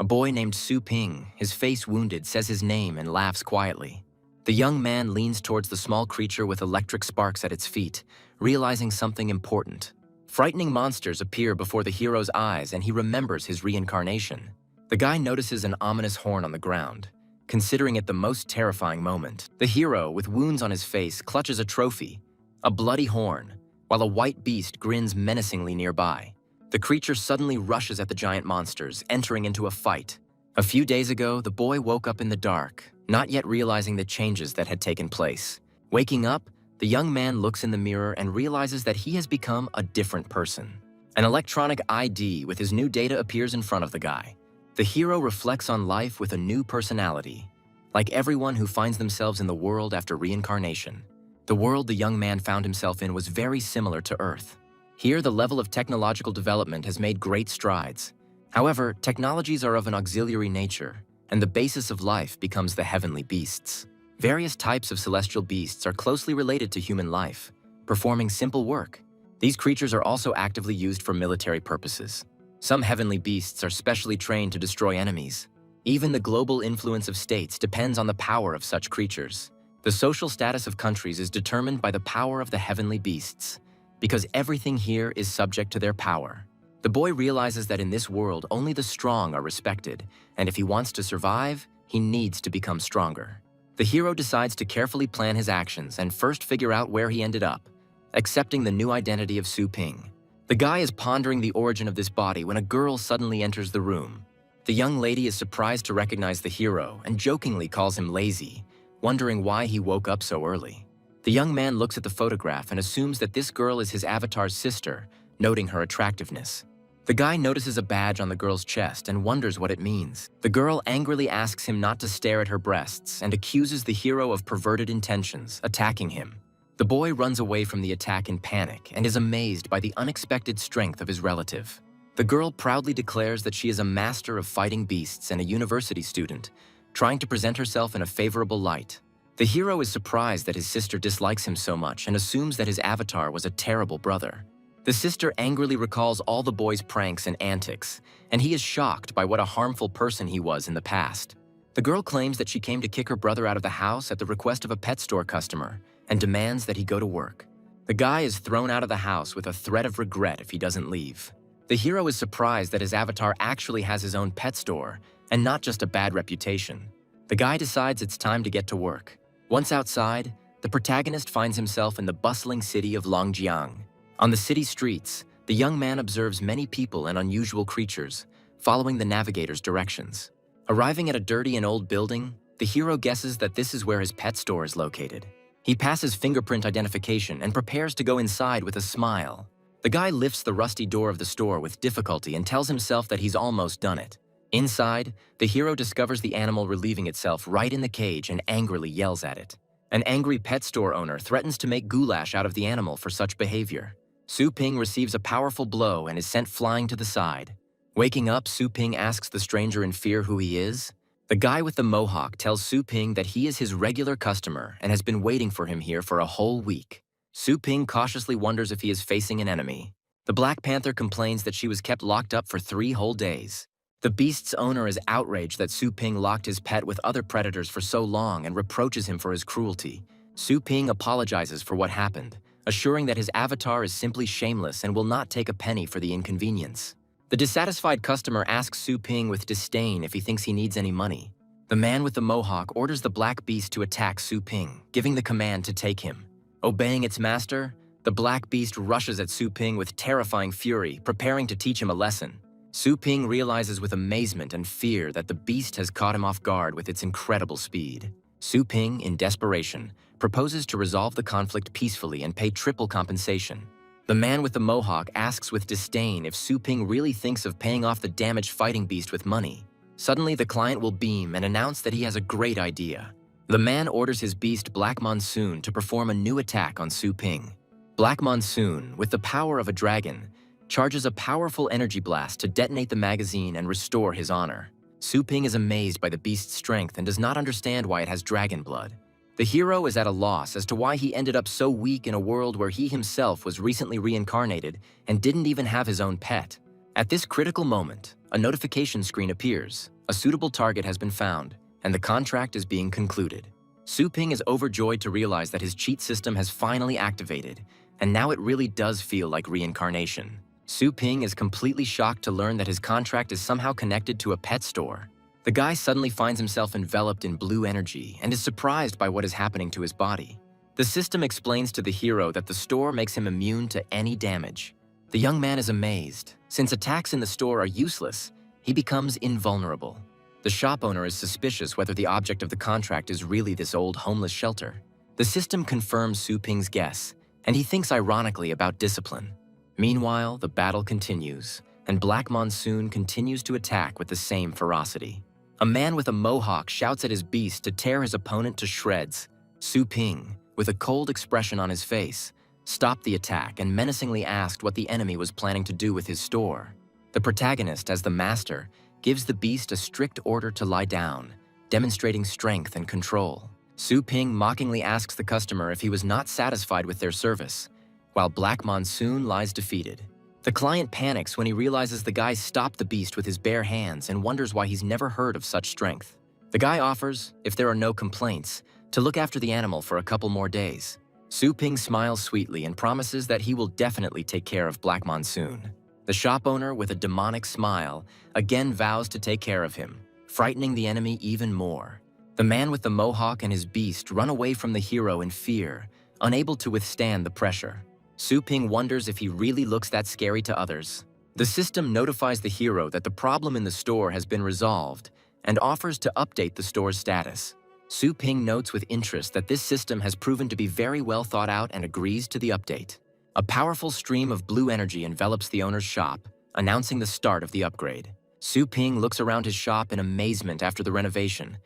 A boy named Su Ping, his face wounded, says his name and laughs quietly. The young man leans towards the small creature with electric sparks at its feet, realizing something important. Frightening monsters appear before the hero's eyes and he remembers his reincarnation. The guy notices an ominous horn on the ground, considering it the most terrifying moment. The hero, with wounds on his face, clutches a trophy, a bloody horn, while a white beast grins menacingly nearby. The creature suddenly rushes at the giant monsters, entering into a fight. A few days ago, the boy woke up in the dark, not yet realizing the changes that had taken place. Waking up, the young man looks in the mirror and realizes that he has become a different person. An electronic ID with his new data appears in front of the guy. The hero reflects on life with a new personality. Like everyone who finds themselves in the world after reincarnation, the world the young man found himself in was very similar to Earth. Here, the level of technological development has made great strides. However, technologies are of an auxiliary nature, and the basis of life becomes the heavenly beasts. Various types of celestial beasts are closely related to human life, performing simple work. These creatures are also actively used for military purposes. Some heavenly beasts are specially trained to destroy enemies. Even the global influence of states depends on the power of such creatures. The social status of countries is determined by the power of the heavenly beasts, because everything here is subject to their power. The boy realizes that in this world, only the strong are respected, and if he wants to survive, he needs to become stronger. The hero decides to carefully plan his actions and first figure out where he ended up, accepting the new identity of Su Ping. The guy is pondering the origin of this body when a girl suddenly enters the room. The young lady is surprised to recognize the hero and jokingly calls him lazy, wondering why he woke up so early. The young man looks at the photograph and assumes that this girl is his avatar's sister, noting her attractiveness. The guy notices a badge on the girl's chest and wonders what it means. The girl angrily asks him not to stare at her breasts and accuses the hero of perverted intentions, attacking him. The boy runs away from the attack in panic and is amazed by the unexpected strength of his relative. The girl proudly declares that she is a master of fighting beasts and a university student, trying to present herself in a favorable light. The hero is surprised that his sister dislikes him so much and assumes that his avatar was a terrible brother. The sister angrily recalls all the boy's pranks and antics, and he is shocked by what a harmful person he was in the past. The girl claims that she came to kick her brother out of the house at the request of a pet store customer and demands that he go to work. The guy is thrown out of the house with a threat of regret if he doesn't leave. The hero is surprised that his avatar actually has his own pet store and not just a bad reputation. The guy decides it's time to get to work. Once outside, the protagonist finds himself in the bustling city of Longjiang. On the city streets, the young man observes many people and unusual creatures, following the navigator's directions. Arriving at a dirty and old building, the hero guesses that this is where his pet store is located. He passes fingerprint identification and prepares to go inside with a smile. The guy lifts the rusty door of the store with difficulty and tells himself that he's almost done it. Inside, the hero discovers the animal relieving itself right in the cage and angrily yells at it. An angry pet store owner threatens to make goulash out of the animal for such behavior. Su Ping receives a powerful blow and is sent flying to the side. Waking up, Su Ping asks the stranger in fear who he is. The guy with the mohawk tells Su Ping that he is his regular customer and has been waiting for him here for a whole week. Su Ping cautiously wonders if he is facing an enemy. The Black Panther complains that she was kept locked up for 3 whole days. The beast's owner is outraged that Su Ping locked his pet with other predators for so long and reproaches him for his cruelty. Su Ping apologizes for what happened, assuring that his avatar is simply shameless and will not take a penny for the inconvenience. The dissatisfied customer asks Su Ping with disdain if he thinks he needs any money. The man with the mohawk orders the black beast to attack Su Ping, giving the command to take him. Obeying its master, the black beast rushes at Su Ping with terrifying fury, preparing to teach him a lesson. Su Ping realizes with amazement and fear that the beast has caught him off guard with its incredible speed. Su Ping, in desperation, proposes to resolve the conflict peacefully and pay triple compensation. The man with the mohawk asks with disdain if Su Ping really thinks of paying off the damaged fighting beast with money. Suddenly, the client will beam and announce that he has a great idea. The man orders his beast Black Monsoon to perform a new attack on Su Ping. Black Monsoon, with the power of a dragon, charges a powerful energy blast to detonate the magazine and restore his honor. Su Ping is amazed by the beast's strength and does not understand why it has dragon blood. The hero is at a loss as to why he ended up so weak in a world where he himself was recently reincarnated and didn't even have his own pet. At this critical moment, a notification screen appears. A suitable target has been found, and the contract is being concluded. Su Ping is overjoyed to realize that his cheat system has finally activated, and now it really does feel like reincarnation. Su Ping is completely shocked to learn that his contract is somehow connected to a pet store. The guy suddenly finds himself enveloped in blue energy and is surprised by what is happening to his body. The system explains to the hero that the store makes him immune to any damage. The young man is amazed. Since attacks in the store are useless, he becomes invulnerable. The shop owner is suspicious whether the object of the contract is really this old homeless shelter. The system confirms Su Ping's guess, and he thinks ironically about discipline. Meanwhile, the battle continues, and Black Monsoon continues to attack with the same ferocity. A man with a mohawk shouts at his beast to tear his opponent to shreds. Su Ping, with a cold expression on his face, stopped the attack and menacingly asked what the enemy was planning to do with his store. The protagonist, as the master, gives the beast a strict order to lie down, demonstrating strength and control. Su Ping mockingly asks the customer if he was not satisfied with their service, while Black Monsoon lies defeated. The client panics when he realizes the guy stopped the beast with his bare hands and wonders why he's never heard of such strength. The guy offers, if there are no complaints, to look after the animal for a couple more days. Su Ping smiles sweetly and promises that he will definitely take care of Black Monsoon. The shop owner, with a demonic smile, again vows to take care of him, frightening the enemy even more. The man with the mohawk and his beast run away from the hero in fear, unable to withstand the pressure. Su Ping wonders if he really looks that scary to others. The system notifies the hero that the problem in the store has been resolved and offers to update the store's status. Su Ping notes with interest that this system has proven to be very well thought out and agrees to the update. A powerful stream of blue energy envelops the owner's shop, announcing the start of the upgrade. Su Ping looks around his shop in amazement after the renovation.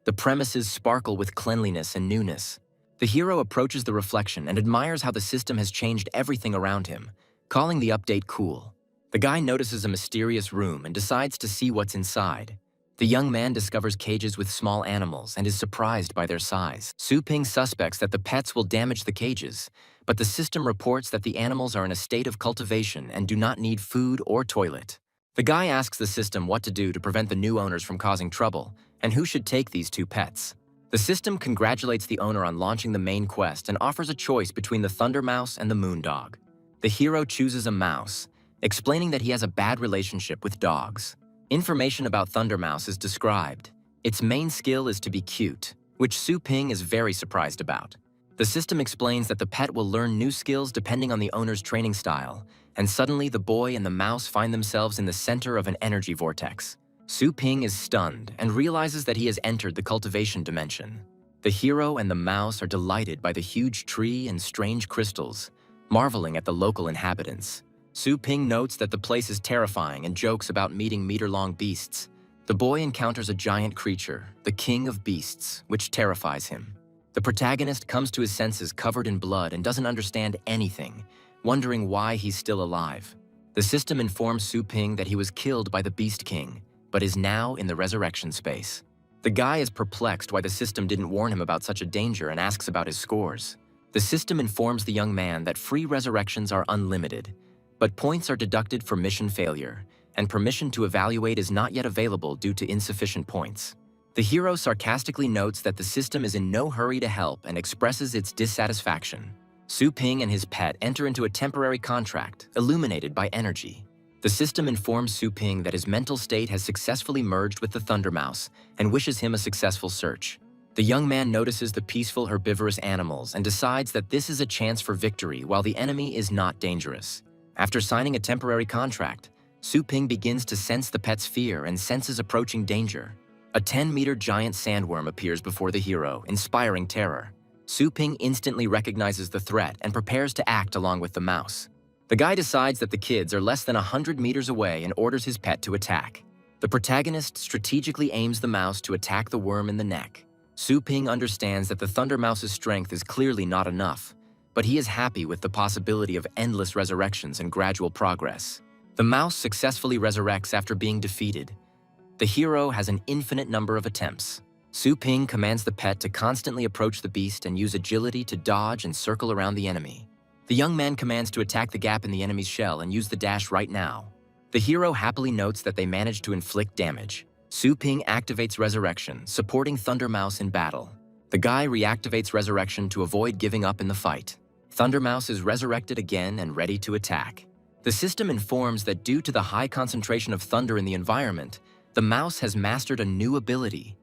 The premises sparkle with cleanliness and newness. The hero approaches the reflection and admires how the system has changed everything around him, calling the update cool. The guy notices a mysterious room and decides to see what's inside. The young man discovers cages with small animals and is surprised by their size. Su Ping suspects that the pets will damage the cages, but the system reports that the animals are in a state of cultivation and do not need food or toilet. The guy asks the system what to do to prevent the new owners from causing trouble, and who should take these two pets. The system congratulates the owner on launching the main quest and offers a choice between the Thunder Mouse and the Moon Dog. The hero chooses a mouse, explaining that he has a bad relationship with dogs. Information about Thunder Mouse is described. Its main skill is to be cute, which Su Ping is very surprised about. The system explains that the pet will learn new skills depending on the owner's training style, and suddenly the boy and the mouse find themselves in the center of an energy vortex. Su Ping is stunned and realizes that he has entered the cultivation dimension. The hero and the mouse are delighted by the huge tree and strange crystals, marveling at the local inhabitants. Su Ping notes that the place is terrifying and jokes about meeting meter-long beasts. The boy encounters a giant creature, the king of beasts, which terrifies him. The protagonist comes to his senses covered in blood and doesn't understand anything, wondering why he's still alive. The system informs Su Ping that he was killed by the Beast King, but is now in the resurrection space. The guy is perplexed why the system didn't warn him about such a danger and asks about his scores. The system informs the young man that free resurrections are unlimited, but points are deducted for mission failure, and permission to evaluate is not yet available due to insufficient points. The hero sarcastically notes that the system is in no hurry to help and expresses its dissatisfaction. Su Ping and his pet enter into a temporary contract, illuminated by energy. The system informs Su Ping that his mental state has successfully merged with the Thunder Mouse and wishes him a successful search. The young man notices the peaceful herbivorous animals and decides that this is a chance for victory while the enemy is not dangerous. After signing a temporary contract, Su Ping begins to sense the pet's fear and senses approaching danger. A 10-meter giant sandworm appears before the hero, inspiring terror. Su Ping instantly recognizes the threat and prepares to act along with the mouse. The guy decides that the kids are less than 100 meters away and orders his pet to attack. The protagonist strategically aims the mouse to attack the worm in the neck. Su Ping understands that the Thunder Mouse's strength is clearly not enough, but he is happy with the possibility of endless resurrections and gradual progress. The mouse successfully resurrects after being defeated. The hero has an infinite number of attempts. Su Ping commands the pet to constantly approach the beast and use agility to dodge and circle around the enemy. The young man commands to attack the gap in the enemy's shell and use the dash right now. The hero happily notes that they managed to inflict damage. Su Ping activates Resurrection, supporting Thunder Mouse in battle. The guy reactivates Resurrection to avoid giving up in the fight. Thunder Mouse is resurrected again and ready to attack. The system informs that due to the high concentration of thunder in the environment, the mouse has mastered a new ability.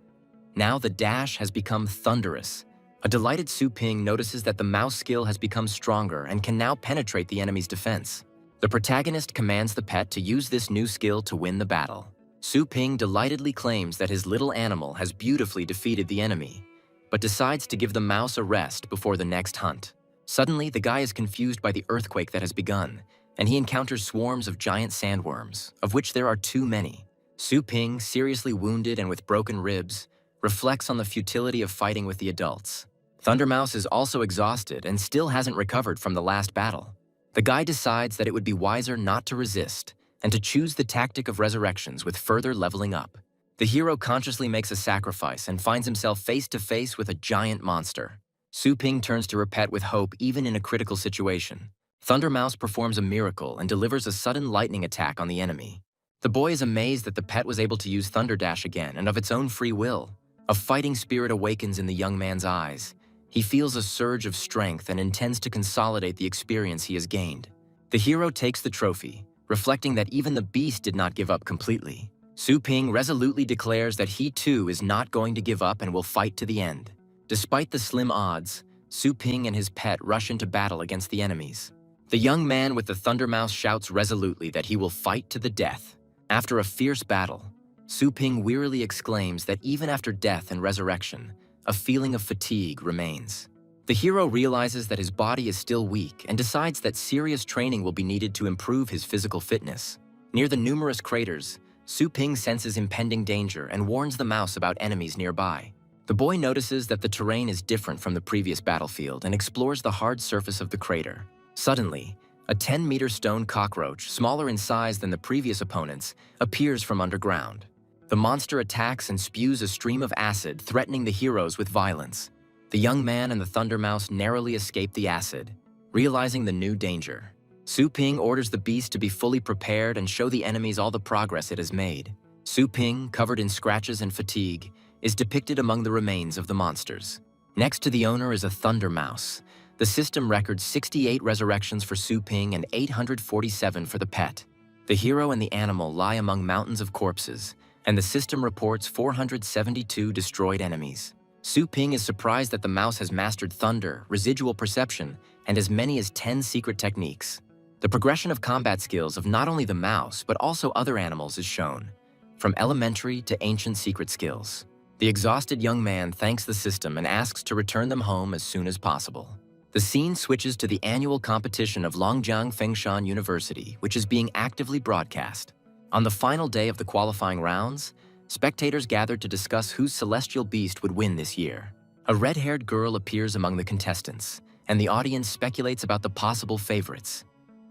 Now the dash has become thunderous. A delighted Su Ping notices that the mouse skill has become stronger and can now penetrate the enemy's defense. The protagonist commands the pet to use this new skill to win the battle. Su Ping delightedly claims that his little animal has beautifully defeated the enemy, but decides to give the mouse a rest before the next hunt. Suddenly, the guy is confused by the earthquake that has begun, and he encounters swarms of giant sandworms, of which there are too many. Su Ping, seriously wounded and with broken ribs, reflects on the futility of fighting with the adults. Thunder Mouse is also exhausted and still hasn't recovered from the last battle. The guy decides that it would be wiser not to resist and to choose the tactic of resurrections with further leveling up. The hero consciously makes a sacrifice and finds himself face to face with a giant monster. Su Ping turns to her pet with hope even in a critical situation. Thunder Mouse performs a miracle and delivers a sudden lightning attack on the enemy. The boy is amazed that the pet was able to use Thunder Dash again and of its own free will. A fighting spirit awakens in the young man's eyes. He feels a surge of strength and intends to consolidate the experience he has gained. The hero takes the trophy, reflecting that even the beast did not give up completely. Su Ping resolutely declares that he too is not going to give up and will fight to the end. Despite the slim odds, Su Ping and his pet rush into battle against the enemies. The young man with the Thunder Mouse shouts resolutely that he will fight to the death. After a fierce battle, Su Ping wearily exclaims that even after death and resurrection, a feeling of fatigue remains. The hero realizes that his body is still weak and decides that serious training will be needed to improve his physical fitness. Near the numerous craters, Su Ping senses impending danger and warns the mouse about enemies nearby. The boy notices that the terrain is different from the previous battlefield and explores the hard surface of the crater. Suddenly, a 10-meter stone cockroach, smaller in size than the previous opponents, appears from underground. The monster attacks and spews a stream of acid, threatening the heroes with violence. The young man and the Thunder Mouse narrowly escape the acid, realizing the new danger. Su Ping orders the beast to be fully prepared and show the enemies all the progress it has made. Su Ping, covered in scratches and fatigue, is depicted among the remains of the monsters. Next to the owner is a Thunder Mouse. The system records 68 resurrections for Su Ping and 847 for the pet. The hero and the animal lie among mountains of corpses, and the system reports 472 destroyed enemies. Su Ping is surprised that the mouse has mastered thunder, residual perception, and as many as 10 secret techniques. The progression of combat skills of not only the mouse, but also other animals is shown, from elementary to ancient secret skills. The exhausted young man thanks the system and asks to return them home as soon as possible. The scene switches to the annual competition of Longjiang Fengshan University, which is being actively broadcast. On the final day of the qualifying rounds, spectators gathered to discuss whose celestial beast would win this year. A red-haired girl appears among the contestants, and the audience speculates about the possible favorites: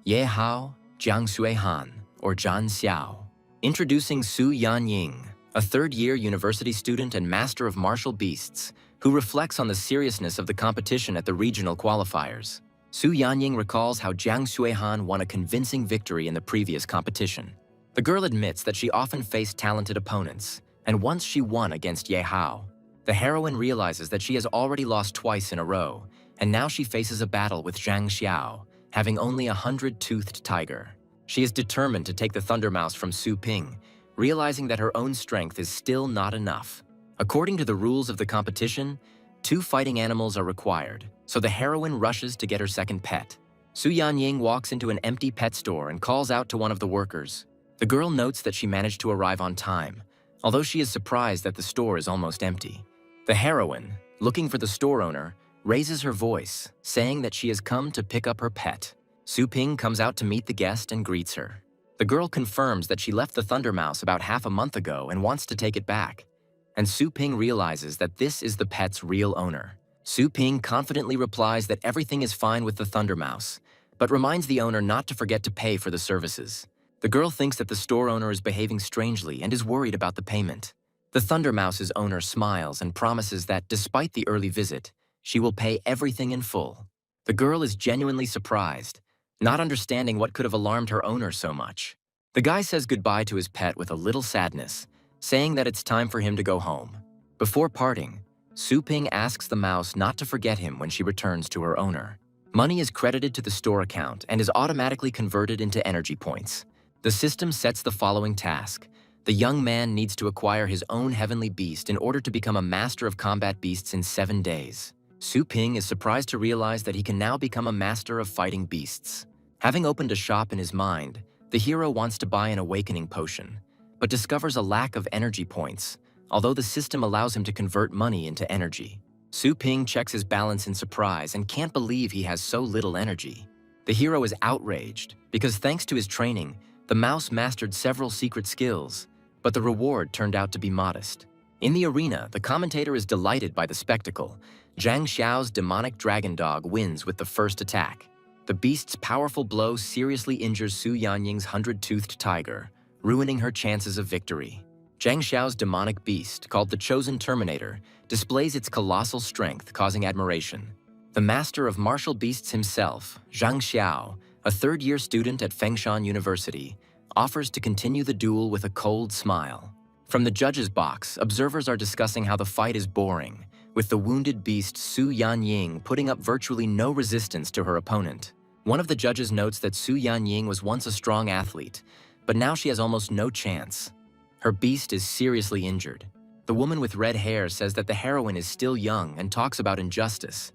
Ye Hao, Jiang Xuehan, or Zhan Xiao. Introducing Su Yanying, a third-year university student and master of martial beasts, who reflects on the seriousness of the competition at the regional qualifiers. Su Yanying recalls how Jiang Xuehan won a convincing victory in the previous competition. The girl admits that she often faced talented opponents, and once she won against Ye Hao. The heroine realizes that she has already lost twice in a row, and now she faces a battle with Zhang Xiao, having only a 100-toothed tiger. She is determined to take the Thunder Mouse from Su Ping, realizing that her own strength is still not enough. According to the rules of the competition, 2 fighting animals are required, so the heroine rushes to get her second pet. Su Yanying walks into an empty pet store and calls out to one of the workers. The girl notes that she managed to arrive on time, although she is surprised that the store is almost empty. The heroine, looking for the store owner, raises her voice, saying that she has come to pick up her pet. Su Ping comes out to meet the guest and greets her. The girl confirms that she left the Thunder Mouse about half a month ago and wants to take it back. And Su Ping realizes that this is the pet's real owner. Su Ping confidently replies that everything is fine with the Thunder Mouse, but reminds the owner not to forget to pay for the services. The girl thinks that the store owner is behaving strangely and is worried about the payment. The Thunder Mouse's owner smiles and promises that despite the early visit, she will pay everything in full. The girl is genuinely surprised, not understanding what could have alarmed her owner so much. The guy says goodbye to his pet with a little sadness, saying that it's time for him to go home. Before parting, Su Ping asks the mouse not to forget him when she returns to her owner. Money is credited to the store account and is automatically converted into energy points. The system sets the following task. The young man needs to acquire his own heavenly beast in order to become a master of combat beasts in 7 days. Su Ping is surprised to realize that he can now become a master of fighting beasts. Having opened a shop in his mind, the hero wants to buy an awakening potion, but discovers a lack of energy points, although the system allows him to convert money into energy. Su Ping checks his balance in surprise and can't believe he has so little energy. The hero is outraged because thanks to his training, the mouse mastered several secret skills, but the reward turned out to be modest. In the arena, the commentator is delighted by the spectacle. Zhang Xiao's demonic dragon dog wins with the first attack. The beast's powerful blow seriously injures Su Yanying's 100-toothed tiger, ruining her chances of victory. Zhang Xiao's demonic beast, called the Chosen Terminator, displays its colossal strength, causing admiration. The master of martial beasts himself, Zhang Xiao, a third-year student at Fengshan University, offers to continue the duel with a cold smile. From the judge's box, observers are discussing how the fight is boring, with the wounded beast Su Yanying putting up virtually no resistance to her opponent. One of the judges notes that Su Yanying was once a strong athlete, but now she has almost no chance. Her beast is seriously injured. The woman with red hair says that the heroine is still young and talks about injustice.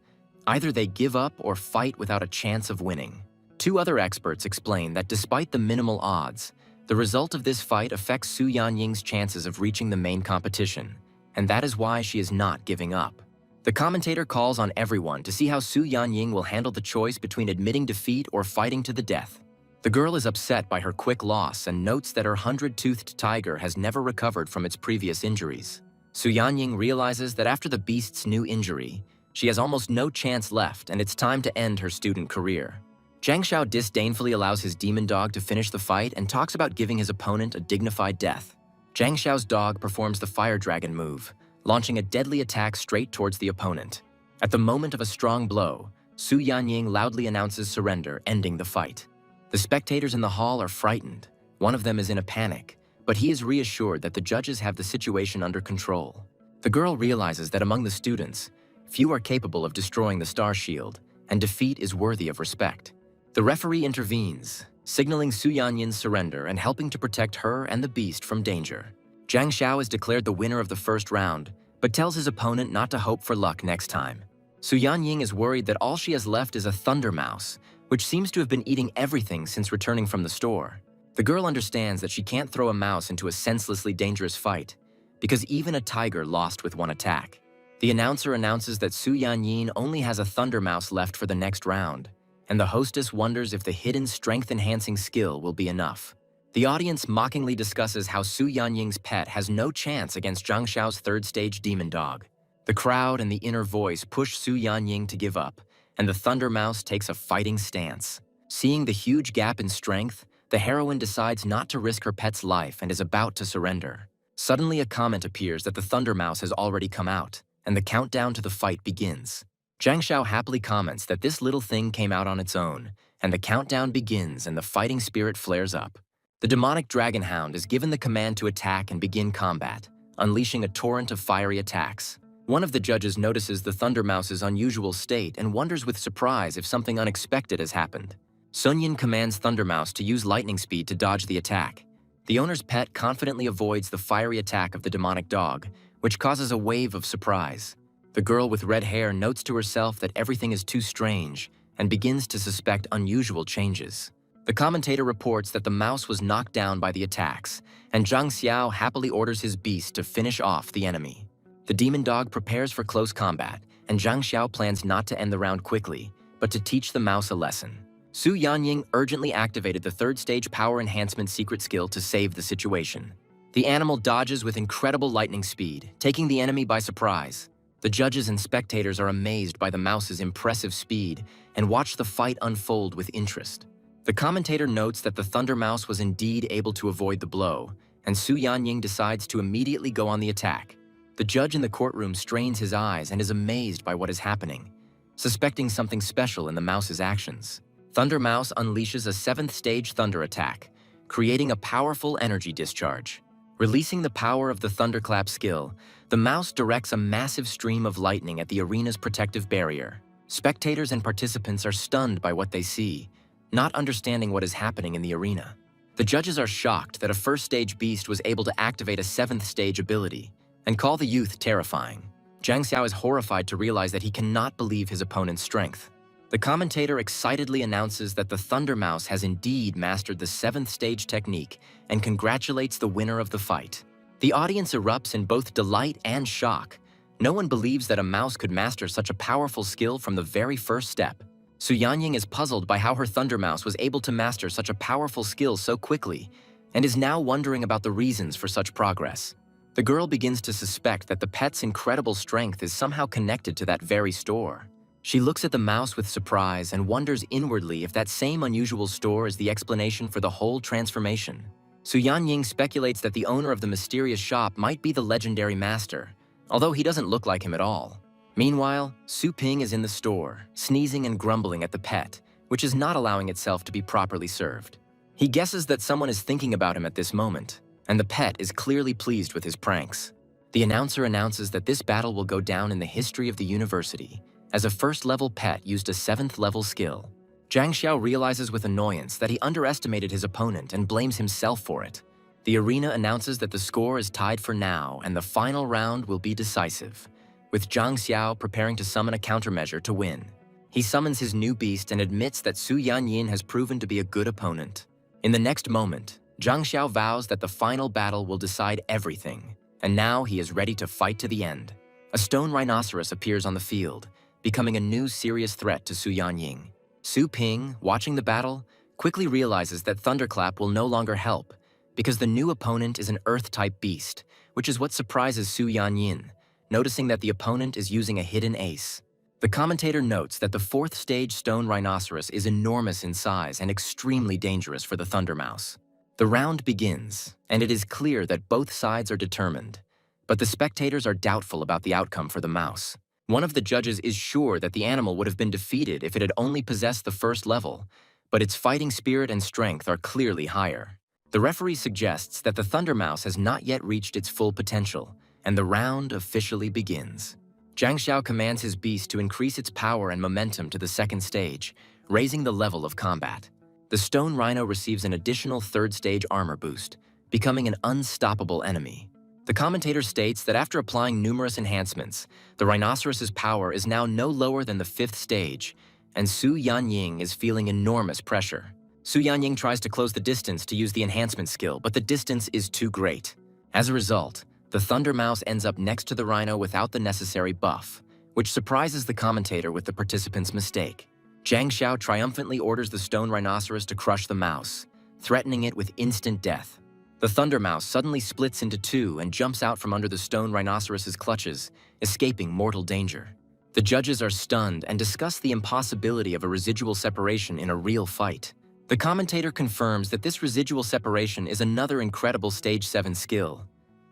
Either they give up or fight without a chance of winning. Two other experts explain that despite the minimal odds, the result of this fight affects Su Yanying's chances of reaching the main competition, and that is why she is not giving up. The commentator calls on everyone to see how Su Yanying will handle the choice between admitting defeat or fighting to the death. The girl is upset by her quick loss and notes that her 100-toothed tiger has never recovered from its previous injuries. Su Yanying realizes that after the beast's new injury, she has almost no chance left and it's time to end her student career. Zhang Xiao disdainfully allows his demon dog to finish the fight and talks about giving his opponent a dignified death. Zhang Xiao's dog performs the fire dragon move, launching a deadly attack straight towards the opponent. At the moment of a strong blow, Su Yanying loudly announces surrender, ending the fight. The spectators in the hall are frightened. One of them is in a panic, but he is reassured that the judges have the situation under control. The girl realizes that among the students, few are capable of destroying the star shield, and defeat is worthy of respect. The referee intervenes, signaling Su Yanying's surrender and helping to protect her and the beast from danger. Zhang Xiao is declared the winner of the first round, but tells his opponent not to hope for luck next time. Su Yanying is worried that all she has left is a thunder mouse, which seems to have been eating everything since returning from the store. The girl understands that she can't throw a mouse into a senselessly dangerous fight, because even a tiger lost with one attack. The announcer announces that Su Yanying only has a thunder mouse left for the next round, and the hostess wonders if the hidden strength-enhancing skill will be enough. The audience mockingly discusses how Su Yanying's pet has no chance against Zhang Xiao's third-stage demon dog. The crowd and the inner voice push Su Yanying to give up, and the Thunder Mouse takes a fighting stance. Seeing the huge gap in strength, the heroine decides not to risk her pet's life and is about to surrender. Suddenly, a comment appears that the Thunder Mouse has already come out, and the countdown to the fight begins. Zhang Xiao happily comments that this little thing came out on its own, and the countdown begins and the fighting spirit flares up. The demonic dragon hound is given the command to attack and begin combat, unleashing a torrent of fiery attacks. One of the judges notices the Thunder Mouse's unusual state and wonders with surprise if something unexpected has happened. Sun Yin commands Thunder Mouse to use lightning speed to dodge the attack. The owner's pet confidently avoids the fiery attack of the demonic dog, which causes a wave of surprise. The girl with red hair notes to herself that everything is too strange and begins to suspect unusual changes. The commentator reports that the mouse was knocked down by the attacks, and Zhang Xiao happily orders his beast to finish off the enemy. The demon dog prepares for close combat, and Zhang Xiao plans not to end the round quickly, but to teach the mouse a lesson. Su Yanying urgently activated the third-stage power enhancement secret skill to save the situation. The animal dodges with incredible lightning speed, taking the enemy by surprise. The judges and spectators are amazed by the mouse's impressive speed and watch the fight unfold with interest. The commentator notes that the Thunder Mouse was indeed able to avoid the blow, and Su Yanying decides to immediately go on the attack. The judge in the courtroom strains his eyes and is amazed by what is happening, suspecting something special in the mouse's actions. Thunder Mouse unleashes a 7th-stage thunder attack, creating a powerful energy discharge. Releasing the power of the thunderclap skill, the mouse directs a massive stream of lightning at the arena's protective barrier. Spectators and participants are stunned by what they see, not understanding what is happening in the arena. The judges are shocked that a first-stage beast was able to activate a seventh-stage ability, and call the youth terrifying. Zhang Xiao is horrified to realize that he cannot believe his opponent's strength. The commentator excitedly announces that the Thunder Mouse has indeed mastered the seventh-stage technique and congratulates the winner of the fight. The audience erupts in both delight and shock. No one believes that a mouse could master such a powerful skill from the very first step. Su Yanying is puzzled by how her Thunder Mouse was able to master such a powerful skill so quickly, and is now wondering about the reasons for such progress. The girl begins to suspect that the pet's incredible strength is somehow connected to that very store. She looks at the mouse with surprise and wonders inwardly if that same unusual store is the explanation for the whole transformation. Su Yanying speculates that the owner of the mysterious shop might be the legendary master, although he doesn't look like him at all. Meanwhile, Su Ping is in the store, sneezing and grumbling at the pet, which is not allowing itself to be properly served. He guesses that someone is thinking about him at this moment, and the pet is clearly pleased with his pranks. The announcer announces that this battle will go down in the history of the university, as a first-level pet used a seventh-level skill. Zhang Xiao realizes with annoyance that he underestimated his opponent and blames himself for it. The arena announces that the score is tied for now and the final round will be decisive, with Zhang Xiao preparing to summon a countermeasure to win. He summons his new beast and admits that Su Yanyin has proven to be a good opponent. In the next moment, Zhang Xiao vows that the final battle will decide everything, and now he is ready to fight to the end. A stone rhinoceros appears on the field, becoming a new serious threat to Su Yanying. Su Ping, watching the battle, quickly realizes that Thunderclap will no longer help, because the new opponent is an Earth-type beast, which is what surprises Su Yanyin, noticing that the opponent is using a hidden ace. The commentator notes that the fourth-stage stone rhinoceros is enormous in size and extremely dangerous for the Thunder Mouse. The round begins, and it is clear that both sides are determined, but the spectators are doubtful about the outcome for the mouse. One of the judges is sure that the animal would have been defeated if it had only possessed the first level, but its fighting spirit and strength are clearly higher. The referee suggests that the Thunder Mouse has not yet reached its full potential, and the round officially begins. Zhang Xiao commands his beast to increase its power and momentum to the second stage, raising the level of combat. The stone rhino receives an additional third-stage armor boost, becoming an unstoppable enemy. The commentator states that after applying numerous enhancements, the rhinoceros's power is now no lower than the fifth stage, and Su Yanying is feeling enormous pressure. Su Yanying tries to close the distance to use the enhancement skill, but the distance is too great. As a result, the Thunder Mouse ends up next to the rhino without the necessary buff, which surprises the commentator with the participant's mistake. Zhang Xiao triumphantly orders the stone rhinoceros to crush the mouse, threatening it with instant death. The Thunder Mouse suddenly splits into two and jumps out from under the stone rhinoceros's clutches, escaping mortal danger. The judges are stunned and discuss the impossibility of a residual separation in a real fight. The commentator confirms that this residual separation is another incredible Stage 7 skill,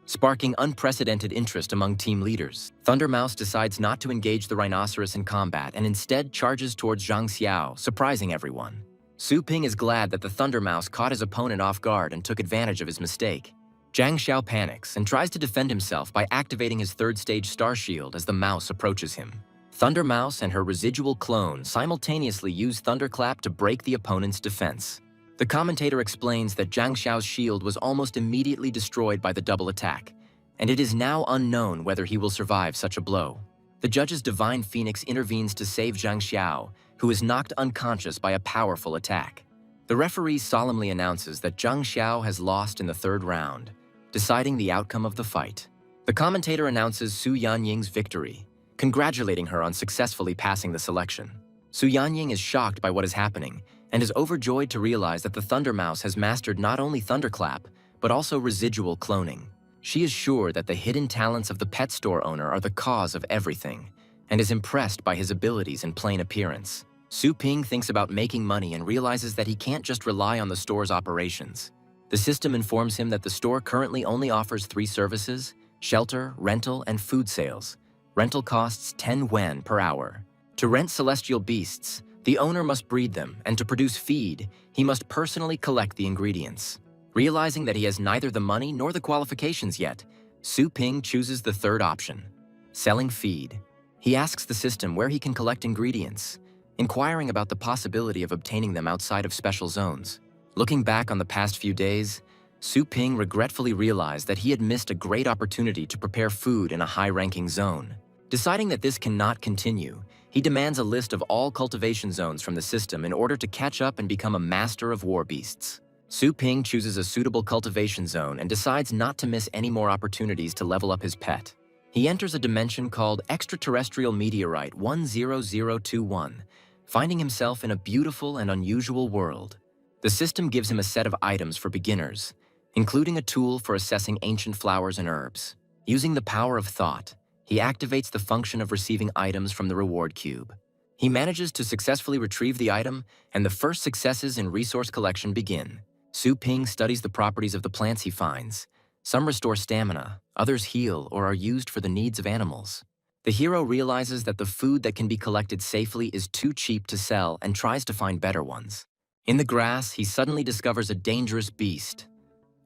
sparking unprecedented interest among team leaders. Thunder Mouse decides not to engage the rhinoceros in combat and instead charges towards Zhang Xiao, surprising everyone. Su Ping is glad that the Thunder Mouse caught his opponent off guard and took advantage of his mistake. Zhang Xiao panics and tries to defend himself by activating his third-stage star shield as the mouse approaches him. Thunder Mouse and her residual clone simultaneously use Thunderclap to break the opponent's defense. The commentator explains that Zhang Xiao's shield was almost immediately destroyed by the double attack, and it is now unknown whether he will survive such a blow. The judge's Divine Phoenix intervenes to save Zhang Xiao, who is knocked unconscious by a powerful attack. The referee solemnly announces that Zhang Xiao has lost in the third round, deciding the outcome of the fight. The commentator announces Su Yanying's victory, congratulating her on successfully passing the selection. Su Yanying is shocked by what is happening and is overjoyed to realize that the Thunder Mouse has mastered not only Thunderclap, but also residual cloning. She is sure that the hidden talents of the pet store owner are the cause of everything, and is impressed by his abilities and plain appearance. Su Ping thinks about making money and realizes that he can't just rely on the store's operations. The system informs him that the store currently only offers 3 services: shelter, rental, and food sales. Rental costs 10 yuan per hour. To rent celestial beasts, the owner must breed them, and to produce feed, he must personally collect the ingredients. Realizing that he has neither the money nor the qualifications yet, Su Ping chooses the third option, selling feed. He asks the system where he can collect ingredients, inquiring about the possibility of obtaining them outside of special zones. Looking back on the past few days, Su Ping regretfully realized that he had missed a great opportunity to prepare food in a high-ranking zone. Deciding that this cannot continue, he demands a list of all cultivation zones from the system in order to catch up and become a master of war beasts. Su Ping chooses a suitable cultivation zone and decides not to miss any more opportunities to level up his pet. He enters a dimension called Extraterrestrial Meteorite 10021, finding himself in a beautiful and unusual world. The system gives him a set of items for beginners, including a tool for assessing ancient flowers and herbs. Using the power of thought, he activates the function of receiving items from the reward cube. He manages to successfully retrieve the item, and the first successes in resource collection begin. Su Ping studies the properties of the plants he finds. Some restore stamina, others heal or are used for the needs of animals. The hero realizes that the food that can be collected safely is too cheap to sell and tries to find better ones. In the grass, he suddenly discovers a dangerous beast,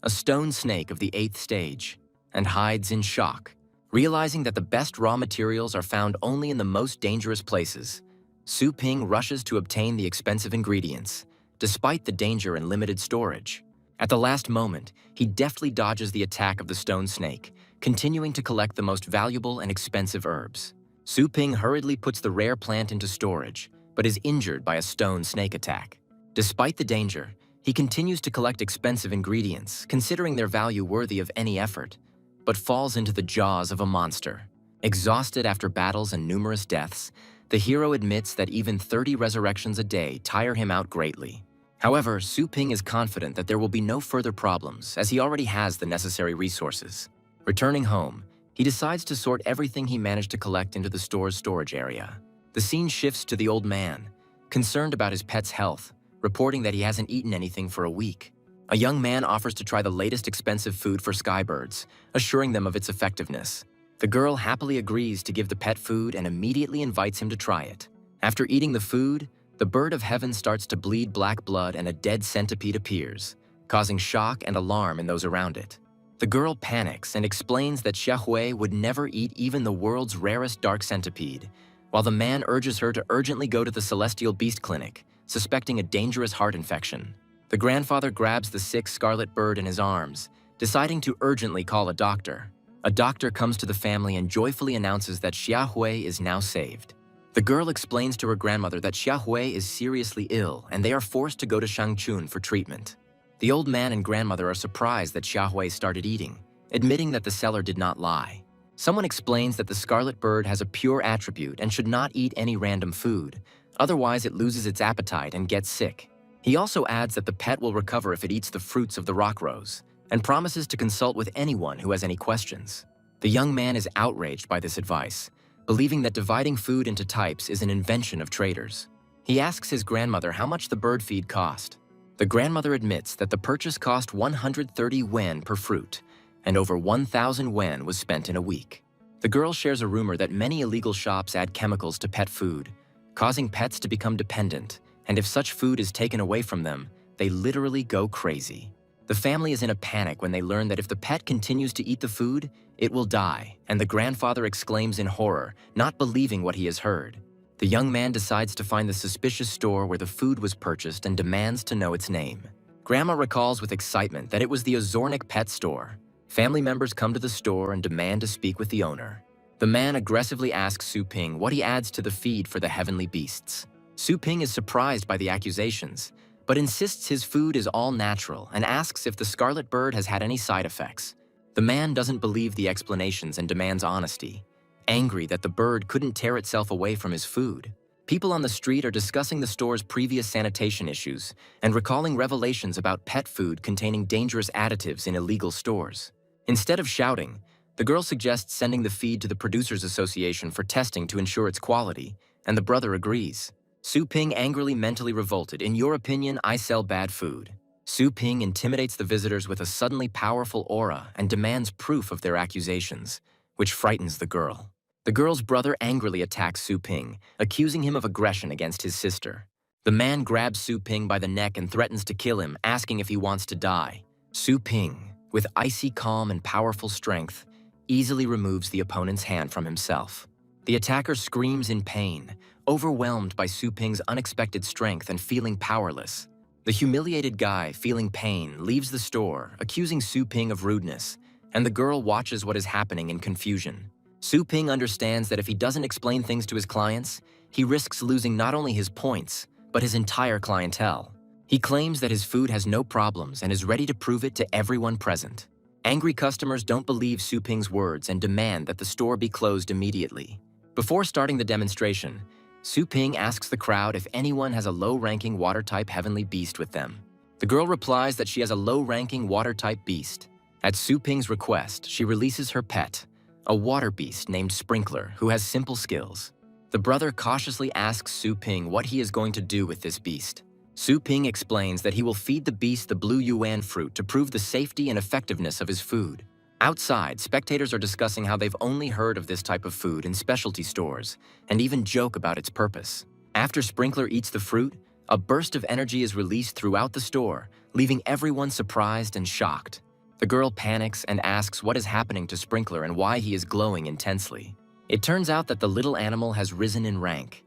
a stone snake of the 8th stage, and hides in shock. Realizing that the best raw materials are found only in the most dangerous places, Su Ping rushes to obtain the expensive ingredients, despite the danger and limited storage. At the last moment, he deftly dodges the attack of the stone snake, continuing to collect the most valuable and expensive herbs. Su Ping hurriedly puts the rare plant into storage, but is injured by a stone snake attack. Despite the danger, he continues to collect expensive ingredients, considering their value worthy of any effort, but falls into the jaws of a monster. Exhausted after battles and numerous deaths, the hero admits that even 30 resurrections a day tire him out greatly. However, Su Ping is confident that there will be no further problems, as he already has the necessary resources. Returning home, he decides to sort everything he managed to collect into the store's storage area. The scene shifts to the old man, concerned about his pet's health, reporting that he hasn't eaten anything for a week. A young man offers to try the latest expensive food for skybirds, assuring them of its effectiveness. The girl happily agrees to give the pet food and immediately invites him to try it. After eating the food, the bird of heaven starts to bleed black blood and a dead centipede appears, causing shock and alarm in those around it. The girl panics and explains that Xiaohui would never eat even the world's rarest dark centipede, while the man urges her to urgently go to the Celestial Beast Clinic, suspecting a dangerous heart infection. The grandfather grabs the sick scarlet bird in his arms, deciding to urgently call a doctor. A doctor comes to the family and joyfully announces that Xiaohui is now saved. The girl explains to her grandmother that Xiaohui is seriously ill and they are forced to go to Shangchun for treatment. The old man and grandmother are surprised that Xiaohui started eating, admitting that the seller did not lie. Someone explains that the scarlet bird has a pure attribute and should not eat any random food, otherwise it loses its appetite and gets sick. He also adds that the pet will recover if it eats the fruits of the rock rose, and promises to consult with anyone who has any questions. The young man is outraged by this advice, believing that dividing food into types is an invention of traders. He asks his grandmother how much the bird feed cost. The grandmother admits that the purchase cost 130 wen per fruit, and over 1,000 wen was spent in a week. The girl shares a rumor that many illegal shops add chemicals to pet food, causing pets to become dependent, and if such food is taken away from them, they literally go crazy. The family is in a panic when they learn that if the pet continues to eat the food, it will die, and the grandfather exclaims in horror, not believing what he has heard. The young man decides to find the suspicious store where the food was purchased and demands to know its name. Grandma recalls with excitement that it was the Ozornik pet store. Family members come to the store and demand to speak with the owner. The man aggressively asks Su Ping what he adds to the feed for the heavenly beasts. Su Ping is surprised by the accusations, but insists his food is all natural and asks if the scarlet bird has had any side effects. The man doesn't believe the explanations and demands honesty, angry that the bird couldn't tear itself away from his food. People on the street are discussing the store's previous sanitation issues and recalling revelations about pet food containing dangerous additives in illegal stores. Instead of shouting, the girl suggests sending the feed to the Producers Association for testing to ensure its quality, and the brother agrees. Su Ping angrily mentally revolted, "In your opinion, I sell bad food." Su Ping intimidates the visitors with a suddenly powerful aura and demands proof of their accusations, which frightens the girl. The girl's brother angrily attacks Su Ping, accusing him of aggression against his sister. The man grabs Su Ping by the neck and threatens to kill him, asking if he wants to die. Su Ping, with icy calm and powerful strength, easily removes the opponent's hand from himself. The attacker screams in pain, overwhelmed by Su Ping's unexpected strength and feeling powerless. The humiliated guy, feeling pain, leaves the store, accusing Su Ping of rudeness, and the girl watches what is happening in confusion. Su Ping understands that if he doesn't explain things to his clients, he risks losing not only his points, but his entire clientele. He claims that his food has no problems and is ready to prove it to everyone present. Angry customers don't believe Su Ping's words and demand that the store be closed immediately. Before starting the demonstration, Su Ping asks the crowd if anyone has a low-ranking water-type heavenly beast with them. The girl replies that she has a low-ranking water-type beast. At Su Ping's request, she releases her pet, a water beast named Sprinkler, who has simple skills. The brother cautiously asks Su Ping what he is going to do with this beast. Su Ping explains that he will feed the beast the blue yuan fruit to prove the safety and effectiveness of his food. Outside, spectators are discussing how they've only heard of this type of food in specialty stores, and even joke about its purpose. After Sprinkler eats the fruit, a burst of energy is released throughout the store, leaving everyone surprised and shocked. The girl panics and asks what is happening to Sprinkler and why he is glowing intensely. It turns out that the little animal has risen in rank.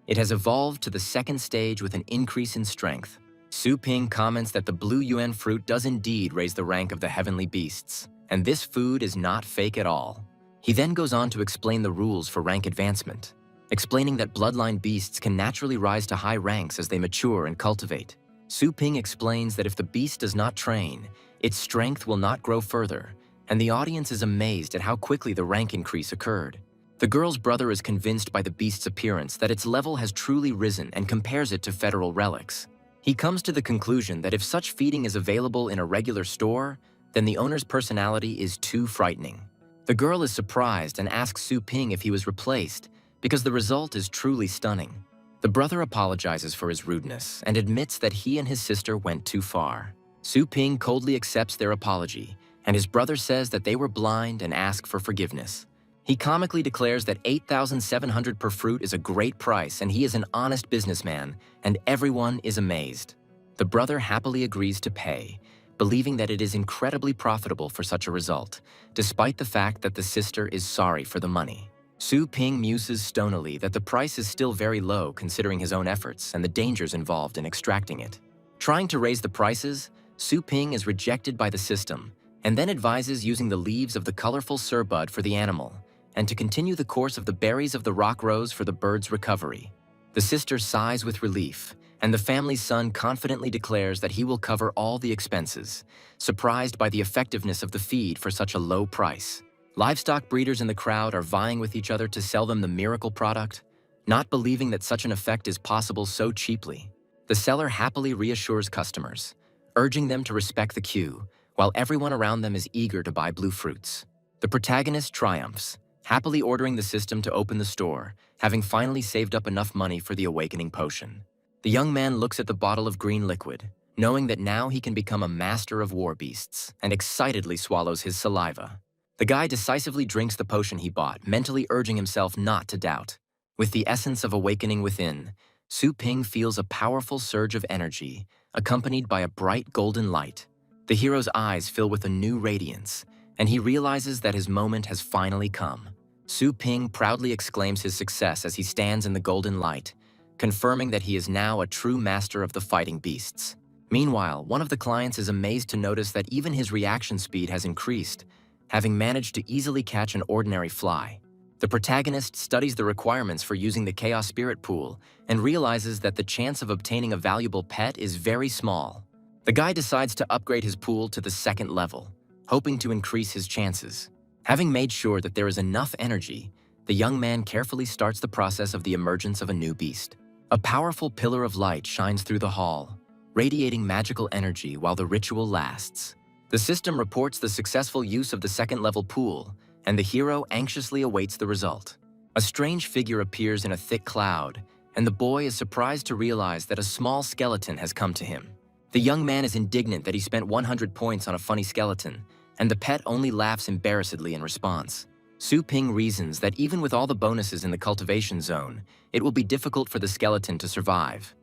It has evolved to the second stage with an increase in strength. Su Ping comments that the blue yuan fruit does indeed raise the rank of the heavenly beasts, and this food is not fake at all. He then goes on to explain the rules for rank advancement, explaining that bloodline beasts can naturally rise to high ranks as they mature and cultivate. Su Ping explains that if the beast does not train, its strength will not grow further, and the audience is amazed at how quickly the rank increase occurred. The girl's brother is convinced by the beast's appearance that its level has truly risen and compares it to federal relics. He comes to the conclusion that if such feeding is available in a regular store, then the owner's personality is too frightening. The girl is surprised and asks Su Ping if he was replaced, because the result is truly stunning. The brother apologizes for his rudeness and admits that he and his sister went too far. Su Ping coldly accepts their apology, and his brother says that they were blind and asks for forgiveness. He comically declares that 8,700 per fruit is a great price and he is an honest businessman, and everyone is amazed. The brother happily agrees to pay, believing that it is incredibly profitable for such a result, despite the fact that the sister is sorry for the money. Su Ping muses stonily that the price is still very low considering his own efforts and the dangers involved in extracting it. Trying to raise the prices, Su Ping is rejected by the system, and then advises using the leaves of the colorful surbud for the animal, and to continue the course of the berries of the rock rose for the bird's recovery. The sister sighs with relief, and the family's son confidently declares that he will cover all the expenses, surprised by the effectiveness of the feed for such a low price. Livestock breeders in the crowd are vying with each other to sell them the miracle product, not believing that such an effect is possible so cheaply. The seller happily reassures customers, urging them to respect the queue, while everyone around them is eager to buy blue fruits. The protagonist triumphs, happily ordering the system to open the store, having finally saved up enough money for the awakening potion. The young man looks at the bottle of green liquid, knowing that now he can become a master of war beasts, and excitedly swallows his saliva. The guy decisively drinks the potion he bought, mentally urging himself not to doubt. With the essence of awakening within, Su Ping feels a powerful surge of energy, accompanied by a bright golden light. The hero's eyes fill with a new radiance, and he realizes that his moment has finally come. Su Ping proudly exclaims his success as he stands in the golden light, confirming that he is now a true master of the fighting beasts. Meanwhile, one of the clients is amazed to notice that even his reaction speed has increased, having managed to easily catch an ordinary fly. The protagonist studies the requirements for using the Chaos Spirit Pool and realizes that the chance of obtaining a valuable pet is very small. The guy decides to upgrade his pool to the second level, hoping to increase his chances. Having made sure that there is enough energy, the young man carefully starts the process of the emergence of a new beast. A powerful pillar of light shines through the hall, radiating magical energy while the ritual lasts. The system reports the successful use of the second-level pool, and the hero anxiously awaits the result. A strange figure appears in a thick cloud, and the boy is surprised to realize that a small skeleton has come to him. The young man is indignant that he spent 100 points on a funny skeleton, and the pet only laughs embarrassedly in response. Su Ping reasons that even with all the bonuses in the cultivation zone, it will be difficult for the skeleton to survive.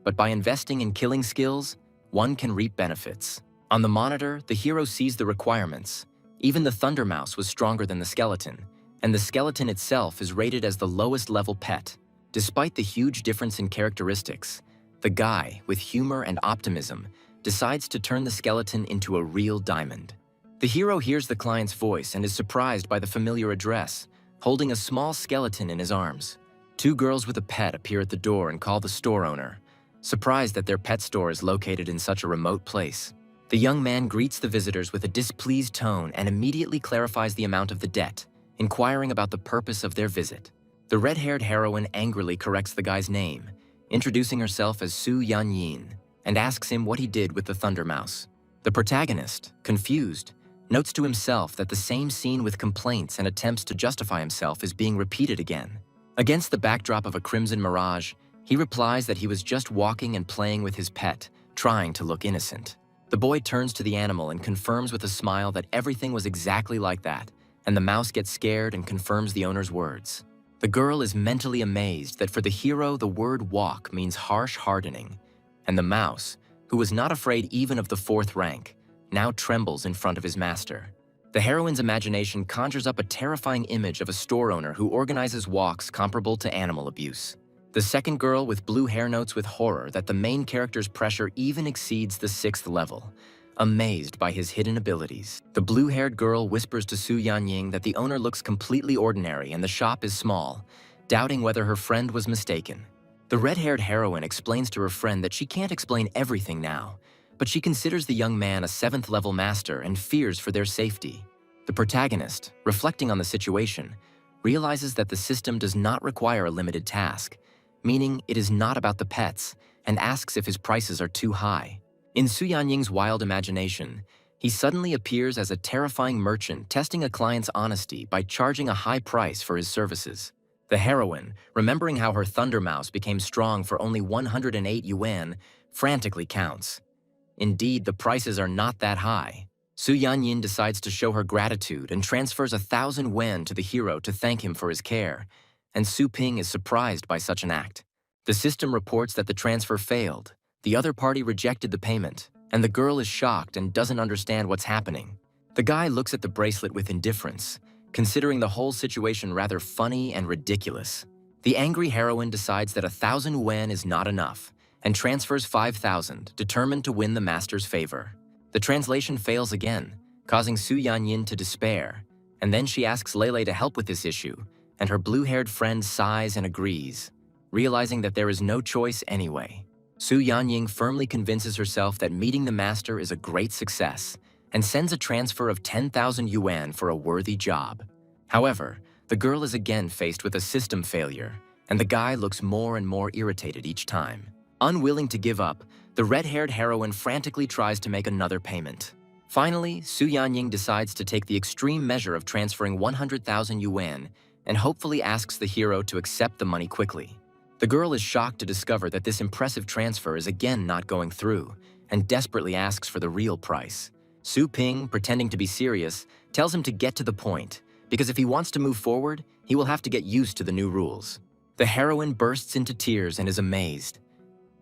But by investing in killing skills, one can reap benefits. On the monitor, the hero sees the requirements. Even the Thunder Mouse was stronger than the skeleton, and the skeleton itself is rated as the lowest level pet. Despite the huge difference in characteristics, the guy, with humor and optimism, decides to turn the skeleton into a real diamond. The hero hears the client's voice and is surprised by the familiar address, holding a small skeleton in his arms. Two girls with a pet appear at the door and call the store owner, surprised that their pet store is located in such a remote place. The young man greets the visitors with a displeased tone and immediately clarifies the amount of the debt, inquiring about the purpose of their visit. The red-haired heroine angrily corrects the guy's name, introducing herself as Su Yanyin, and asks him what he did with the Thunder Mouse. The protagonist, confused, notes to himself that the same scene with complaints and attempts to justify himself is being repeated again. Against the backdrop of a crimson mirage, he replies that he was just walking and playing with his pet, trying to look innocent. The boy turns to the animal and confirms with a smile that everything was exactly like that, and the mouse gets scared and confirms the owner's words. The girl is mentally amazed that for the hero, the word walk means harsh hardening, and the mouse, who was not afraid even of the fourth rank, now trembles in front of his master. The heroine's imagination conjures up a terrifying image of a store owner who organizes walks comparable to animal abuse. The second girl with blue hair notes with horror that the main character's pressure even exceeds the 6th level, amazed by his hidden abilities. The blue-haired girl whispers to Su Yanyin that the owner looks completely ordinary and the shop is small, doubting whether her friend was mistaken. The red-haired heroine explains to her friend that she can't explain everything now, but she considers the young man a 7th-level master and fears for their safety. The protagonist, reflecting on the situation, realizes that the system does not require a limited task, meaning it is not about the pets, and asks if his prices are too high. In Su Yanying's wild imagination, he suddenly appears as a terrifying merchant testing a client's honesty by charging a high price for his services. The heroine, remembering how her Thunder Mouse became strong for only 108 yuan, frantically counts. Indeed, the prices are not that high. Su Yanyin decides to show her gratitude and transfers 1,000 yuan to the hero to thank him for his care, and Su Ping is surprised by such an act. The system reports that the transfer failed, the other party rejected the payment, and the girl is shocked and doesn't understand what's happening. The guy looks at the bracelet with indifference, considering the whole situation rather funny and ridiculous. The angry heroine decides that 1,000 yuan is not enough, and transfers 5,000, determined to win the master's favor. The translation fails again, causing Su Yanyin to despair, and then she asks Lele to help with this issue, and her blue-haired friend sighs and agrees, realizing that there is no choice anyway. Su Yanyin firmly convinces herself that meeting the master is a great success, and sends a transfer of 10,000 yuan for a worthy job. However, the girl is again faced with a system failure, and the guy looks more and more irritated each time. Unwilling to give up, the red-haired heroine frantically tries to make another payment. Finally, Su Yanyin decides to take the extreme measure of transferring 100,000 yuan and hopefully asks the hero to accept the money quickly. The girl is shocked to discover that this impressive transfer is again not going through, and desperately asks for the real price. Su Ping, pretending to be serious, tells him to get to the point, because if he wants to move forward, he will have to get used to the new rules. The heroine bursts into tears and is amazed.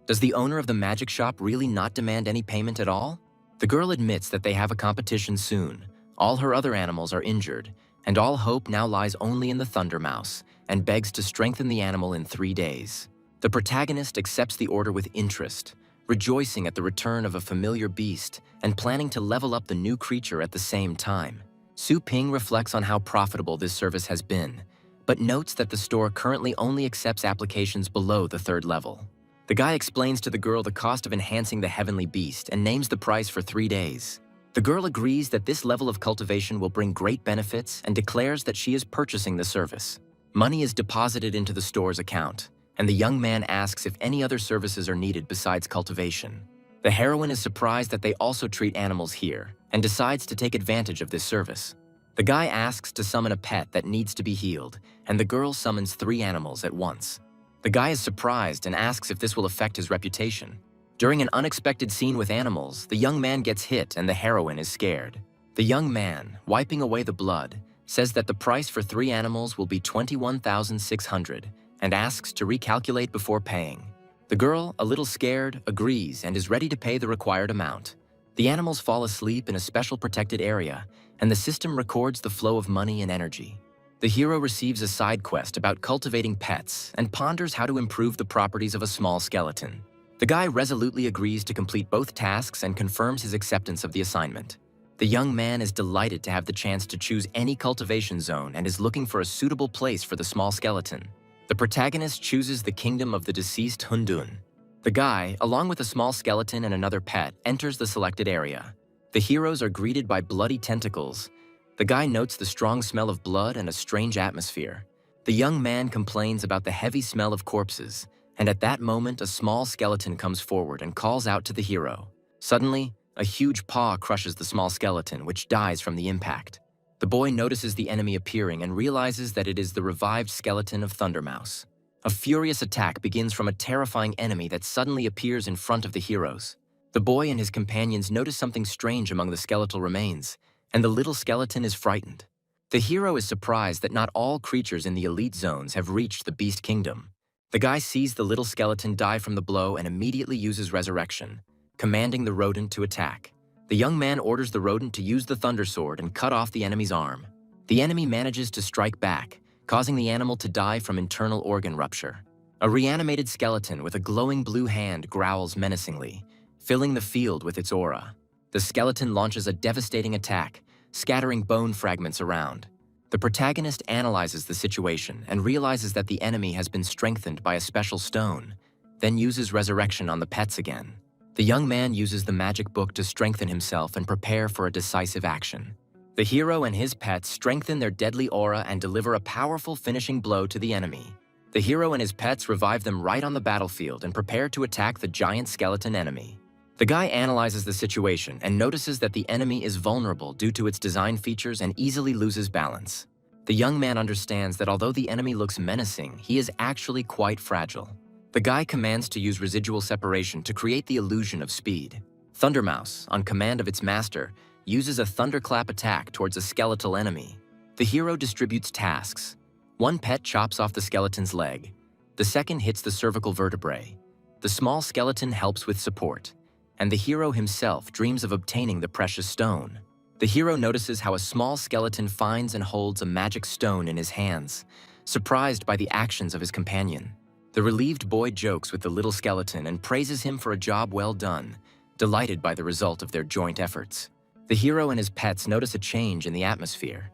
Does the owner of the magic shop really not demand any payment at all? The girl admits that they have a competition soon. All her other animals are injured, and all hope now lies only in the Thunder Mouse, and begs to strengthen the animal in 3 days. The protagonist accepts the order with interest, rejoicing at the return of a familiar beast and planning to level up the new creature at the same time. Su Ping reflects on how profitable this service has been, but notes that the store currently only accepts applications below the 3rd level. The guy explains to the girl the cost of enhancing the heavenly beast and names the price for 3 days. The girl agrees that this level of cultivation will bring great benefits and declares that she is purchasing the service. Money is deposited into the store's account, and the young man asks if any other services are needed besides cultivation. The heroine is surprised that they also treat animals here and decides to take advantage of this service. The guy asks to summon a pet that needs to be healed, and the girl summons 3 animals at once. The guy is surprised and asks if this will affect his reputation. During an unexpected scene with animals, the young man gets hit and the heroine is scared. The young man, wiping away the blood, says that the price for 3 animals will be 21,600 and asks to recalculate before paying. The girl, a little scared, agrees and is ready to pay the required amount. The animals fall asleep in a special protected area, and the system records the flow of money and energy. The hero receives a side quest about cultivating pets and ponders how to improve the properties of a small skeleton. The guy resolutely agrees to complete both tasks and confirms his acceptance of the assignment. The young man is delighted to have the chance to choose any cultivation zone and is looking for a suitable place for the small skeleton. The protagonist chooses the kingdom of the deceased Hundun. The guy, along with a small skeleton and another pet, enters the selected area. The heroes are greeted by bloody tentacles. The guy notes the strong smell of blood and a strange atmosphere. The young man complains about the heavy smell of corpses, and at that moment a small skeleton comes forward and calls out to the hero. Suddenly, a huge paw crushes the small skeleton, which dies from the impact. The boy notices the enemy appearing and realizes that it is the revived skeleton of Thundermouse. A furious attack begins from a terrifying enemy that suddenly appears in front of the heroes. The boy and his companions notice something strange among the skeletal remains, and the little skeleton is frightened. The hero is surprised that not all creatures in the elite zones have reached the Beast Kingdom. The guy sees the little skeleton die from the blow and immediately uses resurrection, commanding the rodent to attack. The young man orders the rodent to use the Thunder Sword and cut off the enemy's arm. The enemy manages to strike back, causing the animal to die from internal organ rupture. A reanimated skeleton with a glowing blue hand growls menacingly, filling the field with its aura. The skeleton launches a devastating attack, scattering bone fragments around. The protagonist analyzes the situation and realizes that the enemy has been strengthened by a special stone, then uses resurrection on the pets again. The young man uses the magic book to strengthen himself and prepare for a decisive action. The hero and his pets strengthen their deadly aura and deliver a powerful finishing blow to the enemy. The hero and his pets revive them right on the battlefield and prepare to attack the giant skeleton enemy. The guy analyzes the situation and notices that the enemy is vulnerable due to its design features and easily loses balance. The young man understands that although the enemy looks menacing, he is actually quite fragile. The guy commands to use residual separation to create the illusion of speed. Thundermouse, on command of its master, uses a thunderclap attack towards a skeletal enemy. The hero distributes tasks. One pet chops off the skeleton's leg. The second hits the cervical vertebrae. The small skeleton helps with support. And the hero himself dreams of obtaining the precious stone. The hero notices how a small skeleton finds and holds a magic stone in his hands, surprised by the actions of his companion. The relieved boy jokes with the little skeleton and praises him for a job well done, delighted by the result of their joint efforts. The hero and his pets notice a change in the atmosphere.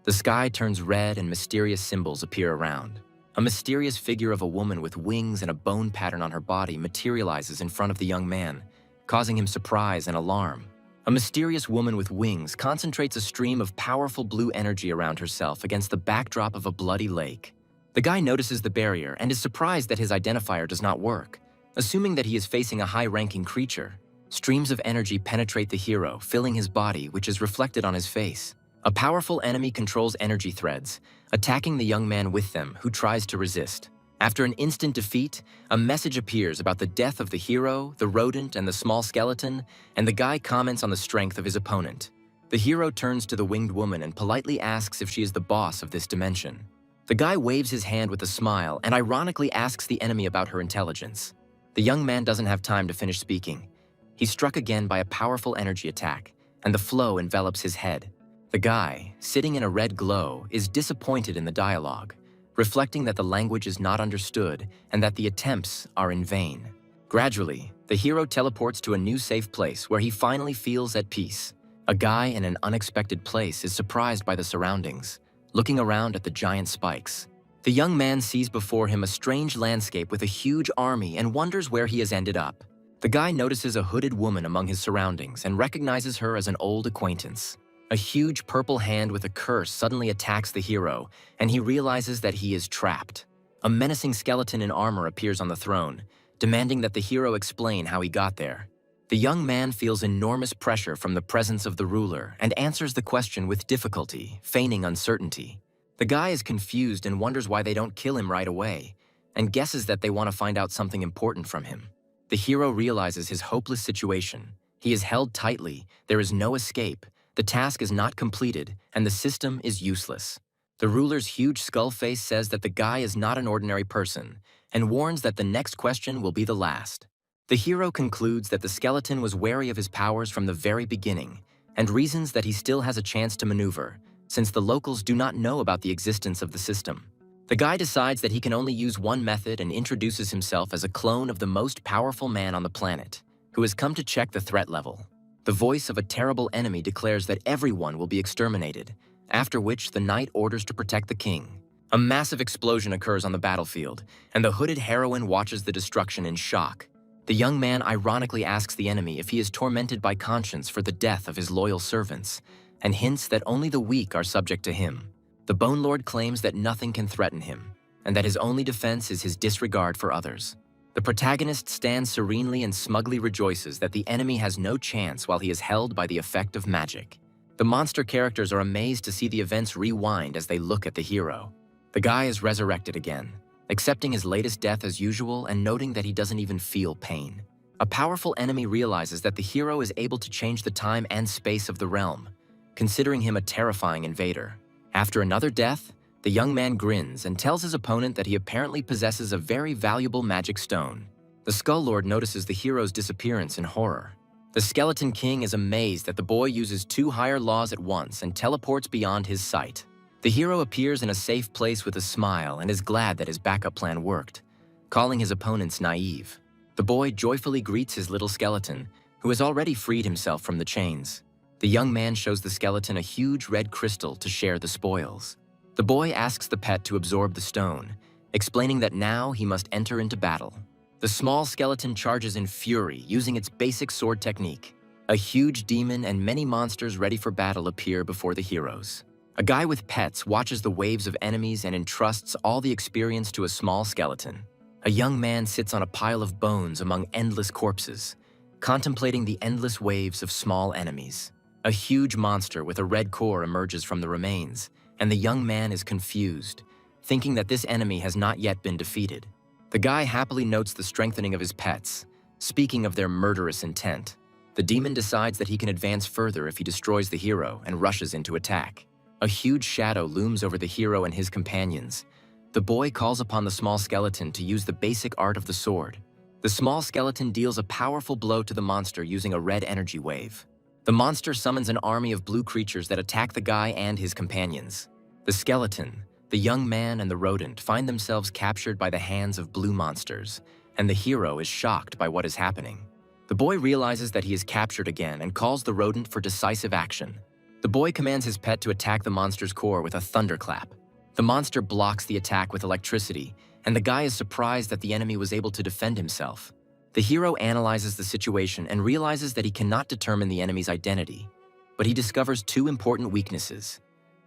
The sky turns red and mysterious symbols appear around. A mysterious figure of a woman with wings and a bone pattern on her body materializes in front of the young man, causing him surprise and alarm. A mysterious woman with wings concentrates a stream of powerful blue energy around herself against the backdrop of a bloody lake. The guy notices the barrier and is surprised that his identifier does not work, assuming that he is facing a high-ranking creature. Streams of energy penetrate the hero, filling his body, which is reflected on his face. A powerful enemy controls energy threads, attacking the young man with them, who tries to resist. After an instant defeat, a message appears about the death of the hero, the rodent, and the small skeleton, and the guy comments on the strength of his opponent. The hero turns to the winged woman and politely asks if she is the boss of this dimension. The guy waves his hand with a smile and ironically asks the enemy about her intelligence. The young man doesn't have time to finish speaking. He's struck again by a powerful energy attack, and the flow envelops his head. The guy, sitting in a red glow, is disappointed in the dialogue, reflecting that the language is not understood and that the attempts are in vain. Gradually, the hero teleports to a new safe place where he finally feels at peace. A guy in an unexpected place is surprised by the surroundings, looking around at the giant spikes. The young man sees before him a strange landscape with a huge army and wonders where he has ended up. The guy notices a hooded woman among his surroundings and recognizes her as an old acquaintance. A huge purple hand with a curse suddenly attacks the hero, and he realizes that he is trapped. A menacing skeleton in armor appears on the throne, demanding that the hero explain how he got there. The young man feels enormous pressure from the presence of the ruler and answers the question with difficulty, feigning uncertainty. The guy is confused and wonders why they don't kill him right away, and guesses that they want to find out something important from him. The hero realizes his hopeless situation. He is held tightly, there is no escape, the task is not completed, and the system is useless. The ruler's huge skull face says that the guy is not an ordinary person, and warns that the next question will be the last. The hero concludes that the skeleton was wary of his powers from the very beginning and reasons that he still has a chance to maneuver, since the locals do not know about the existence of the system. The guy decides that he can only use one method and introduces himself as a clone of the most powerful man on the planet, who has come to check the threat level. The voice of a terrible enemy declares that everyone will be exterminated, after which the knight orders to protect the king. A massive explosion occurs on the battlefield, and the hooded heroine watches the destruction in shock. The young man ironically asks the enemy if he is tormented by conscience for the death of his loyal servants, and hints that only the weak are subject to him. The Bone Lord claims that nothing can threaten him, and that his only defense is his disregard for others. The protagonist stands serenely and smugly rejoices that the enemy has no chance while he is held by the effect of magic. The monster characters are amazed to see the events rewind as they look at the hero. The guy is resurrected again, accepting his latest death as usual and noting that he doesn't even feel pain. A powerful enemy realizes that the hero is able to change the time and space of the realm, considering him a terrifying invader. After another death, the young man grins and tells his opponent that he apparently possesses a very valuable magic stone. The Skull Lord notices the hero's disappearance in horror. The Skeleton King is amazed that the boy uses 2 higher laws at once and teleports beyond his sight. The hero appears in a safe place with a smile and is glad that his backup plan worked, calling his opponents naive. The boy joyfully greets his little skeleton, who has already freed himself from the chains. The young man shows the skeleton a huge red crystal to share the spoils. The boy asks the pet to absorb the stone, explaining that now he must enter into battle. The small skeleton charges in fury, using its basic sword technique. A huge demon and many monsters ready for battle appear before the heroes. A guy with pets watches the waves of enemies and entrusts all the experience to a small skeleton. A young man sits on a pile of bones among endless corpses, contemplating the endless waves of small enemies. A huge monster with a red core emerges from the remains, and the young man is confused, thinking that this enemy has not yet been defeated. The guy happily notes the strengthening of his pets, speaking of their murderous intent. The demon decides that he can advance further if he destroys the hero and rushes into attack. A huge shadow looms over the hero and his companions. The boy calls upon the small skeleton to use the basic art of the sword. The small skeleton deals a powerful blow to the monster using a red energy wave. The monster summons an army of blue creatures that attack the guy and his companions. The skeleton, the young man, and the rodent find themselves captured by the hands of blue monsters, and the hero is shocked by what is happening. The boy realizes that he is captured again and calls the rodent for decisive action. The boy commands his pet to attack the monster's core with a thunderclap. The monster blocks the attack with electricity, and the guy is surprised that the enemy was able to defend himself. The hero analyzes the situation and realizes that he cannot determine the enemy's identity, but he discovers 2 important weaknesses.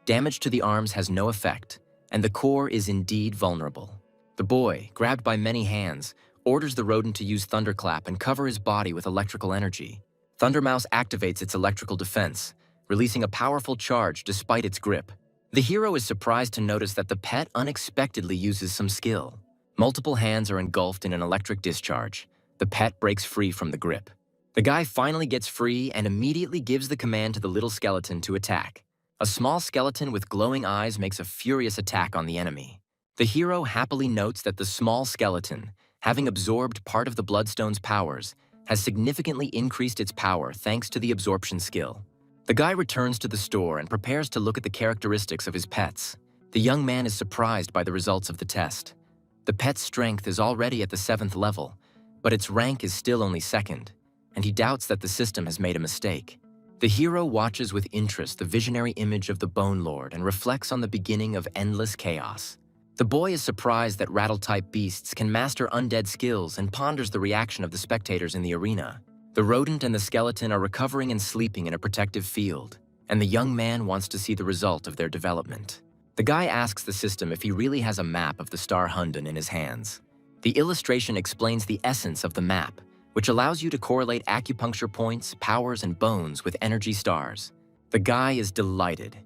Damage to the arms has no effect, and the core is indeed vulnerable. The boy, grabbed by many hands, orders the rodent to use Thunderclap and cover his body with electrical energy. Thundermouse activates its electrical defense, releasing a powerful charge despite its grip. The hero is surprised to notice that the pet unexpectedly uses some skill. Multiple hands are engulfed in an electric discharge. The pet breaks free from the grip. The guy finally gets free and immediately gives the command to the little skeleton to attack. A small skeleton with glowing eyes makes a furious attack on the enemy. The hero happily notes that the small skeleton, having absorbed part of the Bloodstone's powers, has significantly increased its power thanks to the absorption skill. The guy returns to the store and prepares to look at the characteristics of his pets. The young man is surprised by the results of the test. The pet's strength is already at the 7th level, but its rank is still only 2nd, and he doubts that the system has made a mistake. The hero watches with interest the visionary image of the Bone Lord and reflects on the beginning of endless chaos. The boy is surprised that rattle-type beasts can master undead skills and ponders the reaction of the spectators in the arena. The rodent and the skeleton are recovering and sleeping in a protective field, and the young man wants to see the result of their development. The guy asks the system if he really has a map of the star Hunden in his hands. The illustration explains the essence of the map, which allows you to correlate acupuncture points, powers, and bones with energy stars. The guy is delighted.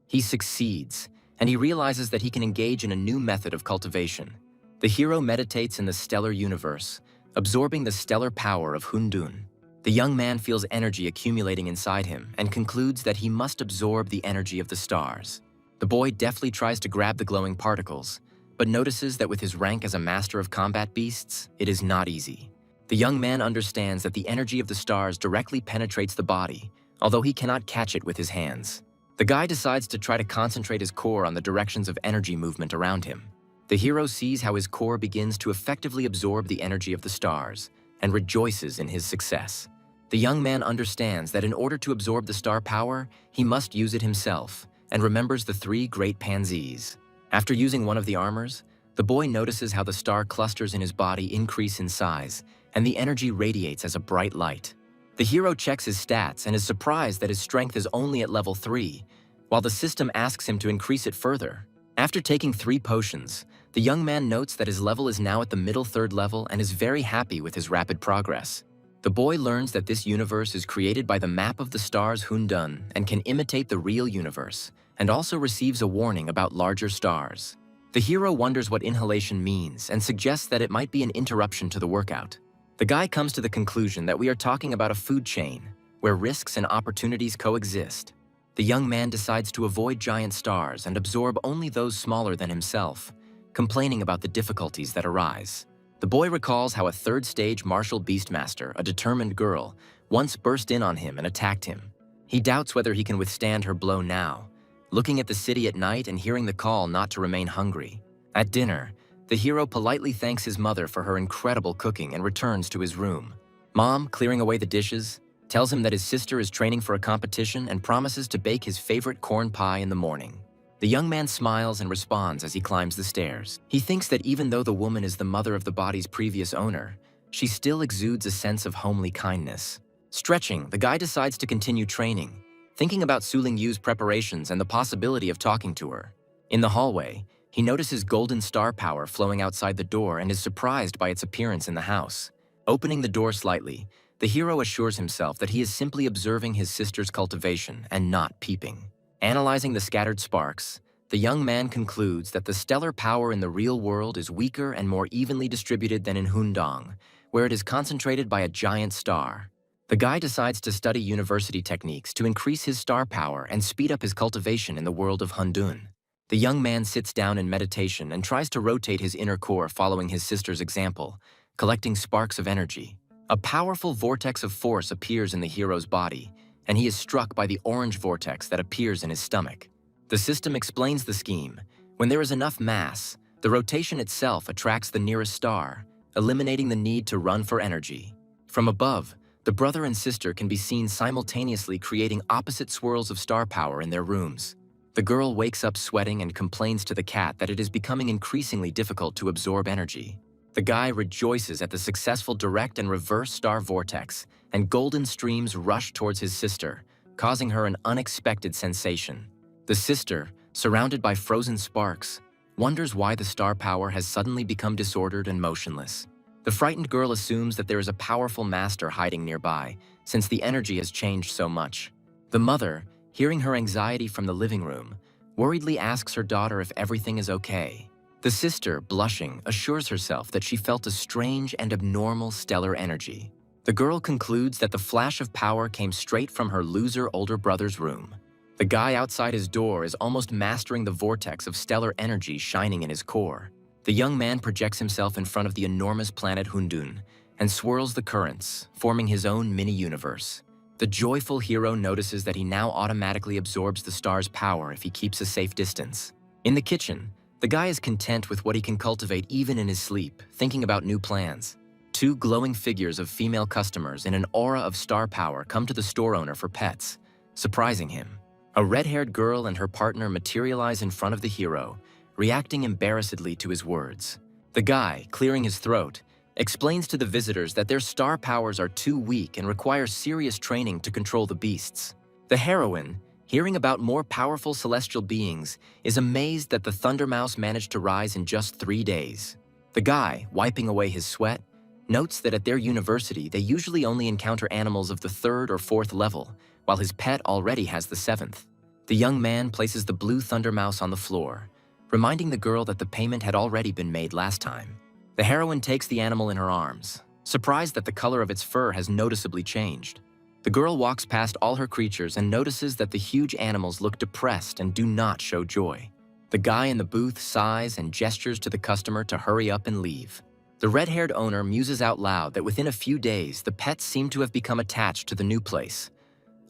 He succeeds, and he realizes that he can engage in a new method of cultivation. The hero meditates in the stellar universe, absorbing the stellar power of Hundun. The young man feels energy accumulating inside him and concludes that he must absorb the energy of the stars. The boy deftly tries to grab the glowing particles, but notices that with his rank as a master of combat beasts, it is not easy. The young man understands that the energy of the stars directly penetrates the body, although he cannot catch it with his hands. The guy decides to try to concentrate his core on the directions of energy movement around him. The hero sees how his core begins to effectively absorb the energy of the stars and rejoices in his success. The young man understands that in order to absorb the star power, he must use it himself, and remembers the 3 great pansies. After using one of the armors, the boy notices how the star clusters in his body increase in size, and the energy radiates as a bright light. The hero checks his stats and is surprised that his strength is only at level 3, while the system asks him to increase it further. After taking 3 potions, the young man notes that his level is now at the middle 3rd level and is very happy with his rapid progress. The boy learns that this universe is created by the map of the stars Hundun and can imitate the real universe, and also receives a warning about larger stars. The hero wonders what inhalation means and suggests that it might be an interruption to the workout. The guy comes to the conclusion that we are talking about a food chain, where risks and opportunities coexist. The young man decides to avoid giant stars and absorb only those smaller than himself, complaining about the difficulties that arise. The boy recalls how a 3rd stage martial beastmaster, a determined girl, once burst in on him and attacked him. He doubts whether he can withstand her blow now, looking at the city at night and hearing the call not to remain hungry. At dinner, the hero politely thanks his mother for her incredible cooking and returns to his room. Mom, clearing away the dishes, tells him that his sister is training for a competition and promises to bake his favorite corn pie in the morning. The young man smiles and responds as he climbs the stairs. He thinks that even though the woman is the mother of the body's previous owner, she still exudes a sense of homely kindness. Stretching, the guy decides to continue training, thinking about Suling Yu's preparations and the possibility of talking to her. In the hallway, he notices golden star power flowing outside the door and is surprised by its appearance in the house. Opening the door slightly, the hero assures himself that he is simply observing his sister's cultivation and not peeping. Analyzing the scattered sparks, the young man concludes that the stellar power in the real world is weaker and more evenly distributed than in Hundong, where it is concentrated by a giant star. The guy decides to study university techniques to increase his star power and speed up his cultivation in the world of Hundun. The young man sits down in meditation and tries to rotate his inner core following his sister's example, collecting sparks of energy. A powerful vortex of force appears in the hero's body, and he is struck by the orange vortex that appears in his stomach. The system explains the scheme. When there is enough mass, the rotation itself attracts the nearest star, eliminating the need to run for energy. From above, the brother and sister can be seen simultaneously creating opposite swirls of star power in their rooms. The girl wakes up sweating and complains to the cat that it is becoming increasingly difficult to absorb energy. The guy rejoices at the successful direct and reverse star vortex, and golden streams rush towards his sister, causing her an unexpected sensation. The sister, surrounded by frozen sparks, wonders why the star power has suddenly become disordered and motionless. The frightened girl assumes that there is a powerful master hiding nearby, since the energy has changed so much. The mother, hearing her anxiety from the living room, worriedly asks her daughter if everything is okay. The sister, blushing, assures herself that she felt a strange and abnormal stellar energy. The girl concludes that the flash of power came straight from her loser older brother's room. The guy outside his door is almost mastering the vortex of stellar energy shining in his core. The young man projects himself in front of the enormous planet Hundun and swirls the currents, forming his own mini-universe. The joyful hero notices that he now automatically absorbs the star's power if he keeps a safe distance. In the kitchen, the guy is content with what he can cultivate even in his sleep, thinking about new plans. 2 glowing figures of female customers in an aura of star power come to the store owner for pets, surprising him. A red-haired girl and her partner materialize in front of the hero, reacting embarrassedly to his words. The guy, clearing his throat, explains to the visitors that their star powers are too weak and require serious training to control the beasts. The heroine, hearing about more powerful celestial beings, is amazed that the Thunder Mouse managed to rise in just 3 days. The guy, wiping away his sweat, notes that at their university they usually only encounter animals of the 3rd or 4th level, while his pet already has the 7th. The young man places the blue Thunder Mouse on the floor, reminding the girl that the payment had already been made last time. The heroine takes the animal in her arms, surprised that the color of its fur has noticeably changed. The girl walks past all her creatures and notices that the huge animals look depressed and do not show joy. The guy in the booth sighs and gestures to the customer to hurry up and leave. The red-haired owner muses out loud that within a few days, the pets seem to have become attached to the new place.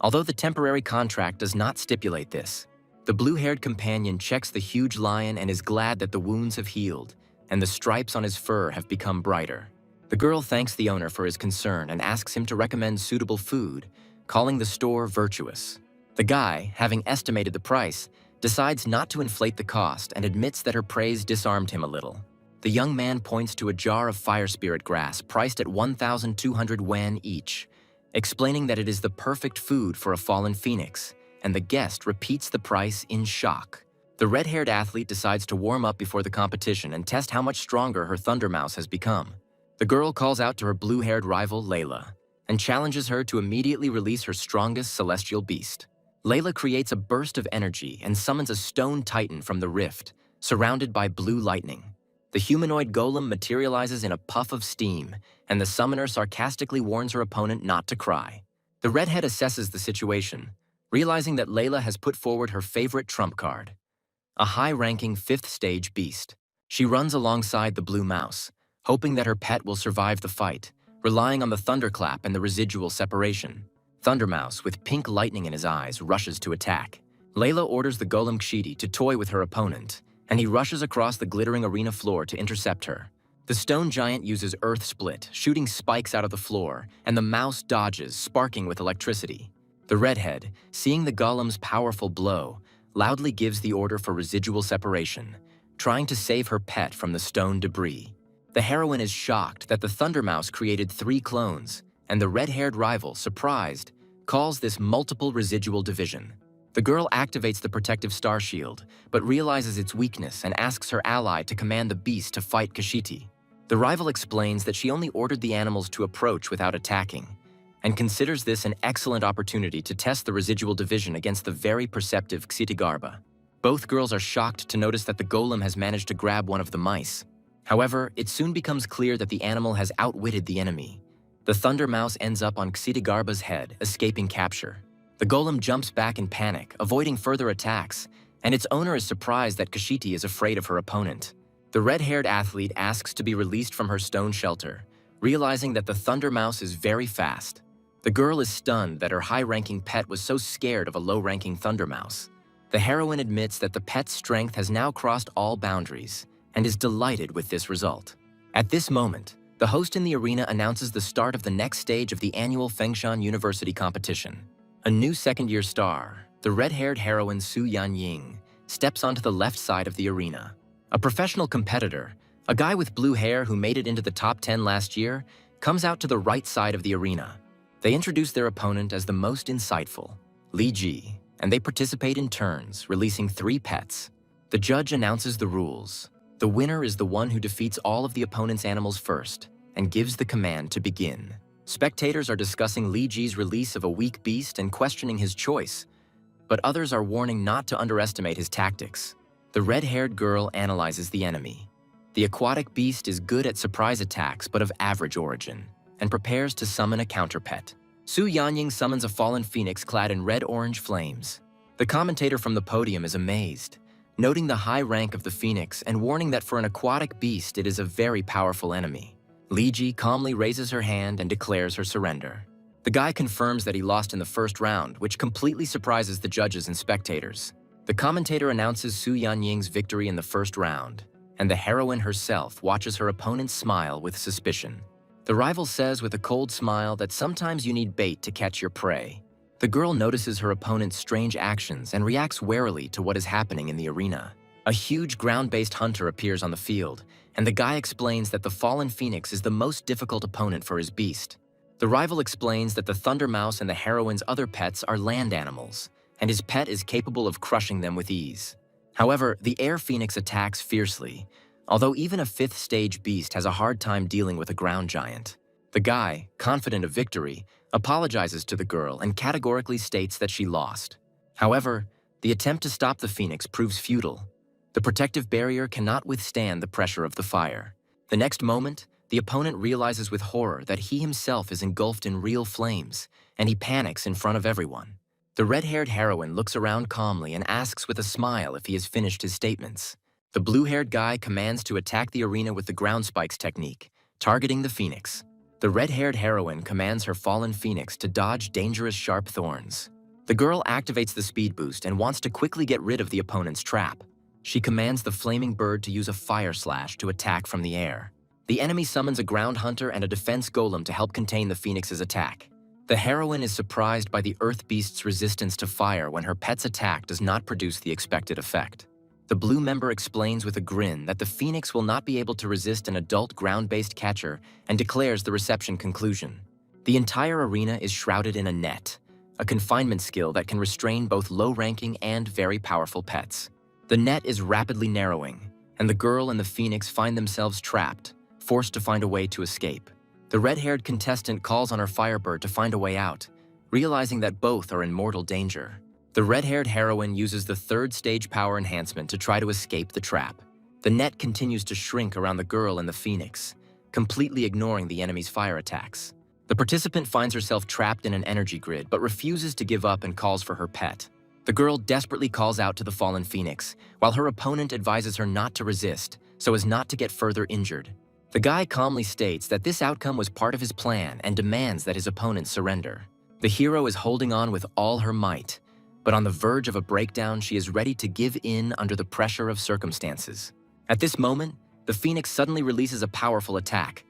Although the temporary contract does not stipulate this, the blue-haired companion checks the huge lion and is glad that the wounds have healed, and the stripes on his fur have become brighter. The girl thanks the owner for his concern and asks him to recommend suitable food, calling the store virtuous. The guy, having estimated the price, decides not to inflate the cost and admits that her praise disarmed him a little. The young man points to a jar of fire spirit grass priced at 1,200 wen each, explaining that it is the perfect food for a fallen phoenix, and the guest repeats the price in shock. The red-haired athlete decides to warm up before the competition and test how much stronger her thunder mouse has become. The girl calls out to her blue-haired rival, Layla, and challenges her to immediately release her strongest celestial beast. Layla creates a burst of energy and summons a stone titan from the rift, surrounded by blue lightning. The humanoid golem materializes in a puff of steam, and the summoner sarcastically warns her opponent not to cry. The redhead assesses the situation, realizing that Layla has put forward her favorite trump card, a high-ranking 5th stage beast. She runs alongside the blue mouse, hoping that her pet will survive the fight, relying on the thunderclap and the residual separation. Thundermouse, with pink lightning in his eyes, rushes to attack. Layla orders the golem Kshiti to toy with her opponent, and he rushes across the glittering arena floor to intercept her. The stone giant uses Earth Split, shooting spikes out of the floor, and the mouse dodges, sparking with electricity. The redhead, seeing the golem's powerful blow, loudly gives the order for residual separation, trying to save her pet from the stone debris. The heroine is shocked that the Thunder Mouse created 3 clones, and the red-haired rival, surprised, calls this multiple residual division. The girl activates the protective star shield, but realizes its weakness and asks her ally to command the beast to fight Kshiti. The rival explains that she only ordered the animals to approach without attacking, and considers this an excellent opportunity to test the residual division against the very perceptive Ksitigarba. Both girls are shocked to notice that the golem has managed to grab one of the mice. However, it soon becomes clear that the animal has outwitted the enemy. The Thunder Mouse ends up on Ksitigarba's head, escaping capture. The golem jumps back in panic, avoiding further attacks, and its owner is surprised that Kshiti is afraid of her opponent. The red-haired athlete asks to be released from her stone shelter, realizing that the Thunder Mouse is very fast. The girl is stunned that her high-ranking pet was so scared of a low-ranking Thunder Mouse. The heroine admits that the pet's strength has now crossed all boundaries and is delighted with this result. At this moment, the host in the arena announces the start of the next stage of the annual Fengshan University competition. A new second-year star, the red-haired heroine Su Yanying, steps onto the left side of the arena. A professional competitor, a guy with blue hair who made it into the top 10 last year, comes out to the right side of the arena. They introduce their opponent as the most insightful, Li Ji, and they participate in turns, releasing 3 pets. The judge announces the rules. The winner is the one who defeats all of the opponent's animals first and gives the command to begin. Spectators are discussing Li Ji's release of a weak beast and questioning his choice, but others are warning not to underestimate his tactics. The red-haired girl analyzes the enemy. The aquatic beast is good at surprise attacks but of average origin, and prepares to summon a counterpet. Su Yanying summons a fallen phoenix clad in red-orange flames. The commentator from the podium is amazed, noting the high rank of the phoenix and warning that for an aquatic beast it is a very powerful enemy. Li Ji calmly raises her hand and declares her surrender. The guy confirms that he lost in the first round, which completely surprises the judges and spectators. The commentator announces Su Yanying's victory in the first round, and the heroine herself watches her opponent smile with suspicion. The rival says with a cold smile that sometimes you need bait to catch your prey. The girl notices her opponent's strange actions and reacts warily to what is happening in the arena. A huge ground-based hunter appears on the field, and the guy explains that the fallen phoenix is the most difficult opponent for his beast. The rival explains that the Thunder Mouse and the heroine's other pets are land animals, and his pet is capable of crushing them with ease. However, the air phoenix attacks fiercely, although even a 5th stage beast has a hard time dealing with a ground giant. The guy, confident of victory, apologizes to the girl and categorically states that she lost. However, the attempt to stop the phoenix proves futile. The protective barrier cannot withstand the pressure of the fire. The next moment, the opponent realizes with horror that he himself is engulfed in real flames, and he panics in front of everyone. The red-haired heroine looks around calmly and asks with a smile if he has finished his statements. The blue-haired guy commands to attack the arena with the ground spikes technique, targeting the phoenix. The red-haired heroine commands her fallen phoenix to dodge dangerous sharp thorns. The girl activates the speed boost and wants to quickly get rid of the opponent's trap. She commands the flaming bird to use a fire slash to attack from the air. The enemy summons a ground hunter and a defense golem to help contain the phoenix's attack. The heroine is surprised by the earth beast's resistance to fire when her pet's attack does not produce the expected effect. The blue member explains with a grin that the phoenix will not be able to resist an adult ground-based catcher and declares the reception conclusion. The entire arena is shrouded in a net, a confinement skill that can restrain both low-ranking and very powerful pets. The net is rapidly narrowing, and the girl and the phoenix find themselves trapped, forced to find a way to escape. The red-haired contestant calls on her firebird to find a way out, realizing that both are in mortal danger. The red-haired heroine uses the third stage power enhancement to try to escape the trap. The net continues to shrink around the girl and the phoenix, completely ignoring the enemy's fire attacks. The participant finds herself trapped in an energy grid but refuses to give up and calls for her pet. The girl desperately calls out to the fallen phoenix, while her opponent advises her not to resist, so as not to get further injured. The guy calmly states that this outcome was part of his plan and demands that his opponent surrender. The hero is holding on with all her might, but on the verge of a breakdown, she is ready to give in under the pressure of circumstances. At this moment, the phoenix suddenly releases a powerful attack.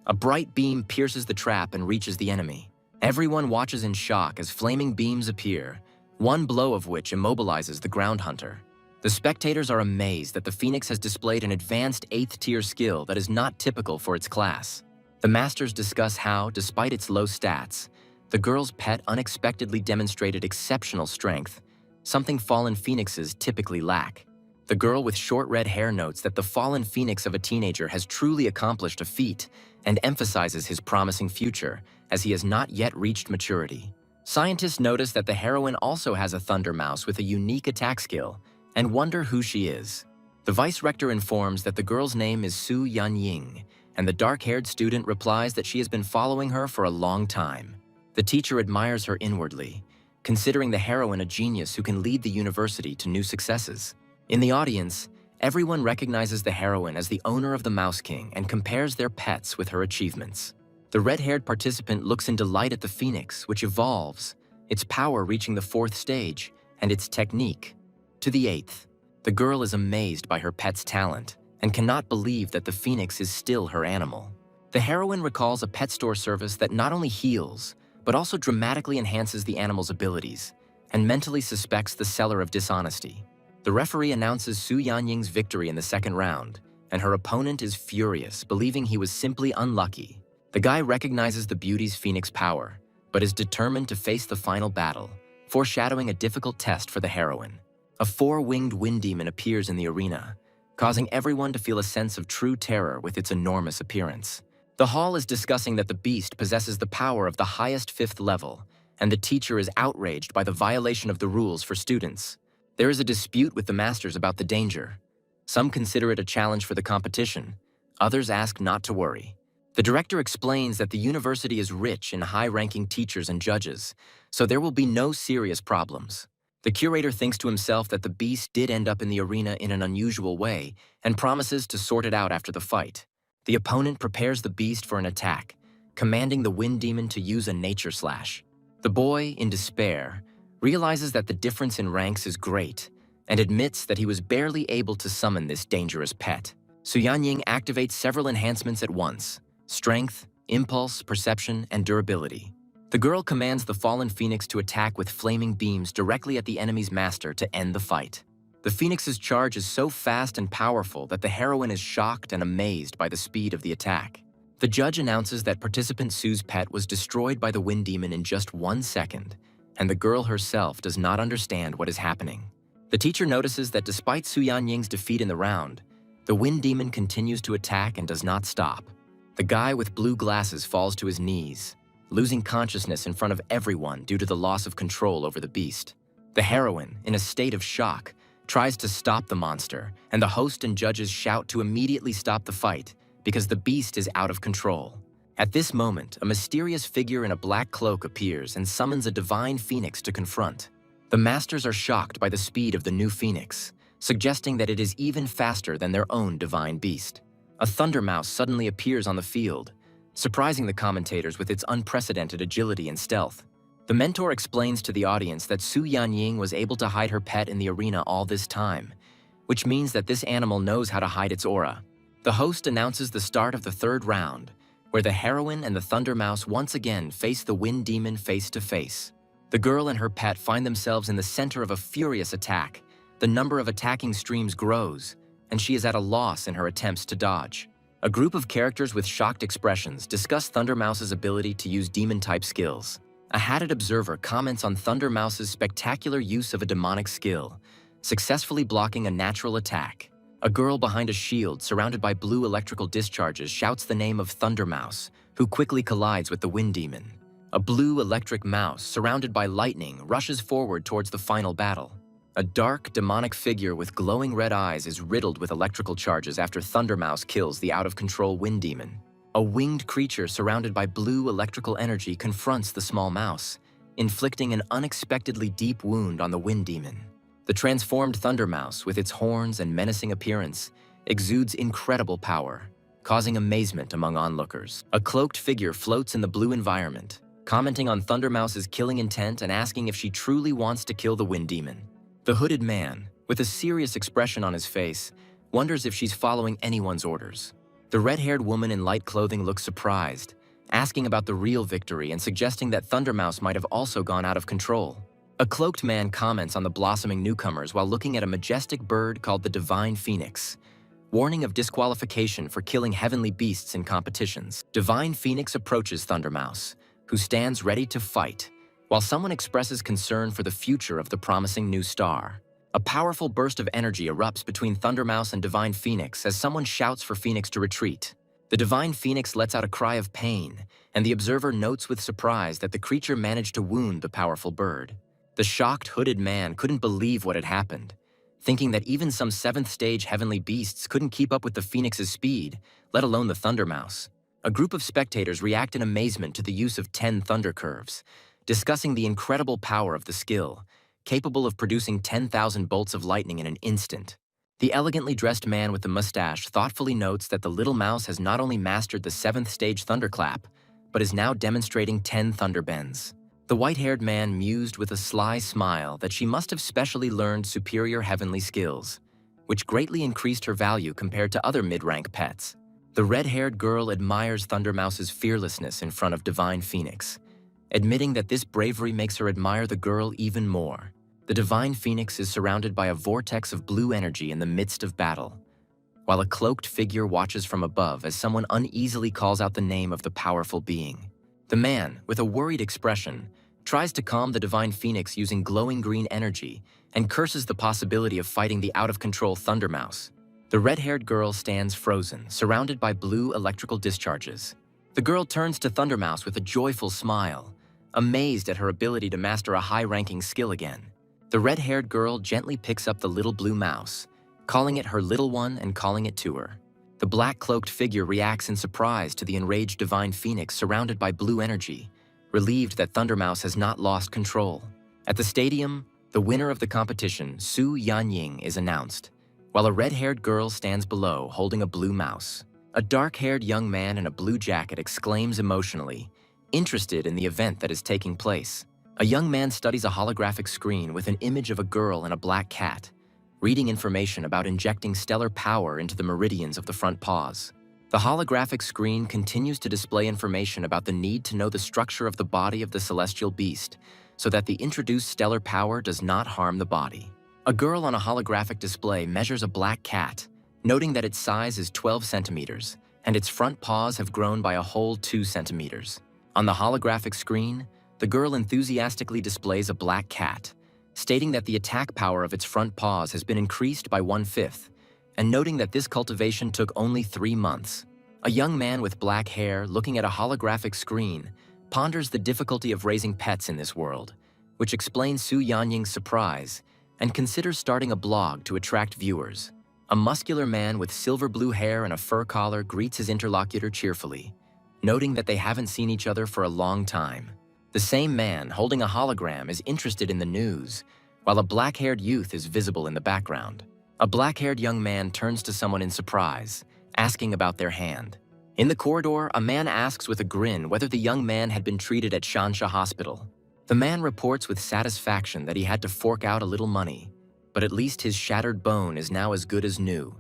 A bright beam pierces the trap and reaches the enemy. Everyone watches in shock as flaming beams appear, one blow of which immobilizes the ground hunter. The spectators are amazed that the phoenix has displayed an advanced 8th tier skill that is not typical for its class. The masters discuss how, despite its low stats, the girl's pet unexpectedly demonstrated exceptional strength, something fallen phoenixes typically lack. The girl with short red hair notes that the fallen phoenix of a teenager has truly accomplished a feat and emphasizes his promising future, as he has not yet reached maturity. Scientists notice that the heroine also has a thunder mouse with a unique attack skill, and wonder who she is. The vice-rector informs that the girl's name is Su Yanying, and the dark-haired student replies that she has been following her for a long time. The teacher admires her inwardly, considering the heroine a genius who can lead the university to new successes. In the audience, everyone recognizes the heroine as the owner of the Mouse King and compares their pets with her achievements. The red-haired participant looks in delight at the phoenix, which evolves, its power reaching the 4th stage, and its technique to the 8th. The girl is amazed by her pet's talent and cannot believe that the phoenix is still her animal. The heroine recalls a pet store service that not only heals, but also dramatically enhances the animal's abilities, and mentally suspects the seller of dishonesty. The referee announces Su Yanying's victory in the 2nd round, and her opponent is furious, believing he was simply unlucky. The guy recognizes the beauty's phoenix power, but is determined to face the final battle, foreshadowing a difficult test for the heroine. A 4-winged wind demon appears in the arena, causing everyone to feel a sense of true terror with its enormous appearance. The hall is discussing that the beast possesses the power of the highest 5th level, and the teacher is outraged by the violation of the rules for students. There is a dispute with the masters about the danger. Some consider it a challenge for the competition, others ask not to worry. The director explains that the university is rich in high-ranking teachers and judges, so there will be no serious problems. The curator thinks to himself that the beast did end up in the arena in an unusual way and promises to sort it out after the fight. The opponent prepares the beast for an attack, commanding the wind demon to use a nature slash. The boy, in despair, realizes that the difference in ranks is great and admits that he was barely able to summon this dangerous pet. Su Yanying activates several enhancements at once: strength, impulse, perception, and durability. The girl commands the fallen phoenix to attack with flaming beams directly at the enemy's master to end the fight. The phoenix's charge is so fast and powerful that the heroine is shocked and amazed by the speed of the attack. The judge announces that participant Su's pet was destroyed by the wind demon in just 1 second, and the girl herself does not understand what is happening. The teacher notices that despite Su Yanying's defeat in the round, the wind demon continues to attack and does not stop. The guy with blue glasses falls to his knees, losing consciousness in front of everyone due to the loss of control over the beast. The heroine, in a state of shock, tries to stop the monster, and the host and judges shout to immediately stop the fight because the beast is out of control. At this moment, a mysterious figure in a black cloak appears and summons a divine phoenix to confront. The masters are shocked by the speed of the new phoenix, suggesting that it is even faster than their own divine beast. A thunder mouse suddenly appears on the field, surprising the commentators with its unprecedented agility and stealth. The mentor explains to the audience that Su Yanying was able to hide her pet in the arena all this time, which means that this animal knows how to hide its aura. The host announces the start of the third round, where the heroine and the thunder mouse once again face the wind demon face to face. The girl and her pet find themselves in the center of a furious attack. The number of attacking streams grows, and she is at a loss in her attempts to dodge. A group of characters with shocked expressions discuss Thunder Mouse's ability to use demon-type skills. A hatted observer comments on Thunder Mouse's spectacular use of a demonic skill, successfully blocking a natural attack. A girl behind a shield surrounded by blue electrical discharges shouts the name of Thunder Mouse, who quickly collides with the wind demon. A blue electric mouse surrounded by lightning rushes forward towards the final battle. A dark, demonic figure with glowing red eyes is riddled with electrical charges after Thunder Mouse kills the out-of-control wind demon. A winged creature surrounded by blue electrical energy confronts the small mouse, inflicting an unexpectedly deep wound on the wind demon. The transformed Thunder Mouse, with its horns and menacing appearance, exudes incredible power, causing amazement among onlookers. A cloaked figure floats in the blue environment, commenting on Thunder Mouse's killing intent and asking if she truly wants to kill the wind demon. The hooded man, with a serious expression on his face, wonders if she's following anyone's orders. The red-haired woman in light clothing looks surprised, asking about the real victory and suggesting that Thunder Mouse might have also gone out of control. A cloaked man comments on the blossoming newcomers while looking at a majestic bird called the Divine Phoenix, warning of disqualification for killing heavenly beasts in competitions. Divine Phoenix approaches Thunder Mouse, who stands ready to fight, while someone expresses concern for the future of the promising new star. A powerful burst of energy erupts between Thunder Mouse and Divine Phoenix as someone shouts for Phoenix to retreat. The Divine Phoenix lets out a cry of pain, and the observer notes with surprise that the creature managed to wound the powerful bird. The shocked, hooded man couldn't believe what had happened, thinking that even some 7th stage heavenly beasts couldn't keep up with the Phoenix's speed, let alone the Thunder Mouse. A group of spectators react in amazement to the use of 10 thunder curves, discussing the incredible power of the skill, capable of producing 10,000 bolts of lightning in an instant. The elegantly dressed man with the mustache thoughtfully notes that the little mouse has not only mastered the 7th stage thunderclap, but is now demonstrating 10 thunder bends. The white-haired man mused with a sly smile that she must have specially learned superior heavenly skills, which greatly increased her value compared to other mid-rank pets. The red-haired girl admires Thunder Mouse's fearlessness in front of Divine Phoenix, admitting that this bravery makes her admire the girl even more. The Divine Phoenix is surrounded by a vortex of blue energy in the midst of battle, while a cloaked figure watches from above as someone uneasily calls out the name of the powerful being. The man, with a worried expression, tries to calm the Divine Phoenix using glowing green energy and curses the possibility of fighting the out-of-control Thunder Mouse. The red-haired girl stands frozen, surrounded by blue electrical discharges. The girl turns to Thunder Mouse with a joyful smile, amazed at her ability to master a high-ranking skill again. The red-haired girl gently picks up the little blue mouse, calling it her little one and calling it to her. The black-cloaked figure reacts in surprise to the enraged Divine Phoenix surrounded by blue energy, relieved that Thunder Mouse has not lost control. At the stadium, the winner of the competition, Su Yanying, is announced, while a red-haired girl stands below holding a blue mouse. A dark-haired young man in a blue jacket exclaims emotionally, interested in the event that is taking place. A young man studies a holographic screen with an image of a girl and a black cat, reading information about injecting stellar power into the meridians of the front paws. The holographic screen continues to display information about the need to know the structure of the body of the celestial beast so that the introduced stellar power does not harm the body. A girl on a holographic display measures a black cat, noting that its size is 12 centimeters and its front paws have grown by a whole 2 centimeters. On the holographic screen, the girl enthusiastically displays a black cat, stating that the attack power of its front paws has been increased by 1/5, and noting that this cultivation took only 3 months. A young man with black hair looking at a holographic screen ponders the difficulty of raising pets in this world, which explains Su Yanying's surprise and considers starting a blog to attract viewers. A muscular man with silver blue hair and a fur collar greets his interlocutor cheerfully, noting that they haven't seen each other for a long time. The same man, holding a hologram, is interested in the news, while a black-haired youth is visible in the background. A black-haired young man turns to someone in surprise, asking about their hand. In the corridor, a man asks with a grin whether the young man had been treated at Shansha Hospital. The man reports with satisfaction that he had to fork out a little money, but at least his shattered bone is now as good as new,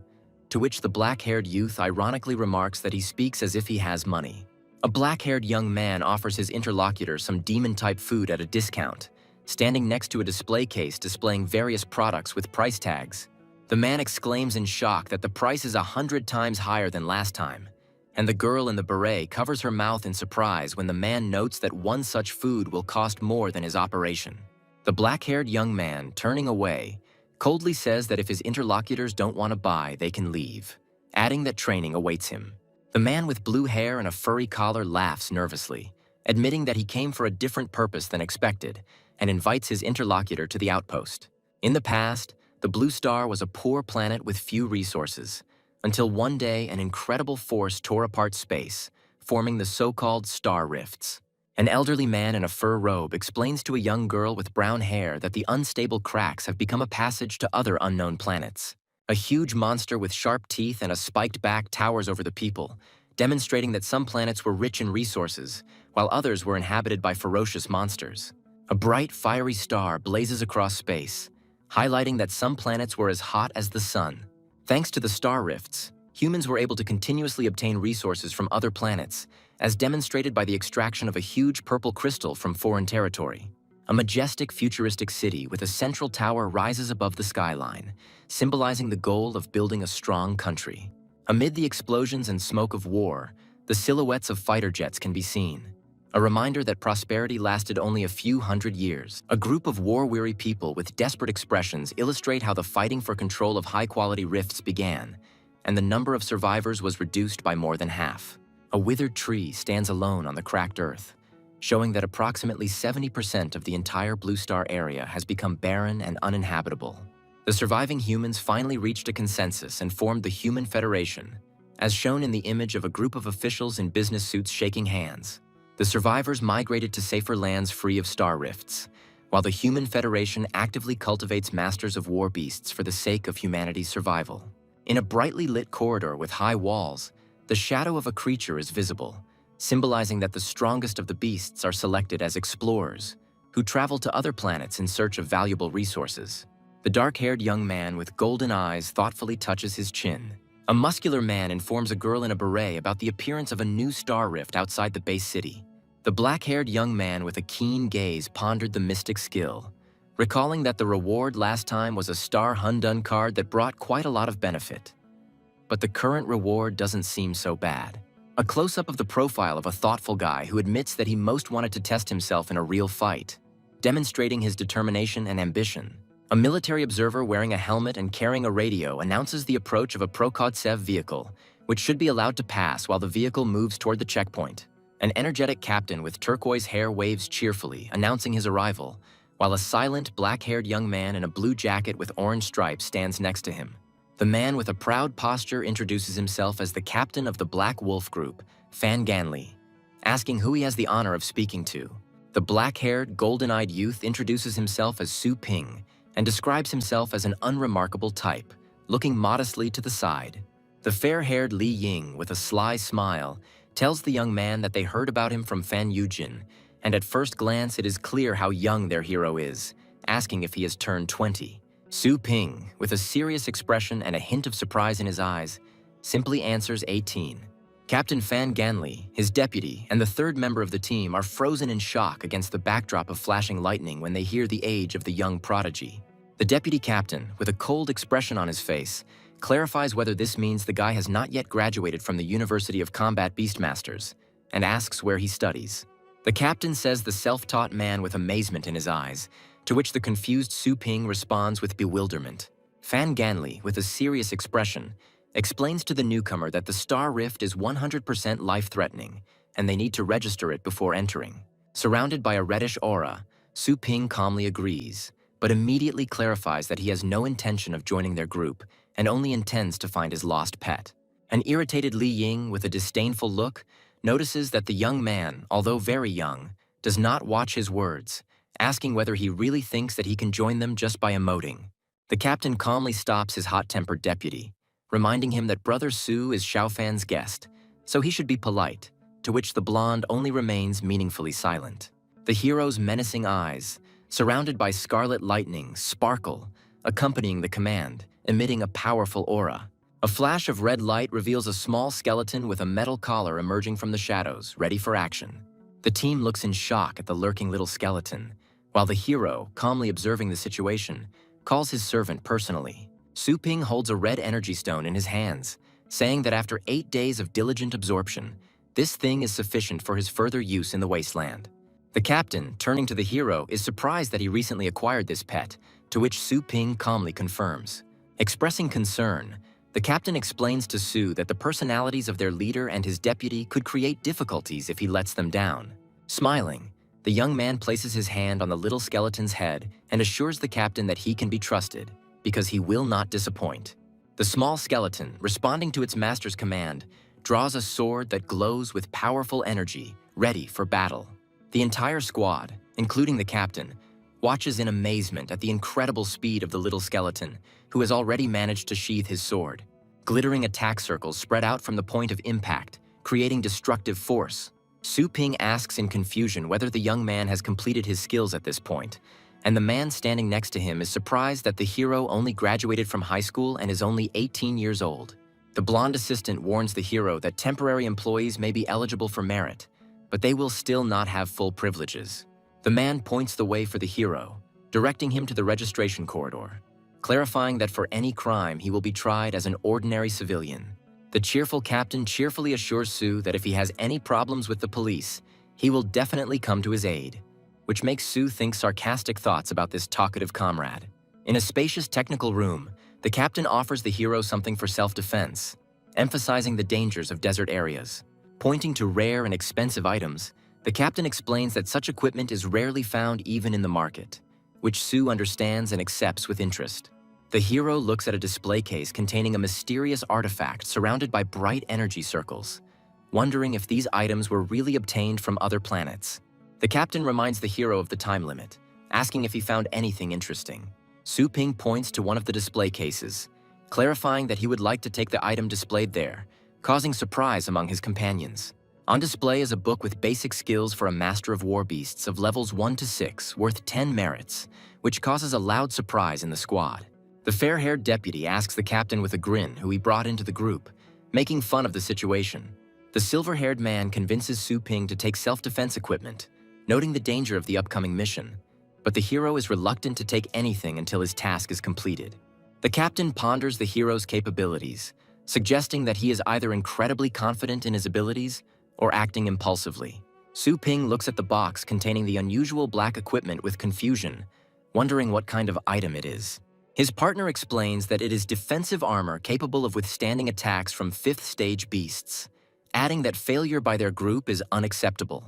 to which the black-haired youth ironically remarks that he speaks as if he has money. A black-haired young man offers his interlocutor some demon-type food at a discount, standing next to a display case displaying various products with price tags. The man exclaims in shock that the price is 100 times higher than last time, and the girl in the beret covers her mouth in surprise when the man notes that one such food will cost more than his operation. The black-haired young man, turning away, coldly says that if his interlocutors don't want to buy, they can leave, adding that training awaits him. The man with blue hair and a furry collar laughs nervously, admitting that he came for a different purpose than expected, and invites his interlocutor to the outpost. In the past, the Blue Star was a poor planet with few resources, until one day an incredible force tore apart space, forming the so-called star rifts. An elderly man in a fur robe explains to a young girl with brown hair that the unstable cracks have become a passage to other unknown planets. A huge monster with sharp teeth and a spiked back towers over the people, demonstrating that some planets were rich in resources, while others were inhabited by ferocious monsters. A bright, fiery star blazes across space, highlighting that some planets were as hot as the sun. Thanks to the star rifts, humans were able to continuously obtain resources from other planets, as demonstrated by the extraction of a huge purple crystal from foreign territory. A majestic, futuristic city with a central tower rises above the skyline, symbolizing the goal of building a strong country. Amid the explosions and smoke of war, the silhouettes of fighter jets can be seen, a reminder that prosperity lasted only a few hundred years. A group of war-weary people with desperate expressions illustrate how the fighting for control of high-quality rifts began, and the number of survivors was reduced by more than half. A withered tree stands alone on the cracked earth, showing that approximately 70% of the entire Blue Star area has become barren and uninhabitable. The surviving humans finally reached a consensus and formed the Human Federation, as shown in the image of a group of officials in business suits shaking hands. The survivors migrated to safer lands free of star rifts, while the Human Federation actively cultivates masters of war beasts for the sake of humanity's survival. In a brightly lit corridor with high walls, the shadow of a creature is visible, symbolizing that the strongest of the beasts are selected as explorers, who travel to other planets in search of valuable resources. The dark-haired young man with golden eyes thoughtfully touches his chin. A muscular man informs a girl in a beret about the appearance of a new star rift outside the base city. The black-haired young man with a keen gaze pondered the mystic skill, recalling that the reward last time was a Star Hundun card that brought quite a lot of benefit. But the current reward doesn't seem so bad. A close-up of the profile of a thoughtful guy who admits that he most wanted to test himself in a real fight, demonstrating his determination and ambition. A military observer wearing a helmet and carrying a radio announces the approach of a Prokodsev vehicle, which should be allowed to pass while the vehicle moves toward the checkpoint. An energetic captain with turquoise hair waves cheerfully, announcing his arrival, while a silent, black-haired young man in a blue jacket with orange stripes stands next to him. The man with a proud posture introduces himself as the captain of the Black Wolf Group, Fan Ganli, asking who he has the honor of speaking to. The black-haired, golden-eyed youth introduces himself as Su Ping and describes himself as an unremarkable type, looking modestly to the side. The fair-haired Li Ying, with a sly smile, tells the young man that they heard about him from Fan Yujin, and at first glance it is clear how young their hero is, asking if he has turned 20. Su Ping, with a serious expression and a hint of surprise in his eyes, simply answers 18. Captain Fan Ganli, his deputy, and the third member of the team are frozen in shock against the backdrop of flashing lightning when they hear the age of the young prodigy. The deputy captain, with a cold expression on his face, clarifies whether this means the guy has not yet graduated from the University of Combat Beastmasters, and asks where he studies. The captain says the self-taught man with amazement in his eyes, to which the confused Su Ping responds with bewilderment. Fan Ganli, with a serious expression, explains to the newcomer that the star rift is 100% life-threatening, and they need to register it before entering. Surrounded by a reddish aura, Su Ping calmly agrees, but immediately clarifies that he has no intention of joining their group and only intends to find his lost pet. An irritated Li Ying, with a disdainful look, notices that the young man, although very young, does not watch his words, asking whether he really thinks that he can join them just by emoting. The captain calmly stops his hot-tempered deputy, reminding him that Brother Su is Xiaofan's guest, so he should be polite, to which the blonde only remains meaningfully silent. The hero's menacing eyes, surrounded by scarlet lightning, sparkle, accompanying the command, emitting a powerful aura. A flash of red light reveals a small skeleton with a metal collar emerging from the shadows, ready for action. The team looks in shock at the lurking little skeleton, while the hero, calmly observing the situation, calls his servant personally. Su Ping holds a red energy stone in his hands, saying that after 8 days of diligent absorption, this thing is sufficient for his further use in the wasteland. The captain, turning to the hero, is surprised that he recently acquired this pet, to which Su Ping calmly confirms. Expressing concern, the captain explains to Su that the personalities of their leader and his deputy could create difficulties if he lets them down. Smiling, the young man places his hand on the little skeleton's head and assures the captain that he can be trusted, because he will not disappoint. The small skeleton, responding to its master's command, draws a sword that glows with powerful energy, ready for battle. The entire squad, including the captain, watches in amazement at the incredible speed of the little skeleton, who has already managed to sheath his sword. Glittering attack circles spread out from the point of impact, creating destructive force. Su Ping asks in confusion whether the young man has completed his skills at this point, and the man standing next to him is surprised that the hero only graduated from high school and is only 18 years old. The blonde assistant warns the hero that temporary employees may be eligible for merit, but they will still not have full privileges. The man points the way for the hero, directing him to the registration corridor, clarifying that for any crime he will be tried as an ordinary civilian. The cheerful captain cheerfully assures Su that if he has any problems with the police, he will definitely come to his aid, which makes Su think sarcastic thoughts about this talkative comrade. In a spacious technical room, the captain offers the hero something for self-defense, emphasizing the dangers of desert areas. Pointing to rare and expensive items, the captain explains that such equipment is rarely found even in the market, which Su understands and accepts with interest. The hero looks at a display case containing a mysterious artifact surrounded by bright energy circles, wondering if these items were really obtained from other planets. The captain reminds the hero of the time limit, asking if he found anything interesting. Su Ping points to one of the display cases, clarifying that he would like to take the item displayed there, causing surprise among his companions. On display is a book with basic skills for a master of war beasts of levels 1 to 6, worth 10 merits, which causes a loud surprise in the squad. The fair-haired deputy asks the captain with a grin who he brought into the group, making fun of the situation. The silver-haired man convinces Su Ping to take self-defense equipment, noting the danger of the upcoming mission, but the hero is reluctant to take anything until his task is completed. The captain ponders the hero's capabilities, suggesting that he is either incredibly confident in his abilities or acting impulsively. Su Ping looks at the box containing the unusual black equipment with confusion, wondering what kind of item it is. His partner explains that it is defensive armor capable of withstanding attacks from 5th stage beasts, adding that failure by their group is unacceptable.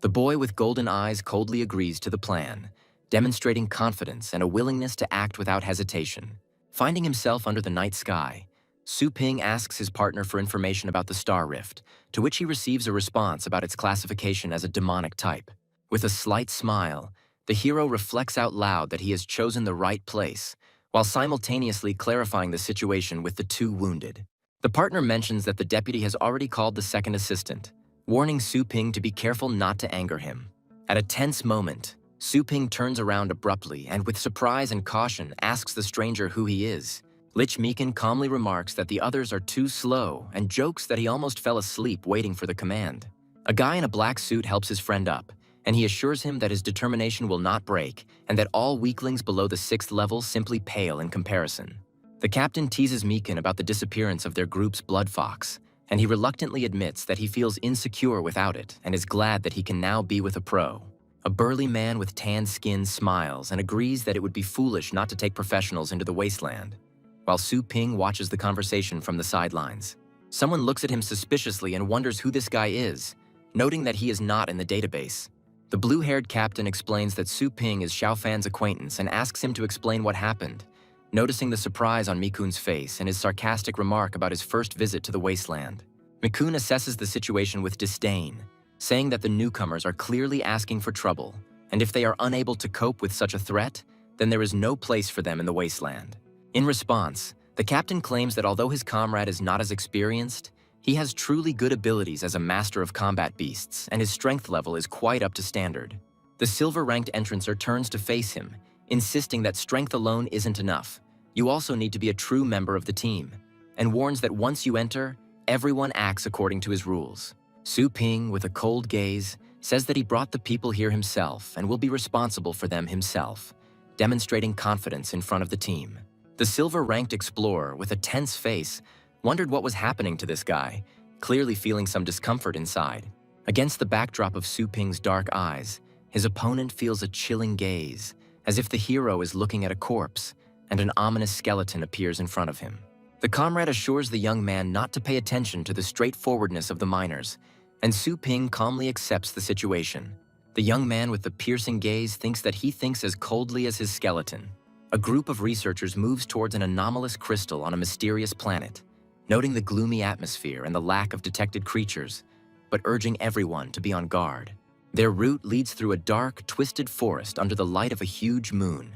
The boy with golden eyes coldly agrees to the plan, demonstrating confidence and a willingness to act without hesitation. Finding himself under the night sky, Su Ping asks his partner for information about the star rift, to which he receives a response about its classification as a demonic type. With a slight smile, the hero reflects out loud that he has chosen the right place, while simultaneously clarifying the situation with the two wounded. The partner mentions that the deputy has already called the second assistant, warning Su Ping to be careful not to anger him. At a tense moment, Su Ping turns around abruptly and with surprise and caution asks the stranger who he is. Lich Meekin calmly remarks that the others are too slow and jokes that he almost fell asleep waiting for the command. A guy in a black suit helps his friend up, and he assures him that his determination will not break and that all weaklings below the 6th level simply pale in comparison. The captain teases Meekin about the disappearance of their group's blood fox, and he reluctantly admits that he feels insecure without it and is glad that he can now be with a pro. A burly man with tanned skin smiles and agrees that it would be foolish not to take professionals into the wasteland, while Su Ping watches the conversation from the sidelines. Someone looks at him suspiciously and wonders who this guy is, noting that he is not in the database. The blue-haired captain explains that Su Ping is Xiaofan's acquaintance and asks him to explain what happened, noticing the surprise on Mikun's face and his sarcastic remark about his first visit to the wasteland. Mikun assesses the situation with disdain, saying that the newcomers are clearly asking for trouble, and if they are unable to cope with such a threat, then there is no place for them in the wasteland. In response, The captain claims that although his comrade is not as experienced, he has truly good abilities as a master of combat beasts, and his strength level is quite up to standard. The silver-ranked entrancer turns to face him, insisting that strength alone isn't enough. You also need to be a true member of the team, and warns that once you enter, everyone acts according to his rules. Su Ping, with a cold gaze, says that he brought the people here himself and will be responsible for them himself, demonstrating confidence in front of the team. The silver-ranked explorer, with a tense face, wondered what was happening to this guy, clearly feeling some discomfort inside. Against the backdrop of Su Ping's dark eyes, his opponent feels a chilling gaze, as if the hero is looking at a corpse, and an ominous skeleton appears in front of him. The comrade assures the young man not to pay attention to the straightforwardness of the miners, and Su Ping calmly accepts the situation. The young man with the piercing gaze thinks that he thinks as coldly as his skeleton. A group of researchers moves towards an anomalous crystal on a mysterious planet, noting the gloomy atmosphere and the lack of detected creatures, but urging everyone to be on guard. Their route leads through a dark, twisted forest under the light of a huge moon.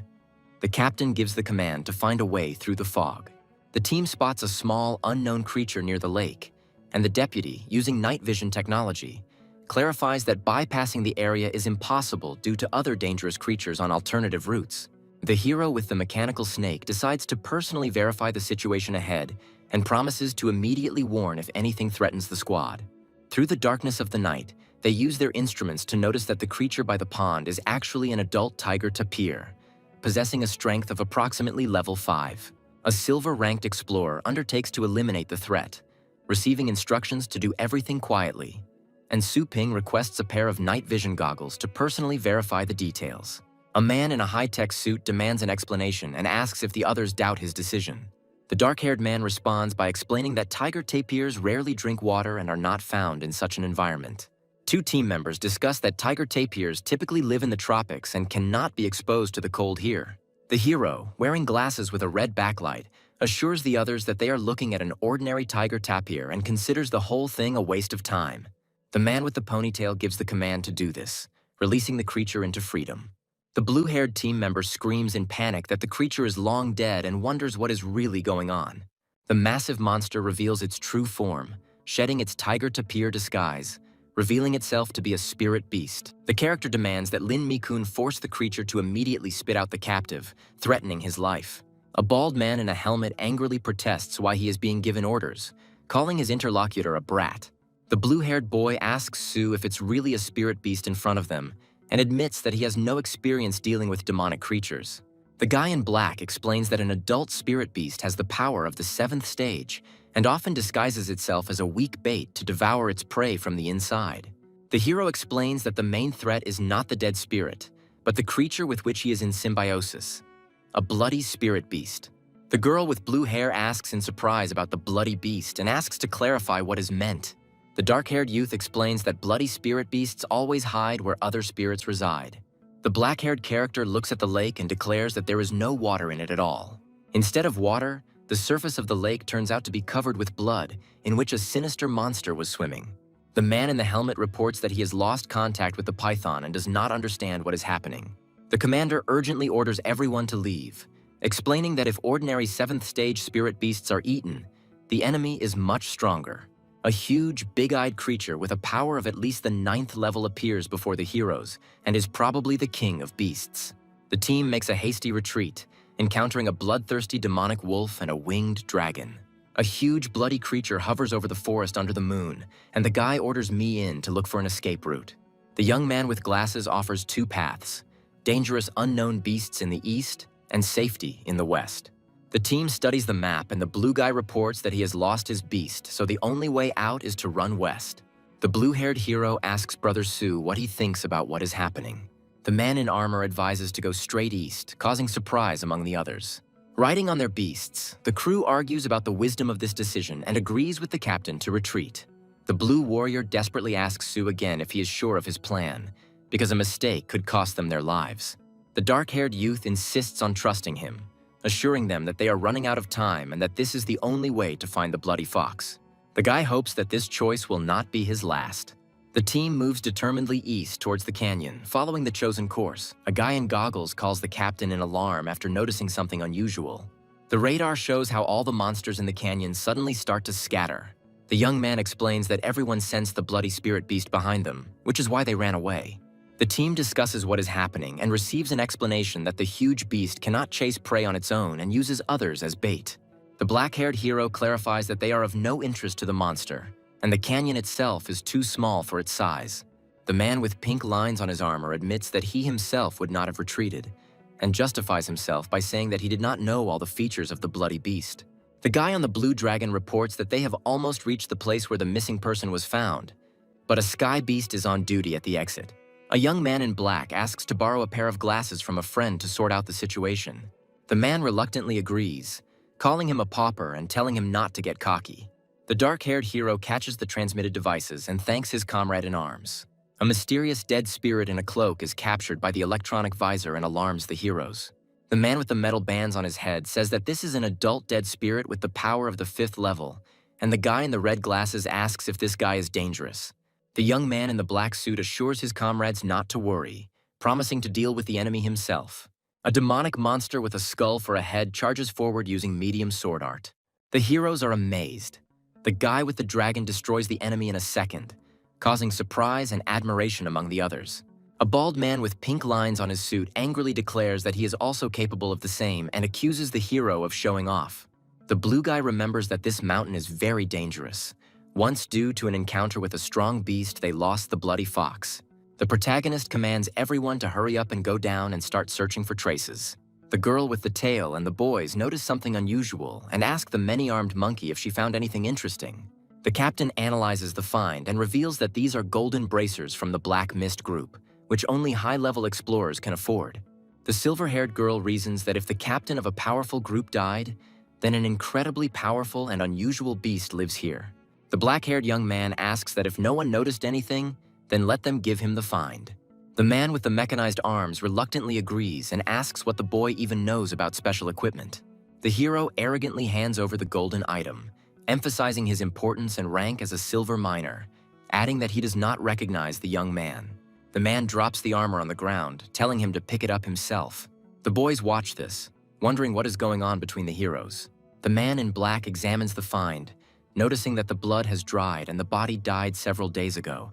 The captain gives the command to find a way through the fog. The team spots a small, unknown creature near the lake, and the deputy, using night vision technology, clarifies that bypassing the area is impossible due to other dangerous creatures on alternative routes. The hero with the mechanical snake decides to personally verify the situation ahead and promises to immediately warn if anything threatens the squad. Through the darkness of the night, they use their instruments to notice that the creature by the pond is actually an adult tiger tapir, possessing a strength of approximately level 5. A silver-ranked explorer undertakes to eliminate the threat, receiving instructions to do everything quietly, and Su Ping requests a pair of night vision goggles to personally verify the details. A man in a high-tech suit demands an explanation and asks if the others doubt his decision. The dark-haired man responds by explaining that tiger tapirs rarely drink water and are not found in such an environment. Two team members discuss that tiger tapirs typically live in the tropics and cannot be exposed to the cold here. The hero, wearing glasses with a red backlight, assures the others that they are looking at an ordinary tiger tapir and considers the whole thing a waste of time. The man with the ponytail gives the command to do this, releasing the creature into freedom. The blue-haired team member screams in panic that the creature is long dead and wonders what is really going on. The massive monster reveals its true form, shedding its tiger tapir disguise, revealing itself to be a spirit beast. The character demands that Lin Mi-kun force the creature to immediately spit out the captive, threatening his life. A bald man in a helmet angrily protests why he is being given orders, calling his interlocutor a brat. The blue-haired boy asks Su if it's really a spirit beast in front of them, and admits that he has no experience dealing with demonic creatures. The guy in black explains that an adult spirit beast has the power of the 7th stage and often disguises itself as a weak bait to devour its prey from the inside. The hero explains that the main threat is not the dead spirit, but the creature with which he is in symbiosis, a bloody spirit beast. The girl with blue hair asks in surprise about the bloody beast and asks to clarify what is meant. The dark-haired youth explains that bloody spirit beasts always hide where other spirits reside. The black-haired character looks at the lake and declares that there is no water in it at all. Instead of water, the surface of the lake turns out to be covered with blood, in which a sinister monster was swimming. The man in the helmet reports that he has lost contact with the python and does not understand what is happening. The commander urgently orders everyone to leave, explaining that if ordinary 7th stage spirit beasts are eaten, the enemy is much stronger. A huge, big-eyed creature with a power of at least the 9th level appears before the heroes and is probably the king of beasts. The team makes a hasty retreat, encountering a bloodthirsty demonic wolf and a winged dragon. A huge, bloody creature hovers over the forest under the moon, and the guy orders Mi in to look for an escape route. The young man with glasses offers 2 paths: dangerous unknown beasts in the east and safety in the west. The team studies the map, and the blue guy reports that he has lost his beast, so the only way out is to run west. The blue-haired hero asks Brother Su what he thinks about what is happening. The man in armor advises to go straight east, causing surprise among the others. Riding on their beasts, the crew argues about the wisdom of this decision and agrees with the captain to retreat. The blue warrior desperately asks Su again if he is sure of his plan, because a mistake could cost them their lives. The dark-haired youth insists on trusting him, assuring them that they are running out of time and that this is the only way to find the bloody fox. The guy hopes that this choice will not be his last. The team moves determinedly east towards the canyon, following the chosen course. A guy in goggles calls the captain in alarm after noticing something unusual. The radar shows how all the monsters in the canyon suddenly start to scatter. The young man explains that everyone sensed the bloody spirit beast behind them, which is why they ran away. The team discusses what is happening and receives an explanation that the huge beast cannot chase prey on its own and uses others as bait. The black-haired hero clarifies that they are of no interest to the monster, and the canyon itself is too small for its size. The man with pink lines on his armor admits that he himself would not have retreated, and justifies himself by saying that he did not know all the features of the bloody beast. The guy on the blue dragon reports that they have almost reached the place where the missing person was found, but a sky beast is on duty at the exit. A young man in black asks to borrow a pair of glasses from a friend to sort out the situation. The man reluctantly agrees, calling him a pauper and telling him not to get cocky. The dark-haired hero catches the transmitted devices and thanks his comrade in arms. A mysterious dead spirit in a cloak is captured by the electronic visor and alarms the heroes. The man with the metal bands on his head says that this is an adult dead spirit with the power of the 5th level, and the guy in the red glasses asks if this guy is dangerous. The young man in the black suit assures his comrades not to worry, promising to deal with the enemy himself. A demonic monster with a skull for a head charges forward using medium sword art. The heroes are amazed. The guy with the dragon destroys the enemy in a second, causing surprise and admiration among the others. A bald man with pink lines on his suit angrily declares that he is also capable of the same and accuses the hero of showing off. The blue guy remembers that this mountain is very dangerous. Once due to an encounter with a strong beast, they lost the bloody fox. The protagonist commands everyone to hurry up and go down and start searching for traces. The girl with the tail and the boys notice something unusual and ask the many-armed monkey if she found anything interesting. The captain analyzes the find and reveals that these are golden bracers from the Black Mist group, which only high-level explorers can afford. The silver-haired girl reasons that if the captain of a powerful group died, then an incredibly powerful and unusual beast lives here. The black-haired young man asks that if no one noticed anything, then let them give him the find. The man with the mechanized arms reluctantly agrees and asks what the boy even knows about special equipment. The hero arrogantly hands over the golden item, emphasizing his importance and rank as a silver miner, adding that he does not recognize the young man. The man drops the armor on the ground, telling him to pick it up himself. The boys watch this, wondering what is going on between the heroes. The man in black examines the find, noticing that the blood has dried and the body died several days ago,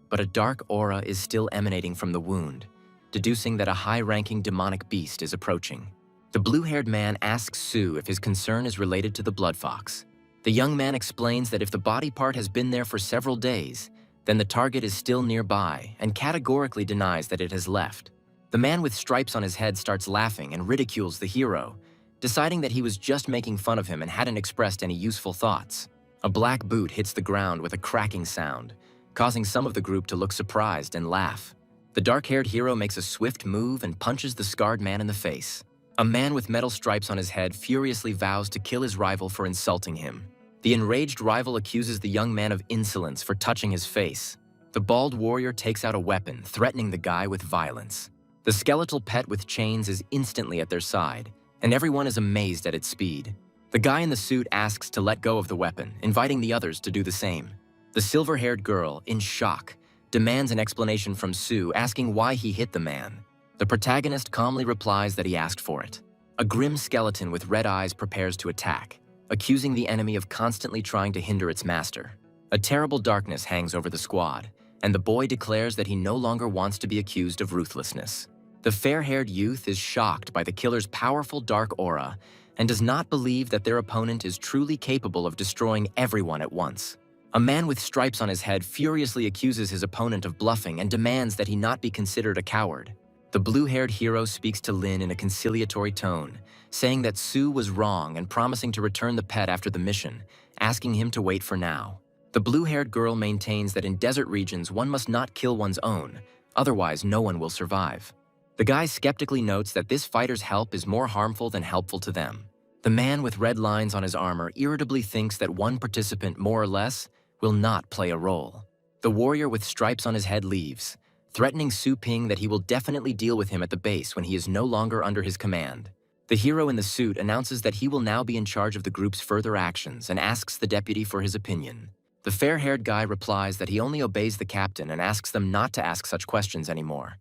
but a dark aura is still emanating from the wound, deducing that a high-ranking demonic beast is approaching. The blue-haired man asks Sue if his concern is related to the blood fox. The young man explains that if the body part has been there for several days, then the target is still nearby and categorically denies that it has left. The man with stripes on his head starts laughing and ridicules the hero, deciding that he was just making fun of him and hadn't expressed any useful thoughts. A black boot hits the ground with a cracking sound, causing some of the group to look surprised and laugh. The dark-haired hero makes a swift move and punches the scarred man in the face. A man with metal stripes on his head furiously vows to kill his rival for insulting him. The enraged rival accuses the young man of insolence for touching his face. The bald warrior takes out a weapon, threatening the guy with violence. The skeletal pet with chains is instantly at their side, and everyone is amazed at its speed. The guy in the suit asks to let go of the weapon, inviting the others to do the same. The silver-haired girl, in shock, demands an explanation from Sue, asking why he hit the man. The protagonist calmly replies that he asked for it. A grim skeleton with red eyes prepares to attack, accusing the enemy of constantly trying to hinder its master. A terrible darkness hangs over the squad, and the boy declares that he no longer wants to be accused of ruthlessness. The fair-haired youth is shocked by the killer's powerful dark aura and does not believe that their opponent is truly capable of destroying everyone at once. A man with stripes on his head furiously accuses his opponent of bluffing and demands that he not be considered a coward. The blue-haired hero speaks to Lin in a conciliatory tone, saying that Sue was wrong and promising to return the pet after the mission, asking him to wait for now. The blue-haired girl maintains that in desert regions one must not kill one's own, otherwise no one will survive. The guy skeptically notes that this fighter's help is more harmful than helpful to them. The man with red lines on his armor irritably thinks that one participant, more or less, will not play a role. The warrior with stripes on his head leaves, threatening Su Ping that he will definitely deal with him at the base when he is no longer under his command. The hero in the suit announces that he will now be in charge of the group's further actions and asks the deputy for his opinion. The fair-haired guy replies that he only obeys the captain and asks them not to ask such questions anymore,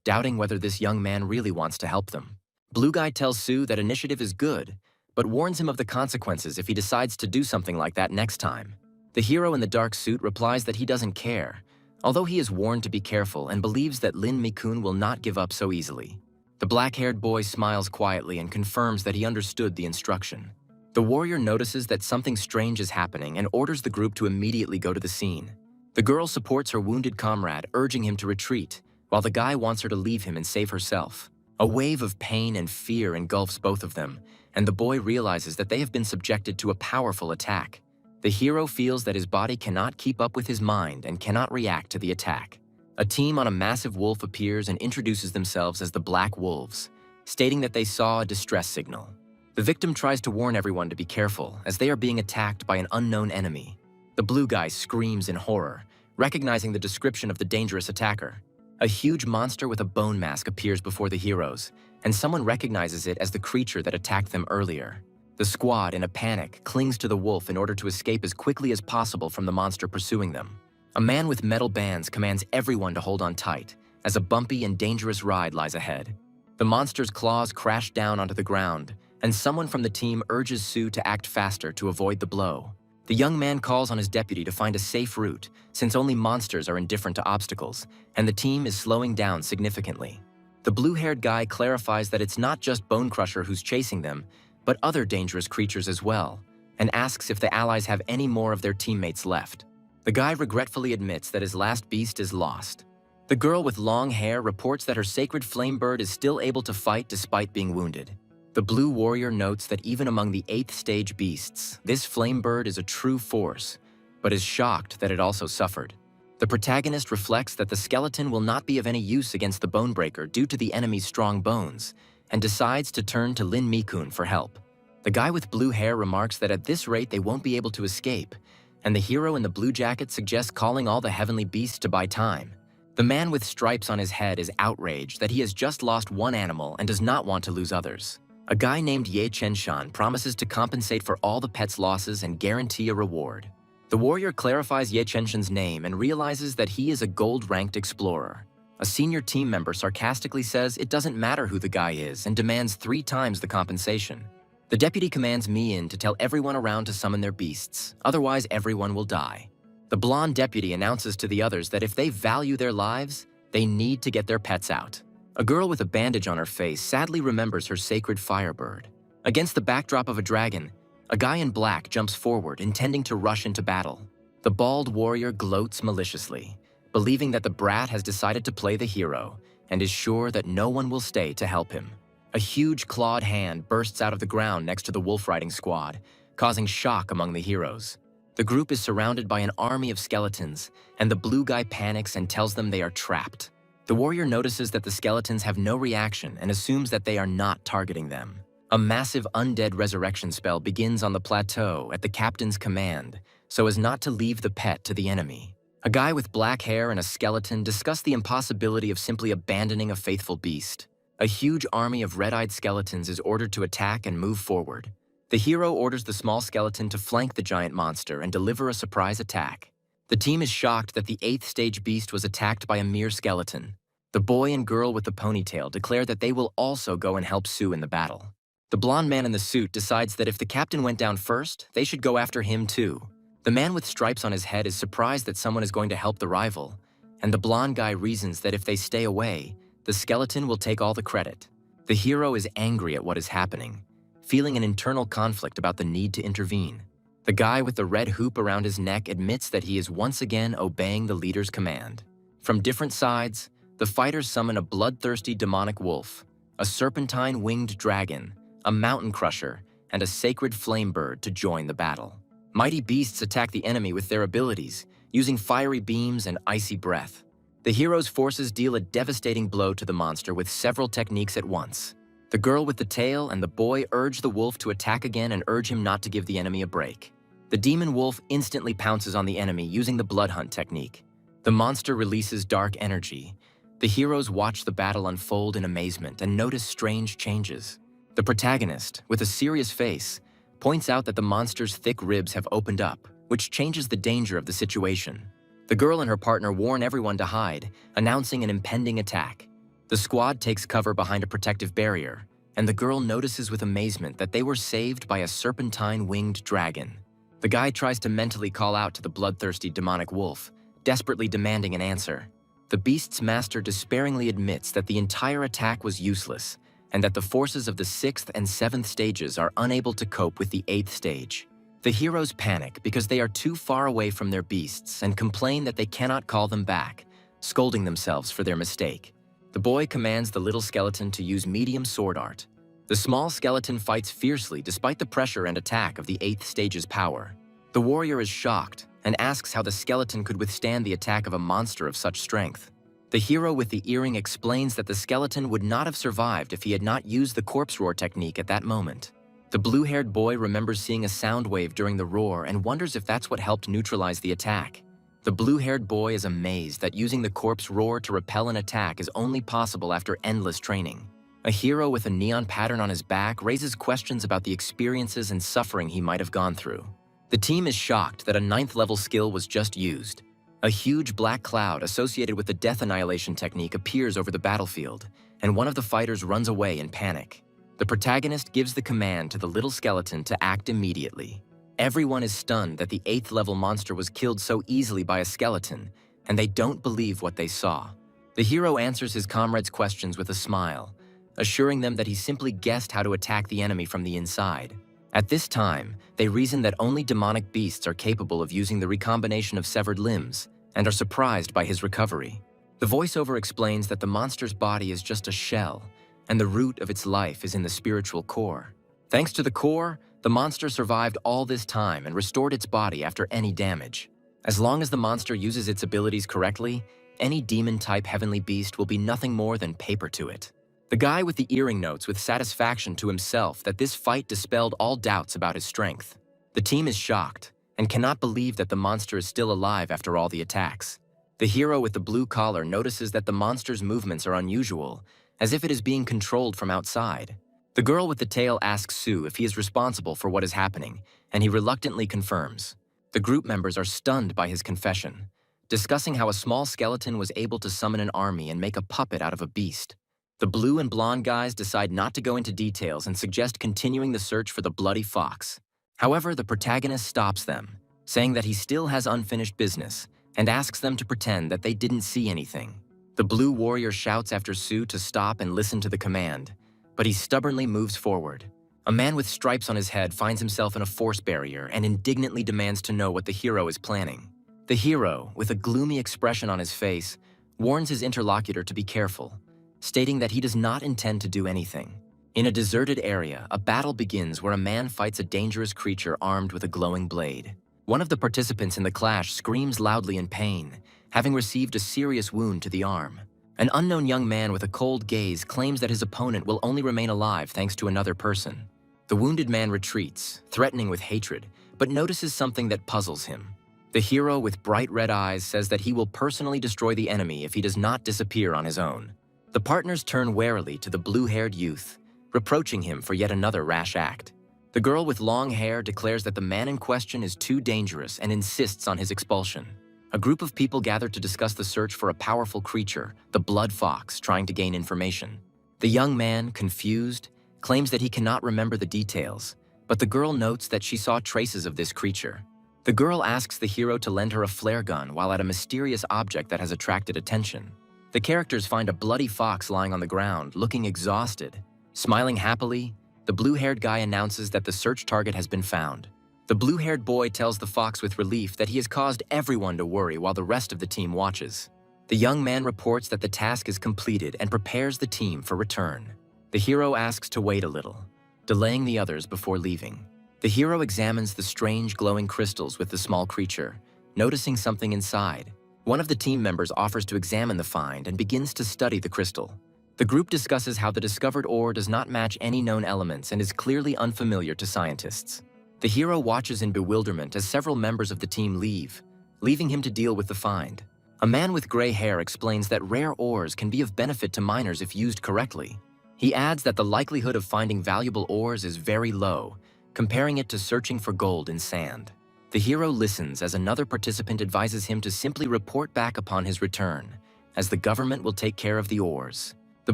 doubting whether this young man really wants to help them. Blue guy tells Sue that initiative is good, but warns him of the consequences if he decides to do something like that next time. The hero in the dark suit replies that he doesn't care, although he is warned to be careful and believes that Lin Mi-kun will not give up so easily. The black-haired boy smiles quietly and confirms that he understood the instruction. The warrior notices that something strange is happening and orders the group to immediately go to the scene. The girl supports her wounded comrade, urging him to retreat, while the guy wants her to leave him and save herself. A wave of pain and fear engulfs both of them, and the boy realizes that they have been subjected to a powerful attack. The hero feels that his body cannot keep up with his mind and cannot react to the attack. A team on a massive wolf appears and introduces themselves as the Black Wolves, stating that they saw a distress signal. The victim tries to warn everyone to be careful, as they are being attacked by an unknown enemy. The blue guy screams in horror, recognizing the description of the dangerous attacker. A huge monster with a bone mask appears before the heroes, and someone recognizes it as the creature that attacked them earlier. The squad, in a panic, clings to the wolf in order to escape as quickly as possible from the monster pursuing them. A man with metal bands commands everyone to hold on tight, as a bumpy and dangerous ride lies ahead. The monster's claws crash down onto the ground, and someone from the team urges Sue to act faster to avoid the blow. The young man calls on his deputy to find a safe route, since only monsters are indifferent to obstacles, and the team is slowing down significantly. The blue-haired guy clarifies that it's not just Bone Crusher who's chasing them, but other dangerous creatures as well, and asks if the allies have any more of their teammates left. The guy regretfully admits that his last beast is lost. The girl with long hair reports that her sacred flame bird is still able to fight despite being wounded. The blue warrior notes that even among the 8th stage beasts, this flame bird is a true force, but is shocked that it also suffered. The protagonist reflects that the skeleton will not be of any use against the Bonebreaker due to the enemy's strong bones, and decides to turn to Lin Mi-kun for help. The guy with blue hair remarks that at this rate they won't be able to escape, and the hero in the blue jacket suggests calling all the heavenly beasts to buy time. The man with stripes on his head is outraged that he has just lost one animal and does not want to lose others. A guy named Ye Chenshan promises to compensate for all the pet's losses and guarantee a reward. The warrior clarifies Ye Chenshan's name and realizes that he is a gold-ranked explorer. A senior team member sarcastically says it doesn't matter who the guy is and demands 3 times the compensation. The deputy commands Mi-in to tell everyone around to summon their beasts, otherwise everyone will die. The blonde deputy announces to the others that if they value their lives, they need to get their pets out. A girl with a bandage on her face sadly remembers her sacred firebird. Against the backdrop of a dragon, a guy in black jumps forward, intending to rush into battle. The bald warrior gloats maliciously, believing that the brat has decided to play the hero and is sure that no one will stay to help him. A huge clawed hand bursts out of the ground next to the wolf-riding squad, causing shock among the heroes. The group is surrounded by an army of skeletons, and the blue guy panics and tells them they are trapped. The warrior notices that the skeletons have no reaction and assumes that they are not targeting them. A massive undead resurrection spell begins on the plateau at the captain's command, so as not to leave the pet to the enemy. A guy with black hair and a skeleton discuss the impossibility of simply abandoning a faithful beast. A huge army of red-eyed skeletons is ordered to attack and move forward. The hero orders the small skeleton to flank the giant monster and deliver a surprise attack. The team is shocked that the 8th stage beast was attacked by a mere skeleton. The boy and girl with the ponytail declare that they will also go and help Sue in the battle. The blonde man in the suit decides that if the captain went down first, they should go after him too. The man with stripes on his head is surprised that someone is going to help the rival, and the blonde guy reasons that if they stay away, the skeleton will take all the credit. The hero is angry at what is happening, feeling an internal conflict about the need to intervene. The guy with the red hoop around his neck admits that he is once again obeying the leader's command. From different sides, the fighters summon a bloodthirsty demonic wolf, a serpentine-winged dragon, a mountain crusher, and a sacred flame bird to join the battle. Mighty beasts attack the enemy with their abilities, using fiery beams and icy breath. The hero's forces deal a devastating blow to the monster with several techniques at once. The girl with the tail and the boy urge the wolf to attack again and urge him not to give the enemy a break. The demon wolf instantly pounces on the enemy using the blood hunt technique. The monster releases dark energy. The heroes watch the battle unfold in amazement and notice strange changes. The protagonist, with a serious face, points out that the monster's thick ribs have opened up, which changes the danger of the situation. The girl and her partner warn everyone to hide, announcing an impending attack. The squad takes cover behind a protective barrier. and the girl notices with amazement that they were saved by a serpentine-winged dragon. The guy tries to mentally call out to the bloodthirsty demonic wolf, desperately demanding an answer. The beast's master despairingly admits that the entire attack was useless, and that the forces of the 6th and 7th stages are unable to cope with the 8th stage. The heroes panic because they are too far away from their beasts and complain that they cannot call them back, scolding themselves for their mistake. The boy commands the little skeleton to use medium sword art. The small skeleton fights fiercely despite the pressure and attack of the 8th stage's power. The warrior is shocked and asks how the skeleton could withstand the attack of a monster of such strength. The hero with the earring explains that the skeleton would not have survived if he had not used the corpse roar technique at that moment. The blue-haired boy remembers seeing a sound wave during the roar and wonders if that's what helped neutralize the attack. The blue-haired boy is amazed that using the corpse roar to repel an attack is only possible after endless training. A hero with a neon pattern on his back raises questions about the experiences and suffering he might have gone through. The team is shocked that a 9th level skill was just used. A huge black cloud associated with the death annihilation technique appears over the battlefield, and one of the fighters runs away in panic. The protagonist gives the command to the little skeleton to act immediately. Everyone is stunned that the 8th level monster was killed so easily by a skeleton, and they don't believe what they saw. The hero answers his comrades' questions with a smile, assuring them that he simply guessed how to attack the enemy from the inside. At this time, they reason that only demonic beasts are capable of using the recombination of severed limbs, and are surprised by his recovery. The voiceover explains that the monster's body is just a shell, and the root of its life is in the spiritual core. Thanks to the core, the monster survived all this time and restored its body after any damage. As long as the monster uses its abilities correctly, any demon-type heavenly beast will be nothing more than paper to it. The guy with the earring notes with satisfaction to himself that this fight dispelled all doubts about his strength. The team is shocked and cannot believe that the monster is still alive after all the attacks. The hero with the blue collar notices that the monster's movements are unusual, as if it is being controlled from outside. The girl with the tail asks Sue if he is responsible for what is happening, and he reluctantly confirms. The group members are stunned by his confession, discussing how a small skeleton was able to summon an army and make a puppet out of a beast. The blue and blonde guys decide not to go into details and suggest continuing the search for the bloody fox. However, the protagonist stops them, saying that he still has unfinished business, and asks them to pretend that they didn't see anything. The blue warrior shouts after Sue to stop and listen to the command, but he stubbornly moves forward. A man with stripes on his head finds himself in a force barrier and indignantly demands to know what the hero is planning. The hero, with a gloomy expression on his face, warns his interlocutor to be careful, stating that he does not intend to do anything. In a deserted area, a battle begins where a man fights a dangerous creature armed with a glowing blade. One of the participants in the clash screams loudly in pain, having received a serious wound to the arm. An unknown young man with a cold gaze claims that his opponent will only remain alive thanks to another person. The wounded man retreats, threatening with hatred, but notices something that puzzles him. The hero with bright red eyes says that he will personally destroy the enemy if he does not disappear on his own. The partners turn warily to the blue-haired youth, reproaching him for yet another rash act. The girl with long hair declares that the man in question is too dangerous and insists on his expulsion. A group of people gather to discuss the search for a powerful creature, the blood fox, trying to gain information. The young man, confused, claims that he cannot remember the details, but the girl notes that she saw traces of this creature. The girl asks the hero to lend her a flare gun while at a mysterious object that has attracted attention. The characters find a bloody fox lying on the ground, looking exhausted. Smiling happily, the blue-haired guy announces that the search target has been found. The blue-haired boy tells the fox with relief that he has caused everyone to worry while the rest of the team watches. The young man reports that the task is completed and prepares the team for return. The hero asks to wait a little, delaying the others before leaving. The hero examines the strange glowing crystals with the small creature, noticing something inside. One of the team members offers to examine the find and begins to study the crystal. The group discusses how the discovered ore does not match any known elements and is clearly unfamiliar to scientists. The hero watches in bewilderment as several members of the team leave, leaving him to deal with the find. A man with gray hair explains that rare ores can be of benefit to miners if used correctly. He adds that the likelihood of finding valuable ores is very low, comparing it to searching for gold in sand. The hero listens as another participant advises him to simply report back upon his return, as the government will take care of the ores. The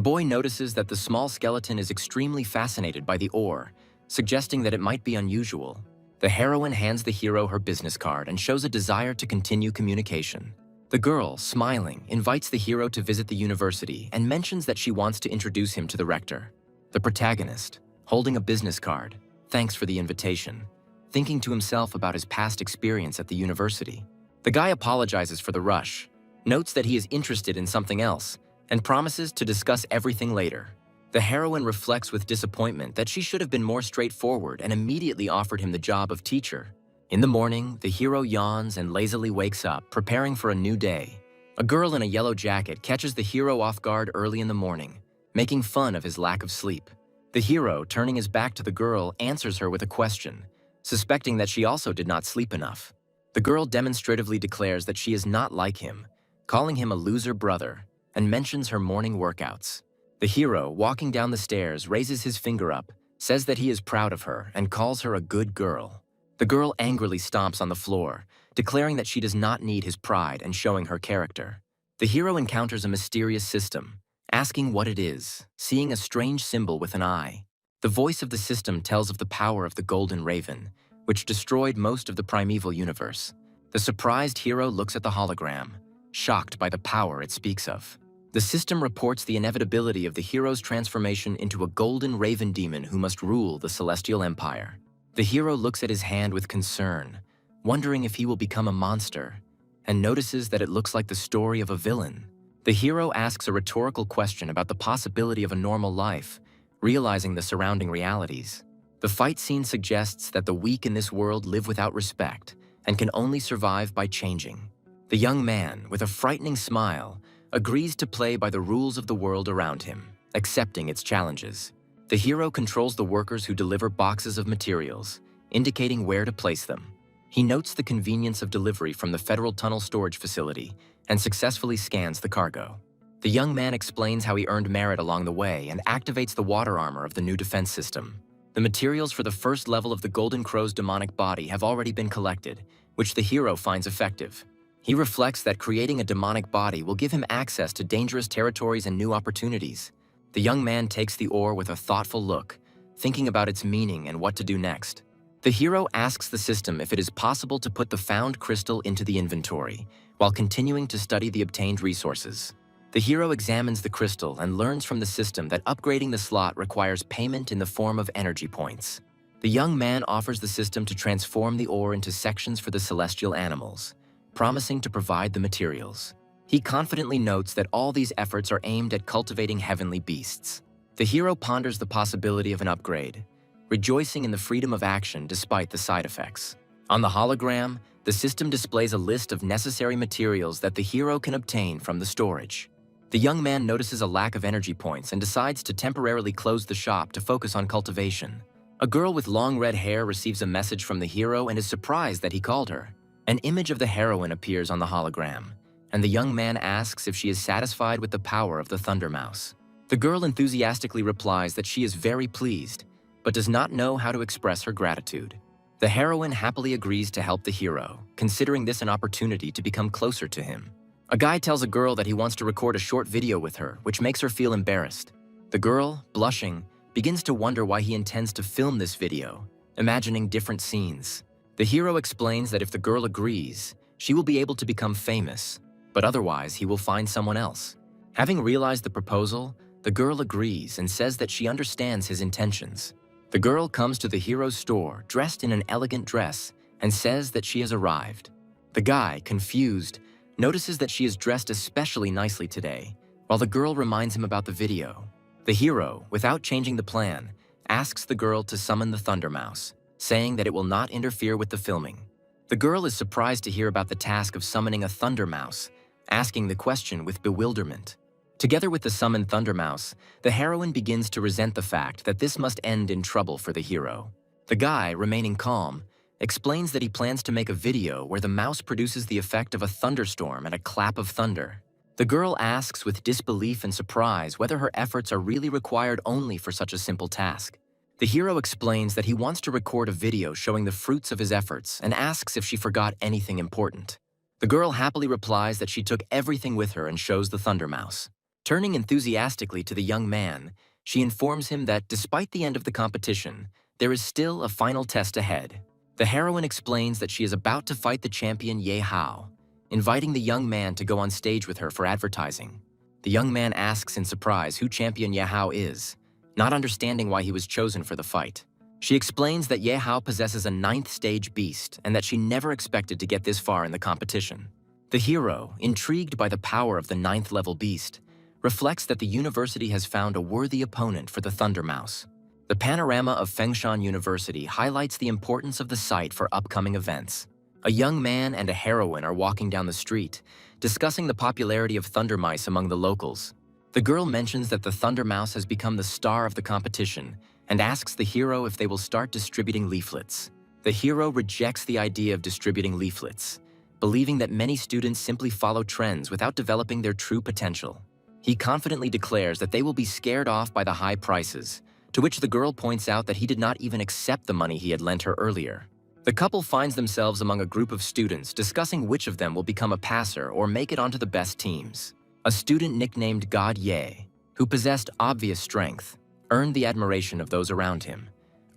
boy notices that the small skeleton is extremely fascinated by the ore, suggesting that it might be unusual. The heroine hands the hero her business card and shows a desire to continue communication. The girl, smiling, invites the hero to visit the university and mentions that she wants to introduce him to the rector. The protagonist, holding a business card, thanks for the invitation, thinking to himself about his past experience at the university. The guy apologizes for the rush, notes that he is interested in something else, and promises to discuss everything later. The heroine reflects with disappointment that she should have been more straightforward and immediately offered him the job of teacher. In the morning, the hero yawns and lazily wakes up, preparing for a new day. A girl in a yellow jacket catches the hero off guard early in the morning, making fun of his lack of sleep. The hero, turning his back to the girl, answers her with a question, suspecting that she also did not sleep enough. The girl demonstratively declares that she is not like him, calling him a loser brother, and mentions her morning workouts. The hero, walking down the stairs, raises his finger up, says that he is proud of her, and calls her a good girl. The girl angrily stomps on the floor, declaring that she does not need his pride and showing her character. The hero encounters a mysterious system, asking what it is, seeing a strange symbol with an eye. The voice of the system tells of the power of the Golden Raven, which destroyed most of the primeval universe. The surprised hero looks at the hologram, shocked by the power it speaks of. The system reports the inevitability of the hero's transformation into a golden raven demon who must rule the celestial empire. The hero looks at his hand with concern, wondering if he will become a monster, and notices that it looks like the story of a villain. The hero asks a rhetorical question about the possibility of a normal life, realizing the surrounding realities. The fight scene suggests that the weak in this world live without respect and can only survive by changing. The young man, with a frightening smile, agrees to play by the rules of the world around him, accepting its challenges. The hero controls the workers who deliver boxes of materials, indicating where to place them. He notes the convenience of delivery from the Federal Tunnel storage facility and successfully scans the cargo. The young man explains how he earned merit along the way and activates the water armor of the new defense system. The materials for the first level of the Golden Crow's demonic body have already been collected, which the hero finds effective. He reflects that creating a demonic body will give him access to dangerous territories and new opportunities. The young man takes the ore with a thoughtful look, thinking about its meaning and what to do next. The hero asks the system if it is possible to put the found crystal into the inventory, while continuing to study the obtained resources. The hero examines the crystal and learns from the system that upgrading the slot requires payment in the form of energy points. The young man offers the system to transform the ore into sections for the celestial animals, promising to provide the materials. He confidently notes that all these efforts are aimed at cultivating heavenly beasts. The hero ponders the possibility of an upgrade, rejoicing in the freedom of action despite the side effects. On the hologram, the system displays a list of necessary materials that the hero can obtain from the storage. The young man notices a lack of energy points and decides to temporarily close the shop to focus on cultivation. A girl with long red hair receives a message from the hero and is surprised that he called her. An image of the heroine appears on the hologram, and the young man asks if she is satisfied with the power of the Thunder Mouse. The girl enthusiastically replies that she is very pleased, but does not know how to express her gratitude. The heroine happily agrees to help the hero, considering this an opportunity to become closer to him. A guy tells a girl that he wants to record a short video with her, which makes her feel embarrassed. The girl, blushing, begins to wonder why he intends to film this video, imagining different scenes. The hero explains that if the girl agrees, she will be able to become famous, but otherwise he will find someone else. Having realized the proposal, the girl agrees and says that she understands his intentions. The girl comes to the hero's store dressed in an elegant dress and says that she has arrived. The guy, confused, notices that she is dressed especially nicely today, while the girl reminds him about the video. The hero, without changing the plan, asks the girl to summon the Thunder Mouse, saying that it will not interfere with the filming. The girl is surprised to hear about the task of summoning a Thunder Mouse, asking the question with bewilderment. Together with the summoned Thunder Mouse, the heroine begins to resent the fact that this must end in trouble for the hero. The guy, remaining calm, explains that he plans to make a video where the mouse produces the effect of a thunderstorm and a clap of thunder. The girl asks with disbelief and surprise whether her efforts are really required only for such a simple task. The hero explains that he wants to record a video showing the fruits of his efforts and asks if she forgot anything important. The girl happily replies that she took everything with her and shows the Thunder Mouse. Turning enthusiastically to the young man, she informs him that despite the end of the competition, there is still a final test ahead. The heroine explains that she is about to fight the champion Ye Hao, inviting the young man to go on stage with her for advertising. The young man asks in surprise who champion Ye Hao is, not understanding why he was chosen for the fight. She explains that Ye Hao possesses a 9th stage beast and that she never expected to get this far in the competition. The hero, intrigued by the power of the 9th level beast, reflects that the university has found a worthy opponent for the Thunder Mouse. The panorama of Fengshan University highlights the importance of the site for upcoming events. A young man and a heroine are walking down the street, discussing the popularity of Thunder Mice among the locals. The girl mentions that the Thunder Mouse has become the star of the competition and asks the hero if they will start distributing leaflets. The hero rejects the idea of distributing leaflets, believing that many students simply follow trends without developing their true potential. He confidently declares that they will be scared off by the high prices, to which the girl points out that he did not even accept the money he had lent her earlier. The couple finds themselves among a group of students discussing which of them will become a passer or make it onto the best teams. A student nicknamed God Ye, who possessed obvious strength, earned the admiration of those around him,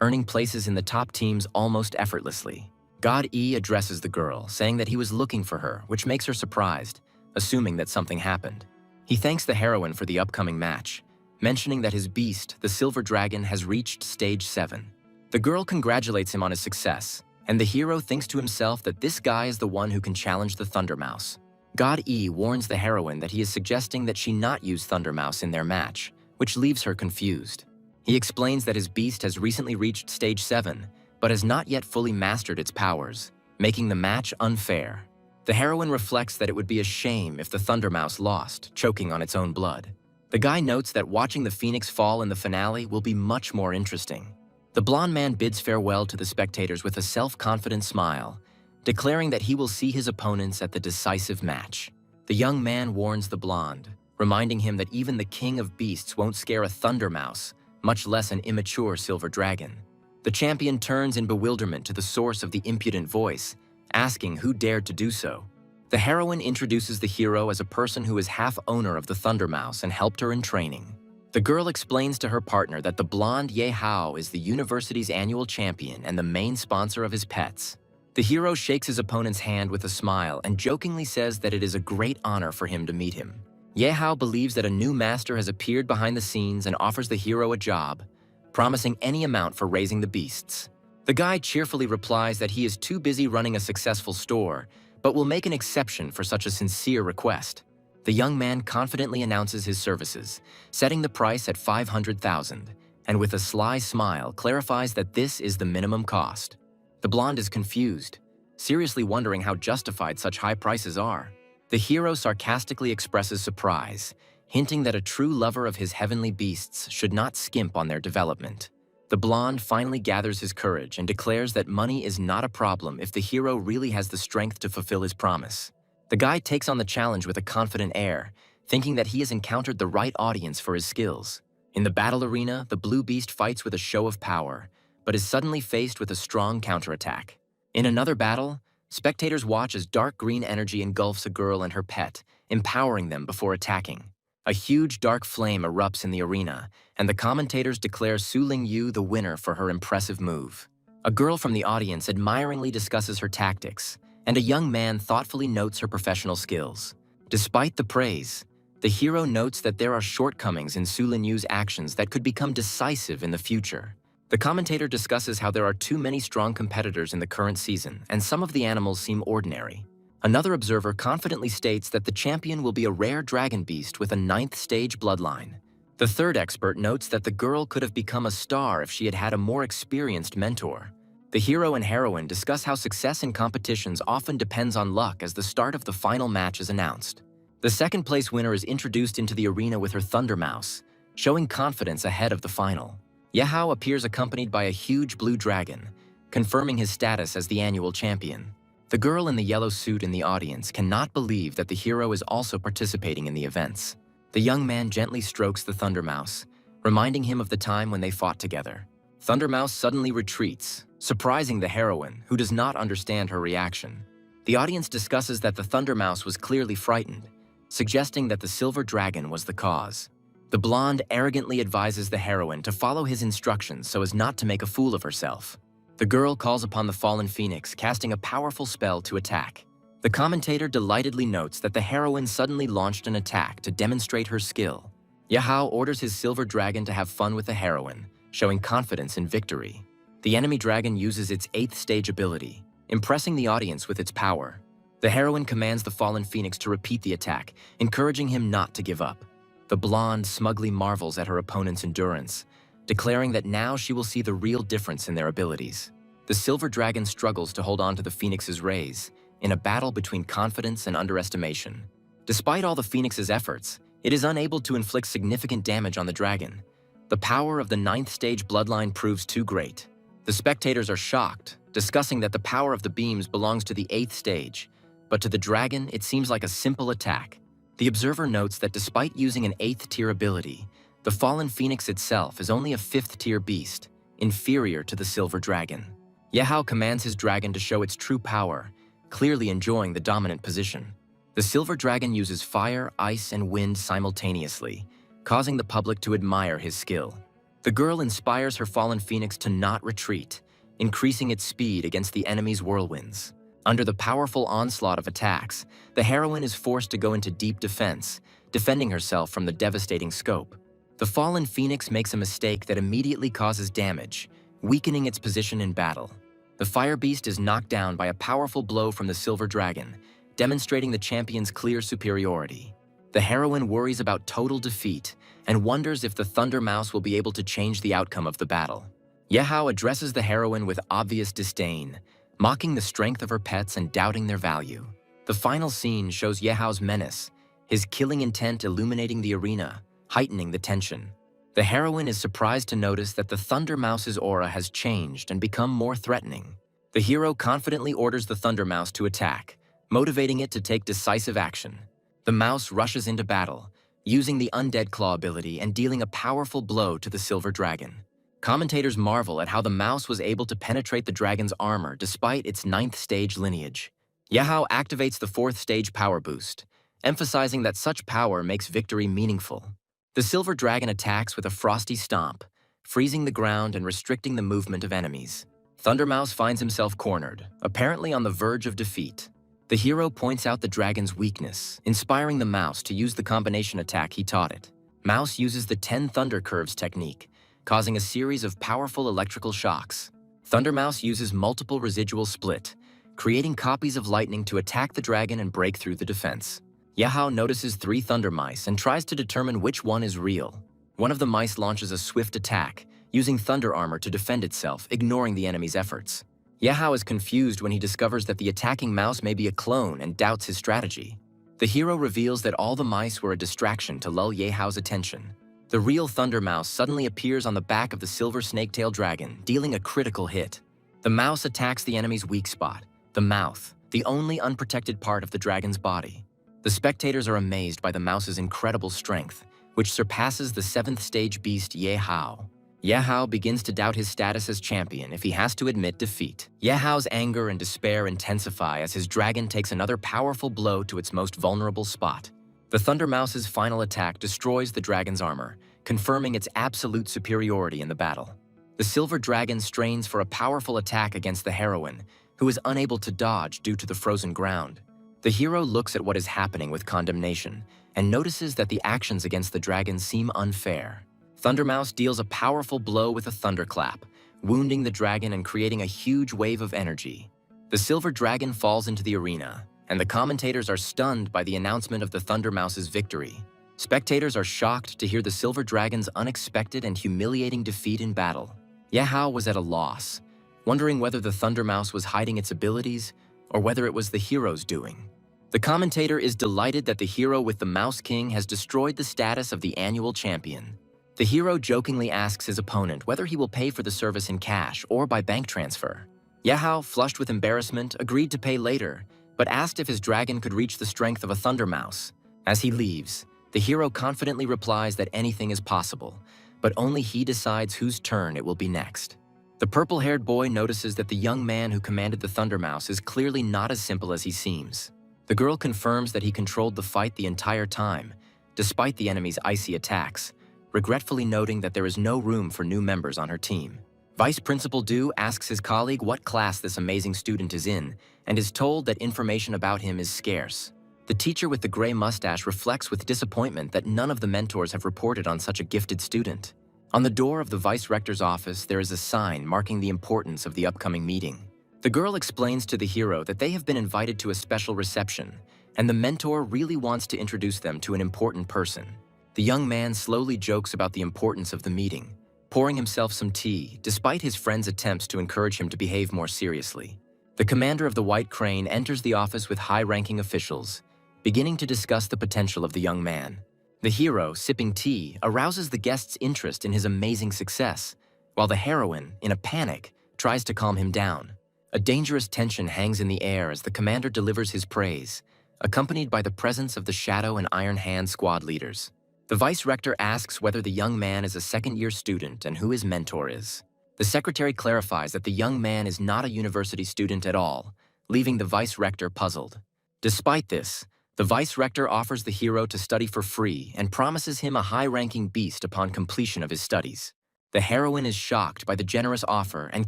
earning places in the top teams almost effortlessly. God E addresses the girl, saying that he was looking for her, which makes her surprised, assuming that something happened. He thanks the heroine for the upcoming match, mentioning that his beast, the Silver Dragon, has reached stage 7. The girl congratulates him on his success, and the hero thinks to himself that this guy is the one who can challenge the Thunder Mouse. God E warns the heroine that he is suggesting that she not use Thunder Mouse in their match, which leaves her confused. He explains that his beast has recently reached stage 7, but has not yet fully mastered its powers, making the match unfair. The heroine reflects that it would be a shame if the Thunder Mouse lost, choking on its own blood. The guy notes that watching the phoenix fall in the finale will be much more interesting. The blonde man bids farewell to the spectators with a self-confident smile, declaring that he will see his opponents at the decisive match. The young man warns the blonde, reminding him that even the king of beasts won't scare a Thunder Mouse, much less an immature silver dragon. The champion turns in bewilderment to the source of the impudent voice, asking who dared to do so. The heroine introduces the hero as a person who is half owner of the Thunder Mouse and helped her in training. The girl explains to her partner that the blonde Ye Hao is the university's annual champion and the main sponsor of his pets. The hero shakes his opponent's hand with a smile and jokingly says that it is a great honor for him to meet him. Ye Hao believes that a new master has appeared behind the scenes and offers the hero a job, promising any amount for raising the beasts. The guy cheerfully replies that he is too busy running a successful store, but will make an exception for such a sincere request. The young man confidently announces his services, setting the price at 500,000, and with a sly smile clarifies that this is the minimum cost. The blonde is confused, seriously wondering how justified such high prices are. The hero sarcastically expresses surprise, hinting that a true lover of his heavenly beasts should not skimp on their development. The blonde finally gathers his courage and declares that money is not a problem if the hero really has the strength to fulfill his promise. The guy takes on the challenge with a confident air, thinking that he has encountered the right audience for his skills. In the battle arena, the blue beast fights with a show of power, but is suddenly faced with a strong counterattack. In another battle, spectators watch as dark green energy engulfs a girl and her pet, empowering them before attacking. A huge dark flame erupts in the arena, and the commentators declare Su Lingyu the winner for her impressive move. A girl from the audience admiringly discusses her tactics, and a young man thoughtfully notes her professional skills. Despite the praise, the hero notes that there are shortcomings in Su Lingyu's actions that could become decisive in the future. The commentator discusses how there are too many strong competitors in the current season, and some of the animals seem ordinary. Another observer confidently states that the champion will be a rare dragon beast with a 9th stage bloodline. The third expert notes that the girl could have become a star if she had had a more experienced mentor. The hero and heroine discuss how success in competitions often depends on luck as the start of the final match is announced. The second place winner is introduced into the arena with her Thunder Mouse, showing confidence ahead of the final. Ye Hao appears accompanied by a huge blue dragon, confirming his status as the annual champion. The girl in the yellow suit in the audience cannot believe that the hero is also participating in the events. The young man gently strokes the Thunder Mouse, reminding him of the time when they fought together. Thunder Mouse suddenly retreats, surprising the heroine, who does not understand her reaction. The audience discusses that the Thunder Mouse was clearly frightened, suggesting that the silver dragon was the cause. The blonde arrogantly advises the heroine to follow his instructions so as not to make a fool of herself. The girl calls upon the fallen phoenix, casting a powerful spell to attack. The commentator delightedly notes that the heroine suddenly launched an attack to demonstrate her skill. Yahao orders his silver dragon to have fun with the heroine, showing confidence in victory. The enemy dragon uses its 8th stage ability, impressing the audience with its power. The heroine commands the fallen phoenix to repeat the attack, encouraging him not to give up. The blonde smugly marvels at her opponent's endurance, declaring that now she will see the real difference in their abilities. The silver dragon struggles to hold on to the phoenix's rays, in a battle between confidence and underestimation. Despite all the phoenix's efforts, it is unable to inflict significant damage on the dragon. The power of the 9th stage bloodline proves too great. The spectators are shocked, discussing that the power of the beams belongs to the 8th stage, but to the dragon it seems like a simple attack. The observer notes that despite using an 8th tier ability, the fallen phoenix itself is only a 5th tier beast, inferior to the silver dragon. Yahao commands his dragon to show its true power, clearly enjoying the dominant position. The silver dragon uses fire, ice, and wind simultaneously, causing the public to admire his skill. The girl inspires her fallen phoenix to not retreat, increasing its speed against the enemy's whirlwinds. Under the powerful onslaught of attacks, the heroine is forced to go into deep defense, defending herself from the devastating scope. The fallen phoenix makes a mistake that immediately causes damage, weakening its position in battle. The fire beast is knocked down by a powerful blow from the silver dragon, demonstrating the champion's clear superiority. The heroine worries about total defeat and wonders if the Thunder Mouse will be able to change the outcome of the battle. Yahao addresses the heroine with obvious disdain, mocking the strength of her pets and doubting their value. The final scene shows Yahao's menace, his killing intent illuminating the arena, heightening the tension. The heroine is surprised to notice that the Thunder Mouse's aura has changed and become more threatening. The hero confidently orders the Thunder Mouse to attack, motivating it to take decisive action. The mouse rushes into battle, using the Undead Claw ability and dealing a powerful blow to the silver dragon. Commentators marvel at how the mouse was able to penetrate the dragon's armor despite its 9th stage lineage. Yahao activates the 4th stage power boost, emphasizing that such power makes victory meaningful. The silver dragon attacks with a frosty stomp, freezing the ground and restricting the movement of enemies. Thundermouse finds himself cornered, apparently on the verge of defeat. The hero points out the dragon's weakness, inspiring the mouse to use the combination attack he taught it. Mouse uses the 10 Thunder Curves technique, causing a series of powerful electrical shocks. Thundermouse uses multiple residual split, creating copies of lightning to attack the dragon and break through the defense. Yahao notices 3 thunder mice and tries to determine which one is real. One of the mice launches a swift attack, using thunder armor to defend itself, ignoring the enemy's efforts. Yahao is confused when he discovers that the attacking mouse may be a clone and doubts his strategy. The hero reveals that all the mice were a distraction to lull Yahao's attention. The real Thunder Mouse suddenly appears on the back of the silver snake-tail dragon, dealing a critical hit. The mouse attacks the enemy's weak spot, the mouth, the only unprotected part of the dragon's body. The spectators are amazed by the mouse's incredible strength, which surpasses the 7th stage beast Yahao. Yahao begins to doubt his status as champion if he has to admit defeat. Yahao's anger and despair intensify as his dragon takes another powerful blow to its most vulnerable spot. The Thunder Mouse's final attack destroys the dragon's armor, confirming its absolute superiority in the battle. The silver dragon strains for a powerful attack against the heroine, who is unable to dodge due to the frozen ground. The hero looks at what is happening with condemnation and notices that the actions against the dragon seem unfair. Thundermouse deals a powerful blow with a thunderclap, wounding the dragon and creating a huge wave of energy. The silver dragon falls into the arena, and the commentators are stunned by the announcement of the Thundermouse's victory. Spectators are shocked to hear the silver dragon's unexpected and humiliating defeat in battle. Yahao was at a loss, wondering whether the Thundermouse was hiding its abilities or whether it was the hero's doing. The commentator is delighted that the hero with the Mouse King has destroyed the status of the annual champion. The hero jokingly asks his opponent whether he will pay for the service in cash or by bank transfer. Yahao, flushed with embarrassment, agreed to pay later, but asked if his dragon could reach the strength of a Thunder Mouse. As he leaves, the hero confidently replies that anything is possible, but only he decides whose turn it will be next. The purple-haired boy notices that the young man who commanded the Thunder Mouse is clearly not as simple as he seems. The girl confirms that he controlled the fight the entire time, despite the enemy's icy attacks, regretfully noting that there is no room for new members on her team. Vice Principal Du asks his colleague what class this amazing student is in, and is told that information about him is scarce. The teacher with the gray mustache reflects with disappointment that none of the mentors have reported on such a gifted student. On the door of the Vice Rector's office, there is a sign marking the importance of the upcoming meeting. The girl explains to the hero that they have been invited to a special reception, and the mentor really wants to introduce them to an important person. The young man slowly jokes about the importance of the meeting, pouring himself some tea, despite his friend's attempts to encourage him to behave more seriously. The commander of the White Crane enters the office with high-ranking officials, beginning to discuss the potential of the young man. The hero, sipping tea, arouses the guest's interest in his amazing success, while the heroine, in a panic, tries to calm him down. A dangerous tension hangs in the air as the commander delivers his praise, accompanied by the presence of the Shadow and Iron Hand squad leaders. The Vice Rector asks whether the young man is a second-year student and who his mentor is. The secretary clarifies that the young man is not a university student at all, leaving the Vice Rector puzzled. Despite this, the Vice Rector offers the hero to study for free and promises him a high-ranking beast upon completion of his studies. The heroine is shocked by the generous offer and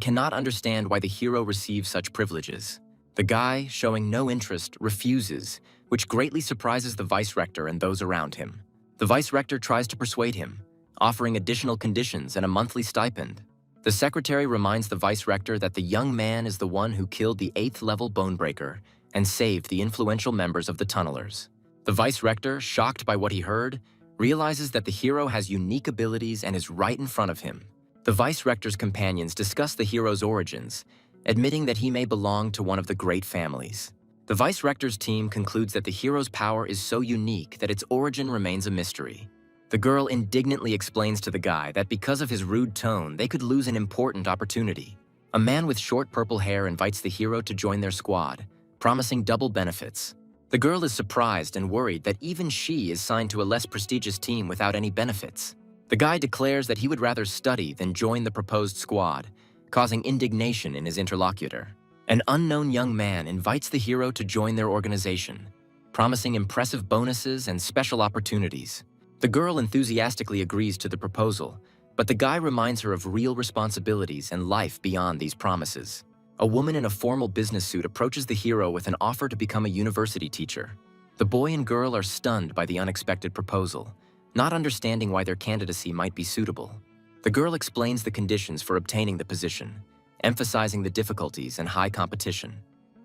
cannot understand why the hero receives such privileges. The guy, showing no interest, refuses, which greatly surprises the Vice Rector and those around him. The Vice Rector tries to persuade him, offering additional conditions and a monthly stipend. The secretary reminds the Vice Rector that the young man is the one who killed the 8th-level Bonebreaker and saved the influential members of the Tunnelers. The Vice Rector, shocked by what he heard, realizes that the hero has unique abilities and is right in front of him. The Vice Rector's companions discuss the hero's origins, admitting that he may belong to one of the great families. The Vice Rector's team concludes that the hero's power is so unique that its origin remains a mystery. The girl indignantly explains to the guy that because of his rude tone, they could lose an important opportunity. A man with short purple hair invites the hero to join their squad, promising double benefits. The girl is surprised and worried that even she is signed to a less prestigious team without any benefits. The guy declares that he would rather study than join the proposed squad, causing indignation in his interlocutor. An unknown young man invites the hero to join their organization, promising impressive bonuses and special opportunities. The girl enthusiastically agrees to the proposal, but the guy reminds her of real responsibilities and life beyond these promises. A woman in a formal business suit approaches the hero with an offer to become a university teacher. The boy and girl are stunned by the unexpected proposal, not understanding why their candidacy might be suitable. The girl explains the conditions for obtaining the position, emphasizing the difficulties and high competition.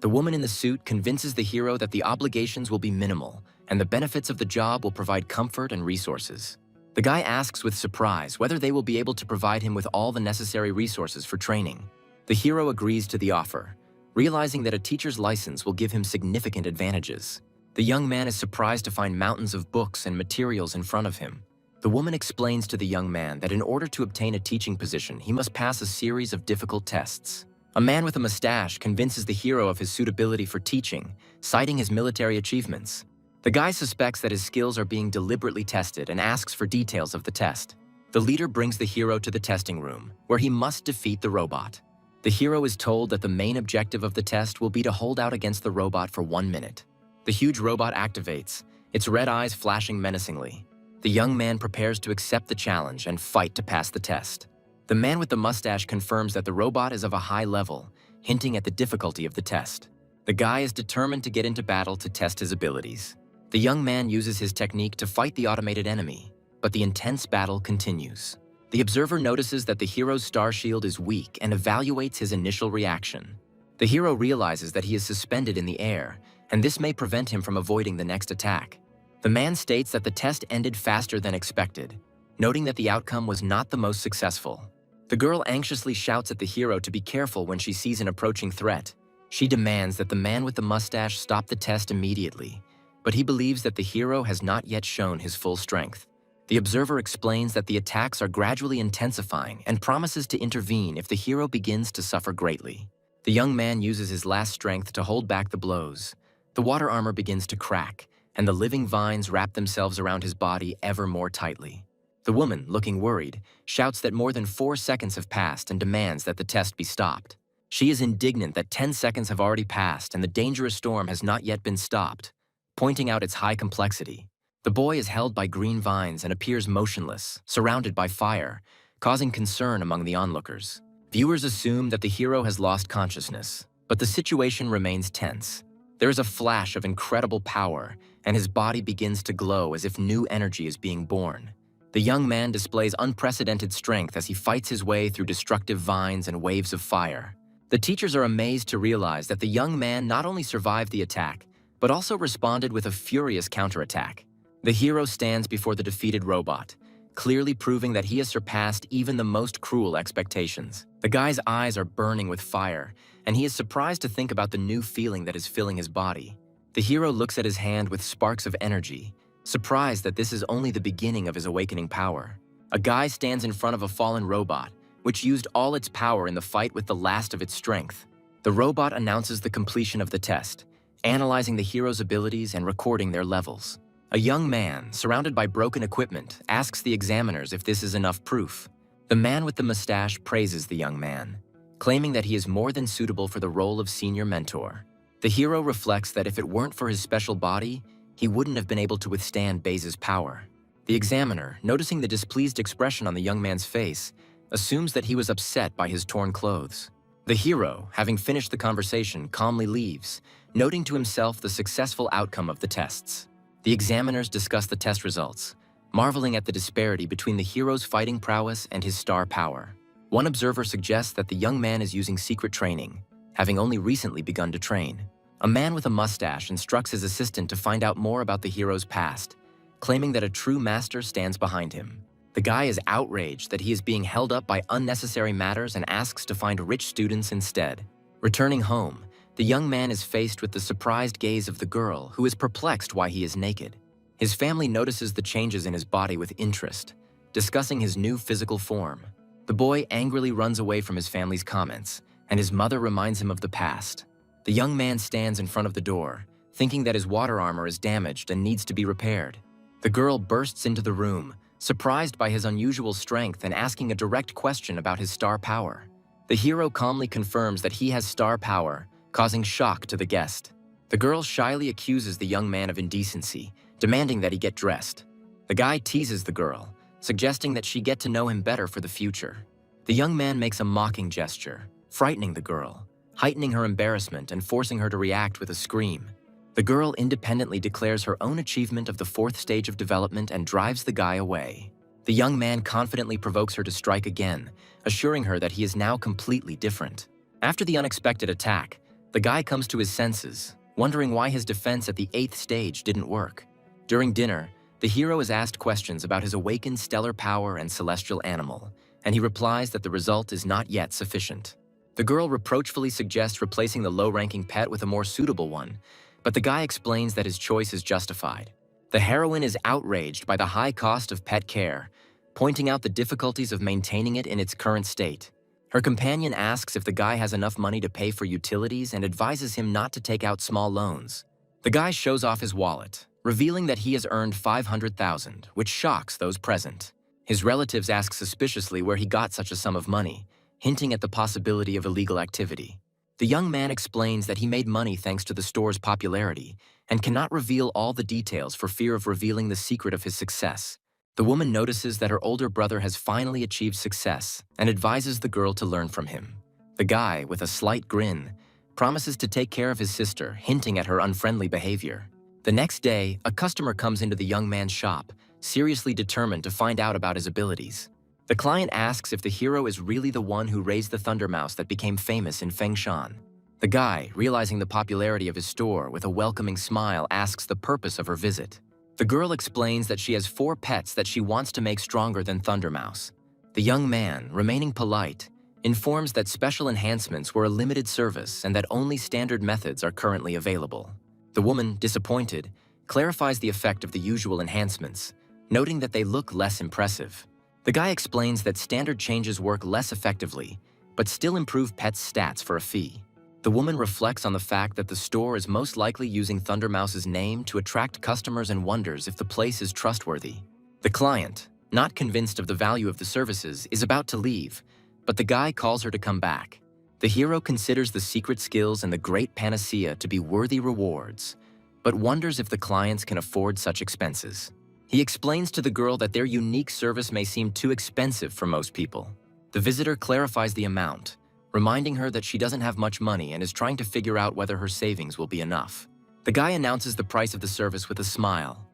The woman in the suit convinces the hero that the obligations will be minimal and the benefits of the job will provide comfort and resources. The guy asks with surprise whether they will be able to provide him with all the necessary resources for training. The hero agrees to the offer, realizing that a teacher's license will give him significant advantages. The young man is surprised to find mountains of books and materials in front of him. The woman explains to the young man that in order to obtain a teaching position, he must pass a series of difficult tests. A man with a mustache convinces the hero of his suitability for teaching, citing his military achievements. The guy suspects that his skills are being deliberately tested and asks for details of the test. The leader brings the hero to the testing room, where he must defeat the robot. The hero is told that the main objective of the test will be to hold out against the robot for 1 minute. The huge robot activates, its red eyes flashing menacingly. The young man prepares to accept the challenge and fight to pass the test. The man with the mustache confirms that the robot is of a high level, hinting at the difficulty of the test. The guy is determined to get into battle to test his abilities. The young man uses his technique to fight the automated enemy, but the intense battle continues. The observer notices that the hero's star shield is weak and evaluates his initial reaction. The hero realizes that he is suspended in the air, and this may prevent him from avoiding the next attack. The man states that the test ended faster than expected, noting that the outcome was not the most successful. The girl anxiously shouts at the hero to be careful when she sees an approaching threat. She demands that the man with the mustache stop the test immediately, but he believes that the hero has not yet shown his full strength. The observer explains that the attacks are gradually intensifying and promises to intervene if the hero begins to suffer greatly. The young man uses his last strength to hold back the blows. The water armor begins to crack, and the living vines wrap themselves around his body ever more tightly. The woman, looking worried, shouts that more than 4 seconds have passed and demands that the test be stopped. She is indignant that 10 seconds have already passed and the dangerous storm has not yet been stopped, pointing out its high complexity. The boy is held by green vines and appears motionless, surrounded by fire, causing concern among the onlookers. Viewers assume that the hero has lost consciousness, but the situation remains tense. There is a flash of incredible power, and his body begins to glow as if new energy is being born. The young man displays unprecedented strength as he fights his way through destructive vines and waves of fire. The teachers are amazed to realize that the young man not only survived the attack, but also responded with a furious counterattack. The hero stands before the defeated robot, clearly proving that he has surpassed even the most cruel expectations. The guy's eyes are burning with fire, and he is surprised to think about the new feeling that is filling his body. The hero looks at his hand with sparks of energy, surprised that this is only the beginning of his awakening power. A guy stands in front of a fallen robot, which used all its power in the fight with the last of its strength. The robot announces the completion of the test, analyzing the hero's abilities and recording their levels. A young man, surrounded by broken equipment, asks the examiners if this is enough proof. The man with the mustache praises the young man, claiming that he is more than suitable for the role of senior mentor. The hero reflects that if it weren't for his special body, he wouldn't have been able to withstand Baze's power. The examiner, noticing the displeased expression on the young man's face, assumes that he was upset by his torn clothes. The hero, having finished the conversation, calmly leaves, noting to himself the successful outcome of the tests. The examiners discuss the test results, marveling at the disparity between the hero's fighting prowess and his star power. One observer suggests that the young man is using secret training, having only recently begun to train. A man with a mustache instructs his assistant to find out more about the hero's past, claiming that a true master stands behind him. The guy is outraged that he is being held up by unnecessary matters and asks to find rich students instead. Returning home, the young man is faced with the surprised gaze of the girl, who is perplexed why he is naked. His family notices the changes in his body with interest, discussing his new physical form. The boy angrily runs away from his family's comments, and his mother reminds him of the past. The young man stands in front of the door, thinking that his water armor is damaged and needs to be repaired. The girl bursts into the room, surprised by his unusual strength and asking a direct question about his star power. The hero calmly confirms that he has star power, causing shock to the guest. The girl shyly accuses the young man of indecency, demanding that he get dressed. The guy teases the girl, suggesting that she get to know him better for the future. The young man makes a mocking gesture, frightening the girl, heightening her embarrassment and forcing her to react with a scream. The girl independently declares her own achievement of the 4th stage of development and drives the guy away. The young man confidently provokes her to strike again, assuring her that he is now completely different. After the unexpected attack, the guy comes to his senses, wondering why his defense at the 8th stage didn't work. During dinner, the hero is asked questions about his awakened stellar power and celestial animal, and he replies that the result is not yet sufficient. The girl reproachfully suggests replacing the low-ranking pet with a more suitable one, but the guy explains that his choice is justified. The heroine is outraged by the high cost of pet care, pointing out the difficulties of maintaining it in its current state. Her companion asks if the guy has enough money to pay for utilities and advises him not to take out small loans. The guy shows off his wallet, revealing that he has earned $500,000, which shocks those present. His relatives ask suspiciously where he got such a sum of money, hinting at the possibility of illegal activity. The young man explains that he made money thanks to the store's popularity and cannot reveal all the details for fear of revealing the secret of his success. The woman notices that her older brother has finally achieved success and advises the girl to learn from him. The guy, with a slight grin, promises to take care of his sister, hinting at her unfriendly behavior. The next day, a customer comes into the young man's shop, seriously determined to find out about his abilities. The client asks if the hero is really the one who raised the thunder mouse that became famous in Fengshan. The guy, realizing the popularity of his store, with a welcoming smile asks the purpose of her visit. The girl explains that she has 4 pets that she wants to make stronger than Thunder Mouse. The young man, remaining polite, informs that special enhancements were a limited service and that only standard methods are currently available. The woman, disappointed, clarifies the effect of the usual enhancements, noting that they look less impressive. The guy explains that standard changes work less effectively, but still improve pets' stats for a fee. The woman reflects on the fact that the store is most likely using Thunder Mouse's name to attract customers and wonders if the place is trustworthy. The client, not convinced of the value of the services, is about to leave, but the guy calls her to come back. The hero considers the secret skills and the great panacea to be worthy rewards, but wonders if the clients can afford such expenses. He explains to the girl that their unique service may seem too expensive for most people. The visitor clarifies the amount, reminding her that she doesn't have much money and is trying to figure out whether her savings will be enough. The guy announces the price of the service with a smile.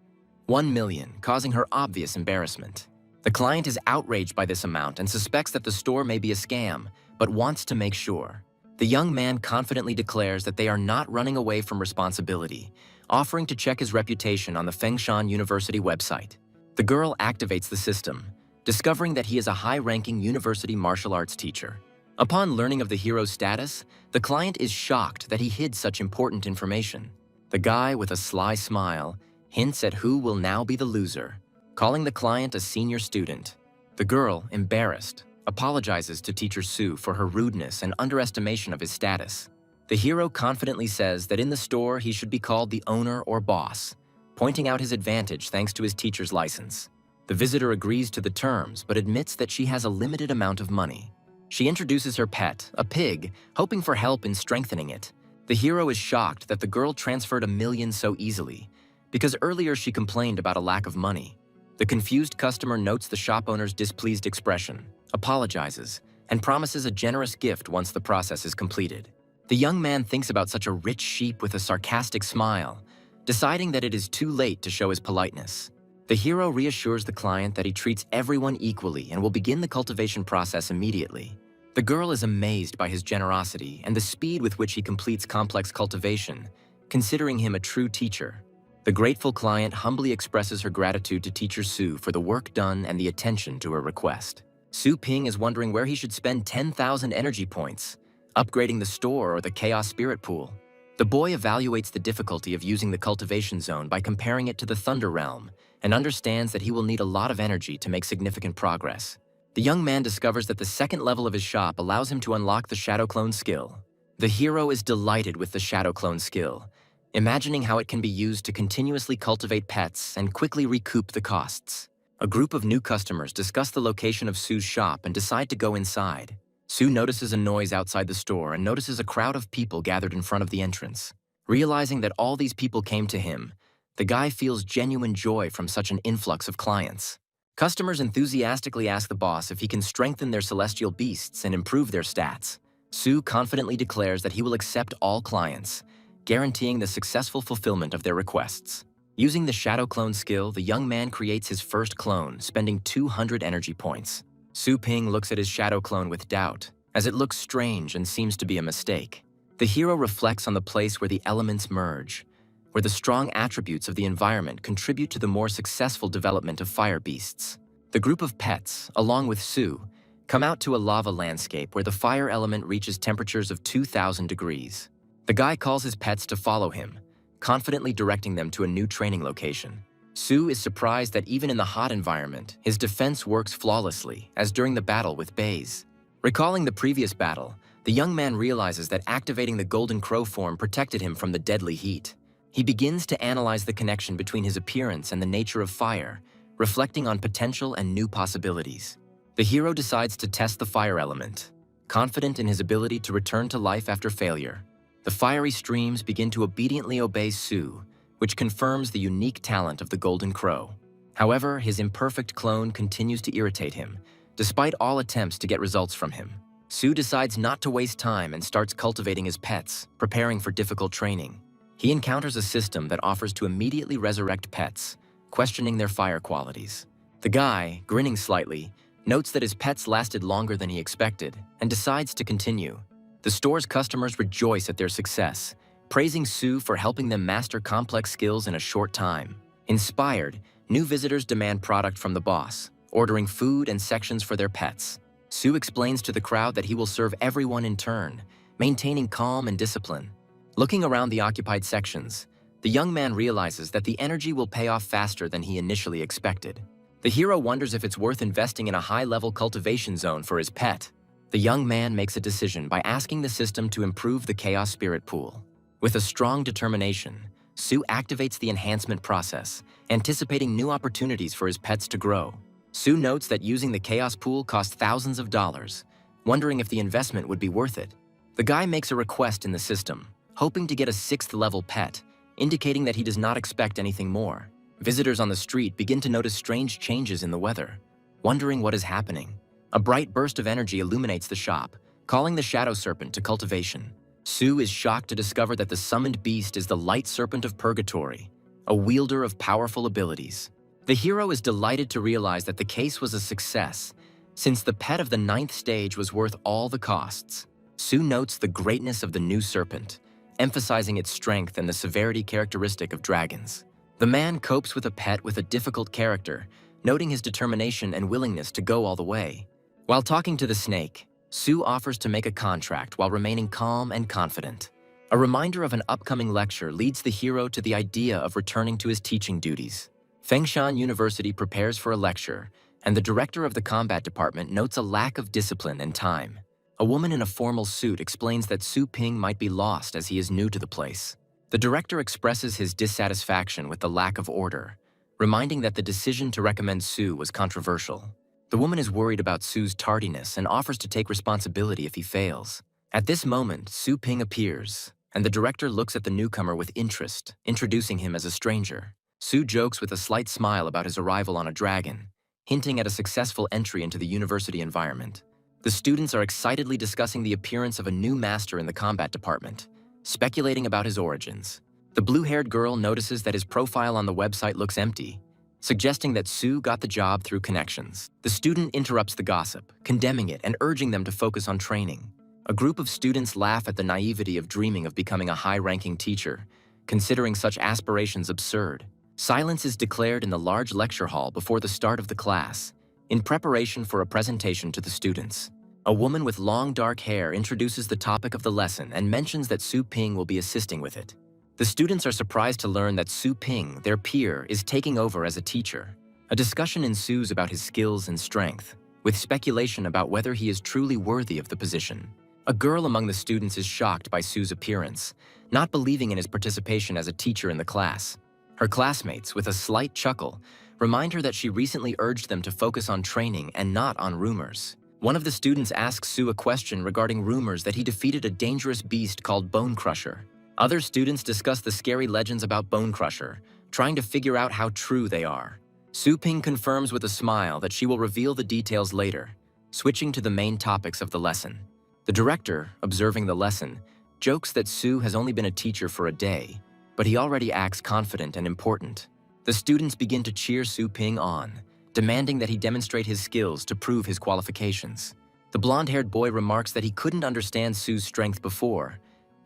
1 million, causing her obvious embarrassment. The client is outraged by this amount and suspects that the store may be a scam, but wants to make sure. The young man confidently declares that they are not running away from responsibility, offering to check his reputation on the Fengshan University website. The girl activates the system, discovering that he is a high-ranking university martial arts teacher. Upon learning of the hero's status, the client is shocked that he hid such important information. The guy, with a sly smile, hints at who will now be the loser, calling the client a senior student. The girl, embarrassed, apologizes to teacher Sue for her rudeness and underestimation of his status. The hero confidently says that in the store he should be called the owner or boss, pointing out his advantage thanks to his teacher's license. The visitor agrees to the terms but admits that she has a limited amount of money. She introduces her pet, a pig, hoping for help in strengthening it. The hero is shocked that the girl transferred $1 million so easily, because earlier she complained about a lack of money. The confused customer notes the shop owner's displeased expression, apologizes, and promises a generous gift once the process is completed. The young man thinks about such a rich sheep with a sarcastic smile, deciding that it is too late to show his politeness. The hero reassures the client that he treats everyone equally and will begin the cultivation process immediately. The girl is amazed by his generosity and the speed with which he completes complex cultivation, considering him a true teacher. The grateful client humbly expresses her gratitude to teacher Sue for the work done and the attention to her request. Su Ping is wondering where he should spend 10,000 energy points, upgrading the store or the chaos spirit pool. The boy evaluates the difficulty of using the cultivation zone by comparing it to the Thunder Realm and understands that he will need a lot of energy to make significant progress. The young man discovers that the second level of his shop allows him to unlock the Shadow Clone skill. The hero is delighted with the Shadow Clone skill, imagining how it can be used to continuously cultivate pets and quickly recoup the costs. A group of new customers discuss the location of Sue's shop and decide to go inside. Sue notices a noise outside the store and notices a crowd of people gathered in front of the entrance. Realizing that all these people came to him, the guy feels genuine joy from such an influx of clients. Customers enthusiastically ask the boss if he can strengthen their celestial beasts and improve their stats. Sue confidently declares that he will accept all clients, guaranteeing the successful fulfillment of their requests. Using the Shadow Clone skill, the young man creates his first clone, spending 200 energy points. Su Ping looks at his Shadow Clone with doubt, as it looks strange and seems to be a mistake. The hero reflects on the place where the elements merge, where the strong attributes of the environment contribute to the more successful development of fire beasts. The group of pets, along with Su, come out to a lava landscape where the fire element reaches temperatures of 2,000 degrees. The guy calls his pets to follow him, confidently directing them to a new training location. Su is surprised that even in the hot environment, his defense works flawlessly, as during the battle with Baze. Recalling the previous battle, the young man realizes that activating the Golden Crow form protected him from the deadly heat. He begins to analyze the connection between his appearance and the nature of fire, reflecting on potential and new possibilities. The hero decides to test the fire element, confident in his ability to return to life after failure. The fiery streams begin to obediently obey Su, which confirms the unique talent of the Golden Crow. However, his imperfect clone continues to irritate him, despite all attempts to get results from him. Su decides not to waste time and starts cultivating his pets, preparing for difficult training. He encounters a system that offers to immediately resurrect pets, questioning their fire qualities. The guy, grinning slightly, notes that his pets lasted longer than he expected and decides to continue. The store's customers rejoice at their success, praising Su for helping them master complex skills in a short time. Inspired, new visitors demand product from the boss, ordering food and sections for their pets. Su explains to the crowd that he will serve everyone in turn, maintaining calm and discipline. Looking around the occupied sections, the young man realizes that the energy will pay off faster than he initially expected. The hero wonders if it's worth investing in a high-level cultivation zone for his pet. The young man makes a decision by asking the system to improve the Chaos Spirit Pool. With a strong determination, Su activates the enhancement process, anticipating new opportunities for his pets to grow. Su notes that using the Chaos Pool costs thousands of dollars, wondering if the investment would be worth it. The guy makes a request in the system, hoping to get a 6th-level pet, indicating that he does not expect anything more. Visitors on the street begin to notice strange changes in the weather, wondering what is happening. A bright burst of energy illuminates the shop, calling the shadow serpent to cultivation. Sue is shocked to discover that the summoned beast is the light serpent of purgatory, a wielder of powerful abilities. The hero is delighted to realize that the case was a success, since the pet of the 9th stage was worth all the costs. Sue notes the greatness of the new serpent, emphasizing its strength and the severity characteristic of dragons. The man copes with a pet with a difficult character, noting his determination and willingness to go all the way. While talking to the snake, Sue offers to make a contract while remaining calm and confident. A reminder of an upcoming lecture leads the hero to the idea of returning to his teaching duties. Fengshan University prepares for a lecture, and the director of the combat department notes a lack of discipline and time. A woman in a formal suit explains that Su Ping might be lost as he is new to the place. The director expresses his dissatisfaction with the lack of order, reminding that the decision to recommend Su was controversial. The woman is worried about Su's tardiness and offers to take responsibility if he fails. At this moment, Su Ping appears, and the director looks at the newcomer with interest, introducing him as a stranger. Su jokes with a slight smile about his arrival on a dragon, hinting at a successful entry into the university environment. The students are excitedly discussing the appearance of a new master in the combat department, speculating about his origins. The blue-haired girl notices that his profile on the website looks empty, suggesting that Su got the job through connections. The student interrupts the gossip, condemning it and urging them to focus on training. A group of students laugh at the naivety of dreaming of becoming a high-ranking teacher, considering such aspirations absurd. Silence is declared in the large lecture hall before the start of the class, in preparation for a presentation to the students. A woman with long dark hair introduces the topic of the lesson and mentions that Su Ping will be assisting with it. The students are surprised to learn that Su Ping, their peer, is taking over as a teacher. A discussion ensues about his skills and strength, with speculation about whether he is truly worthy of the position. A girl among the students is shocked by Su's appearance, not believing in his participation as a teacher in the class. Her classmates, with a slight chuckle, remind her that she recently urged them to focus on training and not on rumors. One of the students asks Su a question regarding rumors that he defeated a dangerous beast called Bone Crusher. Other students discuss the scary legends about Bone Crusher, trying to figure out how true they are. Su Ping confirms with a smile that she will reveal the details later, switching to the main topics of the lesson. The director, observing the lesson, jokes that Su has only been a teacher for a day, but he already acts confident and important. The students begin to cheer Su Ping on, demanding that he demonstrate his skills to prove his qualifications. The blonde-haired boy remarks that he couldn't understand Su's strength before,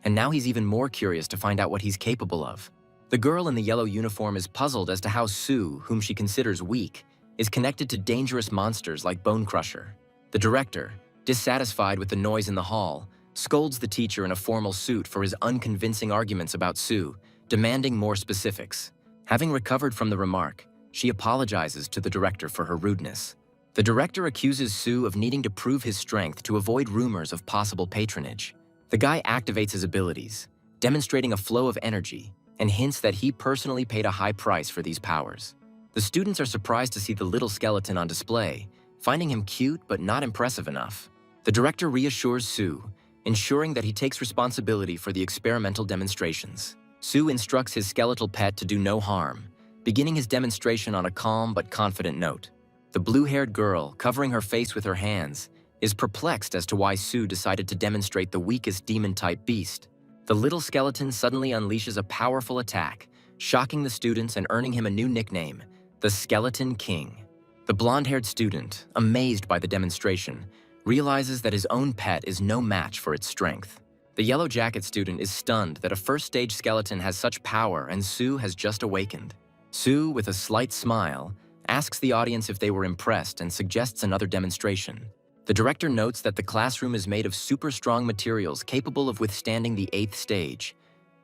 and now he's even more curious to find out what he's capable of. The girl in the yellow uniform is puzzled as to how Su, whom she considers weak, is connected to dangerous monsters like Bone Crusher. The director, dissatisfied with the noise in the hall, scolds the teacher in a formal suit for his unconvincing arguments about Su, demanding more specifics. Having recovered from the remark, she apologizes to the director for her rudeness. The director accuses Su of needing to prove his strength to avoid rumors of possible patronage. The guy activates his abilities, demonstrating a flow of energy, and hints that he personally paid a high price for these powers. The students are surprised to see the little skeleton on display, finding him cute but not impressive enough. The director reassures Su, ensuring that he takes responsibility for the experimental demonstrations. Su instructs his skeletal pet to do no harm, beginning his demonstration on a calm but confident note. The blue-haired girl, covering her face with her hands, is perplexed as to why Su decided to demonstrate the weakest demon-type beast. The little skeleton suddenly unleashes a powerful attack, shocking the students and earning him a new nickname, the Skeleton King. The blonde-haired student, amazed by the demonstration, realizes that his own pet is no match for its strength. The yellow jacket student is stunned that a first-stage skeleton has such power and Su has just awakened. Su, with a slight smile, asks the audience if they were impressed and suggests another demonstration. The director notes that the classroom is made of super strong materials capable of withstanding the 8th stage,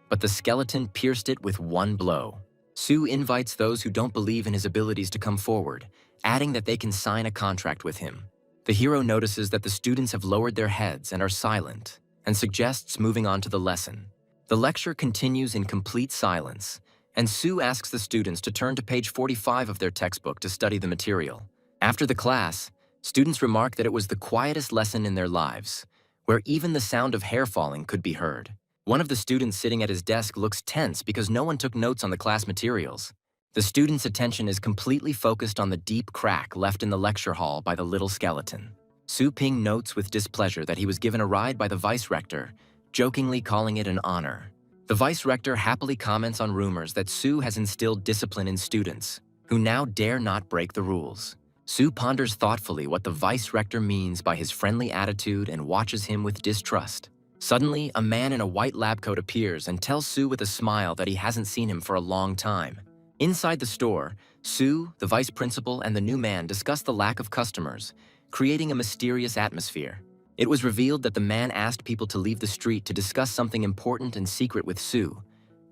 but the skeleton pierced it with one blow. Su invites those who don't believe in his abilities to come forward, adding that they can sign a contract with him. The hero notices that the students have lowered their heads and are silent, and suggests moving on to the lesson. The lecture continues in complete silence, and Su asks the students to turn to page 45 of their textbook to study the material. After the class, students remark that it was the quietest lesson in their lives, where even the sound of hair falling could be heard. One of the students sitting at his desk looks tense because no one took notes on the class materials. The student's attention is completely focused on the deep crack left in the lecture hall by the little skeleton. Su Ping notes with displeasure that he was given a ride by the vice-rector, jokingly calling it an honor. The vice-rector happily comments on rumors that Su has instilled discipline in students, who now dare not break the rules. Su ponders thoughtfully what the vice-rector means by his friendly attitude and watches him with distrust. Suddenly, a man in a white lab coat appears and tells Su with a smile that he hasn't seen him for a long time. Inside the store, Su, the vice principal, and the new man discuss the lack of customers, creating a mysterious atmosphere. It was revealed that the man asked people to leave the street to discuss something important and secret with Su,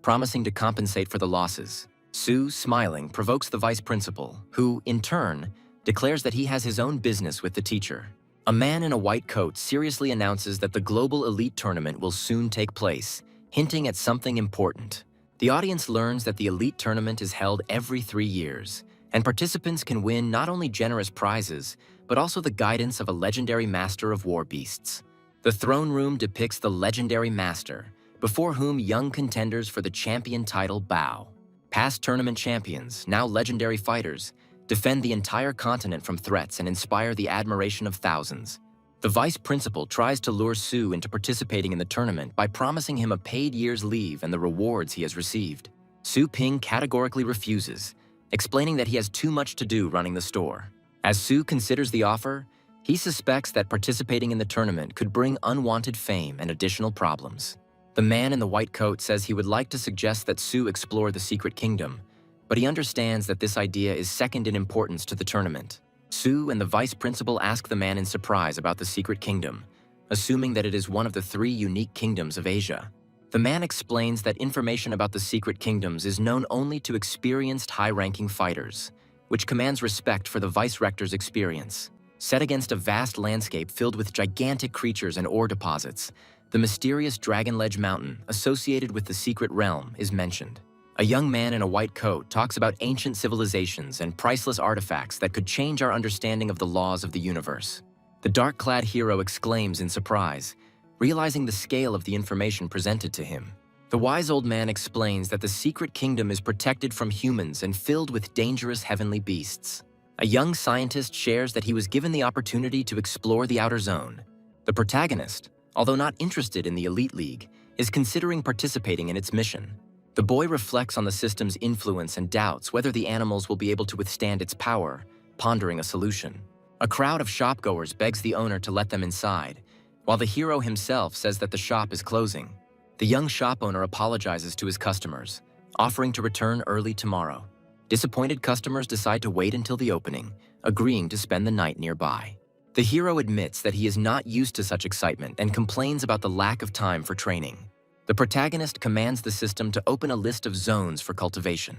promising to compensate for the losses. Su, smiling, provokes the vice principal, who, in turn, declares that he has his own business with the teacher. A man in a white coat seriously announces that the global elite tournament will soon take place, hinting at something important. The audience learns that the elite tournament is held every 3 years, and participants can win not only generous prizes, but also the guidance of a legendary master of war beasts. The throne room depicts the legendary master, before whom young contenders for the champion title bow. Past tournament champions, now legendary fighters, defend the entire continent from threats and inspire the admiration of thousands. The vice principal tries to lure Su into participating in the tournament by promising him a paid year's leave and the rewards he has received. Su Ping categorically refuses, explaining that he has too much to do running the store. As Su considers the offer, he suspects that participating in the tournament could bring unwanted fame and additional problems. The man in the white coat says he would like to suggest that Su explore the secret kingdom, but he understands that this idea is second in importance to the tournament. Su and the vice principal ask the man in surprise about the secret kingdom, assuming that it is one of the 3 unique kingdoms of Asia. The man explains that information about the secret kingdoms is known only to experienced high-ranking fighters, which commands respect for the vice-rector's experience. Set against a vast landscape filled with gigantic creatures and ore deposits, the mysterious Dragon Ledge Mountain, associated with the secret realm, is mentioned. A young man in a white coat talks about ancient civilizations and priceless artifacts that could change our understanding of the laws of the universe. The dark-clad hero exclaims in surprise, realizing the scale of the information presented to him. The wise old man explains that the secret kingdom is protected from humans and filled with dangerous heavenly beasts. A young scientist shares that he was given the opportunity to explore the outer zone. The protagonist, although not interested in the Elite League, is considering participating in its mission. The boy reflects on the system's influence and doubts whether the animals will be able to withstand its power, pondering a solution. A crowd of shopgoers begs the owner to let them inside, while the hero himself says that the shop is closing. The young shop owner apologizes to his customers, offering to return early tomorrow. Disappointed customers decide to wait until the opening, agreeing to spend the night nearby. The hero admits that he is not used to such excitement and complains about the lack of time for training. The protagonist commands the system to open a list of zones for cultivation.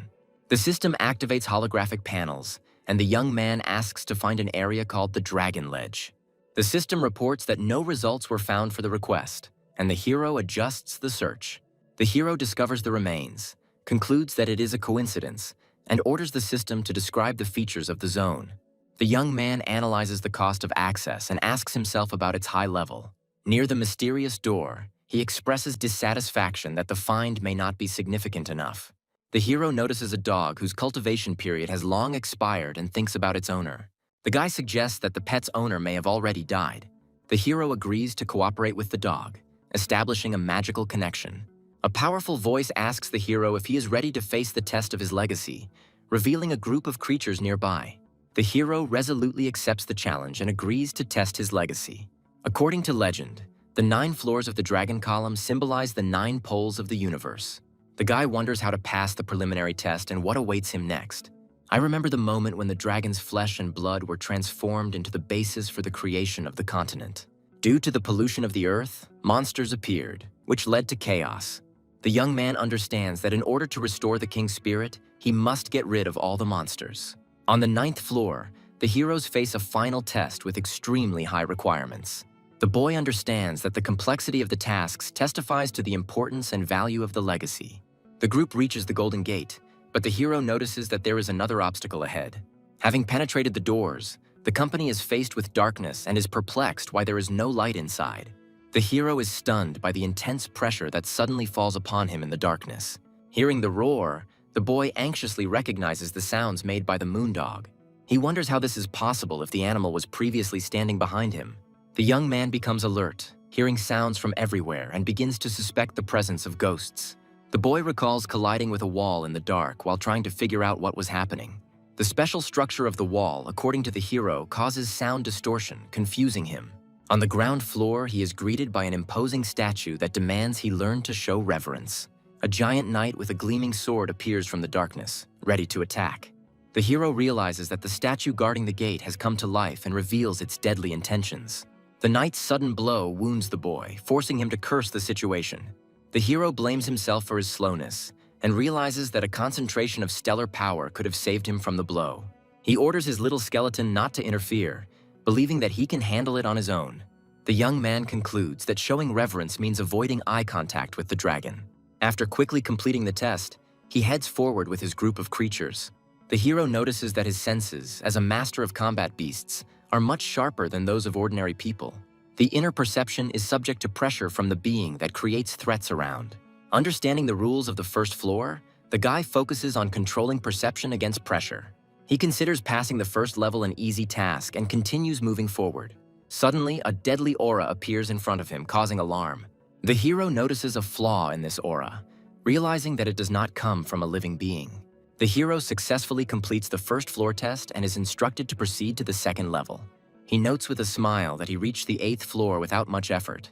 The system activates holographic panels, and the young man asks to find an area called the Dragon Ledge. The system reports that no results were found for the request, and the hero adjusts the search. The hero discovers the remains, concludes that it is a coincidence, and orders the system to describe the features of the zone. The young man analyzes the cost of access and asks himself about its high level. Near the mysterious door, he expresses dissatisfaction that the find may not be significant enough. The hero notices a dog whose cultivation period has long expired and thinks about its owner. The guy suggests that the pet's owner may have already died. The hero agrees to cooperate with the dog, establishing a magical connection. A powerful voice asks the hero if he is ready to face the test of his legacy, revealing a group of creatures nearby. The hero resolutely accepts the challenge and agrees to test his legacy. According to legend, the 9 floors of the dragon column symbolize the 9 poles of the universe. The guy wonders how to pass the preliminary test and what awaits him next. I remember the moment when the dragon's flesh and blood were transformed into the basis for the creation of the continent. Due to the pollution of the earth, monsters appeared, which led to chaos. The young man understands that in order to restore the king's spirit, he must get rid of all the monsters. On the 9th floor, the heroes face a final test with extremely high requirements. The boy understands that the complexity of the tasks testifies to the importance and value of the legacy. The group reaches the Golden Gate, but the hero notices that there is another obstacle ahead. Having penetrated the doors, the company is faced with darkness and is perplexed why there is no light inside. The hero is stunned by the intense pressure that suddenly falls upon him in the darkness. Hearing the roar, the boy anxiously recognizes the sounds made by the moondog. He wonders how this is possible if the animal was previously standing behind him. The young man becomes alert, hearing sounds from everywhere, and begins to suspect the presence of ghosts. The boy recalls colliding with a wall in the dark while trying to figure out what was happening. The special structure of the wall, according to the hero, causes sound distortion, confusing him. On the ground floor, he is greeted by an imposing statue that demands he learn to show reverence. A giant knight with a gleaming sword appears from the darkness, ready to attack. The hero realizes that the statue guarding the gate has come to life and reveals its deadly intentions. The knight's sudden blow wounds the boy, forcing him to curse the situation. The hero blames himself for his slowness and realizes that a concentration of stellar power could have saved him from the blow. He orders his little skeleton not to interfere, believing that he can handle it on his own. The young man concludes that showing reverence means avoiding eye contact with the dragon. After quickly completing the test, he heads forward with his group of creatures. The hero notices that his senses, as a master of combat beasts, are much sharper than those of ordinary people. The inner perception is subject to pressure from the being that creates threats around. Understanding the rules of the first floor, the guy focuses on controlling perception against pressure. He considers passing the first level an easy task and continues moving forward. Suddenly, a deadly aura appears in front of him, causing alarm. The hero notices a flaw in this aura, realizing that it does not come from a living being. The hero successfully completes the first floor test and is instructed to proceed to the second level. He notes with a smile that he reached the 8th floor without much effort.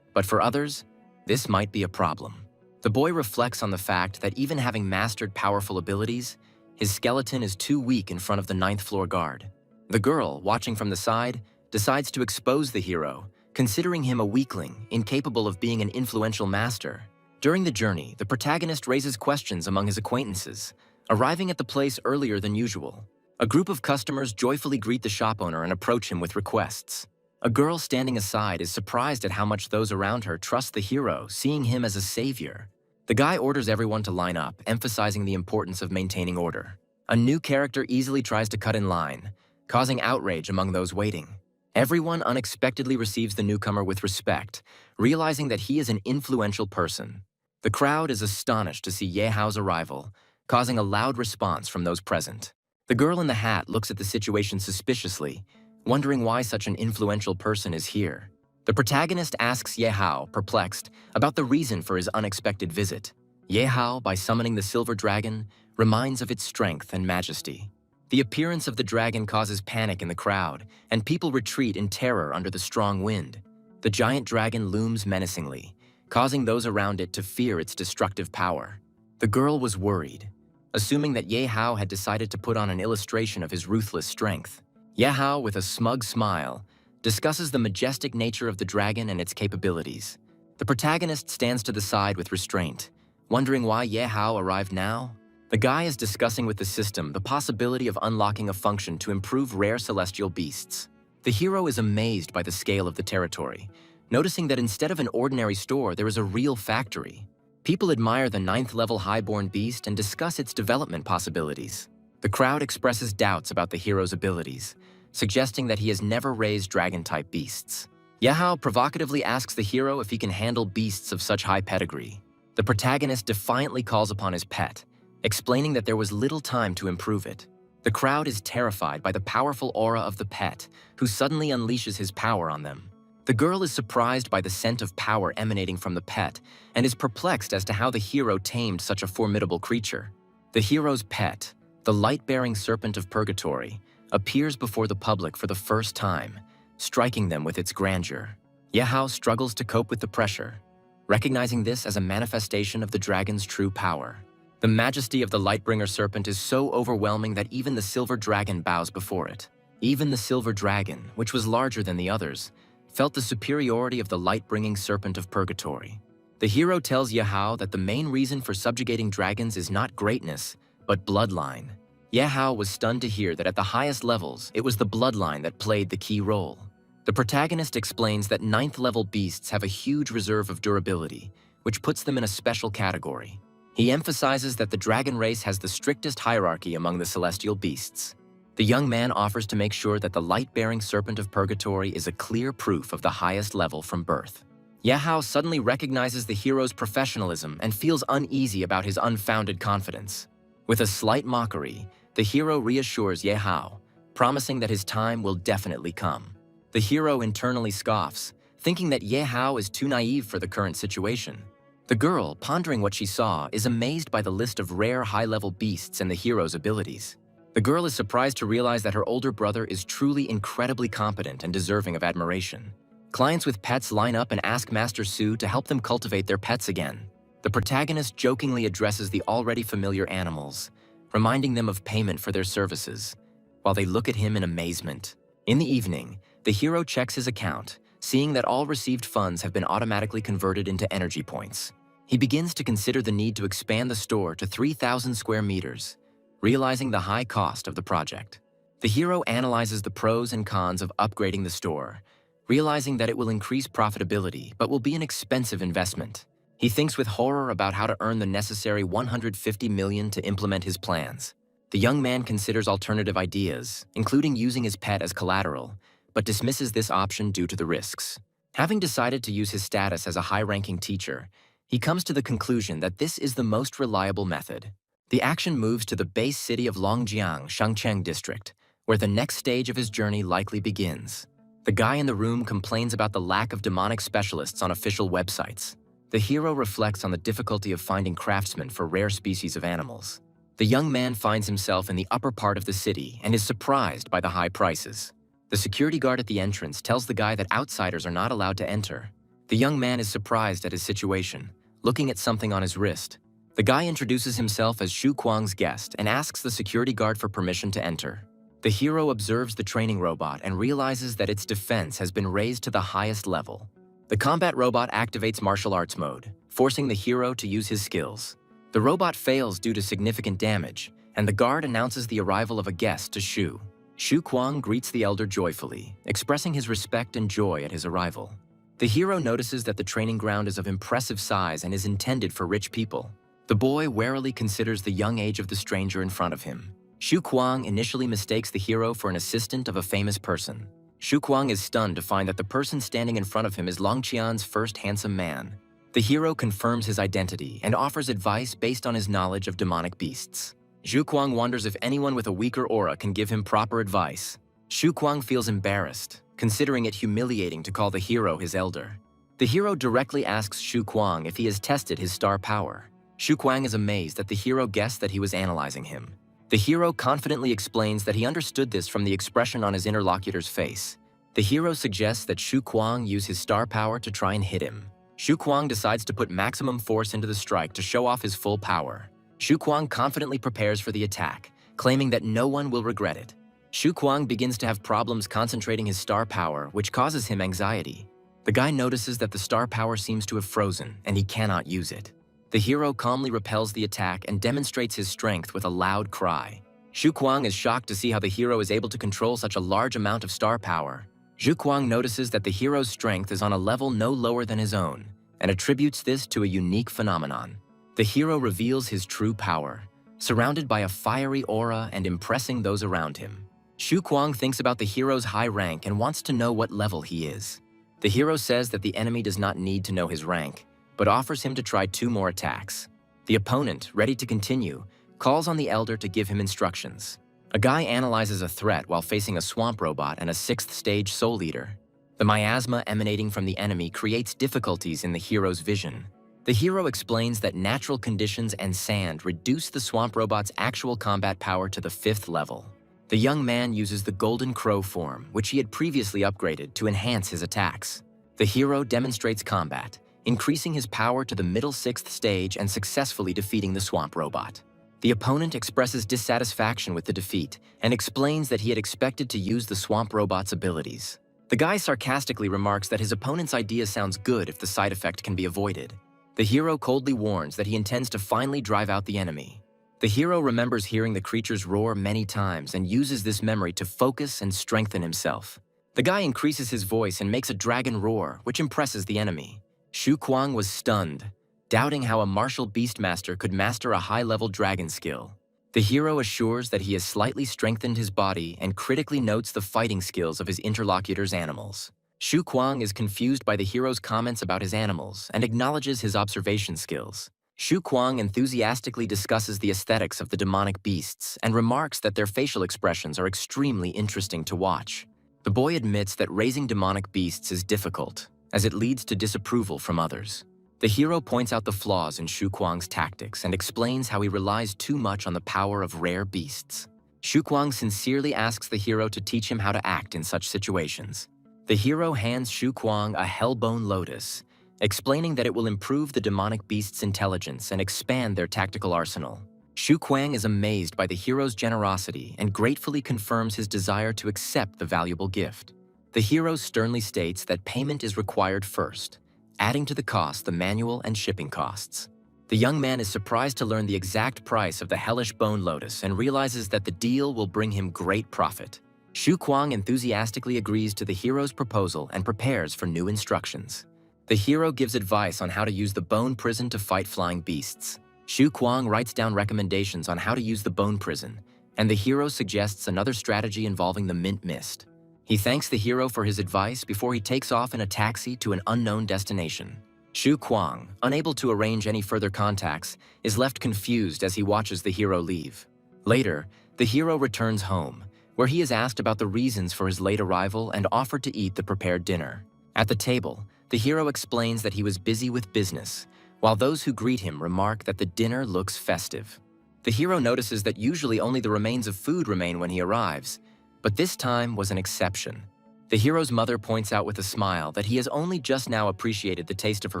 But for others, this might be a problem. The boy reflects on the fact that even having mastered powerful abilities, his skeleton is too weak in front of the 9th floor guard. The girl, watching from the side, decides to expose the hero, considering him a weakling, incapable of being an influential master. During the journey, the protagonist raises questions among his acquaintances, arriving at the place earlier than usual. A group of customers joyfully greet the shop owner and approach him with requests. A girl standing aside is surprised at how much those around her trust the hero, seeing him as a savior. The guy orders everyone to line up, emphasizing the importance of maintaining order. A new character easily tries to cut in line, causing outrage among those waiting. Everyone unexpectedly receives the newcomer with respect, realizing that he is an influential person. The crowd is astonished to see Yehao's arrival, causing a loud response from those present. The girl in the hat looks at the situation suspiciously, wondering why such an influential person is here. The protagonist asks Yehao, perplexed, about the reason for his unexpected visit. Yehao, by summoning the silver dragon, reminds of its strength and majesty. The appearance of the dragon causes panic in the crowd, and people retreat in terror under the strong wind. The giant dragon looms menacingly, causing those around it to fear its destructive power. The girl was worried, assuming that Yehao had decided to put on an illustration of his ruthless strength. Yehao, with a smug smile, discusses the majestic nature of the dragon and its capabilities. The protagonist stands to the side with restraint, wondering why Yehao arrived now. The guy is discussing with the system the possibility of unlocking a function to improve rare celestial beasts. The hero is amazed by the scale of the territory, noticing that instead of an ordinary store, there is a real factory. People admire the 9th level highborn beast and discuss its development possibilities. The crowd expresses doubts about the hero's abilities, suggesting that he has never raised dragon-type beasts. Yehao provocatively asks the hero if he can handle beasts of such high pedigree. The protagonist defiantly calls upon his pet, explaining that there was little time to improve it. The crowd is terrified by the powerful aura of the pet, who suddenly unleashes his power on them. The girl is surprised by the scent of power emanating from the pet and is perplexed as to how the hero tamed such a formidable creature. The hero's pet, the light-bearing serpent of purgatory, appears before the public for the first time, striking them with its grandeur. Yehao struggles to cope with the pressure, recognizing this as a manifestation of the dragon's true power. The majesty of the Lightbringer serpent is so overwhelming that even the silver dragon bows before it. Even the silver dragon, which was larger than the others, felt the superiority of the light-bringing serpent of purgatory. The hero tells Yehao that the main reason for subjugating dragons is not greatness, but bloodline. Yehao was stunned to hear that at the highest levels, it was the bloodline that played the key role. The protagonist explains that 9th level beasts have a huge reserve of durability, which puts them in a special category. He emphasizes that the dragon race has the strictest hierarchy among the celestial beasts. The young man offers to make sure that the light-bearing serpent of purgatory is a clear proof of the highest level from birth. Yehao suddenly recognizes the hero's professionalism and feels uneasy about his unfounded confidence. With a slight mockery, the hero reassures Yehao, promising that his time will definitely come. The hero internally scoffs, thinking that Yehao is too naive for the current situation. The girl, pondering what she saw, is amazed by the list of rare high-level beasts and the hero's abilities. The girl is surprised to realize that her older brother is truly incredibly competent and deserving of admiration. Clients with pets line up and ask Master Su to help them cultivate their pets again. The protagonist jokingly addresses the already familiar animals, reminding them of payment for their services, while they look at him in amazement. In the evening, the hero checks his account, seeing that all received funds have been automatically converted into energy points. He begins to consider the need to expand the store to 3,000 square meters, realizing the high cost of the project. The hero analyzes the pros and cons of upgrading the store, realizing that it will increase profitability but will be an expensive investment. He thinks with horror about how to earn the necessary 150 million to implement his plans. The young man considers alternative ideas, including using his pet as collateral, but dismisses this option due to the risks. Having decided to use his status as a high-ranking teacher, he comes to the conclusion that this is the most reliable method. The action moves to the base city of Longjiang, Shangcheng district, where the next stage of his journey likely begins. The guy in the room complains about the lack of demonic specialists on official websites. The hero reflects on the difficulty of finding craftsmen for rare species of animals. The young man finds himself in the upper part of the city and is surprised by the high prices. The security guard at the entrance tells the guy that outsiders are not allowed to enter. The young man is surprised at his situation, looking at something on his wrist. The guy introduces himself as Xu Kuang's guest and asks the security guard for permission to enter. The hero observes the training robot and realizes that its defense has been raised to the highest level. The combat robot activates martial arts mode, forcing the hero to use his skills. The robot fails due to significant damage, and the guard announces the arrival of a guest to Xu. Xu Kuang greets the elder joyfully, expressing his respect and joy at his arrival. The hero notices that the training ground is of impressive size and is intended for rich people. The boy warily considers the young age of the stranger in front of him. Xu Kuang initially mistakes the hero for an assistant of a famous person. Xu Kuang is stunned to find that the person standing in front of him is Long Qian's first handsome man. The hero confirms his identity and offers advice based on his knowledge of demonic beasts. Xu Kuang wonders if anyone with a weaker aura can give him proper advice. Xu Kuang feels embarrassed, considering it humiliating to call the hero his elder. The hero directly asks Xu Kuang if he has tested his star power. Xu Kuang is amazed that the hero guessed that he was analyzing him. The hero confidently explains that he understood this from the expression on his interlocutor's face. The hero suggests that Xu Kuang use his star power to try and hit him. Xu Kuang decides to put maximum force into the strike to show off his full power. Xu Kuang confidently prepares for the attack, claiming that no one will regret it. Xu Kuang begins to have problems concentrating his star power, which causes him anxiety. The guy notices that the star power seems to have frozen, and he cannot use it. The hero calmly repels the attack and demonstrates his strength with a loud cry. Xu Kuang is shocked to see how the hero is able to control such a large amount of star power. Xu Kuang notices that the hero's strength is on a level no lower than his own, and attributes this to a unique phenomenon. The hero reveals his true power, surrounded by a fiery aura and impressing those around him. Xu Kuang thinks about the hero's high rank and wants to know what level he is. The hero says that the enemy does not need to know his rank, but offers him to try 2 more attacks. The opponent, ready to continue, calls on the elder to give him instructions. A guy analyzes a threat while facing a swamp robot and a 6th stage soul eater. The miasma emanating from the enemy creates difficulties in the hero's vision. The hero explains that natural conditions and sand reduce the swamp robot's actual combat power to the 5th level. The young man uses the Golden Crow form, which he had previously upgraded, to enhance his attacks. The hero demonstrates combat, increasing his power to the middle 6th stage and successfully defeating the swamp robot. The opponent expresses dissatisfaction with the defeat and explains that he had expected to use the swamp robot's abilities. The guy sarcastically remarks that his opponent's idea sounds good if the side effect can be avoided. The hero coldly warns that he intends to finally drive out the enemy. The hero remembers hearing the creatures roar many times and uses this memory to focus and strengthen himself. The guy increases his voice and makes a dragon roar, which impresses the enemy. Xu Kuang was stunned, doubting how a martial beastmaster could master a high-level dragon skill. The hero assures that he has slightly strengthened his body and critically notes the fighting skills of his interlocutor's animals. Shu Kuang is confused by the hero's comments about his animals and acknowledges his observation skills. Shu Kuang enthusiastically discusses the aesthetics of the demonic beasts and remarks that their facial expressions are extremely interesting to watch. The boy admits that raising demonic beasts is difficult, as it leads to disapproval from others. The hero points out the flaws in Shu Kuang's tactics and explains how he relies too much on the power of rare beasts. Shu Kuang sincerely asks the hero to teach him how to act in such situations. The hero hands Shu Kuang a hellbone lotus, explaining that it will improve the demonic beast's intelligence and expand their tactical arsenal. Shu Kuang is amazed by the hero's generosity and gratefully confirms his desire to accept the valuable gift. The hero sternly states that payment is required first, adding to the cost the manual and shipping costs. The young man is surprised to learn the exact price of the hellish bone lotus and realizes that the deal will bring him great profit. Shu Kuang enthusiastically agrees to the hero's proposal and prepares for new instructions. The hero gives advice on how to use the bone prison to fight flying beasts. Shu Kuang writes down recommendations on how to use the bone prison, and the hero suggests another strategy involving the mint mist. He thanks the hero for his advice before he takes off in a taxi to an unknown destination. Shu Kuang, unable to arrange any further contacts, is left confused as he watches the hero leave. Later, the hero returns home, where he is asked about the reasons for his late arrival and offered to eat the prepared dinner. At the table, the hero explains that he was busy with business, while those who greet him remark that the dinner looks festive. The hero notices that usually only the remains of food remain when he arrives, but this time was an exception. The hero's mother points out with a smile that he has only just now appreciated the taste of her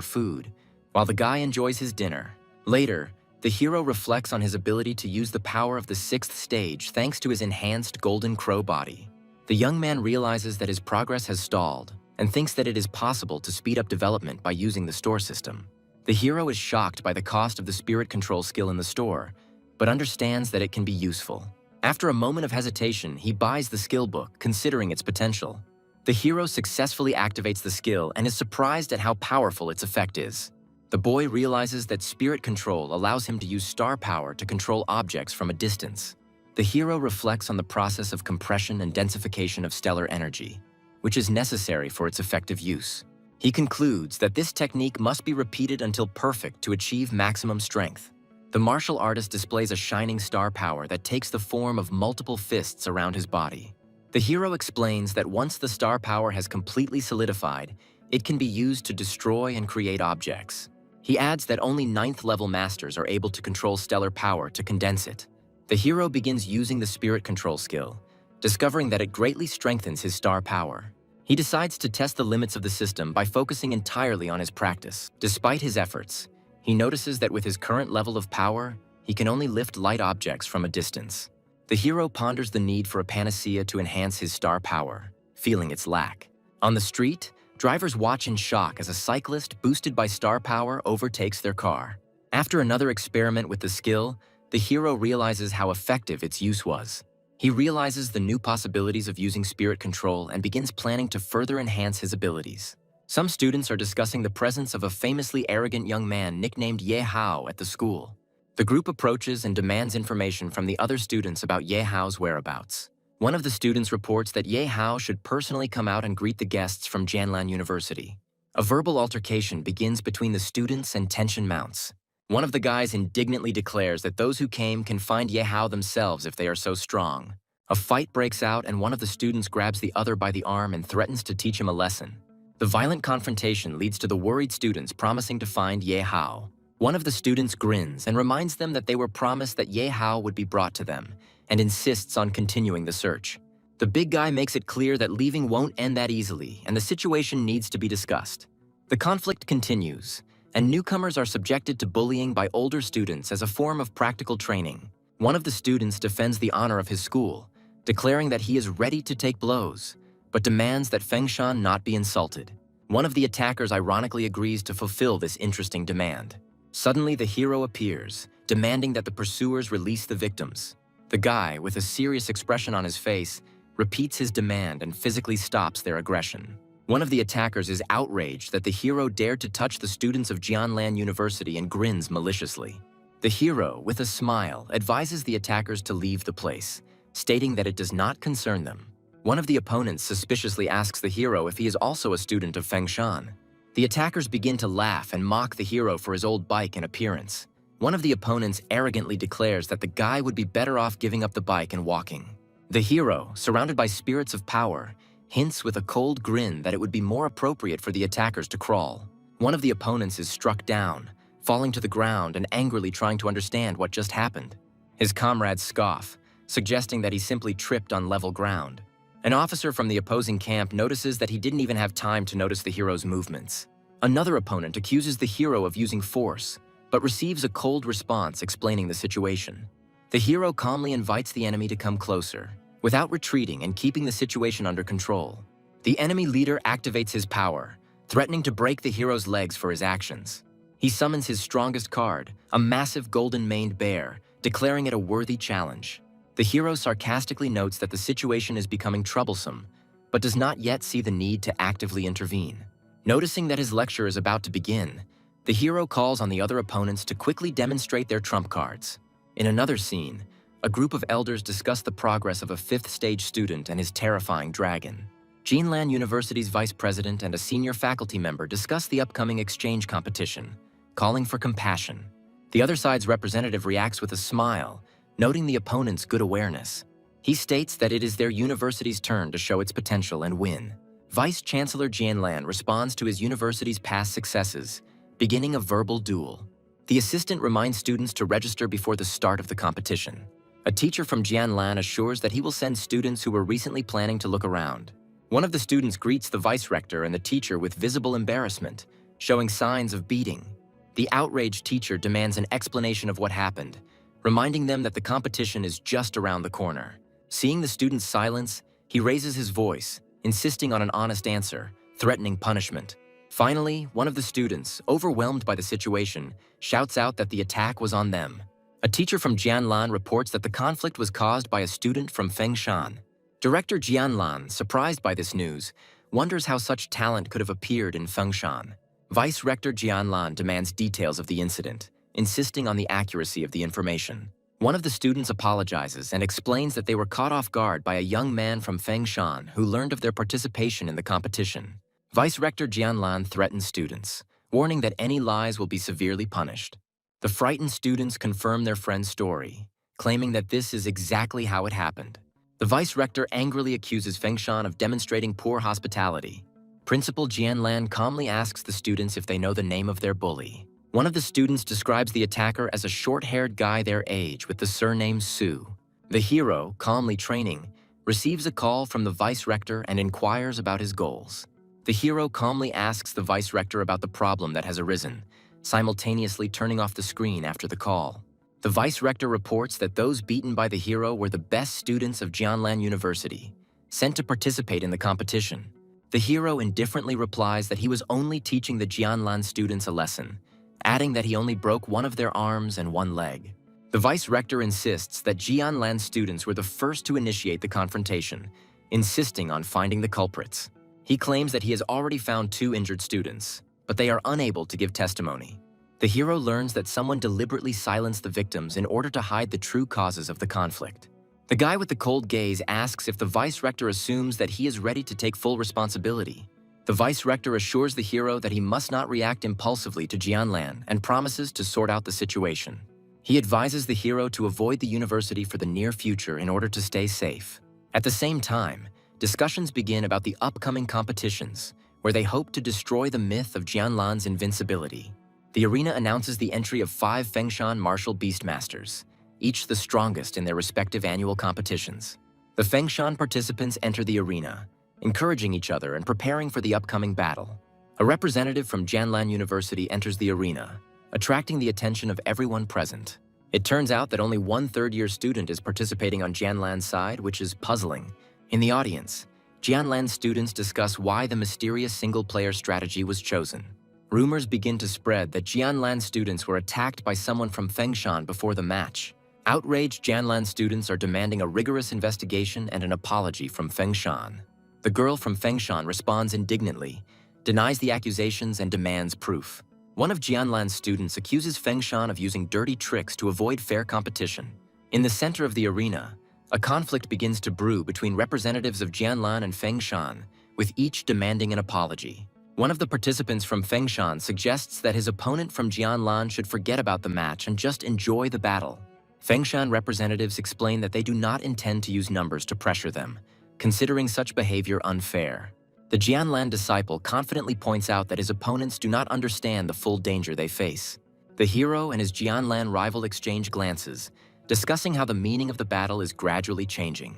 food, while the guy enjoys his dinner. Later, the hero reflects on his ability to use the power of the 6th stage thanks to his enhanced golden crow body. The young man realizes that his progress has stalled and thinks that it is possible to speed up development by using the store system. The hero is shocked by the cost of the spirit control skill in the store, but understands that it can be useful. After a moment of hesitation, he buys the skill book, considering its potential. The hero successfully activates the skill and is surprised at how powerful its effect is. The boy realizes that spirit control allows him to use star power to control objects from a distance. The hero reflects on the process of compression and densification of stellar energy, which is necessary for its effective use. He concludes that this technique must be repeated until perfect to achieve maximum strength. The martial artist displays a shining star power that takes the form of multiple fists around his body. The hero explains that once the star power has completely solidified, it can be used to destroy and create objects. He adds that only 9th level masters are able to control stellar power to condense it. The hero begins using the spirit control skill, discovering that it greatly strengthens his star power. He decides to test the limits of the system by focusing entirely on his practice. Despite his efforts, he notices that with his current level of power, he can only lift light objects from a distance. The hero ponders the need for a panacea to enhance his star power, feeling its lack. On the street, drivers watch in shock as a cyclist boosted by star power overtakes their car. After another experiment with the skill, the hero realizes how effective its use was. He realizes the new possibilities of using spirit control and begins planning to further enhance his abilities. Some students are discussing the presence of a famously arrogant young man nicknamed Ye Hao at the school. The group approaches and demands information from the other students about Ye Hao's whereabouts. One of the students reports that Ye Hao should personally come out and greet the guests from Jianlan University. A verbal altercation begins between the students and tension mounts. One of the guys indignantly declares that those who came can find Ye Hao themselves if they are so strong. A fight breaks out and one of the students grabs the other by the arm and threatens to teach him a lesson. The violent confrontation leads to the worried students promising to find Ye Hao. One of the students grins and reminds them that they were promised that Ye Hao would be brought to them, and insists on continuing the search. The big guy makes it clear that leaving won't end that easily, and the situation needs to be discussed. The conflict continues, and newcomers are subjected to bullying by older students as a form of practical training. One of the students defends the honor of his school, declaring that he is ready to take blows, but demands that Fengshan not be insulted. One of the attackers ironically agrees to fulfill this interesting demand. Suddenly, the hero appears, demanding that the pursuers release the victims. The guy, with a serious expression on his face, repeats his demand and physically stops their aggression. One of the attackers is outraged that the hero dared to touch the students of Jianlan University and grins maliciously. The hero, with a smile, advises the attackers to leave the place, stating that it does not concern them. One of the opponents suspiciously asks the hero if he is also a student of Fengshan. The attackers begin to laugh and mock the hero for his old bike and appearance. One of the opponents arrogantly declares that the guy would be better off giving up the bike and walking. The hero, surrounded by spirits of power, hints with a cold grin that it would be more appropriate for the attackers to crawl. One of the opponents is struck down, falling to the ground and angrily trying to understand what just happened. His comrades scoff, suggesting that he simply tripped on level ground. An officer from the opposing camp notices that he didn't even have time to notice the hero's movements. Another opponent accuses the hero of using force, but receives a cold response explaining the situation. The hero calmly invites the enemy to come closer, without retreating and keeping the situation under control. The enemy leader activates his power, threatening to break the hero's legs for his actions. He summons his strongest card, a massive golden-maned bear, declaring it a worthy challenge. The hero sarcastically notes that the situation is becoming troublesome, but does not yet see the need to actively intervene. Noticing that his lecture is about to begin, the hero calls on the other opponents to quickly demonstrate their trump cards. In another scene, a group of elders discuss the progress of a 5th-stage student and his terrifying dragon. Jianlan University's vice president and a senior faculty member discuss the upcoming exchange competition, calling for compassion. The other side's representative reacts with a smile, noting the opponent's good awareness. He states that it is their university's turn to show its potential and win. Vice Chancellor Jianlan responds to his university's past successes, beginning a verbal duel. The assistant reminds students to register before the start of the competition. A teacher from Jianlan assures that he will send students who were recently planning to look around. One of the students greets the vice-rector and the teacher with visible embarrassment, showing signs of beating. The outraged teacher demands an explanation of what happened, reminding them that the competition is just around the corner. Seeing the student's silence, he raises his voice, insisting on an honest answer, threatening punishment. Finally, one of the students, overwhelmed by the situation, shouts out that the attack was on them. A teacher from Jianlan reports that the conflict was caused by a student from Fengshan. Director Jianlan, surprised by this news, wonders how such talent could have appeared in Fengshan. Vice Rector Jianlan demands details of the incident, insisting on the accuracy of the information. One of the students apologizes and explains that they were caught off guard by a young man from Fengshan who learned of their participation in the competition. Vice Rector Jianlan threatens students, warning that any lies will be severely punished. The frightened students confirm their friend's story, claiming that this is exactly how it happened. The Vice Rector angrily accuses Fengshan of demonstrating poor hospitality. Principal Jianlan calmly asks the students if they know the name of their bully. One of the students describes the attacker as a short-haired guy their age with the surname Su. The hero, calmly training, receives a call from the Vice Rector and inquires about his goals. The hero calmly asks the Vice Rector about the problem that has arisen, simultaneously turning off the screen after the call. The Vice Rector reports that those beaten by the hero were the best students of Jianlan University, sent to participate in the competition. The hero indifferently replies that he was only teaching the Jianlan students a lesson, adding that he only broke one of their arms and one leg. The Vice Rector insists that Jianlan students were the first to initiate the confrontation, insisting on finding the culprits. He claims that he has already found 2 injured students, but they are unable to give testimony. The hero learns that someone deliberately silenced the victims in order to hide the true causes of the conflict. The guy with the cold gaze asks if the Vice Rector assumes that he is ready to take full responsibility. The Vice Rector assures the hero that he must not react impulsively to Jianlan and promises to sort out the situation. He advises the hero to avoid the university for the near future in order to stay safe. At the same time, discussions begin about the upcoming competitions, where they hope to destroy the myth of Jianlan's invincibility. The arena announces the entry of 5 Fengshan martial beastmasters, each the strongest in their respective annual competitions. The Fengshan participants enter the arena, encouraging each other and preparing for the upcoming battle. A representative from Jianlan University enters the arena, attracting the attention of everyone present. It turns out that only one third-year student is participating on Jianlan's side, which is puzzling. In the audience, Jianlan students discuss why the mysterious single-player strategy was chosen. Rumors begin to spread that Jianlan students were attacked by someone from Fengshan before the match. Outraged Jianlan students are demanding a rigorous investigation and an apology from Fengshan. The girl from Fengshan responds indignantly, denies the accusations and demands proof. One of Jianlan's students accuses Fengshan of using dirty tricks to avoid fair competition. In the center of the arena, A conflict begins to brew between representatives of Jianlan and Fengshan, with each demanding an apology. One of the participants from Fengshan suggests that his opponent from Jianlan should forget about the match and just enjoy the battle. Fengshan representatives explain that they do not intend to use numbers to pressure them, considering such behavior unfair. The Jianlan disciple confidently points out that his opponents do not understand the full danger they face. The hero and his Jianlan rival exchange glances, discussing how the meaning of the battle is gradually changing.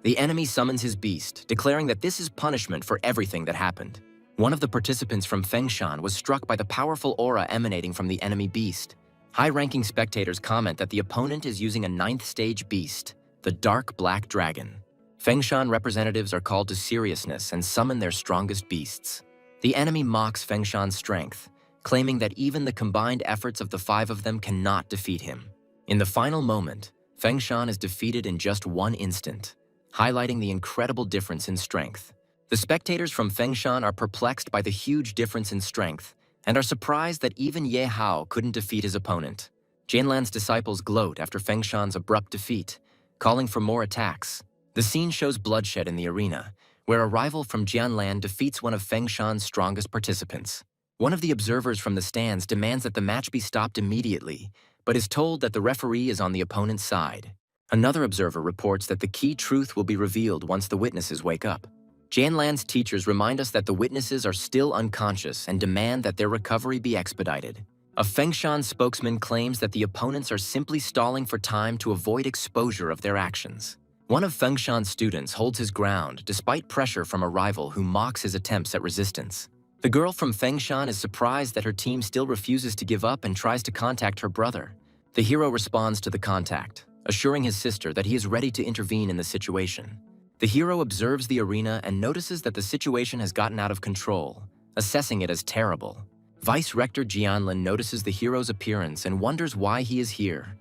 The enemy summons his beast, declaring that this is punishment for everything that happened. One of the participants from Fengshan was struck by the powerful aura emanating from the enemy beast. High-ranking spectators comment that the opponent is using a 9th-stage beast, the Dark Black Dragon. Fengshan representatives are called to seriousness and summon their strongest beasts. The enemy mocks Fengshan's strength, claiming that even the combined efforts of the 5 of them cannot defeat him. In the final moment, Fengshan is defeated in just 1 instant, highlighting the incredible difference in strength. The spectators from Fengshan are perplexed by the huge difference in strength and are surprised that even Ye Hao couldn't defeat his opponent. Jianlan's disciples gloat after Fengshan's abrupt defeat, calling for more attacks. The scene shows bloodshed in the arena, where a rival from Jianlan defeats one of Fengshan's strongest participants. One of the observers from the stands demands that the match be stopped immediately, but is told that the referee is on the opponent's side. Another observer reports that the key truth will be revealed once the witnesses wake up. Jianlan's teachers remind us that the witnesses are still unconscious and demand that their recovery be expedited. A Fengshan spokesman claims that the opponents are simply stalling for time to avoid exposure of their actions. One of Fengshan's students holds his ground despite pressure from a rival who mocks his attempts at resistance. The girl from Fengshan is surprised that her team still refuses to give up and tries to contact her brother. The hero responds to the contact, assuring his sister that he is ready to intervene in the situation. The hero observes the arena and notices that the situation has gotten out of control, assessing it as terrible. Vice Rector Jianlan notices the hero's appearance and wonders why he is here,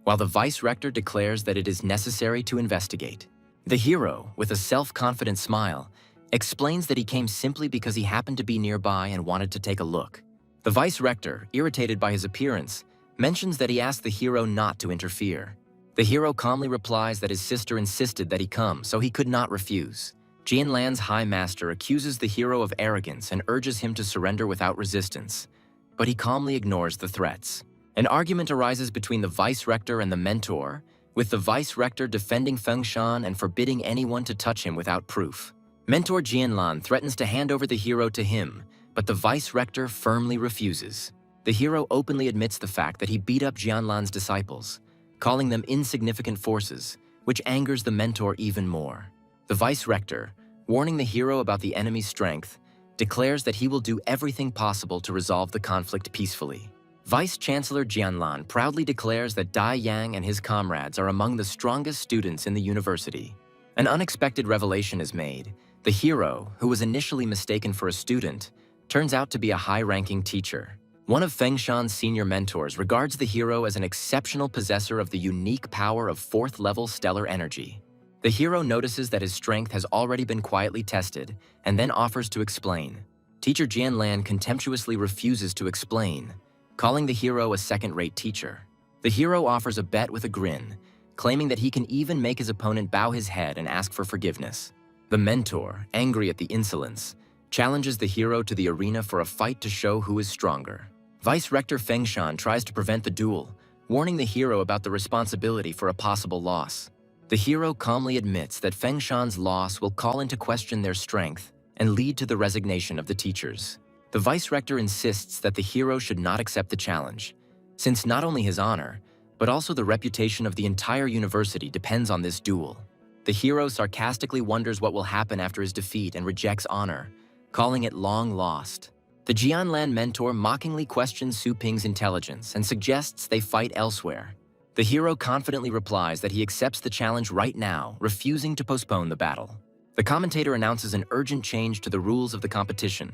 while the Vice Rector declares that it is necessary to investigate. The hero, with a self-confident smile, explains that he came simply because he happened to be nearby and wanted to take a look. The Vice Rector, irritated by his appearance, mentions that he asked the hero not to interfere. The hero calmly replies that his sister insisted that he come, so he could not refuse. Jianlan's High Master accuses the hero of arrogance and urges him to surrender without resistance, but he calmly ignores the threats. An argument arises between the Vice Rector and the Mentor, with the Vice Rector defending Fengshan and forbidding anyone to touch him without proof. Mentor Jianlan threatens to hand over the hero to him, but the Vice Rector firmly refuses. The hero openly admits the fact that he beat up Jianlan's disciples, calling them insignificant forces, which angers the Mentor even more. The Vice Rector, warning the hero about the enemy's strength, declares that he will do everything possible to resolve the conflict peacefully. Vice Chancellor Jianlan proudly declares that Dai Yang and his comrades are among the strongest students in the university. An unexpected revelation is made. The hero, who was initially mistaken for a student, turns out to be a high-ranking teacher. One of Fengshan's senior mentors regards the hero as an exceptional possessor of the unique power of 4th-level stellar energy. The hero notices that his strength has already been quietly tested and then offers to explain. Teacher Jianlan contemptuously refuses to explain, calling the hero a second-rate teacher. The hero offers a bet with a grin, claiming that he can even make his opponent bow his head and ask for forgiveness. The mentor, angry at the insolence, challenges the hero to the arena for a fight to show who is stronger. Vice Rector Fengshan tries to prevent the duel, warning the hero about the responsibility for a possible loss. The hero calmly admits that Fengshan's loss will call into question their strength and lead to the resignation of the teachers. The Vice Rector insists that the hero should not accept the challenge, since not only his honor, but also the reputation of the entire university depends on this duel. The hero sarcastically wonders what will happen after his defeat and rejects honor, calling it long lost. The Jianlan mentor mockingly questions Su Ping's intelligence and suggests they fight elsewhere. The hero confidently replies that he accepts the challenge right now, refusing to postpone the battle. The commentator announces an urgent change to the rules of the competition.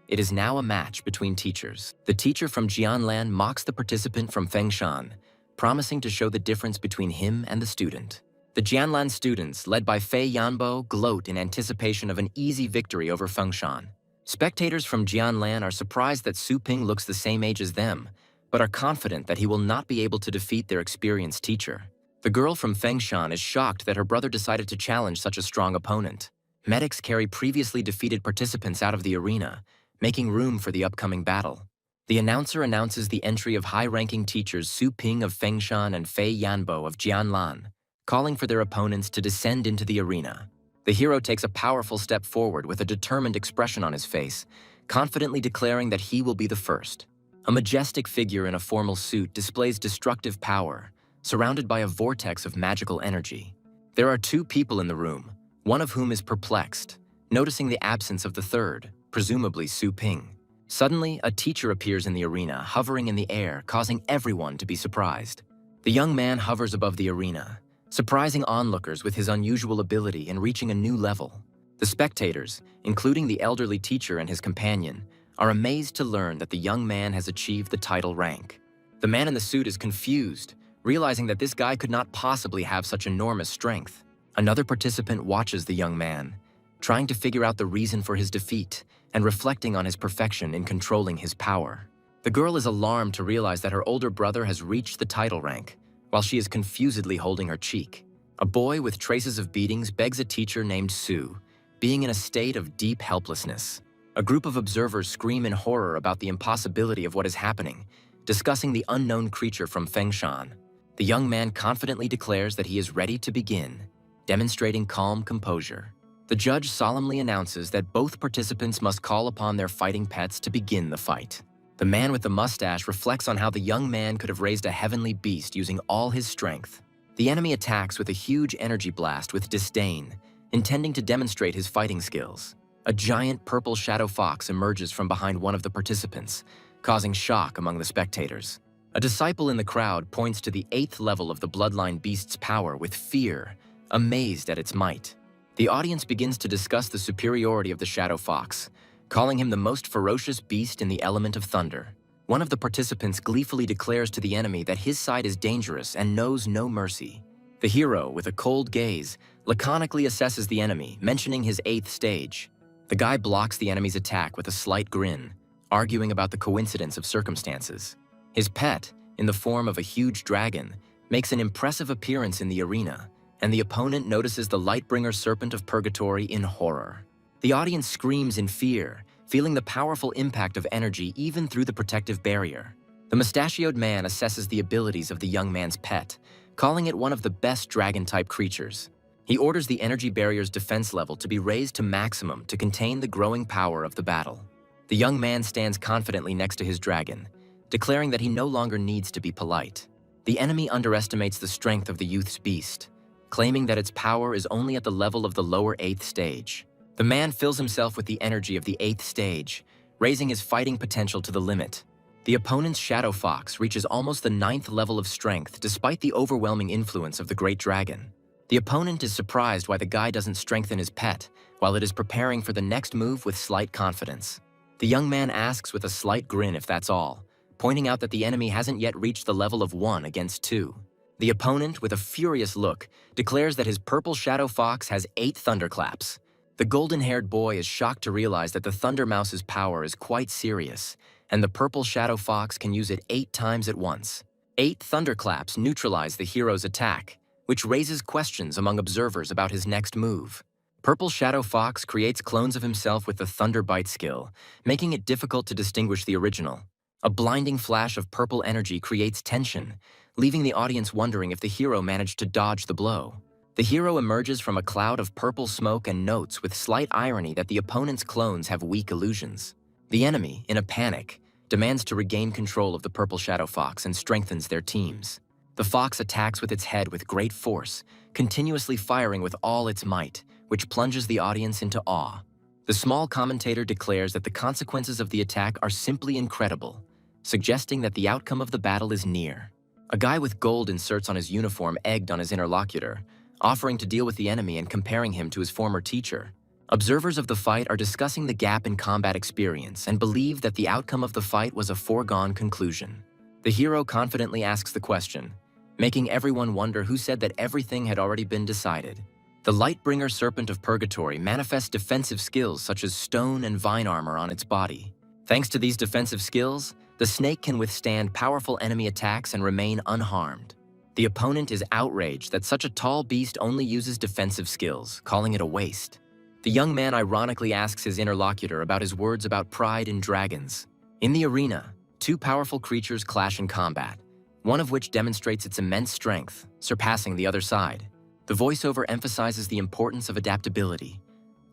It is now a match between teachers. The teacher from Jianlan mocks the participant from Fengshan, promising to show the difference between him and the student. The Jianlan students, led by Fei Yanbo, gloat in anticipation of an easy victory over Fengshan. Spectators from Jianlan are surprised that Su Ping looks the same age as them, but are confident that he will not be able to defeat their experienced teacher. The girl from Fengshan is shocked that her brother decided to challenge such a strong opponent. Medics carry previously defeated participants out of the arena, making room for the upcoming battle. The announcer announces the entry of high-ranking teachers Su Ping of Fengshan and Fei Yanbo of Jianlan, calling for their opponents to descend into the arena. The hero takes a powerful step forward with a determined expression on his face, confidently declaring that he will be the first. A majestic figure in a formal suit displays destructive power, surrounded by a vortex of magical energy. There are two people in the room, one of whom is perplexed, noticing the absence of the third, presumably Su Ping. Suddenly, a teacher appears in the arena, hovering in the air, causing everyone to be surprised. The young man hovers above the arena, surprising onlookers with his unusual ability and reaching a new level. The spectators, including the elderly teacher and his companion, are amazed to learn that the young man has achieved the title rank. The man in the suit is confused, realizing that this guy could not possibly have such enormous strength. Another participant watches the young man, trying to figure out the reason for his defeat and reflecting on his perfection in controlling his power. The girl is alarmed to realize that her older brother has reached the title rank, while she is confusedly holding her cheek. A boy with traces of beatings begs a teacher named Su, being in a state of deep helplessness. A group of observers scream in horror about the impossibility of what is happening, discussing the unknown creature from Fengshan. The young man confidently declares that he is ready to begin, demonstrating calm composure. The judge solemnly announces that both participants must call upon their fighting pets to begin the fight. The man with the mustache reflects on how the young man could have raised a heavenly beast using all his strength. The enemy attacks with a huge energy blast with disdain, intending to demonstrate his fighting skills. A giant purple shadow fox emerges from behind one of the participants, causing shock among the spectators. A disciple in the crowd points to the 8th level of the bloodline beast's power with fear, amazed at its might. The audience begins to discuss the superiority of the shadow fox, calling him the most ferocious beast in the element of thunder. One of the participants gleefully declares to the enemy that his side is dangerous and knows no mercy. The hero, with a cold gaze, laconically assesses the enemy, mentioning his 8th stage. The guy blocks the enemy's attack with a slight grin, arguing about the coincidence of circumstances. His pet, in the form of a huge dragon, makes an impressive appearance in the arena, and the opponent notices the Lightbringer Serpent of Purgatory in horror. The audience screams in fear, feeling the powerful impact of energy even through the protective barrier. The mustachioed man assesses the abilities of the young man's pet, calling it one of the best dragon-type creatures. He orders the energy barrier's defense level to be raised to maximum to contain the growing power of the battle. The young man stands confidently next to his dragon, declaring that he no longer needs to be polite. The enemy underestimates the strength of the youth's beast, claiming that its power is only at the level of the lower 8th stage. The man fills himself with the energy of the 8th stage, raising his fighting potential to the limit. The opponent's shadow fox reaches almost the 9th level of strength despite the overwhelming influence of the great dragon. The opponent is surprised why the guy doesn't strengthen his pet, while it is preparing for the next move with slight confidence. The young man asks with a slight grin if that's all, pointing out that the enemy hasn't yet reached the level of 1 against 2. The opponent, with a furious look, declares that his purple shadow fox has 8 thunderclaps. The golden-haired boy is shocked to realize that the Thunder Mouse's power is quite serious, and the purple shadow fox can use it 8 times at once. 8 thunderclaps neutralize the hero's attack, which raises questions among observers about his next move. Purple Shadow Fox creates clones of himself with the Thunder Bite skill, making it difficult to distinguish the original. A blinding flash of purple energy creates tension, leaving the audience wondering if the hero managed to dodge the blow. The hero emerges from a cloud of purple smoke and notes with slight irony that the opponent's clones have weak illusions. The enemy, in a panic, demands to regain control of the Purple Shadow Fox and strengthens their teams. The fox attacks with its head with great force, continuously firing with all its might, which plunges the audience into awe. The small commentator declares that the consequences of the attack are simply incredible, suggesting that the outcome of the battle is near. A guy with gold inserts on his uniform egged on his interlocutor, offering to deal with the enemy and comparing him to his former teacher. Observers of the fight are discussing the gap in combat experience and believe that the outcome of the fight was a foregone conclusion. The hero confidently asks the question, making everyone wonder who said that everything had already been decided. The Lightbringer Serpent of Purgatory manifests defensive skills such as stone and vine armor on its body. Thanks to these defensive skills, the snake can withstand powerful enemy attacks and remain unharmed. The opponent is outraged that such a tall beast only uses defensive skills, calling it a waste. The young man ironically asks his interlocutor about his words about pride in dragons. In the arena, two powerful creatures clash in combat, one of which demonstrates its immense strength, surpassing the other side. The voiceover emphasizes the importance of adaptability,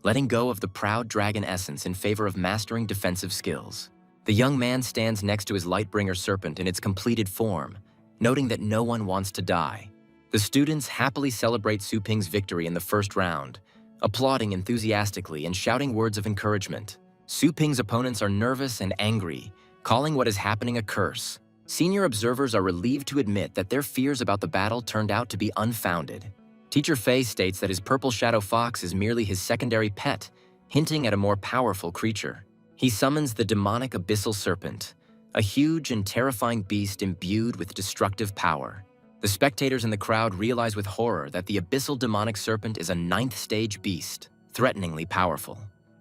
letting go of the proud dragon essence in favor of mastering defensive skills. The young man stands next to his Lightbringer serpent in its completed form, noting that no one wants to die. The students happily celebrate Su Ping's victory in the first round, applauding enthusiastically and shouting words of encouragement. Su Ping's opponents are nervous and angry, calling what is happening a curse. Senior observers are relieved to admit that their fears about the battle turned out to be unfounded. Teacher Fei states that his purple shadow fox is merely his secondary pet, hinting at a more powerful creature. He summons the demonic abyssal serpent, a huge and terrifying beast imbued with destructive power. The spectators in the crowd realize with horror that the abyssal demonic serpent is a 9th stage beast, threateningly powerful.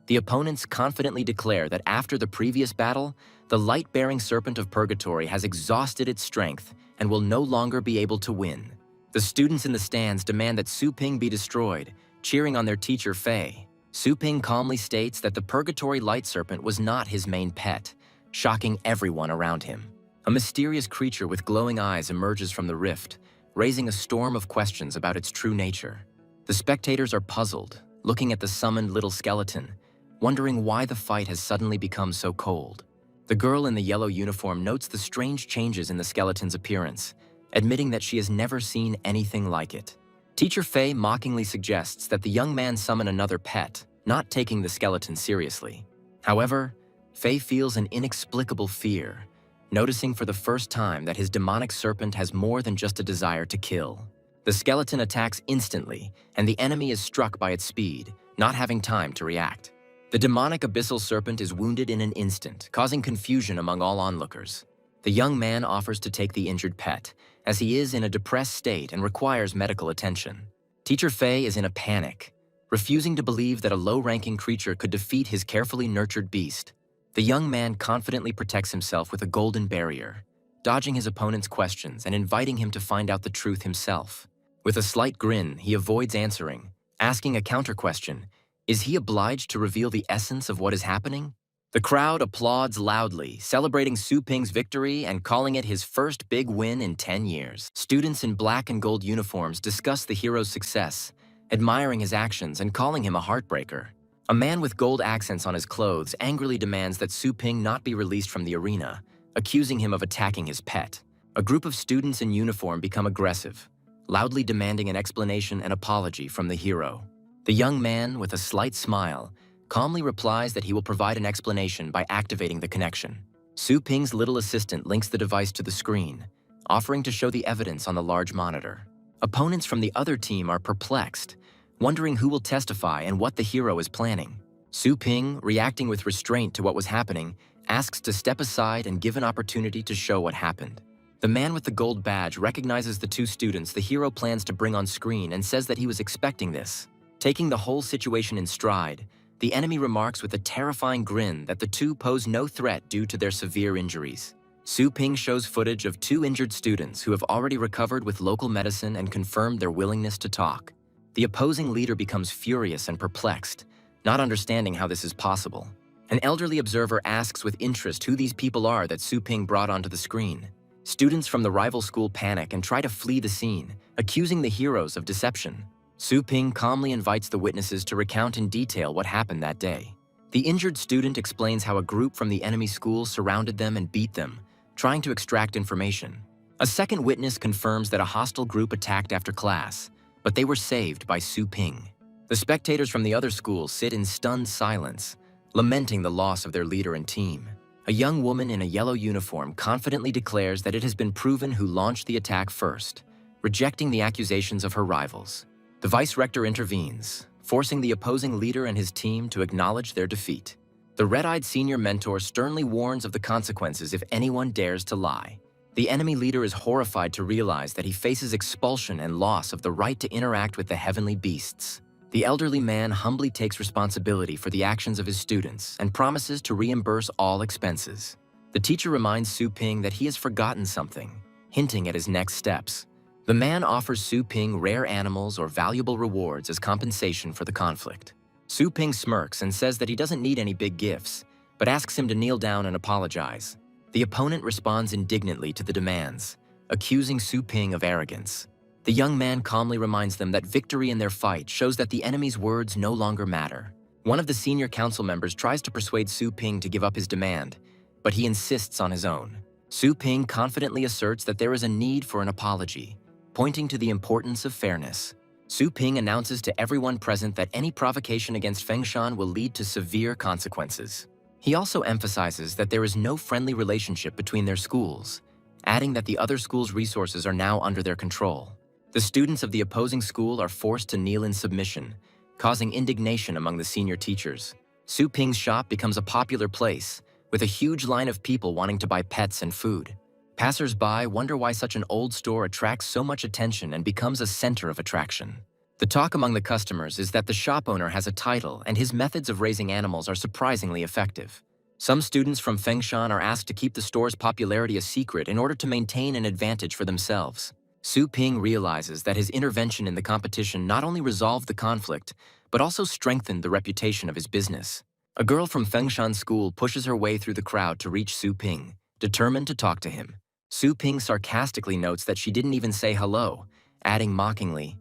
The opponents confidently declare that after the previous battle, the light-bearing serpent of purgatory has exhausted its strength and will no longer be able to win. The students in the stands demand that Su Ping be destroyed, cheering on their teacher Fei. Su Ping calmly states that the purgatory light serpent was not his main pet, shocking everyone around him. A mysterious creature with glowing eyes emerges from the rift, raising a storm of questions about its true nature. The spectators are puzzled, looking at the summoned little skeleton, wondering why the fight has suddenly become so cold. The girl in the yellow uniform notes the strange changes in the skeleton's appearance, admitting that she has never seen anything like it. Teacher Fei mockingly suggests that the young man summon another pet, not taking the skeleton seriously. However, Fei feels an inexplicable fear, noticing for the first time that his demonic serpent has more than just a desire to kill. The skeleton attacks instantly, and the enemy is struck by its speed, not having time to react. The demonic abyssal serpent is wounded in an instant, causing confusion among all onlookers. The young man offers to take the injured pet, as he is in a depressed state and requires medical attention. Teacher Fei is in a panic, refusing to believe that a low-ranking creature could defeat his carefully nurtured beast. The young man confidently protects himself with a golden barrier, dodging his opponent's questions and inviting him to find out the truth himself. With a slight grin, he avoids answering, asking a counter-question. Is he obliged to reveal the essence of what is happening? The crowd applauds loudly, celebrating Su Ping's victory and calling it his first big win in 10 years. Students in black and gold uniforms discuss the hero's success, admiring his actions and calling him a heartbreaker. A man with gold accents on his clothes angrily demands that Su Ping not be released from the arena, accusing him of attacking his pet. A group of students in uniform become aggressive, loudly demanding an explanation and apology from the hero. The young man, with a slight smile, calmly replies that he will provide an explanation by activating the connection. Su Ping's little assistant links the device to the screen, offering to show the evidence on the large monitor. Opponents from the other team are perplexed, wondering who will testify and what the hero is planning. Su Ping, reacting with restraint to what was happening, asks to step aside and give an opportunity to show what happened. The man with the gold badge recognizes the two students the hero plans to bring on screen and says that he was expecting this. Taking the whole situation in stride, the enemy remarks with a terrifying grin that the two pose no threat due to their severe injuries. Su Ping shows footage of two injured students who have already recovered with local medicine and confirmed their willingness to talk. The opposing leader becomes furious and perplexed, not understanding how this is possible. An elderly observer asks with interest who these people are that Su Ping brought onto the screen. Students from the rival school panic and try to flee the scene, accusing the heroes of deception. Su Ping calmly invites the witnesses to recount in detail what happened that day. The injured student explains how a group from the enemy school surrounded them and beat them, trying to extract information. A second witness confirms that a hostile group attacked after class, but they were saved by Su Ping. The spectators from the other school sit in stunned silence, lamenting the loss of their leader and team. A young woman in a yellow uniform confidently declares that it has been proven who launched the attack first, rejecting the accusations of her rivals. The vice-rector intervenes, forcing the opposing leader and his team to acknowledge their defeat. The red-eyed senior mentor sternly warns of the consequences if anyone dares to lie. The enemy leader is horrified to realize that he faces expulsion and loss of the right to interact with the heavenly beasts. The elderly man humbly takes responsibility for the actions of his students and promises to reimburse all expenses. The teacher reminds Su Ping that he has forgotten something, hinting at his next steps. The man offers Su Ping rare animals or valuable rewards as compensation for the conflict. Su Ping smirks and says that he doesn't need any big gifts, but asks him to kneel down and apologize. The opponent responds indignantly to the demands, accusing Su Ping of arrogance. The young man calmly reminds them that victory in their fight shows that the enemy's words no longer matter. One of the senior council members tries to persuade Su Ping to give up his demand, but he insists on his own. Su Ping confidently asserts that there is a need for an apology, pointing to the importance of fairness. Su Ping announces to everyone present that any provocation against Fengshan will lead to severe consequences. He also emphasizes that there is no friendly relationship between their schools, adding that the other school's resources are now under their control. The students of the opposing school are forced to kneel in submission, causing indignation among the senior teachers. Su Ping's shop becomes a popular place, with a huge line of people wanting to buy pets and food. Passers-by wonder why such an old store attracts so much attention and becomes a center of attraction. The talk among the customers is that the shop owner has a title and his methods of raising animals are surprisingly effective. Some students from Fengshan are asked to keep the store's popularity a secret in order to maintain an advantage for themselves. Su Ping realizes that his intervention in the competition not only resolved the conflict, but also strengthened the reputation of his business. A girl from Fengshan school pushes her way through the crowd to reach Su Ping, determined to talk to him. Su Ping sarcastically notes that she didn't even say hello, adding mockingly,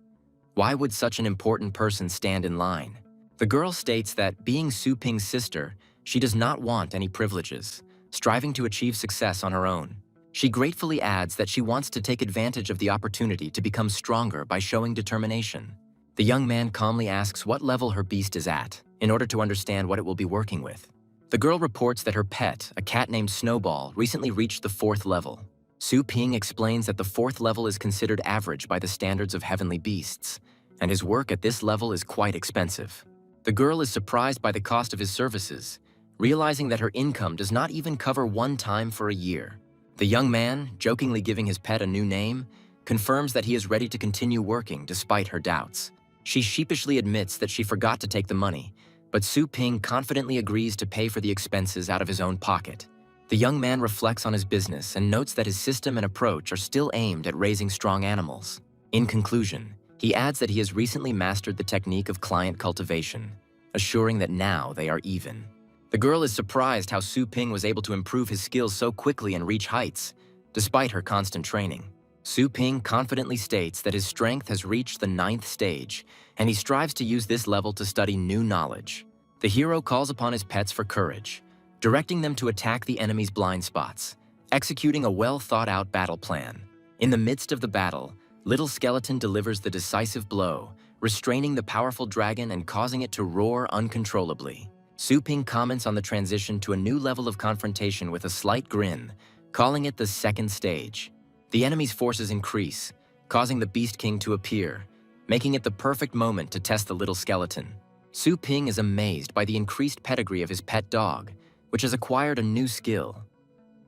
"Why would such an important person stand in line?" The girl states that, being Su Ping's sister, she does not want any privileges, striving to achieve success on her own. She gratefully adds that she wants to take advantage of the opportunity to become stronger by showing determination. The young man calmly asks what level her beast is at, in order to understand what it will be working with. The girl reports that her pet, a cat named Snowball, recently reached the 4th level. Su Ping explains that the 4th level is considered average by the standards of heavenly beasts, and his work at this level is quite expensive. The girl is surprised by the cost of his services, realizing that her income does not even cover one time for a year. The young man, jokingly giving his pet a new name, confirms that he is ready to continue working despite her doubts. She sheepishly admits that she forgot to take the money, but Su Ping confidently agrees to pay for the expenses out of his own pocket. The young man reflects on his business and notes that his system and approach are still aimed at raising strong animals. In conclusion, he adds that he has recently mastered the technique of client cultivation, assuring that now they are even. The girl is surprised how Su Ping was able to improve his skills so quickly and reach heights, despite her constant training. Su Ping confidently states that his strength has reached the 9th stage, and he strives to use this level to study new knowledge. The hero calls upon his pets for courage, directing them to attack the enemy's blind spots, executing a well-thought-out battle plan. In the midst of the battle, Little Skeleton delivers the decisive blow, restraining the powerful dragon and causing it to roar uncontrollably. Su Ping comments on the transition to a new level of confrontation with a slight grin, calling it the 2nd stage. The enemy's forces increase, causing the Beast King to appear, making it the perfect moment to test the Little Skeleton. Su Ping is amazed by the increased pedigree of his pet dog, which has acquired a new skill,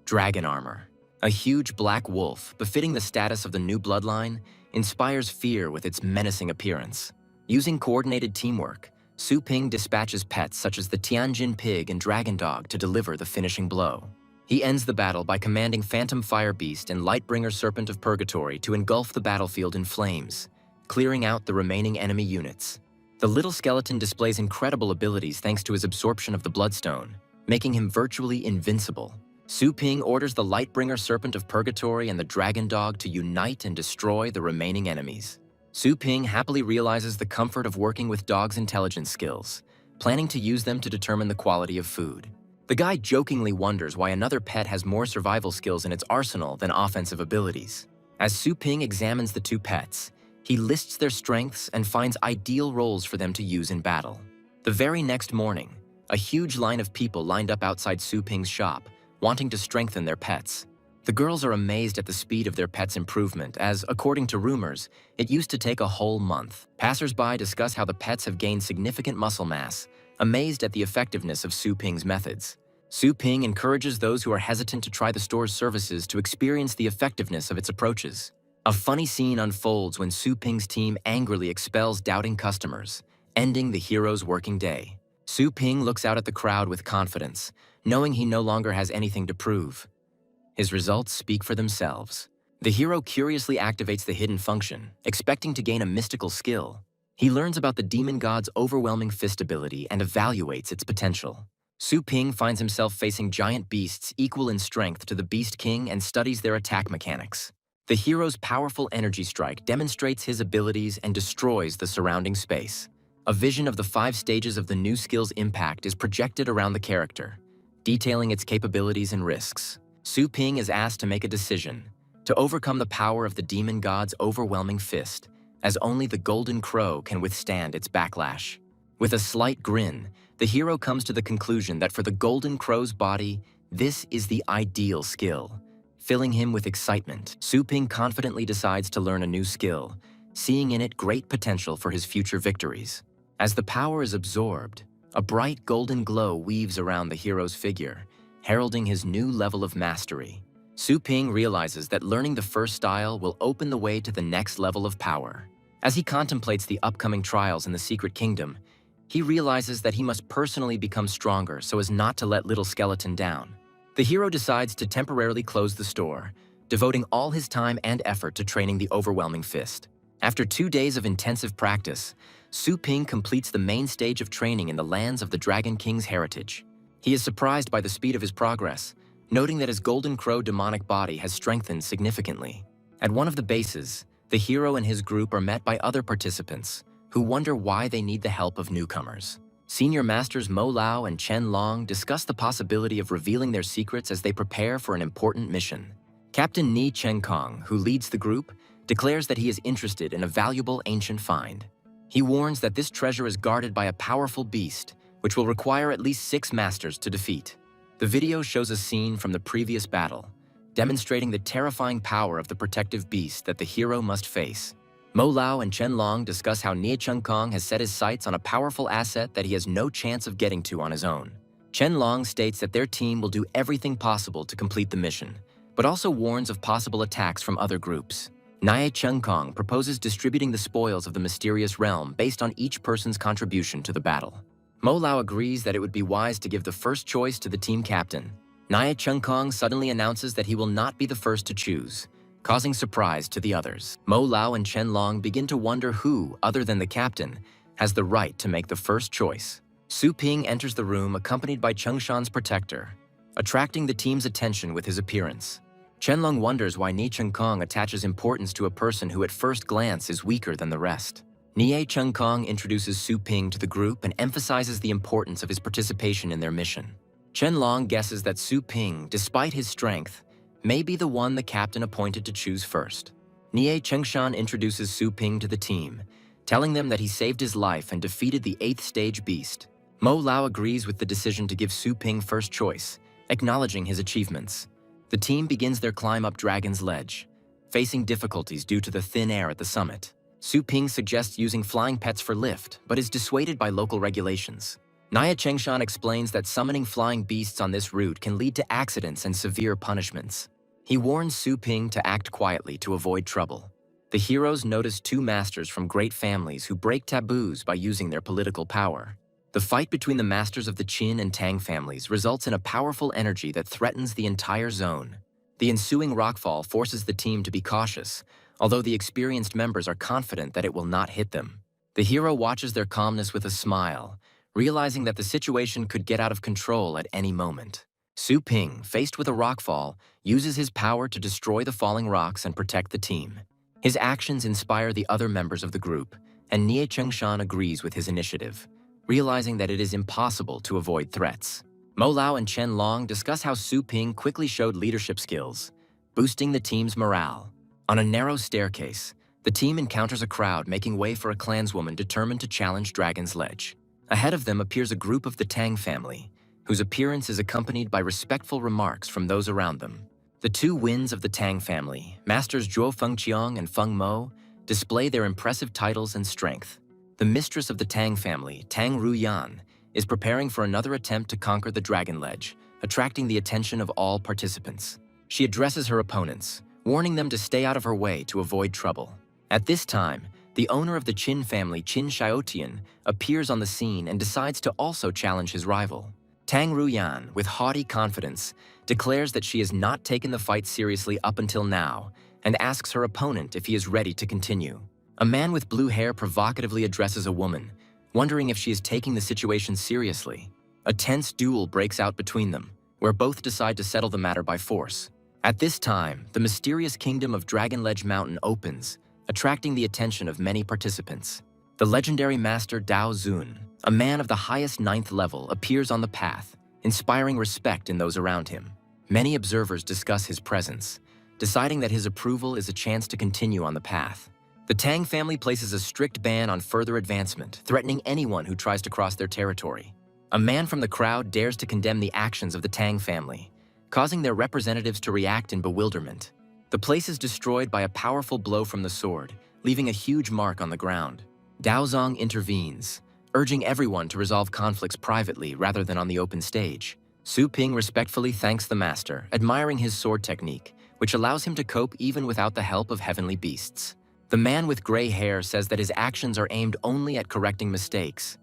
Dragon Armor. A huge black wolf, befitting the status of the new bloodline, inspires fear with its menacing appearance. Using coordinated teamwork, Su Ping dispatches pets such as the Tianjin Pig and Dragon Dog to deliver the finishing blow. He ends the battle by commanding Phantom Fire Beast and Lightbringer Serpent of Purgatory to engulf the battlefield in flames, clearing out the remaining enemy units. The Little Skeleton displays incredible abilities thanks to his absorption of the Bloodstone, making him virtually invincible. Su Ping orders the Lightbringer Serpent of Purgatory and the Dragon Dog to unite and destroy the remaining enemies. Su Ping happily realizes the comfort of working with dogs' intelligence skills, planning to use them to determine the quality of food. The guy jokingly wonders why another pet has more survival skills in its arsenal than offensive abilities. As Su Ping examines the two pets, he lists their strengths and finds ideal roles for them to use in battle. The very next morning, a huge line of people lined up outside Su Ping's shop, wanting to strengthen their pets. The girls are amazed at the speed of their pet's improvement, as, according to rumors, it used to take a whole month. Passers-by discuss how the pets have gained significant muscle mass, amazed at the effectiveness of Su Ping's methods. Su Ping encourages those who are hesitant to try the store's services to experience the effectiveness of its approaches. A funny scene unfolds when Su Ping's team angrily expels doubting customers, ending the hero's working day. Su Ping looks out at the crowd with confidence, knowing he no longer has anything to prove. His results speak for themselves. The hero curiously activates the hidden function, expecting to gain a mystical skill. He learns about the demon god's overwhelming fist ability and evaluates its potential. Su Ping finds himself facing giant beasts equal in strength to the Beast King and studies their attack mechanics. The hero's powerful energy strike demonstrates his abilities and destroys the surrounding space. A vision of the 5 stages of the new skill's impact is projected around the character, detailing its capabilities and risks. Su Ping is asked to make a decision to overcome the power of the demon god's overwhelming fist, as only the Golden Crow can withstand its backlash. With a slight grin, the hero comes to the conclusion that for the Golden Crow's body, this is the ideal skill. Filling him with excitement, Su Ping confidently decides to learn a new skill, seeing in it great potential for his future victories. As the power is absorbed, a bright golden glow weaves around the hero's figure, heralding his new level of mastery. Su Ping realizes that learning the first style will open the way to the next level of power. As he contemplates the upcoming trials in the Secret Kingdom, he realizes that he must personally become stronger so as not to let Little Skeleton down. The hero decides to temporarily close the store, devoting all his time and effort to training the overwhelming fist. After 2 days of intensive practice, Su Ping completes the main stage of training in the lands of the Dragon King's heritage. He is surprised by the speed of his progress, noting that his Golden Crow demonic body has strengthened significantly. At one of the bases, the hero and his group are met by other participants, who wonder why they need the help of newcomers. Senior Masters Mo Lao and Chen Long discuss the possibility of revealing their secrets as they prepare for an important mission. Captain Ni Chenkong, who leads the group, declares that he is interested in a valuable ancient find. He warns that this treasure is guarded by a powerful beast, which will require at least 6 masters to defeat. The video shows a scene from the previous battle, demonstrating the terrifying power of the protective beast that the hero must face. Mo Lao and Chen Long discuss how Nie Chenkong has set his sights on a powerful asset that he has no chance of getting to on his own. Chen Long states that their team will do everything possible to complete the mission, but also warns of possible attacks from other groups. Nie Chenkong proposes distributing the spoils of the mysterious realm based on each person's contribution to the battle. Mo Lao agrees that it would be wise to give the first choice to the team captain. Nie Chenkong suddenly announces that he will not be the first to choose, causing surprise to the others. Mo Lao and Chen Long begin to wonder who, other than the captain, has the right to make the first choice. Su Ping enters the room accompanied by Chengshan's protector, attracting the team's attention with his appearance. Chen Long wonders why Nie Chenkong attaches importance to a person who at first glance is weaker than the rest. Nie Chenkong introduces Su Ping to the group and emphasizes the importance of his participation in their mission. Chen Long guesses that Su Ping, despite his strength, may be the one the captain appointed to choose first. Nie Chengshan introduces Su Ping to the team, telling them that he saved his life and defeated the 8th stage beast. Mo Lao agrees with the decision to give Su Ping first choice, acknowledging his achievements. The team begins their climb up Dragon's Ledge, facing difficulties due to the thin air at the summit. Su Ping suggests using flying pets for lift, but is dissuaded by local regulations. Nie Chengshan explains that summoning flying beasts on this route can lead to accidents and severe punishments. He warns Su Ping to act quietly to avoid trouble. The heroes notice 2 masters from great families who break taboos by using their political power. The fight between the masters of the Qin and Tang families results in a powerful energy that threatens the entire zone. The ensuing rockfall forces the team to be cautious, although the experienced members are confident that it will not hit them. The hero watches their calmness with a smile, realizing that the situation could get out of control at any moment. Su Ping, faced with a rockfall, uses his power to destroy the falling rocks and protect the team. His actions inspire the other members of the group, and Nie Chengshan agrees with his initiative, realizing that it is impossible to avoid threats. Mo Lao and Chen Long discuss how Su Ping quickly showed leadership skills, boosting the team's morale. On a narrow staircase, the team encounters a crowd making way for a clanswoman determined to challenge Dragon's Ledge. Ahead of them appears a group of the Tang family, whose appearance is accompanied by respectful remarks from those around them. The 2 winds of the Tang family, Masters Zhuo Fengqiang and Feng Mo, display their impressive titles and strength. The mistress of the Tang family, Tang Ruyan, is preparing for another attempt to conquer the Dragon Ledge, attracting the attention of all participants. She addresses her opponents, warning them to stay out of her way to avoid trouble. At this time, the owner of the Qin family, Qin Xiaotian, appears on the scene and decides to also challenge his rival. Tang Ruyan, with haughty confidence, declares that she has not taken the fight seriously up until now and asks her opponent if he is ready to continue. A man with blue hair provocatively addresses a woman, wondering if she is taking the situation seriously. A tense duel breaks out between them, where both decide to settle the matter by force. At this time, the mysterious kingdom of Dragon Ledge Mountain opens, attracting the attention of many participants. The legendary master Dao Zun, a man of the highest 9th level, appears on the path, inspiring respect in those around him. Many observers discuss his presence, deciding that his approval is a chance to continue on the path. The Tang family places a strict ban on further advancement, threatening anyone who tries to cross their territory. A man from the crowd dares to condemn the actions of the Tang family, causing their representatives to react in bewilderment. The place is destroyed by a powerful blow from the sword, leaving a huge mark on the ground. Daozong intervenes, urging everyone to resolve conflicts privately rather than on the open stage. Su Ping respectfully thanks the master, admiring his sword technique, which allows him to cope even without the help of heavenly beasts. The man with gray hair says that his actions are aimed only at correcting mistakes,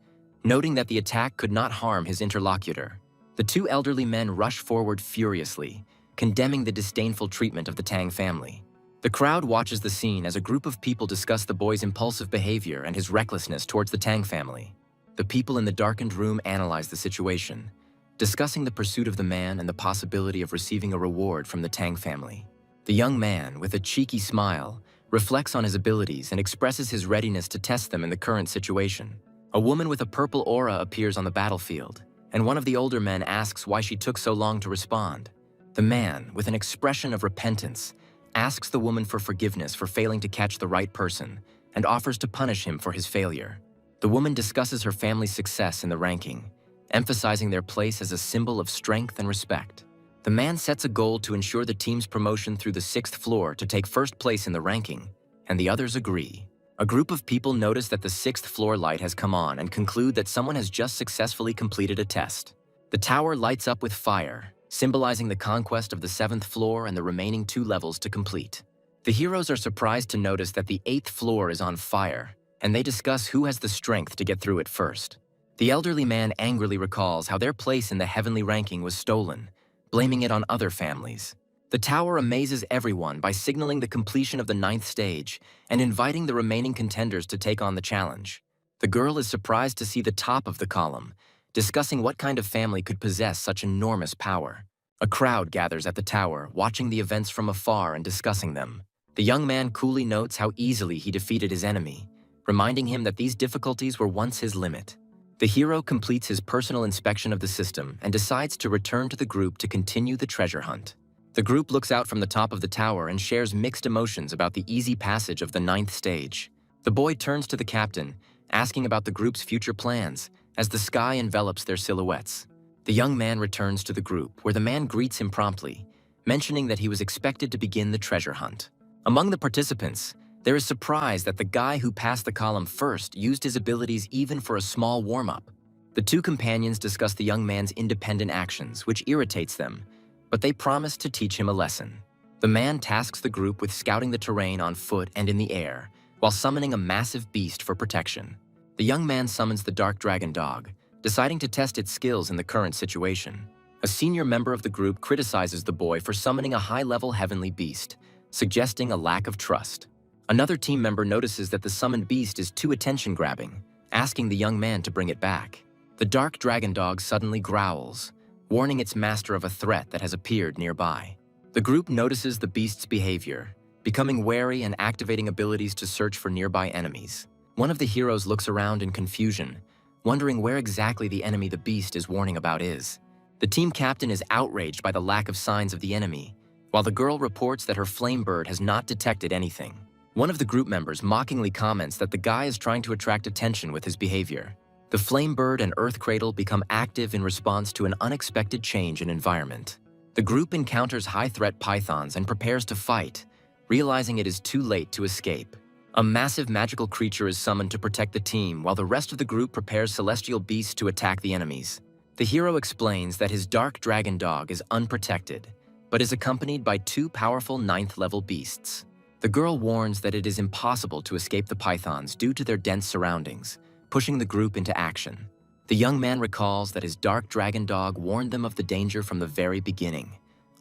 noting that the attack could not harm his interlocutor. The two elderly men rush forward furiously, condemning the disdainful treatment of the Tang family. The crowd watches the scene as a group of people discuss the boy's impulsive behavior and his recklessness towards the Tang family. The people in the darkened room analyze the situation, discussing the pursuit of the man and the possibility of receiving a reward from the Tang family. The young man, with a cheeky smile, reflects on his abilities and expresses his readiness to test them in the current situation. A woman with a purple aura appears on the battlefield, and one of the older men asks why she took so long to respond. The man, with an expression of repentance, asks the woman for forgiveness for failing to catch the right person and offers to punish him for his failure. The woman discusses her family's success in the ranking, emphasizing their place as a symbol of strength and respect. The man sets a goal to ensure the team's promotion through the 6th floor to take first place in the ranking, and the others agree. A group of people notice that the 6th floor light has come on and conclude that someone has just successfully completed a test. The tower lights up with fire, symbolizing the conquest of the 7th floor and the remaining 2 levels to complete. The heroes are surprised to notice that the 8th floor is on fire, and they discuss who has the strength to get through it first. The elderly man angrily recalls how their place in the heavenly ranking was stolen, blaming it on other families. The tower amazes everyone by signaling the completion of the 9th stage and inviting the remaining contenders to take on the challenge. The girl is surprised to see the top of the column, discussing what kind of family could possess such enormous power. A crowd gathers at the tower, watching the events from afar and discussing them. The young man coolly notes how easily he defeated his enemy, reminding him that these difficulties were once his limit. The hero completes his personal inspection of the system and decides to return to the group to continue the treasure hunt. The group looks out from the top of the tower and shares mixed emotions about the easy passage of the 9th stage. The boy turns to the captain, asking about the group's future plans, as the sky envelops their silhouettes. The young man returns to the group, where the man greets him promptly, mentioning that he was expected to begin the treasure hunt. Among the participants, there is surprise that the guy who passed the column first used his abilities even for a small warm-up. The two companions discuss the young man's independent actions, which irritates them, but they promise to teach him a lesson. The man tasks the group with scouting the terrain on foot and in the air, while summoning a massive beast for protection. The young man summons the dark dragon dog, deciding to test its skills in the current situation. A senior member of the group criticizes the boy for summoning a high-level heavenly beast, suggesting a lack of trust. Another team member notices that the summoned beast is too attention-grabbing, asking the young man to bring it back. The dark dragon dog suddenly growls, warning its master of a threat that has appeared nearby. The group notices the beast's behavior, becoming wary and activating abilities to search for nearby enemies. One of the heroes looks around in confusion, wondering where exactly the enemy the beast is warning about is. The team captain is outraged by the lack of signs of the enemy, while the girl reports that her flame bird has not detected anything. One of the group members mockingly comments that the guy is trying to attract attention with his behavior. The flame bird and earth cradle become active in response to an unexpected change in environment. The group encounters high-threat pythons and prepares to fight, realizing it is too late to escape. A massive magical creature is summoned to protect the team, while the rest of the group prepares celestial beasts to attack the enemies. The hero explains that his dark dragon dog is unprotected, but is accompanied by 2 powerful 9th-level beasts. The girl warns that it is impossible to escape the pythons due to their dense surroundings, pushing the group into action. The young man recalls that his dark dragon dog warned them of the danger from the very beginning,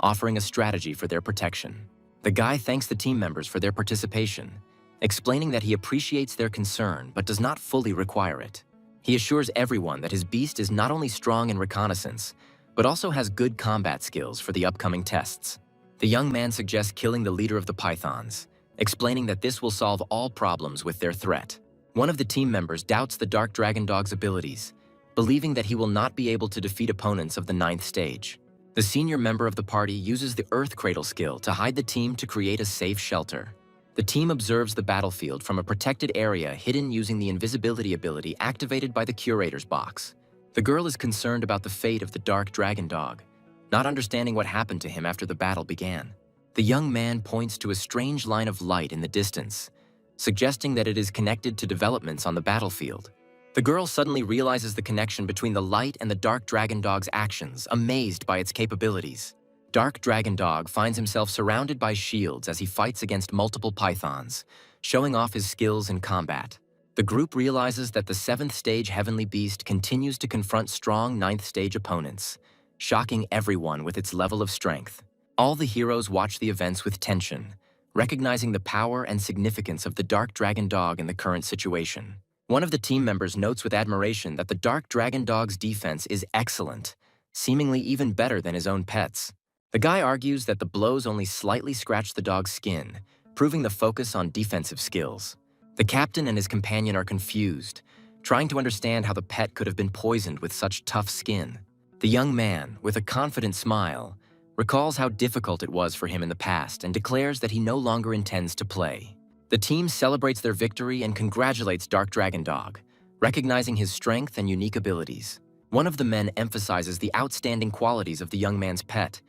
offering a strategy for their protection. The guy thanks the team members for their participation, explaining that he appreciates their concern but does not fully require it. He assures everyone that his beast is not only strong in reconnaissance, but also has good combat skills for the upcoming tests. The young man suggests killing the leader of the pythons, explaining that this will solve all problems with their threat. One of the team members doubts the Dark Dragon Dog's abilities, believing that he will not be able to defeat opponents of the 9th stage. The senior member of the party uses the Earth Cradle skill to hide the team to create a safe shelter. The team observes the battlefield from a protected area hidden using the invisibility ability activated by the Curator's box. The girl is concerned about the fate of the Dark Dragon Dog, not understanding what happened to him after the battle began. The young man points to a strange line of light in the distance, suggesting that it is connected to developments on the battlefield. The girl suddenly realizes the connection between the light and the Dark Dragon Dog's actions, amazed by its capabilities. Dark Dragon Dog finds himself surrounded by shields as he fights against multiple pythons, showing off his skills in combat. The group realizes that the 7th stage Heavenly Beast continues to confront strong 9th stage opponents, shocking everyone with its level of strength. All the heroes watch the events with tension, recognizing the power and significance of the Dark Dragon Dog in the current situation. One of the team members notes with admiration that the Dark Dragon Dog's defense is excellent, seemingly even better than his own pets. The guy argues that the blows only slightly scratch the dog's skin, proving the focus on defensive skills. The captain and his companion are confused, trying to understand how the pet could have been poisoned with such tough skin. The young man, with a confident smile, recalls how difficult it was for him in the past and declares that he no longer intends to play. The team celebrates their victory and congratulates Dark Dragon Dog, recognizing his strength and unique abilities. One of the men emphasizes the outstanding qualities of the young man's pet,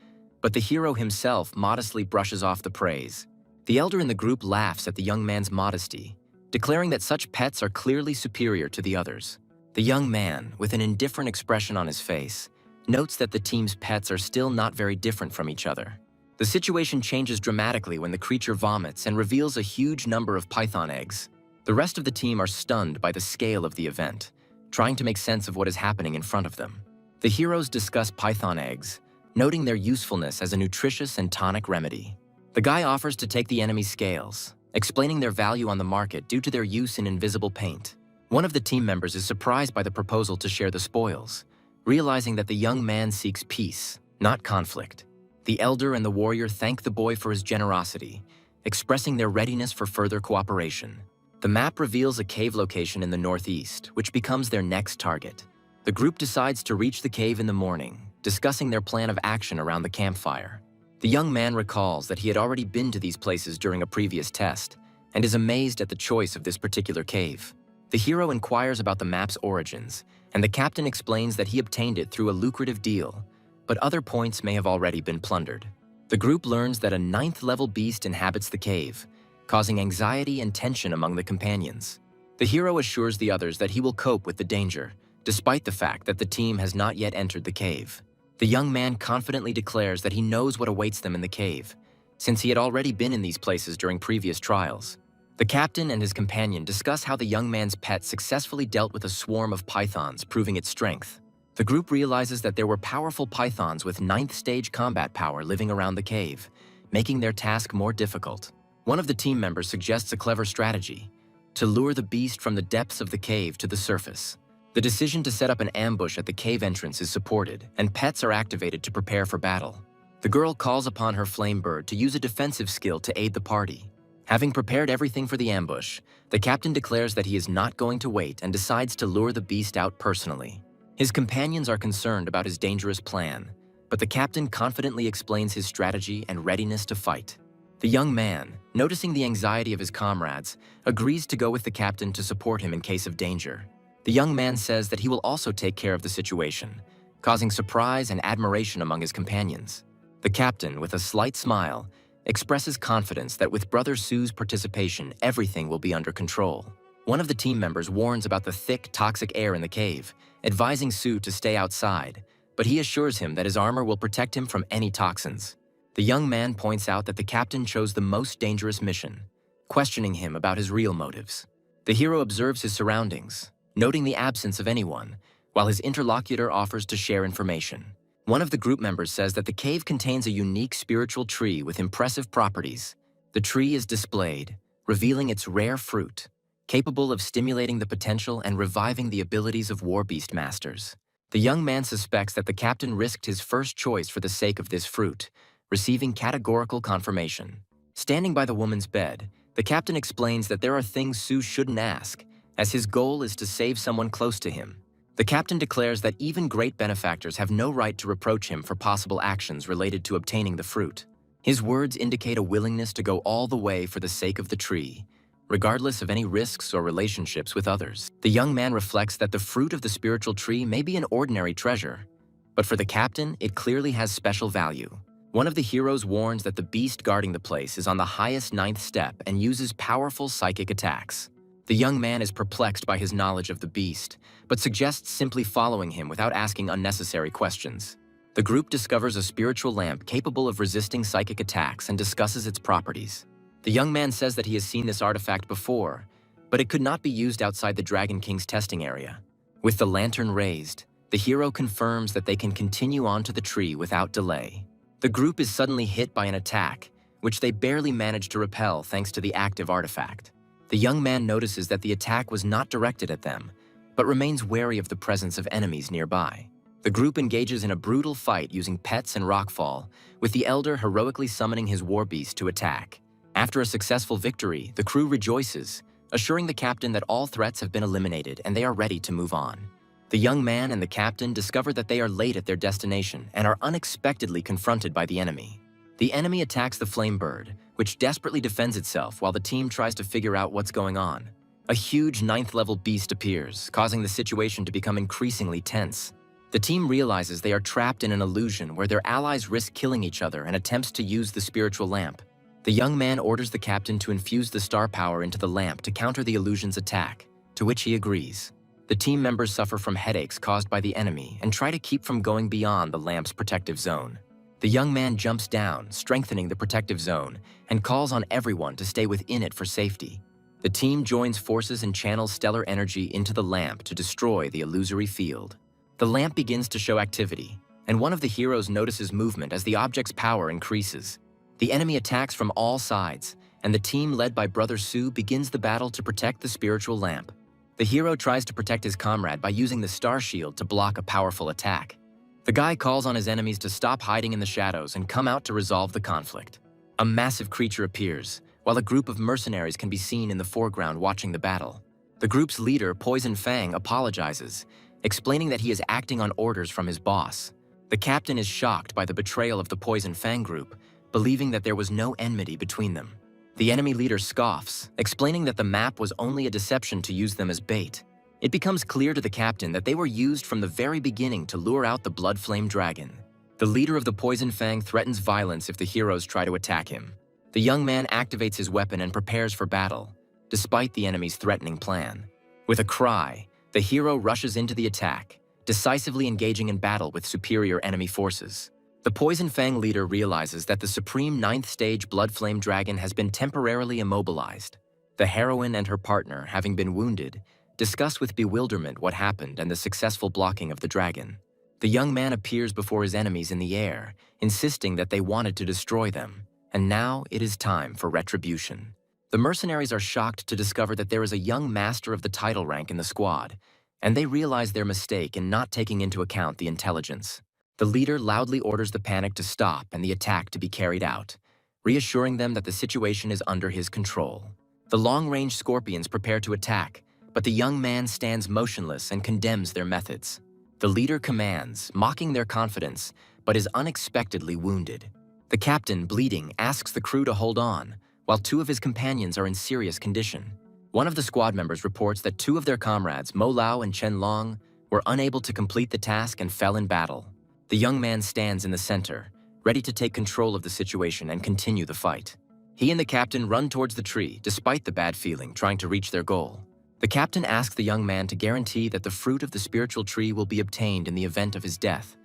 but the hero himself modestly brushes off the praise. The elder in the group laughs at the young man's modesty, declaring that such pets are clearly superior to the others. The young man, with an indifferent expression on his face, notes that the team's pets are still not very different from each other. The situation changes dramatically when the creature vomits and reveals a huge number of python eggs. The rest of the team are stunned by the scale of the event, trying to make sense of what is happening in front of them. The heroes discuss python eggs, noting their usefulness as a nutritious and tonic remedy. The guy offers to take the enemy's scales, explaining their value on the market due to their use in invisible paint. One of the team members is surprised by the proposal to share the spoils, realizing that the young man seeks peace, not conflict. The elder and the warrior thank the boy for his generosity, expressing their readiness for further cooperation. The map reveals a cave location in the northeast, which becomes their next target. The group decides to reach the cave in the morning, discussing their plan of action around the campfire. The young man recalls that he had already been to these places during a previous test, and is amazed at the choice of this particular cave. The hero inquires about the map's origins, and the captain explains that he obtained it through a lucrative deal, but other points may have already been plundered. The group learns that a 9th-level beast inhabits the cave, causing anxiety and tension among the companions. The hero assures the others that he will cope with the danger, despite the fact that the team has not yet entered the cave. The young man confidently declares that he knows what awaits them in the cave, since he had already been in these places during previous trials. The captain and his companion discuss how the young man's pet successfully dealt with a swarm of pythons, proving its strength. The group realizes that there were powerful pythons with 9th stage combat power living around the cave, making their task more difficult. One of the team members suggests a clever strategy: to lure the beast from the depths of the cave to the surface. The decision to set up an ambush at the cave entrance is supported, and pets are activated to prepare for battle. The girl calls upon her flame bird to use a defensive skill to aid the party. Having prepared everything for the ambush, the captain declares that he is not going to wait and decides to lure the beast out personally. His companions are concerned about his dangerous plan, but the captain confidently explains his strategy and readiness to fight. The young man, noticing the anxiety of his comrades, agrees to go with the captain to support him in case of danger. The young man says that he will also take care of the situation, causing surprise and admiration among his companions. The captain, with a slight smile, expresses confidence that with Brother Sue's participation, everything will be under control. One of the team members warns about the thick, toxic air in the cave, advising Sue to stay outside, but he assures him that his armor will protect him from any toxins. The young man points out that the captain chose the most dangerous mission, questioning him about his real motives. The hero observes his surroundings, noting the absence of anyone, while his interlocutor offers to share information. One of the group members says that the cave contains a unique spiritual tree with impressive properties. The tree is displayed, revealing its rare fruit, capable of stimulating the potential and reviving the abilities of war beast masters. The young man suspects that the captain risked his first choice for the sake of this fruit, receiving categorical confirmation. Standing by the woman's bed, the captain explains that there are things Sue shouldn't ask, as his goal is to save someone close to him. The captain declares that even great benefactors have no right to reproach him for possible actions related to obtaining the fruit. His words indicate a willingness to go all the way for the sake of the tree, regardless of any risks or relationships with others. The young man reflects that the fruit of the spiritual tree may be an ordinary treasure, but for the captain, it clearly has special value. One of the heroes warns that the beast guarding the place is on the highest 9th step and uses powerful psychic attacks. The young man is perplexed by his knowledge of the beast, but suggests simply following him without asking unnecessary questions. The group discovers a spiritual lamp capable of resisting psychic attacks and discusses its properties. The young man says that he has seen this artifact before, but it could not be used outside the Dragon King's testing area. With the lantern raised, the hero confirms that they can continue on to the tree without delay. The group is suddenly hit by an attack, which they barely manage to repel thanks to the active artifact. The young man notices that the attack was not directed at them, but remains wary of the presence of enemies nearby. The group engages in a brutal fight using pets and rockfall, with the elder heroically summoning his war beast to attack. After a successful victory, the crew rejoices, assuring the captain that all threats have been eliminated and they are ready to move on. The young man and the captain discover that they are late at their destination and are unexpectedly confronted by the enemy. The enemy attacks the flame bird, which desperately defends itself while the team tries to figure out what's going on. A huge 9th-level beast appears, causing the situation to become increasingly tense. The team realizes they are trapped in an illusion where their allies risk killing each other and attempts to use the spiritual lamp. The young man orders the captain to infuse the star power into the lamp to counter the illusion's attack, to which he agrees. The team members suffer from headaches caused by the enemy and try to keep from going beyond the lamp's protective zone. The young man jumps down, strengthening the protective zone, and calls on everyone to stay within it for safety. The team joins forces and channels stellar energy into the lamp to destroy the illusory field. The lamp begins to show activity, and one of the heroes notices movement as the object's power increases. The enemy attacks from all sides, and the team led by Brother Sue begins the battle to protect the spiritual lamp. The hero tries to protect his comrade by using the star shield to block a powerful attack. The guy calls on his enemies to stop hiding in the shadows and come out to resolve the conflict. A massive creature appears, while a group of mercenaries can be seen in the foreground watching the battle. The group's leader, Poison Fang, apologizes, explaining that he is acting on orders from his boss. The captain is shocked by the betrayal of the Poison Fang group, believing that there was no enmity between them. The enemy leader scoffs, explaining that the map was only a deception to use them as bait. It becomes clear to the captain that they were used from the very beginning to lure out the Blood Flame Dragon. The leader of the Poison Fang threatens violence if the heroes try to attack him. The young man activates his weapon and prepares for battle, despite the enemy's threatening plan. With a cry, the hero rushes into the attack, decisively engaging in battle with superior enemy forces. The Poison Fang leader realizes that the supreme 9th stage Blood Flame Dragon has been temporarily immobilized. The heroine and her partner, having been wounded, discuss with bewilderment what happened and the successful blocking of the dragon. The young man appears before his enemies in the air, insisting that they wanted to destroy them, and now it is time for retribution. The mercenaries are shocked to discover that there is a young master of the title rank in the squad, and they realize their mistake in not taking into account the intelligence. The leader loudly orders the panic to stop and the attack to be carried out, reassuring them that the situation is under his control. The long-range scorpions prepare to attack, but the young man stands motionless and condemns their methods. The leader commands, mocking their confidence, but is unexpectedly wounded. The captain, bleeding, asks the crew to hold on, while 2 of his companions are in serious condition. One of the squad members reports that 2 of their comrades, Mo Lao and Chen Long, were unable to complete the task and fell in battle. The young man stands in the center, ready to take control of the situation and continue the fight. He and the captain run towards the tree, despite the bad feeling, trying to reach their goal. The captain asks the young man to guarantee that the fruit of the spiritual tree will be obtained in the event of his death,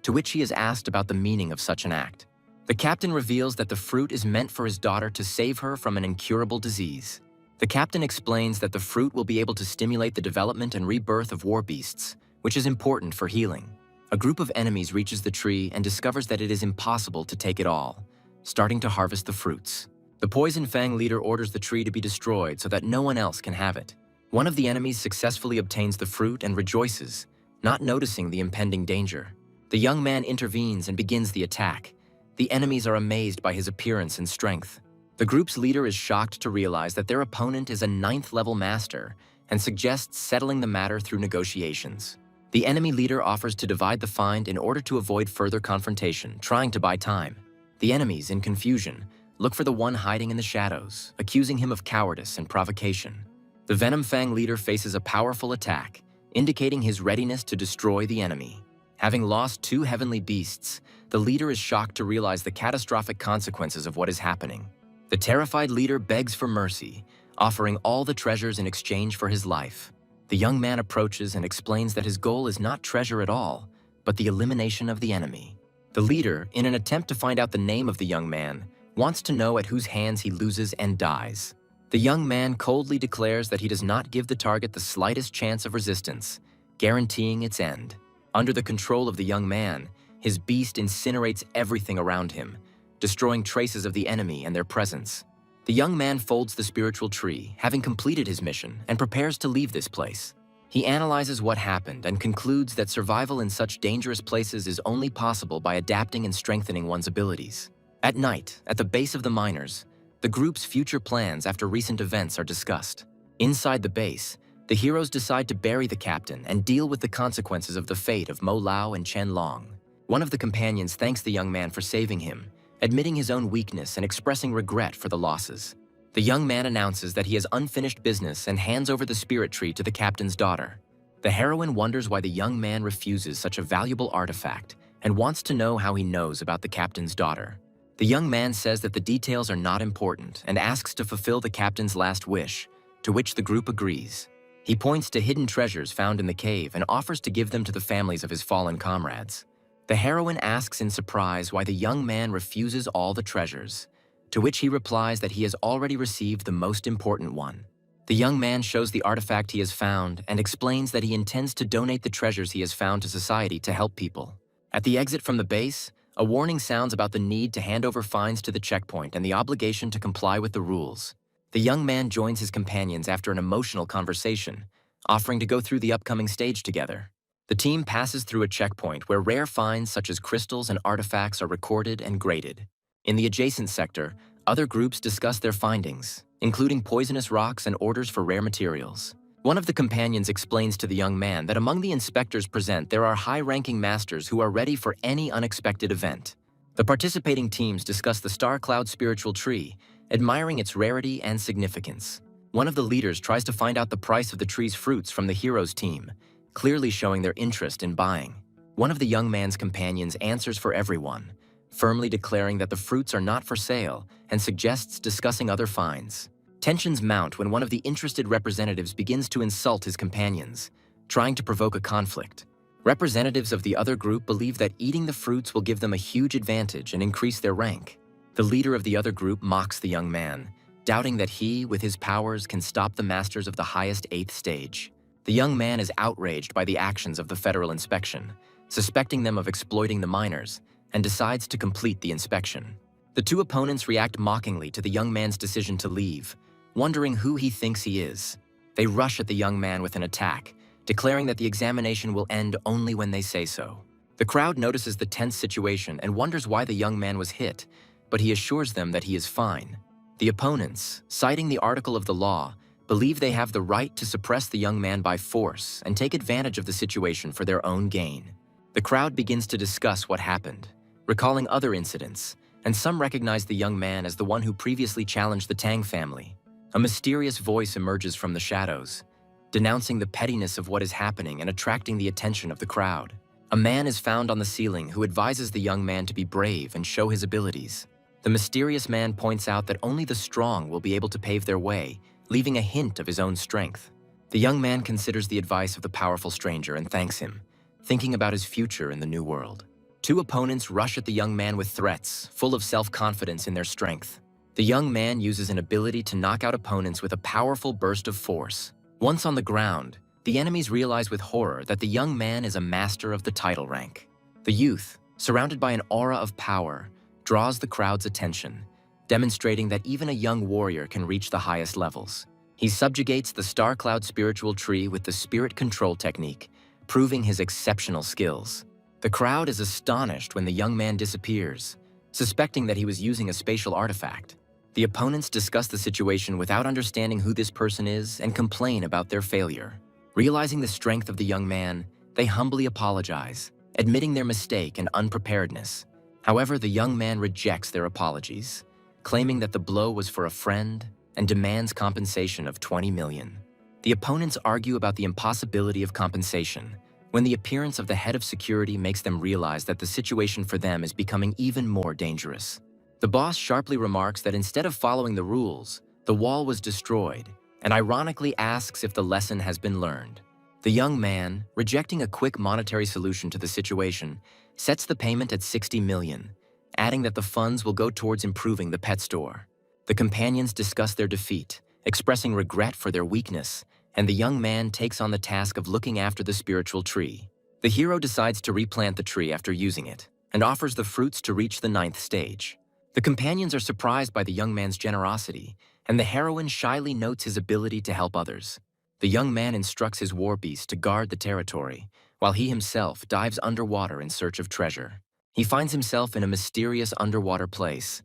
to which he is asked about the meaning of such an act. The captain reveals that the fruit is meant for his daughter to save her from an incurable disease. The captain explains that the fruit will be able to stimulate the development and rebirth of war beasts, which is important for healing. A group of enemies reaches the tree and discovers that it is impossible to take it all, starting to harvest the fruits. The Poison Fang leader orders the tree to be destroyed so that no one else can have it. One of the enemies successfully obtains the fruit and rejoices, not noticing the impending danger. The young man intervenes and begins the attack. The enemies are amazed by his appearance and strength. The group's leader is shocked to realize that their opponent is a 9th-level master and suggests settling the matter through negotiations. The enemy leader offers to divide the find in order to avoid further confrontation, trying to buy time. The enemies, in confusion, look for the one hiding in the shadows, accusing him of cowardice and provocation. The Venom Fang leader faces a powerful attack, indicating his readiness to destroy the enemy. Having lost 2 heavenly beasts, the leader is shocked to realize the catastrophic consequences of what is happening. The terrified leader begs for mercy, offering all the treasures in exchange for his life. The young man approaches and explains that his goal is not treasure at all, but the elimination of the enemy. The leader, in an attempt to find out the name of the young man, wants to know at whose hands he loses and dies. The young man coldly declares that he does not give the target the slightest chance of resistance, guaranteeing its end. Under the control of the young man, his beast incinerates everything around him, destroying traces of the enemy and their presence. The young man folds the spiritual tree, having completed his mission, and prepares to leave this place. He analyzes what happened and concludes that survival in such dangerous places is only possible by adapting and strengthening one's abilities. At night, at the base of the miners, the group's future plans after recent events are discussed. Inside the base, the heroes decide to bury the captain and deal with the consequences of the fate of Mo Lao and Chen Long. One of the companions thanks the young man for saving him, admitting his own weakness and expressing regret for the losses. The young man announces that he has unfinished business and hands over the spirit tree to the captain's daughter. The heroine wonders why the young man refuses such a valuable artifact and wants to know how he knows about the captain's daughter. The young man says that the details are not important and asks to fulfill the captain's last wish, to which the group agrees. He points to hidden treasures found in the cave and offers to give them to the families of his fallen comrades. The heroine asks in surprise why the young man refuses all the treasures, to which he replies that he has already received the most important one. The young man shows the artifact he has found and explains that he intends to donate the treasures he has found to society to help people. At the exit from the base, a warning sounds about the need to hand over finds to the checkpoint and the obligation to comply with the rules. The young man joins his companions after an emotional conversation, offering to go through the upcoming stage together. The team passes through a checkpoint where rare finds such as crystals and artifacts are recorded and graded. In the adjacent sector, other groups discuss their findings, including poisonous rocks and orders for rare materials. One of the companions explains to the young man that among the inspectors present there are high-ranking masters who are ready for any unexpected event. The participating teams discuss the Star Cloud spiritual tree, admiring its rarity and significance. One of the leaders tries to find out the price of the tree's fruits from the heroes' team, clearly showing their interest in buying. One of the young man's companions answers for everyone, firmly declaring that the fruits are not for sale and suggests discussing other finds. Tensions mount when one of the interested representatives begins to insult his companions, trying to provoke a conflict. Representatives of the other group believe that eating the fruits will give them a huge advantage and increase their rank. The leader of the other group mocks the young man, doubting that he, with his powers, can stop the masters of the highest 8th stage. The young man is outraged by the actions of the federal inspection, suspecting them of exploiting the miners, and decides to complete the inspection. The two opponents react mockingly to the young man's decision to leave, wondering who he thinks he is. They rush at the young man with an attack, declaring that the examination will end only when they say so. The crowd notices the tense situation and wonders why the young man was hit, but he assures them that he is fine. The opponents, citing the article of the law, believe they have the right to suppress the young man by force and take advantage of the situation for their own gain. The crowd begins to discuss what happened, recalling other incidents, and some recognize the young man as the one who previously challenged the Tang family. A mysterious voice emerges from the shadows, denouncing the pettiness of what is happening and attracting the attention of the crowd. A man is found on the ceiling who advises the young man to be brave and show his abilities. The mysterious man points out that only the strong will be able to pave their way, leaving a hint of his own strength. The young man considers the advice of the powerful stranger and thanks him, thinking about his future in the new world. Two opponents rush at the young man with threats, full of self-confidence in their strength. The young man uses an ability to knock out opponents with a powerful burst of force. Once on the ground, the enemies realize with horror that the young man is a master of the title rank. The youth, surrounded by an aura of power, draws the crowd's attention, demonstrating that even a young warrior can reach the highest levels. He subjugates the Star Cloud spiritual tree with the spirit control technique, proving his exceptional skills. The crowd is astonished when the young man disappears, suspecting that he was using a spatial artifact. The opponents discuss the situation without understanding who this person is and complain about their failure. Realizing the strength of the young man, they humbly apologize, admitting their mistake and unpreparedness. However, the young man rejects their apologies, claiming that the blow was for a friend and demands compensation of 20 million. The opponents argue about the impossibility of compensation, when the appearance of the head of security makes them realize that the situation for them is becoming even more dangerous. The boss sharply remarks that instead of following the rules, the wall was destroyed, and ironically asks if the lesson has been learned. The young man, rejecting a quick monetary solution to the situation, sets the payment at 60 million, adding that the funds will go towards improving the pet store. The companions discuss their defeat, expressing regret for their weakness, and the young man takes on the task of looking after the spiritual tree. The hero decides to replant the tree after using it, and offers the fruits to reach the 9th stage. The companions are surprised by the young man's generosity, and the heroine shyly notes his ability to help others. The young man instructs his war beast to guard the territory, while he himself dives underwater in search of treasure. He finds himself in a mysterious underwater place,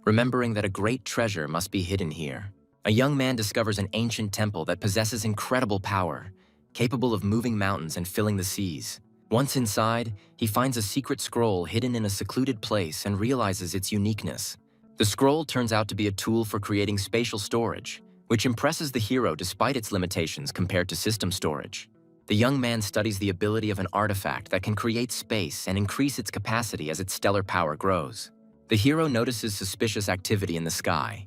remembering that a great treasure must be hidden here. A young man discovers an ancient temple that possesses incredible power, capable of moving mountains and filling the seas. Once inside, he finds a secret scroll hidden in a secluded place and realizes its uniqueness. The scroll turns out to be a tool for creating spatial storage, which impresses the hero despite its limitations compared to system storage. The young man studies the ability of an artifact that can create space and increase its capacity as its stellar power grows. The hero notices suspicious activity in the sky.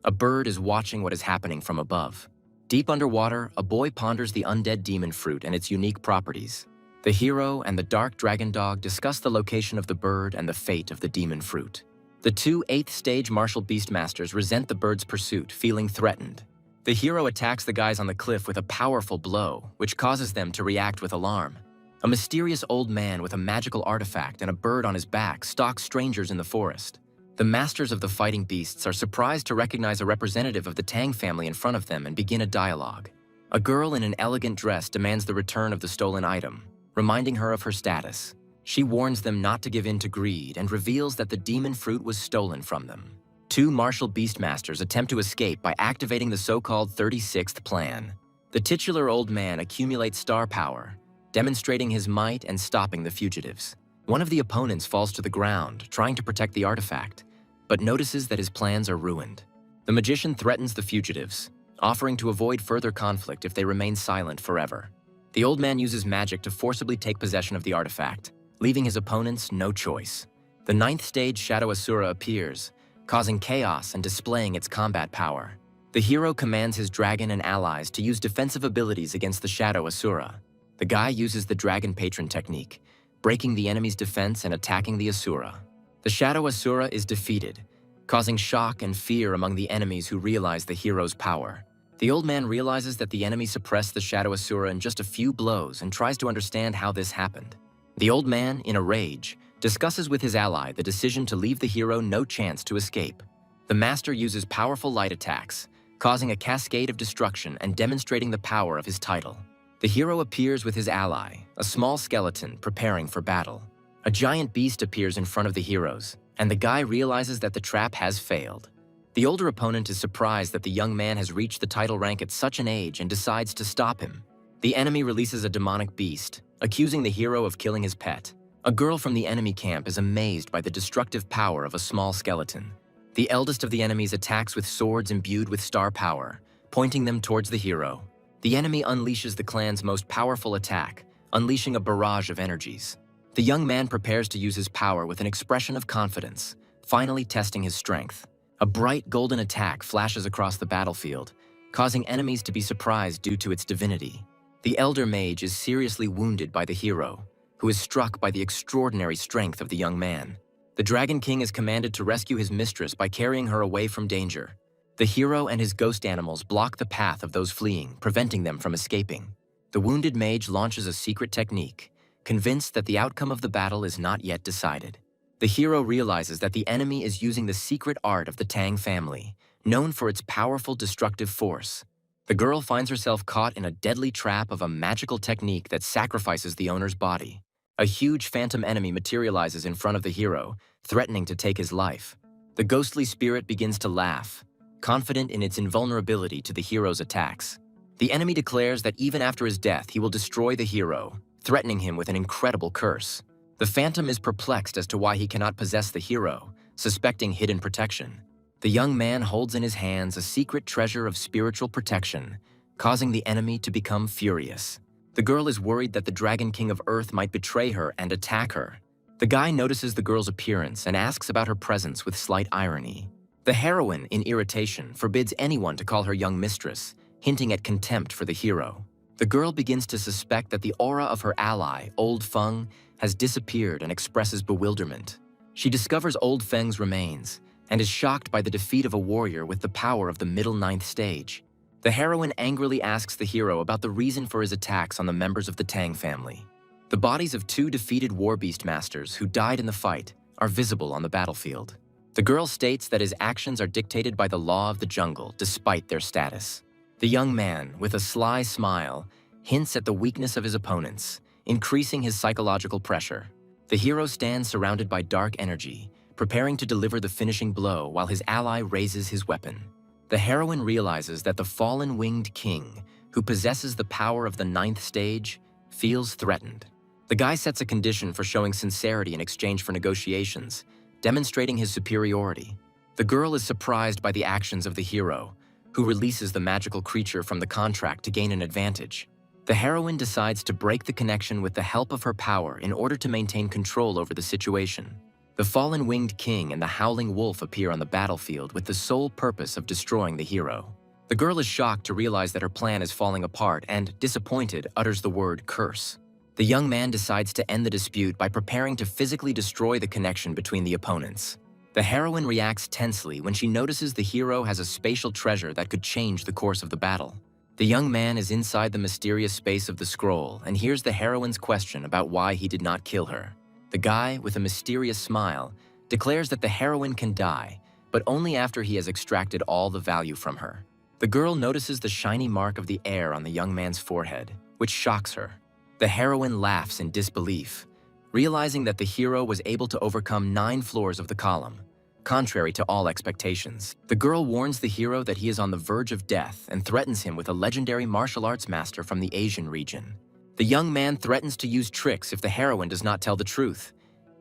A bird is watching what is happening from above. Deep underwater, a boy ponders the undead demon fruit and its unique properties. The hero and the dark dragon dog discuss the location of the bird and the fate of the demon fruit. The two 8th stage martial beastmasters resent the bird's pursuit, feeling threatened. The hero attacks the guys on the cliff with a powerful blow, which causes them to react with alarm. A mysterious old man with a magical artifact and a bird on his back stalks strangers in the forest. The masters of the fighting beasts are surprised to recognize a representative of the Tang family in front of them and begin a dialogue. A girl in an elegant dress demands the return of the stolen item, reminding her of her status. She warns them not to give in to greed and reveals that the demon fruit was stolen from them. Two martial beastmasters attempt to escape by activating the so-called 36th plan. The titular old man accumulates star power, demonstrating his might and stopping the fugitives. One of the opponents falls to the ground, trying to protect the artifact, but notices that his plans are ruined. The magician threatens the fugitives, offering to avoid further conflict if they remain silent forever. The old man uses magic to forcibly take possession of the artifact, leaving his opponents no choice. The 9th stage Shadow Asura appears, causing chaos and displaying its combat power. The hero commands his dragon and allies to use defensive abilities against the Shadow Asura. The guy uses the Dragon Patron technique, breaking the enemy's defense and attacking the Asura. The Shadow Asura is defeated, causing shock and fear among the enemies who realize the hero's power. The old man realizes that the enemy suppressed the Shadow Asura in just a few blows and tries to understand how this happened. The old man, in a rage, discusses with his ally the decision to leave the hero no chance to escape. The master uses powerful light attacks, causing a cascade of destruction and demonstrating the power of his title. The hero appears with his ally, a small skeleton preparing for battle. A giant beast appears in front of the heroes, and the guy realizes that the trap has failed. The older opponent is surprised that the young man has reached the title rank at such an age and decides to stop him. The enemy releases a demonic beast, accusing the hero of killing his pet. A girl from the enemy camp is amazed by the destructive power of a small skeleton. The eldest of the enemies attacks with swords imbued with star power, pointing them towards the hero. The enemy unleashes the clan's most powerful attack, unleashing a barrage of energies. The young man prepares to use his power with an expression of confidence, finally testing his strength. A bright golden attack flashes across the battlefield, causing enemies to be surprised due to its divinity. The elder mage is seriously wounded by the hero, who is struck by the extraordinary strength of the young man. The Dragon King is commanded to rescue his mistress by carrying her away from danger. The hero and his ghost animals block the path of those fleeing, preventing them from escaping. The wounded mage launches a secret technique, convinced that the outcome of the battle is not yet decided. The hero realizes that the enemy is using the secret art of the Tang family, known for its powerful destructive force. The girl finds herself caught in a deadly trap of a magical technique that sacrifices the owner's body. A huge phantom enemy materializes in front of the hero, threatening to take his life. The ghostly spirit begins to laugh, confident in its invulnerability to the hero's attacks. The enemy declares that even after his death, he will destroy the hero, threatening him with an incredible curse. The phantom is perplexed as to why he cannot possess the hero, suspecting hidden protection. The young man holds in his hands a secret treasure of spiritual protection, causing the enemy to become furious. The girl is worried that the Dragon King of Earth might betray her and attack her. The guy notices the girl's appearance and asks about her presence with slight irony. The heroine, in irritation, forbids anyone to call her young mistress, hinting at contempt for the hero. The girl begins to suspect that the aura of her ally, Old Feng, has disappeared and expresses bewilderment. She discovers Old Feng's remains and is shocked by the defeat of a warrior with the power of the middle 9th stage. The heroine angrily asks the hero about the reason for his attacks on the members of the Tang family. The bodies of 2 defeated war beast masters who died in the fight are visible on the battlefield. The girl states that his actions are dictated by the law of the jungle despite their status. The young man, with a sly smile, hints at the weakness of his opponents, increasing his psychological pressure. The hero stands surrounded by dark energy, preparing to deliver the finishing blow while his ally raises his weapon. The heroine realizes that the fallen winged king, who possesses the power of the 9th stage, feels threatened. The guy sets a condition for showing sincerity in exchange for negotiations, demonstrating his superiority. The girl is surprised by the actions of the hero, who releases the magical creature from the contract to gain an advantage. The heroine decides to break the connection with the help of her power in order to maintain control over the situation. The fallen winged king and the howling wolf appear on the battlefield with the sole purpose of destroying the hero. The girl is shocked to realize that her plan is falling apart and, disappointed, utters the word curse. The young man decides to end the dispute by preparing to physically destroy the connection between the opponents. The heroine reacts tensely when she notices the hero has a spatial treasure that could change the course of the battle. The young man is inside the mysterious space of the scroll and hears the heroine's question about why he did not kill her. The guy, with a mysterious smile, declares that the heroine can die, but only after he has extracted all the value from her. The girl notices the shiny mark of the air on the young man's forehead, which shocks her. The heroine laughs in disbelief, realizing that the hero was able to overcome 9 floors of the column. Contrary to all expectations, the girl warns the hero that he is on the verge of death and threatens him with a legendary martial arts master from the Asian region. The young man threatens to use tricks if the heroine does not tell the truth,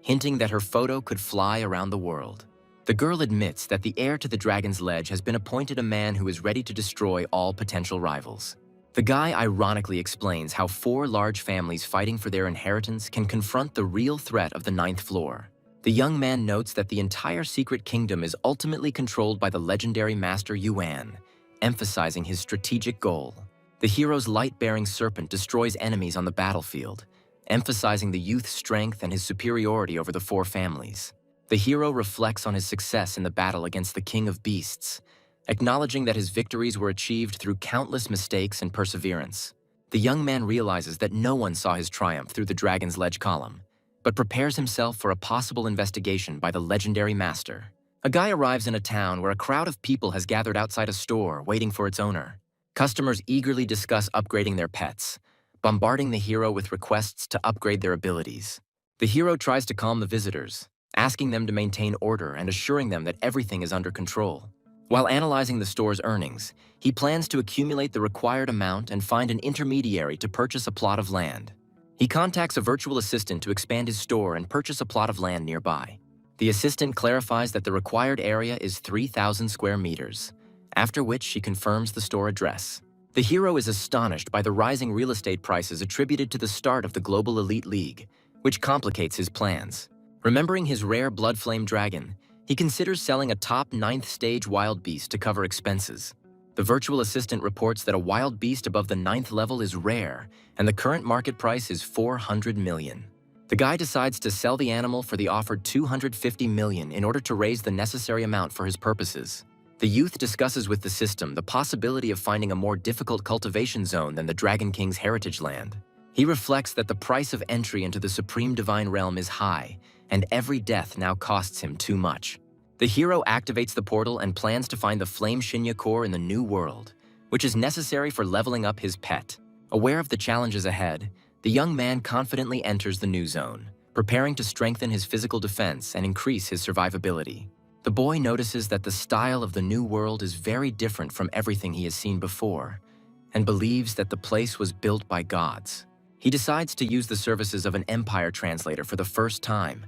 hinting that her photo could fly around the world. The girl admits that the heir to the Dragon's Ledge has been appointed a man who is ready to destroy all potential rivals. The guy ironically explains how 4 large families fighting for their inheritance can confront the real threat of the 9th floor. The young man notes that the entire secret kingdom is ultimately controlled by the legendary Master Yuan, emphasizing his strategic goal. The hero's light-bearing serpent destroys enemies on the battlefield, emphasizing the youth's strength and his superiority over the 4 families. The hero reflects on his success in the battle against the King of Beasts, acknowledging that his victories were achieved through countless mistakes and perseverance. The young man realizes that no one saw his triumph through the Dragon's Ledge column, but prepares himself for a possible investigation by the legendary master. A guy arrives in a town where a crowd of people has gathered outside a store waiting for its owner. Customers eagerly discuss upgrading their pets, bombarding the hero with requests to upgrade their abilities. The hero tries to calm the visitors, asking them to maintain order and assuring them that everything is under control. While analyzing the store's earnings, he plans to accumulate the required amount and find an intermediary to purchase a plot of land. He contacts a virtual assistant to expand his store and purchase a plot of land nearby. The assistant clarifies that the required area is 3,000 square meters, after which she confirms the store address. The hero is astonished by the rising real estate prices attributed to the start of the Global Elite League, which complicates his plans. Remembering his rare blood-flame dragon, he considers selling a top 9th stage wild beast to cover expenses. The virtual assistant reports that a wild beast above the 9th level is rare, and the current market price is 400 million. The guy decides to sell the animal for the offered 250 million in order to raise the necessary amount for his purposes. The youth discusses with the system the possibility of finding a more difficult cultivation zone than the Dragon King's heritage land. He reflects that the price of entry into the Supreme Divine Realm is high, and every death now costs him too much. The hero activates the portal and plans to find the Flame Shinya core in the New World, which is necessary for leveling up his pet. Aware of the challenges ahead, the young man confidently enters the new zone, preparing to strengthen his physical defense and increase his survivability. The boy notices that the style of the New World is very different from everything he has seen before, and believes that the place was built by gods. He decides to use the services of an Empire translator for the first time,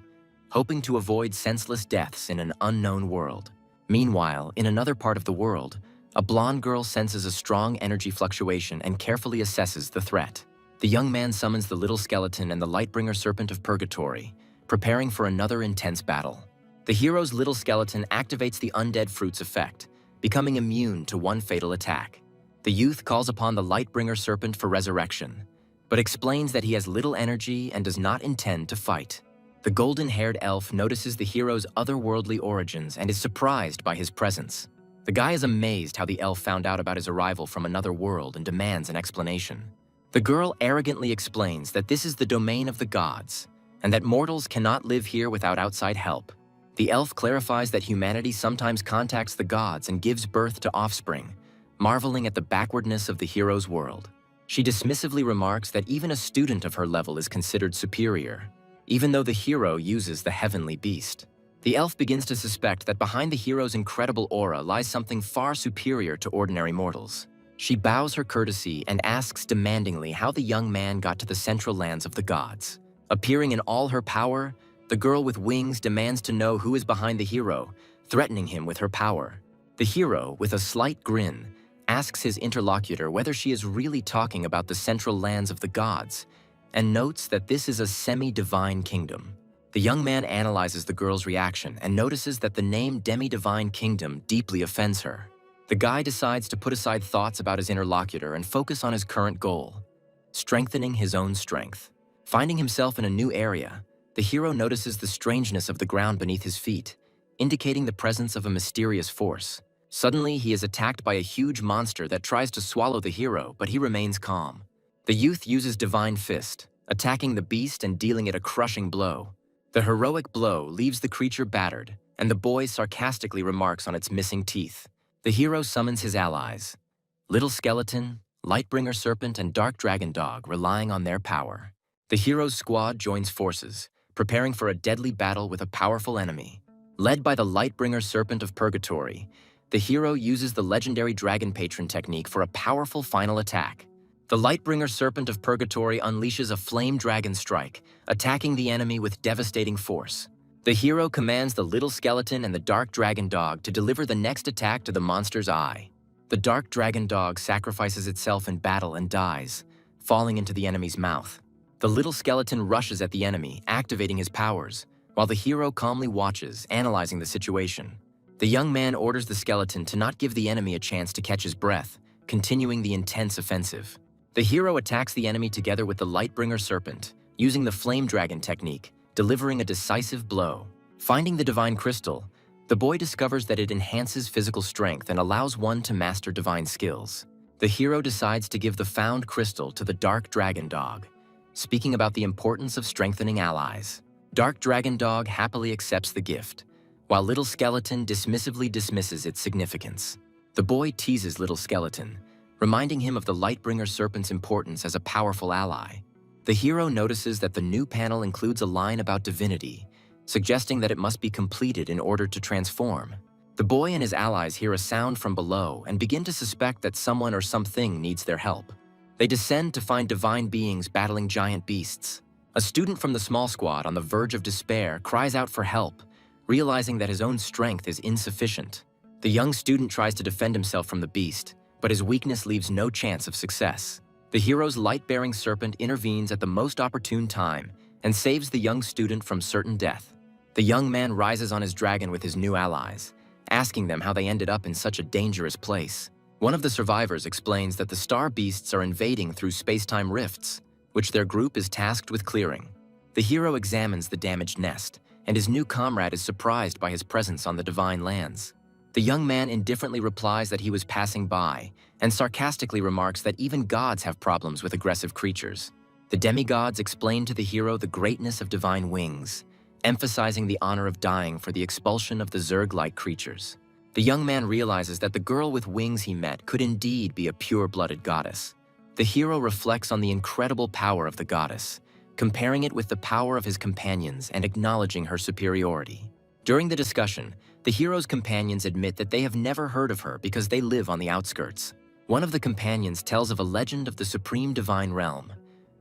hoping to avoid senseless deaths in an unknown world. Meanwhile, in another part of the world, a blonde girl senses a strong energy fluctuation and carefully assesses the threat. The young man summons the little skeleton and the Lightbringer Serpent of Purgatory, preparing for another intense battle. The hero's little skeleton activates the undead fruit's effect, becoming immune to one fatal attack. The youth calls upon the Lightbringer Serpent for resurrection, but explains that he has little energy and does not intend to fight. The golden-haired elf notices the hero's otherworldly origins and is surprised by his presence. The guy is amazed how the elf found out about his arrival from another world and demands an explanation. The girl arrogantly explains that this is the domain of the gods, and that mortals cannot live here without outside help. The elf clarifies that humanity sometimes contacts the gods and gives birth to offspring, marveling at the backwardness of the hero's world. She dismissively remarks that even a student of her level is considered superior, even though the hero uses the heavenly beast. The elf begins to suspect that behind the hero's incredible aura lies something far superior to ordinary mortals. She bows her courtesy and asks demandingly how the young man got to the central lands of the gods. Appearing in all her power, the girl with wings demands to know who is behind the hero, threatening him with her power. The hero, with a slight grin, asks his interlocutor whether she is really talking about the central lands of the gods, and notes that this is a semi-divine kingdom. The young man analyzes the girl's reaction and notices that the name demi-divine kingdom deeply offends her. The guy decides to put aside thoughts about his interlocutor and focus on his current goal, strengthening his own strength. Finding himself in a new area, the hero notices the strangeness of the ground beneath his feet, indicating the presence of a mysterious force. Suddenly, he is attacked by a huge monster that tries to swallow the hero, but he remains calm. The youth uses Divine Fist, attacking the beast and dealing it a crushing blow. The heroic blow leaves the creature battered, and the boy sarcastically remarks on its missing teeth. The hero summons his allies, Little Skeleton, Lightbringer Serpent, and Dark Dragon Dog, relying on their power. The hero's squad joins forces, preparing for a deadly battle with a powerful enemy. Led by the Lightbringer Serpent of Purgatory, the hero uses the legendary Dragon Patron technique for a powerful final attack. The Lightbringer Serpent of Purgatory unleashes a flame dragon strike, attacking the enemy with devastating force. The hero commands the Little Skeleton and the Dark Dragon Dog to deliver the next attack to the monster's eye. The Dark Dragon Dog sacrifices itself in battle and dies, falling into the enemy's mouth. The Little Skeleton rushes at the enemy, activating his powers, while the hero calmly watches, analyzing the situation. The young man orders the skeleton to not give the enemy a chance to catch his breath, continuing the intense offensive. The hero attacks the enemy together with the Lightbringer Serpent, using the Flame Dragon technique, delivering a decisive blow. Finding the Divine Crystal, the boy discovers that it enhances physical strength and allows one to master divine skills. The hero decides to give the found crystal to the Dark Dragon Dog, speaking about the importance of strengthening allies. Dark Dragon Dog happily accepts the gift, while Little Skeleton dismissively dismisses its significance. The boy teases Little Skeleton, reminding him of the Lightbringer Serpent's importance as a powerful ally. The hero notices that the new panel includes a line about divinity, suggesting that it must be completed in order to transform. The boy and his allies hear a sound from below and begin to suspect that someone or something needs their help. They descend to find divine beings battling giant beasts. A student from the small squad on the verge of despair cries out for help, realizing that his own strength is insufficient. The young student tries to defend himself from the beast, but his weakness leaves no chance of success. The hero's light-bearing serpent intervenes at the most opportune time and saves the young student from certain death. The young man rises on his dragon with his new allies, asking them how they ended up in such a dangerous place. One of the survivors explains that the star beasts are invading through space-time rifts, which their group is tasked with clearing. The hero examines the damaged nest, and his new comrade is surprised by his presence on the divine lands. The young man indifferently replies that he was passing by and sarcastically remarks that even gods have problems with aggressive creatures. The demigods explain to the hero the greatness of divine wings, emphasizing the honor of dying for the expulsion of the Zerg-like creatures. The young man realizes that the girl with wings he met could indeed be a pure-blooded goddess. The hero reflects on the incredible power of the goddess, comparing it with the power of his companions and acknowledging her superiority. During the discussion, the hero's companions admit that they have never heard of her because they live on the outskirts. One of the companions tells of a legend of the supreme divine realm,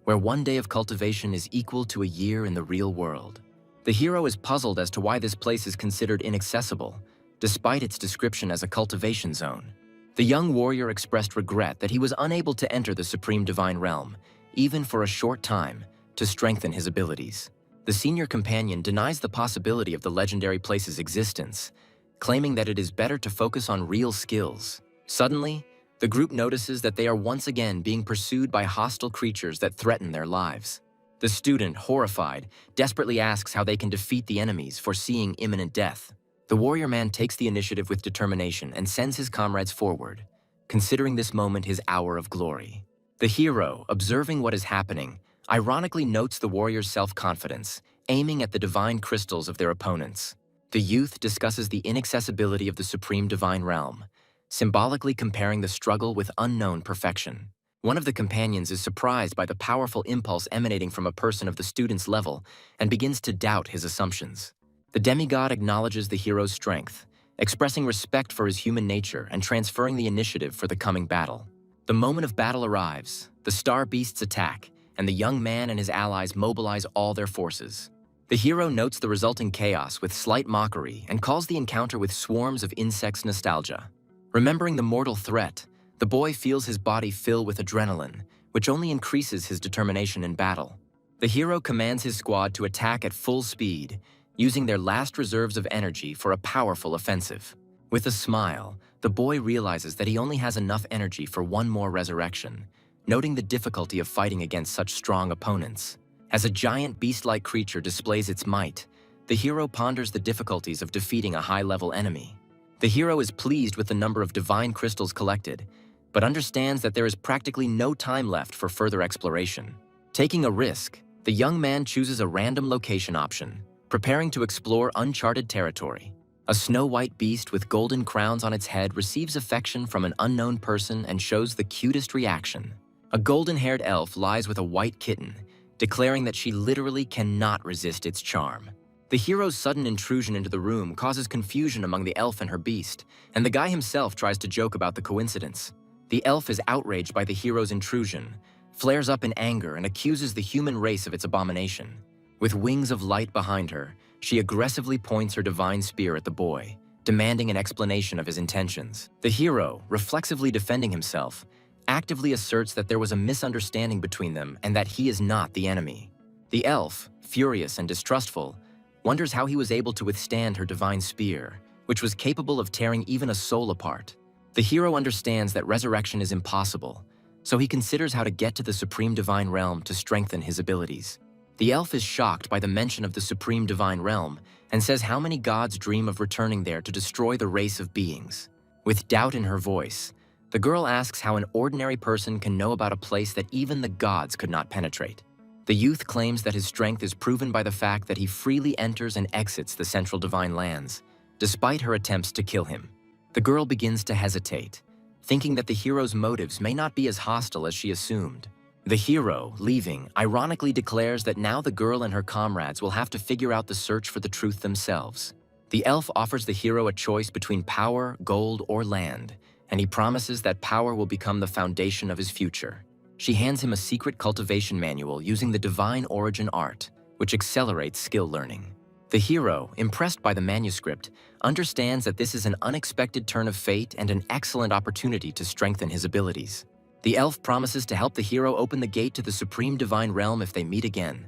where one day of cultivation is equal to a year in the real world. The hero is puzzled as to why this place is considered inaccessible, despite its description as a cultivation zone. The young warrior expressed regret that he was unable to enter the supreme divine realm, even for a short time, to strengthen his abilities. The senior companion denies the possibility of the legendary place's existence, claiming that it is better to focus on real skills. Suddenly, the group notices that they are once again being pursued by hostile creatures that threaten their lives. The student, horrified, desperately asks how they can defeat the enemies, foreseeing imminent death. The warrior man takes the initiative with determination and sends his comrades forward, considering this moment his hour of glory. The hero, observing what is happening, ironically notes the warrior's self-confidence, aiming at the divine crystals of their opponents. The youth discusses the inaccessibility of the supreme divine realm, symbolically comparing the struggle with unknown perfection. One of the companions is surprised by the powerful impulse emanating from a person of the student's level and begins to doubt his assumptions. The demigod acknowledges the hero's strength, expressing respect for his human nature and transferring the initiative for the coming battle. The moment of battle arrives, the star beasts attack, and the young man and his allies mobilize all their forces. The hero notes the resulting chaos with slight mockery and calls the encounter with swarms of insects nostalgia. Remembering the mortal threat, the boy feels his body fill with adrenaline, which only increases his determination in battle. The hero commands his squad to attack at full speed, using their last reserves of energy for a powerful offensive. With a smile, the boy realizes that he only has enough energy for one more resurrection, noting the difficulty of fighting against such strong opponents. As a giant beast-like creature displays its might, the hero ponders the difficulties of defeating a high-level enemy. The hero is pleased with the number of divine crystals collected, but understands that there is practically no time left for further exploration. Taking a risk, the young man chooses a random location option, preparing to explore uncharted territory. A snow-white beast with golden crowns on its head receives affection from an unknown person and shows the cutest reaction. A golden-haired elf lies with a white kitten, declaring that she literally cannot resist its charm. The hero's sudden intrusion into the room causes confusion among the elf and her beast, and the guy himself tries to joke about the coincidence. The elf is outraged by the hero's intrusion, flares up in anger, and accuses the human race of its abomination. With wings of light behind her, she aggressively points her divine spear at the boy, demanding an explanation of his intentions. The hero, reflexively defending himself, actively asserts that there was a misunderstanding between them and that he is not the enemy. The elf, furious and distrustful, wonders how he was able to withstand her divine spear, which was capable of tearing even a soul apart. The hero understands that resurrection is impossible, so he considers how to get to the supreme divine realm to strengthen his abilities. The elf is shocked by the mention of the supreme divine realm and says how many gods dream of returning there to destroy the race of beings. With doubt in her voice, the girl asks how an ordinary person can know about a place that even the gods could not penetrate. The youth claims that his strength is proven by the fact that he freely enters and exits the central divine lands, despite her attempts to kill him. The girl begins to hesitate, thinking that the hero's motives may not be as hostile as she assumed. The hero, leaving, ironically declares that now the girl and her comrades will have to figure out the search for the truth themselves. The elf offers the hero a choice between power, gold, or land, and he promises that power will become the foundation of his future. She hands him a secret cultivation manual using the divine origin art, which accelerates skill learning. The hero, impressed by the manuscript, understands that this is an unexpected turn of fate and an excellent opportunity to strengthen his abilities. The elf promises to help the hero open the gate to the supreme divine realm if they meet again,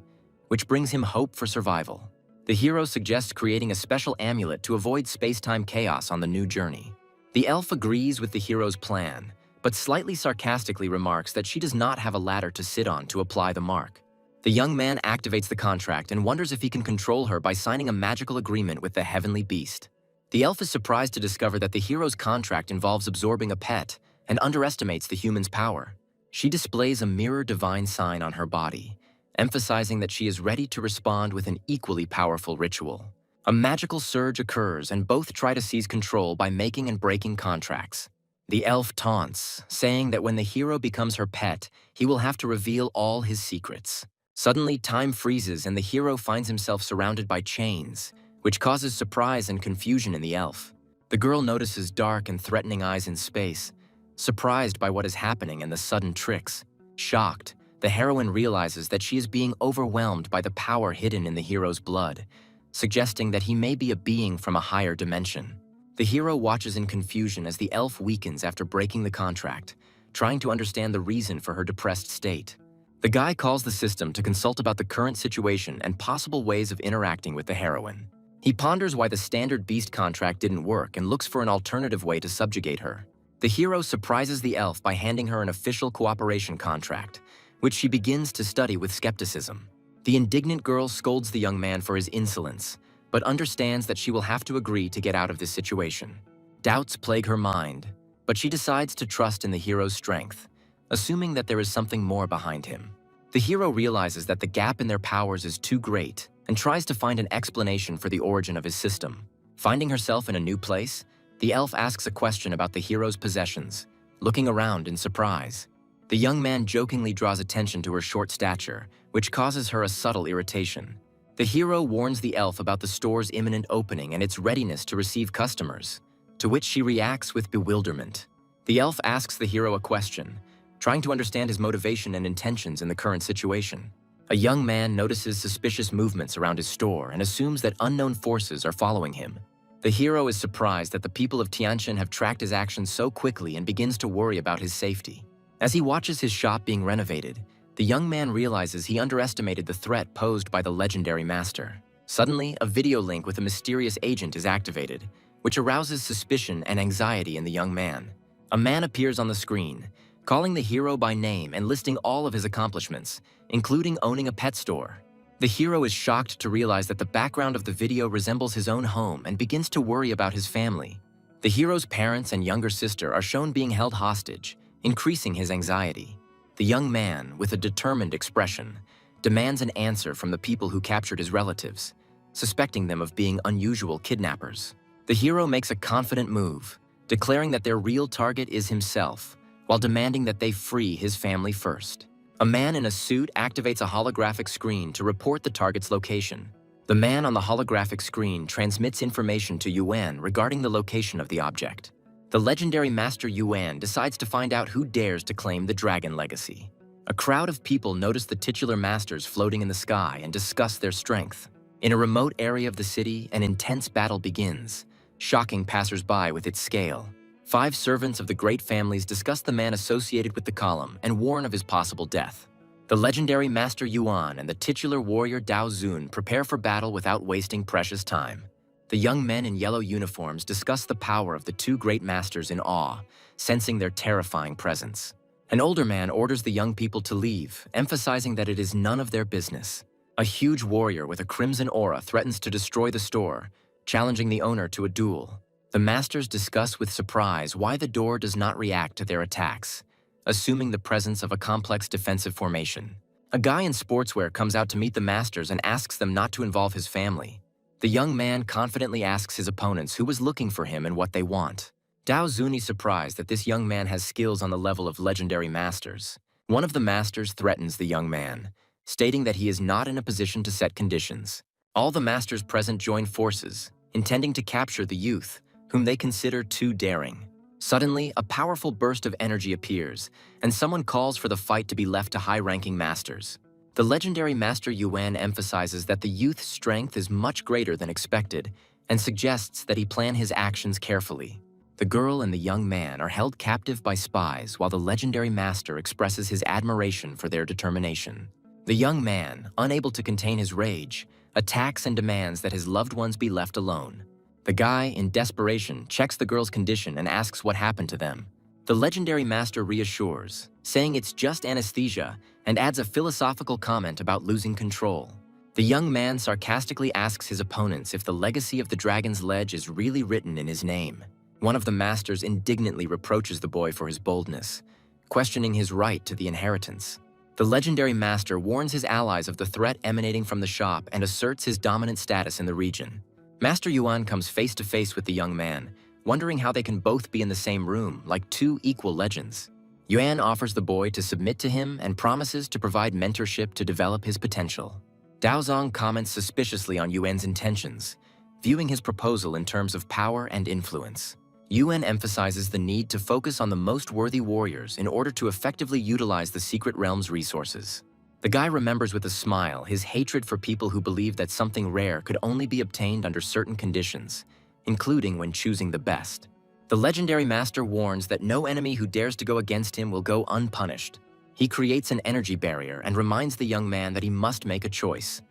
which brings him hope for survival. The hero suggests creating a special amulet to avoid space-time chaos on the new journey. The elf agrees with the hero's plan, but slightly sarcastically remarks that she does not have a ladder to sit on to apply the mark. The young man activates the contract and wonders if he can control her by signing a magical agreement with the heavenly beast. The elf is surprised to discover that the hero's contract involves absorbing a pet and underestimates the human's power. She displays a mirror divine sign on her body, emphasizing that she is ready to respond with an equally powerful ritual. A magical surge occurs and both try to seize control by making and breaking contracts. The elf taunts, saying that when the hero becomes her pet, he will have to reveal all his secrets. Suddenly, time freezes and the hero finds himself surrounded by chains, which causes surprise and confusion in the elf. The girl notices dark and threatening eyes in space, surprised by what is happening and the sudden tricks. Shocked, the heroine realizes that she is being overwhelmed by the power hidden in the hero's blood, suggesting that he may be a being from a higher dimension. The hero watches in confusion as the elf weakens after breaking the contract, trying to understand the reason for her depressed state. The guy calls the system to consult about the current situation and possible ways of interacting with the heroine. He ponders why the standard beast contract didn't work and looks for an alternative way to subjugate her. The hero surprises the elf by handing her an official cooperation contract, which she begins to study with skepticism. The indignant girl scolds the young man for his insolence, but understands that she will have to agree to get out of this situation. Doubts plague her mind, but she decides to trust in the hero's strength, assuming that there is something more behind him. The hero realizes that the gap in their powers is too great and tries to find an explanation for the origin of his system. Finding herself in a new place, the elf asks a question about the hero's possessions, looking around in surprise. The young man jokingly draws attention to her short stature, which causes her a subtle irritation. The hero warns the elf about the store's imminent opening and its readiness to receive customers, to which she reacts with bewilderment. The elf asks the hero a question, trying to understand his motivation and intentions in the current situation. A young man notices suspicious movements around his store and assumes that unknown forces are following him. The hero is surprised that the people of Tianjin have tracked his actions so quickly and begins to worry about his safety. As he watches his shop being renovated, the young man realizes he underestimated the threat posed by the legendary master. Suddenly, a video link with a mysterious agent is activated, which arouses suspicion and anxiety in the young man. A man appears on the screen, calling the hero by name and listing all of his accomplishments, including owning a pet store. The hero is shocked to realize that the background of the video resembles his own home and begins to worry about his family. The hero's parents and younger sister are shown being held hostage, increasing his anxiety. The young man, with a determined expression, demands an answer from the people who captured his relatives, suspecting them of being unusual kidnappers. The hero makes a confident move, declaring that their real target is himself, while demanding that they free his family first. A man in a suit activates a holographic screen to report the target's location. The man on the holographic screen transmits information to Yuan regarding the location of the object. The legendary Master Yuan decides to find out who dares to claim the dragon legacy. A crowd of people notice the titular masters floating in the sky and discuss their strength. In a remote area of the city, an intense battle begins, shocking passers-by with its scale. 5 servants of the great families discuss the man associated with the column and warn of his possible death. The legendary Master Yuan and the titular warrior Dao Zun prepare for battle without wasting precious time. The young men in yellow uniforms discuss the power of the 2 great masters in awe, sensing their terrifying presence. An older man orders the young people to leave, emphasizing that it is none of their business. A huge warrior with a crimson aura threatens to destroy the store, challenging the owner to a duel. The masters discuss with surprise why the door does not react to their attacks, assuming the presence of a complex defensive formation. A guy in sportswear comes out to meet the masters and asks them not to involve his family. The young man confidently asks his opponents who was looking for him and what they want. Dao Zun is surprised that this young man has skills on the level of legendary masters. One of the masters threatens the young man, stating that he is not in a position to set conditions. All the masters present join forces, intending to capture the youth, whom they consider too daring. Suddenly, a powerful burst of energy appears, and someone calls for the fight to be left to high-ranking masters. The legendary Master Yuan emphasizes that the youth's strength is much greater than expected and suggests that he plan his actions carefully. The girl and the young man are held captive by spies while the legendary master expresses his admiration for their determination. The young man, unable to contain his rage, attacks and demands that his loved ones be left alone. The guy, in desperation, checks the girl's condition and asks what happened to them. The legendary master reassures, saying it's just anesthesia, and adds a philosophical comment about losing control. The young man sarcastically asks his opponents if the legacy of the Dragon's Ledge is really written in his name. One of the masters indignantly reproaches the boy for his boldness, questioning his right to the inheritance. The legendary master warns his allies of the threat emanating from the shop and asserts his dominant status in the region. Master Yuan comes face to face with the young man, wondering how they can both be in the same room, like two equal legends. Yuan offers the boy to submit to him and promises to provide mentorship to develop his potential. Daozong comments suspiciously on Yuan's intentions, viewing his proposal in terms of power and influence. Yuan emphasizes the need to focus on the most worthy warriors in order to effectively utilize the Secret Realm's resources. The guy remembers with a smile his hatred for people who believe that something rare could only be obtained under certain conditions, including when choosing the best. The legendary master warns that no enemy who dares to go against him will go unpunished. He creates an energy barrier and reminds the young man that he must make a choice: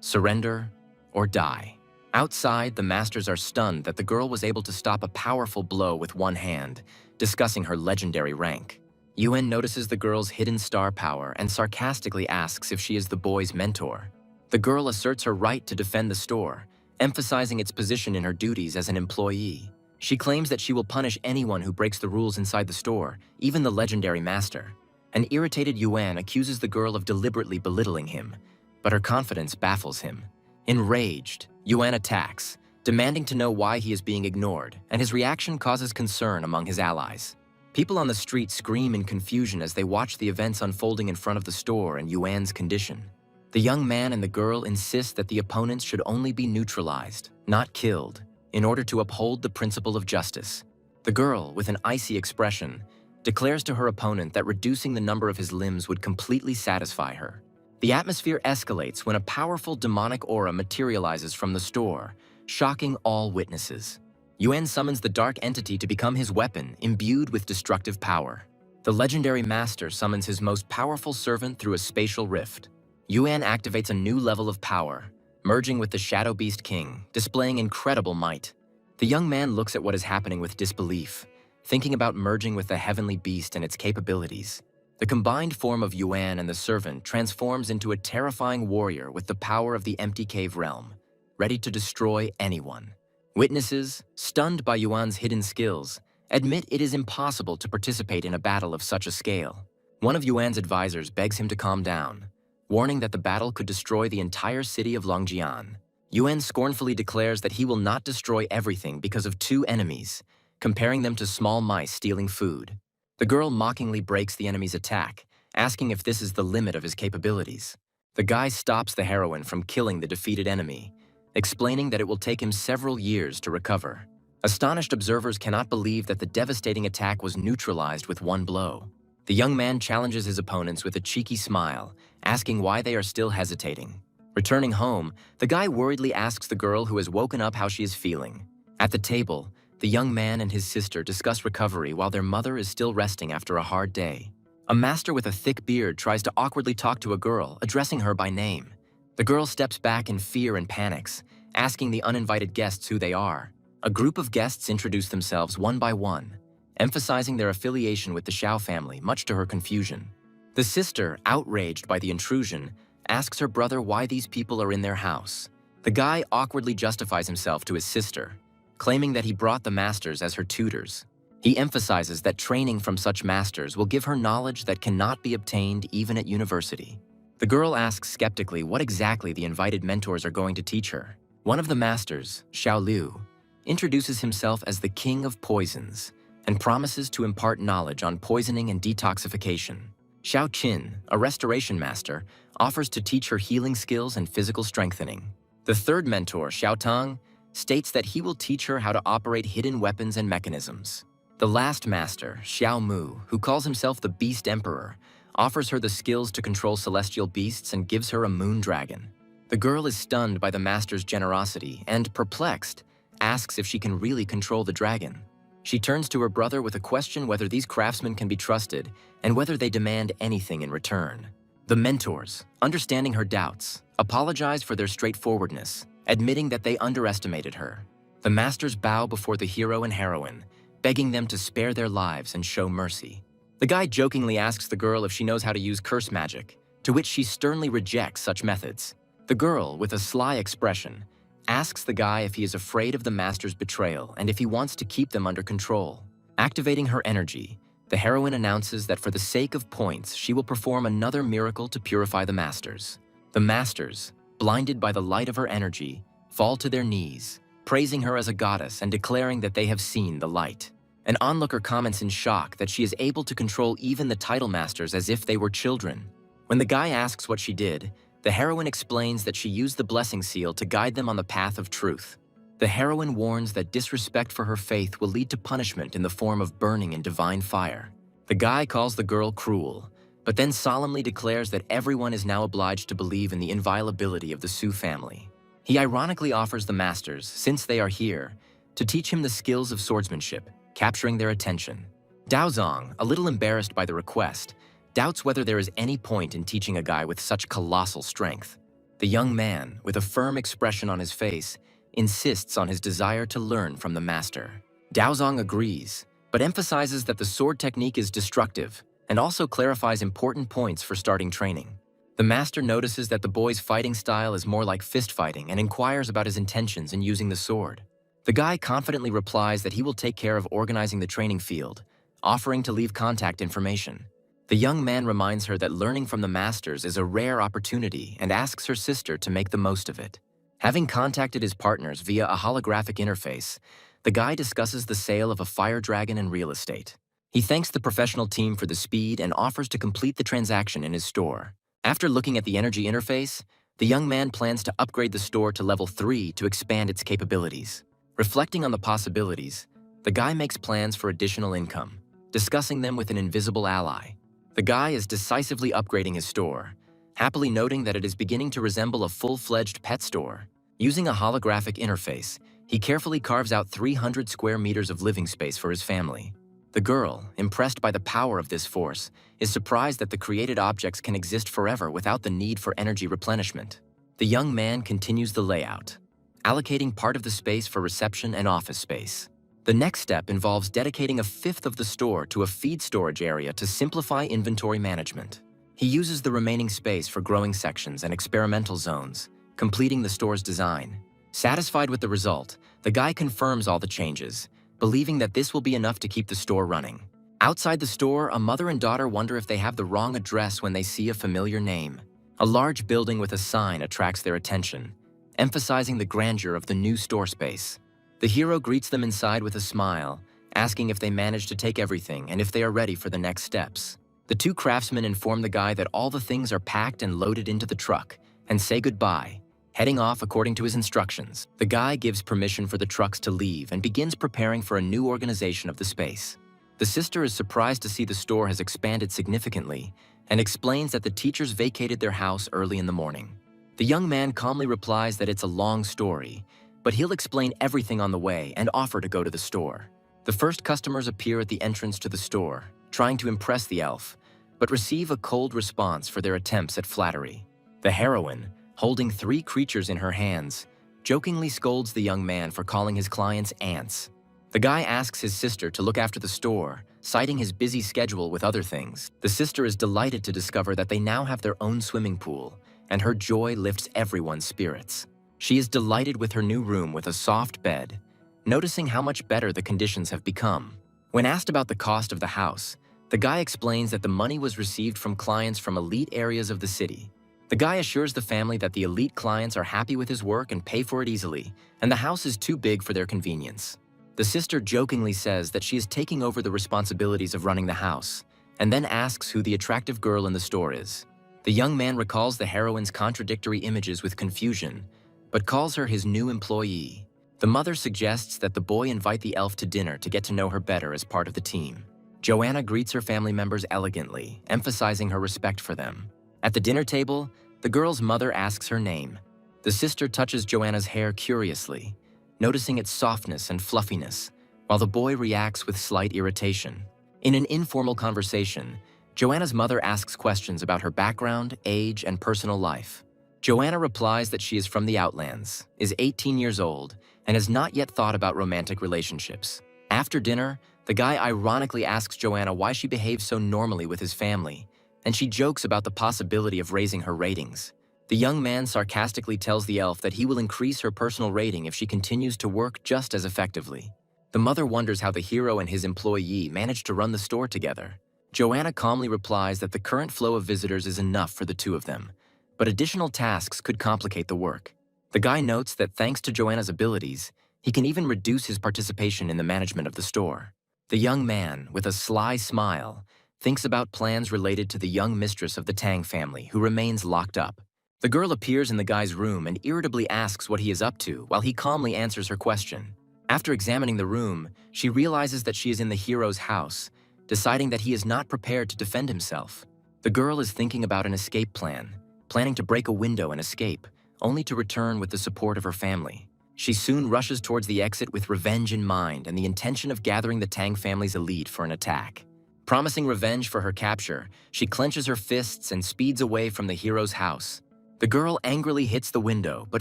surrender or die. Outside, the masters are stunned that the girl was able to stop a powerful blow with one hand, discussing her legendary rank. Yuan notices the girl's hidden star power and sarcastically asks if she is the boy's mentor. The girl asserts her right to defend the store, emphasizing its position in her duties as an employee. She claims that she will punish anyone who breaks the rules inside the store, even the legendary master. An irritated Yuan accuses the girl of deliberately belittling him, but her confidence baffles him. Enraged, Yuan attacks, demanding to know why he is being ignored, and his reaction causes concern among his allies. People on the street scream in confusion as they watch the events unfolding in front of the store and Yuan's condition. The young man and the girl insist that the opponents should only be neutralized, not killed, in order to uphold the principle of justice. The girl, with an icy expression, declares to her opponent that reducing the number of his limbs would completely satisfy her. The atmosphere escalates when a powerful demonic aura materializes from the store, shocking all witnesses. Yuan summons the dark entity to become his weapon, imbued with destructive power. The legendary master summons his most powerful servant through a spatial rift. Yuan activates a new level of power, merging with the Shadow Beast King, displaying incredible might. The young man looks at what is happening with disbelief, thinking about merging with the heavenly beast and its capabilities. The combined form of Yuan and the servant transforms into a terrifying warrior with the power of the empty cave realm, ready to destroy anyone. Witnesses, stunned by Yuan's hidden skills, admit it is impossible to participate in a battle of such a scale. One of Yuan's advisors begs him to calm down, warning that the battle could destroy the entire city of Longjian. Yuan scornfully declares that he will not destroy everything because of two enemies, comparing them to small mice stealing food. The girl mockingly breaks the enemy's attack, asking if this is the limit of his capabilities. The guy stops the heroine from killing the defeated enemy, explaining that it will take him several years to recover. Astonished observers cannot believe that the devastating attack was neutralized with one blow. The young man challenges his opponents with a cheeky smile, asking why they are still hesitating. Returning home, the guy worriedly asks the girl who has woken up how she is feeling. At the table, the young man and his sister discuss recovery while their mother is still resting after a hard day. A master with a thick beard tries to awkwardly talk to a girl, addressing her by name. The girl steps back in fear and panics, asking the uninvited guests who they are. A group of guests introduce themselves one by one, emphasizing their affiliation with the Xiao family, much to her confusion. The sister, outraged by the intrusion, asks her brother why these people are in their house. The guy awkwardly justifies himself to his sister, claiming that he brought the masters as her tutors. He emphasizes that training from such masters will give her knowledge that cannot be obtained even at university. The girl asks skeptically what exactly the invited mentors are going to teach her. One of the masters, Xiao Liu, introduces himself as the King of Poisons and promises to impart knowledge on poisoning and detoxification. Xiao Qin, a restoration master, offers to teach her healing skills and physical strengthening. The third mentor, Xiao Tang, states that he will teach her how to operate hidden weapons and mechanisms. The last master, Xiao Mu, who calls himself the Beast Emperor, offers her the skills to control celestial beasts and gives her a moon dragon. The girl is stunned by the master's generosity and, perplexed, asks if she can really control the dragon. She turns to her brother with a question whether these craftsmen can be trusted and whether they demand anything in return. The mentors, understanding her doubts, apologize for their straightforwardness, admitting that they underestimated her. The masters bow before the hero and heroine, begging them to spare their lives and show mercy. The guy jokingly asks the girl if she knows how to use curse magic, to which she sternly rejects such methods. The girl, with a sly expression, asks the guy if he is afraid of the master's betrayal and if he wants to keep them under control. Activating her energy, the heroine announces that for the sake of points, she will perform another miracle to purify the masters. The masters, blinded by the light of her energy, fall to their knees, praising her as a goddess and declaring that they have seen the light. An onlooker comments in shock that she is able to control even the title masters as if they were children. When the guy asks what she did, the heroine explains that she used the blessing seal to guide them on the path of truth. The heroine warns that disrespect for her faith will lead to punishment in the form of burning in divine fire. The guy calls the girl cruel, but then solemnly declares that everyone is now obliged to believe in the inviolability of the Su family. He ironically offers the masters, since they are here, to teach him the skills of swordsmanship, capturing their attention. Daozong, a little embarrassed by the request, doubts whether there is any point in teaching a guy with such colossal strength. The young man, with a firm expression on his face, insists on his desire to learn from the master. Daozong agrees, but emphasizes that the sword technique is destructive and also clarifies important points for starting training. The master notices that the boy's fighting style is more like fist fighting and inquires about his intentions in using the sword. The guy confidently replies that he will take care of organizing the training field, offering to leave contact information. The young man reminds her that learning from the masters is a rare opportunity and asks her sister to make the most of it. Having contacted his partners via a holographic interface, the guy discusses the sale of a fire dragon and real estate. He thanks the professional team for the speed and offers to complete the transaction in his store. After looking at the energy interface, the young man plans to upgrade the store to level 3 to expand its capabilities. Reflecting on the possibilities, the guy makes plans for additional income, discussing them with an invisible ally. The guy is decisively upgrading his store, happily noting that it is beginning to resemble a full-fledged pet store. Using a holographic interface, he carefully carves out 300 square meters of living space for his family. The girl, impressed by the power of this force, is surprised that the created objects can exist forever without the need for energy replenishment. The young man continues the layout, allocating part of the space for reception and office space. The next step involves dedicating a fifth of the store to a feed storage area to simplify inventory management. He uses the remaining space for growing sections and experimental zones, completing the store's design. Satisfied with the result, the guy confirms all the changes, believing that this will be enough to keep the store running. Outside the store, a mother and daughter wonder if they have the wrong address when they see a familiar name. A large building with a sign attracts their attention, emphasizing the grandeur of the new store space. The hero greets them inside with a smile, asking if they managed to take everything and if they are ready for the next steps. The two craftsmen inform the guy that all the things are packed and loaded into the truck, and say goodbye, heading off according to his instructions. The guy gives permission for the trucks to leave and begins preparing for a new organization of the space. The sister is surprised to see the store has expanded significantly and explains that the teachers vacated their house early in the morning. The young man calmly replies that it's a long story, but he'll explain everything on the way and offer to go to the store. The first customers appear at the entrance to the store, trying to impress the elf, but receive a cold response for their attempts at flattery. The heroine, holding 3 creatures in her hands, jokingly scolds the young man for calling his clients ants. The guy asks his sister to look after the store, citing his busy schedule with other things. The sister is delighted to discover that they now have their own swimming pool, and her joy lifts everyone's spirits. She is delighted with her new room with a soft bed, noticing how much better the conditions have become. When asked about the cost of the house, the guy explains that the money was received from clients from elite areas of the city. The guy assures the family that the elite clients are happy with his work and pay for it easily, and the house is too big for their convenience. The sister jokingly says that she is taking over the responsibilities of running the house, and then asks who the attractive girl in the store is. The young man recalls the heroine's contradictory images with confusion, but calls her his new employee. The mother suggests that the boy invite the elf to dinner to get to know her better as part of the team. Joanna greets her family members elegantly, emphasizing her respect for them. At the dinner table, the girl's mother asks her name. The sister touches Joanna's hair curiously, noticing its softness and fluffiness, while the boy reacts with slight irritation. In an informal conversation, Joanna's mother asks questions about her background, age, and personal life. Joanna replies that she is from the Outlands, is 18 years old, and has not yet thought about romantic relationships. After dinner, the guy ironically asks Joanna why she behaves so normally with his family, and she jokes about the possibility of raising her ratings. The young man sarcastically tells the elf that he will increase her personal rating if she continues to work just as effectively. The mother wonders how the hero and his employee managed to run the store together. Joanna calmly replies that the current flow of visitors is enough for the two of them, but additional tasks could complicate the work. The guy notes that thanks to Joanna's abilities, he can even reduce his participation in the management of the store. The young man, with a sly smile, thinks about plans related to the young mistress of the Tang family who remains locked up. The girl appears in the guy's room and irritably asks what he is up to while he calmly answers her question. After examining the room, she realizes that she is in the hero's house, deciding that he is not prepared to defend himself. The girl is thinking about an escape plan, planning to break a window and escape, only to return with the support of her family. She soon rushes towards the exit with revenge in mind and the intention of gathering the Tang family's elite for an attack. Promising revenge for her capture, she clenches her fists and speeds away from the hero's house. The girl angrily hits the window but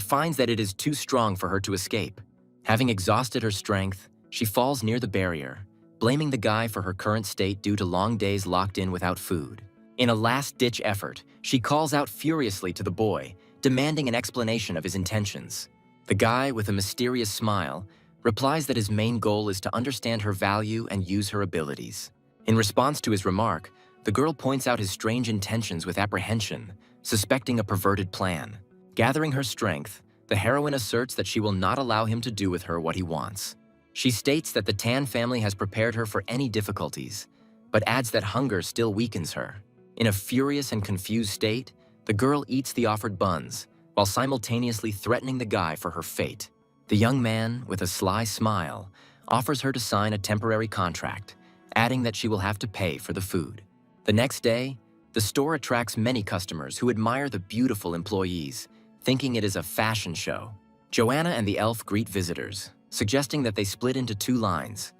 finds that it is too strong for her to escape. Having exhausted her strength, she falls near the barrier, blaming the guy for her current state due to long days locked in without food. In a last-ditch effort, she calls out furiously to the boy, demanding an explanation of his intentions. The guy, with a mysterious smile, replies that his main goal is to understand her value and use her abilities. In response to his remark, the girl points out his strange intentions with apprehension, suspecting a perverted plan. Gathering her strength, the heroine asserts that she will not allow him to do with her what he wants. She states that the Tan family has prepared her for any difficulties, but adds that hunger still weakens her. In a furious and confused state, the girl eats the offered buns, while simultaneously threatening the guy for her fate. The young man, with a sly smile, offers her to sign a temporary contract, adding that she will have to pay for the food. The next day, the store attracts many customers who admire the beautiful employees, thinking it is a fashion show. Joanna and the elf greet visitors, suggesting that they split into two lines,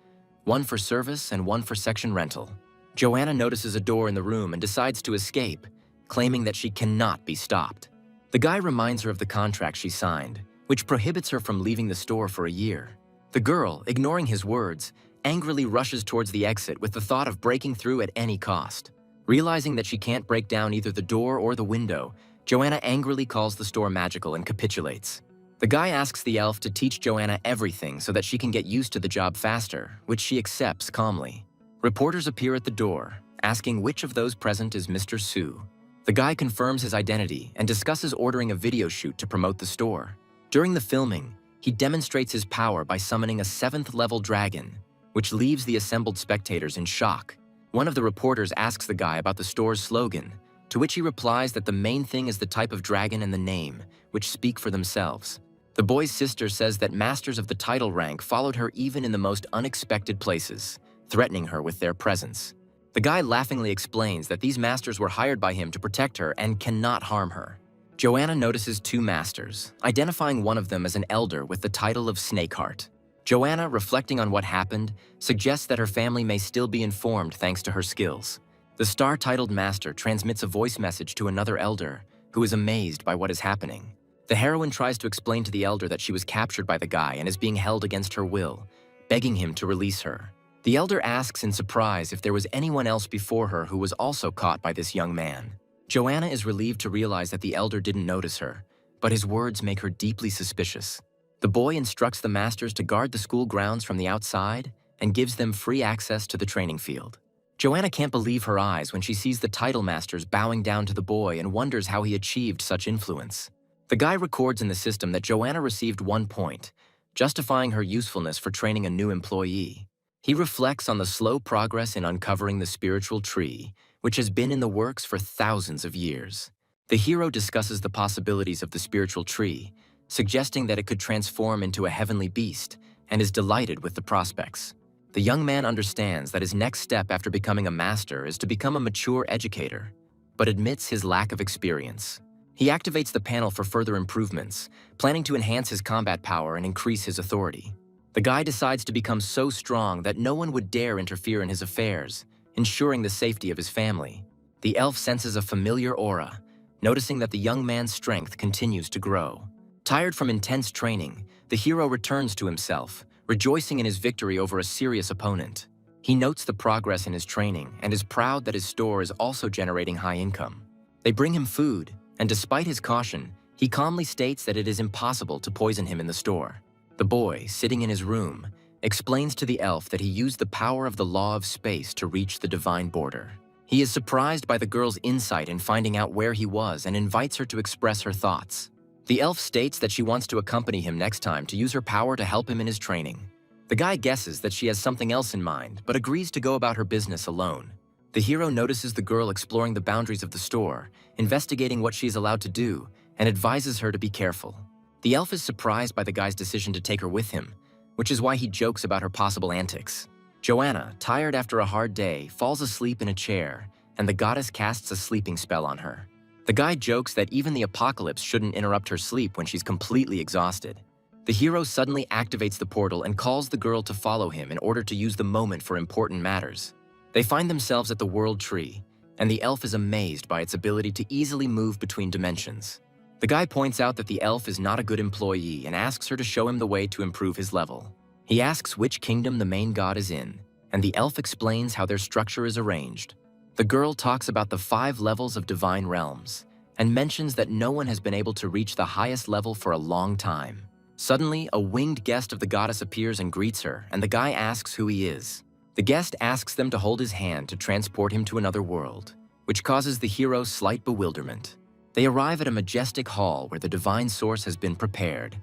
one for service and one for section rental. Joanna notices a door in the room and decides to escape, claiming that she cannot be stopped. The guy reminds her of the contract she signed, which prohibits her from leaving the store for a year. The girl, ignoring his words, angrily rushes towards the exit with the thought of breaking through at any cost. Realizing that she can't break down either the door or the window, Joanna angrily calls the store magical and capitulates. The guy asks the elf to teach Joanna everything so that she can get used to the job faster, which she accepts calmly. Reporters appear at the door, asking which of those present is Mr. Su. The guy confirms his identity and discusses ordering a video shoot to promote the store. During the filming, he demonstrates his power by summoning a 7th-level dragon, which leaves the assembled spectators in shock. One of the reporters asks the guy about the store's slogan, to which he replies that the main thing is the type of dragon and the name, which speak for themselves. The boy's sister says that masters of the title rank followed her even in the most unexpected places, threatening her with their presence. The guy laughingly explains that these masters were hired by him to protect her and cannot harm her. Joanna notices 2 masters, identifying one of them as an elder with the title of Snakeheart. Joanna, reflecting on what happened, suggests that her family may still be informed thanks to her skills. The star-titled master transmits a voice message to another elder, who is amazed by what is happening. The heroine tries to explain to the elder that she was captured by the guy and is being held against her will, begging him to release her. The elder asks in surprise if there was anyone else before her who was also caught by this young man. Joanna is relieved to realize that the elder didn't notice her, but his words make her deeply suspicious. The boy instructs the masters to guard the school grounds from the outside and gives them free access to the training field. Joanna can't believe her eyes when she sees the title masters bowing down to the boy and wonders how he achieved such influence. The guy records in the system that Joanna received 1 point, justifying her usefulness for training a new employee. He reflects on the slow progress in uncovering the spiritual tree, which has been in the works for thousands of years. The hero discusses the possibilities of the spiritual tree, suggesting that it could transform into a heavenly beast, and is delighted with the prospects. The young man understands that his next step after becoming a master is to become a mature educator, but admits his lack of experience. He activates the panel for further improvements, planning to enhance his combat power and increase his authority. The guy decides to become so strong that no one would dare interfere in his affairs, ensuring the safety of his family. The elf senses a familiar aura, noticing that the young man's strength continues to grow. Tired from intense training, the hero returns to himself, rejoicing in his victory over a serious opponent. He notes the progress in his training and is proud that his store is also generating high income. They bring him food, and despite his caution, he calmly states that it is impossible to poison him in the store. The boy, sitting in his room, explains to the elf that he used the power of the law of space to reach the divine border. He is surprised by the girl's insight in finding out where he was and invites her to express her thoughts. The elf states that she wants to accompany him next time to use her power to help him in his training. The guy guesses that she has something else in mind, but agrees to go about her business alone. The hero notices the girl exploring the boundaries of the store, investigating what she is allowed to do, and advises her to be careful. The elf is surprised by the guy's decision to take her with him, which is why he jokes about her possible antics. Joanna, tired after a hard day, falls asleep in a chair, and the goddess casts a sleeping spell on her. The guy jokes that even the apocalypse shouldn't interrupt her sleep when she's completely exhausted. The hero suddenly activates the portal and calls the girl to follow him in order to use the moment for important matters. They find themselves at the World Tree, and the elf is amazed by its ability to easily move between dimensions. The guy points out that the elf is not a good employee and asks her to show him the way to improve his level. He asks which kingdom the main god is in, and the elf explains how their structure is arranged. The girl talks about the 5 levels of divine realms, and mentions that no one has been able to reach the highest level for a long time. Suddenly, a winged guest of the goddess appears and greets her, and the guy asks who he is. The guest asks them to hold his hand to transport him to another world, which causes the hero slight bewilderment. They arrive at a majestic hall where the divine source has been prepared,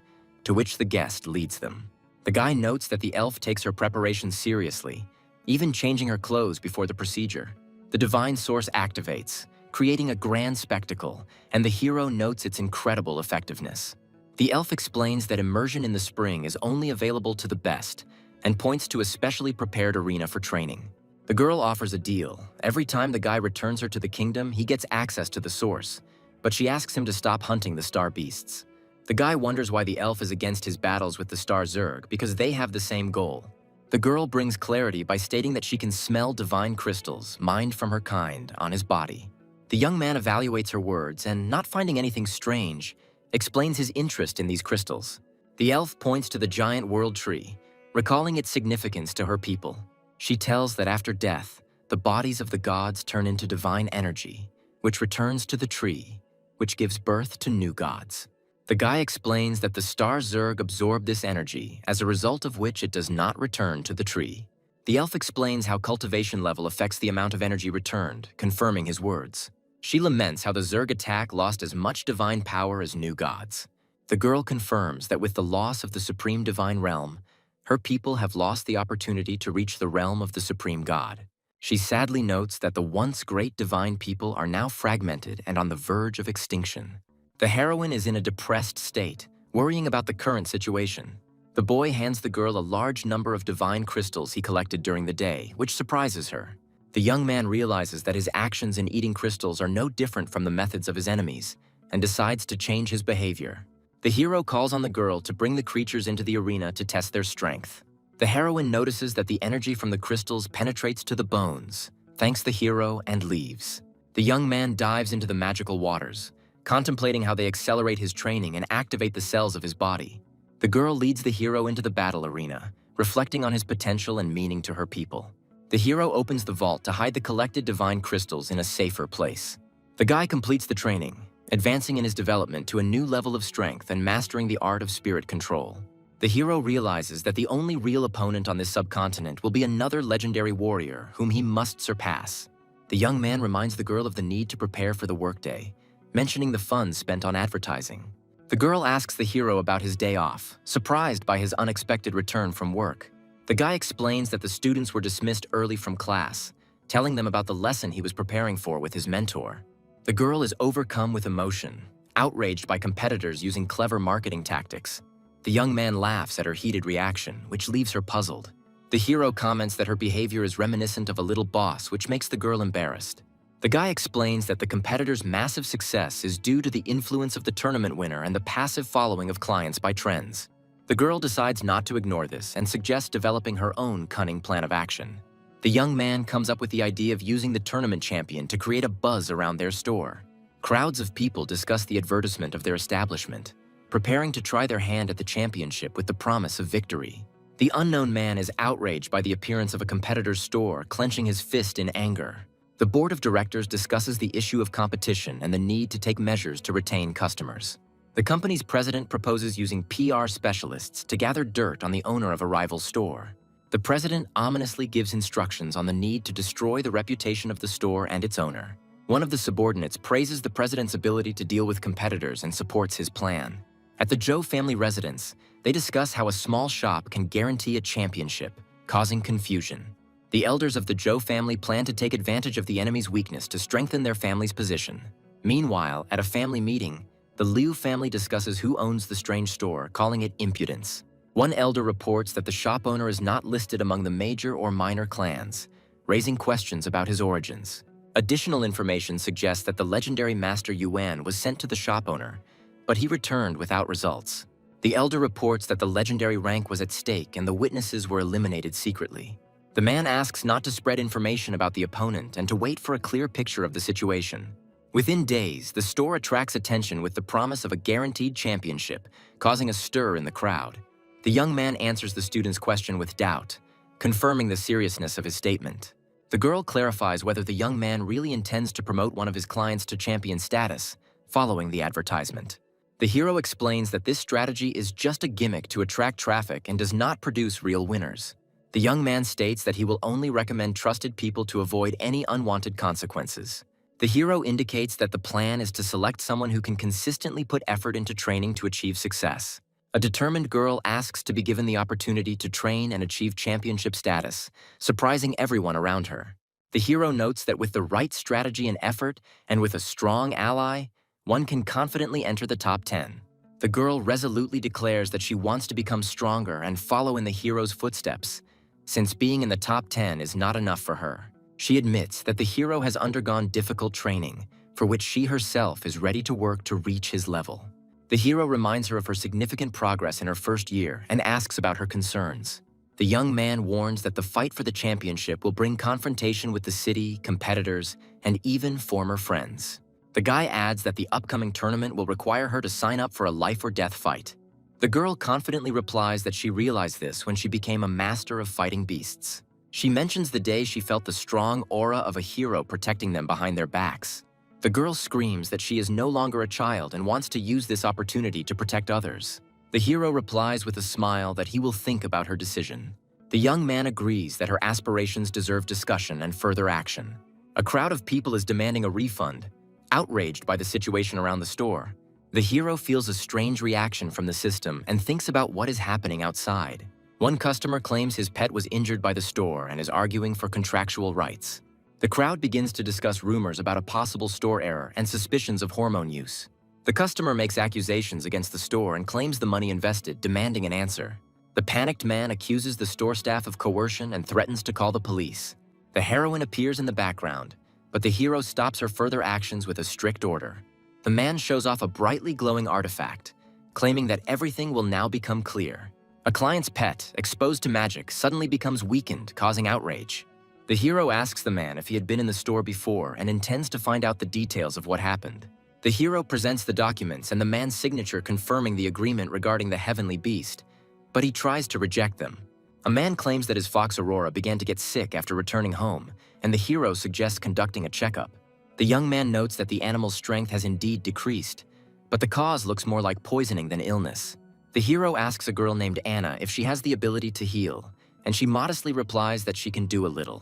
to which the guest leads them. The guy notes that the elf takes her preparation seriously, even changing her clothes before the procedure. The divine source activates, creating a grand spectacle, and the hero notes its incredible effectiveness. The elf explains that immersion in the spring is only available to the best, and points to a specially prepared arena for training. The girl offers a deal. Every time the guy returns her to the kingdom, he gets access to the source, but she asks him to stop hunting the star beasts. The guy wonders why the elf is against his battles with the star Zerg, because they have the same goal. The girl brings clarity by stating that she can smell divine crystals, mined from her kind, on his body. The young man evaluates her words and, not finding anything strange, explains his interest in these crystals. The elf points to the giant world tree, recalling its significance to her people. She tells that after death, the bodies of the gods turn into divine energy, which returns to the tree, which gives birth to new gods. The guy explains that the star Zerg absorb this energy, as a result of which it does not return to the tree. The elf explains how cultivation level affects the amount of energy returned, confirming his words. She laments how the Zerg attack lost as much divine power as new gods. The girl confirms that with the loss of the supreme divine realm, her people have lost the opportunity to reach the realm of the supreme god. She sadly notes that the once great divine people are now fragmented and on the verge of extinction. The heroine is in a depressed state, worrying about the current situation. The boy hands the girl a large number of divine crystals he collected during the day, which surprises her. The young man realizes that his actions in eating crystals are no different from the methods of his enemies, and decides to change his behavior. The hero calls on the girl to bring the creatures into the arena to test their strength. The heroine notices that the energy from the crystals penetrates to the bones, thanks the hero, and leaves. The young man dives into the magical waters, contemplating how they accelerate his training and activate the cells of his body. The girl leads the hero into the battle arena, reflecting on his potential and meaning to her people. The hero opens the vault to hide the collected divine crystals in a safer place. The guy completes the training, advancing in his development to a new level of strength and mastering the art of spirit control. The hero realizes that the only real opponent on this subcontinent will be another legendary warrior whom he must surpass. The young man reminds the girl of the need to prepare for the workday, mentioning the funds spent on advertising. The girl asks the hero about his day off, surprised by his unexpected return from work. The guy explains that the students were dismissed early from class, telling them about the lesson he was preparing for with his mentor. The girl is overcome with emotion, outraged by competitors using clever marketing tactics. The young man laughs at her heated reaction, which leaves her puzzled. The hero comments that her behavior is reminiscent of a little boss, which makes the girl embarrassed. The guy explains that the competitor's massive success is due to the influence of the tournament winner and the passive following of clients by trends. The girl decides not to ignore this and suggests developing her own cunning plan of action. The young man comes up with the idea of using the tournament champion to create a buzz around their store. Crowds of people discuss the advertisement of their establishment, preparing to try their hand at the championship with the promise of victory. The unknown man is outraged by the appearance of a competitor's store, clenching his fist in anger. The board of directors discusses the issue of competition and the need to take measures to retain customers. The company's president proposes using PR specialists to gather dirt on the owner of a rival store. The president ominously gives instructions on the need to destroy the reputation of the store and its owner. One of the subordinates praises the president's ability to deal with competitors and supports his plan. At the Zhou family residence, they discuss how a small shop can guarantee a championship, causing confusion. The elders of the Zhou family plan to take advantage of the enemy's weakness to strengthen their family's position. Meanwhile, at a family meeting, the Liu family discusses who owns the strange store, calling it impudence. One elder reports that the shop owner is not listed among the major or minor clans, raising questions about his origins. Additional information suggests that the legendary Master Yuan was sent to the shop owner, but he returned without results. The elder reports that the legendary rank was at stake and the witnesses were eliminated secretly. The man asks not to spread information about the opponent and to wait for a clear picture of the situation. Within days, the store attracts attention with the promise of a guaranteed championship, causing a stir in the crowd. The young man answers the student's question with doubt, confirming the seriousness of his statement. The girl clarifies whether the young man really intends to promote one of his clients to champion status, following the advertisement. The hero explains that this strategy is just a gimmick to attract traffic and does not produce real winners. The young man states that he will only recommend trusted people to avoid any unwanted consequences. The hero indicates that the plan is to select someone who can consistently put effort into training to achieve success. A determined girl asks to be given the opportunity to train and achieve championship status, surprising everyone around her. The hero notes that with the right strategy and effort, and with a strong ally, one can confidently enter the top 10. The girl resolutely declares that she wants to become stronger and follow in the hero's footsteps, since being in the top 10 is not enough for her. She admits that the hero has undergone difficult training, for which she herself is ready to work to reach his level. The hero reminds her of her significant progress in her first year and asks about her concerns. The young man warns that the fight for the championship will bring confrontation with the city, competitors, and even former friends. The guy adds that the upcoming tournament will require her to sign up for a life-or-death fight. The girl confidently replies that she realized this when she became a master of fighting beasts. She mentions the day she felt the strong aura of a hero protecting them behind their backs. The girl screams that she is no longer a child and wants to use this opportunity to protect others. The hero replies with a smile that he will think about her decision. The young man agrees that her aspirations deserve discussion and further action. A crowd of people is demanding a refund, outraged by the situation around the store. The hero feels a strange reaction from the system and thinks about what is happening outside. One customer claims his pet was injured by the store and is arguing for contractual rights. The crowd begins to discuss rumors about a possible store error and suspicions of hormone use. The customer makes accusations against the store and claims the money invested, demanding an answer. The panicked man accuses the store staff of coercion and threatens to call the police. The heroine appears in the background, but the hero stops her further actions with a strict order. The man shows off a brightly glowing artifact, claiming that everything will now become clear. A client's pet, exposed to magic, suddenly becomes weakened, causing outrage. The hero asks the man if he had been in the store before and intends to find out the details of what happened. The hero presents the documents and the man's signature confirming the agreement regarding the heavenly beast, but he tries to reject them. A man claims that his fox Aurora began to get sick after returning home, and the hero suggests conducting a checkup. The young man notes that the animal's strength has indeed decreased, but the cause looks more like poisoning than illness. The hero asks a girl named Anna if she has the ability to heal, and she modestly replies that she can do a little.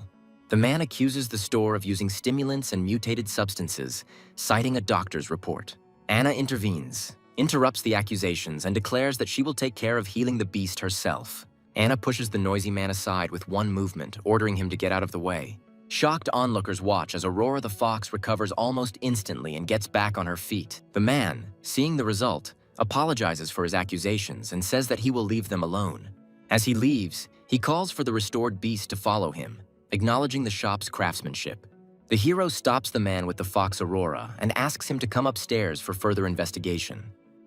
The man accuses the store of using stimulants and mutated substances, citing a doctor's report. Anna intervenes, interrupts the accusations, and declares that she will take care of healing the beast herself. Anna pushes the noisy man aside with one movement, ordering him to get out of the way. Shocked onlookers watch as Aurora the fox recovers almost instantly and gets back on her feet. The man, seeing the result, apologizes for his accusations and says that he will leave them alone. As he leaves, he calls for the restored beast to follow him, acknowledging the shop's craftsmanship. The hero stops the man with the fox Aurora and asks him to come upstairs for further investigation.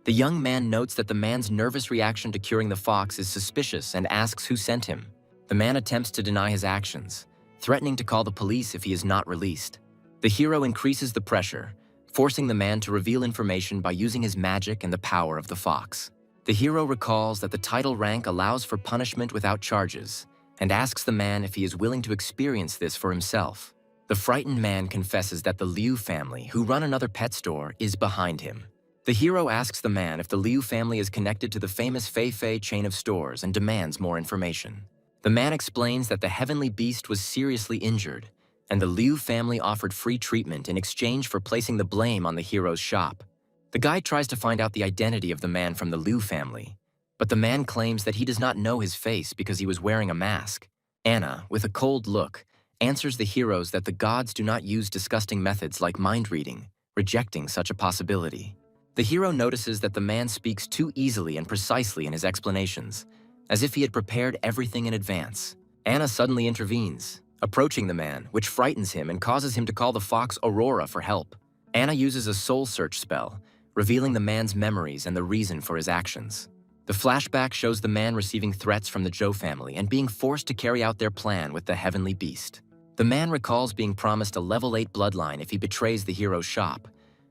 The young man notes that the man's nervous reaction to curing the fox is suspicious and asks who sent him. The man attempts to deny his actions, threatening to call the police if he is not released. The hero increases the pressure, forcing the man to reveal information by using his magic and the power of the fox. The hero recalls that the title rank allows for punishment without charges, and asks the man if he is willing to experience this for himself. The frightened man confesses that the Liu family, who run another pet store, is behind him. The hero asks the man if the Liu family is connected to the famous Fei Fei chain of stores and demands more information. The man explains that the heavenly beast was seriously injured, and the Liu family offered free treatment in exchange for placing the blame on the hero's shop. The guide tries to find out the identity of the man from the Liu family, but the man claims that he does not know his face because he was wearing a mask. Anna, with a cold look, answers the heroes that the gods do not use disgusting methods like mind reading, rejecting such a possibility. The hero notices that the man speaks too easily and precisely in his explanations, as if he had prepared everything in advance. Anna suddenly intervenes, approaching the man, which frightens him and causes him to call the fox Aurora for help. Anna uses a soul search spell, revealing the man's memories and the reason for his actions. The flashback shows the man receiving threats from the Zhou family and being forced to carry out their plan with the heavenly beast. The man recalls being promised a level 8 bloodline if he betrays the hero's shop,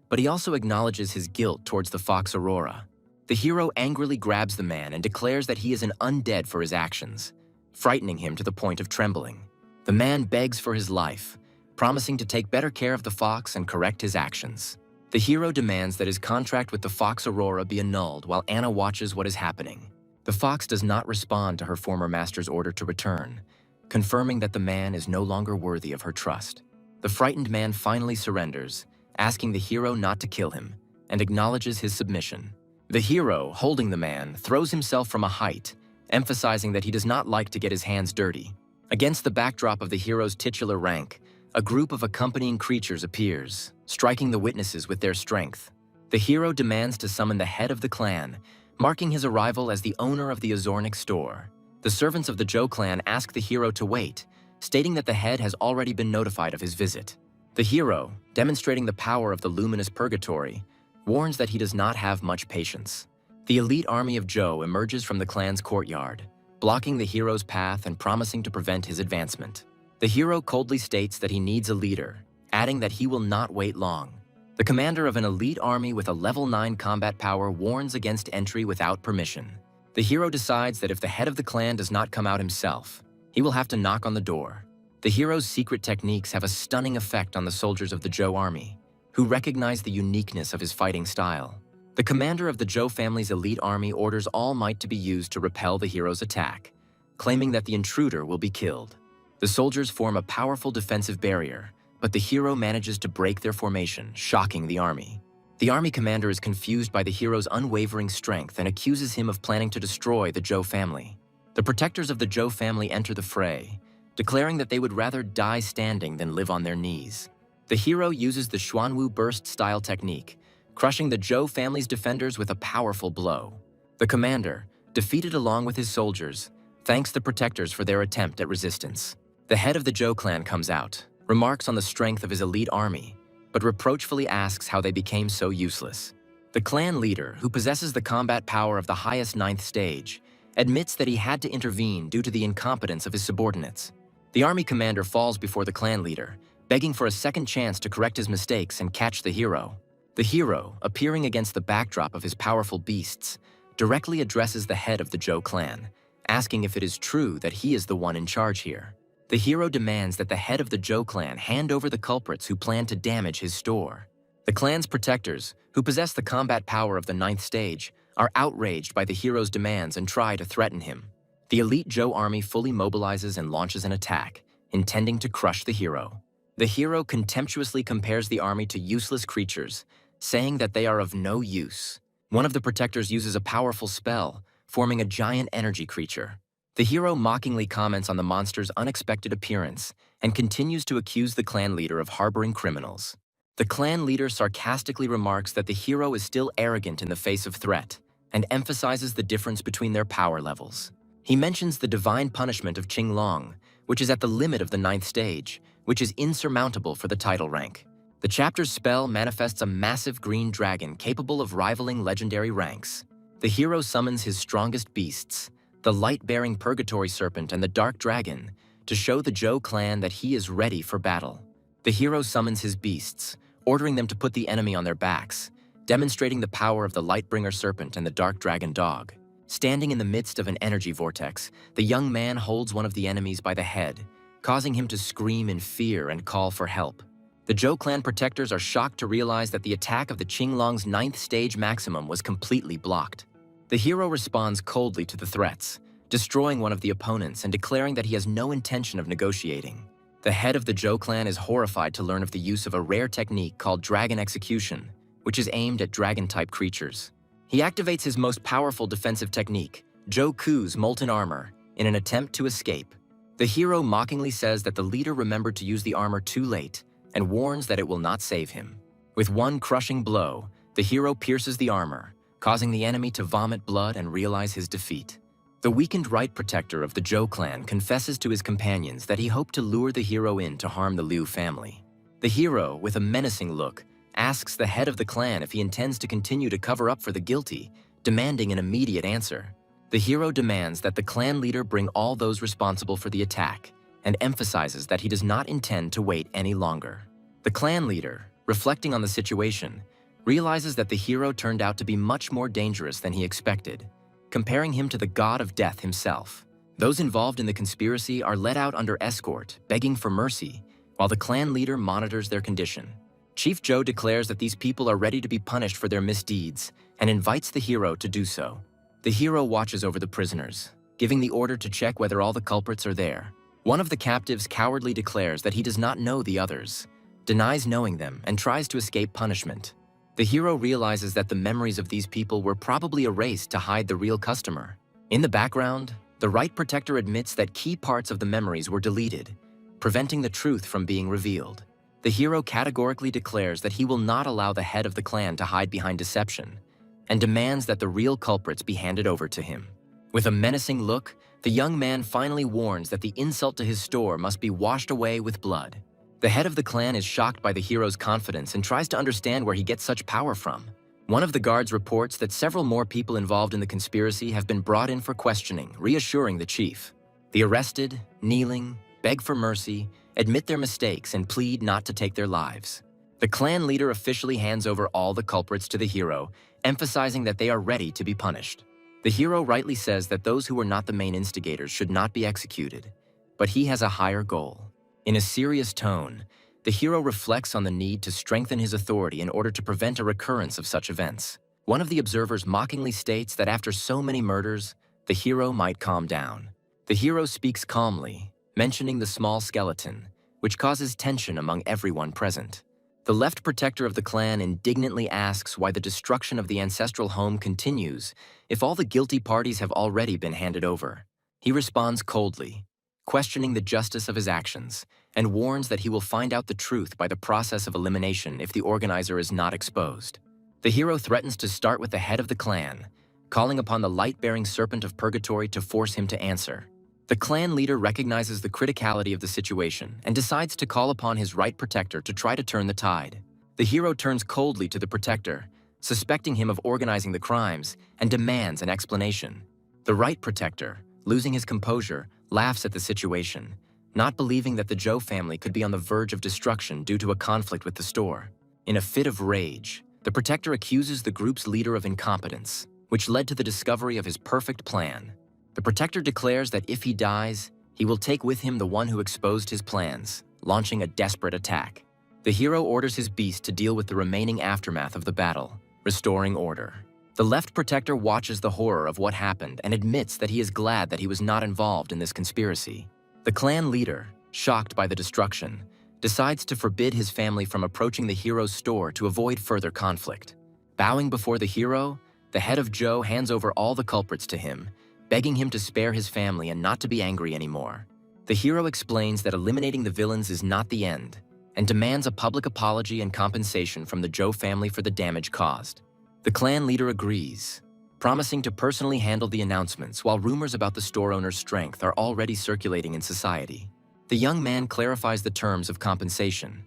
but he also acknowledges his guilt towards the fox Aurora. The hero angrily grabs the man and declares that he is an undead for his actions, frightening him to the point of trembling. The man begs for his life, promising to take better care of the fox and correct his actions. The hero demands that his contract with the fox Aurora be annulled while Anna watches what is happening. The fox does not respond to her former master's order to return, confirming that the man is no longer worthy of her trust. The frightened man finally surrenders, asking the hero not to kill him, and acknowledges his submission. The hero, holding the man, throws himself from a height, emphasizing that he does not like to get his hands dirty. Against the backdrop of the hero's titular rank, a group of accompanying creatures appears, striking the witnesses with their strength. The hero demands to summon the head of the clan, marking his arrival as the owner of the Azornic store. The servants of the Zhou clan ask the hero to wait, stating that the head has already been notified of his visit. The hero, demonstrating the power of the luminous purgatory, warns that he does not have much patience. The elite army of Zhou emerges from the clan's courtyard, blocking the hero's path and promising to prevent his advancement. The hero coldly states that he needs a leader, adding that he will not wait long. The commander of an elite army with a level 9 combat power warns against entry without permission. The hero decides that if the head of the clan does not come out himself, he will have to knock on the door. The hero's secret techniques have a stunning effect on the soldiers of the Zhou army, who recognize the uniqueness of his fighting style. The commander of the Zhou family's elite army orders all might to be used to repel the hero's attack, claiming that the intruder will be killed. The soldiers form a powerful defensive barrier, but the hero manages to break their formation, shocking the army. The army commander is confused by the hero's unwavering strength and accuses him of planning to destroy the Zhou family. The protectors of the Zhou family enter the fray, declaring that they would rather die standing than live on their knees. The hero uses the Xuanwu burst-style technique, crushing the Zhou family's defenders with a powerful blow. The commander, defeated along with his soldiers, thanks the protectors for their attempt at resistance. The head of the Zhou clan comes out, remarks on the strength of his elite army, but reproachfully asks how they became so useless. The clan leader, who possesses the combat power of the highest 9th stage, admits that he had to intervene due to the incompetence of his subordinates. The army commander falls before the clan leader, begging for a second chance to correct his mistakes and catch the hero. The hero, appearing against the backdrop of his powerful beasts, directly addresses the head of the Zhou clan, asking if it is true that he is the one in charge here. The hero demands that the head of the Zhou clan hand over the culprits who plan to damage his store. The clan's protectors, who possess the combat power of the 9th stage, are outraged by the hero's demands and try to threaten him. The elite Zhou army fully mobilizes and launches an attack, intending to crush the hero. The hero contemptuously compares the army to useless creatures, saying that they are of no use. One of the protectors uses a powerful spell, forming a giant energy creature. The hero mockingly comments on the monster's unexpected appearance and continues to accuse the clan leader of harboring criminals. The clan leader sarcastically remarks that the hero is still arrogant in the face of threat and emphasizes the difference between their power levels. He mentions the divine punishment of Qinglong, which is at the limit of the 9th stage, which is insurmountable for the title rank. The chapter's spell manifests a massive green dragon capable of rivaling legendary ranks. The hero summons his strongest beasts, the light-bearing purgatory serpent and the dark dragon, to show the Zhou clan that he is ready for battle. The hero summons his beasts, ordering them to put the enemy on their backs, demonstrating the power of the Lightbringer serpent and the dark dragon dog. Standing in the midst of an energy vortex, the young man holds one of the enemies by the head, causing him to scream in fear and call for help. The Zhou clan protectors are shocked to realize that the attack of the Qinglong's 9th stage maximum was completely blocked. The hero responds coldly to the threats, destroying one of the opponents and declaring that he has no intention of negotiating. The head of the Zhou clan is horrified to learn of the use of a rare technique called Dragon Execution, which is aimed at dragon-type creatures. He activates his most powerful defensive technique, Zhou Ku's Molten Armor, in an attempt to escape. The hero mockingly says that the leader remembered to use the armor too late and warns that it will not save him. With one crushing blow, the hero pierces the armor, causing the enemy to vomit blood and realize his defeat. The weakened right protector of the Zhou clan confesses to his companions that he hoped to lure the hero in to harm the Liu family. The hero, with a menacing look, asks the head of the clan if he intends to continue to cover up for the guilty, demanding an immediate answer. The hero demands that the clan leader bring all those responsible for the attack and emphasizes that he does not intend to wait any longer. The clan leader, reflecting on the situation, realizes that the hero turned out to be much more dangerous than he expected, comparing him to the god of death himself. Those involved in the conspiracy are led out under escort, begging for mercy, while the clan leader monitors their condition. Chief Zhou declares that these people are ready to be punished for their misdeeds and invites the hero to do so. The hero watches over the prisoners, giving the order to check whether all the culprits are there. One of the captives cowardly declares that he does not know the others, denies knowing them, and tries to escape punishment. The hero realizes that the memories of these people were probably erased to hide the real customer. In the background, the right protector admits that key parts of the memories were deleted, preventing the truth from being revealed. The hero categorically declares that he will not allow the head of the clan to hide behind deception, and demands that the real culprits be handed over to him. With a menacing look, the young man finally warns that the insult to his store must be washed away with blood. The head of the clan is shocked by the hero's confidence and tries to understand where he gets such power from. One of the guards reports that several more people involved in the conspiracy have been brought in for questioning, reassuring the chief. The arrested, kneeling, beg for mercy, admit their mistakes, and plead not to take their lives. The clan leader officially hands over all the culprits to the hero, emphasizing that they are ready to be punished. The hero rightly says that those who were not the main instigators should not be executed, but he has a higher goal. In a serious tone, the hero reflects on the need to strengthen his authority in order to prevent a recurrence of such events. One of the observers mockingly states that after so many murders, the hero might calm down. The hero speaks calmly, mentioning the small skeleton, which causes tension among everyone present. The left protector of the clan indignantly asks why the destruction of the ancestral home continues if all the guilty parties have already been handed over. He responds coldly, questioning the justice of his actions, and warns that he will find out the truth by the process of elimination if the organizer is not exposed. The hero threatens to start with the head of the clan, calling upon the light-bearing serpent of purgatory to force him to answer. The clan leader recognizes the criticality of the situation and decides to call upon his right protector to try to turn the tide. The hero turns coldly to the protector, suspecting him of organizing the crimes, and demands an explanation. The right protector, losing his composure, laughs at the situation, not believing that the Zhou family could be on the verge of destruction due to a conflict with the store. In a fit of rage, the protector accuses the group's leader of incompetence, which led to the discovery of his perfect plan. The protector declares that if he dies, he will take with him the one who exposed his plans, launching a desperate attack. The hero orders his beast to deal with the remaining aftermath of the battle, restoring order. The left protector watches the horror of what happened and admits that he is glad that he was not involved in this conspiracy. The clan leader, shocked by the destruction, decides to forbid his family from approaching the hero's store to avoid further conflict. Bowing before the hero, the head of Zhou hands over all the culprits to him, begging him to spare his family and not to be angry anymore. The hero explains that eliminating the villains is not the end, and demands a public apology and compensation from the Zhou family for the damage caused. The clan leader agrees, promising to personally handle the announcements while rumors about the store owner's strength are already circulating in society. The young man clarifies the terms of compensation,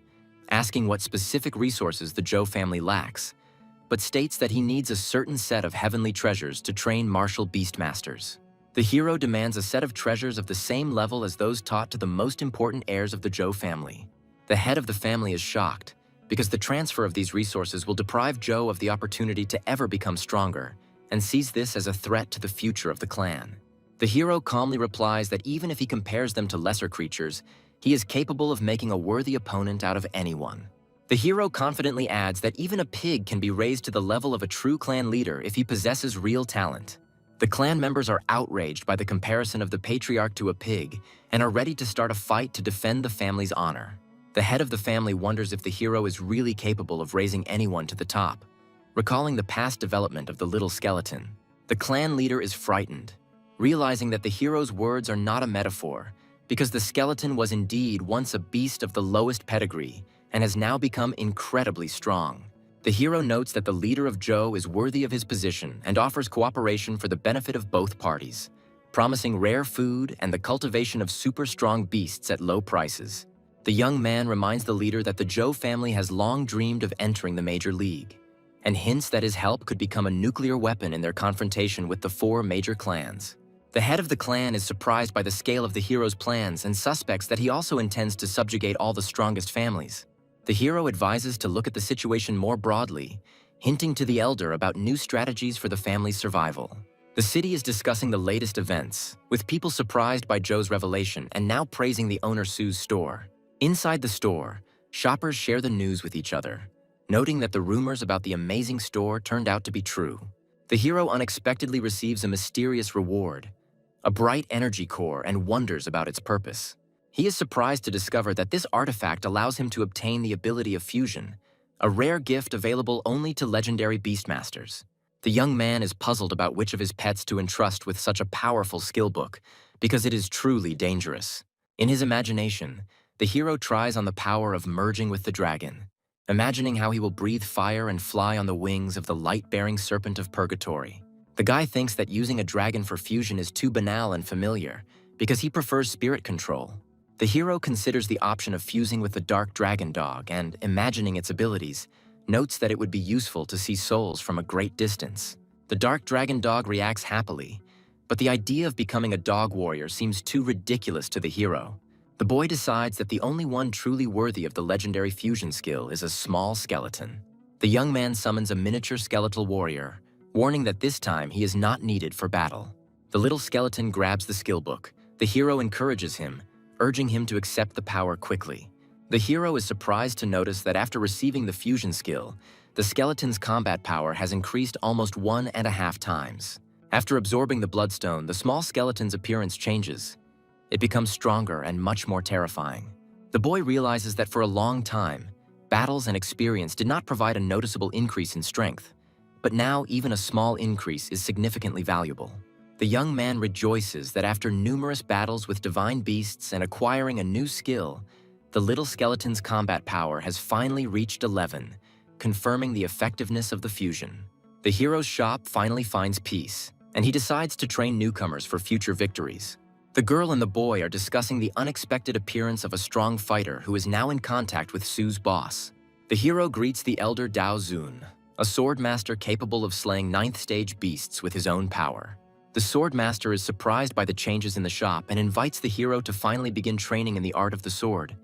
asking what specific resources the Zhou family lacks, but states that he needs a certain set of heavenly treasures to train martial beastmasters. The hero demands a set of treasures of the same level as those taught to the most important heirs of the Zhou family. The head of the family is shocked, because the transfer of these resources will deprive Zhou of the opportunity to ever become stronger, and sees this as a threat to the future of the clan. The hero calmly replies that even if he compares them to lesser creatures, he is capable of making a worthy opponent out of anyone. The hero confidently adds that even a pig can be raised to the level of a true clan leader if he possesses real talent. The clan members are outraged by the comparison of the patriarch to a pig and are ready to start a fight to defend the family's honor. The head of the family wonders if the hero is really capable of raising anyone to the top. Recalling the past development of the little skeleton, the clan leader is frightened, realizing that the hero's words are not a metaphor, because the skeleton was indeed once a beast of the lowest pedigree and has now become incredibly strong. The hero notes that the leader of Zhou is worthy of his position and offers cooperation for the benefit of both parties, promising rare food and the cultivation of super strong beasts at low prices. The young man reminds the leader that the Zhou family has long dreamed of entering the major league, and hints that his help could become a nuclear weapon in their confrontation with the 4 major clans. The head of the clan is surprised by the scale of the hero's plans and suspects that he also intends to subjugate all the strongest families. The hero advises to look at the situation more broadly, hinting to the elder about new strategies for the family's survival. The city is discussing the latest events, with people surprised by Zhou's revelation and now praising the owner Su's store. Inside the store, shoppers share the news with each other, noting that the rumors about the amazing store turned out to be true. The hero unexpectedly receives a mysterious reward, a bright energy core, and wonders about its purpose. He is surprised to discover that this artifact allows him to obtain the ability of fusion, a rare gift available only to legendary beastmasters. The young man is puzzled about which of his pets to entrust with such a powerful skill book, because it is truly dangerous. In his imagination, the hero tries on the power of merging with the dragon, imagining how he will breathe fire and fly on the wings of the light-bearing serpent of purgatory. The guy thinks that using a dragon for fusion is too banal and familiar, because he prefers spirit control. The hero considers the option of fusing with the dark dragon dog and, imagining its abilities, notes that it would be useful to see souls from a great distance. The dark dragon dog reacts happily, but the idea of becoming a dog warrior seems too ridiculous to the hero. The boy decides that the only one truly worthy of the legendary fusion skill is a small skeleton. The young man summons a miniature skeletal warrior, warning that this time he is not needed for battle. The little skeleton grabs the skill book. The hero encourages him, urging him to accept the power quickly. The hero is surprised to notice that after receiving the fusion skill, the skeleton's combat power has increased almost 1.5 times. After absorbing the bloodstone, the small skeleton's appearance changes. It becomes stronger and much more terrifying. The boy realizes that for a long time, battles and experience did not provide a noticeable increase in strength, but now even a small increase is significantly valuable. The young man rejoices that after numerous battles with divine beasts and acquiring a new skill, the little skeleton's combat power has finally reached 11, confirming the effectiveness of the fusion. The hero's shop finally finds peace, and he decides to train newcomers for future victories. The girl and the boy are discussing the unexpected appearance of a strong fighter who is now in contact with Su's boss. The hero greets the elder Dao Zun, a sword master capable of slaying 9th stage beasts with his own power. The sword master is surprised by the changes in the shop and invites the hero to finally begin training in the art of the sword,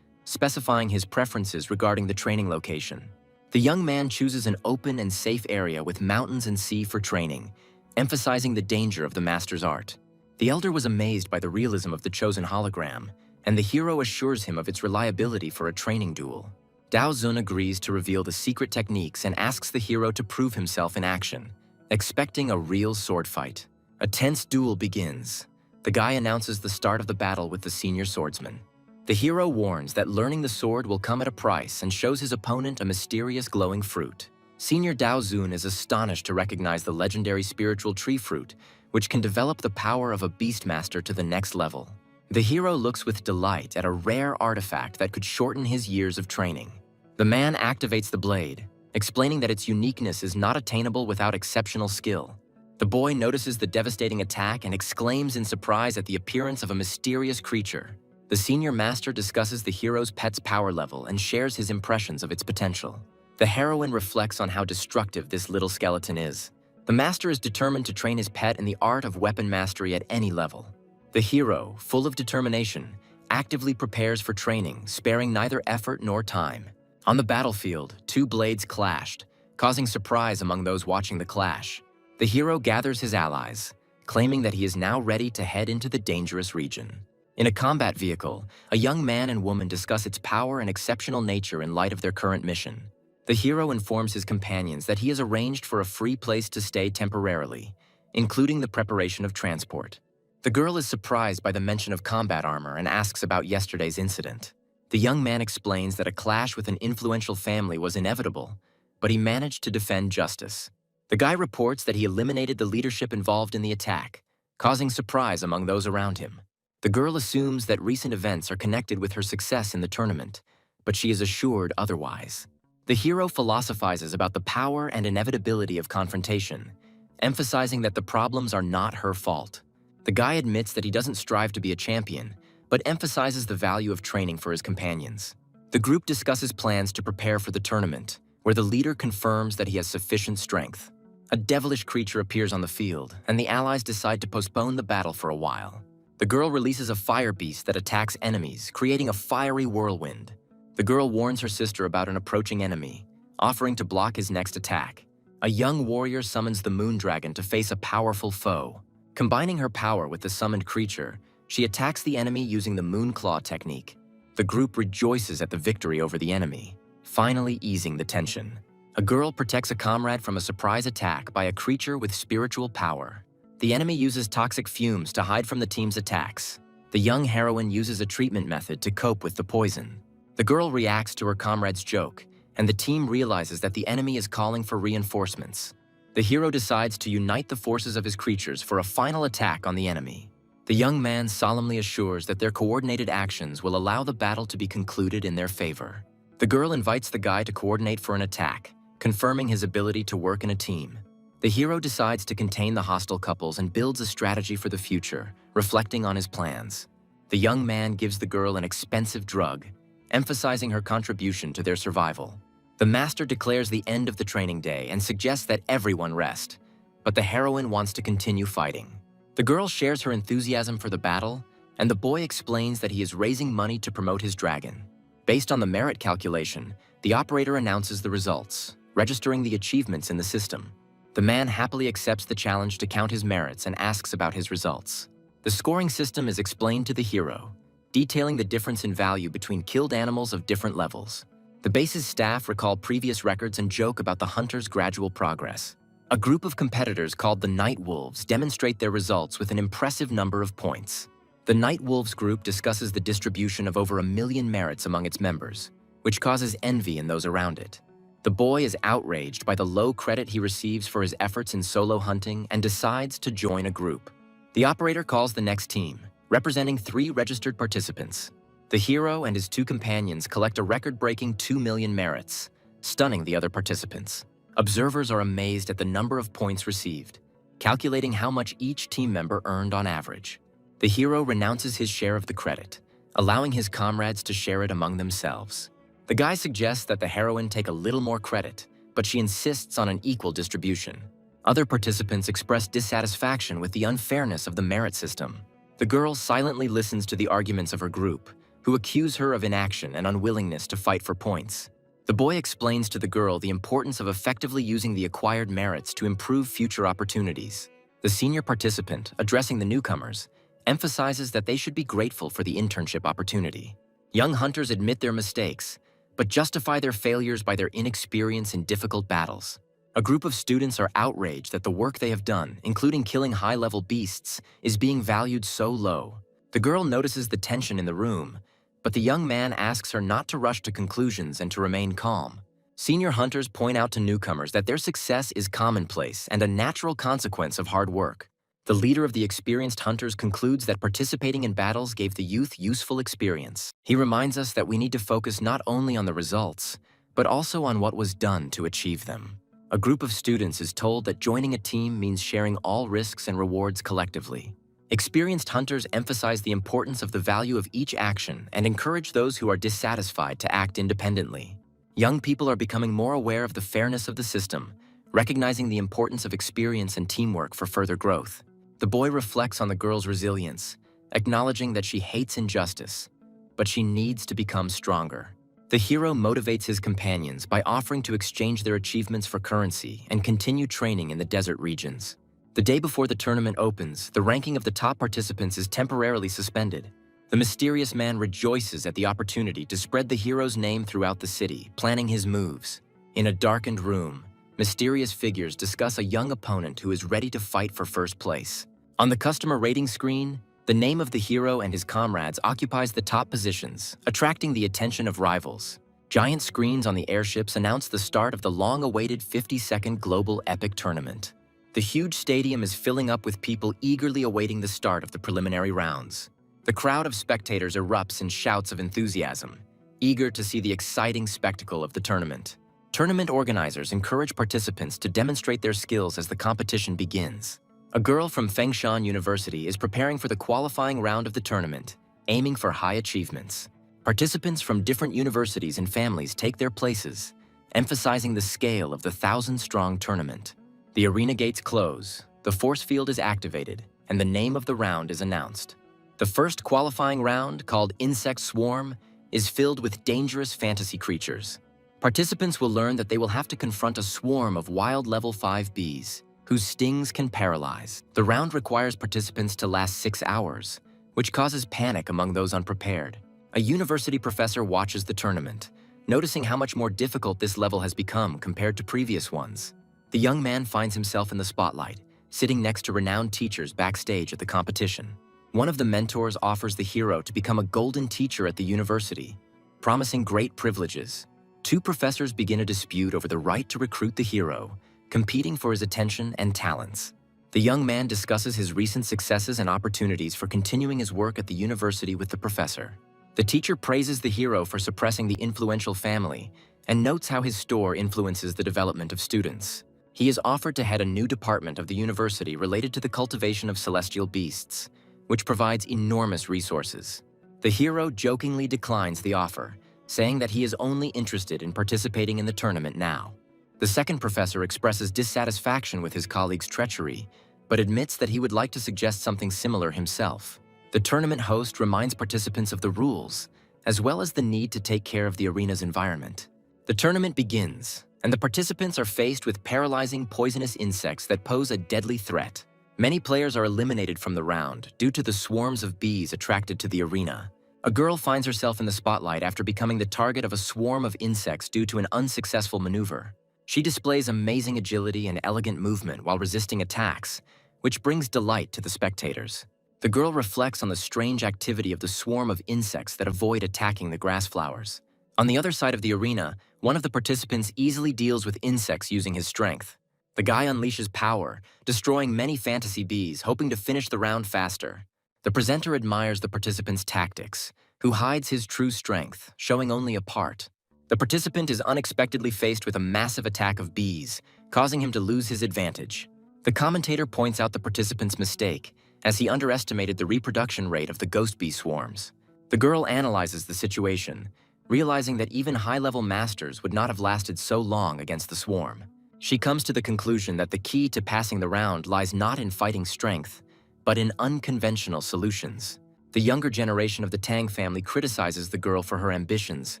specifying his preferences regarding the training location. The young man chooses an open and safe area with mountains and sea for training, emphasizing the danger of the master's art. The elder was amazed by the realism of the chosen hologram, and the hero assures him of its reliability for a training duel. Dao Zun agrees to reveal the secret techniques and asks the hero to prove himself in action, expecting a real sword fight. A tense duel begins. The guy announces the start of the battle with the senior swordsman. The hero warns that learning the sword will come at a price and shows his opponent a mysterious glowing fruit. Senior Dao Zun is astonished to recognize the legendary spiritual tree fruit, which can develop the power of a beastmaster to the next level. The hero looks with delight at a rare artifact that could shorten his years of training. The man activates the blade, explaining that its uniqueness is not attainable without exceptional skill. The boy notices the devastating attack and exclaims in surprise at the appearance of a mysterious creature. The senior master discusses the hero's pet's power level and shares his impressions of its potential. The heroine reflects on how destructive this little skeleton is. The master is determined to train his pet in the art of weapon mastery at any level. The hero, full of determination, actively prepares for training, sparing neither effort nor time. On the battlefield, 2 blades clashed, causing surprise among those watching the clash. The hero gathers his allies, claiming that he is now ready to head into the dangerous region. In a combat vehicle, a young man and woman discuss its power and exceptional nature in light of their current mission. The hero informs his companions that he has arranged for a free place to stay temporarily, including the preparation of transport. The girl is surprised by the mention of combat armor and asks about yesterday's incident. The young man explains that a clash with an influential family was inevitable, but he managed to defend justice. The guy reports that he eliminated the leadership involved in the attack, causing surprise among those around him. The girl assumes that recent events are connected with her success in the tournament, but she is assured otherwise. The hero philosophizes about the power and inevitability of confrontation, emphasizing that the problems are not her fault. The guy admits that he doesn't strive to be a champion, but emphasizes the value of training for his companions. The group discusses plans to prepare for the tournament, where the leader confirms that he has sufficient strength. A devilish creature appears on the field, and the allies decide to postpone the battle for a while. The girl releases a fire beast that attacks enemies, creating a fiery whirlwind. The girl warns her sister about an approaching enemy, offering to block his next attack. A young warrior summons the moon dragon to face a powerful foe. Combining her power with the summoned creature, she attacks the enemy using the moon claw technique. The group rejoices at the victory over the enemy, finally easing the tension. A girl protects a comrade from a surprise attack by a creature with spiritual power. The enemy uses toxic fumes to hide from the team's attacks. The young heroine uses a treatment method to cope with the poison. The girl reacts to her comrade's joke, and the team realizes that the enemy is calling for reinforcements. The hero decides to unite the forces of his creatures for a final attack on the enemy. The young man solemnly assures that their coordinated actions will allow the battle to be concluded in their favor. The girl invites the guy to coordinate for an attack, confirming his ability to work in a team. The hero decides to contain the hostile couples and builds a strategy for the future, reflecting on his plans. The young man gives the girl an expensive drug, emphasizing her contribution to their survival. The master declares the end of the training day and suggests that everyone rest, but the heroine wants to continue fighting. The girl shares her enthusiasm for the battle, and the boy explains that he is raising money to promote his dragon. Based on the merit calculation, the operator announces the results, registering the achievements in the system. The man happily accepts the challenge to count his merits and asks about his results. The scoring system is explained to the hero, detailing the difference in value between killed animals of different levels. The base's staff recall previous records and joke about the hunter's gradual progress. A group of competitors called the Night Wolves demonstrate their results with an impressive number of points. The Night Wolves group discusses the distribution of over 1 million merits among its members, which causes envy in those around it. The boy is outraged by the low credit he receives for his efforts in solo hunting and decides to join a group. The operator calls the next team, representing 3 registered participants. The hero and his 2 companions collect a record-breaking 2 million merits, stunning the other participants. Observers are amazed at the number of points received, calculating how much each team member earned on average. The hero renounces his share of the credit, allowing his comrades to share it among themselves. The guy suggests that the heroine take a little more credit, but she insists on an equal distribution. Other participants express dissatisfaction with the unfairness of the merit system. The girl silently listens to the arguments of her group, who accuse her of inaction and unwillingness to fight for points. The boy explains to the girl the importance of effectively using the acquired merits to improve future opportunities. The senior participant, addressing the newcomers, emphasizes that they should be grateful for the internship opportunity. Young hunters admit their mistakes, but justify their failures by their inexperience in difficult battles. A group of students are outraged that the work they have done, including killing high-level beasts, is being valued so low. The girl notices the tension in the room, but the young man asks her not to rush to conclusions and to remain calm. Senior hunters point out to newcomers that their success is commonplace and a natural consequence of hard work. The leader of the experienced hunters concludes that participating in battles gave the youth useful experience. He reminds us that we need to focus not only on the results, but also on what was done to achieve them. A group of students is told that joining a team means sharing all risks and rewards collectively. Experienced hunters emphasize the importance of the value of each action and encourage those who are dissatisfied to act independently. Young people are becoming more aware of the fairness of the system, recognizing the importance of experience and teamwork for further growth. The boy reflects on the girl's resilience, acknowledging that she hates injustice, but she needs to become stronger. The hero motivates his companions by offering to exchange their achievements for currency and continue training in the desert regions. The day before the tournament opens, the ranking of the top participants is temporarily suspended. The mysterious man rejoices at the opportunity to spread the hero's name throughout the city, planning his moves. In a darkened room, mysterious figures discuss a young opponent who is ready to fight for first place. On the customer rating screen, the name of the hero and his comrades occupies the top positions, attracting the attention of rivals. Giant screens on the airships announce the start of the long-awaited 50-second global epic tournament. The huge stadium is filling up with people eagerly awaiting the start of the preliminary rounds. The crowd of spectators erupts in shouts of enthusiasm, eager to see the exciting spectacle of the tournament. Tournament organizers encourage participants to demonstrate their skills as the competition begins. A girl from Fengshan University is preparing for the qualifying round of the tournament, aiming for high achievements. Participants from different universities and families take their places, emphasizing the scale of the 1,000-strong tournament. The arena gates close, the force field is activated, and the name of the round is announced. The first qualifying round, called Insect Swarm, is filled with dangerous fantasy creatures. Participants will learn that they will have to confront a swarm of wild level 5 bees, whose stings can paralyze. The round requires participants to last 6 hours, which causes panic among those unprepared. A university professor watches the tournament, noticing how much more difficult this level has become compared to previous ones. The young man finds himself in the spotlight, sitting next to renowned teachers backstage at the competition. One of the mentors offers the hero to become a golden teacher at the university, promising great privileges. Two professors begin a dispute over the right to recruit the hero, competing for his attention and talents. The young man discusses his recent successes and opportunities for continuing his work at the university with the professor. The teacher praises the hero for suppressing the influential family and notes how his store influences the development of students. He is offered to head a new department of the university related to the cultivation of celestial beasts, which provides enormous resources. The hero jokingly declines the offer, saying that he is only interested in participating in the tournament now. The second professor expresses dissatisfaction with his colleague's treachery, but admits that he would like to suggest something similar himself. The tournament host reminds participants of the rules, as well as the need to take care of the arena's environment. The tournament begins, and the participants are faced with paralyzing poisonous insects that pose a deadly threat. Many players are eliminated from the round due to the swarms of bees attracted to the arena. A girl finds herself in the spotlight after becoming the target of a swarm of insects due to an unsuccessful maneuver. She displays amazing agility and elegant movement while resisting attacks, which brings delight to the spectators. The girl reflects on the strange activity of the swarm of insects that avoid attacking the grass flowers. On the other side of the arena, one of the participants easily deals with insects using his strength. The guy unleashes power, destroying many fantasy bees, hoping to finish the round faster. The presenter admires the participant's tactics, who hides his true strength, showing only a part. The participant is unexpectedly faced with a massive attack of bees, causing him to lose his advantage. The commentator points out the participant's mistake, as he underestimated the reproduction rate of the ghost bee swarms. The girl analyzes the situation, realizing that even high-level masters would not have lasted so long against the swarm. She comes to the conclusion that the key to passing the round lies not in fighting strength, but in unconventional solutions. The younger generation of the Tang family criticizes the girl for her ambitions,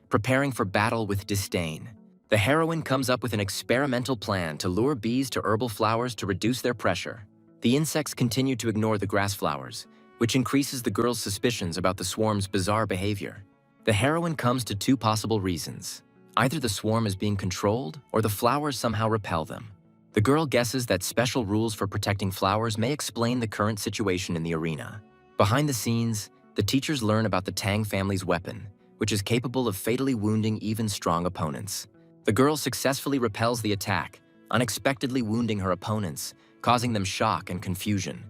preparing for battle with disdain. The heroine comes up with an experimental plan to lure bees to herbal flowers to reduce their pressure. The insects continue to ignore the grass flowers, which increases the girl's suspicions about the swarm's bizarre behavior. The heroine comes to two possible reasons. Either the swarm is being controlled, or the flowers somehow repel them. The girl guesses that special rules for protecting flowers may explain the current situation in the arena. Behind the scenes, the teachers learn about the Tang family's weapon, which is capable of fatally wounding even strong opponents. The girl successfully repels the attack, unexpectedly wounding her opponents, causing them shock and confusion.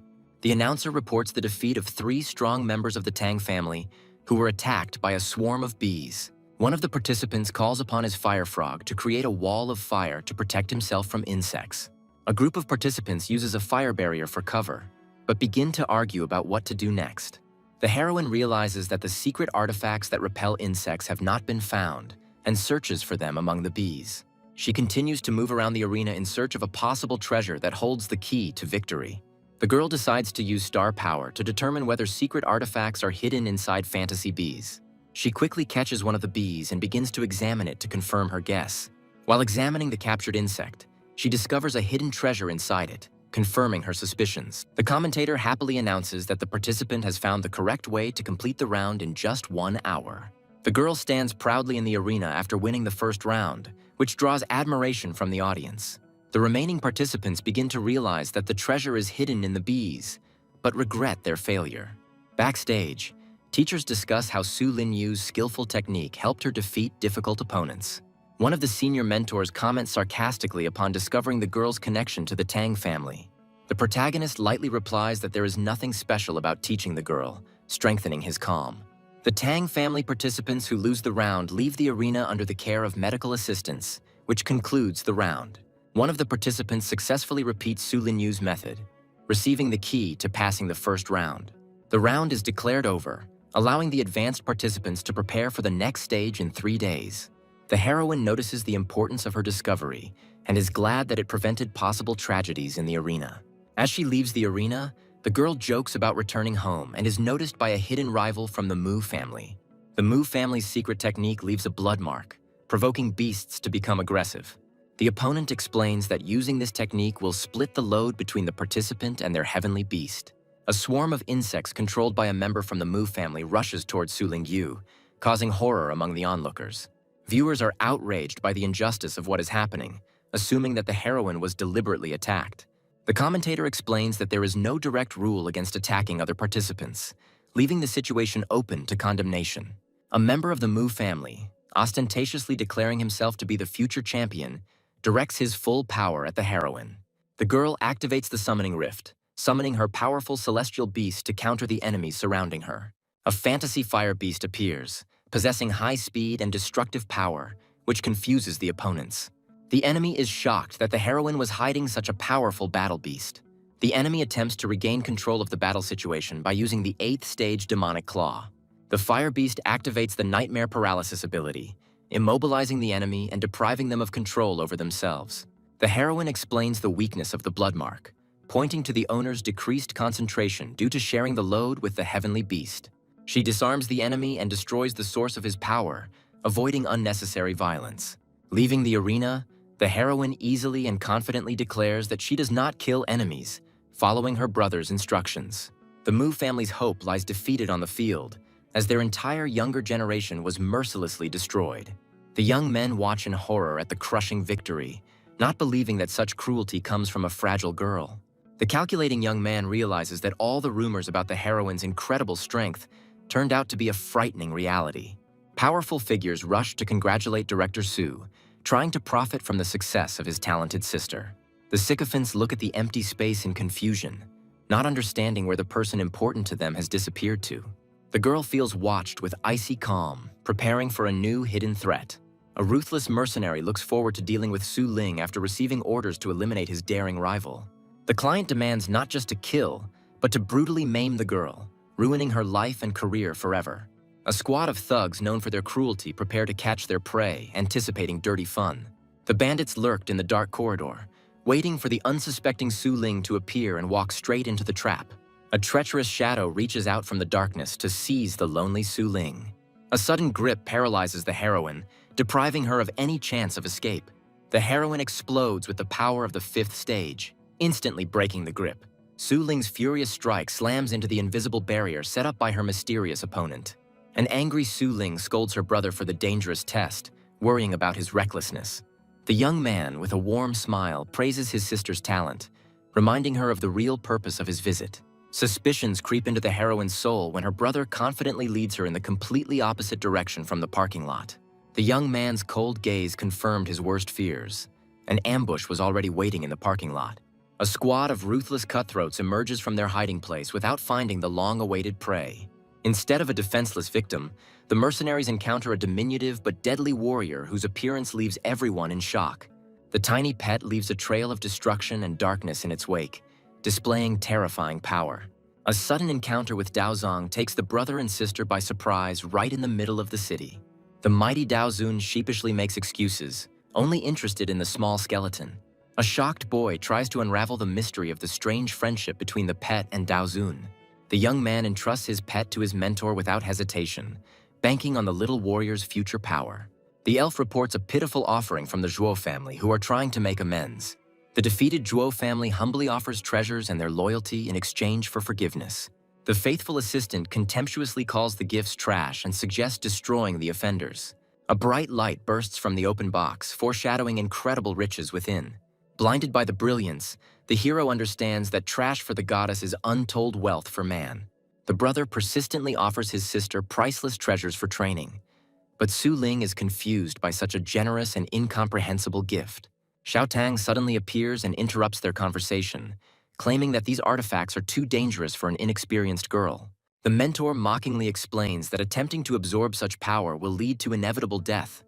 The announcer reports the defeat of 3 strong members of the Tang family who were attacked by a swarm of bees. One of the participants calls upon his fire frog to create a wall of fire to protect himself from insects. A group of participants uses a fire barrier for cover, but begin to argue about what to do next. The heroine realizes that the secret artifacts that repel insects have not been found, and searches for them among the bees. She continues to move around the arena in search of a possible treasure that holds the key to victory. The girl decides to use star power to determine whether secret artifacts are hidden inside fantasy bees. She quickly catches one of the bees and begins to examine it to confirm her guess. While examining the captured insect, she discovers a hidden treasure inside it. confirming her suspicions. The commentator happily announces that the participant has found the correct way to complete the round in just 1 hour. The girl stands proudly in the arena after winning the first round, which draws admiration from the audience. The remaining participants begin to realize that the treasure is hidden in the bees, but regret their failure. Backstage, teachers discuss how Su Linyu's skillful technique helped her defeat difficult opponents. One of the senior mentors comments sarcastically upon discovering the girl's connection to the Tang family. The protagonist lightly replies that there is nothing special about teaching the girl, strengthening his calm. The Tang family participants who lose the round leave the arena under the care of medical assistants, which concludes the round. One of the participants successfully repeats Su Linyu's method, receiving the key to passing the first round. The round is declared over, allowing the advanced participants to prepare for the next stage in 3 days. The heroine notices the importance of her discovery and is glad that it prevented possible tragedies in the arena. As she leaves the arena, the girl jokes about returning home and is noticed by a hidden rival from the Mu family. The Mu family's secret technique leaves a blood mark, provoking beasts to become aggressive. The opponent explains that using this technique will split the load between the participant and their heavenly beast. A swarm of insects controlled by a member from the Mu family rushes towards Su Lingyu, causing horror among the onlookers. Viewers are outraged by the injustice of what is happening, assuming that the heroine was deliberately attacked. The commentator explains that there is no direct rule against attacking other participants, leaving the situation open to condemnation. A member of the Mu family, ostentatiously declaring himself to be the future champion, directs his full power at the heroine. The girl activates the summoning rift, summoning her powerful celestial beast to counter the enemies surrounding her. A fantasy fire beast appears, possessing high speed and destructive power, which confuses the opponents. The enemy is shocked that the heroine was hiding such a powerful battle beast. The enemy attempts to regain control of the battle situation by using the 8th stage demonic claw. The fire beast activates the nightmare paralysis ability, immobilizing the enemy and depriving them of control over themselves. The heroine explains the weakness of the blood mark, pointing to the owner's decreased concentration due to sharing the load with the heavenly beast. She disarms the enemy and destroys the source of his power, avoiding unnecessary violence. Leaving the arena, the heroine easily and confidently declares that she does not kill enemies, following her brother's instructions. The Mu family's hope lies defeated on the field, as their entire younger generation was mercilessly destroyed. The young men watch in horror at the crushing victory, not believing that such cruelty comes from a fragile girl. The calculating young man realizes that all the rumors about the heroine's incredible strength turned out to be a frightening reality. Powerful figures rush to congratulate director Su, trying to profit from the success of his talented sister. The sycophants look at the empty space in confusion, not understanding where the person important to them has disappeared to. The girl feels watched with icy calm, preparing for a new hidden threat. A ruthless mercenary looks forward to dealing with Su Ling after receiving orders to eliminate his daring rival. The client demands not just to kill, but to brutally maim the girl, ruining her life and career forever. A squad of thugs known for their cruelty prepare to catch their prey, anticipating dirty fun. The bandits lurked in the dark corridor, waiting for the unsuspecting Su Ling to appear and walk straight into the trap. A treacherous shadow reaches out from the darkness to seize the lonely Su Ling. A sudden grip paralyzes the heroine, depriving her of any chance of escape. The heroine explodes with the power of the 5th stage, instantly breaking the grip. Su Ling's furious strike slams into the invisible barrier set up by her mysterious opponent. An angry Su Ling scolds her brother for the dangerous test, worrying about his recklessness. The young man, with a warm smile, praises his sister's talent, reminding her of the real purpose of his visit. Suspicions creep into the heroine's soul when her brother confidently leads her in the completely opposite direction from the parking lot. The young man's cold gaze confirmed his worst fears. An ambush was already waiting in the parking lot. A squad of ruthless cutthroats emerges from their hiding place without finding the long-awaited prey. Instead of a defenseless victim, the mercenaries encounter a diminutive but deadly warrior whose appearance leaves everyone in shock. The tiny pet leaves a trail of destruction and darkness in its wake, displaying terrifying power. A sudden encounter with Dao Zong takes the brother and sister by surprise right in the middle of the city. The mighty Dao Zun sheepishly makes excuses, only interested in the small skeleton. A shocked boy tries to unravel the mystery of the strange friendship between the pet and Dao Zun. The young man entrusts his pet to his mentor without hesitation, banking on the little warrior's future power. The elf reports a pitiful offering from the Zhuo family who are trying to make amends. The defeated Zhuo family humbly offers treasures and their loyalty in exchange for forgiveness. The faithful assistant contemptuously calls the gifts trash and suggests destroying the offenders. A bright light bursts from the open box, foreshadowing incredible riches within. Blinded by the brilliance, the hero understands that trash for the goddess is untold wealth for man. The brother persistently offers his sister priceless treasures for training. But Su Ling is confused by such a generous and incomprehensible gift. Xiao Tang suddenly appears and interrupts their conversation, claiming that these artifacts are too dangerous for an inexperienced girl. The mentor mockingly explains that attempting to absorb such power will lead to inevitable death,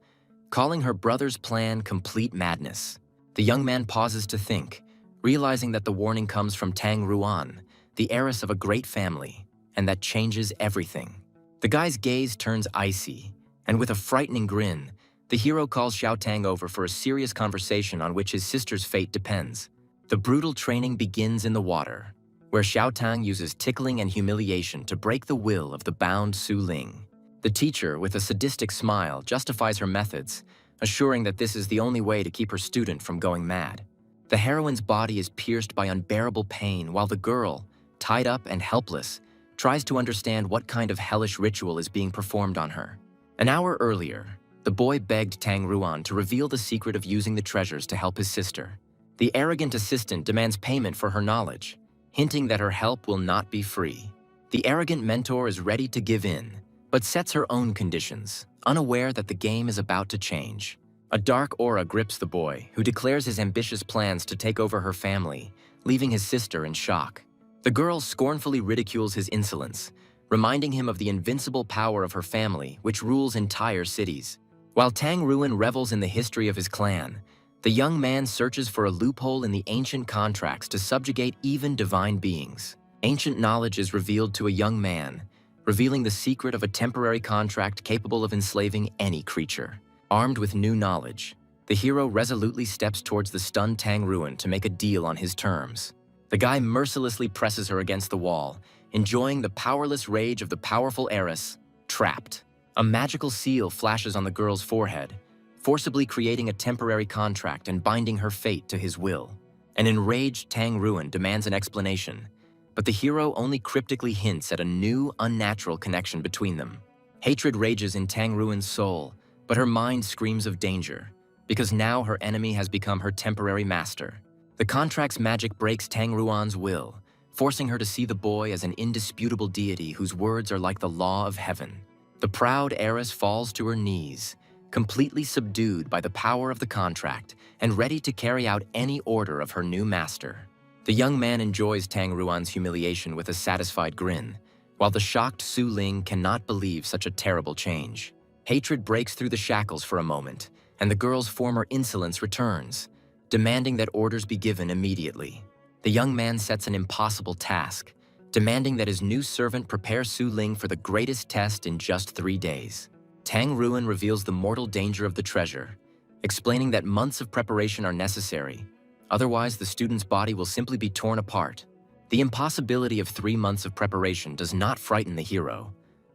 calling her brother's plan complete madness. The young man pauses to think, realizing that the warning comes from Tang Ruan, the heiress of a great family, and that changes everything. The guy's gaze turns icy, and with a frightening grin, the hero calls Xiao Tang over for a serious conversation on which his sister's fate depends. The brutal training begins in the water, where Xiao Tang uses tickling and humiliation to break the will of the bound Su Ling. The teacher, with a sadistic smile, justifies her methods, assuring that this is the only way to keep her student from going mad. The heroine's body is pierced by unbearable pain, while the girl, tied up and helpless, tries to understand what kind of hellish ritual is being performed on her. An hour earlier, the boy begged Tang Ruan to reveal the secret of using the treasures to help his sister. The arrogant assistant demands payment for her knowledge, hinting that her help will not be free. The arrogant mentor is ready to give in, but sets her own conditions, unaware that the game is about to change. A dark aura grips the boy, who declares his ambitious plans to take over her family, leaving his sister in shock. The girl scornfully ridicules his insolence, reminding him of the invincible power of her family, which rules entire cities. While Tang Ruan revels in the history of his clan, the young man searches for a loophole in the ancient contracts to subjugate even divine beings. Ancient knowledge is revealed to a young man, revealing the secret of a temporary contract capable of enslaving any creature. Armed with new knowledge, the hero resolutely steps towards the stunned Tang Ruan to make a deal on his terms. The guy mercilessly presses her against the wall, enjoying the powerless rage of the powerful heiress, trapped. A magical seal flashes on the girl's forehead, forcibly creating a temporary contract and binding her fate to his will. An enraged Tang Ruan demands an explanation, but the hero only cryptically hints at a new, unnatural connection between them. Hatred rages in Tang Ruan's soul, but her mind screams of danger, because now her enemy has become her temporary master. The contract's magic breaks Tang Ruan's will, forcing her to see the boy as an indisputable deity whose words are like the law of heaven. The proud heiress falls to her knees, completely subdued by the power of the contract and ready to carry out any order of her new master. The young man enjoys Tang Ruan's humiliation with a satisfied grin, while the shocked Su Ling cannot believe such a terrible change. Hatred breaks through the shackles for a moment, and the girl's former insolence returns, demanding that orders be given immediately. The young man sets an impossible task, demanding that his new servant prepare Su Ling for the greatest test in just 3 days. Tang Ruan reveals the mortal danger of the treasure, explaining that months of preparation are necessary, otherwise the student's body will simply be torn apart. The impossibility of 3 months of preparation does not frighten the hero.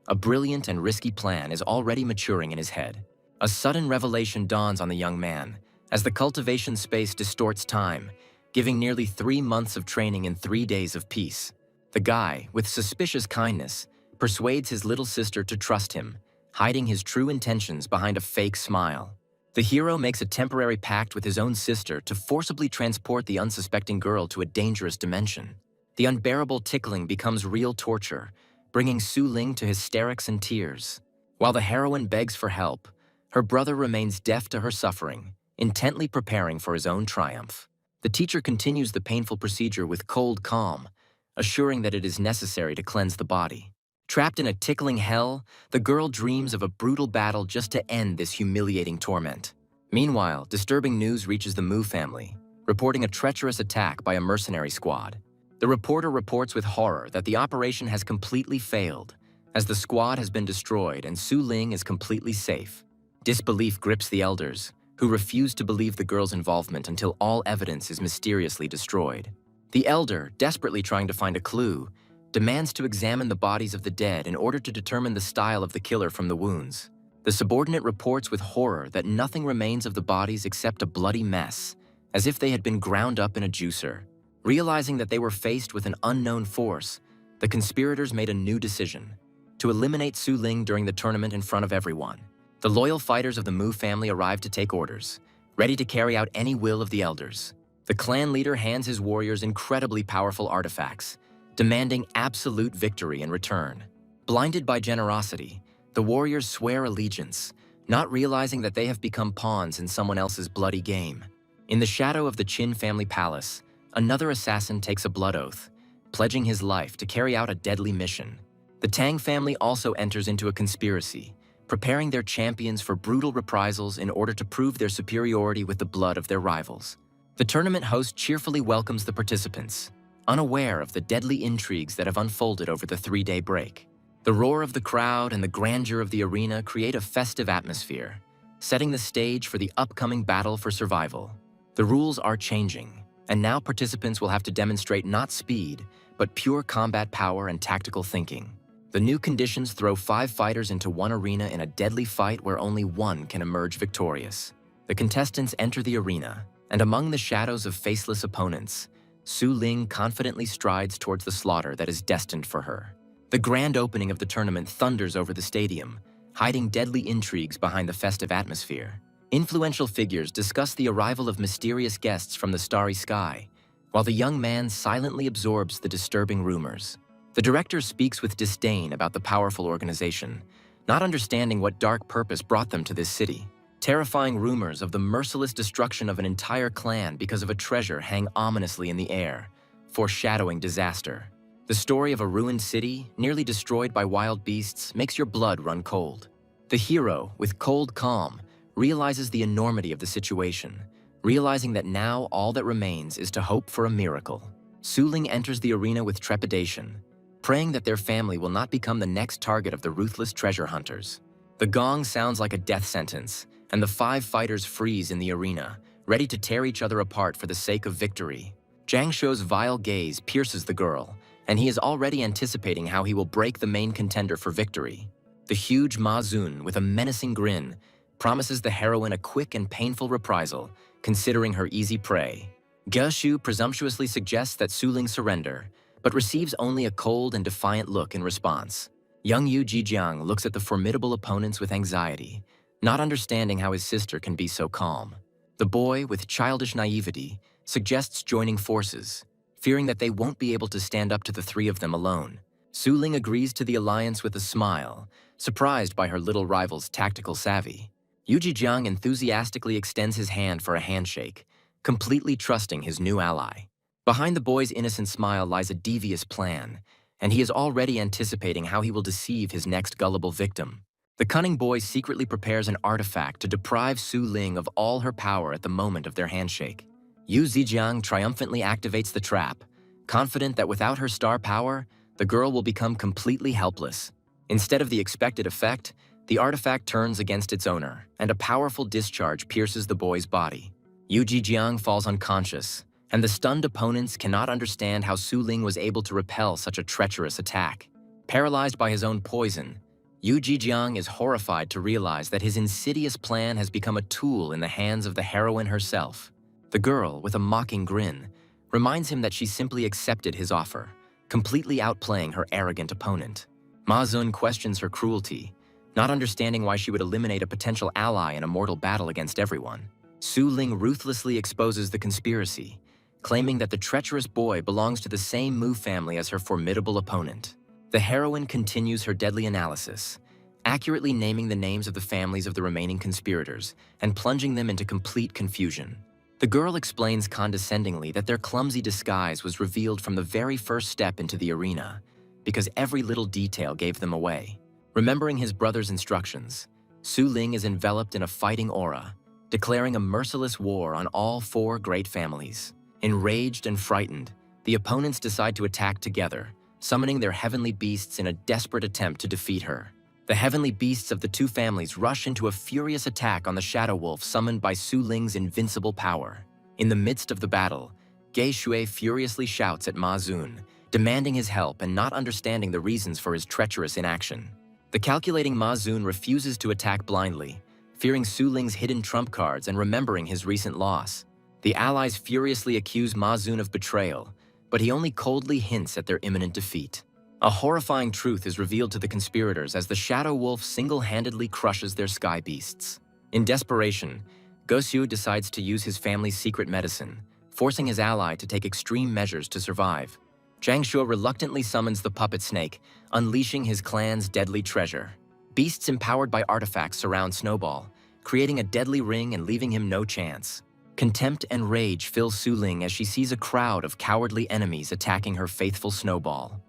A brilliant and risky plan is already maturing in his head. A sudden revelation dawns on the young man, as the cultivation space distorts time, giving nearly 3 months of training in 3 days of peace. The guy, with suspicious kindness, persuades his little sister to trust him, hiding his true intentions behind a fake smile. The hero makes a temporary pact with his own sister to forcibly transport the unsuspecting girl to a dangerous dimension. The unbearable tickling becomes real torture, bringing Su Ling to hysterics and tears. While the heroine begs for help, her brother remains deaf to her suffering, intently preparing for his own triumph. The teacher continues the painful procedure with cold calm, assuring that it is necessary to cleanse the body. Trapped in a tickling hell, the girl dreams of a brutal battle just to end this humiliating torment. Meanwhile, disturbing news reaches the Mu family, reporting a treacherous attack by a mercenary squad. The reporter reports with horror that the operation has completely failed, as the squad has been destroyed and Su Ling is completely safe. Disbelief grips the elders, who refuse to believe the girl's involvement until all evidence is mysteriously destroyed. The elder, desperately trying to find a clue, demands to examine the bodies of the dead in order to determine the style of the killer from the wounds. The subordinate reports with horror that nothing remains of the bodies except a bloody mess, as if they had been ground up in a juicer. Realizing that they were faced with an unknown force, the conspirators made a new decision: to eliminate Su Ling during the tournament in front of everyone. The loyal fighters of the Mu family arrived to take orders, ready to carry out any will of the elders. The clan leader hands his warriors incredibly powerful artifacts, demanding absolute victory in return. Blinded by generosity, the warriors swear allegiance, not realizing that they have become pawns in someone else's bloody game. In the shadow of the Qin family palace, another assassin takes a blood oath, pledging his life to carry out a deadly mission. The Tang family also enters into a conspiracy, preparing their champions for brutal reprisals in order to prove their superiority with the blood of their rivals. The tournament host cheerfully welcomes the participants, unaware of the deadly intrigues that have unfolded over the 3-day break. The roar of the crowd and the grandeur of the arena create a festive atmosphere, setting the stage for the upcoming battle for survival. The rules are changing, and now participants will have to demonstrate not speed, but pure combat power and tactical thinking. The new conditions throw 5 fighters into one arena in a deadly fight where only one can emerge victorious. The contestants enter the arena, and among the shadows of faceless opponents, Su Ling confidently strides towards the slaughter that is destined for her. The grand opening of the tournament thunders over the stadium, hiding deadly intrigues behind the festive atmosphere. Influential figures discuss the arrival of mysterious guests from the starry sky, while the young man silently absorbs the disturbing rumors. The director speaks with disdain about the powerful organization, not understanding what dark purpose brought them to this city. Terrifying rumors of the merciless destruction of an entire clan because of a treasure hang ominously in the air, foreshadowing disaster. The story of a ruined city, nearly destroyed by wild beasts, makes your blood run cold. The hero, with cold calm, realizes the enormity of the situation, realizing that now all that remains is to hope for a miracle. Su Ling enters the arena with trepidation, praying that their family will not become the next target of the ruthless treasure hunters. The gong sounds like a death sentence, and the 5 fighters freeze in the arena, ready to tear each other apart for the sake of victory. Zhang Shou's vile gaze pierces the girl, and he is already anticipating how he will break the main contender for victory. The huge Ma Xun, with a menacing grin, promises the heroine a quick and painful reprisal, considering her easy prey. Ge Shu presumptuously suggests that Su Ling surrender, but receives only a cold and defiant look in response. Young Yu Jijiang looks at the formidable opponents with anxiety, not understanding how his sister can be so calm. The boy, with childish naivety, suggests joining forces, fearing that they won't be able to stand up to the 3 of them alone. Su Ling agrees to the alliance with a smile, surprised by her little rival's tactical savvy. Yu Jijiang enthusiastically extends his hand for a handshake, completely trusting his new ally. Behind the boy's innocent smile lies a devious plan, and he is already anticipating how he will deceive his next gullible victim. The cunning boy secretly prepares an artifact to deprive Su Ling of all her power at the moment of their handshake. Yu Zijiang triumphantly activates the trap, confident that without her star power, the girl will become completely helpless. Instead of the expected effect, the artifact turns against its owner, and a powerful discharge pierces the boy's body. Yu Jijiang falls unconscious, and the stunned opponents cannot understand how Su Ling was able to repel such a treacherous attack. Paralyzed by his own poison, Yu Jijiang is horrified to realize that his insidious plan has become a tool in the hands of the heroine herself. The girl, with a mocking grin, reminds him that she simply accepted his offer, completely outplaying her arrogant opponent. Ma Xun questions her cruelty, not understanding why she would eliminate a potential ally in a mortal battle against everyone. Su Ling ruthlessly exposes the conspiracy, claiming that the treacherous boy belongs to the same Mu family as her formidable opponent. The heroine continues her deadly analysis, accurately naming the names of the families of the remaining conspirators and plunging them into complete confusion. The girl explains condescendingly that their clumsy disguise was revealed from the very first step into the arena, because every little detail gave them away. Remembering his brother's instructions, Su Ling is enveloped in a fighting aura, declaring a merciless war on all 4 great families. Enraged and frightened, the opponents decide to attack together, summoning their heavenly beasts in a desperate attempt to defeat her. The heavenly beasts of the 2 families rush into a furious attack on the Shadow Wolf summoned by Su Ling's invincible power. In the midst of the battle, Ge Shui furiously shouts at Ma Xun, demanding his help and not understanding the reasons for his treacherous inaction. The calculating Ma Xun refuses to attack blindly, fearing Su Ling's hidden trump cards and remembering his recent loss. The allies furiously accuse Ma Zun of betrayal, but he only coldly hints at their imminent defeat. A horrifying truth is revealed to the conspirators as the Shadow Wolf single-handedly crushes their sky beasts. In desperation, Gosyu decides to use his family's secret medicine, forcing his ally to take extreme measures to survive. Zhang Shuo reluctantly summons the puppet snake, unleashing his clan's deadly treasure. Beasts empowered by artifacts surround Snowball, creating a deadly ring and leaving him no chance. Contempt and rage fill Su Ling as she sees a crowd of cowardly enemies attacking her faithful Snowball.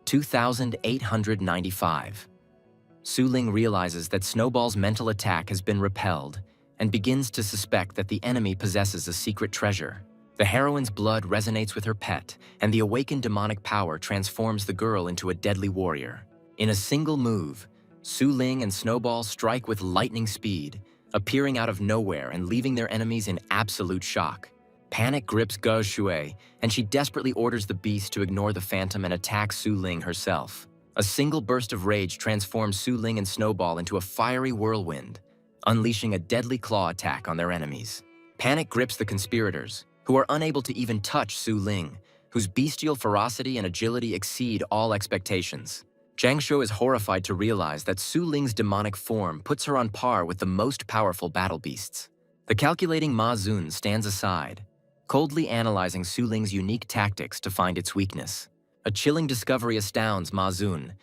2895. Su Ling realizes that Snowball's mental attack has been repelled and begins to suspect that the enemy possesses a secret treasure. The heroine's blood resonates with her pet, and the awakened demonic power transforms the girl into a deadly warrior. In a single move, Su Ling and Snowball strike with lightning speed, appearing out of nowhere and leaving their enemies in absolute shock. Panic grips Ge Shui, and she desperately orders the beast to ignore the phantom and attack Su Ling herself. A single burst of rage transforms Su Ling and Snowball into a fiery whirlwind, unleashing a deadly claw attack on their enemies. Panic grips the conspirators, who are unable to even touch Su Ling, whose bestial ferocity and agility exceed all expectations. Zhang Shuo is horrified to realize that Su Ling's demonic form puts her on par with the most powerful battle beasts. The calculating Ma Zun stands aside, coldly analyzing Su Ling's unique tactics to find its weakness. A chilling discovery astounds Ma Zun.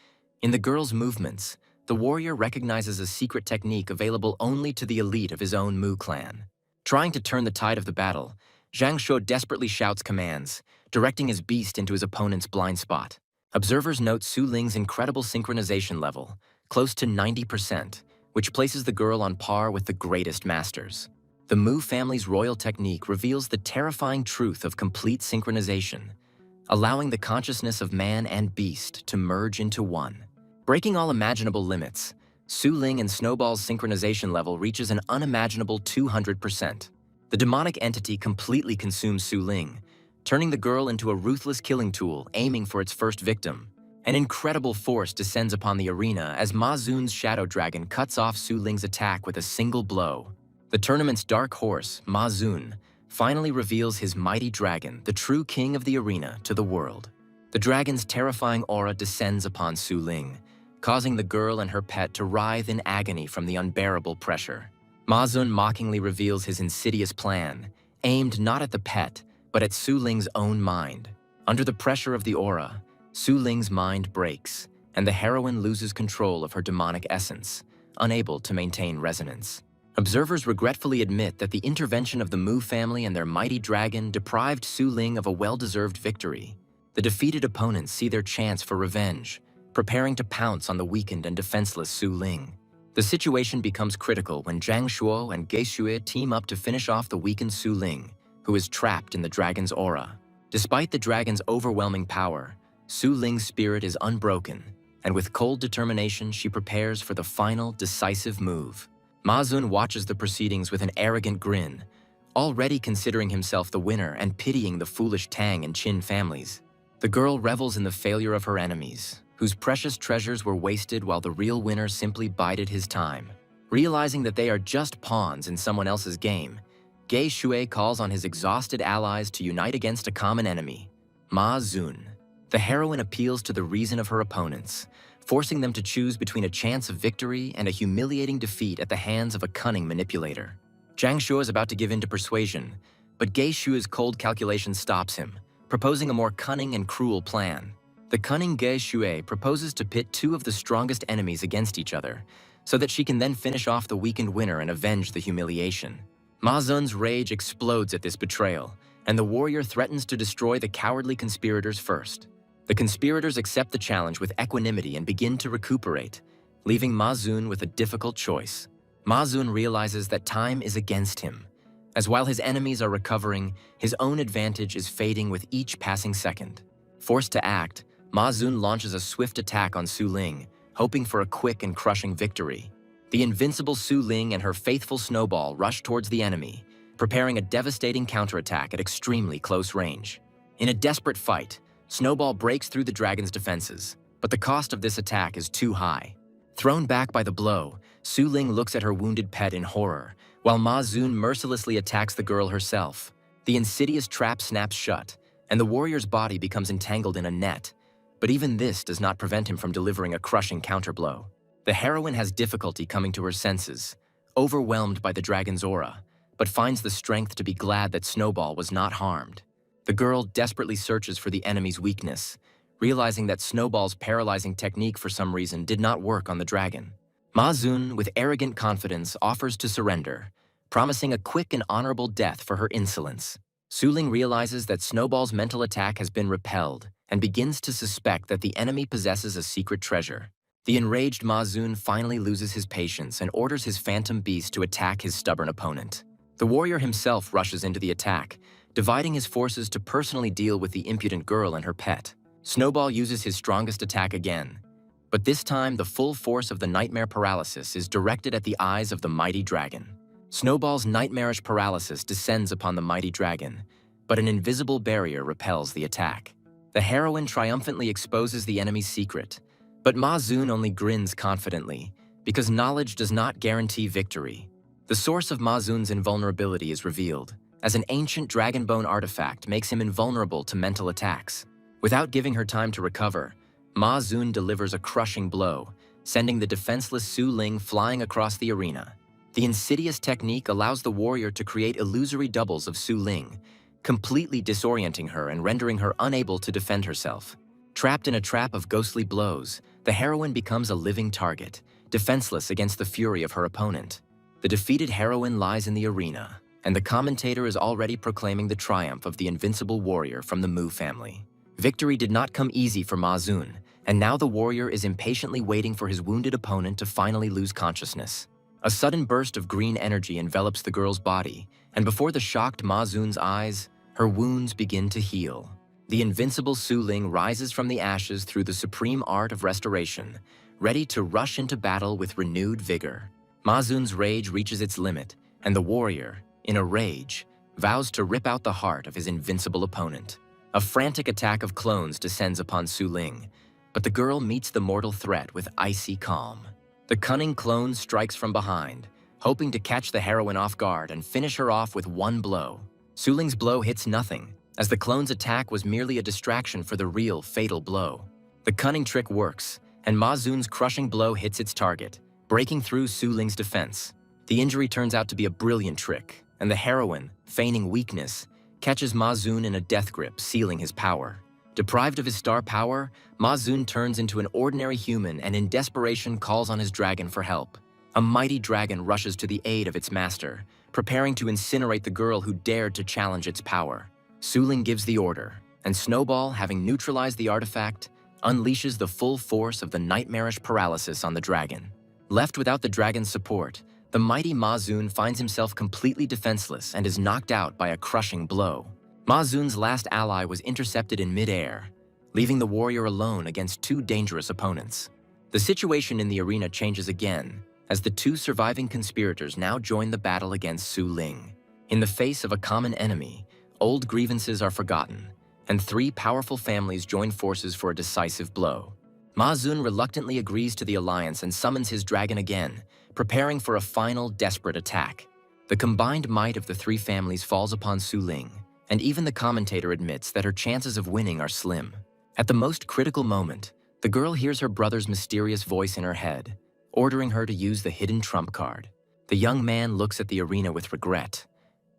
In the girl's movements, the warrior recognizes a secret technique available only to the elite of his own Mu clan. Trying to turn the tide of the battle, Zhang Shuo desperately shouts commands, directing his beast into his opponent's blind spot. Observers note Su Ling's incredible synchronization level, close to 90%, which places the girl on par with the greatest masters. The Mu family's royal technique reveals the terrifying truth of complete synchronization, allowing the consciousness of man and beast to merge into one. Breaking all imaginable limits, Su Ling and Snowball's synchronization level reaches an unimaginable 200%. The demonic entity completely consumes Su Ling, turning the girl into a ruthless killing tool aiming for its first victim. An incredible force descends upon the arena as Ma Zun's shadow dragon cuts off Su Ling's attack with a single blow. The tournament's dark horse, Ma Zun, finally reveals his mighty dragon, the true king of the arena, to the world. The dragon's terrifying aura descends upon Su Ling, causing the girl and her pet to writhe in agony from the unbearable pressure. Ma Zun mockingly reveals his insidious plan, aimed not at the pet, but at Su Ling's own mind. Under the pressure of the aura, Su Ling's mind breaks, and the heroine loses control of her demonic essence, unable to maintain resonance. Observers regretfully admit that the intervention of the Mu family and their mighty dragon deprived Su Ling of a well-deserved victory. The defeated opponents see their chance for revenge, preparing to pounce on the weakened and defenseless Su Ling. The situation becomes critical when Zhang Shuo and Ge Shui team up to finish off the weakened Su Ling, who is trapped in the dragon's aura. Despite the dragon's overwhelming power, Su Ling's spirit is unbroken, and with cold determination she prepares for the final, decisive move. Ma Zun watches the proceedings with an arrogant grin, already considering himself the winner and pitying the foolish Tang and Qin families. The girl revels in the failure of her enemies, whose precious treasures were wasted while the real winner simply bided his time. Realizing that they are just pawns in someone else's game, Ge Shui calls on his exhausted allies to unite against a common enemy, Ma Zun. The heroine appeals to the reason of her opponents, forcing them to choose between a chance of victory and a humiliating defeat at the hands of a cunning manipulator. Zhang Shuo is about to give in to persuasion, but Ge Shui's cold calculation stops him, proposing a more cunning and cruel plan. The cunning Ge Shui proposes to pit two of the strongest enemies against each other, so that she can then finish off the weakened winner and avenge the humiliation. Ma Zun's rage explodes at this betrayal, and the warrior threatens to destroy the cowardly conspirators first. The conspirators accept the challenge with equanimity and begin to recuperate, leaving Ma Zun with a difficult choice. Ma Zun realizes that time is against him, as while his enemies are recovering, his own advantage is fading with each passing second. Forced to act, Ma Zun launches a swift attack on Su Ling, hoping for a quick and crushing victory. The invincible Su Ling and her faithful Snowball rush towards the enemy, preparing a devastating counterattack at extremely close range. In a desperate fight, Snowball breaks through the dragon's defenses, but the cost of this attack is too high. Thrown back by the blow, Su Ling looks at her wounded pet in horror, While Ma Zun mercilessly attacks the girl herself, the insidious trap snaps shut, and the warrior's body becomes entangled in a net. But even this does not prevent him from delivering a crushing counterblow. The heroine has difficulty coming to her senses, overwhelmed by the dragon's aura, but finds the strength to be glad that Snowball was not harmed. The girl desperately searches for the enemy's weakness, realizing that Snowball's paralyzing technique for some reason did not work on the dragon. Ma Zun, with arrogant confidence, offers to surrender, promising a quick and honorable death for her insolence. Su Ling realizes that Snowball's mental attack has been repelled and begins to suspect that the enemy possesses a secret treasure. The enraged Ma Zun finally loses his patience and orders his phantom beast to attack his stubborn opponent. The warrior himself rushes into the attack, dividing his forces to personally deal with the impudent girl and her pet. Snowball uses his strongest attack again, but this time the full force of the nightmare paralysis is directed at the eyes of the mighty dragon. Snowball's nightmarish paralysis descends upon the mighty dragon, but an invisible barrier repels the attack. The heroine triumphantly exposes the enemy's secret, but Ma Zun only grins confidently, because knowledge does not guarantee victory. The source of Ma Zun's invulnerability is revealed, as an ancient dragon bone artifact makes him invulnerable to mental attacks. Without giving her time to recover, Ma Zun delivers a crushing blow, sending the defenseless Su Ling flying across the arena. The insidious technique allows the warrior to create illusory doubles of Su Ling, completely disorienting her and rendering her unable to defend herself. Trapped in a trap of ghostly blows, the heroine becomes a living target, defenseless against the fury of her opponent. The defeated heroine lies in the arena, and the commentator is already proclaiming the triumph of the invincible warrior from the Mu family. Victory did not come easy for Ma Zun, and now the warrior is impatiently waiting for his wounded opponent to finally lose consciousness. A sudden burst of green energy envelops the girl's body, and before the shocked Ma Zun's eyes, her wounds begin to heal. The invincible Su Ling rises from the ashes through the supreme art of restoration, ready to rush into battle with renewed vigor. Ma Zun's rage reaches its limit, and the warrior, in a rage, vows to rip out the heart of his invincible opponent. A frantic attack of clones descends upon Su Ling, but the girl meets the mortal threat with icy calm. The cunning clone strikes from behind, hoping to catch the heroine off guard and finish her off with one blow. Su Ling's blow hits nothing, as the clone's attack was merely a distraction for the real fatal blow. The cunning trick works, and Ma Zun's crushing blow hits its target, breaking through Su Ling's defense. The injury turns out to be a brilliant trick, and the heroine, feigning weakness, catches Ma Zun in a death grip, sealing his power. Deprived of his star power, Ma Zun turns into an ordinary human and in desperation calls on his dragon for help. A mighty dragon rushes to the aid of its master, preparing to incinerate the girl who dared to challenge its power. Su Ling gives the order, and Snowball, having neutralized the artifact, unleashes the full force of the nightmarish paralysis on the dragon. Left without the dragon's support, the mighty Ma Zun finds himself completely defenseless and is knocked out by a crushing blow. Ma Zun's last ally was intercepted in mid-air, leaving the warrior alone against two dangerous opponents. The situation in the arena changes again, as the two surviving conspirators now join the battle against Su Ling. In the face of a common enemy, old grievances are forgotten, and three powerful families join forces for a decisive blow. Ma Zun reluctantly agrees to the alliance and summons his dragon again, preparing for a final desperate attack. The combined might of the three families falls upon Su Ling, and even the commentator admits that her chances of winning are slim. At the most critical moment, the girl hears her brother's mysterious voice in her head, ordering her to use the hidden trump card. The young man looks at the arena with regret,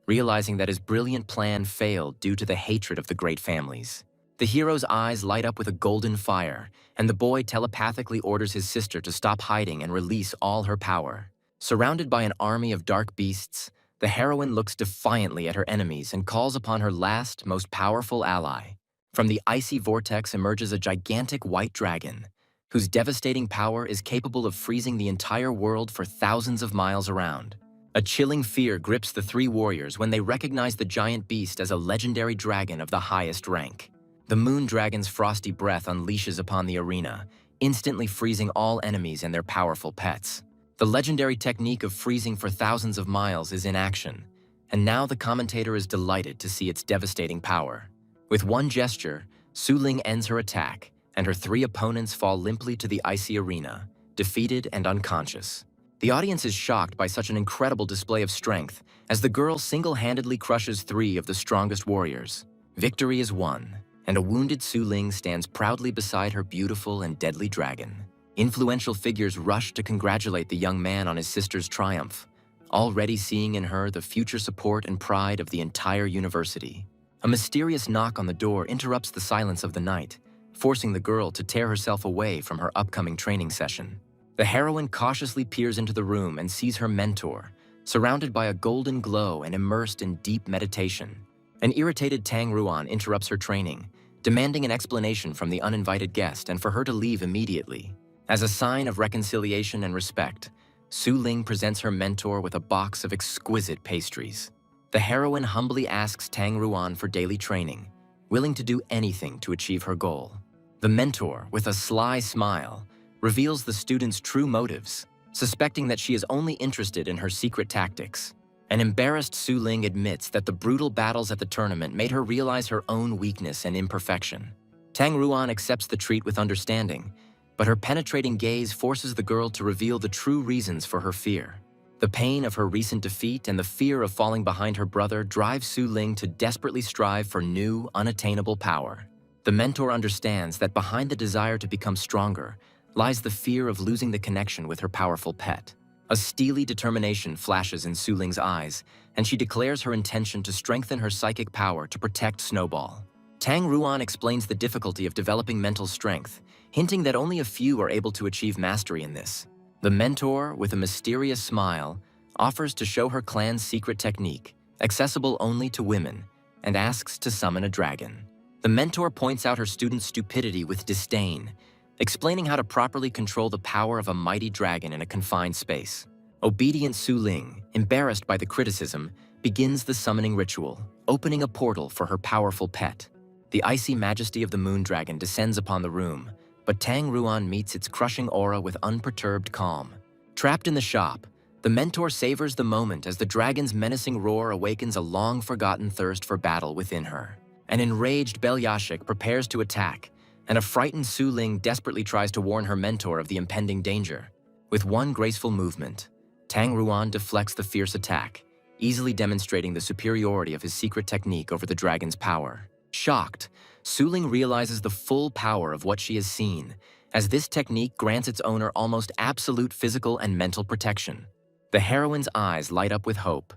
realizing that his brilliant plan failed due to the hatred of the great families. The hero's eyes light up with a golden fire, and the boy telepathically orders his sister to stop hiding and release all her power. Surrounded by an army of dark beasts, the heroine looks defiantly at her enemies and calls upon her last, most powerful ally. From the icy vortex emerges a gigantic white dragon, whose devastating power is capable of freezing the entire world for thousands of miles around. A chilling fear grips the three warriors when they recognize the giant beast as a legendary dragon of the highest rank. The moon dragon's frosty breath unleashes upon the arena, instantly freezing all enemies and their powerful pets. The legendary technique of freezing for thousands of miles is in action, and now the commentator is delighted to see its devastating power. With one gesture, Su Ling ends her attack, and her three opponents fall limply to the icy arena, defeated and unconscious. The audience is shocked by such an incredible display of strength as the girl single-handedly crushes 3 of the strongest warriors. Victory is won, and a wounded Su Ling stands proudly beside her beautiful and deadly dragon. Influential figures rush to congratulate the young man on his sister's triumph, already seeing in her the future support and pride of the entire university. A mysterious knock on the door interrupts the silence of the night, forcing the girl to tear herself away from her upcoming training session. The heroine cautiously peers into the room and sees her mentor, surrounded by a golden glow and immersed in deep meditation. An irritated Tang Ruan interrupts her training, demanding an explanation from the uninvited guest and for her to leave immediately. As a sign of reconciliation and respect, Su Ling presents her mentor with a box of exquisite pastries. The heroine humbly asks Tang Ruan for daily training, willing to do anything to achieve her goal. The mentor, with a sly smile, reveals the student's true motives, suspecting that she is only interested in her secret tactics. An embarrassed Su Ling admits that the brutal battles at the tournament made her realize her own weakness and imperfection. Tang Ruan accepts the treat with understanding, but her penetrating gaze forces the girl to reveal the true reasons for her fear. The pain of her recent defeat and the fear of falling behind her brother drive Su Ling to desperately strive for new, unattainable power. The mentor understands that behind the desire to become stronger lies the fear of losing the connection with her powerful pet. A steely determination flashes in Su Ling's eyes, and she declares her intention to strengthen her psychic power to protect Snowball. Tang Ruan explains the difficulty of developing mental strength, hinting that only a few are able to achieve mastery in this. The mentor, with a mysterious smile, offers to show her clan's secret technique, accessible only to women, and asks to summon a dragon. The mentor points out her student's stupidity with disdain, explaining how to properly control the power of a mighty dragon in a confined space. Obedient Su Ling, embarrassed by the criticism, begins the summoning ritual, opening a portal for her powerful pet. The icy majesty of the moon dragon descends upon the room, but Tang Ruan meets its crushing aura with unperturbed calm. Trapped in the shop, the mentor savors the moment as the dragon's menacing roar awakens a long-forgotten thirst for battle within her. An enraged Belyashik prepares to attack, and a frightened Su Ling desperately tries to warn her mentor of the impending danger. With one graceful movement, Tang Ruan deflects the fierce attack, easily demonstrating the superiority of his secret technique over the dragon's power. Shocked, Su Ling realizes the full power of what she has seen, as this technique grants its owner almost absolute physical and mental protection. The heroine's eyes light up with hope,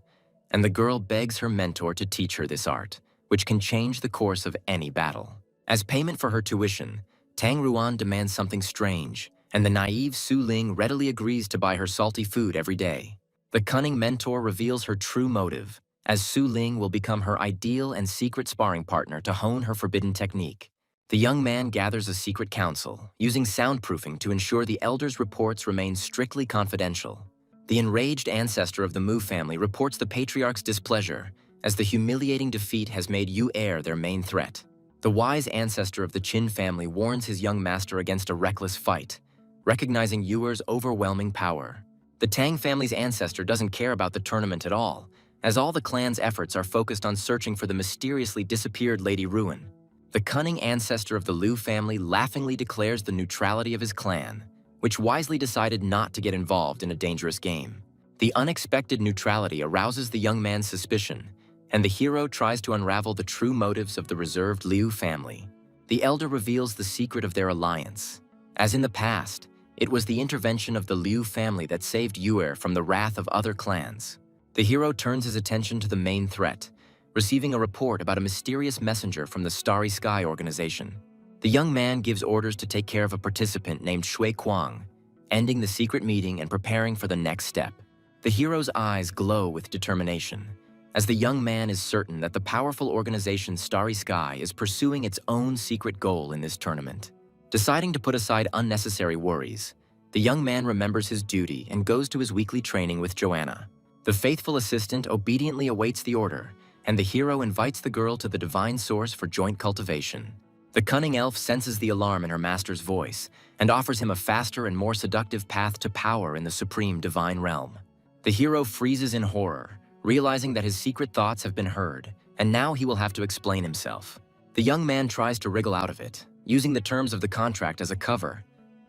and the girl begs her mentor to teach her this art, which can change the course of any battle. As payment for her tuition, Tang Ruan demands something strange, and the naive Su Ling readily agrees to buy her salty food every day. The cunning mentor reveals her true motive, as Su Ling will become her ideal and secret sparring partner to hone her forbidden technique. The young man gathers a secret council, using soundproofing to ensure the elders' reports remain strictly confidential. The enraged ancestor of the Mu family reports the patriarch's displeasure, as the humiliating defeat has made Yu Er their main threat. The wise ancestor of the Qin family warns his young master against a reckless fight, recognizing Yu Er's overwhelming power. The Tang family's ancestor doesn't care about the tournament at all, as all the clan's efforts are focused on searching for the mysteriously disappeared Lady Ruin. The cunning ancestor of the Liu family laughingly declares the neutrality of his clan, which wisely decided not to get involved in a dangerous game. The unexpected neutrality arouses the young man's suspicion, and the hero tries to unravel the true motives of the reserved Liu family. The elder reveals the secret of their alliance. As in the past, it was the intervention of the Liu family that saved Yuer from the wrath of other clans. The hero turns his attention to the main threat, receiving a report about a mysterious messenger from the Starry Sky organization. The young man gives orders to take care of a participant named Shui Kuang, ending the secret meeting and preparing for the next step. The hero's eyes glow with determination, as the young man is certain that the powerful organization Starry Sky is pursuing its own secret goal in this tournament. Deciding to put aside unnecessary worries, the young man remembers his duty and goes to his weekly training with Joanna. The faithful assistant obediently awaits the order, and the hero invites the girl to the divine source for joint cultivation. The cunning elf senses the alarm in her master's voice and offers him a faster and more seductive path to power in the supreme divine realm. The hero freezes in horror, realizing that his secret thoughts have been heard, and now he will have to explain himself. The young man tries to wriggle out of it, using the terms of the contract as a cover,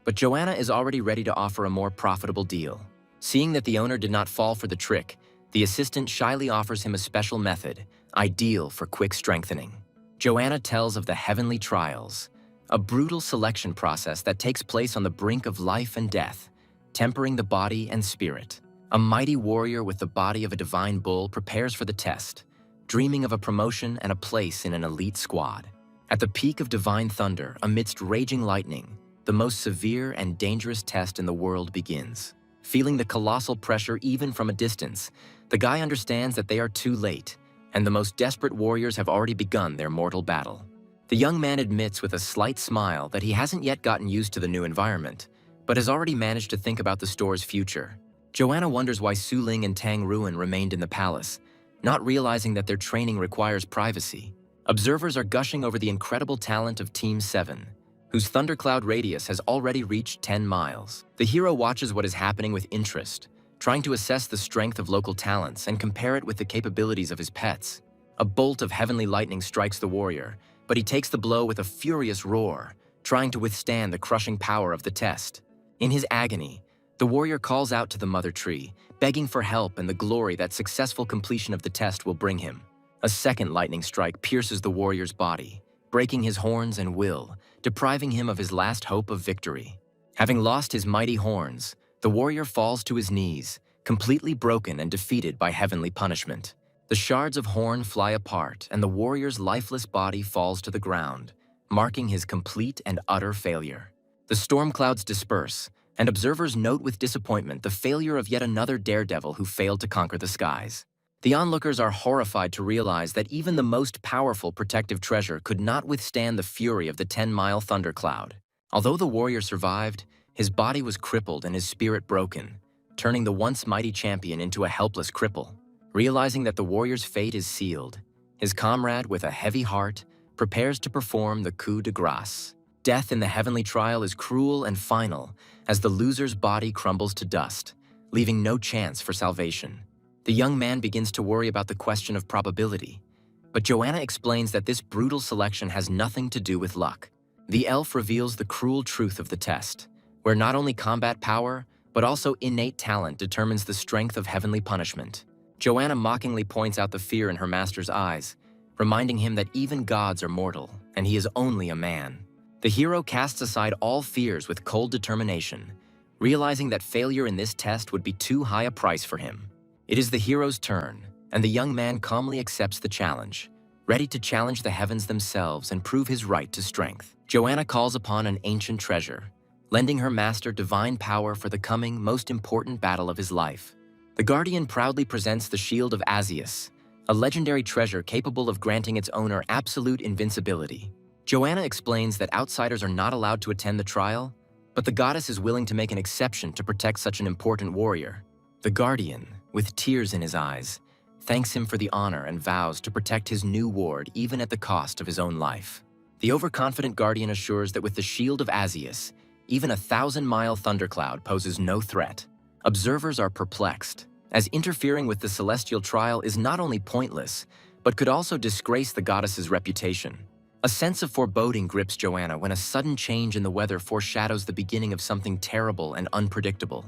but Joanna is already ready to offer a more profitable deal. Seeing that the owner did not fall for the trick, the assistant shyly offers him a special method, ideal for quick strengthening. Joanna tells of the heavenly trials, a brutal selection process that takes place on the brink of life and death, tempering the body and spirit. A mighty warrior with the body of a divine bull prepares for the test, dreaming of a promotion and a place in an elite squad. At the peak of divine thunder, amidst raging lightning, the most severe and dangerous test in the world begins. Feeling the colossal pressure even from a distance, the guy understands that they are too late, and the most desperate warriors have already begun their mortal battle. The young man admits with a slight smile that he hasn't yet gotten used to the new environment, but has already managed to think about the store's future. Joanna wonders why Su Ling and Tang Ruin remained in the palace, not realizing that their training requires privacy. Observers are gushing over the incredible talent of Team 7, whose thundercloud radius has already reached 10 miles. The hero watches what is happening with interest, trying to assess the strength of local talents and compare it with the capabilities of his pets. A bolt of heavenly lightning strikes the warrior, but he takes the blow with a furious roar, trying to withstand the crushing power of the test. In his agony, the warrior calls out to the mother tree, begging for help and the glory that successful completion of the test will bring him. A second lightning strike pierces the warrior's body, breaking his horns and will, depriving him of his last hope of victory. Having lost his mighty horns, the warrior falls to his knees, completely broken and defeated by heavenly punishment. The shards of horn fly apart and the warrior's lifeless body falls to the ground, marking his complete and utter failure. The storm clouds disperse, and observers note with disappointment the failure of yet another daredevil who failed to conquer the skies. The onlookers are horrified to realize that even the most powerful protective treasure could not withstand the fury of the 10-mile thundercloud. Although the warrior survived, his body was crippled and his spirit broken, turning the once mighty champion into a helpless cripple. Realizing that the warrior's fate is sealed, his comrade, with a heavy heart, prepares to perform the coup de grace. Death in the heavenly trial is cruel and final as the loser's body crumbles to dust, leaving no chance for salvation. The young man begins to worry about the question of probability, but Joanna explains that this brutal selection has nothing to do with luck. The elf reveals the cruel truth of the test, where not only combat power, but also innate talent determines the strength of heavenly punishment. Joanna mockingly points out the fear in her master's eyes, reminding him that even gods are mortal, and he is only a man. The hero casts aside all fears with cold determination, realizing that failure in this test would be too high a price for him. It is the hero's turn, and the young man calmly accepts the challenge, ready to challenge the heavens themselves and prove his right to strength. Joanna calls upon an ancient treasure, lending her master divine power for the coming, most important battle of his life. The Guardian proudly presents the Shield of Asius, a legendary treasure capable of granting its owner absolute invincibility. Joanna explains that outsiders are not allowed to attend the trial, but the goddess is willing to make an exception to protect such an important warrior. The Guardian, with tears in his eyes, thanks him for the honor and vows to protect his new ward even at the cost of his own life. The overconfident Guardian assures that with the Shield of Asius, even a 1,000-mile thundercloud poses no threat. Observers are perplexed, as interfering with the celestial trial is not only pointless, but could also disgrace the goddess's reputation. A sense of foreboding grips Joanna when a sudden change in the weather foreshadows the beginning of something terrible and unpredictable.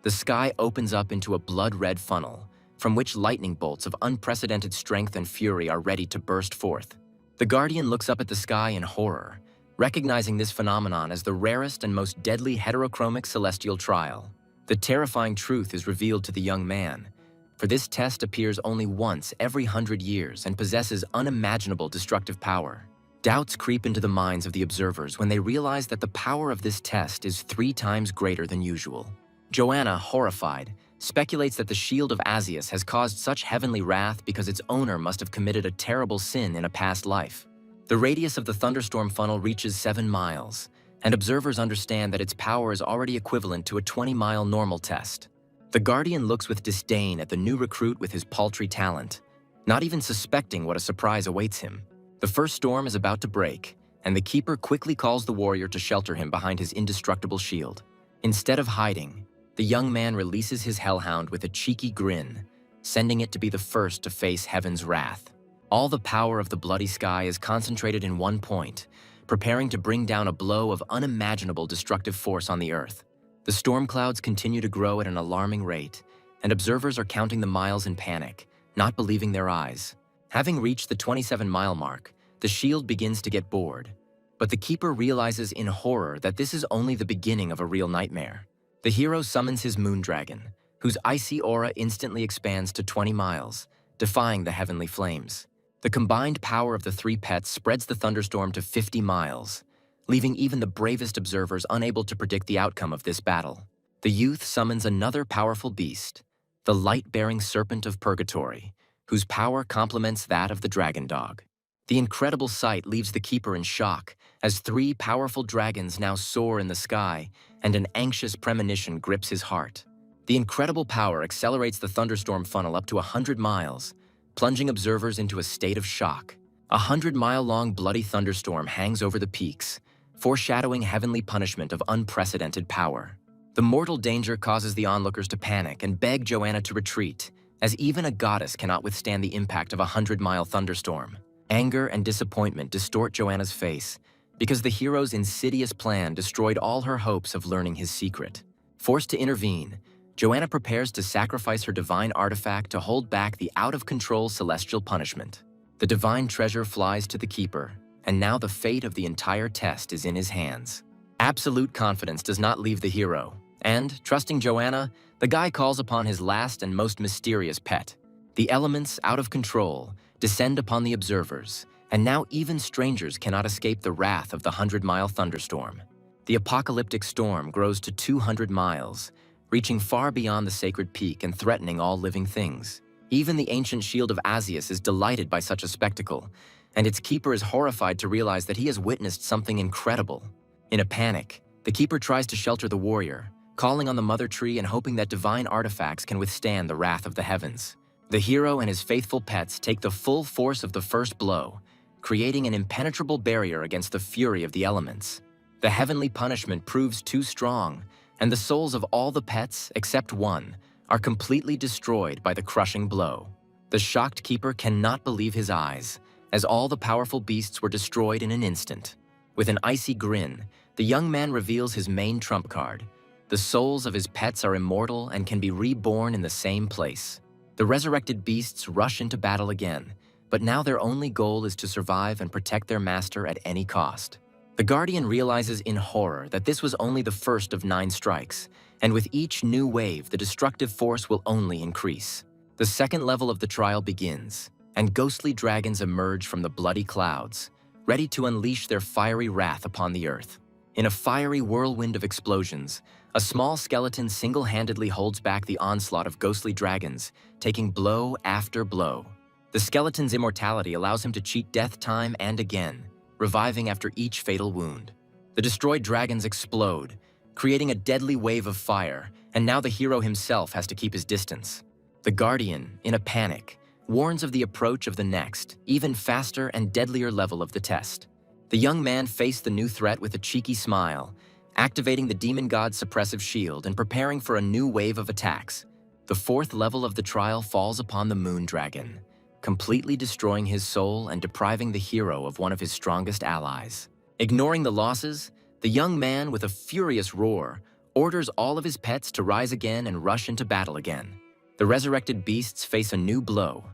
The sky opens up into a blood-red funnel, from which lightning bolts of unprecedented strength and fury are ready to burst forth. The Guardian looks up at the sky in horror, recognizing this phenomenon as the rarest and most deadly heterochromic celestial trial. The terrifying truth is revealed to the young man, for this test appears only once every 100 years and possesses unimaginable destructive power. Doubts creep into the minds of the observers when they realize that the power of this test is 3 times greater than usual. Joanna, horrified, speculates that the Shield of Asius has caused such heavenly wrath because its owner must have committed a terrible sin in a past life. The radius of the thunderstorm funnel reaches 7 miles, and observers understand that its power is already equivalent to a 20-mile normal test. The Guardian looks with disdain at the new recruit with his paltry talent, not even suspecting what a surprise awaits him. The first storm is about to break, and the Keeper quickly calls the warrior to shelter him behind his indestructible shield. Instead of hiding, the young man releases his hellhound with a cheeky grin, sending it to be the first to face heaven's wrath. All the power of the bloody sky is concentrated in one point, preparing to bring down a blow of unimaginable destructive force on the earth. The storm clouds continue to grow at an alarming rate, and observers are counting the miles in panic, not believing their eyes. Having reached the 27-mile mark, the shield begins to get bored. But the keeper realizes in horror that this is only the beginning of a real nightmare. The hero summons his moon dragon, whose icy aura instantly expands to 20 miles, defying the heavenly flames. The combined power of the three pets spreads the thunderstorm to 50 miles, leaving even the bravest observers unable to predict the outcome of this battle. The youth summons another powerful beast, the light-bearing serpent of purgatory, whose power complements that of the dragon dog. The incredible sight leaves the keeper in shock, as three powerful dragons now soar in the sky, and an anxious premonition grips his heart. The incredible power accelerates the thunderstorm funnel up to 100 miles, plunging observers into a state of shock. A 100-mile-long bloody thunderstorm hangs over the peaks, foreshadowing heavenly punishment of unprecedented power. The mortal danger causes the onlookers to panic and beg Joanna to retreat, as even a goddess cannot withstand the impact of a 100-mile thunderstorm. Anger and disappointment distort Joanna's face, because the hero's insidious plan destroyed all her hopes of learning his secret. Forced to intervene, Joanna prepares to sacrifice her divine artifact to hold back the out-of-control celestial punishment. The divine treasure flies to the keeper, and now the fate of the entire test is in his hands. Absolute confidence does not leave the hero, and, trusting Joanna, the guy calls upon his last and most mysterious pet. The elements, out of control, descend upon the observers, and now even strangers cannot escape the wrath of the 100-mile thunderstorm. The apocalyptic storm grows to 200 miles, reaching far beyond the sacred peak and threatening all living things. Even the ancient shield of Asius is delighted by such a spectacle, and its keeper is horrified to realize that he has witnessed something incredible. In a panic, the keeper tries to shelter the warrior, calling on the mother tree and hoping that divine artifacts can withstand the wrath of the heavens. The hero and his faithful pets take the full force of the first blow, creating an impenetrable barrier against the fury of the elements. The heavenly punishment proves too strong, and the souls of all the pets, except one, are completely destroyed by the crushing blow. The shocked keeper cannot believe his eyes, as all the powerful beasts were destroyed in an instant. With an icy grin, the young man reveals his main trump card. The souls of his pets are immortal and can be reborn in the same place. The resurrected beasts rush into battle again, but now their only goal is to survive and protect their master at any cost. The Guardian realizes in horror that this was only the first of 9 strikes, and with each new wave, the destructive force will only increase. The second level of the trial begins, and ghostly dragons emerge from the bloody clouds, ready to unleash their fiery wrath upon the earth. In a fiery whirlwind of explosions, a small skeleton single-handedly holds back the onslaught of ghostly dragons, taking blow after blow. The skeleton's immortality allows him to cheat death time and again, reviving after each fatal wound. The destroyed dragons explode, creating a deadly wave of fire, and now the hero himself has to keep his distance. The Guardian, in a panic, warns of the approach of the next, even faster and deadlier level of the test. The young man faced the new threat with a cheeky smile, activating the demon god's suppressive shield and preparing for a new wave of attacks. The 4th level of the trial falls upon the moon dragon, completely destroying his soul and depriving the hero of one of his strongest allies. Ignoring the losses, the young man, with a furious roar, orders all of his pets to rise again and rush into battle again. The resurrected beasts face a new blow,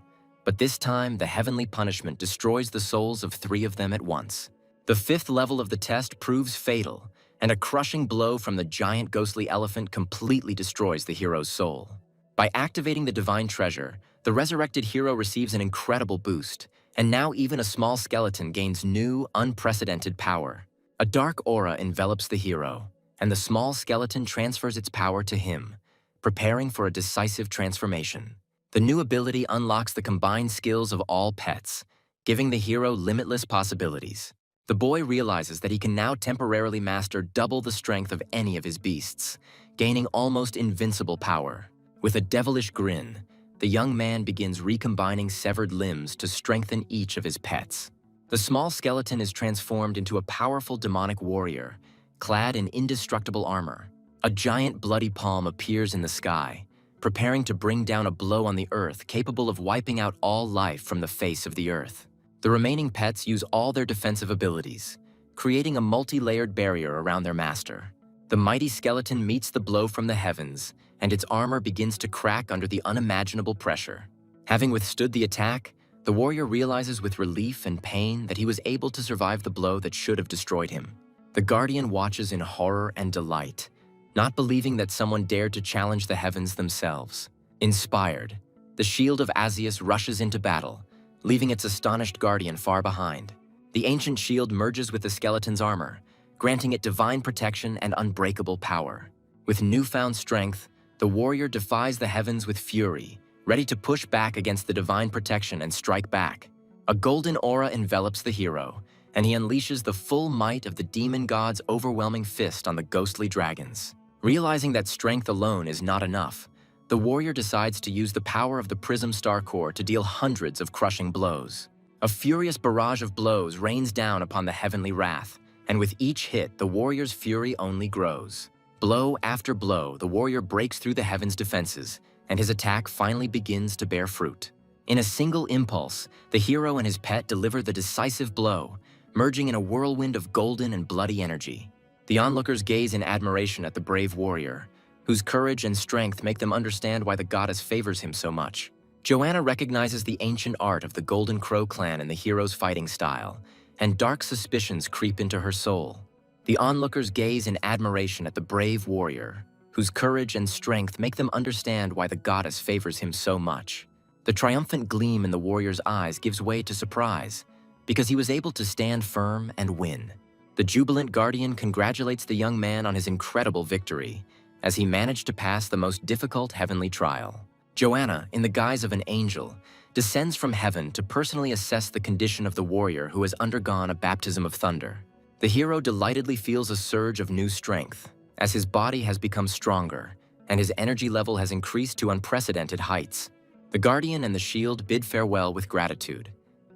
but this time the heavenly punishment destroys the souls of 3 of them at once. The 5th level of the test proves fatal, and a crushing blow from the giant ghostly elephant completely destroys the hero's soul. By activating the divine treasure, the resurrected hero receives an incredible boost, and now even a small skeleton gains new, unprecedented power. A dark aura envelops the hero, and the small skeleton transfers its power to him, preparing for a decisive transformation. The new ability unlocks the combined skills of all pets, giving the hero limitless possibilities. The boy realizes that he can now temporarily master double the strength of any of his beasts, gaining almost invincible power. With a devilish grin, the young man begins recombining severed limbs to strengthen each of his pets. The small skeleton is transformed into a powerful demonic warrior, clad in indestructible armor. A giant bloody palm appears in the sky, preparing to bring down a blow on the earth capable of wiping out all life from the face of the earth. The remaining pets use all their defensive abilities, creating a multi-layered barrier around their master. The mighty skeleton meets the blow from the heavens, and its armor begins to crack under the unimaginable pressure. Having withstood the attack, the warrior realizes with relief and pain that he was able to survive the blow that should have destroyed him. The guardian watches in horror and delight, not believing that someone dared to challenge the heavens themselves. Inspired, the shield of Asius rushes into battle, leaving its astonished guardian far behind. The ancient shield merges with the skeleton's armor, granting it divine protection and unbreakable power. With newfound strength, the warrior defies the heavens with fury, ready to push back against the divine protection and strike back. A golden aura envelops the hero, and he unleashes the full might of the demon god's overwhelming fist on the ghostly dragons. Realizing that strength alone is not enough, the warrior decides to use the power of the Prism Star Core to deal hundreds of crushing blows. A furious barrage of blows rains down upon the heavenly wrath, and with each hit, the warrior's fury only grows. Blow after blow, the warrior breaks through the heavens' defenses, and his attack finally begins to bear fruit. In a single impulse, the hero and his pet deliver the decisive blow, merging in a whirlwind of golden and bloody energy. The onlookers gaze in admiration at the brave warrior, whose courage and strength make them understand why the goddess favors him so much. Joanna recognizes the ancient art of the Golden Crow clan in the hero's fighting style, and dark suspicions creep into her soul. The onlookers gaze in admiration at the brave warrior, whose courage and strength make them understand why the goddess favors him so much. The triumphant gleam in the warrior's eyes gives way to surprise, because he was able to stand firm and win. The jubilant guardian congratulates the young man on his incredible victory, as he managed to pass the most difficult heavenly trial. Joanna, in the guise of an angel, descends from heaven to personally assess the condition of the warrior who has undergone a baptism of thunder. The hero delightedly feels a surge of new strength, as his body has become stronger, and his energy level has increased to unprecedented heights. The guardian and the shield bid farewell with gratitude,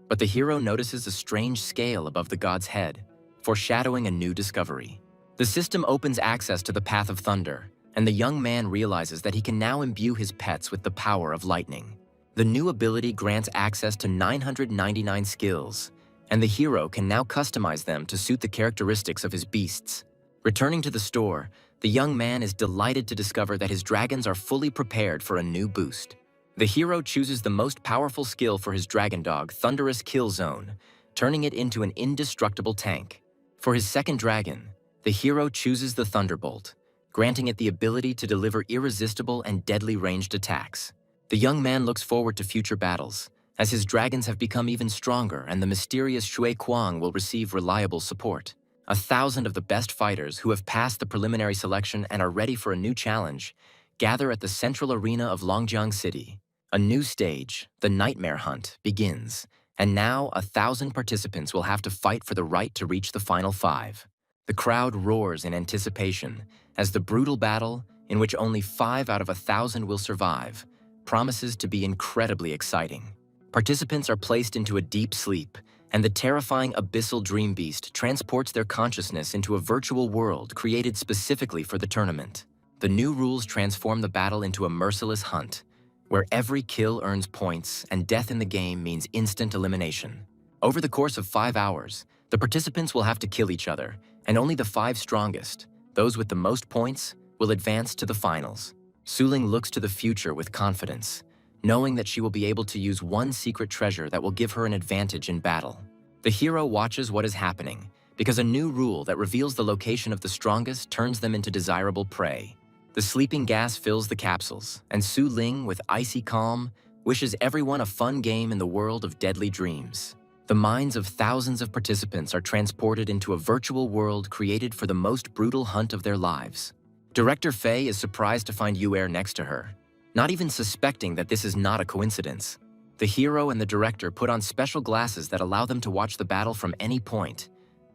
but the hero notices a strange scale above the god's head, foreshadowing a new discovery. The system opens access to the path of thunder, and the young man realizes that he can now imbue his pets with the power of lightning. The new ability grants access to 999 skills, and the hero can now customize them to suit the characteristics of his beasts. Returning to the store, the young man is delighted to discover that his dragons are fully prepared for a new boost. The hero chooses the most powerful skill for his dragon dog, Thunderous Kill Zone, turning it into an indestructible tank. For his second dragon, the hero chooses the Thunderbolt, granting it the ability to deliver irresistible and deadly ranged attacks. The young man looks forward to future battles, as his dragons have become even stronger and the mysterious Shui Kuang will receive reliable support. 1,000 of the best fighters who have passed the preliminary selection and are ready for a new challenge gather at the central arena of Longjiang City. A new stage, the Nightmare Hunt, begins, and now 1,000 participants will have to fight for the right to reach the final 5. The crowd roars in anticipation as the brutal battle, in which only 5 out of 1,000 will survive, promises to be incredibly exciting. Participants are placed into a deep sleep, and the terrifying abyssal dream beast transports their consciousness into a virtual world created specifically for the tournament. The new rules transform the battle into a merciless hunt, where every kill earns points and death in the game means instant elimination. Over the course of 5 hours, the participants will have to kill each other, and only the 5 strongest, those with the most points, will advance to the finals. Suling looks to the future with confidence, knowing that she will be able to use one secret treasure that will give her an advantage in battle. The hero watches what is happening, because a new rule that reveals the location of the strongest turns them into desirable prey. The sleeping gas fills the capsules, and Su Ling, with icy calm, wishes everyone a fun game in the world of deadly dreams. The minds of thousands of participants are transported into a virtual world created for the most brutal hunt of their lives. Director Faye is surprised to find Yuer next to her, not even suspecting that this is not a coincidence. The hero and the director put on special glasses that allow them to watch the battle from any point,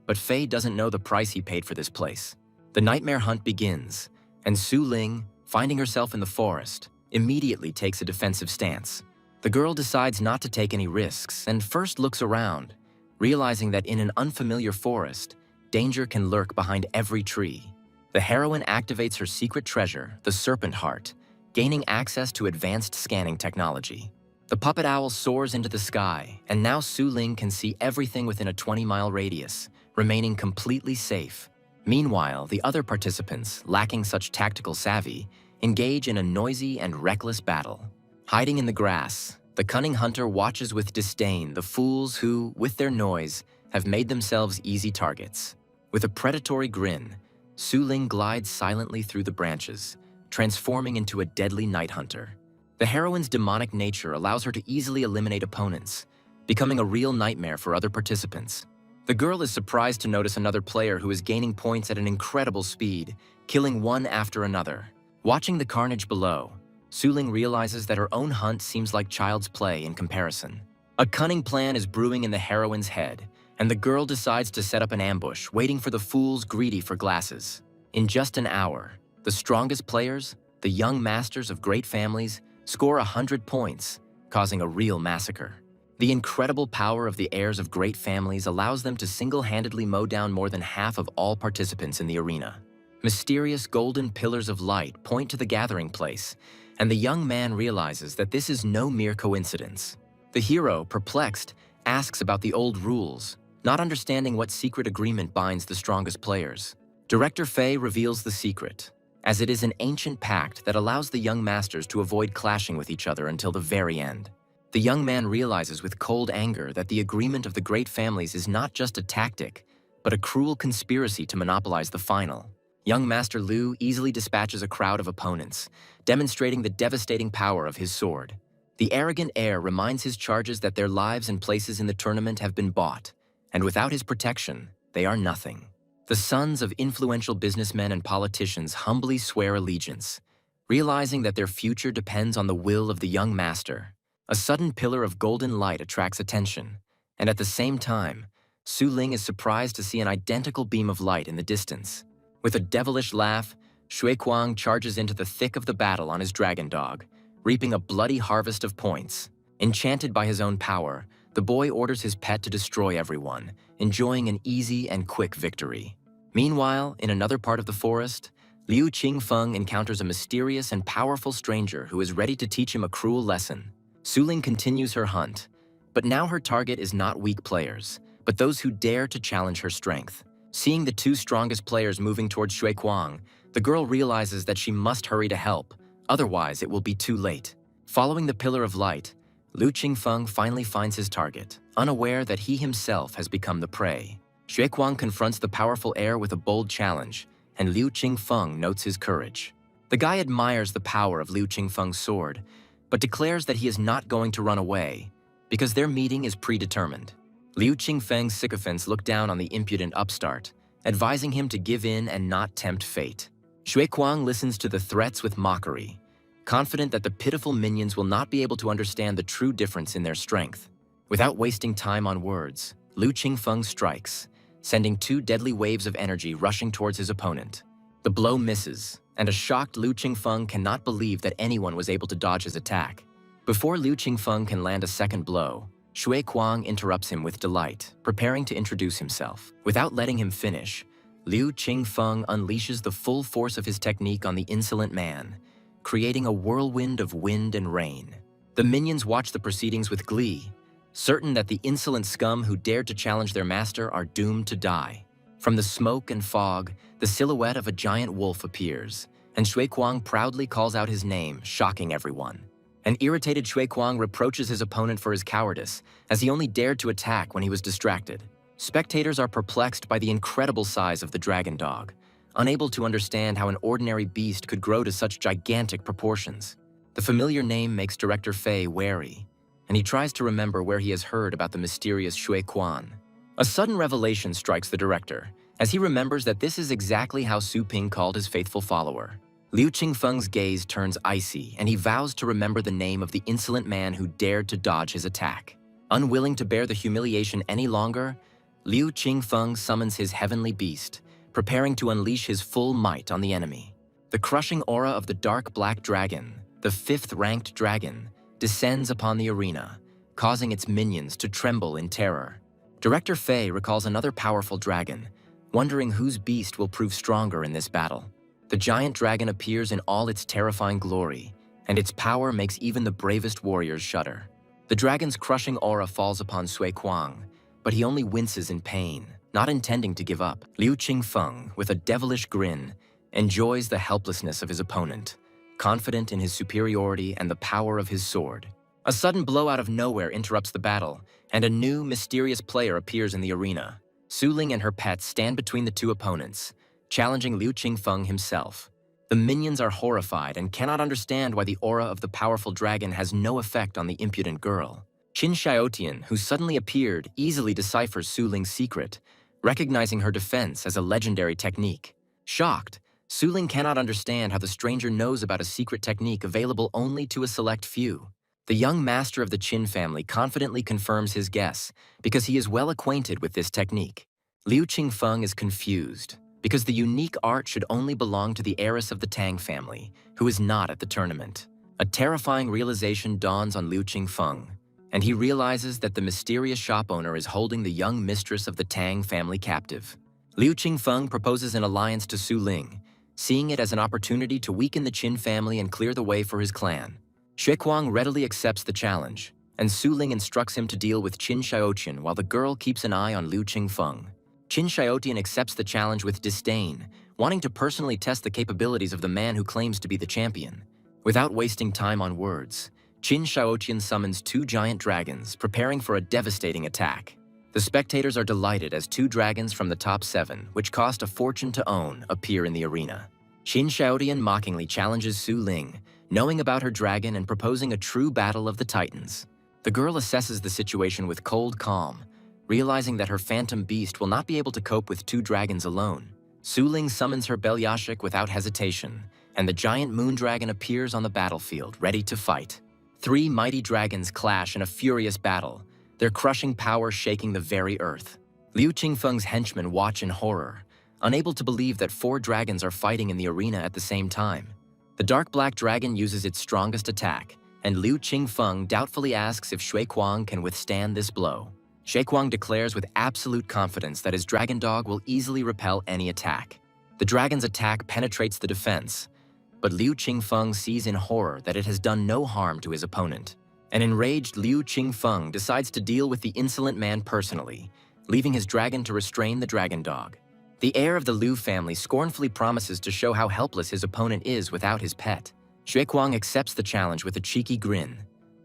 but Faye doesn't know the price he paid for this place. The Nightmare Hunt begins, and Su Ling, finding herself in the forest, immediately takes a defensive stance. The girl decides not to take any risks and first looks around, realizing that in an unfamiliar forest, danger can lurk behind every tree. The heroine activates her secret treasure, the Serpent Heart, gaining access to advanced scanning technology. The puppet owl soars into the sky, and now Su Ling can see everything within a 20-mile radius, remaining completely safe. Meanwhile, the other participants, lacking such tactical savvy, engage in a noisy and reckless battle. Hiding in the grass, the cunning hunter watches with disdain the fools who, with their noise, have made themselves easy targets. With a predatory grin, Su Ling glides silently through the branches, transforming into a deadly night hunter. The heroine's demonic nature allows her to easily eliminate opponents, becoming a real nightmare for other participants. The girl is surprised to notice another player who is gaining points at an incredible speed, killing one after another. Watching the carnage below, Su Ling realizes that her own hunt seems like child's play in comparison. A cunning plan is brewing in the heroine's head, and the girl decides to set up an ambush, waiting for the fools greedy for glasses. In just an hour, the strongest players, the young masters of great families, score 100 points, causing a real massacre. The incredible power of the heirs of great families allows them to single-handedly mow down more than half of all participants in the arena. Mysterious golden pillars of light point to the gathering place, and the young man realizes that this is no mere coincidence. The hero, perplexed, asks about the old rules, not understanding what secret agreement binds the strongest players. Director Fei reveals the secret, as it is an ancient pact that allows the young masters to avoid clashing with each other until the very end. The young man realizes with cold anger that the agreement of the great families is not just a tactic, but a cruel conspiracy to monopolize the final. Young Master Liu easily dispatches a crowd of opponents, demonstrating the devastating power of his sword. The arrogant heir reminds his charges that their lives and places in the tournament have been bought, and without his protection, they are nothing. The sons of influential businessmen and politicians humbly swear allegiance, realizing that their future depends on the will of the young master. A sudden pillar of golden light attracts attention, and at the same time, Su Ling is surprised to see an identical beam of light in the distance. With a devilish laugh, Shui Kuang charges into the thick of the battle on his dragon dog, reaping a bloody harvest of points. Enchanted by his own power, the boy orders his pet to destroy everyone, enjoying an easy and quick victory. Meanwhile, in another part of the forest, Liu Qingfeng encounters a mysterious and powerful stranger who is ready to teach him a cruel lesson. Su Ling continues her hunt, but now her target is not weak players, but those who dare to challenge her strength. Seeing the two strongest players moving towards Shui Kuang, the girl realizes that she must hurry to help, otherwise it will be too late. Following the pillar of light, Liu Qingfeng finally finds his target, unaware that he himself has become the prey. Shui Kuang confronts the powerful heir with a bold challenge, and Liu Qingfeng notes his courage. The guy admires the power of Liu Qingfeng's sword, but declares that he is not going to run away, because their meeting is predetermined. Liu Qingfeng's sycophants look down on the impudent upstart, advising him to give in and not tempt fate. Shui Kuang listens to the threats with mockery, confident that the pitiful minions will not be able to understand the true difference in their strength. Without wasting time on words, Liu Qingfeng strikes, sending two deadly waves of energy rushing towards his opponent. The blow misses, and a shocked Liu Qingfeng cannot believe that anyone was able to dodge his attack. Before Liu Qingfeng can land a second blow, Shui Kuang interrupts him with delight, preparing to introduce himself. Without letting him finish, Liu Qingfeng unleashes the full force of his technique on the insolent man, creating a whirlwind of wind and rain. The minions watch the proceedings with glee, certain that the insolent scum who dared to challenge their master are doomed to die. From the smoke and fog, the silhouette of a giant wolf appears, and Shui Kuang proudly calls out his name, shocking everyone. An irritated Shui Kuang reproaches his opponent for his cowardice, as he only dared to attack when he was distracted. Spectators are perplexed by the incredible size of the dragon dog, unable to understand how an ordinary beast could grow to such gigantic proportions. The familiar name makes Director Fei wary, and he tries to remember where he has heard about the mysterious Shui Kuan. A sudden revelation strikes the director, as he remembers that this is exactly how Su Ping called his faithful follower. Liu Qingfeng's gaze turns icy, and he vows to remember the name of the insolent man who dared to dodge his attack. Unwilling to bear the humiliation any longer, Liu Qingfeng summons his heavenly beast, preparing to unleash his full might on the enemy. The crushing aura of the dark black dragon, the fifth-ranked dragon, descends upon the arena, causing its minions to tremble in terror. Director Fei recalls another powerful dragon, wondering whose beast will prove stronger in this battle. The giant dragon appears in all its terrifying glory, and its power makes even the bravest warriors shudder. The dragon's crushing aura falls upon Shui Kuang, but he only winces in pain, not intending to give up. Liu Qingfeng, with a devilish grin, enjoys the helplessness of his opponent, confident in his superiority and the power of his sword. A sudden blow out of nowhere interrupts the battle, and a new, mysterious player appears in the arena. Su Ling and her pets stand between the two opponents, challenging Liu Qingfeng himself. The minions are horrified and cannot understand why the aura of the powerful dragon has no effect on the impudent girl. Qin Xiaotian, who suddenly appeared, easily deciphers Su Ling's secret, recognizing her defense as a legendary technique. Shocked, Su Ling cannot understand how the stranger knows about a secret technique available only to a select few. The young master of the Qin family confidently confirms his guess because he is well acquainted with this technique. Liu Qingfeng is confused because the unique art should only belong to the heiress of the Tang family, who is not at the tournament. A terrifying realization dawns on Liu Qingfeng, and he realizes that the mysterious shop owner is holding the young mistress of the Tang family captive. Liu Qingfeng proposes an alliance to Su Ling, seeing it as an opportunity to weaken the Qin family and clear the way for his clan. Xuequang readily accepts the challenge, and Su Ling instructs him to deal with Qin Xiaotian while the girl keeps an eye on Liu Qingfeng. Qin Xiaotian accepts the challenge with disdain, wanting to personally test the capabilities of the man who claims to be the champion. Without wasting time on words, Qin Xiaotian summons two giant dragons, preparing for a devastating attack. The spectators are delighted as two dragons from the top 7, which cost a fortune to own, appear in the arena. Qin Xiaotian mockingly challenges Su Ling, knowing about her dragon and proposing a true battle of the titans. The girl assesses the situation with cold calm, realizing that her phantom beast will not be able to cope with two dragons alone. Su Ling summons her Belyashik without hesitation, and the giant moon dragon appears on the battlefield, ready to fight. 3 mighty dragons clash in a furious battle, their crushing power shaking the very earth. Liu Qingfeng's henchmen watch in horror, unable to believe that 4 dragons are fighting in the arena at the same time. The dark black dragon uses its strongest attack, and Liu Qingfeng doubtfully asks if Xuequang can withstand this blow. Xuequang declares with absolute confidence that his dragon dog will easily repel any attack. The dragon's attack penetrates the defense, but Liu Qingfeng sees in horror that it has done no harm to his opponent. An enraged Liu Qingfeng decides to deal with the insolent man personally, leaving his dragon to restrain the dragon dog. The heir of the Liu family scornfully promises to show how helpless his opponent is without his pet. Xuequang accepts the challenge with a cheeky grin,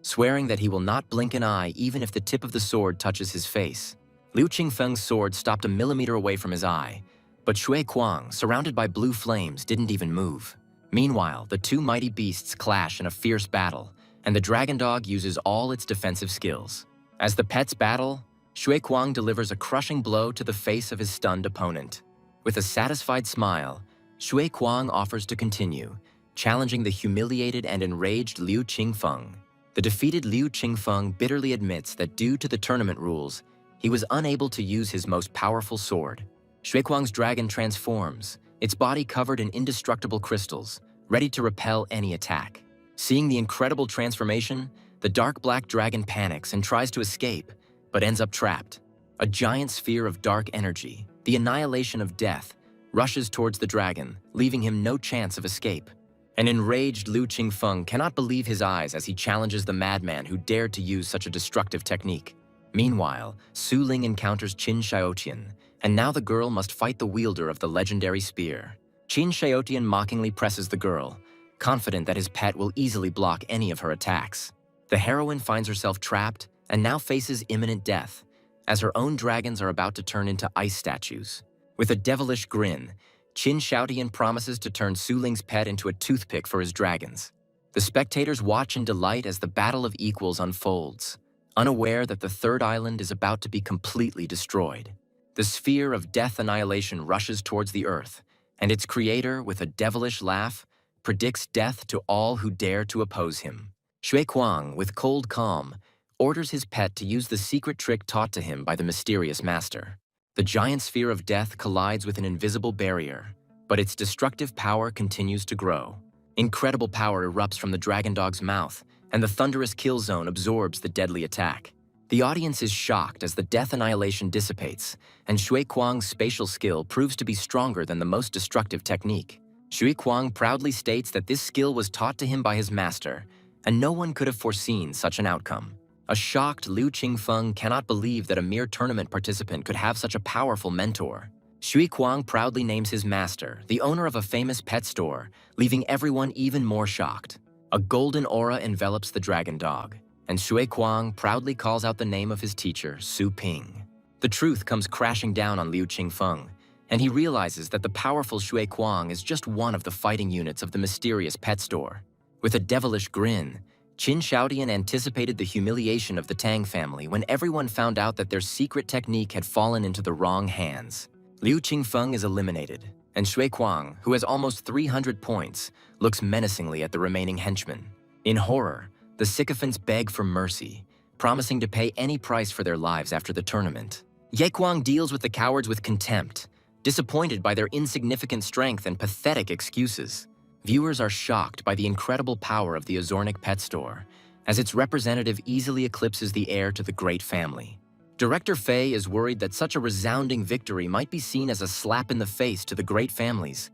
swearing that he will not blink an eye even if the tip of the sword touches his face. Liu Qingfeng's sword stopped a millimeter away from his eye, but Xuequang, surrounded by blue flames, didn't even move. Meanwhile, the 2 mighty beasts clash in a fierce battle, and the dragon dog uses all its defensive skills. As the pets battle, Xuequang delivers a crushing blow to the face of his stunned opponent. With a satisfied smile, Xuequang offers to continue, challenging the humiliated and enraged Liu Qingfeng. The defeated Liu Qingfeng bitterly admits that due to the tournament rules, he was unable to use his most powerful sword. Xuequang's dragon transforms, its body covered in indestructible crystals, ready to repel any attack. Seeing the incredible transformation, the dark black dragon panics and tries to escape, but ends up trapped. A giant sphere of dark energy, the annihilation of death, rushes towards the dragon, leaving him no chance of escape. An enraged Liu Qingfeng cannot believe his eyes as he challenges the madman who dared to use such a destructive technique. Meanwhile, Su Ling encounters Qin Xiaotian, and now the girl must fight the wielder of the legendary spear. Qin Xiaotian mockingly presses the girl, confident that his pet will easily block any of her attacks. The heroine finds herself trapped and now faces imminent death, as her own dragons are about to turn into ice statues. With a devilish grin, Qin Xiaotian promises to turn Su Ling's pet into a toothpick for his dragons. The spectators watch in delight as the battle of equals unfolds, unaware that the third island is about to be completely destroyed. The sphere of death annihilation rushes towards the earth, and its creator, with a devilish laugh, predicts death to all who dare to oppose him. Xuequang, with cold calm, orders his pet to use the secret trick taught to him by the mysterious master. The giant sphere of death collides with an invisible barrier, but its destructive power continues to grow. Incredible power erupts from the dragon dog's mouth, and the thunderous kill zone absorbs the deadly attack. The audience is shocked as the death annihilation dissipates, and Xuequang's spatial skill proves to be stronger than the most destructive technique. Xuequang proudly states that this skill was taught to him by his master, and no one could have foreseen such an outcome. A shocked Liu Qingfeng cannot believe that a mere tournament participant could have such a powerful mentor. Shui Kuang proudly names his master, the owner of a famous pet store, leaving everyone even more shocked. A golden aura envelops the dragon dog, and Shui Kuang proudly calls out the name of his teacher, Su Ping. The truth comes crashing down on Liu Qingfeng, and he realizes that the powerful Shui Kuang is just one of the fighting units of the mysterious pet store. With a devilish grin, Qin Shaodian anticipated the humiliation of the Tang family when everyone found out that their secret technique had fallen into the wrong hands. Liu Qingfeng is eliminated, and Shui Kuang, who has almost 300 points, looks menacingly at the remaining henchmen. In horror, the sycophants beg for mercy, promising to pay any price for their lives after the tournament. Ye Kuang deals with the cowards with contempt, disappointed by their insignificant strength and pathetic excuses. Viewers are shocked by the incredible power of the Azornic pet store, as its representative easily eclipses the heir to the great family. Director Fei is worried that such a resounding victory might be seen as a slap in the face to the great families,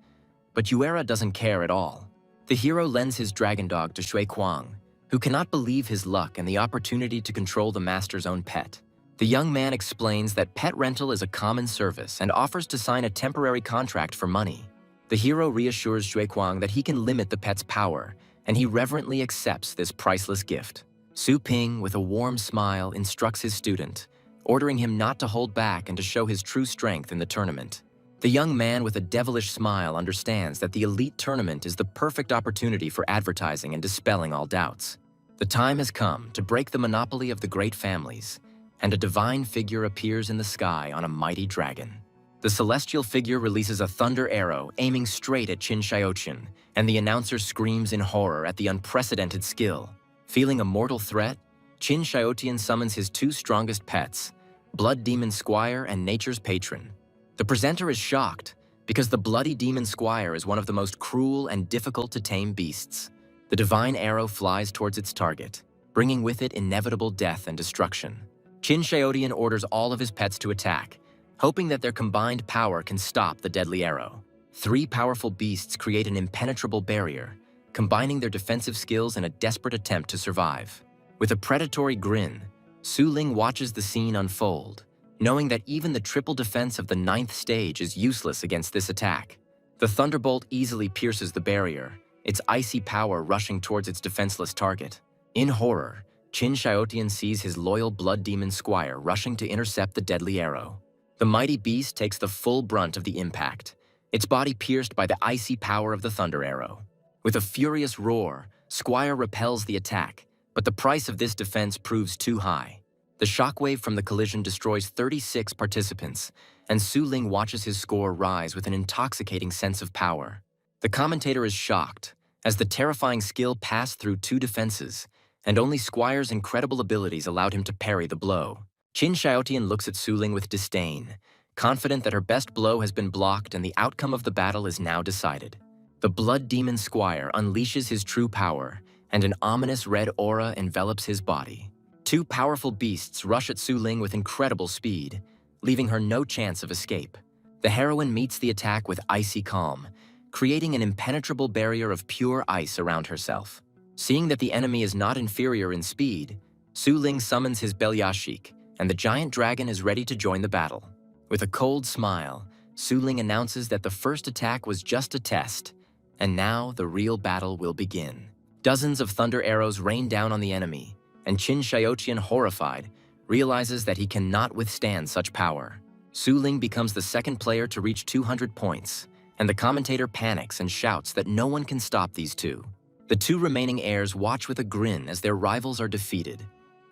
but Yuera doesn't care at all. The hero lends his dragon dog to Shui Kuang, who cannot believe his luck and the opportunity to control the master's own pet. The young man explains that pet rental is a common service and offers to sign a temporary contract for money. The hero reassures Shui Kuang that he can limit the pet's power, and he reverently accepts this priceless gift. Su Ping, with a warm smile, instructs his student, ordering him not to hold back and to show his true strength in the tournament. The young man with a devilish smile understands that the elite tournament is the perfect opportunity for advertising and dispelling all doubts. The time has come to break the monopoly of the great families, and a divine figure appears in the sky on a mighty dragon. The celestial figure releases a thunder arrow aiming straight at Qin Shaotian, and the announcer screams in horror at the unprecedented skill. Feeling a mortal threat, Qin Shaotian summons his two strongest pets, Blood Demon Squire and Nature's Patron. The presenter is shocked, because the Bloody Demon Squire is one of the most cruel and difficult to tame beasts. The divine arrow flies towards its target, bringing with it inevitable death and destruction. Qin Shaotian orders all of his pets to attack, hoping that their combined power can stop the deadly arrow. Three powerful beasts create an impenetrable barrier, combining their defensive skills in a desperate attempt to survive. With a predatory grin, Su Ling watches the scene unfold, knowing that even the triple defense of the 9th stage is useless against this attack. The thunderbolt easily pierces the barrier, its icy power rushing towards its defenseless target. In horror, Qin Shaotian sees his loyal Blood Demon Squire rushing to intercept the deadly arrow. The mighty beast takes the full brunt of the impact, its body pierced by the icy power of the thunder arrow. With a furious roar, Squire repels the attack, but the price of this defense proves too high. The shockwave from the collision destroys 36 participants, and Su Ling watches his score rise with an intoxicating sense of power. The commentator is shocked, as the terrifying skill passed through two defenses, and only Squire's incredible abilities allowed him to parry the blow. Qin Shaotian looks at Su Ling with disdain, confident that her best blow has been blocked and the outcome of the battle is now decided. The Blood Demon Squire unleashes his true power, and an ominous red aura envelops his body. Two powerful beasts rush at Su Ling with incredible speed, leaving her no chance of escape. The heroine meets the attack with icy calm, creating an impenetrable barrier of pure ice around herself. Seeing that the enemy is not inferior in speed, Su Ling summons his Belyashik, and the giant dragon is ready to join the battle. With a cold smile, Su Ling announces that the first attack was just a test, and now the real battle will begin. Dozens of thunder arrows rain down on the enemy, and Qin Shaotian, horrified, realizes that he cannot withstand such power. Su Ling becomes the second player to reach 200 points, and the commentator panics and shouts that no one can stop these two. The two remaining heirs watch with a grin as their rivals are defeated,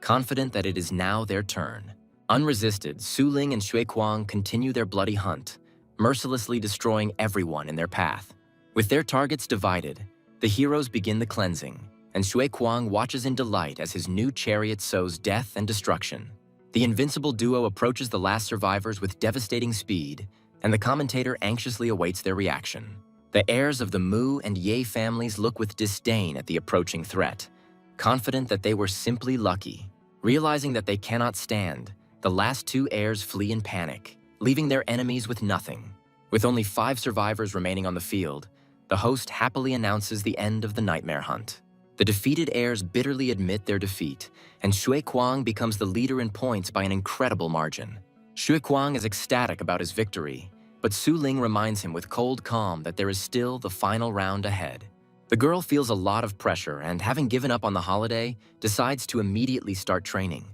confident that it is now their turn. Unresisted, Su Ling and Shui Kuang continue their bloody hunt, mercilessly destroying everyone in their path. With their targets divided, the heroes begin the cleansing, and Shui Kuang watches in delight as his new chariot sows death and destruction. The invincible duo approaches the last survivors with devastating speed, and the commentator anxiously awaits their reaction. The heirs of the Mu and Ye families look with disdain at the approaching threat, confident that they were simply lucky. Realizing that they cannot stand, the last two heirs flee in panic, leaving their enemies with nothing. With only 5 survivors remaining on the field, the host happily announces the end of the nightmare hunt. The The defeated heirs bitterly admit their defeat, and Shui Kuang becomes the leader in points by an incredible margin. Shui Kuang is ecstatic about his victory, but Su Ling reminds him with cold calm that there is still the final round ahead. The girl feels a lot of pressure and, having given up on the holiday, decides to immediately start training.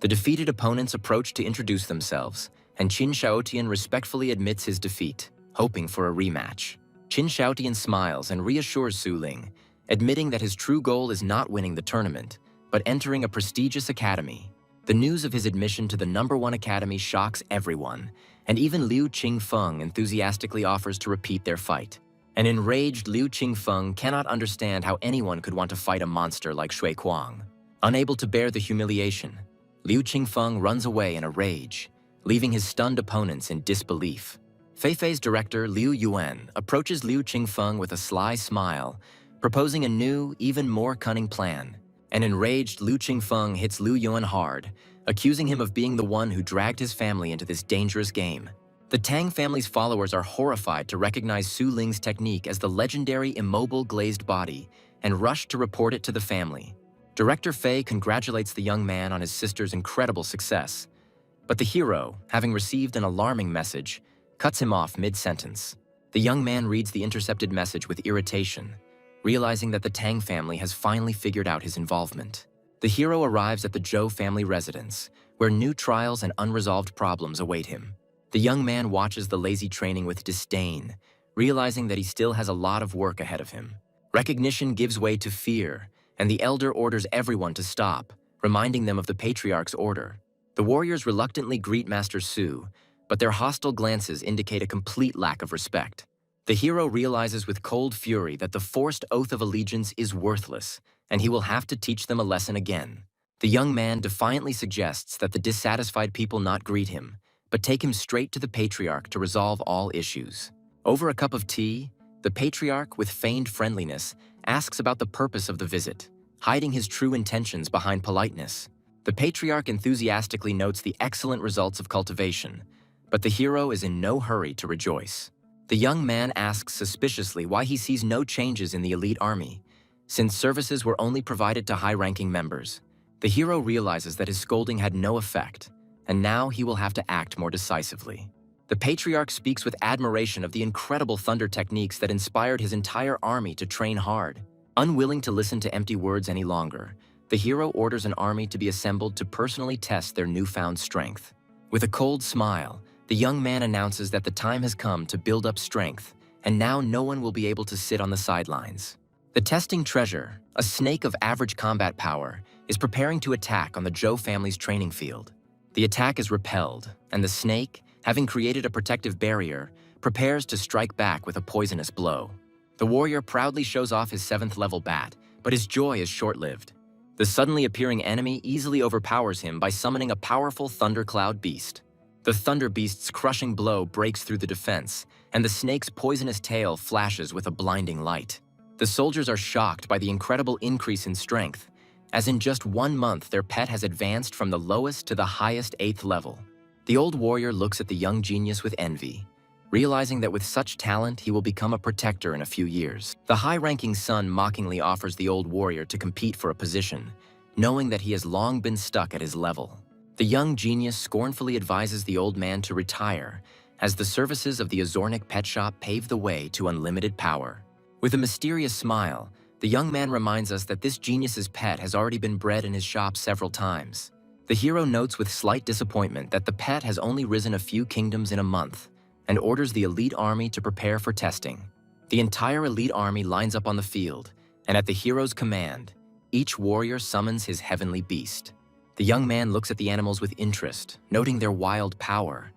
The defeated opponents approach to introduce themselves, and Qin Shaotian respectfully admits his defeat, hoping for a rematch. Qin Shaotian smiles and reassures Su Ling, admitting that his true goal is not winning the tournament, but entering a prestigious academy. The news of his admission to the #1 academy shocks everyone, and even Liu Qingfeng enthusiastically offers to repeat their fight. An enraged Liu Qingfeng cannot understand how anyone could want to fight a monster like Shui Kuang. Unable to bear the humiliation, Liu Qingfeng runs away in a rage, leaving his stunned opponents in disbelief. Feifei's director, Liu Yuan, approaches Liu Qingfeng with a sly smile, proposing a new, even more cunning plan. An enraged Liu Qingfeng hits Liu Yuan hard, accusing him of being the one who dragged his family into this dangerous game. The Tang family's followers are horrified to recognize Su Ling's technique as the legendary immobile glazed body and rush to report it to the family. Director Fei congratulates the young man on his sister's incredible success, but the hero, having received an alarming message, cuts him off mid-sentence. The young man reads the intercepted message with irritation, realizing that the Tang family has finally figured out his involvement. The hero arrives at the Zhou family residence, where new trials and unresolved problems await him. The young man watches the lazy training with disdain, realizing that he still has a lot of work ahead of him. Recognition gives way to fear, and the elder orders everyone to stop, reminding them of the patriarch's order. The warriors reluctantly greet Master Su, but their hostile glances indicate a complete lack of respect. The hero realizes with cold fury that the forced oath of allegiance is worthless, and he will have to teach them a lesson again. The young man defiantly suggests that the dissatisfied people not greet him, but take him straight to the patriarch to resolve all issues. Over a cup of tea, the patriarch, with feigned friendliness, asks about the purpose of the visit, hiding his true intentions behind politeness. The patriarch enthusiastically notes the excellent results of cultivation, but the hero is in no hurry to rejoice. The young man asks suspiciously why he sees no changes in the elite army, since services were only provided to high-ranking members. The hero realizes that his scolding had no effect, and now he will have to act more decisively. The patriarch speaks with admiration of the incredible thunder techniques that inspired his entire army to train hard. Unwilling to listen to empty words any longer, the hero orders an army to be assembled to personally test their newfound strength. With a cold smile, the young man announces that the time has come to build up strength, and now no one will be able to sit on the sidelines. The testing treasure, a snake of average combat power, is preparing to attack on the Zhou family's training field. The attack is repelled, and the snake, having created a protective barrier, prepares to strike back with a poisonous blow. The warrior proudly shows off his 7th-level bat, but his joy is short-lived. The suddenly appearing enemy easily overpowers him by summoning a powerful thundercloud beast. The thunder beast's crushing blow breaks through the defense, and the snake's poisonous tail flashes with a blinding light. The soldiers are shocked by the incredible increase in strength, as in just 1 month their pet has advanced from the lowest to the highest 8th level. The old warrior looks at the young genius with envy, realizing that with such talent he will become a protector in a few years. The high-ranking son mockingly offers the old warrior to compete for a position, knowing that he has long been stuck at his level. The young genius scornfully advises the old man to retire, as the services of the Azornic pet shop pave the way to unlimited power. With a mysterious smile, the young man reminds us that this genius's pet has already been bred in his shop several times. The hero notes with slight disappointment that the pet has only risen a few kingdoms in a month, and orders the elite army to prepare for testing. The entire elite army lines up on the field, and at the hero's command, each warrior summons his heavenly beast. The young man looks at the animals with interest, noting their wild power,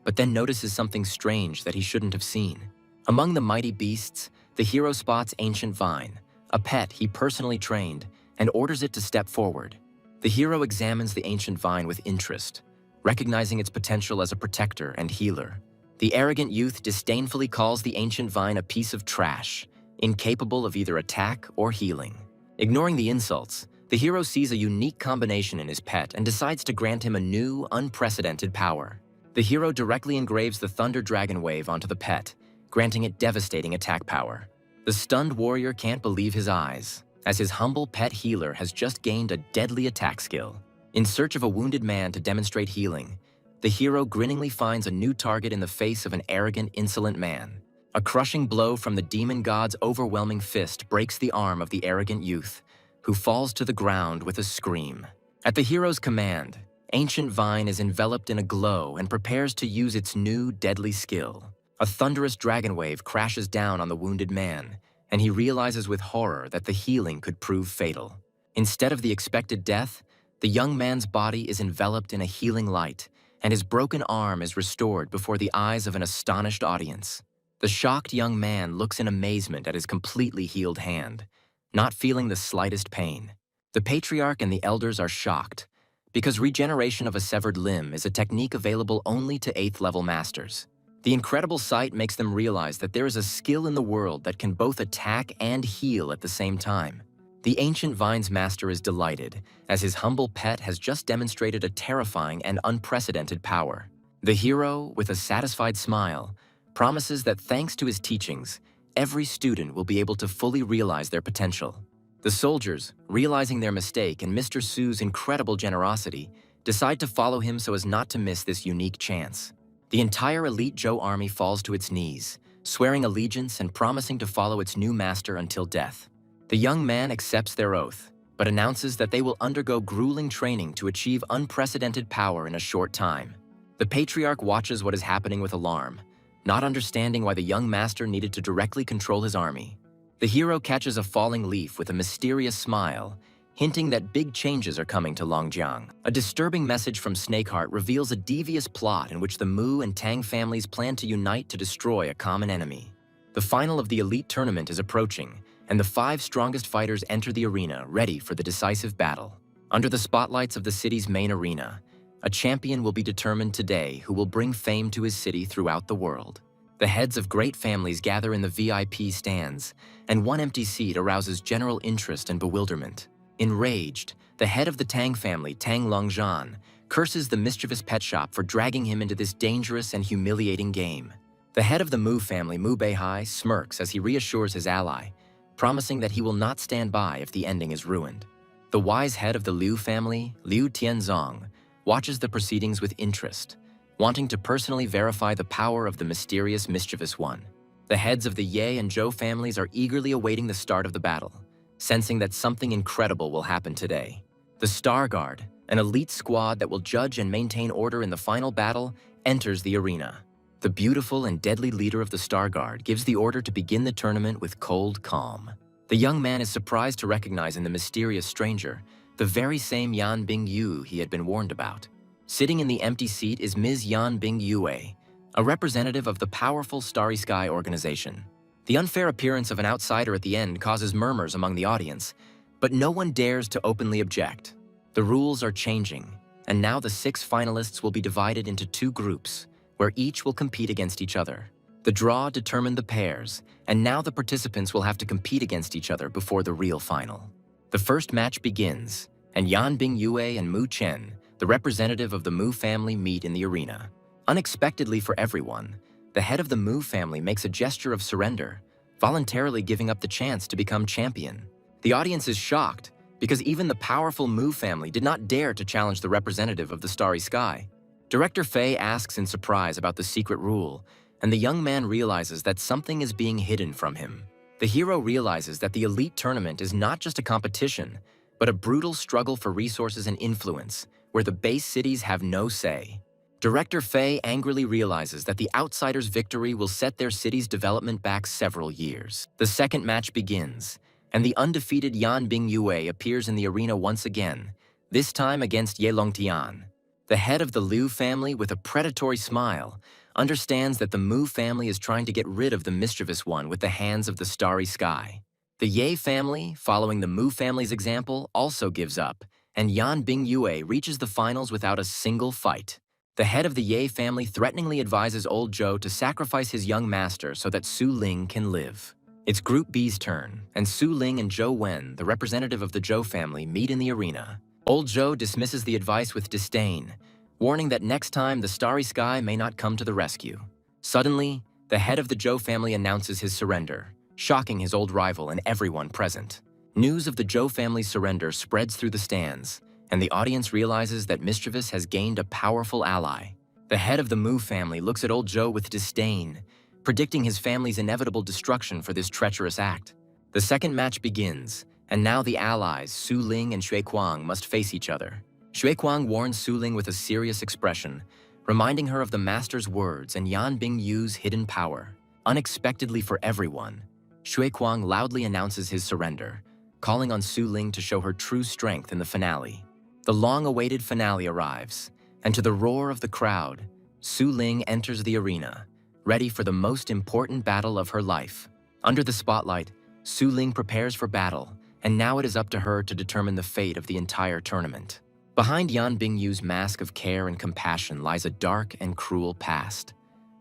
but then notices something strange that he shouldn't have seen. Among the mighty beasts, the hero spots Ancient Vine, a pet he personally trained, and orders it to step forward. The hero examines the Ancient Vine with interest, recognizing its potential as a protector and healer. The arrogant youth disdainfully calls the Ancient Vine a piece of trash, incapable of either attack or healing. Ignoring the insults, the hero sees a unique combination in his pet and decides to grant him a new, unprecedented power. The hero directly engraves the Thunder Dragon Wave onto the pet, granting it devastating attack power. The stunned warrior can't believe his eyes, as his humble pet healer has just gained a deadly attack skill. In search of a wounded man to demonstrate healing, the hero grinningly finds a new target in the face of an arrogant, insolent man. A crushing blow from the demon god's overwhelming fist breaks the arm of the arrogant youth, who falls to the ground with a scream. At the hero's command, Ancient Vine is enveloped in a glow and prepares to use its new deadly skill. A thunderous dragon wave crashes down on the wounded man, and he realizes with horror that the healing could prove fatal. Instead of the expected death, the young man's body is enveloped in a healing light, and his broken arm is restored before the eyes of an astonished audience. The shocked young man looks in amazement at his completely healed hand, not feeling the slightest pain. The patriarch and the elders are shocked, because regeneration of a severed limb is a technique available only to 8th level masters. The incredible sight makes them realize that there is a skill in the world that can both attack and heal at the same time. The Ancient Vine's master is delighted, as his humble pet has just demonstrated a terrifying and unprecedented power. The hero, with a satisfied smile, promises that thanks to his teachings, every student will be able to fully realize their potential. The soldiers, realizing their mistake and Mr. Su's incredible generosity, decide to follow him so as not to miss this unique chance. The entire elite Joe army falls to its knees, swearing allegiance and promising to follow its new master until death. The young man accepts their oath, but announces that they will undergo grueling training to achieve unprecedented power in a short time. The patriarch watches what is happening with alarm, not understanding why the young master needed to directly control his army. The hero catches a falling leaf with a mysterious smile, hinting that big changes are coming to Longjiang. A disturbing message from Snakeheart reveals a devious plot in which the Mu and Tang families plan to unite to destroy a common enemy. The final of the elite tournament is approaching, and the 5 strongest fighters enter the arena, ready for the decisive battle. Under the spotlights of the city's main arena, a champion will be determined today who will bring fame to his city throughout the world. The heads of great families gather in the VIP stands, and one empty seat arouses general interest and bewilderment. Enraged, the head of the Tang family, Tang Longzhan, curses the mischievous pet shop for dragging him into this dangerous and humiliating game. The head of the Mu family, Mu Beihai, smirks as he reassures his ally, promising that he will not stand by if the ending is ruined. The wise head of the Liu family, Liu Tianzong, watches the proceedings with interest, wanting to personally verify the power of the mysterious mischievous one. The heads of the Ye and Zhou families are eagerly awaiting the start of the battle, sensing that something incredible will happen today. The Star Guard, an elite squad that will judge and maintain order in the final battle, enters the arena. The beautiful and deadly leader of the Star Guard gives the order to begin the tournament with cold calm. The young man is surprised to recognize in the mysterious stranger the very same Yan Bingyu he had been warned about. Sitting in the empty seat is Ms. Yan Bingyue, a representative of the powerful Starry Sky organization. The unfair appearance of an outsider at the end causes murmurs among the audience, but no one dares to openly object. The rules are changing, and now the 6 finalists will be divided into 2 groups, where each will compete against each other. The draw determined the pairs, and now the participants will have to compete against each other before the real final. The first match begins, and Yan Bingyue and Mu Chen, the representative of the Mu family, meet in the arena. Unexpectedly for everyone, the head of the Mu family makes a gesture of surrender, voluntarily giving up the chance to become champion. The audience is shocked, because even the powerful Mu family did not dare to challenge the representative of the Starry Sky. Director Fei asks in surprise about the secret rule, and the young man realizes that something is being hidden from him. The hero realizes that the elite tournament is not just a competition, but a brutal struggle for resources and influence, where the base cities have no say. Director Fei angrily realizes that the outsiders' victory will set their city's development back several years. The second match begins, and the undefeated Yan Bingyue appears in the arena once again, this time against Ye Longtian. The head of the Liu family, with a predatory smile, understands that the Mu family is trying to get rid of the mischievous one with the hands of the Starry Sky. The Ye family, following the Mu family's example, also gives up, and Yan Bingyue reaches the finals without a single fight. The head of the Ye family threateningly advises old Zhou to sacrifice his young master so that Su Ling can live. It's Group B's turn, and Su Ling and Zhou Wen, the representative of the Zhou family, meet in the arena. Old Zhou dismisses the advice with disdain, warning that next time the Starry Sky may not come to the rescue. Suddenly, the head of the Zhou family announces his surrender, shocking his old rival and everyone present. News of the Zhou family's surrender spreads through the stands, and the audience realizes that Mischievous has gained a powerful ally. The head of the Mu family looks at old Zhou with disdain, predicting his family's inevitable destruction for this treacherous act. The second match begins, and now the allies, Su Ling and Xue Kuang, must face each other. Xue Kuang warns Su Ling with a serious expression, reminding her of the master's words and Yan Bingyu's hidden power. Unexpectedly for everyone, Xue Kuang loudly announces his surrender, calling on Su Ling to show her true strength in the finale. The long-awaited finale arrives, and to the roar of the crowd, Su Ling enters the arena, ready for the most important battle of her life. Under the spotlight, Su Ling prepares for battle, and now it is up to her to determine the fate of the entire tournament. Behind Yan Bingyu's mask of care and compassion lies a dark and cruel past,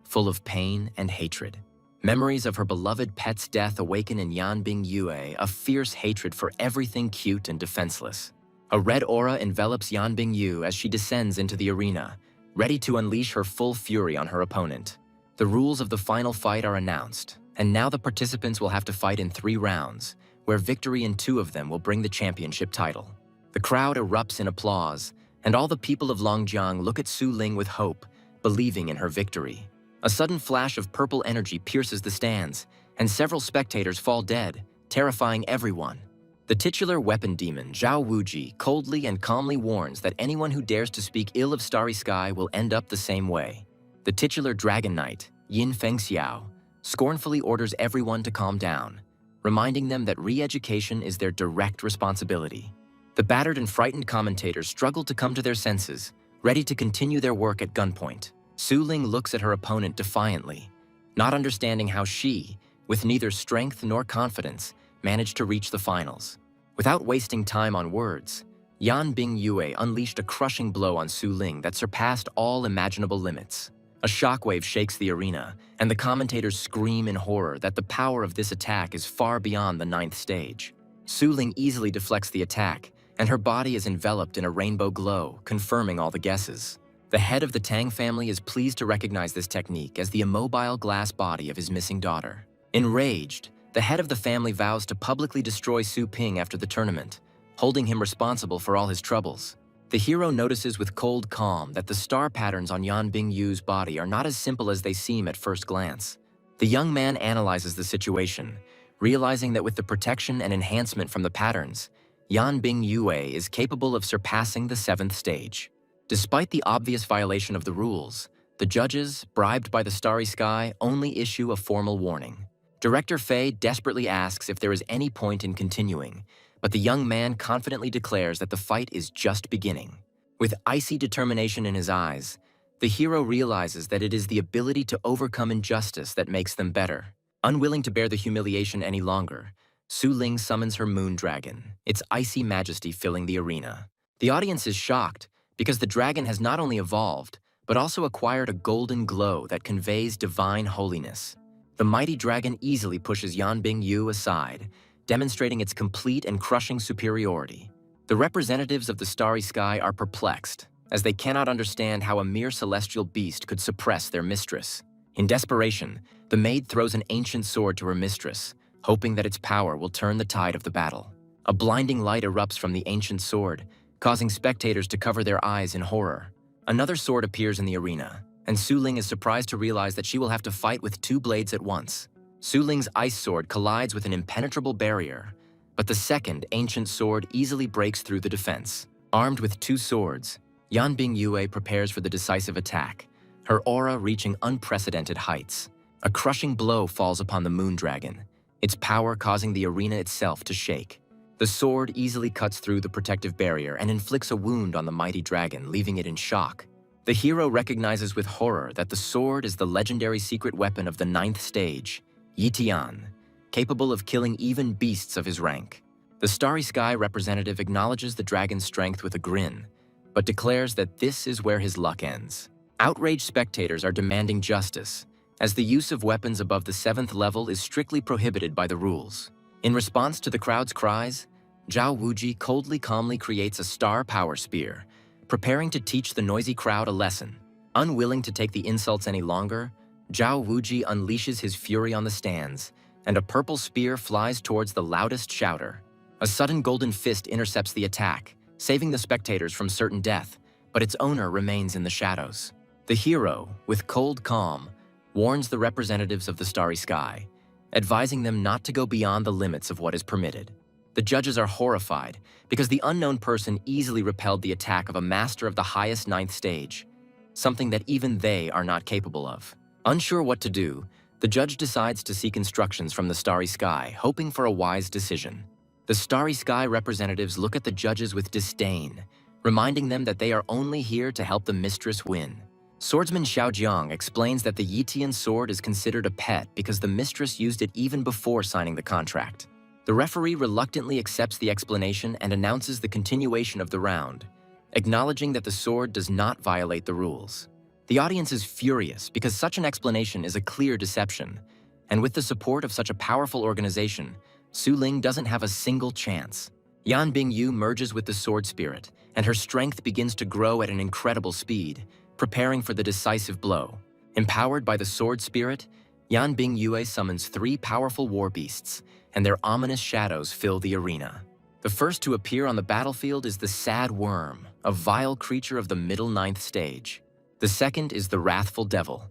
full of pain and hatred. Memories of her beloved pet's death awaken in Yan Bingyu a fierce hatred for everything cute and defenseless. A red aura envelops Yan Bingyu as she descends into the arena, ready to unleash her full fury on her opponent. The rules of the final fight are announced, and now the participants will have to fight in 3 rounds, where victory in 2 of them will bring the championship title. The crowd erupts in applause, and all the people of Longjiang look at Su Ling with hope, believing in her victory. A sudden flash of purple energy pierces the stands, and several spectators fall dead, terrifying everyone. The titular weapon demon, Zhao Wuji, coldly and calmly warns that anyone who dares to speak ill of Starry Sky will end up the same way. The titular Dragon Knight, Yin Fengxiao, scornfully orders everyone to calm down, reminding them that re-education is their direct responsibility. The battered and frightened commentators struggle to come to their senses, ready to continue their work at gunpoint. Su Ling looks at her opponent defiantly, not understanding how she, with neither strength nor confidence, managed to reach the finals. Without wasting time on words, Yan Bingyue unleashed a crushing blow on Su Ling that surpassed all imaginable limits. A shockwave shakes the arena, and the commentators scream in horror that the power of this attack is far beyond the 9th stage. Su Ling easily deflects the attack, and her body is enveloped in a rainbow glow, confirming all the guesses. The head of the Tang family is pleased to recognize this technique as the immobile glass body of his missing daughter. Enraged, the head of the family vows to publicly destroy Su Ping after the tournament, holding him responsible for all his troubles. The hero notices with cold calm that the star patterns on Yan Bingyu's body are not as simple as they seem at first glance. The young man analyzes the situation, realizing that with the protection and enhancement from the patterns, Yan Bingyue is capable of surpassing the 7th stage. Despite the obvious violation of the rules, the judges, bribed by the Starry Sky, only issue a formal warning. Director Fei desperately asks if there is any point in continuing, but the young man confidently declares that the fight is just beginning. With icy determination in his eyes, the hero realizes that it is the ability to overcome injustice that makes them better. Unwilling to bear the humiliation any longer, Su Ling summons her moon dragon, its icy majesty filling the arena. The audience is shocked because the dragon has not only evolved, but also acquired a golden glow that conveys divine holiness. The mighty dragon easily pushes Yan Bingyu aside, demonstrating its complete and crushing superiority. The representatives of the Starry Sky are perplexed, as they cannot understand how a mere celestial beast could suppress their mistress. In desperation, the maid throws an ancient sword to her mistress, hoping that its power will turn the tide of the battle. A blinding light erupts from the ancient sword, causing spectators to cover their eyes in horror. Another sword appears in the arena, and Su Ling is surprised to realize that she will have to fight with 2 blades at once. Su Ling's ice sword collides with an impenetrable barrier, but the second ancient sword easily breaks through the defense. Armed with 2 swords, Yan Bingyue prepares for the decisive attack, her aura reaching unprecedented heights. A crushing blow falls upon the moon dragon, its power causing the arena itself to shake. The sword easily cuts through the protective barrier and inflicts a wound on the mighty dragon, leaving it in shock. The hero recognizes with horror that the sword is the legendary secret weapon of the 9th stage, Yitian, capable of killing even beasts of his rank. The Starry Sky representative acknowledges the dragon's strength with a grin, but declares that this is where his luck ends. Outraged spectators are demanding justice, as the use of weapons above the 7th level is strictly prohibited by the rules. In response to the crowd's cries, Zhao Wuji coldly calmly creates a star power spear, preparing to teach the noisy crowd a lesson. Unwilling to take the insults any longer, Zhao Wuji unleashes his fury on the stands, and a purple spear flies towards the loudest shouter. A sudden golden fist intercepts the attack, saving the spectators from certain death, but its owner remains in the shadows. The hero, with cold calm, warns the representatives of the starry sky, advising them not to go beyond the limits of what is permitted. The judges are horrified because the unknown person easily repelled the attack of a master of the highest ninth stage, something that even they are not capable of. Unsure what to do, the judge decides to seek instructions from the starry sky, hoping for a wise decision. The starry sky representatives look at the judges with disdain, reminding them that they are only here to help the mistress win. Swordsman Xiaojiang explains that the Yitian sword is considered a pet because the mistress used it even before signing the contract. The referee reluctantly accepts the explanation and announces the continuation of the round, acknowledging that the sword does not violate the rules. The audience is furious because such an explanation is a clear deception, and with the support of such a powerful organization, Su Ling doesn't have a single chance. Yan Bingyu merges with the sword spirit, and her strength begins to grow at an incredible speed, preparing for the decisive blow. Empowered by the sword spirit, Yan Bingyue summons 3 powerful war beasts, and their ominous shadows fill the arena. The first to appear on the battlefield is the Sad Worm, a vile creature of the middle ninth stage. The second is the Wrathful Devil,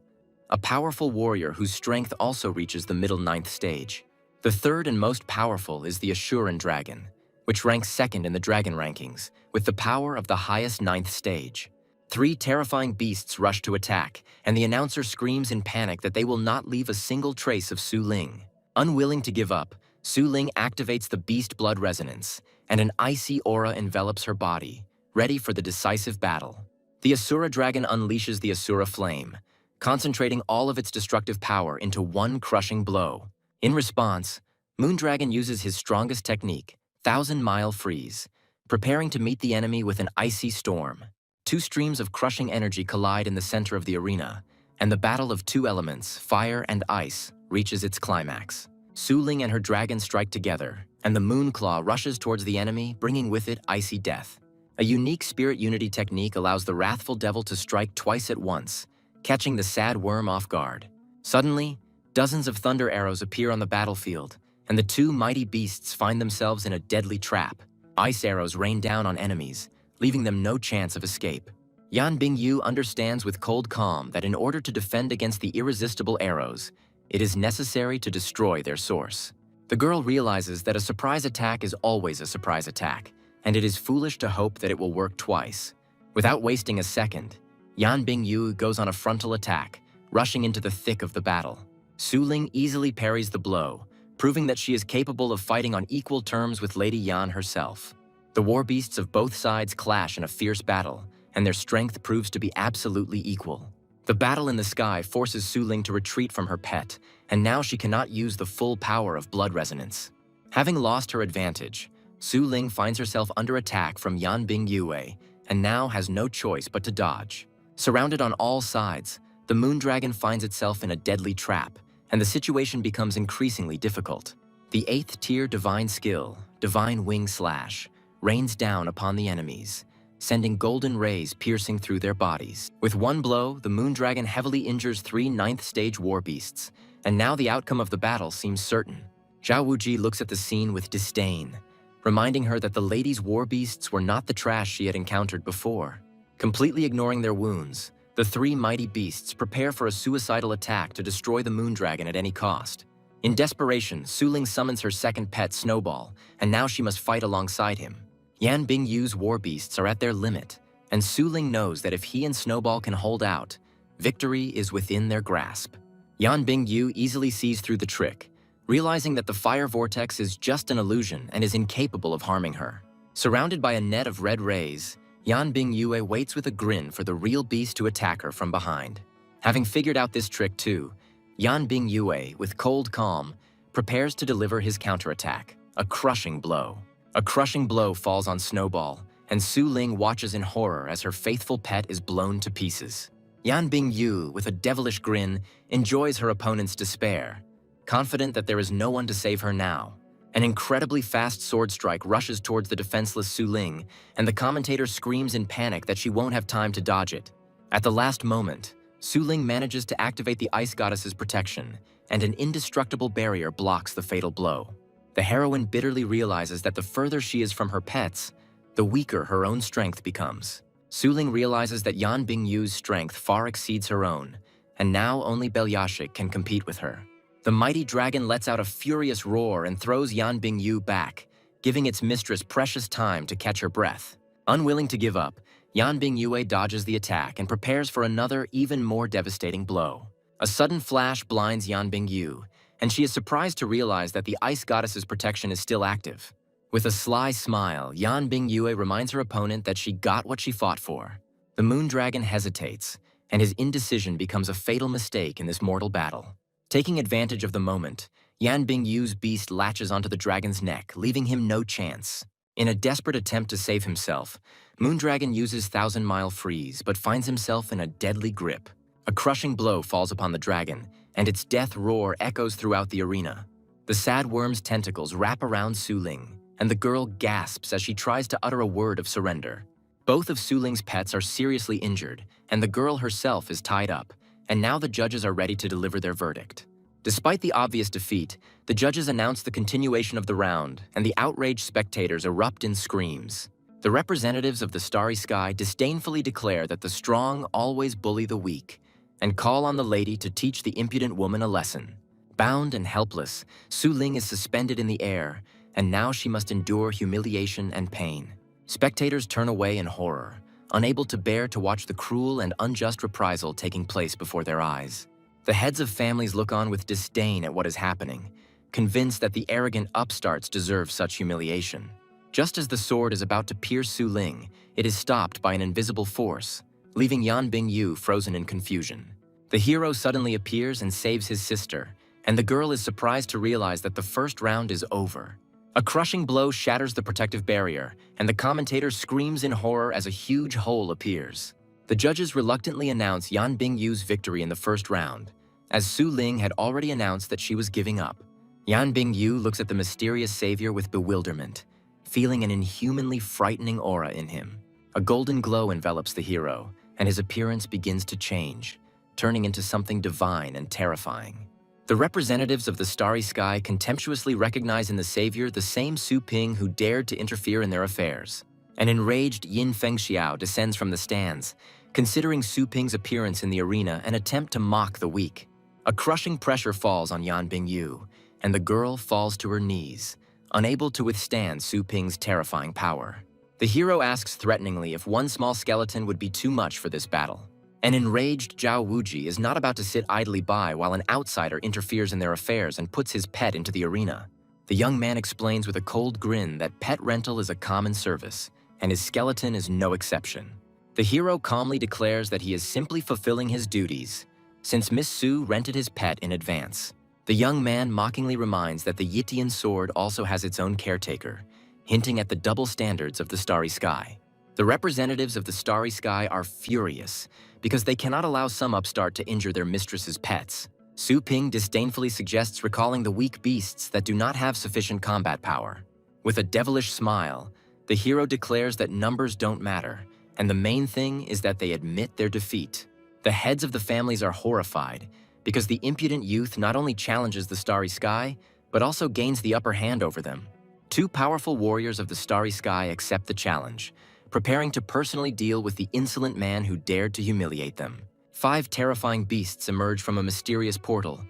a powerful warrior whose strength also reaches the middle ninth stage. The third and most powerful is the Assuran Dragon, which ranks second in the dragon rankings, with the power of the highest ninth stage. 3 terrifying beasts rush to attack, and the announcer screams in panic that they will not leave a single trace of Su Ling. Unwilling to give up, Su Ling activates the beast blood resonance, and an icy aura envelops her body, ready for the decisive battle. The Asura Dragon unleashes the Asura Flame, concentrating all of its destructive power into one crushing blow. In response, Moondragon uses his strongest technique, 1,000-mile freeze, preparing to meet the enemy with an icy storm. 2 streams of crushing energy collide in the center of the arena, and the battle of 2 elements, fire and ice, reaches its climax. Su Ling and her dragon strike together, and the Moonclaw rushes towards the enemy, bringing with it icy death. A unique spirit unity technique allows the Wrathful Devil to strike twice at once, catching the Sad Worm off guard. Suddenly, dozens of thunder arrows appear on the battlefield, and the 2 mighty beasts find themselves in a deadly trap. Ice arrows rain down on enemies, leaving them no chance of escape. Yan Bingyu understands with cold calm that in order to defend against the irresistible arrows, it is necessary to destroy their source. The girl realizes that a surprise attack is always a surprise attack, and it is foolish to hope that it will work twice. Without wasting a second, Yan Bingyu goes on a frontal attack, rushing into the thick of the battle. Su Ling easily parries the blow, proving that she is capable of fighting on equal terms with Lady Yan herself. The war beasts of both sides clash in a fierce battle, and their strength proves to be absolutely equal. The battle in the sky forces Su Ling to retreat from her pet, and now she cannot use the full power of blood resonance. Having lost her advantage, Su Ling finds herself under attack from Yan Bingyue, and now has no choice but to dodge. Surrounded on all sides, the Moondragon finds itself in a deadly trap, and the situation becomes increasingly difficult. The 8th tier divine skill, Divine Wing Slash, rains down upon the enemies, sending golden rays piercing through their bodies. With one blow, the Moondragon heavily injures 3 ninth stage war beasts, and now the outcome of the battle seems certain. Zhao Wuji looks at the scene with disdain, reminding her that the lady's war beasts were not the trash she had encountered before. Completely ignoring their wounds, the 3 mighty beasts prepare for a suicidal attack to destroy the Moondragon at any cost. In desperation, Su Ling summons her second pet, Snowball, and now she must fight alongside him. Yan Bingyu's war beasts are at their limit, and Su Ling knows that if he and Snowball can hold out, victory is within their grasp. Yan Bingyu easily sees through the trick, realizing that the fire vortex is just an illusion and is incapable of harming her. Surrounded by a net of red rays, Yan Bingyue waits with a grin for the real beast to attack her from behind. Having figured out this trick too, Yan Bingyue, with cold calm, prepares to deliver his counterattack, a crushing blow. A crushing blow falls on Snowball, and Su Ling watches in horror as her faithful pet is blown to pieces. Yan Bingyu, with a devilish grin, enjoys her opponent's despair, confident that there is no one to save her now. An incredibly fast sword strike rushes towards the defenseless Su Ling, and the commentator screams in panic that she won't have time to dodge it. At the last moment, Su Ling manages to activate the Ice Goddess's protection, and an indestructible barrier blocks the fatal blow. The heroine bitterly realizes that the further she is from her pets, the weaker her own strength becomes. Su Ling realizes that Yan Bingyu's strength far exceeds her own, and now only Belyashik can compete with her. The mighty dragon lets out a furious roar and throws Yan Bingyu back, giving its mistress precious time to catch her breath. Unwilling to give up, Yan Bingyue dodges the attack and prepares for another, even more devastating blow. A sudden flash blinds Yan Bingyu, and she is surprised to realize that the ice goddess's protection is still active. With a sly smile, Yan Bingyue reminds her opponent that she got what she fought for. The moon dragon hesitates, and his indecision becomes a fatal mistake in this mortal battle. Taking advantage of the moment, Yan Bingyu's beast latches onto the dragon's neck, leaving him no chance. In a desperate attempt to save himself, Moondragon uses Thousand Mile Freeze, but finds himself in a deadly grip. A crushing blow falls upon the dragon, and its death roar echoes throughout the arena. The sad worm's tentacles wrap around Su Ling, and the girl gasps as she tries to utter a word of surrender. Both of Su Ling's pets are seriously injured, and the girl herself is tied up, and now the judges are ready to deliver their verdict. Despite the obvious defeat, the judges announce the continuation of the round, and the outraged spectators erupt in screams. The representatives of the starry sky disdainfully declare that the strong always bully the weak, and call on the lady to teach the impudent woman a lesson. Bound and helpless, Su Ling is suspended in the air, and now she must endure humiliation and pain. Spectators turn away in horror, unable to bear to watch the cruel and unjust reprisal taking place before their eyes. The heads of families look on with disdain at what is happening, convinced that the arrogant upstarts deserve such humiliation. Just as the sword is about to pierce Su Ling, it is stopped by an invisible force, leaving Yan Bingyu frozen in confusion. The hero suddenly appears and saves his sister, and the girl is surprised to realize that the first round is over. A crushing blow shatters the protective barrier, and the commentator screams in horror as a huge hole appears. The judges reluctantly announce Yan Bingyu's victory in the first round, as Su Ling had already announced that she was giving up. Yan Bingyu looks at the mysterious savior with bewilderment, feeling an inhumanly frightening aura in him. A golden glow envelops the hero, and his appearance begins to change, turning into something divine and terrifying. The representatives of the starry sky contemptuously recognize in the savior the same Su Ping who dared to interfere in their affairs. An enraged Yin Fengxiao descends from the stands, considering Su Ping's appearance in the arena an attempt to mock the weak. A crushing pressure falls on Yan Bingyu, and the girl falls to her knees, unable to withstand Su Ping's terrifying power. The hero asks threateningly if one small skeleton would be too much for this battle. An enraged Zhao Wuji is not about to sit idly by while an outsider interferes in their affairs and puts his pet into the arena. The young man explains with a cold grin that pet rental is a common service, and his skeleton is no exception. The hero calmly declares that he is simply fulfilling his duties, since Miss Su rented his pet in advance. The young man mockingly reminds that the Yitian sword also has its own caretaker, hinting at the double standards of the starry sky. The representatives of the starry sky are furious because they cannot allow some upstart to injure their mistress's pets. Su Ping disdainfully suggests recalling the weak beasts that do not have sufficient combat power. With a devilish smile, the hero declares that numbers don't matter, and the main thing is that they admit their defeat. The heads of the families are horrified because the impudent youth not only challenges the starry sky, but also gains the upper hand over them. Two powerful warriors of the starry sky accept the challenge, preparing to personally deal with the insolent man who dared to humiliate them. 5 terrifying beasts emerge from a mysterious portal,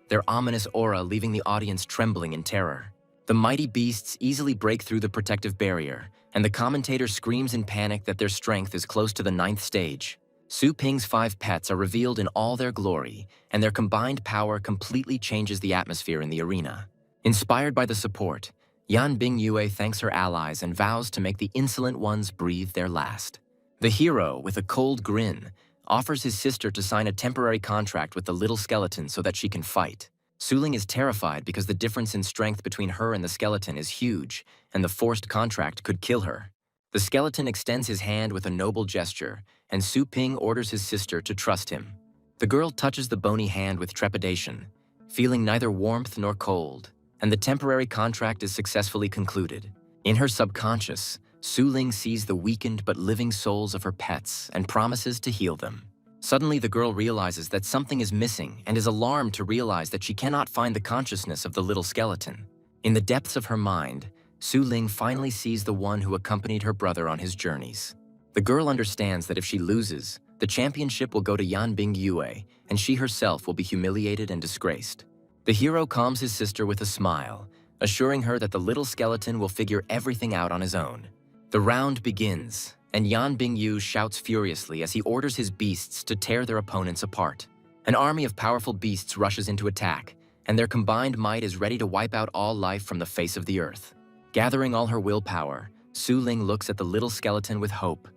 their ominous aura leaving the audience trembling in terror. The mighty beasts easily break through the protective barrier, and the commentator screams in panic that their strength is close to the 9th stage. Su Ping's 5 pets are revealed in all their glory, and their combined power completely changes the atmosphere in the arena. Inspired by the support, Yan Bingyue thanks her allies and vows to make the insolent ones breathe their last. The hero, with a cold grin, offers his sister to sign a temporary contract with the little skeleton so that she can fight. Su Ling is terrified because the difference in strength between her and the skeleton is huge, and the forced contract could kill her. The skeleton extends his hand with a noble gesture, and Su Ping orders his sister to trust him. The girl touches the bony hand with trepidation, feeling neither warmth nor cold, and the temporary contract is successfully concluded. In her subconscious, Su Ling sees the weakened but living souls of her pets and promises to heal them. Suddenly, the girl realizes that something is missing and is alarmed to realize that she cannot find the consciousness of the little skeleton. In the depths of her mind, Su Ling finally sees the one who accompanied her brother on his journeys. The girl understands that if she loses, the championship will go to Yan Bingyue, and she herself will be humiliated and disgraced. The hero calms his sister with a smile, assuring her that the little skeleton will figure everything out on his own. The round begins, and Yan Bingyu shouts furiously as he orders his beasts to tear their opponents apart. An army of powerful beasts rushes into attack, and their combined might is ready to wipe out all life from the face of the earth. Gathering all her willpower, Su Ling looks at the little skeleton with hope,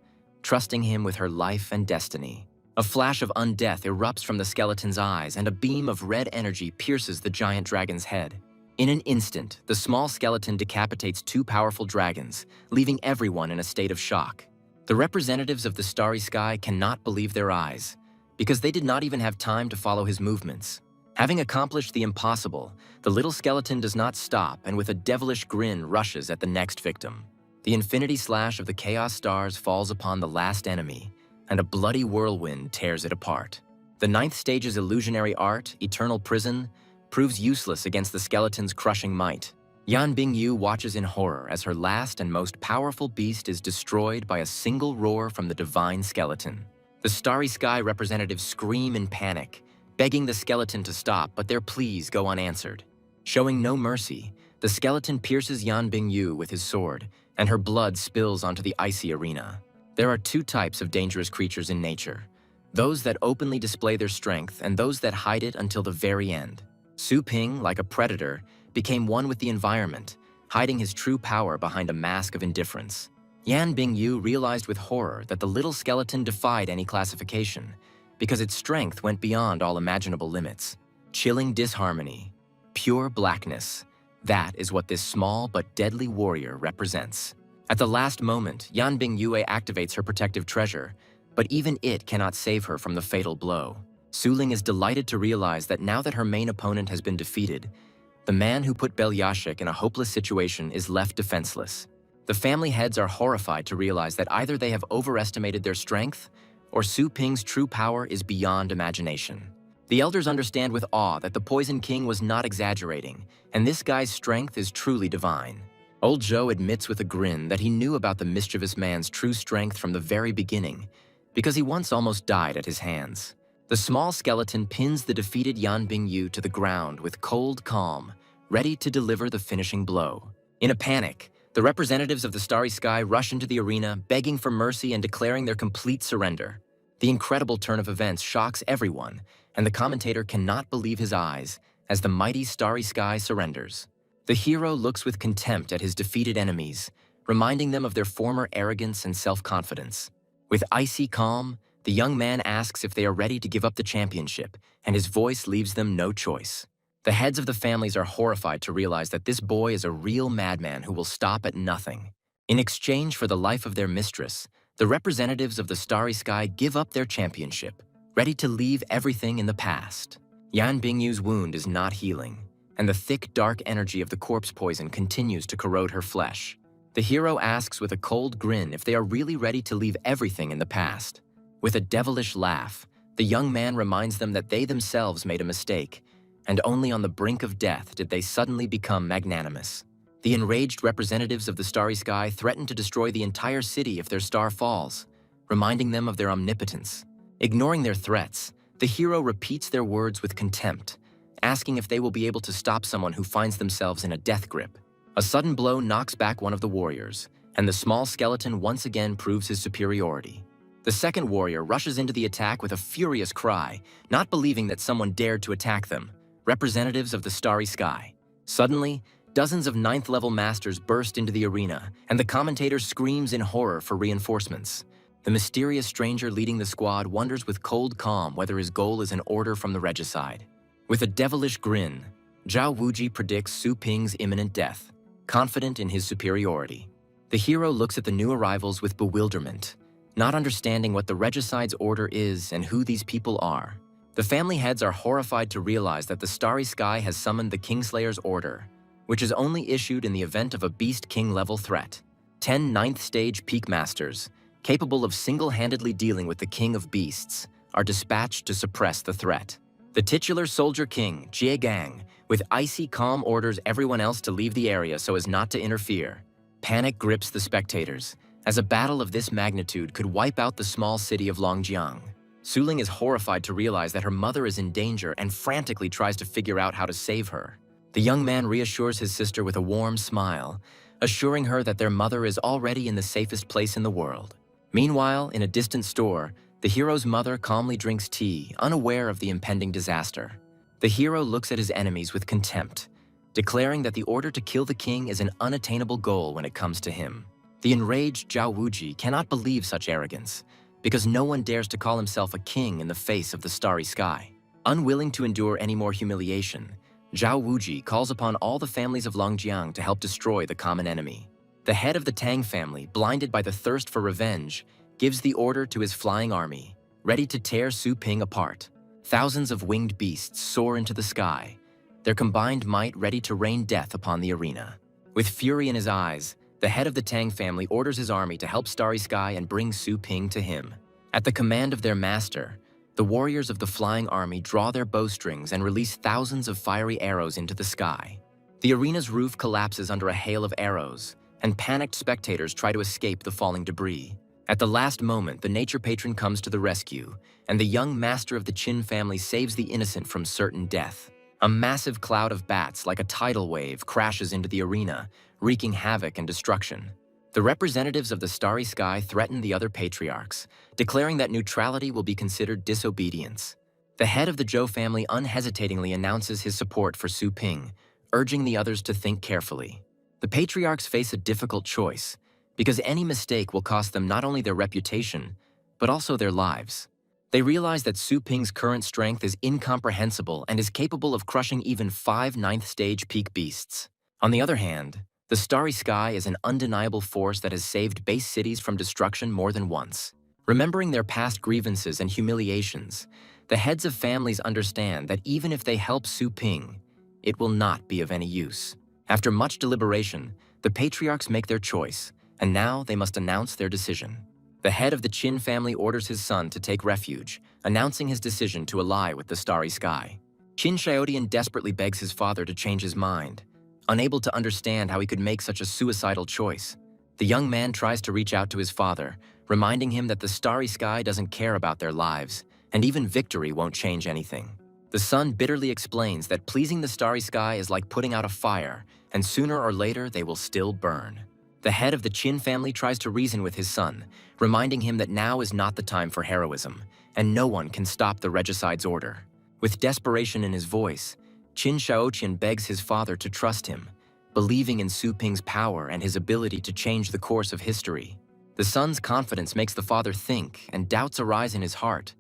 trusting him with her life and destiny. A flash of undeath erupts from the skeleton's eyes, and a beam of red energy pierces the giant dragon's head. In an instant, the small skeleton decapitates two powerful dragons, leaving everyone in a state of shock. The representatives of the starry sky cannot believe their eyes, because they did not even have time to follow his movements. Having accomplished the impossible, the little skeleton does not stop and with a devilish grin rushes at the next victim. The infinity slash of the chaos stars falls upon the last enemy, and a bloody whirlwind tears it apart. The ninth stage's illusionary art, Eternal Prison, proves useless against the skeleton's crushing might. Yan Bingyu watches in horror as her last and most powerful beast is destroyed by a single roar from the divine skeleton. The starry sky representatives scream in panic, begging the skeleton to stop, but their pleas go unanswered. Showing no mercy, the skeleton pierces Yan Bingyu with his sword, and her blood spills onto the icy arena. There are two types of dangerous creatures in nature: those that openly display their strength and those that hide it until the very end. Su Ping, like a predator, became one with the environment, hiding his true power behind a mask of indifference. Yan Bingyu realized with horror that the little skeleton defied any classification, because its strength went beyond all imaginable limits. Chilling disharmony, pure blackness, that is what this small but deadly warrior represents. At the last moment, Yan Bingyue activates her protective treasure, but even it cannot save her from the fatal blow. Su Ling is delighted to realize that now that her main opponent has been defeated, the man who put Belyashik in a hopeless situation is left defenseless. The family heads are horrified to realize that either they have overestimated their strength, or Su Ping's true power is beyond imagination. The elders understand with awe that the Poison King was not exaggerating, and this guy's strength is truly divine. Old Zhou admits with a grin that he knew about the mischievous man's true strength from the very beginning, because he once almost died at his hands. The small skeleton pins the defeated Yan Bingyu to the ground with cold calm, ready to deliver the finishing blow. In a panic, the representatives of the starry sky rush into the arena, begging for mercy and declaring their complete surrender. The incredible turn of events shocks everyone, and the commentator cannot believe his eyes as the mighty starry sky surrenders. The hero looks with contempt at his defeated enemies, reminding them of their former arrogance and self-confidence. With icy calm, the young man asks if they are ready to give up the championship, and his voice leaves them no choice. The heads of the families are horrified to realize that this boy is a real madman who will stop at nothing. In exchange for the life of their mistress, the representatives of the starry sky give up their championship, ready to leave everything in the past. Yan Bingyu's wound is not healing, and the thick, dark energy of the corpse poison continues to corrode her flesh. The hero asks with a cold grin if they are really ready to leave everything in the past. With a devilish laugh, the young man reminds them that they themselves made a mistake, and only on the brink of death did they suddenly become magnanimous. The enraged representatives of the starry sky threaten to destroy the entire city if their star falls, reminding them of their omnipotence. Ignoring their threats, the hero repeats their words with contempt, asking if they will be able to stop someone who finds themselves in a death grip. A sudden blow knocks back one of the warriors, and the small skeleton once again proves his superiority. The second warrior rushes into the attack with a furious cry, not believing that someone dared to attack them, representatives of the starry sky. Suddenly, dozens of ninth-level masters burst into the arena, and the commentator screams in horror for reinforcements. The mysterious stranger leading the squad wonders with cold calm whether his goal is an order from the regicide. With a devilish grin, Zhao Wuji predicts Su Ping's imminent death, confident in his superiority. The hero looks at the new arrivals with bewilderment, not understanding what the regicide's order is and who these people are. The family heads are horrified to realize that the starry sky has summoned the Kingslayer's order, which is only issued in the event of a Beast King-level threat. 10 ninth-stage peak masters, capable of single-handedly dealing with the King of Beasts, are dispatched to suppress the threat. The titular Soldier King, Jie Gang, with icy calm orders everyone else to leave the area so as not to interfere. Panic grips the spectators, as a battle of this magnitude could wipe out the small city of Longjiang. Suling is horrified to realize that her mother is in danger and frantically tries to figure out how to save her. The young man reassures his sister with a warm smile, assuring her that their mother is already in the safest place in the world. Meanwhile, in a distant store, the hero's mother calmly drinks tea, unaware of the impending disaster. The hero looks at his enemies with contempt, declaring that the order to kill the king is an unattainable goal when it comes to him. The enraged Zhao Wuji cannot believe such arrogance, because no one dares to call himself a king in the face of the starry sky. Unwilling to endure any more humiliation, Zhao Wuji calls upon all the families of Longjiang to help destroy the common enemy. The head of the Tang family, blinded by the thirst for revenge, gives the order to his flying army, ready to tear Su Ping apart. Thousands of winged beasts soar into the sky, their combined might ready to rain death upon the arena. With fury in his eyes, the head of the Tang family orders his army to help Starry Sky and bring Su Ping to him. At the command of their master, the warriors of the flying army draw their bowstrings and release thousands of fiery arrows into the sky. The arena's roof collapses under a hail of arrows, and panicked spectators try to escape the falling debris. At the last moment, the nature patron comes to the rescue, and the young master of the Qin family saves the innocent from certain death. A massive cloud of bats, like a tidal wave, crashes into the arena, wreaking havoc and destruction. The representatives of the Starry Sky threaten the other patriarchs, declaring that neutrality will be considered disobedience. The head of the Zhou family unhesitatingly announces his support for Su Ping, urging the others to think carefully. The patriarchs face a difficult choice, because any mistake will cost them not only their reputation, but also their lives. They realize that Su Ping's current strength is incomprehensible and is capable of crushing even 5 ninth-stage peak beasts. On the other hand, the Starry Sky is an undeniable force that has saved base cities from destruction more than once. Remembering their past grievances and humiliations, the heads of families understand that even if they help Su Ping, it will not be of any use. After much deliberation, the patriarchs make their choice, and now they must announce their decision. The head of the Qin family orders his son to take refuge, announcing his decision to ally with the Starry Sky. Qin Xiaodian desperately begs his father to change his mind. Unable to understand how he could make such a suicidal choice, the young man tries to reach out to his father, reminding him that the Starry Sky doesn't care about their lives, and even victory won't change anything. The son bitterly explains that pleasing the Starry Sky is like putting out a fire, and sooner or later they will still burn. The head of the Qin family tries to reason with his son, reminding him that now is not the time for heroism, and no one can stop the regicide's order. With desperation in his voice, Qin Xiaoqian begs his father to trust him, believing in Su Ping's power and his ability to change the course of history. The son's confidence makes the father think, and doubts arise in his heart.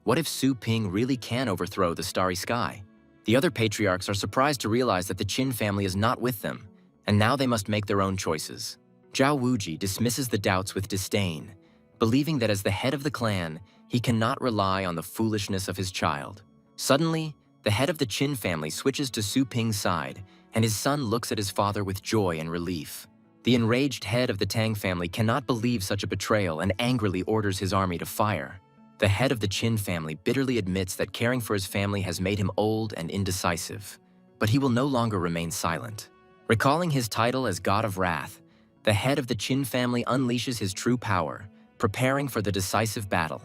What if Su Ping really can overthrow the Starry Sky? The other patriarchs are surprised to realize that the Qin family is not with them, and now they must make their own choices. Zhao Wuji dismisses the doubts with disdain, believing that as the head of the clan, he cannot rely on the foolishness of his child. Suddenly, the head of the Qin family switches to Su Ping's side, and his son looks at his father with joy and relief. The enraged head of the Tang family cannot believe such a betrayal and angrily orders his army to fire. The head of the Qin family bitterly admits that caring for his family has made him old and indecisive, but he will no longer remain silent. Recalling his title as God of Wrath, the head of the Qin family unleashes his true power, preparing for the decisive battle.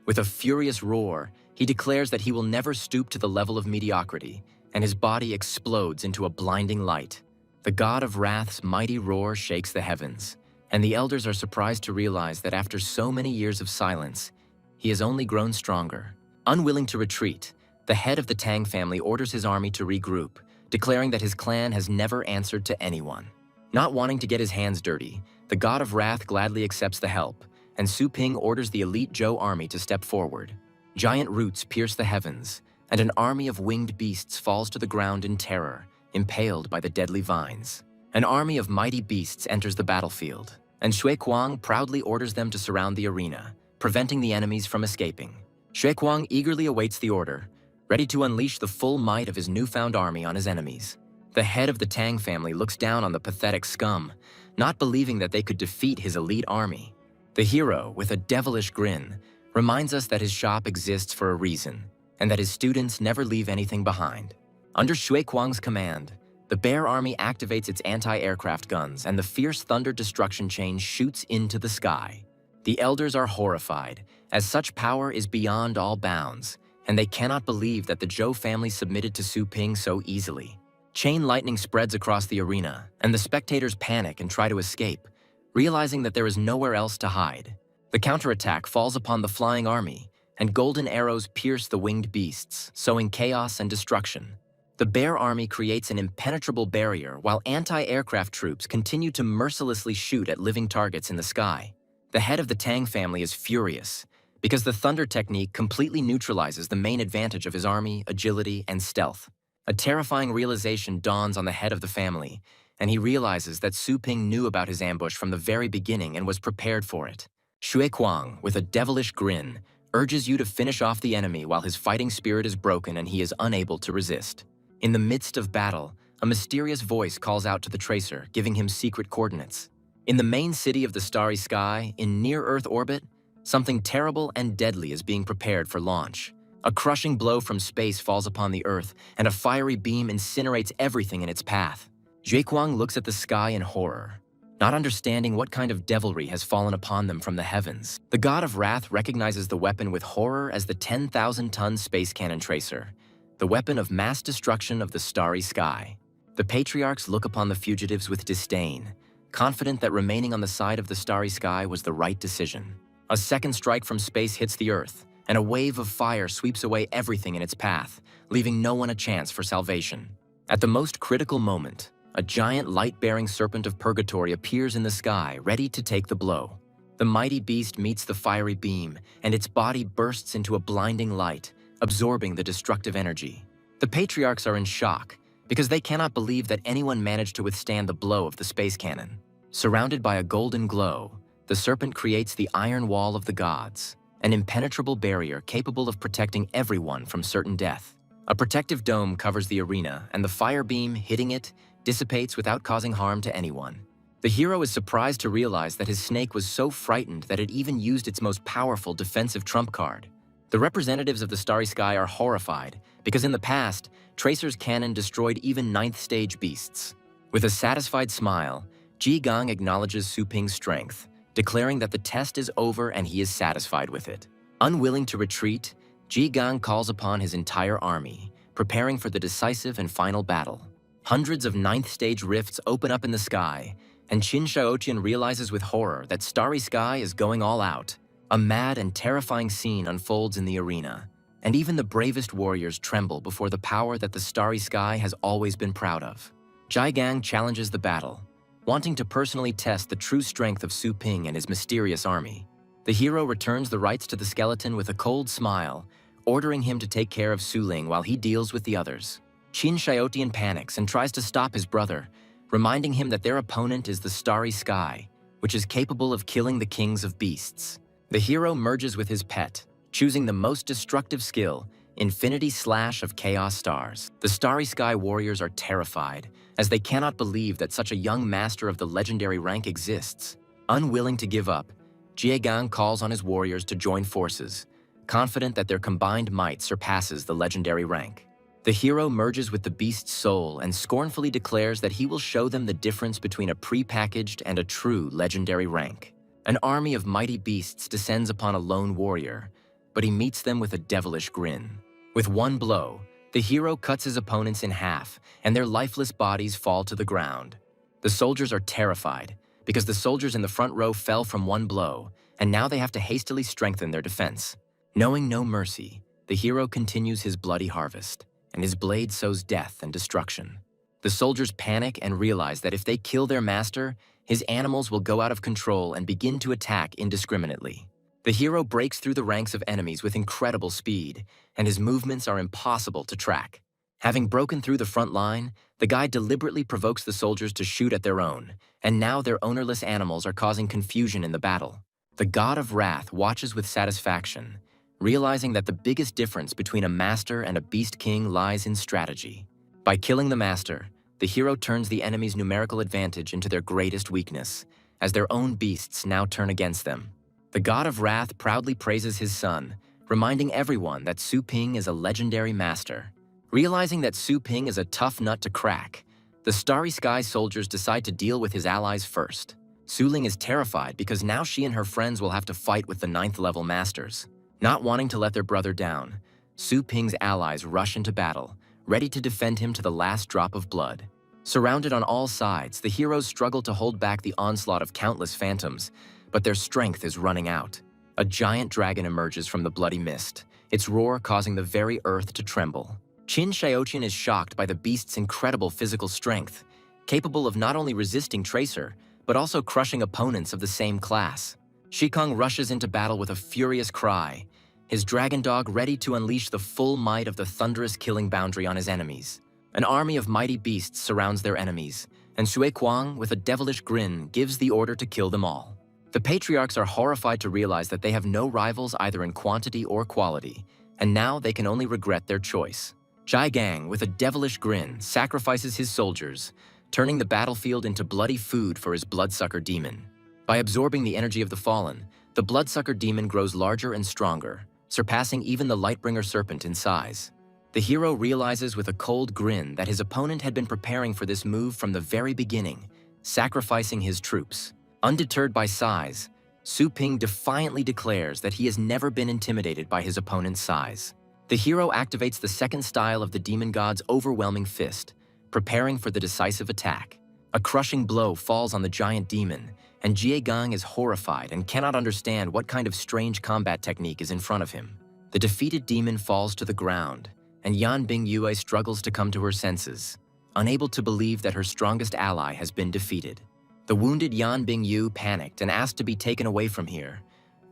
With a furious roar, he declares that he will never stoop to the level of mediocrity, and his body explodes into a blinding light. The God of Wrath's mighty roar shakes the heavens, and the elders are surprised to realize that after so many years of silence, he has only grown stronger. Unwilling to retreat, the head of the Tang family orders his army to regroup, declaring that his clan has never answered to anyone. Not wanting to get his hands dirty, the God of Wrath gladly accepts the help, and Su Ping orders the elite Zhou army to step forward. Giant roots pierce the heavens, and an army of winged beasts falls to the ground in terror, impaled by the deadly vines. An army of mighty beasts enters the battlefield, and Xue Kuang proudly orders them to surround the arena, preventing the enemies from escaping. Xue Kuang eagerly awaits the order, ready to unleash the full might of his newfound army on his enemies. The head of the Tang family looks down on the pathetic scum, not believing that they could defeat his elite army. The hero, with a devilish grin, reminds us that his shop exists for a reason, and that his students never leave anything behind. Under Shui Kuang's command, the Bear Army activates its anti-aircraft guns and the fierce thunder destruction chain shoots into the sky. The elders are horrified, as such power is beyond all bounds, and they cannot believe that the Zhou family submitted to Su Ping so easily. Chain lightning spreads across the arena, and the spectators panic and try to escape, realizing that there is nowhere else to hide. The counterattack falls upon the flying army, and golden arrows pierce the winged beasts, sowing chaos and destruction. The Bear Army creates an impenetrable barrier while anti-aircraft troops continue to mercilessly shoot at living targets in the sky. The head of the Tang family is furious, because the thunder technique completely neutralizes the main advantage of his army, agility, and stealth. A terrifying realization dawns on the head of the family, and he realizes that Su Ping knew about his ambush from the very beginning and was prepared for it. Shui Kuang, with a devilish grin, urges you to finish off the enemy while his fighting spirit is broken and he is unable to resist. In the midst of battle, a mysterious voice calls out to the tracer, giving him secret coordinates. In the main city of the starry sky, in near-Earth orbit, something terrible and deadly is being prepared for launch. A crushing blow from space falls upon the Earth, and a fiery beam incinerates everything in its path. Shui Kuang looks at the sky in horror, not understanding what kind of devilry has fallen upon them from the heavens. The god of wrath recognizes the weapon with horror as the 10,000-ton space cannon tracer, the weapon of mass destruction of the starry sky. The patriarchs look upon the fugitives with disdain, confident that remaining on the side of the starry sky was the right decision. A second strike from space hits the Earth, and a wave of fire sweeps away everything in its path, leaving no one a chance for salvation. At the most critical moment, a giant light-bearing serpent of purgatory appears in the sky, ready to take the blow. The mighty beast meets the fiery beam, and its body bursts into a blinding light, absorbing the destructive energy. The patriarchs are in shock, because they cannot believe that anyone managed to withstand the blow of the space cannon. Surrounded by a golden glow, the serpent creates the iron wall of the gods, an impenetrable barrier capable of protecting everyone from certain death. A protective dome covers the arena, and the fire beam hitting it dissipates without causing harm to anyone. The hero is surprised to realize that his snake was so frightened that it even used its most powerful defensive trump card. The representatives of the starry sky are horrified, because in the past, Tracer's cannon destroyed even 9th stage beasts. With a satisfied smile, Ji Gang acknowledges Su Ping's strength, declaring that the test is over and he is satisfied with it. Unwilling to retreat, Ji Gang calls upon his entire army, preparing for the decisive and final battle. Hundreds of 9th stage rifts open up in the sky, and Qin Shaoqian realizes with horror that Starry Sky is going all out. A mad and terrifying scene unfolds in the arena, and even the bravest warriors tremble before the power that the Starry Sky has always been proud of. Ji Gang challenges the battle, wanting to personally test the true strength of Su Ping and his mysterious army. The hero returns the rights to the skeleton with a cold smile, ordering him to take care of Su Ling while he deals with the others. Qin Shaoqian panics and tries to stop his brother, reminding him that their opponent is the Starry Sky, which is capable of killing the kings of beasts. The hero merges with his pet, choosing the most destructive skill, Infinity Slash of Chaos Stars. The Starry Sky warriors are terrified, as they cannot believe that such a young master of the legendary rank exists. Unwilling to give up, Ji Gang calls on his warriors to join forces, confident that their combined might surpasses the legendary rank. The hero merges with the beast's soul and scornfully declares that he will show them the difference between a pre-packaged and a true legendary rank. An army of mighty beasts descends upon a lone warrior, but he meets them with a devilish grin. With one blow, the hero cuts his opponents in half, and their lifeless bodies fall to the ground. The soldiers are terrified, because the soldiers in the front row fell from one blow, and now they have to hastily strengthen their defense. Knowing no mercy, the hero continues his bloody harvest, and his blade sows death and destruction. The soldiers panic and realize that if they kill their master, his animals will go out of control and begin to attack indiscriminately. The hero breaks through the ranks of enemies with incredible speed, and his movements are impossible to track. Having broken through the front line, the guy deliberately provokes the soldiers to shoot at their own, and now their ownerless animals are causing confusion in the battle. The god of wrath watches with satisfaction, realizing that the biggest difference between a master and a beast king lies in strategy. By killing the master, the hero turns the enemy's numerical advantage into their greatest weakness, as their own beasts now turn against them. The god of wrath proudly praises his son, reminding everyone that Su Ping is a legendary master. Realizing that Su Ping is a tough nut to crack, the Starry Sky soldiers decide to deal with his allies first. Su Ling is terrified because now she and her friends will have to fight with the 9th level masters. Not wanting to let their brother down, Su Ping's allies rush into battle, ready to defend him to the last drop of blood. Surrounded on all sides, the heroes struggle to hold back the onslaught of countless phantoms, but their strength is running out. A giant dragon emerges from the bloody mist, its roar causing the very earth to tremble. Qin Xiaoqian is shocked by the beast's incredible physical strength, capable of not only resisting Tracer, but also crushing opponents of the same class. Shikong rushes into battle with a furious cry, his dragon dog ready to unleash the full might of the thunderous killing boundary on his enemies. An army of mighty beasts surrounds their enemies, and Xue Kuang, with a devilish grin, gives the order to kill them all. The patriarchs are horrified to realize that they have no rivals either in quantity or quality, and now they can only regret their choice. Zhai Gang, with a devilish grin, sacrifices his soldiers, turning the battlefield into bloody food for his bloodsucker demon. By absorbing the energy of the fallen, the bloodsucker demon grows larger and stronger, surpassing even the Lightbringer serpent in size. The hero realizes with a cold grin that his opponent had been preparing for this move from the very beginning, sacrificing his troops. Undeterred by size, Su Ping defiantly declares that he has never been intimidated by his opponent's size. The hero activates the second style of the demon god's overwhelming fist, preparing for the decisive attack. A crushing blow falls on the giant demon, and Jie Gang is horrified and cannot understand what kind of strange combat technique is in front of him. The defeated demon falls to the ground, and Yan Bingyue struggles to come to her senses, unable to believe that her strongest ally has been defeated. The wounded Yan Bingyu panicked and asked to be taken away from here,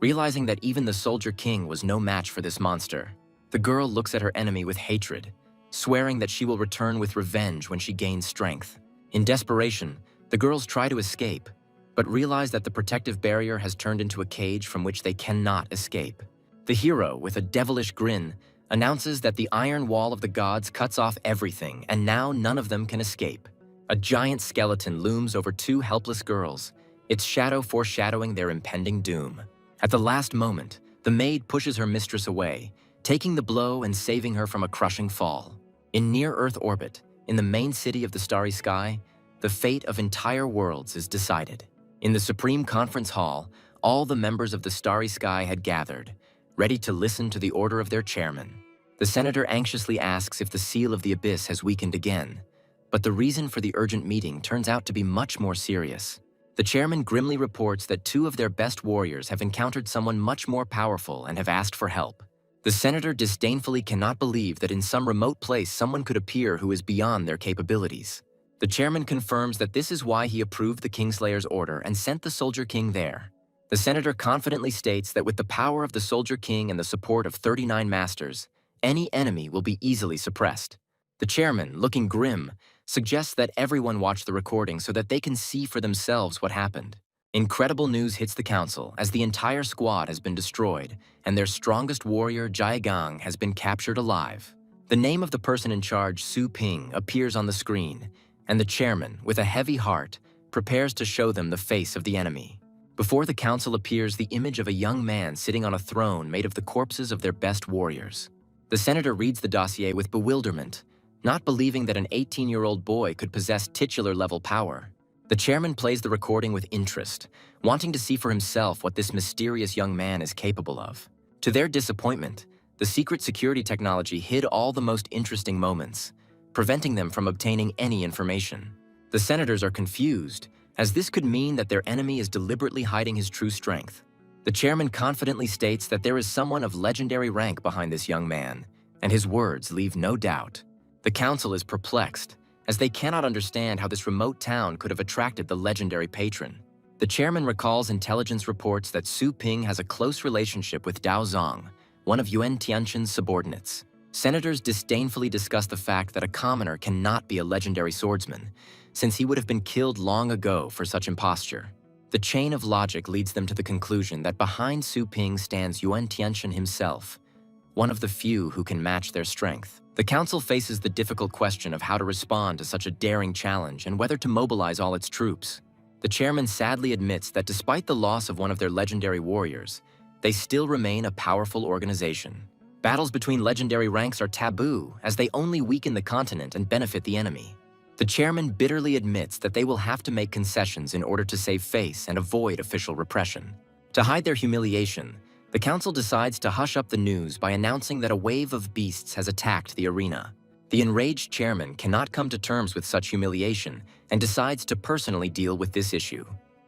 realizing that even the Soldier King was no match for this monster. The girl looks at her enemy with hatred, swearing that she will return with revenge when she gains strength. In desperation, the girls try to escape, but realize that the protective barrier has turned into a cage from which they cannot escape. The hero, with a devilish grin, announces that the iron wall of the gods cuts off everything, and now none of them can escape. A giant skeleton looms over 2 helpless girls, its shadow foreshadowing their impending doom. At the last moment, the maid pushes her mistress away, taking the blow and saving her from a crushing fall. In near-Earth orbit, in the main city of the Starry Sky, the fate of entire worlds is decided. In the Supreme Conference Hall, all the members of the Starry Sky had gathered, ready to listen to the order of their chairman. The senator anxiously asks if the seal of the abyss has weakened again, but the reason for the urgent meeting turns out to be much more serious. The chairman grimly reports that 2 of their best warriors have encountered someone much more powerful and have asked for help. The senator disdainfully cannot believe that in some remote place someone could appear who is beyond their capabilities. The chairman confirms that this is why he approved the Kingslayer's order and sent the Soldier King there. The senator confidently states that with the power of the Soldier King and the support of 39 masters, any enemy will be easily suppressed. The chairman, looking grim, suggests that everyone watch the recording so that they can see for themselves what happened. Incredible news hits the council as the entire squad has been destroyed and their strongest warrior, Jai Gang, has been captured alive. The name of the person in charge, Su Ping, appears on the screen, and the chairman, with a heavy heart, prepares to show them the face of the enemy. Before the council appears the image of a young man sitting on a throne made of the corpses of their best warriors. The senator reads the dossier with bewilderment, not believing that an 18-year-old boy could possess titular-level power. The chairman plays the recording with interest, wanting to see for himself what this mysterious young man is capable of. To their disappointment, the secret security technology hid all the most interesting moments, preventing them from obtaining any information. The senators are confused, as this could mean that their enemy is deliberately hiding his true strength. The chairman confidently states that there is someone of legendary rank behind this young man, and his words leave no doubt. The council is perplexed, as they cannot understand how this remote town could have attracted the legendary patron. The chairman recalls intelligence reports that Su Ping has a close relationship with Dao Zong, one of Yuan Tianxin's subordinates. Senators disdainfully discuss the fact that a commoner cannot be a legendary swordsman, since he would have been killed long ago for such imposture. The chain of logic leads them to the conclusion that behind Su Ping stands Yuan Tianxin himself, one of the few who can match their strength. The council faces the difficult question of how to respond to such a daring challenge and whether to mobilize all its troops. The chairman sadly admits that despite the loss of one of their legendary warriors, they still remain a powerful organization. Battles between legendary ranks are taboo, as they only weaken the continent and benefit the enemy. The chairman bitterly admits that they will have to make concessions in order to save face and avoid official repression. To hide their humiliation, the council decides to hush up the news by announcing that a wave of beasts has attacked the arena. The enraged chairman cannot come to terms with such humiliation and decides to personally deal with this issue.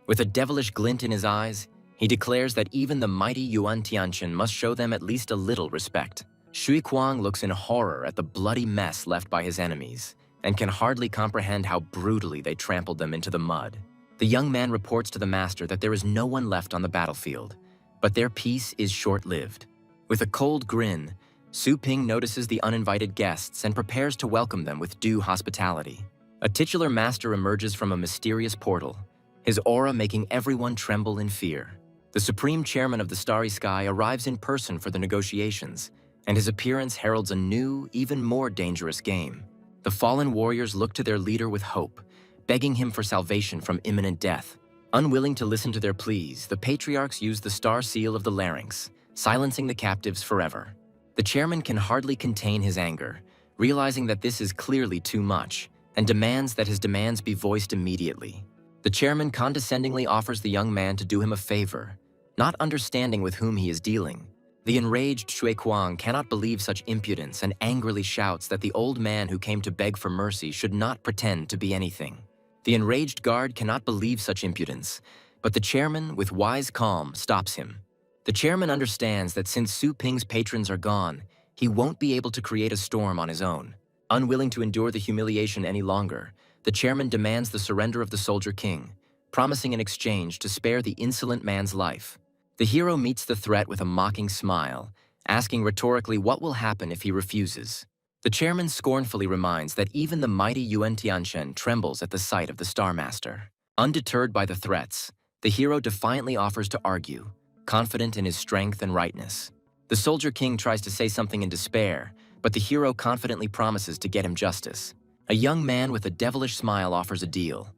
With a devilish glint in his eyes, he declares that even the mighty Yuan Tianqian must show them at least a little respect. Shui Kuang looks in horror at the bloody mess left by his enemies and can hardly comprehend how brutally they trampled them into the mud. The young man reports to the master that there is no one left on the battlefield, but their peace is short-lived. With a cold grin, Su Ping notices the uninvited guests and prepares to welcome them with due hospitality. A titular master emerges from a mysterious portal, his aura making everyone tremble in fear. The supreme chairman of the Starry Sky arrives in person for the negotiations, and his appearance heralds a new, even more dangerous game. The fallen warriors look to their leader with hope, begging him for salvation from imminent death. Unwilling to listen to their pleas, the patriarchs use the star seal of the larynx, silencing the captives forever. The chairman can hardly contain his anger, realizing that this is clearly too much, and demands that his demands be voiced immediately. The chairman condescendingly offers the young man to do him a favor, not understanding with whom he is dealing. The enraged Shui Kuang cannot believe such impudence and angrily shouts that the old man who came to beg for mercy should not pretend to be anything. The enraged guard cannot believe such impudence, but the chairman, with wise calm, stops him. The chairman understands that since Su Ping's patrons are gone, he won't be able to create a storm on his own. Unwilling to endure the humiliation any longer, the chairman demands the surrender of the Soldier King, promising in exchange to spare the insolent man's life. The hero meets the threat with a mocking smile, asking rhetorically what will happen if he refuses. The chairman scornfully reminds that even the mighty Yuan Tianqian trembles at the sight of the Star Master. Undeterred by the threats, the hero defiantly offers to argue, confident in his strength and rightness. The Soldier King tries to say something in despair, but the hero confidently promises to get him justice. A young man with a devilish smile offers a deal.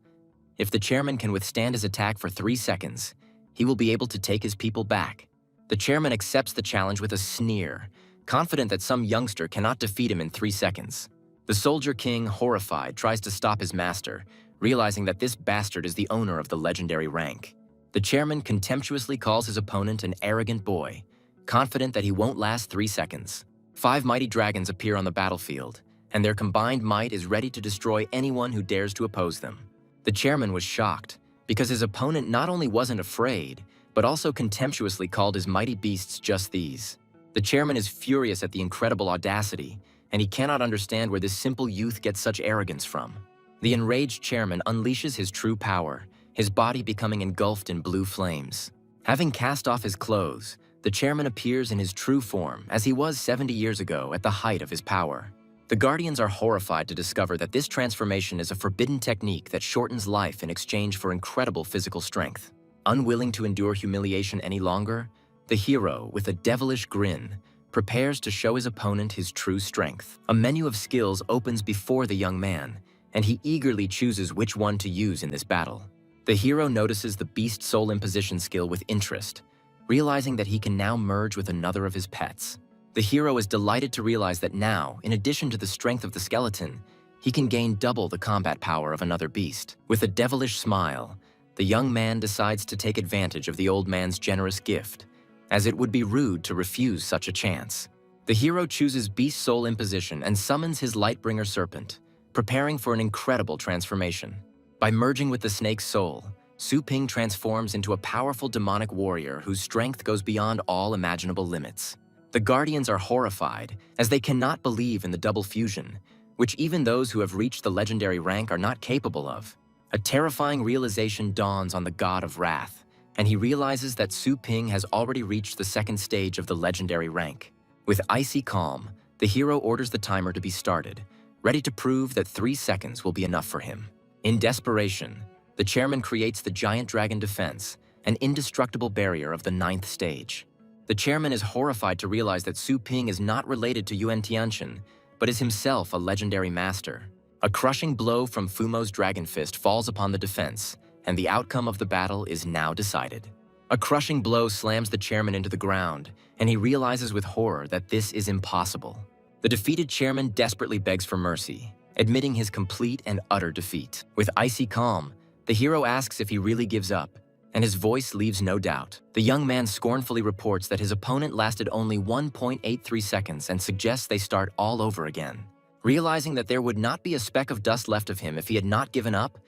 If the chairman can withstand his attack for 3 seconds, he will be able to take his people back. The chairman accepts the challenge with a sneer, confident that some youngster cannot defeat him in 3 seconds. The Soldier King, horrified, tries to stop his master, realizing that this bastard is the owner of the legendary rank. The chairman contemptuously calls his opponent an arrogant boy, confident that he won't last 3 seconds. 5 mighty dragons appear on the battlefield, and their combined might is ready to destroy anyone who dares to oppose them. The chairman was shocked, because his opponent not only wasn't afraid, but also contemptuously called his mighty beasts just these. The chairman is furious at the incredible audacity, and he cannot understand where this simple youth gets such arrogance from. The enraged chairman unleashes his true power, his body becoming engulfed in blue flames. Having cast off his clothes, the chairman appears in his true form as he was 70 years ago at the height of his power. The Guardians are horrified to discover that this transformation is a forbidden technique that shortens life in exchange for incredible physical strength. Unwilling to endure humiliation any longer, the hero, with a devilish grin, prepares to show his opponent his true strength. A menu of skills opens before the young man, and he eagerly chooses which one to use in this battle. The hero notices the Beast Soul Imposition skill with interest, realizing that he can now merge with another of his pets. The hero is delighted to realize that now, in addition to the strength of the skeleton, he can gain double the combat power of another beast. With a devilish smile, the young man decides to take advantage of the old man's generous gift, as it would be rude to refuse such a chance. The hero chooses Beast Soul Imposition and summons his Lightbringer Serpent, preparing for an incredible transformation. By merging with the snake's soul, Su Ping transforms into a powerful demonic warrior whose strength goes beyond all imaginable limits. The Guardians are horrified, as they cannot believe in the double fusion, which even those who have reached the legendary rank are not capable of. A terrifying realization dawns on the God of Wrath, and he realizes that Su Ping has already reached the 2nd stage of the legendary rank. With icy calm, the hero orders the timer to be started, ready to prove that 3 seconds will be enough for him. In desperation, the chairman creates the Giant Dragon Defense, an indestructible barrier of the 9th stage. The chairman is horrified to realize that Su Ping is not related to Yuan Tianqian, but is himself a legendary master. A crushing blow from Fumo's Dragon Fist falls upon the defense, and the outcome of the battle is now decided. A crushing blow slams the chairman into the ground, and he realizes with horror that this is impossible. The defeated chairman desperately begs for mercy, admitting his complete and utter defeat. With icy calm, the hero asks if he really gives up, and his voice leaves no doubt. The young man scornfully reports that his opponent lasted only 1.83 seconds and suggests they start all over again. Realizing that there would not be a speck of dust left of him if he had not given up,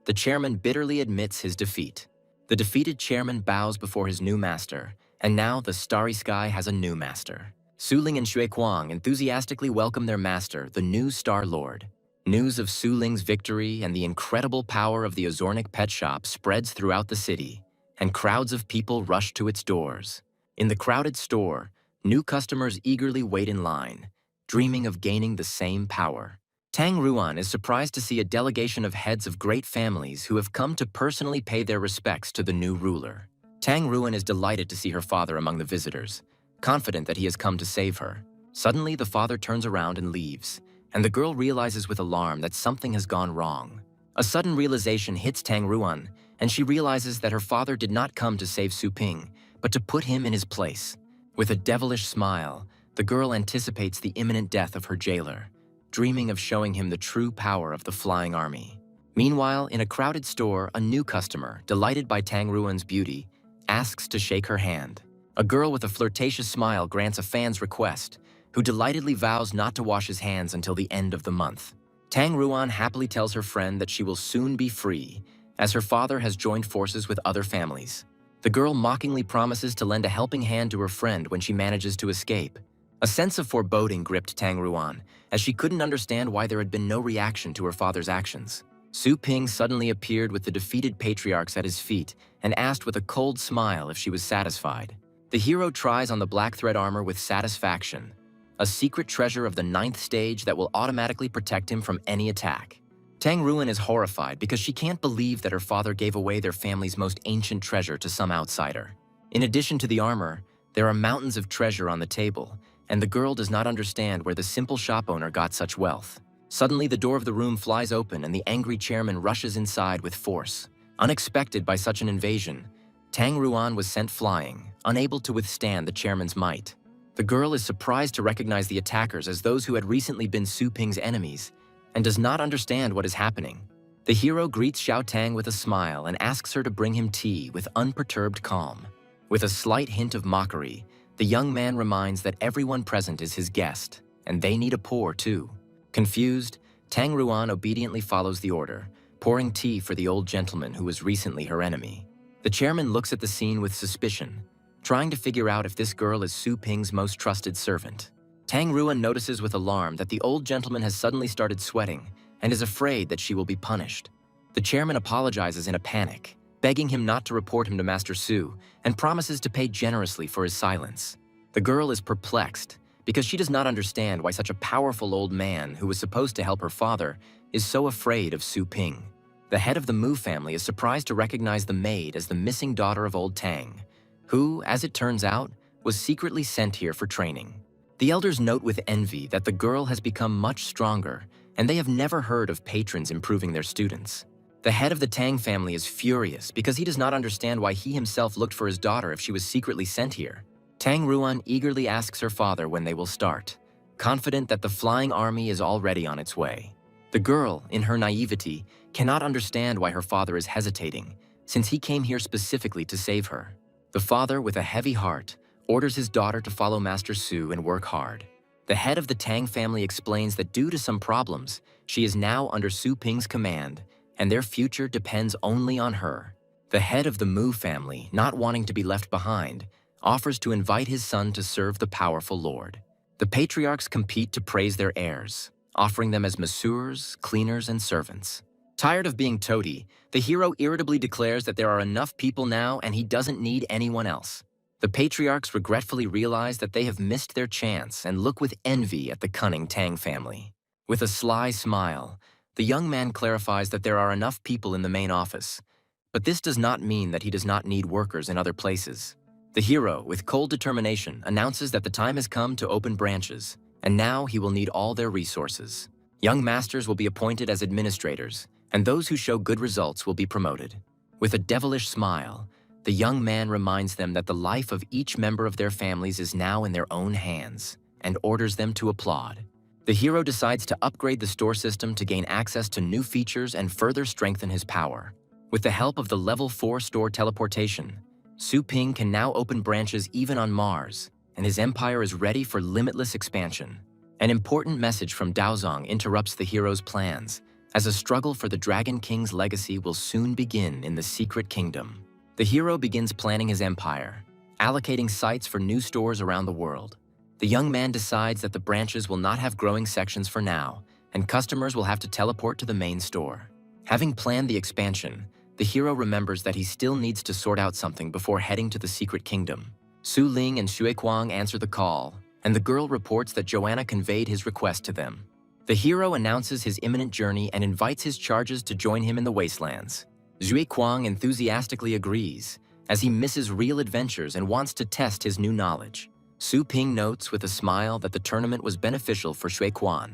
the chairman bitterly admits his defeat. The defeated chairman bows before his new master, and now the starry sky has a new master. Su Ling and Xue Kuang enthusiastically welcome their master, the new Star Lord. News of Su Ling's victory and the incredible power of the Ozornic pet shop spreads throughout the city, and crowds of people rush to its doors. In the crowded store, new customers eagerly wait in line, dreaming of gaining the same power. Tang Ruan is surprised to see a delegation of heads of great families who have come to personally pay their respects to the new ruler. Tang Ruan is delighted to see her father among the visitors, confident that he has come to save her. Suddenly, the father turns around and leaves, and the girl realizes with alarm that something has gone wrong. A sudden realization hits Tang Ruan, and she realizes that her father did not come to save Su Ping, but to put him in his place. With a devilish smile, the girl anticipates the imminent death of her jailer, dreaming of showing him the true power of the flying army. Meanwhile, in a crowded store, a new customer, delighted by Tang Ruan's beauty, asks to shake her hand. A girl with a flirtatious smile grants a fan's request, who delightedly vows not to wash his hands until the end of the month. Tang Ruan happily tells her friend that she will soon be free, as her father has joined forces with other families. The girl mockingly promises to lend a helping hand to her friend when she manages to escape. A sense of foreboding gripped Tang Ruan, as she couldn't understand why there had been no reaction to her father's actions. Su Ping suddenly appeared with the defeated patriarchs at his feet and asked with a cold smile if she was satisfied. The hero tries on the black thread armor with satisfaction, a secret treasure of the 9th stage that will automatically protect him from any attack. Tang Ruan is horrified because she can't believe that her father gave away their family's most ancient treasure to some outsider. In addition to the armor, there are mountains of treasure on the table, and the girl does not understand where the simple shop owner got such wealth. Suddenly, the door of the room flies open and the angry chairman rushes inside with force. Unexpected by such an invasion, Tang Ruan was sent flying, unable to withstand the chairman's might. The girl is surprised to recognize the attackers as those who had recently been Su Ping's enemies, and does not understand what is happening. The hero greets Xiao Tang with a smile and asks her to bring him tea with unperturbed calm. With a slight hint of mockery, the young man reminds that everyone present is his guest, and they need a pour too. Confused, Tang Ruan obediently follows the order, pouring tea for the old gentleman who was recently her enemy. The chairman looks at the scene with suspicion, trying to figure out if this girl is Su Ping's most trusted servant. Tang Ruan notices with alarm that the old gentleman has suddenly started sweating and is afraid that she will be punished. The chairman apologizes in a panic, begging him not to report him to Master Su, and promises to pay generously for his silence. The girl is perplexed because she does not understand why such a powerful old man who was supposed to help her father is so afraid of Su Ping. The head of the Mu family is surprised to recognize the maid as the missing daughter of old Tang, who, as it turns out, was secretly sent here for training. The elders note with envy that the girl has become much stronger, and they have never heard of patrons improving their students. The head of the Tang family is furious because he does not understand why he himself looked for his daughter if she was secretly sent here. Tang Ruan eagerly asks her father when they will start, confident that the flying army is already on its way. The girl, in her naivety, cannot understand why her father is hesitating, since he came here specifically to save her. The father, with a heavy heart, orders his daughter to follow Master Su and work hard. The head of the Tang family explains that due to some problems, she is now under Su Ping's command, and their future depends only on her. The head of the Mu family, not wanting to be left behind, offers to invite his son to serve the powerful lord. The patriarchs compete to praise their heirs, offering them as masseurs, cleaners, and servants. Tired of being toady, the hero irritably declares that there are enough people now and he doesn't need anyone else. The patriarchs regretfully realize that they have missed their chance and look with envy at the cunning Tang family. With a sly smile, the young man clarifies that there are enough people in the main office, but this does not mean that he does not need workers in other places. The hero, with cold determination, announces that the time has come to open branches, and now he will need all their resources. Young masters will be appointed as administrators, and those who show good results will be promoted. With a devilish smile, the young man reminds them that the life of each member of their families is now in their own hands and orders them to applaud. The hero decides to upgrade the store system to gain access to new features and further strengthen his power. With the help of the Level 4 store teleportation, Su Ping can now open branches even on Mars, and his empire is ready for limitless expansion. An important message from Daozong interrupts the hero's plans, as a struggle for the Dragon King's legacy will soon begin in the Secret Kingdom. The hero begins planning his empire, allocating sites for new stores around the world. The young man decides that the branches will not have growing sections for now, and customers will have to teleport to the main store. Having planned the expansion, the hero remembers that he still needs to sort out something before heading to the Secret Kingdom. Su Ling and Xue Kuang answer the call, and the girl reports that Joanna conveyed his request to them. The hero announces his imminent journey and invites his charges to join him in the wastelands. Xue Kuang enthusiastically agrees, as he misses real adventures and wants to test his new knowledge. Su Ping notes with a smile that the tournament was beneficial for Xue Kuang,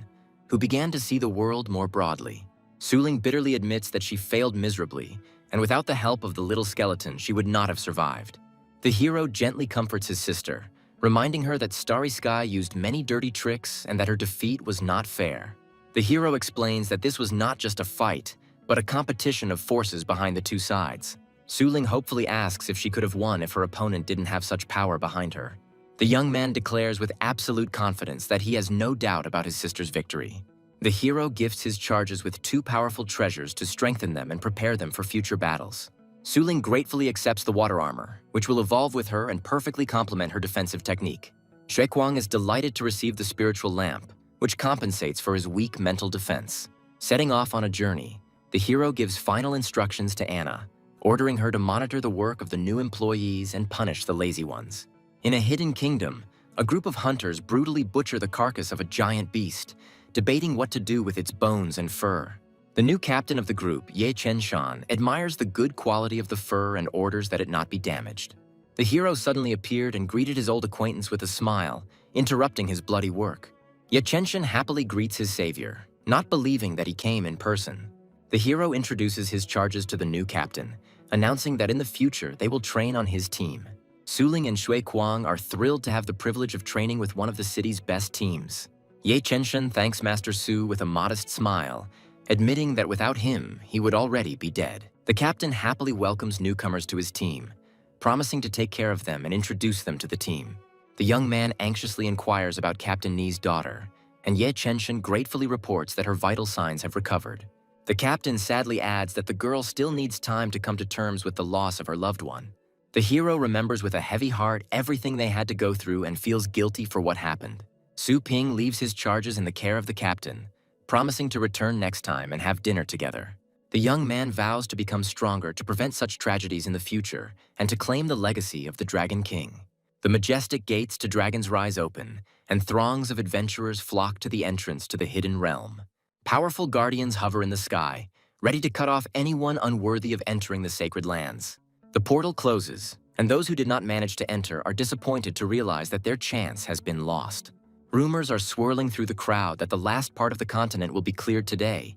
who began to see the world more broadly. Su Ling bitterly admits that she failed miserably, and without the help of the little skeleton, she would not have survived. The hero gently comforts his sister, reminding her that Starry Sky used many dirty tricks and that her defeat was not fair. The hero explains that this was not just a fight, but a competition of forces behind the two sides. Su Ling hopefully asks if she could have won if her opponent didn't have such power behind her. The young man declares with absolute confidence that he has no doubt about his sister's victory. The hero gifts his charges with two powerful treasures to strengthen them and prepare them for future battles. Su Ling gratefully accepts the water armor, which will evolve with her and perfectly complement her defensive technique. Xue Kuang is delighted to receive the spiritual lamp, which compensates for his weak mental defense. Setting off on a journey, the hero gives final instructions to Anna, ordering her to monitor the work of the new employees and punish the lazy ones. In a hidden kingdom, a group of hunters brutally butcher the carcass of a giant beast, debating what to do with its bones and fur. The new captain of the group, Ye Chenshan, admires the good quality of the fur and orders that it not be damaged. The hero suddenly appeared and greeted his old acquaintance with a smile, interrupting his bloody work. Ye Chenshan happily greets his savior, not believing that he came in person. The hero introduces his charges to the new captain, announcing that in the future they will train on his team. Su Ling and Xue Kuang are thrilled to have the privilege of training with one of the city's best teams. Ye Chenshan thanks Master Su with a modest smile, admitting that without him, he would already be dead. The captain happily welcomes newcomers to his team, promising to take care of them and introduce them to the team. The young man anxiously inquires about Captain Ni's daughter, and Ye Chenshan gratefully reports that her vital signs have recovered. The captain sadly adds that the girl still needs time to come to terms with the loss of her loved one. The hero remembers with a heavy heart everything they had to go through and feels guilty for what happened. Su Ping leaves his charges in the care of the captain, promising to return next time and have dinner together. The young man vows to become stronger to prevent such tragedies in the future and to claim the legacy of the Dragon King. The majestic gates to Dragon's Rise open, and throngs of adventurers flock to the entrance to the hidden realm. Powerful guardians hover in the sky, ready to cut off anyone unworthy of entering the sacred lands. The portal closes, and those who did not manage to enter are disappointed to realize that their chance has been lost. Rumors are swirling through the crowd that the last part of the continent will be cleared today,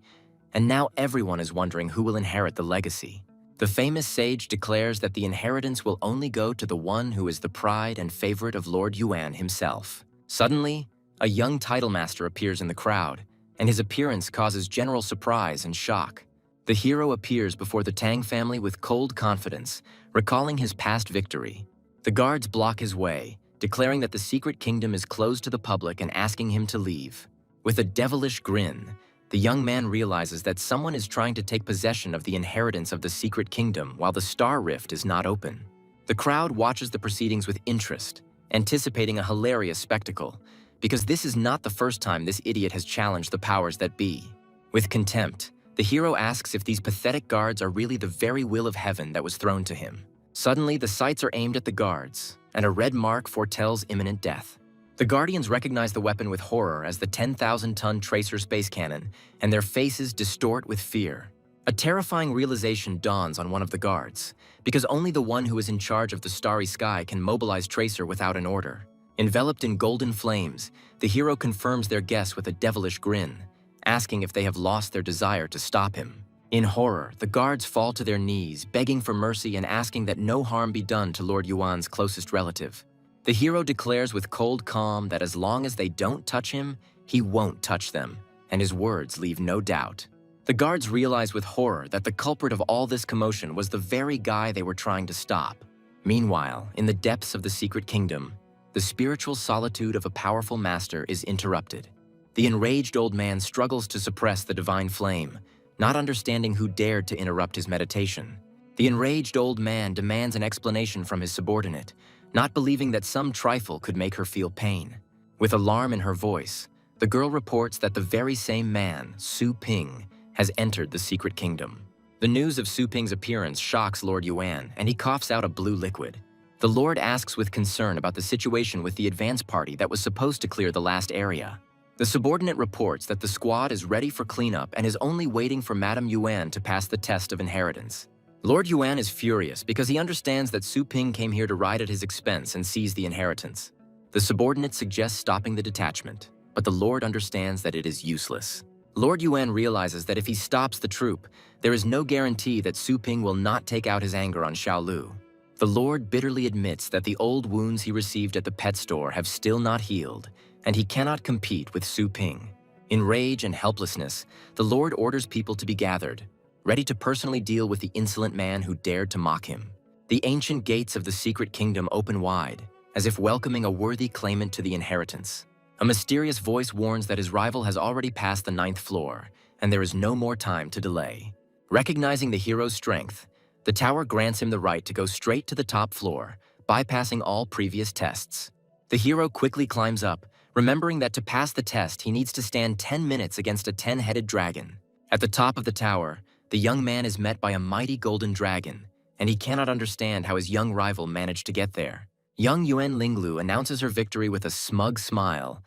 and now everyone is wondering who will inherit the legacy. The famous sage declares that the inheritance will only go to the one who is the pride and favorite of Lord Yuan himself. Suddenly, a young title master appears in the crowd, and his appearance causes general surprise and shock. The hero appears before the Tang family with cold confidence, recalling his past victory. The guards block his way, declaring that the secret kingdom is closed to the public and asking him to leave. With a devilish grin, the young man realizes that someone is trying to take possession of the inheritance of the secret kingdom while the star rift is not open. The crowd watches the proceedings with interest, anticipating a hilarious spectacle, because this is not the first time this idiot has challenged the powers that be. With contempt, the hero asks if these pathetic guards are really the very will of heaven that was thrown to him. Suddenly, the sights are aimed at the guards, and a red mark foretells imminent death. The Guardians recognize the weapon with horror as the 10,000-ton tracer space cannon, and their faces distort with fear. A terrifying realization dawns on one of the guards, because only the one who is in charge of the starry sky can mobilize Tracer without an order. Enveloped in golden flames, the hero confirms their guess with a devilish grin, asking if they have lost their desire to stop him. In horror, the guards fall to their knees, begging for mercy and asking that no harm be done to Lord Yuan's closest relative. The hero declares with cold calm that as long as they don't touch him, he won't touch them, and his words leave no doubt. The guards realize with horror that the culprit of all this commotion was the very guy they were trying to stop. Meanwhile, in the depths of the secret kingdom, the spiritual solitude of a powerful master is interrupted. The enraged old man struggles to suppress the divine flame, not understanding who dared to interrupt his meditation. The enraged old man demands an explanation from his subordinate, not believing that some trifle could make her feel pain. With alarm in her voice, the girl reports that the very same man, Su Ping, has entered the secret kingdom. The news of Su Ping's appearance shocks Lord Yuan, and he coughs out a blue liquid. The Lord asks with concern about the situation with the advance party that was supposed to clear the last area. The subordinate reports that the squad is ready for cleanup and is only waiting for Madame Yuan to pass the test of inheritance. Lord Yuan is furious because he understands that Su Ping came here to ride at his expense and seize the inheritance. The subordinate suggests stopping the detachment, but the Lord understands that it is useless. Lord Yuan realizes that if he stops the troop, there is no guarantee that Su Ping will not take out his anger on Xiaolu. The Lord bitterly admits that the old wounds he received at the pet store have still not healed, and he cannot compete with Su Ping. In rage and helplessness, the Lord orders people to be gathered, ready to personally deal with the insolent man who dared to mock him. The ancient gates of the secret kingdom open wide, as if welcoming a worthy claimant to the inheritance. A mysterious voice warns that his rival has already passed the 9th floor, and there is no more time to delay. Recognizing the hero's strength, the tower grants him the right to go straight to the top floor, bypassing all previous tests. The hero quickly climbs up, remembering that to pass the test he needs to stand 10 minutes against a 10-headed dragon. At the top of the tower, the young man is met by a mighty golden dragon, and he cannot understand how his young rival managed to get there. Young Yuan Linglu announces her victory with a smug smile,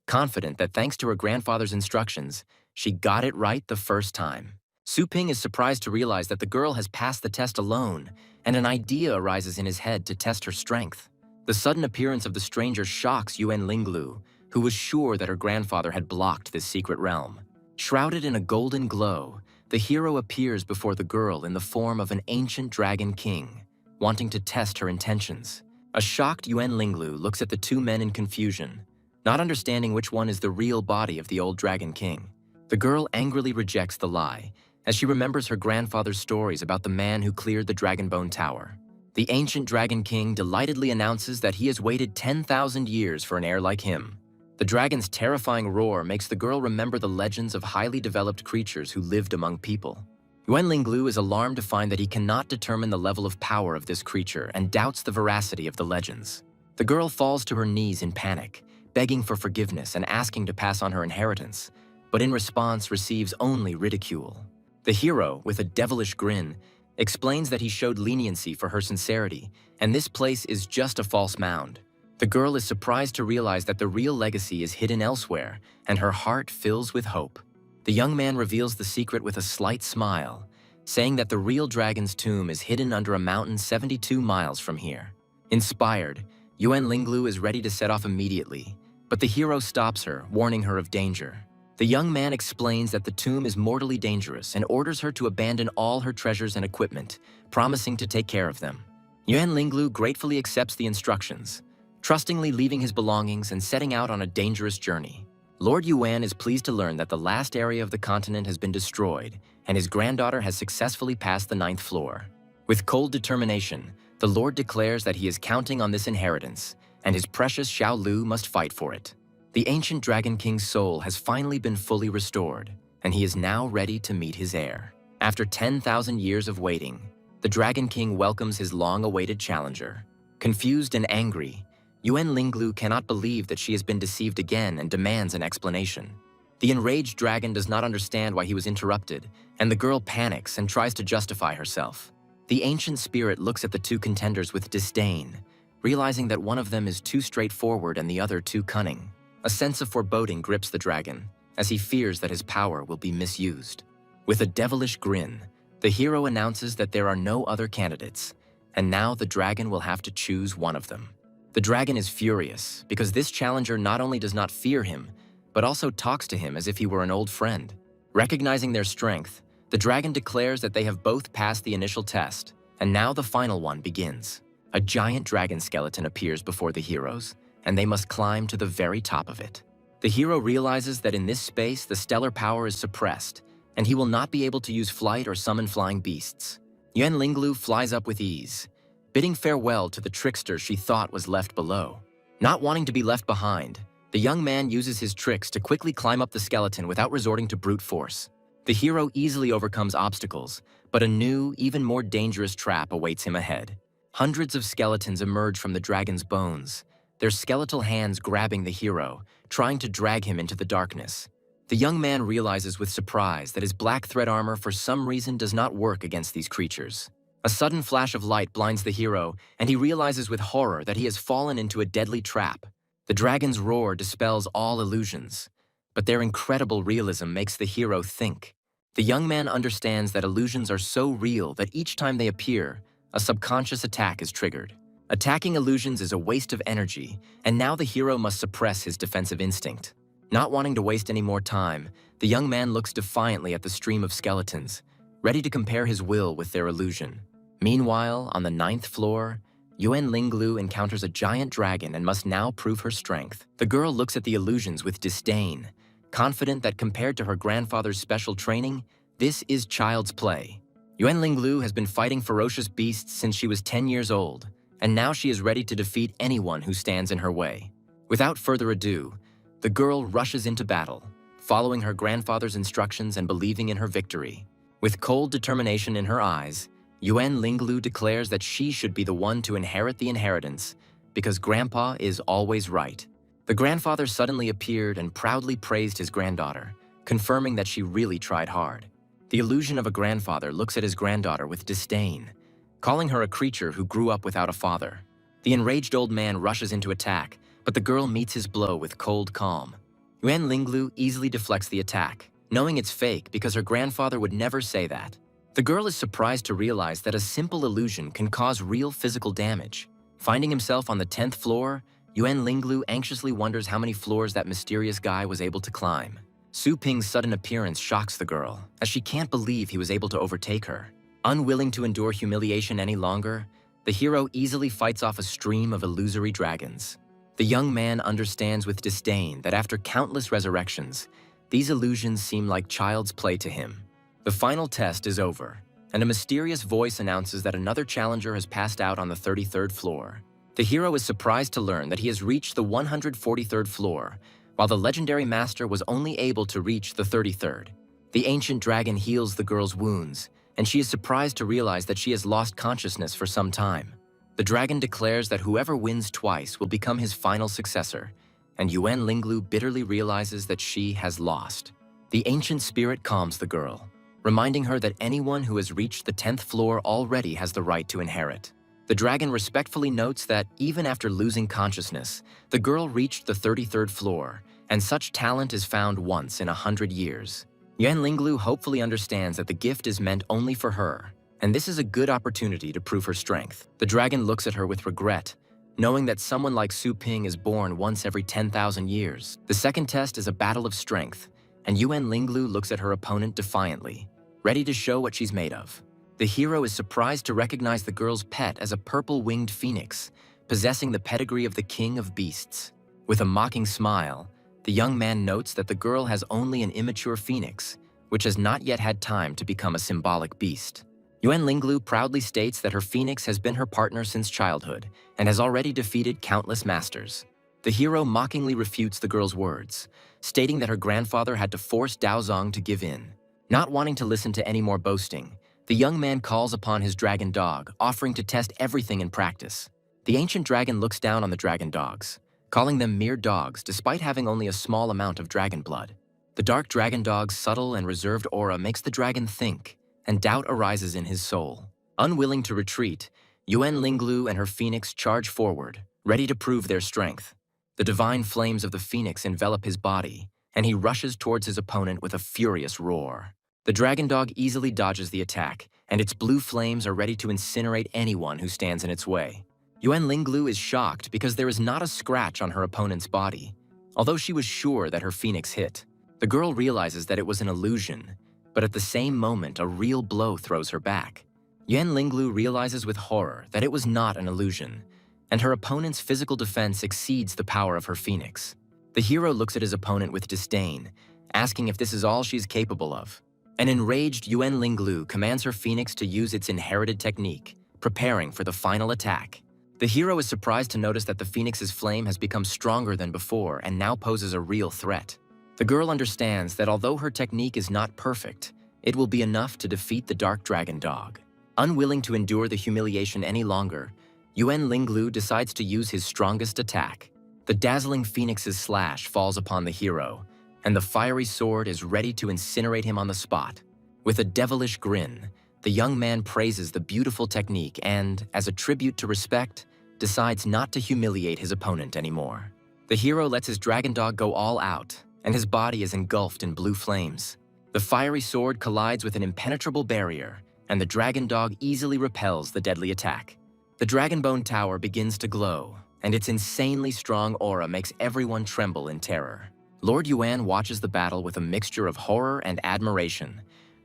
confident that thanks to her grandfather's instructions, she got it right the first time. Su Ping is surprised to realize that the girl has passed the test alone, and an idea arises in his head to test her strength. The sudden appearance of the stranger shocks Yuan Linglu, who was sure that her grandfather had blocked this secret realm. Shrouded in a golden glow, the hero appears before the girl in the form of an ancient dragon king, wanting to test her intentions. A shocked Yuan Linglu looks at the two men in confusion, not understanding which one is the real body of the old dragon king. The girl angrily rejects the lie, as she remembers her grandfather's stories about the man who cleared the Dragonbone Tower. The ancient dragon king delightedly announces that he has waited 10,000 years for an heir like him. The dragon's terrifying roar makes the girl remember the legends of highly developed creatures who lived among people. Yuan Linglu is alarmed to find that he cannot determine the level of power of this creature and doubts the veracity of the legends. The girl falls to her knees in panic, begging for forgiveness and asking to pass on her inheritance, but in response receives only ridicule. The hero, with a devilish grin, explains that he showed leniency for her sincerity, and this place is just a false mound. The girl is surprised to realize that the real legacy is hidden elsewhere, and her heart fills with hope. The young man reveals the secret with a slight smile, saying that the real dragon's tomb is hidden under a mountain 72 miles from here. Inspired, Yuan Linglu is ready to set off immediately, but the hero stops her, warning her of danger. The young man explains that the tomb is mortally dangerous and orders her to abandon all her treasures and equipment, promising to take care of them. Yuan Linglu gratefully accepts the instructions, trustingly leaving his belongings and setting out on a dangerous journey. Lord Yuan is pleased to learn that the last area of the continent has been destroyed, and his granddaughter has successfully passed the 9th floor. With cold determination, the Lord declares that he is counting on this inheritance, and his precious Xiaolu must fight for it. The ancient Dragon King's soul has finally been fully restored, and he is now ready to meet his heir. After 10,000 years of waiting, the Dragon King welcomes his long-awaited challenger. Confused and angry, Yuan Linglu cannot believe that she has been deceived again and demands an explanation. The enraged dragon does not understand why he was interrupted, and the girl panics and tries to justify herself. The ancient spirit looks at the two contenders with disdain, realizing that one of them is too straightforward and the other too cunning. A sense of foreboding grips the dragon, as he fears that his power will be misused. With a devilish grin, the hero announces that there are no other candidates, and now the dragon will have to choose one of them. The dragon is furious, because this challenger not only does not fear him, but also talks to him as if he were an old friend. Recognizing their strength, The dragon declares that they have both passed the initial test, and now the final one begins. A giant dragon skeleton appears before the heroes, and they must climb to the very top of it. The hero realizes that in this space the stellar power is suppressed, and he will not be able to use flight or summon flying beasts. Yuan Linglu flies up with ease, bidding farewell to the trickster she thought was left below. Not wanting to be left behind, the young man uses his tricks to quickly climb up the skeleton without resorting to brute force. The hero easily overcomes obstacles, but a new, even more dangerous trap awaits him ahead. Hundreds of skeletons emerge from the dragon's bones, their skeletal hands grabbing the hero, trying to drag him into the darkness. The young man realizes with surprise that his black thread armor for some reason does not work against these creatures. A sudden flash of light blinds the hero, and he realizes with horror that he has fallen into a deadly trap. The dragon's roar dispels all illusions, but their incredible realism makes the hero think. The young man understands that illusions are so real that each time they appear, a subconscious attack is triggered. Attacking illusions is a waste of energy, and now the hero must suppress his defensive instinct. Not wanting to waste any more time, the young man looks defiantly at the stream of skeletons, ready to compare his will with their illusion. Meanwhile, on the 9th floor, Yuan Linglu encounters a giant dragon and must now prove her strength. The girl looks at the illusions with disdain, confident that compared to her grandfather's special training, this is child's play. Yuan Linglu has been fighting ferocious beasts since she was 10 years old, and now she is ready to defeat anyone who stands in her way. Without further ado, the girl rushes into battle, following her grandfather's instructions and believing in her victory. With cold determination in her eyes, Yuan Linglu declares that she should be the one to inherit the inheritance because Grandpa is always right. The grandfather suddenly appeared and proudly praised his granddaughter, confirming that she really tried hard. The illusion of a grandfather looks at his granddaughter with disdain, calling her a creature who grew up without a father. The enraged old man rushes into attack, but the girl meets his blow with cold calm. Yuan Linglu easily deflects the attack, knowing it's fake because her grandfather would never say that. The girl is surprised to realize that a simple illusion can cause real physical damage. Finding himself on the 10th floor, Yuan Linglu anxiously wonders how many floors that mysterious guy was able to climb. Su Ping's sudden appearance shocks the girl, as she can't believe he was able to overtake her. Unwilling to endure humiliation any longer, the hero easily fights off a stream of illusory dragons. The young man understands with disdain that after countless resurrections, these illusions seem like child's play to him. The final test is over, and a mysterious voice announces that another challenger has passed out on the 33rd floor. The hero is surprised to learn that he has reached the 143rd floor, while the legendary master was only able to reach the 33rd. The ancient dragon heals the girl's wounds, and she is surprised to realize that she has lost consciousness for some time. The dragon declares that whoever wins twice will become his final successor, and Yuan Linglu bitterly realizes that she has lost. The ancient spirit calms the girl, reminding her that anyone who has reached the 10th floor already has the right to inherit. The dragon respectfully notes that even after losing consciousness, the girl reached the 33rd floor, and such talent is found once in 100 years. Yuan Linglu hopefully understands that the gift is meant only for her, and this is a good opportunity to prove her strength. The dragon looks at her with regret, knowing that someone like Su Ping is born once every 10,000 years. The second test is a battle of strength, and Yuan Linglu looks at her opponent defiantly, ready to show what she's made of. The hero is surprised to recognize the girl's pet as a purple-winged phoenix, possessing the pedigree of the king of beasts. With a mocking smile, the young man notes that the girl has only an immature phoenix, which has not yet had time to become a symbolic beast. Yuan Linglu proudly states that her phoenix has been her partner since childhood and has already defeated countless masters. The hero mockingly refutes the girl's words, stating that her grandfather had to force Daozong to give in. Not wanting to listen to any more boasting, the young man calls upon his dragon dog, offering to test everything in practice. The ancient dragon looks down on the dragon dogs, calling them mere dogs despite having only a small amount of dragon blood. The dark dragon dog's subtle and reserved aura makes the dragon think, and doubt arises in his soul. Unwilling to retreat, Yuan Linglu and her phoenix charge forward, ready to prove their strength. The divine flames of the phoenix envelop his body, and he rushes towards his opponent with a furious roar. The dragon dog easily dodges the attack, and its blue flames are ready to incinerate anyone who stands in its way. Yuan Linglu is shocked because there is not a scratch on her opponent's body, although she was sure that her phoenix hit. The girl realizes that it was an illusion, But at the same moment, a real blow throws her back. Yuan Linglu realizes with horror that it was not an illusion, and her opponent's physical defense exceeds the power of her phoenix. The hero looks at his opponent with disdain, asking if this is all she's capable of. An enraged Yuan Linglu commands her phoenix to use its inherited technique, preparing for the final attack. The hero is surprised to notice that the phoenix's flame has become stronger than before and now poses a real threat. The girl understands that although her technique is not perfect, it will be enough to defeat the dark dragon dog. Unwilling to endure the humiliation any longer, Yuan Linglu decides to use his strongest attack. The dazzling phoenix's slash falls upon the hero, and the fiery sword is ready to incinerate him on the spot. With a devilish grin, the young man praises the beautiful technique and, as a tribute to respect, decides not to humiliate his opponent anymore. The hero lets his dragon dog go all out, and his body is engulfed in blue flames. The fiery sword collides with an impenetrable barrier, and the dragon dog easily repels the deadly attack. The Dragonbone Tower begins to glow, and its insanely strong aura makes everyone tremble in terror. Lord Yuan watches the battle with a mixture of horror and admiration,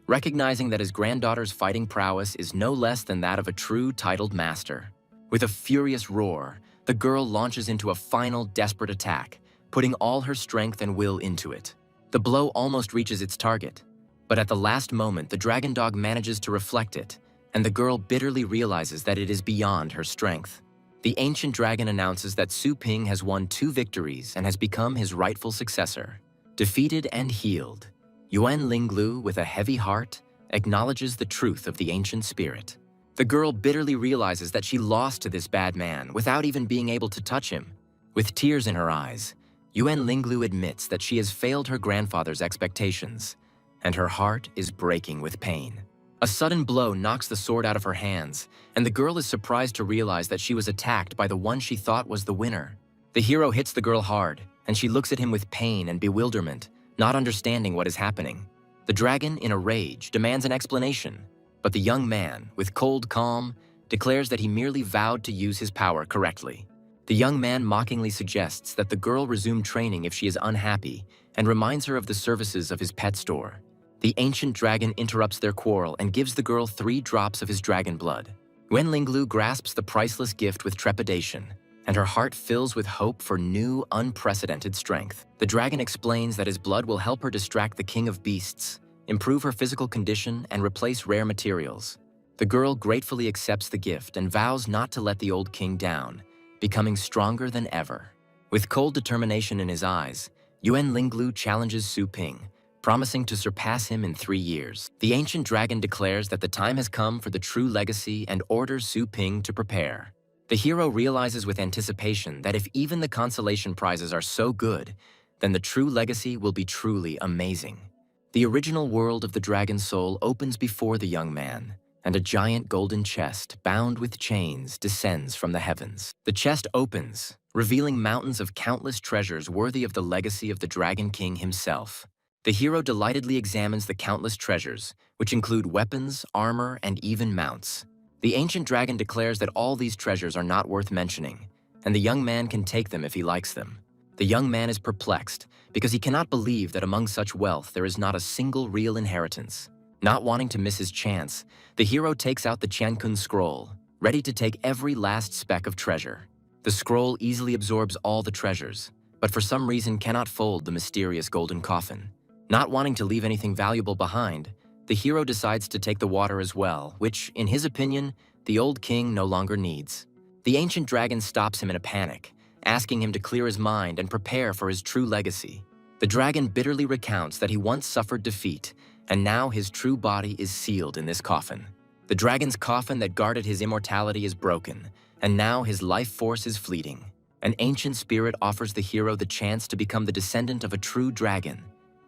recognizing that his granddaughter's fighting prowess is no less than that of a true titled master. With a furious roar, the girl launches into a final desperate attack, putting all her strength and will into it. The blow almost reaches its target, but at the last moment the dragon dog manages to reflect it, and the girl bitterly realizes that it is beyond her strength. The ancient dragon announces that Su Ping has won 2 victories and has become his rightful successor. Defeated and healed, Yuan Linglu, with a heavy heart, acknowledges the truth of the ancient spirit. The girl bitterly realizes that she lost to this bad man without even being able to touch him. With tears in her eyes, Yuan Linglu admits that she has failed her grandfather's expectations, and her heart is breaking with pain. A sudden blow knocks the sword out of her hands, and the girl is surprised to realize that she was attacked by the one she thought was the winner. The hero hits the girl hard, and she looks at him with pain and bewilderment, not understanding what is happening. The dragon, in a rage, demands an explanation, but the young man, with cold calm, declares that he merely vowed to use his power correctly. The young man mockingly suggests that the girl resume training if she is unhappy and reminds her of the services of his pet store. The ancient dragon interrupts their quarrel and gives the girl 3 drops of his dragon blood. Yuan Linglu grasps the priceless gift with trepidation, and her heart fills with hope for new, unprecedented strength. The dragon explains that his blood will help her distract the king of beasts, improve her physical condition, and replace rare materials. The girl gratefully accepts the gift and vows not to let the old king down, becoming stronger than ever. With cold determination in his eyes, Yuan Linglu challenges Su Ping, promising to surpass him in 3 years. The ancient dragon declares that the time has come for the true legacy and orders Su Ping to prepare. The hero realizes with anticipation that if even the consolation prizes are so good, then the true legacy will be truly amazing. The original world of the dragon soul opens before the young man, and a giant golden chest bound with chains descends from the heavens. The chest opens, revealing mountains of countless treasures worthy of the legacy of the Dragon King himself. The hero delightedly examines the countless treasures, which include weapons, armor, and even mounts. The ancient dragon declares that all these treasures are not worth mentioning, and the young man can take them if he likes them. The young man is perplexed because he cannot believe that among such wealth there is not a single real inheritance. Not wanting to miss his chance, the hero takes out the Qiankun scroll, ready to take every last speck of treasure. The scroll easily absorbs all the treasures, but for some reason cannot fold the mysterious golden coffin. Not wanting to leave anything valuable behind, the hero decides to take the water as well, which, in his opinion, the old king no longer needs. The ancient dragon stops him in a panic, asking him to clear his mind and prepare for his true legacy. The dragon bitterly recounts that he once suffered defeat, and now his true body is sealed in this coffin. The dragon's coffin that guarded his immortality is broken, and now his life force is fleeting. An ancient spirit offers the hero the chance to become the descendant of a true dragon,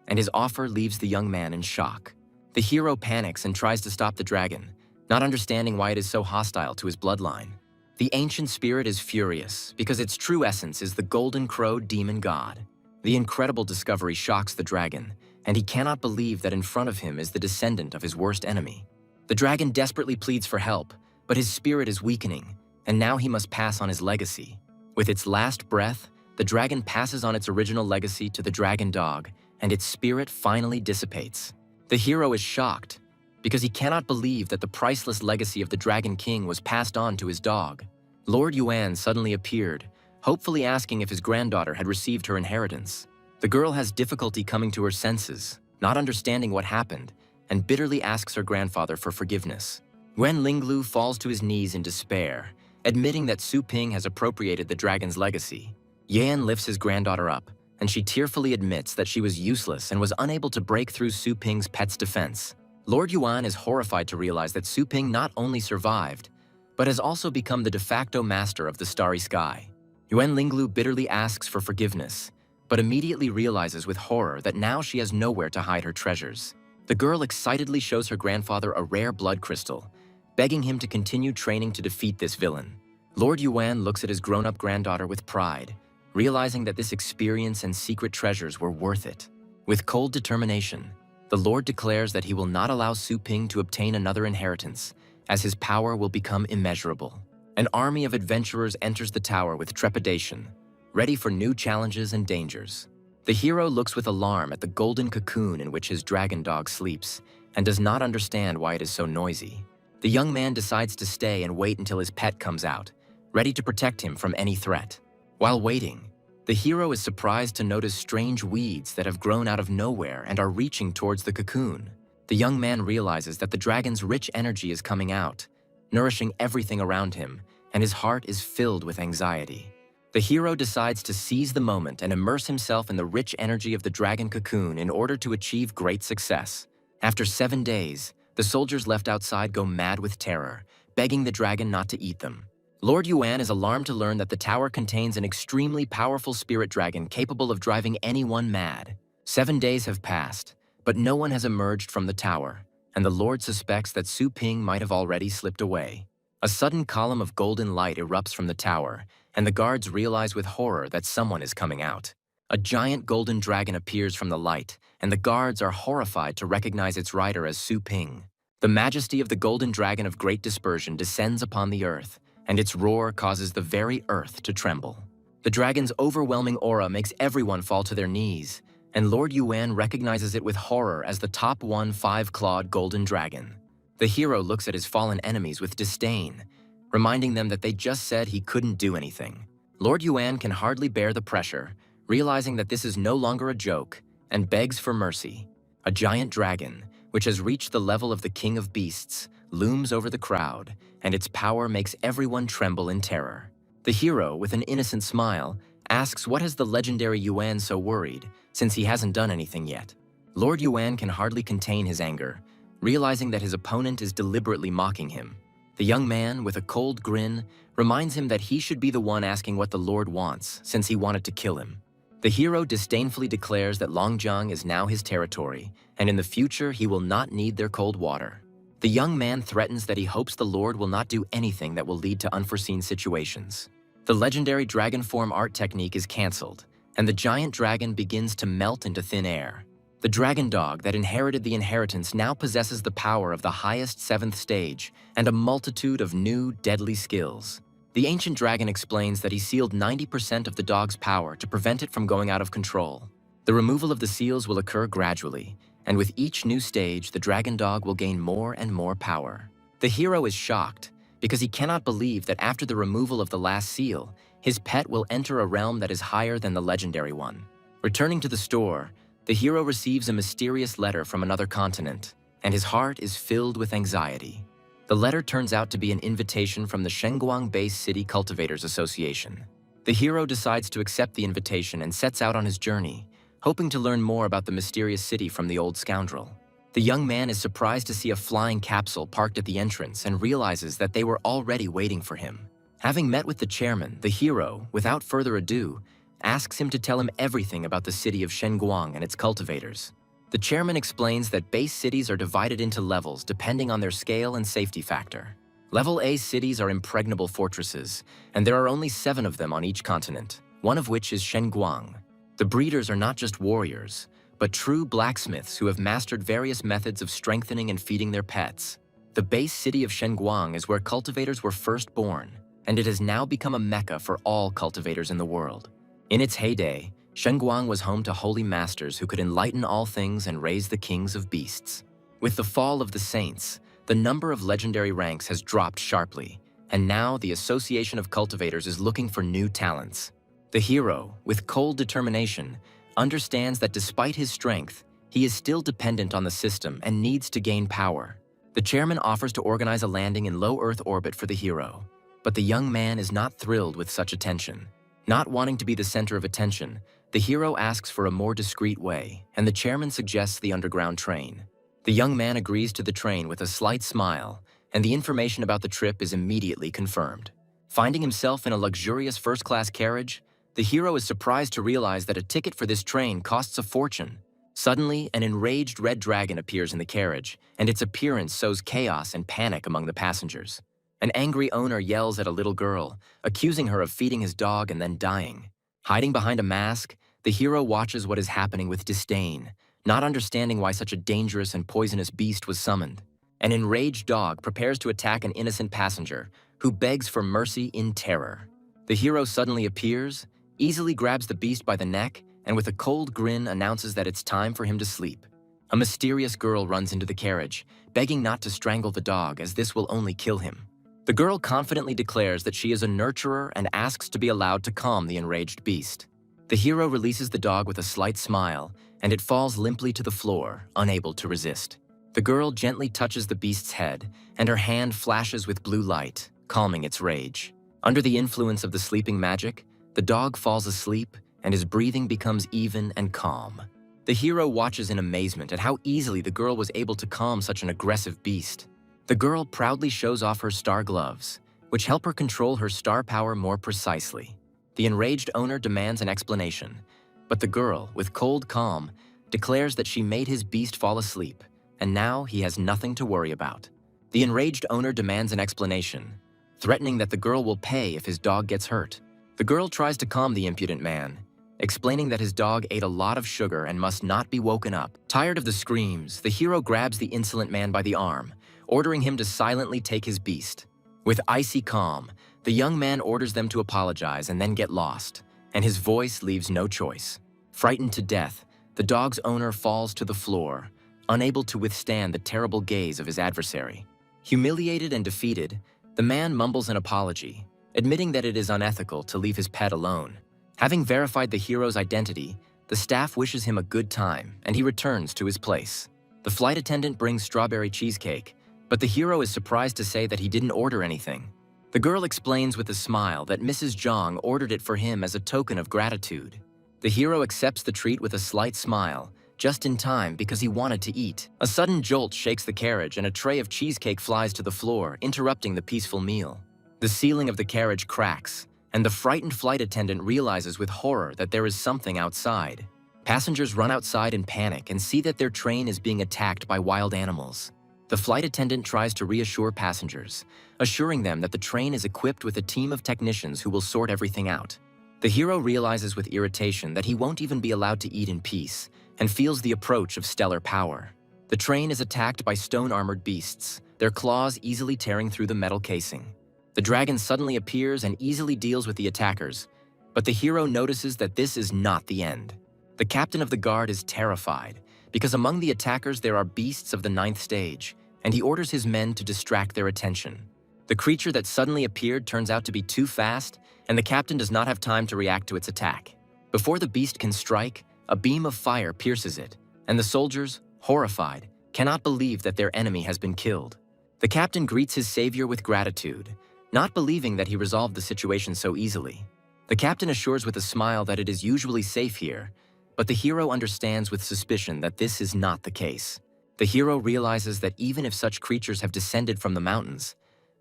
and his offer leaves the young man in shock. The hero panics and tries to stop the dragon, not understanding why it is so hostile to his bloodline. The ancient spirit is furious because its true essence is the golden crow demon god. The incredible discovery shocks the dragon, and he cannot believe that in front of him is the descendant of his worst enemy. The dragon desperately pleads for help, but his spirit is weakening, and now he must pass on his legacy. With its last breath, the dragon passes on its original legacy to the dragon dog, and its spirit finally dissipates. The hero is shocked because he cannot believe that the priceless legacy of the Dragon King was passed on to his dog. Lord Yuan suddenly appeared, hopefully asking if his granddaughter had received her inheritance. The girl has difficulty coming to her senses, not understanding what happened, and bitterly asks her grandfather for forgiveness. Wen Linglu falls to his knees in despair, admitting that Su Ping has appropriated the dragon's legacy. Yan lifts his granddaughter up, and she tearfully admits that she was useless and was unable to break through Su Ping's pet's defense. Lord Yuan is horrified to realize that Su Ping not only survived, but has also become the de facto master of the starry sky. Yuan Linglu bitterly asks for forgiveness, but immediately realizes with horror that now she has nowhere to hide her treasures. The girl excitedly shows her grandfather a rare blood crystal, begging him to continue training to defeat this villain. Lord Yuan looks at his grown-up granddaughter with pride, realizing that this experience and secret treasures were worth it. With cold determination, the Lord declares that he will not allow Su Ping to obtain another inheritance, as his power will become immeasurable. An army of adventurers enters the tower with trepidation, ready for new challenges and dangers. The hero looks with alarm at the golden cocoon in which his dragon dog sleeps, and does not understand why it is so noisy. The young man decides to stay and wait until his pet comes out, ready to protect him from any threat. While waiting, the hero is surprised to notice strange weeds that have grown out of nowhere and are reaching towards the cocoon. The young man realizes that the dragon's rich energy is coming out, nourishing everything around him, and his heart is filled with anxiety. The hero decides to seize the moment and immerse himself in the rich energy of the dragon cocoon in order to achieve great success. After 7 days, the soldiers left outside go mad with terror, begging the dragon not to eat them. Lord Yuan is alarmed to learn that the tower contains an extremely powerful spirit dragon capable of driving anyone mad. 7 days have passed, but no one has emerged from the tower, and the Lord suspects that Su Ping might have already slipped away. A sudden column of golden light erupts from the tower, and the guards realize with horror that someone is coming out. A giant golden dragon appears from the light, and the guards are horrified to recognize its rider as Su Ping. The majesty of the golden dragon of great dispersion descends upon the earth, and its roar causes the very earth to tremble. The dragon's overwhelming aura makes everyone fall to their knees, and Lord Yuan recognizes it with horror as the top 5-clawed golden dragon. The hero looks at his fallen enemies with disdain, reminding them that they just said he couldn't do anything. Lord Yuan can hardly bear the pressure, realizing that this is no longer a joke, and begs for mercy. A giant dragon, which has reached the level of the king of beasts, looms over the crowd, and its power makes everyone tremble in terror. The hero, with an innocent smile, asks what has the legendary Yuan so worried, since he hasn't done anything yet. Lord Yuan can hardly contain his anger, realizing that his opponent is deliberately mocking him. The young man, with a cold grin, reminds him that he should be the one asking what the Lord wants, since he wanted to kill him. The hero disdainfully declares that Longjiang is now his territory, and in the future he will not need their cold water. The young man threatens that he hopes the Lord will not do anything that will lead to unforeseen situations. The legendary dragon form art technique is cancelled, and the giant dragon begins to melt into thin air. The dragon dog that inherited the inheritance now possesses the power of the highest 7th stage and a multitude of new, deadly skills. The ancient dragon explains that he sealed 90% of the dog's power to prevent it from going out of control. The removal of the seals will occur gradually, and with each new stage, the dragon dog will gain more and more power. The hero is shocked because he cannot believe that after the removal of the last seal, his pet will enter a realm that is higher than the legendary one. Returning to the store, the hero receives a mysterious letter from another continent, and his heart is filled with anxiety. The letter turns out to be an invitation from the Shenzhen-based City Cultivators Association. The hero decides to accept the invitation and sets out on his journey, hoping to learn more about the mysterious city from the old scoundrel. The young man is surprised to see a flying capsule parked at the entrance and realizes that they were already waiting for him. Having met with the chairman, the hero, without further ado, asks him to tell him everything about the city of Shenguang and its cultivators. The chairman explains that base cities are divided into levels depending on their scale and safety factor. Level A cities are impregnable fortresses, and there are only 7 of them on each continent, one of which is Shenguang. The breeders are not just warriors, but true blacksmiths who have mastered various methods of strengthening and feeding their pets. The base city of Shenguang is where cultivators were first born, and it has now become a mecca for all cultivators in the world. In its heyday, Shenguang was home to holy masters who could enlighten all things and raise the kings of beasts. With the fall of the saints, the number of legendary ranks has dropped sharply, and now the Association of Cultivators is looking for new talents. The hero, with cold determination, understands that despite his strength, he is still dependent on the system and needs to gain power. The chairman offers to organize a landing in low Earth orbit for the hero, but the young man is not thrilled with such attention. Not wanting to be the center of attention, the hero asks for a more discreet way, and the chairman suggests the underground train. The young man agrees to the train with a slight smile, and the information about the trip is immediately confirmed. Finding himself in a luxurious first-class carriage, the hero is surprised to realize that a ticket for this train costs a fortune. Suddenly, an enraged red dragon appears in the carriage, and its appearance sows chaos and panic among the passengers. An angry owner yells at a little girl, accusing her of feeding his dog and then dying. Hiding behind a mask, the hero watches what is happening with disdain, not understanding why such a dangerous and poisonous beast was summoned. An enraged dog prepares to attack an innocent passenger, who begs for mercy in terror. The hero suddenly appears, easily grabs the beast by the neck, and with a cold grin announces that it's time for him to sleep. A mysterious girl runs into the carriage, begging not to strangle the dog as this will only kill him. The girl confidently declares that she is a nurturer and asks to be allowed to calm the enraged beast. The hero releases the dog with a slight smile, and it falls limply to the floor, unable to resist. The girl gently touches the beast's head, and her hand flashes with blue light, calming its rage. Under the influence of the sleeping magic, the dog falls asleep, and his breathing becomes even and calm. The hero watches in amazement at how easily the girl was able to calm such an aggressive beast. The girl proudly shows off her star gloves, which help her control her star power more precisely. The enraged owner demands an explanation, but the girl, with cold calm, declares that she made his beast fall asleep, and now he has nothing to worry about. The enraged owner demands an explanation, threatening that the girl will pay if his dog gets hurt. The girl tries to calm the impudent man, explaining that his dog ate a lot of sugar and must not be woken up. Tired of the screams, the hero grabs the insolent man by the arm, ordering him to silently take his beast. With icy calm, the young man orders them to apologize and then get lost, and his voice leaves no choice. Frightened to death, the dog's owner falls to the floor, unable to withstand the terrible gaze of his adversary. Humiliated and defeated, the man mumbles an apology, admitting that it is unethical to leave his pet alone. Having verified the hero's identity, the staff wishes him a good time, and he returns to his place. The flight attendant brings strawberry cheesecake, but the hero is surprised to say that he didn't order anything. The girl explains with a smile that Mrs. Zhang ordered it for him as a token of gratitude. The hero accepts the treat with a slight smile, just in time because he wanted to eat. A sudden jolt shakes the carriage and a tray of cheesecake flies to the floor, interrupting the peaceful meal. The ceiling of the carriage cracks, and the frightened flight attendant realizes with horror that there is something outside. Passengers run outside in panic and see that their train is being attacked by wild animals. The flight attendant tries to reassure passengers, assuring them that the train is equipped with a team of technicians who will sort everything out. The hero realizes with irritation that he won't even be allowed to eat in peace, and feels the approach of stellar power. The train is attacked by stone-armored beasts, their claws easily tearing through the metal casing. The dragon suddenly appears and easily deals with the attackers, but the hero notices that this is not the end. The captain of the guard is terrified, because among the attackers there are beasts of the 9th stage, and he orders his men to distract their attention. The creature that suddenly appeared turns out to be too fast, and the captain does not have time to react to its attack. Before the beast can strike, a beam of fire pierces it, and the soldiers, horrified, cannot believe that their enemy has been killed. The captain greets his savior with gratitude, not believing that he resolved the situation so easily. The captain assures with a smile that it is usually safe here, but the hero understands with suspicion that this is not the case. The hero realizes that even if such creatures have descended from the mountains,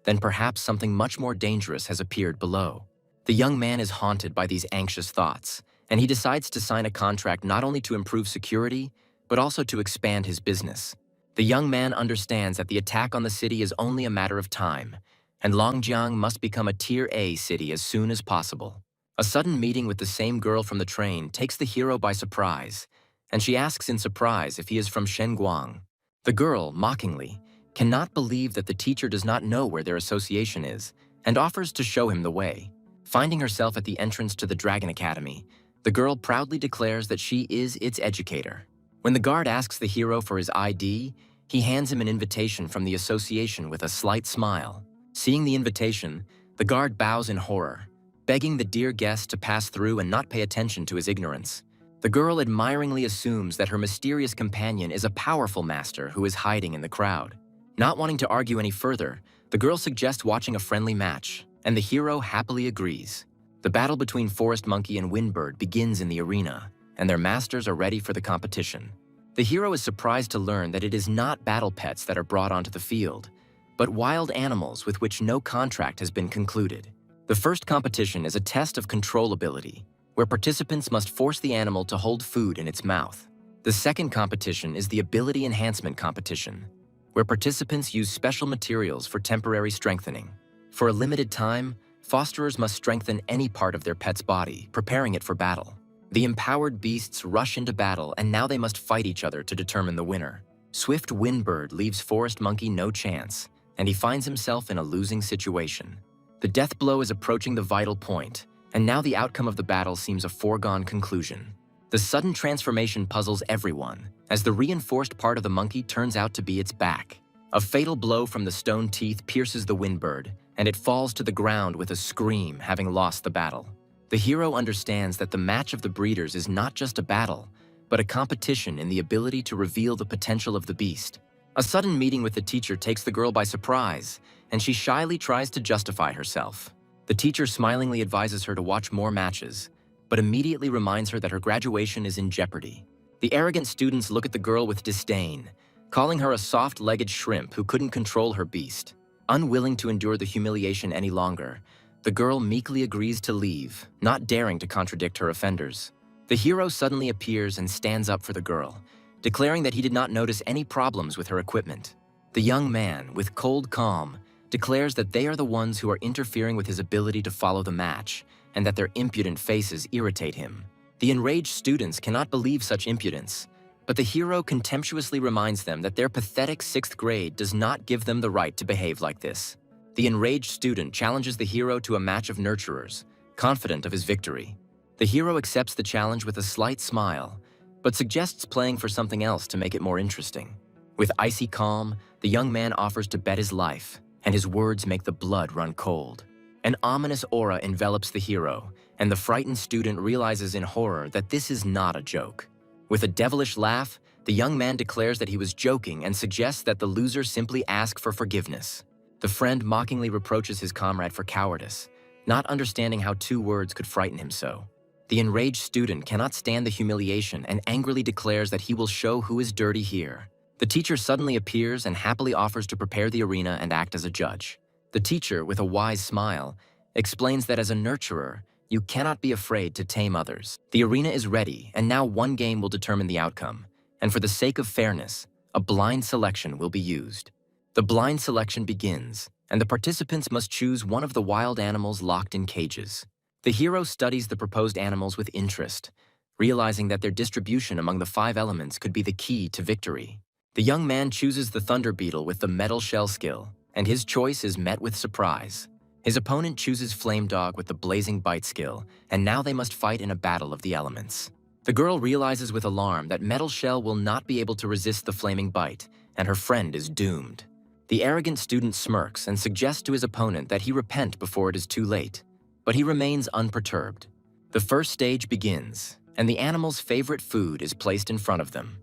then perhaps something much more dangerous has appeared below. The young man is haunted by these anxious thoughts, and he decides to sign a contract not only to improve security, but also to expand his business. The young man understands that the attack on the city is only a matter of time, and Longjiang must become a Tier A city as soon as possible. A sudden meeting with the same girl from the train takes the hero by surprise, and she asks in surprise if he is from Shenguang. The girl, mockingly, cannot believe that the teacher does not know where their association is, and offers to show him the way. Finding herself at the entrance to the Dragon Academy, The girl proudly declares that she is its educator. When the guard asks the hero for his ID, he hands him an invitation from the association with a slight smile. Seeing the invitation, the guard bows in horror, begging the dear guest to pass through and not pay attention to his ignorance. The girl admiringly assumes that her mysterious companion is a powerful master who is hiding in the crowd. Not wanting to argue any further, the girl suggests watching a friendly match, and the hero happily agrees. The battle between Forest Monkey and Windbird begins in the arena, and their masters are ready for the competition. The hero is surprised to learn that it is not battle pets that are brought onto the field, but wild animals with which no contract has been concluded. The first competition is a test of controllability, where participants must force the animal to hold food in its mouth. The second competition is the ability enhancement competition, where participants use special materials for temporary strengthening. For a limited time, fosterers must strengthen any part of their pet's body, preparing it for battle. The empowered beasts rush into battle, and now they must fight each other to determine the winner. Swift Windbird leaves Forest Monkey no chance, and he finds himself in a losing situation. The death blow is approaching the vital point, and now the outcome of the battle seems a foregone conclusion. The sudden transformation puzzles everyone, as the reinforced part of the monkey turns out to be its back. A fatal blow from the stone teeth pierces the Windbird, and it falls to the ground with a scream, having lost the battle. The hero understands that the match of the breeders is not just a battle, but a competition in the ability to reveal the potential of the beast. A sudden meeting with the teacher takes the girl by surprise, and she shyly tries to justify herself. The teacher smilingly advises her to watch more matches, but immediately reminds her that her graduation is in jeopardy. The arrogant students look at the girl with disdain, calling her a soft-legged shrimp who couldn't control her beast. Unwilling to endure the humiliation any longer, the girl meekly agrees to leave, not daring to contradict her offenders. The hero suddenly appears and stands up for the girl, declaring that he did not notice any problems with her equipment. The young man, with cold calm, declares that they are the ones who are interfering with his ability to follow the match, and that their impudent faces irritate him. The enraged students cannot believe such impudence, but the hero contemptuously reminds them that their pathetic 6th grade does not give them the right to behave like this. The enraged student challenges the hero to a match of nurturers, confident of his victory. The hero accepts the challenge with a slight smile, but suggests playing for something else to make it more interesting. With icy calm, the young man offers to bet his life, and his words make the blood run cold. An ominous aura envelops the hero, and the frightened student realizes in horror that this is not a joke. With a devilish laugh, the young man declares that he was joking and suggests that the loser simply ask for forgiveness. The friend mockingly reproaches his comrade for cowardice, not understanding how 2 words could frighten him so. The enraged student cannot stand the humiliation and angrily declares that he will show who is dirty here. The teacher suddenly appears and happily offers to prepare the arena and act as a judge. The teacher, with a wise smile, explains that as a nurturer, you cannot be afraid to tame others. The arena is ready, and now one game will determine the outcome. And for the sake of fairness, a blind selection will be used. The blind selection begins, and the participants must choose one of the wild animals locked in cages. The hero studies the proposed animals with interest, realizing that their distribution among the 5 elements could be the key to victory. The young man chooses the thunder beetle with the metal shell skill, and his choice is met with surprise. His opponent chooses Flame Dog with the blazing bite skill, and now they must fight in a battle of the elements. The girl realizes with alarm that Metal Shell will not be able to resist the flaming bite, and her friend is doomed. The arrogant student smirks and suggests to his opponent that he repent before it is too late, but he remains unperturbed. The first stage begins, and the animal's favorite food is placed in front of them.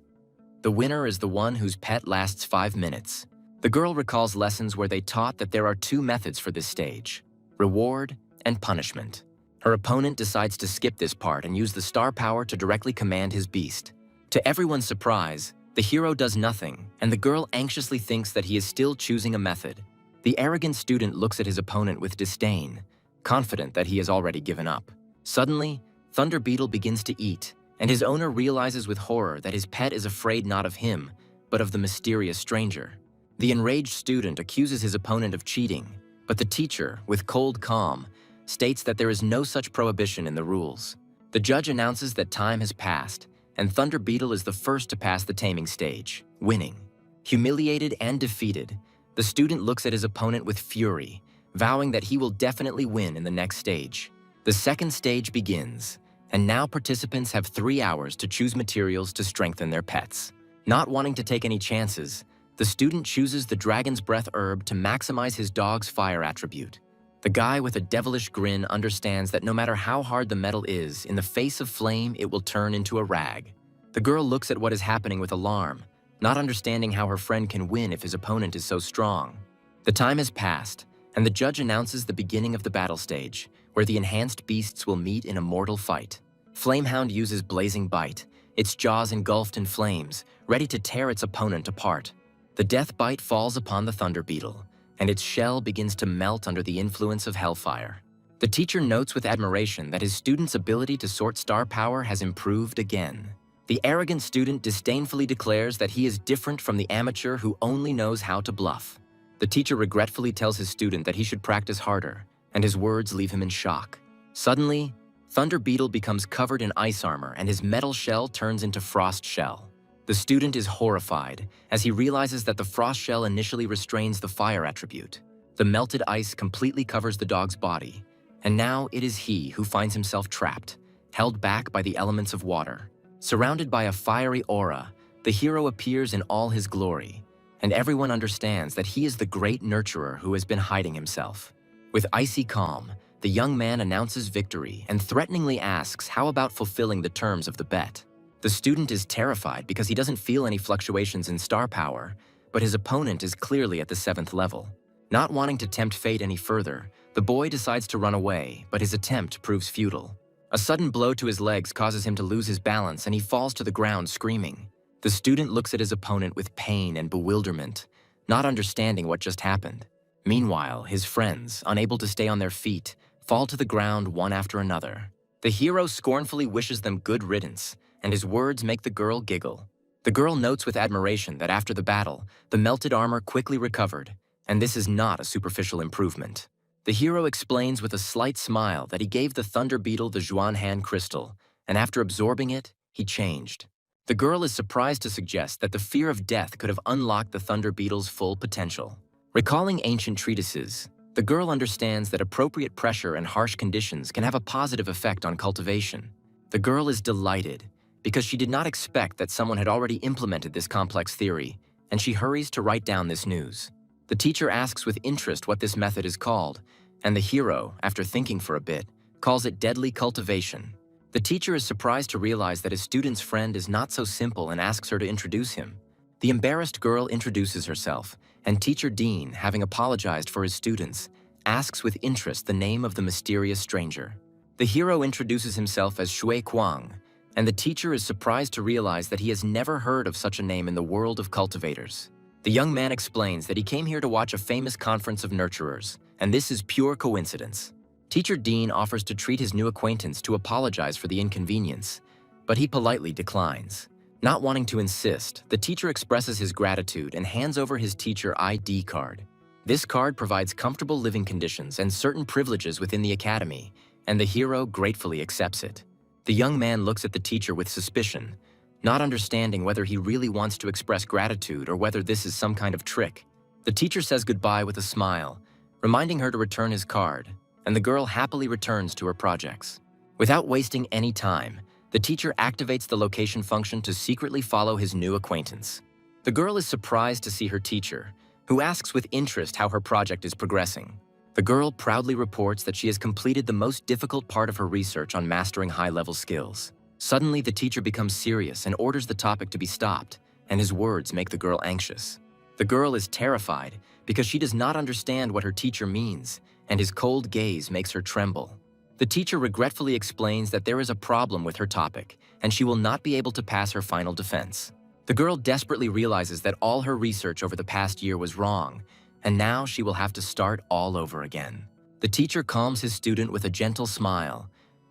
The winner is the one whose pet lasts 5 minutes. The girl recalls lessons where they taught that there are 2 methods for this stage: reward and punishment. Her opponent decides to skip this part and use the star power to directly command his beast. To everyone's surprise, the hero does nothing, and the girl anxiously thinks that he is still choosing a method. The arrogant student looks at his opponent with disdain, confident that he has already given up. Suddenly, Thunder Beetle begins to eat, and his owner realizes with horror that his pet is afraid not of him, but of the mysterious stranger. The enraged student accuses his opponent of cheating, but the teacher, with cold calm, states that there is no such prohibition in the rules. The judge announces that time has passed, and Thunder Beetle is the first to pass the taming stage, winning. Humiliated and defeated, the student looks at his opponent with fury, vowing that he will definitely win in the next stage. The second stage begins, and now participants have 3 hours to choose materials to strengthen their pets. Not wanting to take any chances, the student chooses the dragon's breath herb to maximize his dog's fire attribute. The guy with a devilish grin understands that no matter how hard the metal is, in the face of flame, it will turn into a rag. The girl looks at what is happening with alarm, not understanding how her friend can win if his opponent is so strong. The time has passed, and the judge announces the beginning of the battle stage, where the enhanced beasts will meet in a mortal fight. Flamehound uses Blazing Bite, its jaws engulfed in flames, ready to tear its opponent apart. The death bite falls upon the thunder beetle, and its shell begins to melt under the influence of hellfire. The teacher notes with admiration that his student's ability to sort star power has improved again. The arrogant student disdainfully declares that he is different from the amateur who only knows how to bluff. The teacher regretfully tells his student that he should practice harder, and his words leave him in shock. Suddenly, Thunder Beetle becomes covered in ice armor and his metal shell turns into frost shell. The student is horrified as he realizes that the frost shell initially restrains the fire attribute. The melted ice completely covers the dog's body, and now it is he who finds himself trapped, held back by the elements of water. Surrounded by a fiery aura, the hero appears in all his glory, and everyone understands that he is the great nurturer who has been hiding himself. With icy calm, the young man announces victory and threateningly asks how about fulfilling the terms of the bet. The student is terrified because he doesn't feel any fluctuations in star power, but his opponent is clearly at the 7th level. Not wanting to tempt fate any further, the boy decides to run away, but his attempt proves futile. A sudden blow to his legs causes him to lose his balance and he falls to the ground screaming. The student looks at his opponent with pain and bewilderment, not understanding what just happened. Meanwhile, his friends, unable to stay on their feet, fall to the ground one after another. The hero scornfully wishes them good riddance, and his words make the girl giggle. The girl notes with admiration that after the battle, the melted armor quickly recovered, and this is not a superficial improvement. The hero explains with a slight smile that he gave the Thunder Beetle the Juanhan crystal, and after absorbing it, he changed. The girl is surprised to suggest that the fear of death could have unlocked the Thunder Beetle's full potential. Recalling ancient treatises, the girl understands that appropriate pressure and harsh conditions can have a positive effect on cultivation. The girl is delighted because she did not expect that someone had already implemented this complex theory, and she hurries to write down this news. The teacher asks with interest what this method is called, and the hero, after thinking for a bit, calls it deadly cultivation. The teacher is surprised to realize that his student's friend is not so simple and asks her to introduce him. The embarrassed girl introduces herself, and Teacher Dean, having apologized for his students, asks with interest the name of the mysterious stranger. The hero introduces himself as Shui Kuang, and the teacher is surprised to realize that he has never heard of such a name in the world of cultivators. The young man explains that he came here to watch a famous conference of nurturers, and this is pure coincidence. Teacher Dean offers to treat his new acquaintance to apologize for the inconvenience, but he politely declines. Not wanting to insist, the teacher expresses his gratitude and hands over his teacher ID card. This card provides comfortable living conditions and certain privileges within the academy, and the hero gratefully accepts it. The young man looks at the teacher with suspicion, not understanding whether he really wants to express gratitude or whether this is some kind of trick. The teacher says goodbye with a smile, reminding her to return his card, and the girl happily returns to her projects. Without wasting any time, the teacher activates the location function to secretly follow his new acquaintance. The girl is surprised to see her teacher, who asks with interest how her project is progressing. The girl proudly reports that she has completed the most difficult part of her research on mastering high-level skills. Suddenly, the teacher becomes serious and orders the topic to be stopped, and his words make the girl anxious. The girl is terrified because she does not understand what her teacher means, and his cold gaze makes her tremble. The teacher regretfully explains that there is a problem with her topic, and she will not be able to pass her final defense. The girl desperately realizes that all her research over the past year was wrong, and now she will have to start all over again. The teacher calms his student with a gentle smile,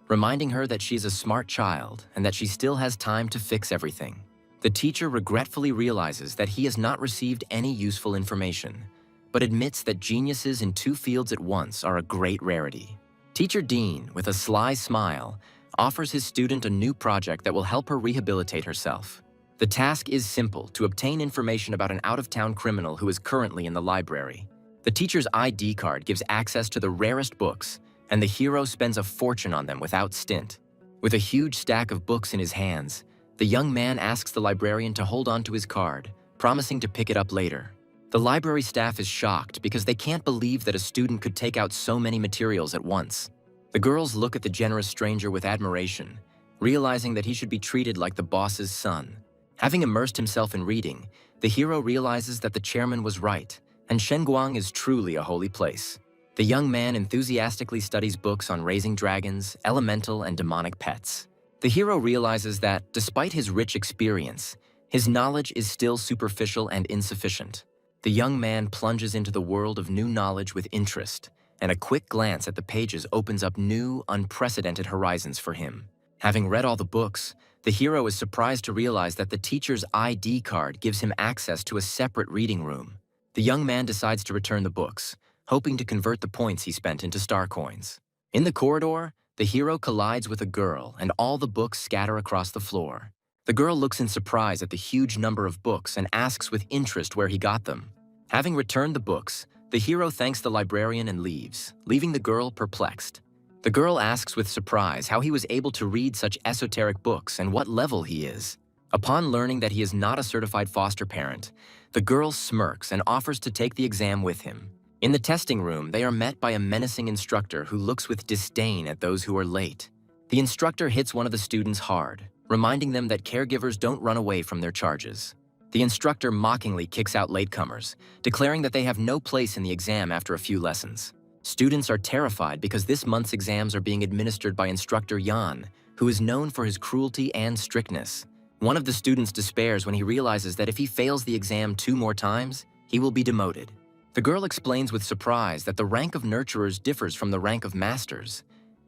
reminding her that she is a smart child and that she still has time to fix everything. The teacher regretfully realizes that he has not received any useful information, but admits that geniuses in 2 fields at once are a great rarity. Teacher Dean, with a sly smile, offers his student a new project that will help her rehabilitate herself. The task is simple: to obtain information about an out-of-town criminal who is currently in the library. The teacher's ID card gives access to the rarest books, and the hero spends a fortune on them without stint. With a huge stack of books in his hands, the young man asks the librarian to hold on to his card, promising to pick it up later. The library staff is shocked because they can't believe that a student could take out so many materials at once. The girls look at the generous stranger with admiration, realizing that he should be treated like the boss's son. Having immersed himself in reading, the hero realizes that the chairman was right, and Shenguang is truly a holy place. The young man enthusiastically studies books on raising dragons, elemental and demonic pets. The hero realizes that, despite his rich experience, his knowledge is still superficial and insufficient. The young man plunges into the world of new knowledge with interest, and a quick glance at the pages opens up new, unprecedented horizons for him. Having read all the books, the hero is surprised to realize that the teacher's ID card gives him access to a separate reading room. The young man decides to return the books, hoping to convert the points he spent into star coins. In the corridor, the hero collides with a girl, and all the books scatter across the floor. The girl looks in surprise at the huge number of books and asks with interest where he got them. Having returned the books, the hero thanks the librarian and leaves, leaving the girl perplexed. The girl asks with surprise how he was able to read such esoteric books and what level he is. Upon learning that he is not a certified foster parent, the girl smirks and offers to take the exam with him. In the testing room, they are met by a menacing instructor who looks with disdain at those who are late. The instructor hits one of the students hard, reminding them that caregivers don't run away from their charges. The instructor mockingly kicks out latecomers, declaring that they have no place in the exam after a few lessons. Students are terrified because this month's exams are being administered by instructor Yan, who is known for his cruelty and strictness. One of the students despairs when he realizes that if he fails the exam 2 more times, he will be demoted. The girl explains with surprise that the rank of nurturers differs from the rank of masters,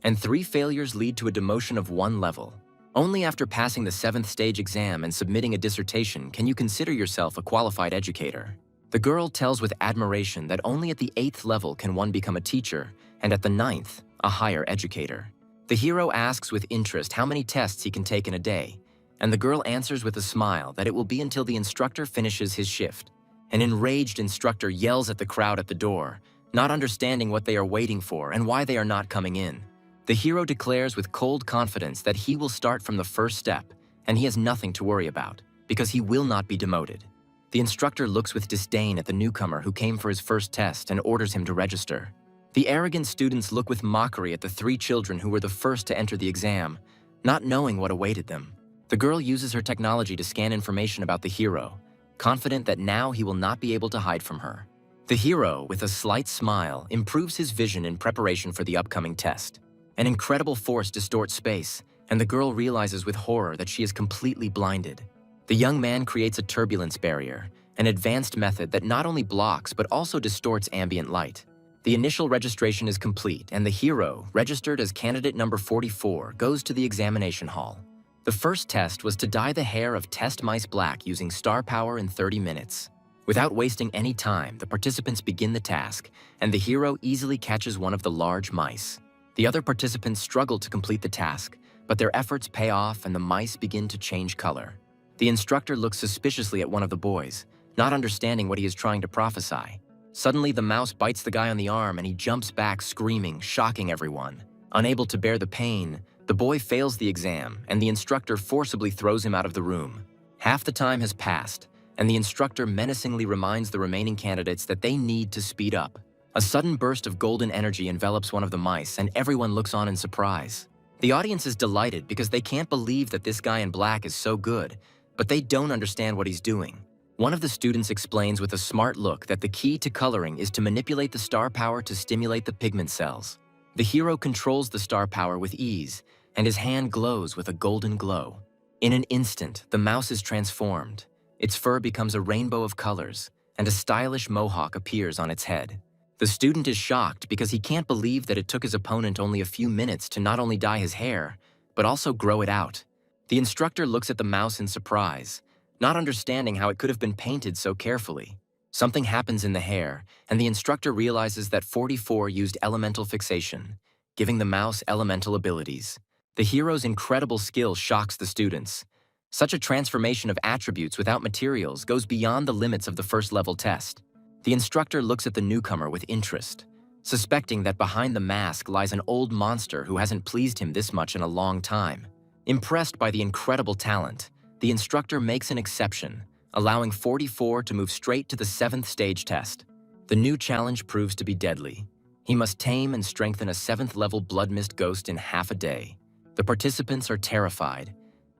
and 3 failures lead to a demotion of 1 level. Only after passing the 7th stage exam and submitting a dissertation can you consider yourself a qualified educator. The girl tells with admiration that only at the 8th level can one become a teacher, and at the 9th, a higher educator. The hero asks with interest how many tests he can take in a day, and the girl answers with a smile that it will be until the instructor finishes his shift. An enraged instructor yells at the crowd at the door, not understanding what they are waiting for and why they are not coming in. The hero declares with cold confidence that he will start from the first step, and he has nothing to worry about, because he will not be demoted. The instructor looks with disdain at the newcomer who came for his first test and orders him to register. The arrogant students look with mockery at the 3 children who were the first to enter the exam, not knowing what awaited them. The girl uses her technology to scan information about the hero, confident that now he will not be able to hide from her. The hero, with a slight smile, improves his vision in preparation for the upcoming test. An incredible force distorts space, and the girl realizes with horror that she is completely blinded. The young man creates a turbulence barrier, an advanced method that not only blocks but also distorts ambient light. The initial registration is complete, and the hero, registered as candidate number 44, goes to the examination hall. The first test was to dye the hair of test mice black using star power in 30 minutes. Without wasting any time, the participants begin the task, and the hero easily catches one of the large mice. The other participants struggle to complete the task, but their efforts pay off and the mice begin to change color. The instructor looks suspiciously at one of the boys, not understanding what he is trying to prophesy. Suddenly, the mouse bites the guy on the arm and he jumps back screaming, shocking everyone. Unable to bear the pain, the boy fails the exam and the instructor forcibly throws him out of the room. Half the time has passed, and the instructor menacingly reminds the remaining candidates that they need to speed up. A sudden burst of golden energy envelops one of the mice, and everyone looks on in surprise. The audience is delighted because they can't believe that this guy in black is so good, but they don't understand what he's doing. One of the students explains with a smart look that the key to coloring is to manipulate the star power to stimulate the pigment cells. The hero controls the star power with ease, and his hand glows with a golden glow. In an instant, the mouse is transformed. Its fur becomes a rainbow of colors, and a stylish mohawk appears on its head. The student is shocked because he can't believe that it took his opponent only a few minutes to not only dye his hair, but also grow it out. The instructor looks at the mouse in surprise, not understanding how it could have been painted so carefully. Something happens in the hair, and the instructor realizes that 44 used elemental fixation, giving the mouse elemental abilities. The hero's incredible skill shocks the students. Such a transformation of attributes without materials goes beyond the limits of the first level test. The instructor looks at the newcomer with interest. suspecting that behind the mask lies an old monster who hasn't pleased him this much in a long time. Impressed by the incredible talent, the instructor makes an exception, allowing 44 to move straight to the 7th stage test. The new challenge proves to be deadly. He must tame and strengthen a 7th-level blood mist ghost in half a day. The participants are terrified.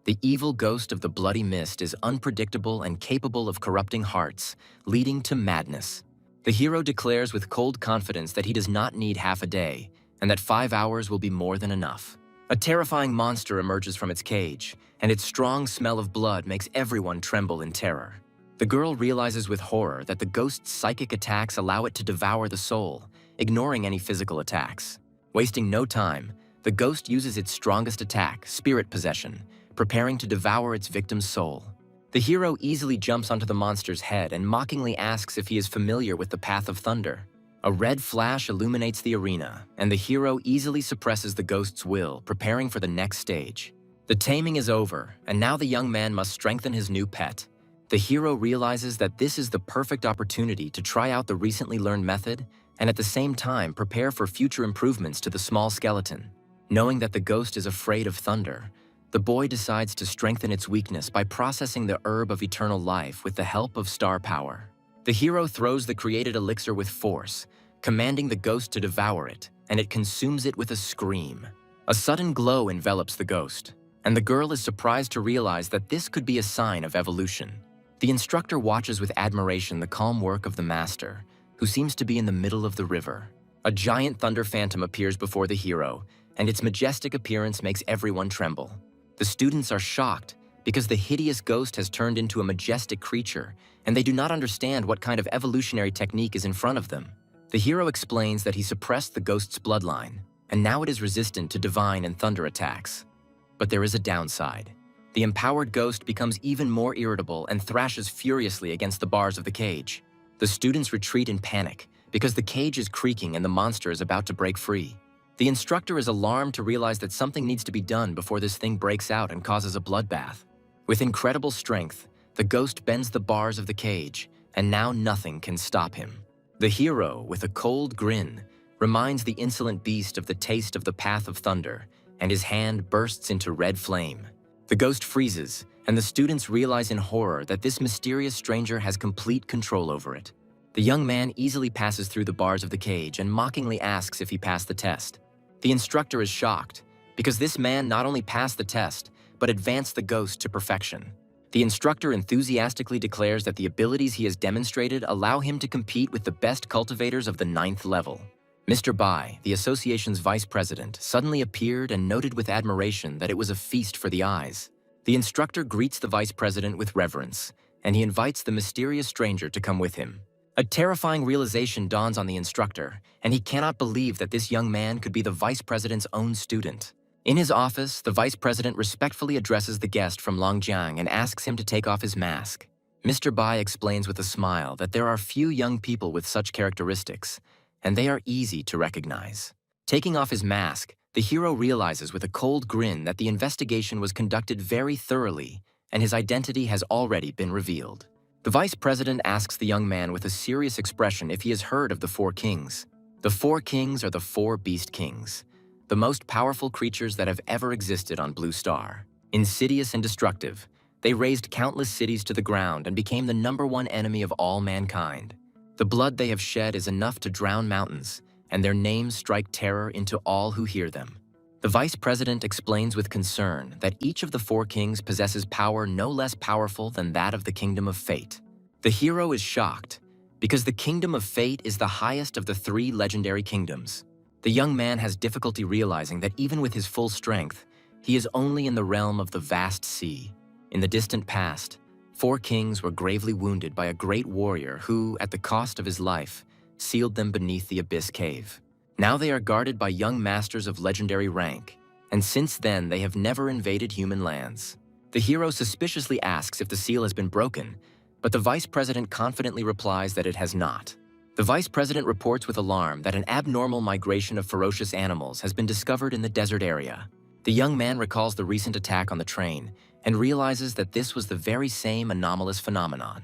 The evil ghost of the bloody mist is unpredictable and capable of corrupting hearts, leading to madness. The hero declares with cold confidence that he does not need half a day, and that 5 hours will be more than enough. A terrifying monster emerges from its cage, and its strong smell of blood makes everyone tremble in terror. The girl realizes with horror that the ghost's psychic attacks allow it to devour the soul, ignoring any physical attacks. Wasting no time, the ghost uses its strongest attack, spirit possession, preparing to devour its victim's soul. The hero easily jumps onto the monster's head and mockingly asks if he is familiar with the Path of Thunder. A red flash illuminates the arena, and the hero easily suppresses the ghost's will, preparing for the next stage. The taming is over, and now the young man must strengthen his new pet. The hero realizes that this is the perfect opportunity to try out the recently learned method and at the same time prepare for future improvements to the small skeleton. Knowing that the ghost is afraid of thunder, the boy decides to strengthen its weakness by processing the herb of eternal life with the help of star power. The hero throws the created elixir with force, commanding the ghost to devour it, and it consumes it with a scream. A sudden glow envelops the ghost, and the girl is surprised to realize that this could be a sign of evolution. The instructor watches with admiration the calm work of the master, who seems to be in the middle of the river. A giant thunder phantom appears before the hero, and its majestic appearance makes everyone tremble. The students are shocked because the hideous ghost has turned into a majestic creature, and they do not understand what kind of evolutionary technique is in front of them. The hero explains that he suppressed the ghost's bloodline, and now it is resistant to divine and thunder attacks. But there is a downside. The empowered ghost becomes even more irritable and thrashes furiously against the bars of the cage. The students retreat in panic because the cage is creaking and the monster is about to break free. The instructor is alarmed to realize that something needs to be done before this thing breaks out and causes a bloodbath. With incredible strength, the ghost bends the bars of the cage, and now nothing can stop him. The hero, with a cold grin, reminds the insolent beast of the taste of the Path of Thunder, and his hand bursts into red flame. The ghost freezes, and the students realize in horror that this mysterious stranger has complete control over it. The young man easily passes through the bars of the cage and mockingly asks if he passed the test. The instructor is shocked, because this man not only passed the test, but advanced the ghost to perfection. The instructor enthusiastically declares that the abilities he has demonstrated allow him to compete with the best cultivators of the 9th level. Mr. Bai, the association's vice president, suddenly appeared and noted with admiration that it was a feast for the eyes. The instructor greets the vice president with reverence, and he invites the mysterious stranger to come with him. A terrifying realization dawns on the instructor, and he cannot believe that this young man could be the vice president's own student. In his office, the vice president respectfully addresses the guest from Longjiang and asks him to take off his mask. Mr. Bai explains with a smile that there are few young people with such characteristics, and they are easy to recognize. Taking off his mask, the hero realizes with a cold grin that the investigation was conducted very thoroughly, and his identity has already been revealed. The vice president asks the young man with a serious expression if he has heard of the 4 kings. The 4 kings are the 4 beast kings, the most powerful creatures that have ever existed on Blue Star. Insidious and destructive, they razed countless cities to the ground and became the #1 enemy of all mankind. The blood they have shed is enough to drown mountains, and their names strike terror into all who hear them. The vice president explains with concern that each of the 4 kings possesses power no less powerful than that of the Kingdom of Fate. The hero is shocked, because the Kingdom of Fate is the highest of the 3 legendary kingdoms. The young man has difficulty realizing that even with his full strength, he is only in the realm of the vast sea. In the distant past, 4 kings were gravely wounded by a great warrior who, at the cost of his life, sealed them beneath the Abyss Cave. Now they are guarded by young masters of legendary rank, and since then they have never invaded human lands. The hero suspiciously asks if the seal has been broken, but the vice president confidently replies that it has not. The vice president reports with alarm that an abnormal migration of ferocious animals has been discovered in the desert area. The young man recalls the recent attack on the train and realizes that this was the very same anomalous phenomenon.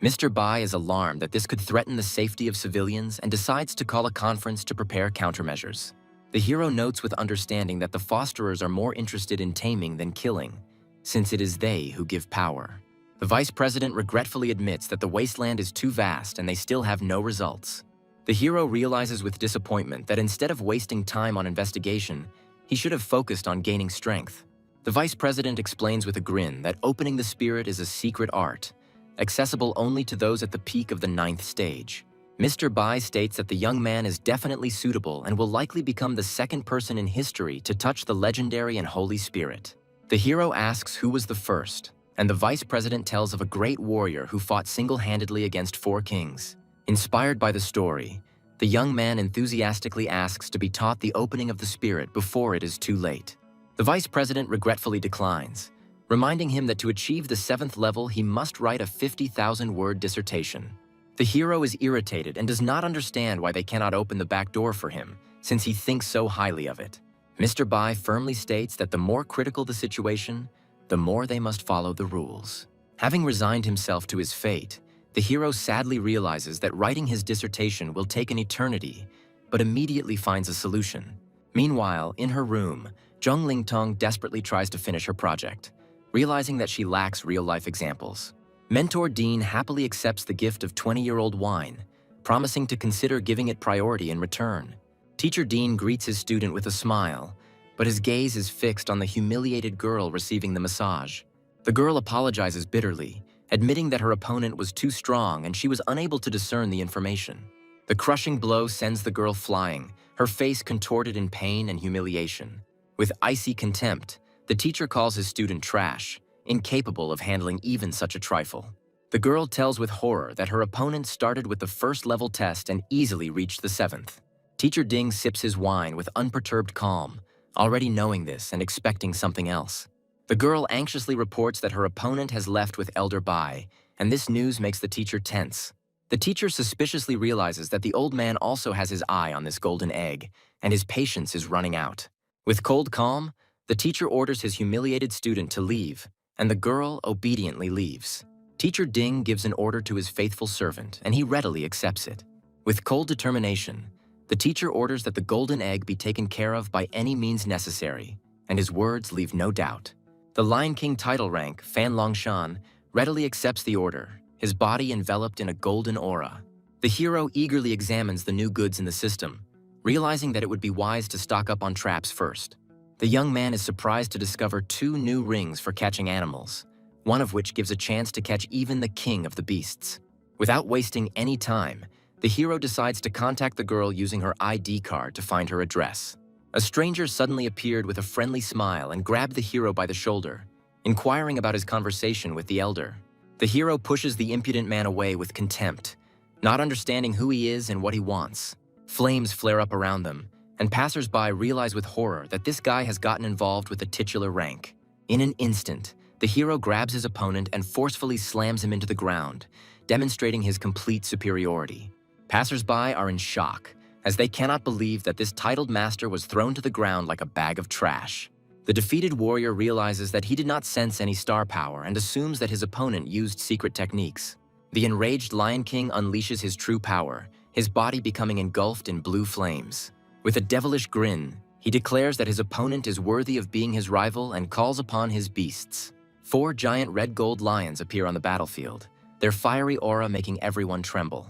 Mr. Bai is alarmed that this could threaten the safety of civilians and decides to call a conference to prepare countermeasures. The hero notes with understanding that the fosterers are more interested in taming than killing, since it is they who give power. The vice president regretfully admits that the wasteland is too vast and they still have no results. The hero realizes with disappointment that instead of wasting time on investigation, he should have focused on gaining strength. The vice president explains with a grin that opening the spirit is a secret art, accessible only to those at the peak of the 9th stage. Mr. Bai states that the young man is definitely suitable and will likely become the second person in history to touch the legendary and holy spirit. The hero asks who was the first, and the vice president tells of a great warrior who fought single-handedly against 4 kings. Inspired by the story, the young man enthusiastically asks to be taught the opening of the spirit before it is too late. The vice president regretfully declines, reminding him that to achieve the 7th level he must write a 50,000-word dissertation. The hero is irritated and does not understand why they cannot open the back door for him, since he thinks so highly of it. Mr. Bai firmly states that the more critical the situation, the more they must follow the rules. Having resigned himself to his fate, the hero sadly realizes that writing his dissertation will take an eternity, but immediately finds a solution. Meanwhile, in her room, Zheng Lingtong desperately tries to finish her project, realizing that she lacks real-life examples. Mentor Dean happily accepts the gift of 20-year-old wine, promising to consider giving it priority in return. Teacher Dean greets his student with a smile, but his gaze is fixed on the humiliated girl receiving the massage. The girl apologizes bitterly, admitting that her opponent was too strong and she was unable to discern the information. The crushing blow sends the girl flying, her face contorted in pain and humiliation. With icy contempt, the teacher calls his student trash, incapable of handling even such a trifle. The girl tells with horror that her opponent started with the 1st level test and easily reached the 7th. Teacher Ding sips his wine with unperturbed calm, already knowing this and expecting something else. The girl anxiously reports that her opponent has left with Elder Bai, and this news makes the teacher tense. The teacher suspiciously realizes that the old man also has his eye on this golden egg, and his patience is running out. With cold calm, the teacher orders his humiliated student to leave, and the girl obediently leaves. Teacher Ding gives an order to his faithful servant, and he readily accepts it. With cold determination, the teacher orders that the golden egg be taken care of by any means necessary, and his words leave no doubt. The Lion King title rank, Fan Longshan, readily accepts the order, his body enveloped in a golden aura. The hero eagerly examines the new goods in the system, realizing that it would be wise to stock up on traps first. The young man is surprised to discover 2 new rings for catching animals, one of which gives a chance to catch even the king of the beasts. Without wasting any time, the hero decides to contact the girl using her ID card to find her address. A stranger suddenly appeared with a friendly smile and grabbed the hero by the shoulder, inquiring about his conversation with the elder. The hero pushes the impudent man away with contempt, not understanding who he is and what he wants. Flames flare up around them, and passers-by realize with horror that this guy has gotten involved with the titular rank. In an instant, the hero grabs his opponent and forcefully slams him into the ground, demonstrating his complete superiority. Passers-by are in shock, as they cannot believe that this titled master was thrown to the ground like a bag of trash. The defeated warrior realizes that he did not sense any star power and assumes that his opponent used secret techniques. The enraged Lion King unleashes his true power, his body becoming engulfed in blue flames. With a devilish grin, he declares that his opponent is worthy of being his rival and calls upon his beasts. 4 giant red-gold lions appear on the battlefield, their fiery aura making everyone tremble.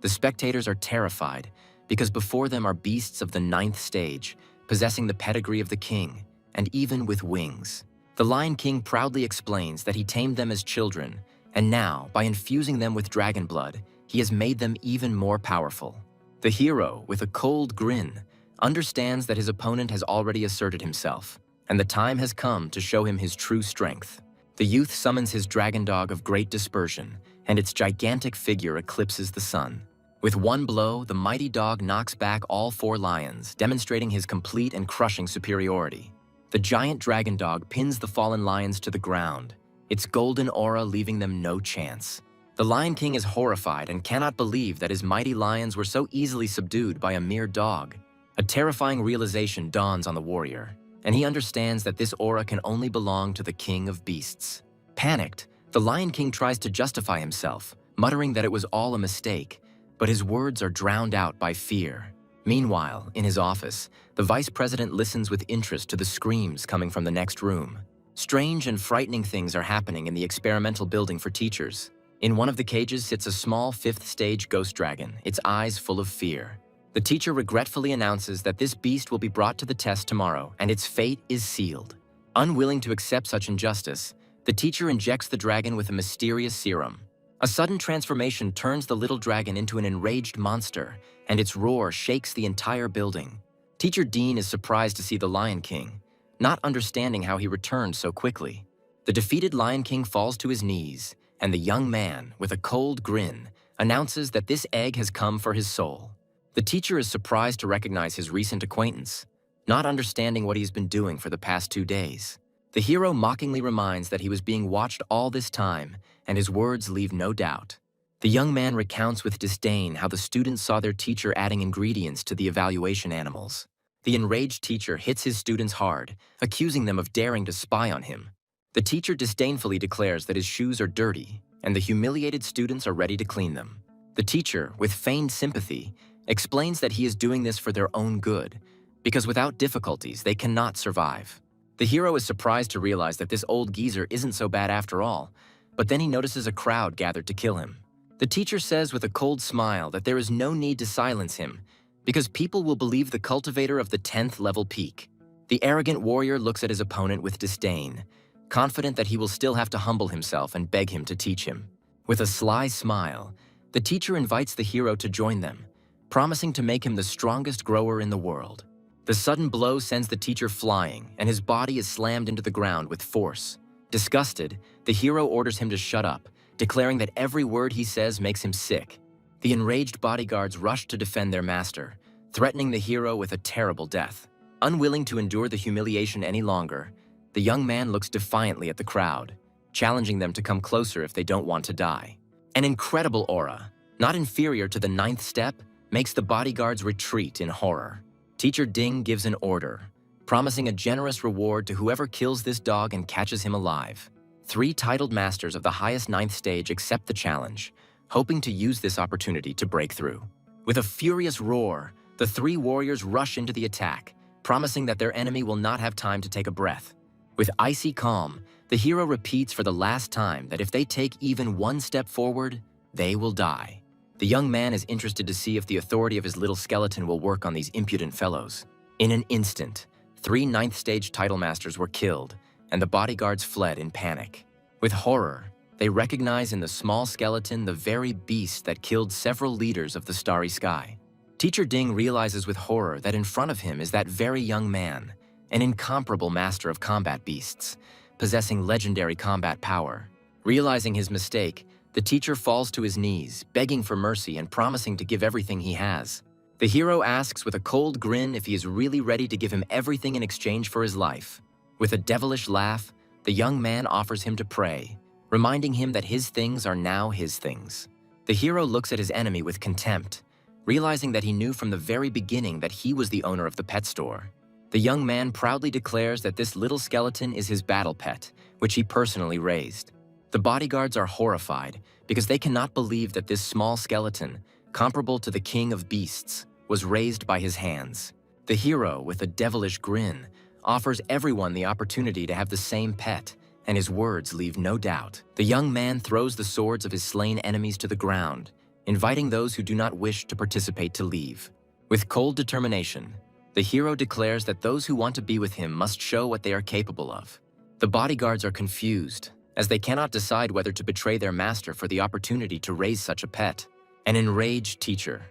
The spectators are terrified, because before them are beasts of the 9th stage, possessing the pedigree of the king, and even with wings. The Lion King proudly explains that he tamed them as children, and now, by infusing them with dragon blood, he has made them even more powerful. The hero, with a cold grin, understands that his opponent has already asserted himself, and the time has come to show him his true strength. The youth summons his dragon dog of great dispersion, and its gigantic figure eclipses the sun. With one blow, the mighty dog knocks back all 4 lions, demonstrating his complete and crushing superiority. The giant dragon dog pins the fallen lions to the ground, its golden aura leaving them no chance. The Lion King is horrified and cannot believe that his mighty lions were so easily subdued by a mere dog. A terrifying realization dawns on the warrior, and he understands that this aura can only belong to the king of beasts. Panicked, the Lion King tries to justify himself, muttering that it was all a mistake, but his words are drowned out by fear. Meanwhile, in his office, the vice president listens with interest to the screams coming from the next room. Strange and frightening things are happening in the experimental building for teachers. In one of the cages sits a small fifth-stage ghost dragon, its eyes full of fear. The teacher regretfully announces that this beast will be brought to the test tomorrow, and its fate is sealed. Unwilling to accept such injustice, the teacher injects the dragon with a mysterious serum. A sudden transformation turns the little dragon into an enraged monster, and its roar shakes the entire building. Teacher Dean is surprised to see the Lion King, not understanding how he returned so quickly. The defeated Lion King falls to his knees, and the young man, with a cold grin, announces that this egg has come for his soul. The teacher is surprised to recognize his recent acquaintance, not understanding what he's been doing for the past 2 days. The hero mockingly reminds that he was being watched all this time, and his words leave no doubt. The young man recounts with disdain how the students saw their teacher adding ingredients to the evaluation animals. The enraged teacher hits his students hard, accusing them of daring to spy on him. The teacher disdainfully declares that his shoes are dirty, and the humiliated students are ready to clean them. The teacher, with feigned sympathy, explains that he is doing this for their own good, because without difficulties, they cannot survive. The hero is surprised to realize that this old geezer isn't so bad after all, but then he notices a crowd gathered to kill him. The teacher says with a cold smile that there is no need to silence him, because people will believe the cultivator of the 10th level peak. The arrogant warrior looks at his opponent with disdain, confident that he will still have to humble himself and beg him to teach him. With a sly smile, the teacher invites the hero to join them, promising to make him the strongest grower in the world. The sudden blow sends the teacher flying, and his body is slammed into the ground with force. Disgusted, the hero orders him to shut up, declaring that every word he says makes him sick. The enraged bodyguards rush to defend their master, threatening the hero with a terrible death. Unwilling to endure the humiliation any longer, the young man looks defiantly at the crowd, challenging them to come closer if they don't want to die. An incredible aura, not inferior to the 9th step, makes the bodyguards retreat in horror. Teacher Ding gives an order, promising a generous reward to whoever kills this dog and catches him alive. 3 titled masters of the highest 9th stage accept the challenge, hoping to use this opportunity to break through. With a furious roar, the 3 warriors rush into the attack, promising that their enemy will not have time to take a breath. With icy calm, the hero repeats for the last time that if they take even 1 step forward, they will die. The young man is interested to see if the authority of his little skeleton will work on these impudent fellows. In an instant, 3 9th stage title masters were killed, and the bodyguards fled in panic. With horror, they recognize in the small skeleton the very beast that killed several leaders of the Starry Sky. Teacher Ding realizes with horror that in front of him is that very young man, an incomparable master of combat beasts, possessing legendary combat power. Realizing his mistake, the teacher falls to his knees, begging for mercy and promising to give everything he has. The hero asks with a cold grin if he is really ready to give him everything in exchange for his life. With a devilish laugh, the young man offers him to pray, reminding him that his things are now his things. The hero looks at his enemy with contempt, realizing that he knew from the very beginning that he was the owner of the pet store. The young man proudly declares that this little skeleton is his battle pet, which he personally raised. The bodyguards are horrified because they cannot believe that this small skeleton, comparable to the king of beasts, was raised by his hands. The hero, with a devilish grin, offers everyone the opportunity to have the same pet, and his words leave no doubt. The young man throws the swords of his slain enemies to the ground, inviting those who do not wish to participate to leave. With cold determination, the hero declares that those who want to be with him must show what they are capable of. The bodyguards are confused, as they cannot decide whether to betray their master for the opportunity to raise such a pet. An enraged teacher,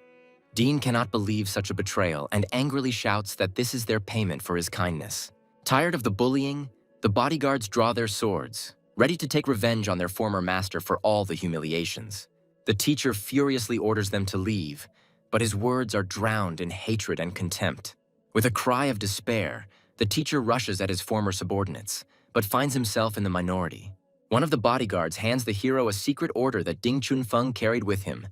Dean cannot believe such a betrayal and angrily shouts that this is their payment for his kindness. Tired of the bullying, the bodyguards draw their swords, ready to take revenge on their former master for all the humiliations. The teacher furiously orders them to leave, but his words are drowned in hatred and contempt. With a cry of despair, the teacher rushes at his former subordinates, but finds himself in the minority. One of the bodyguards hands the hero a secret order that Ding Chunfeng carried with him,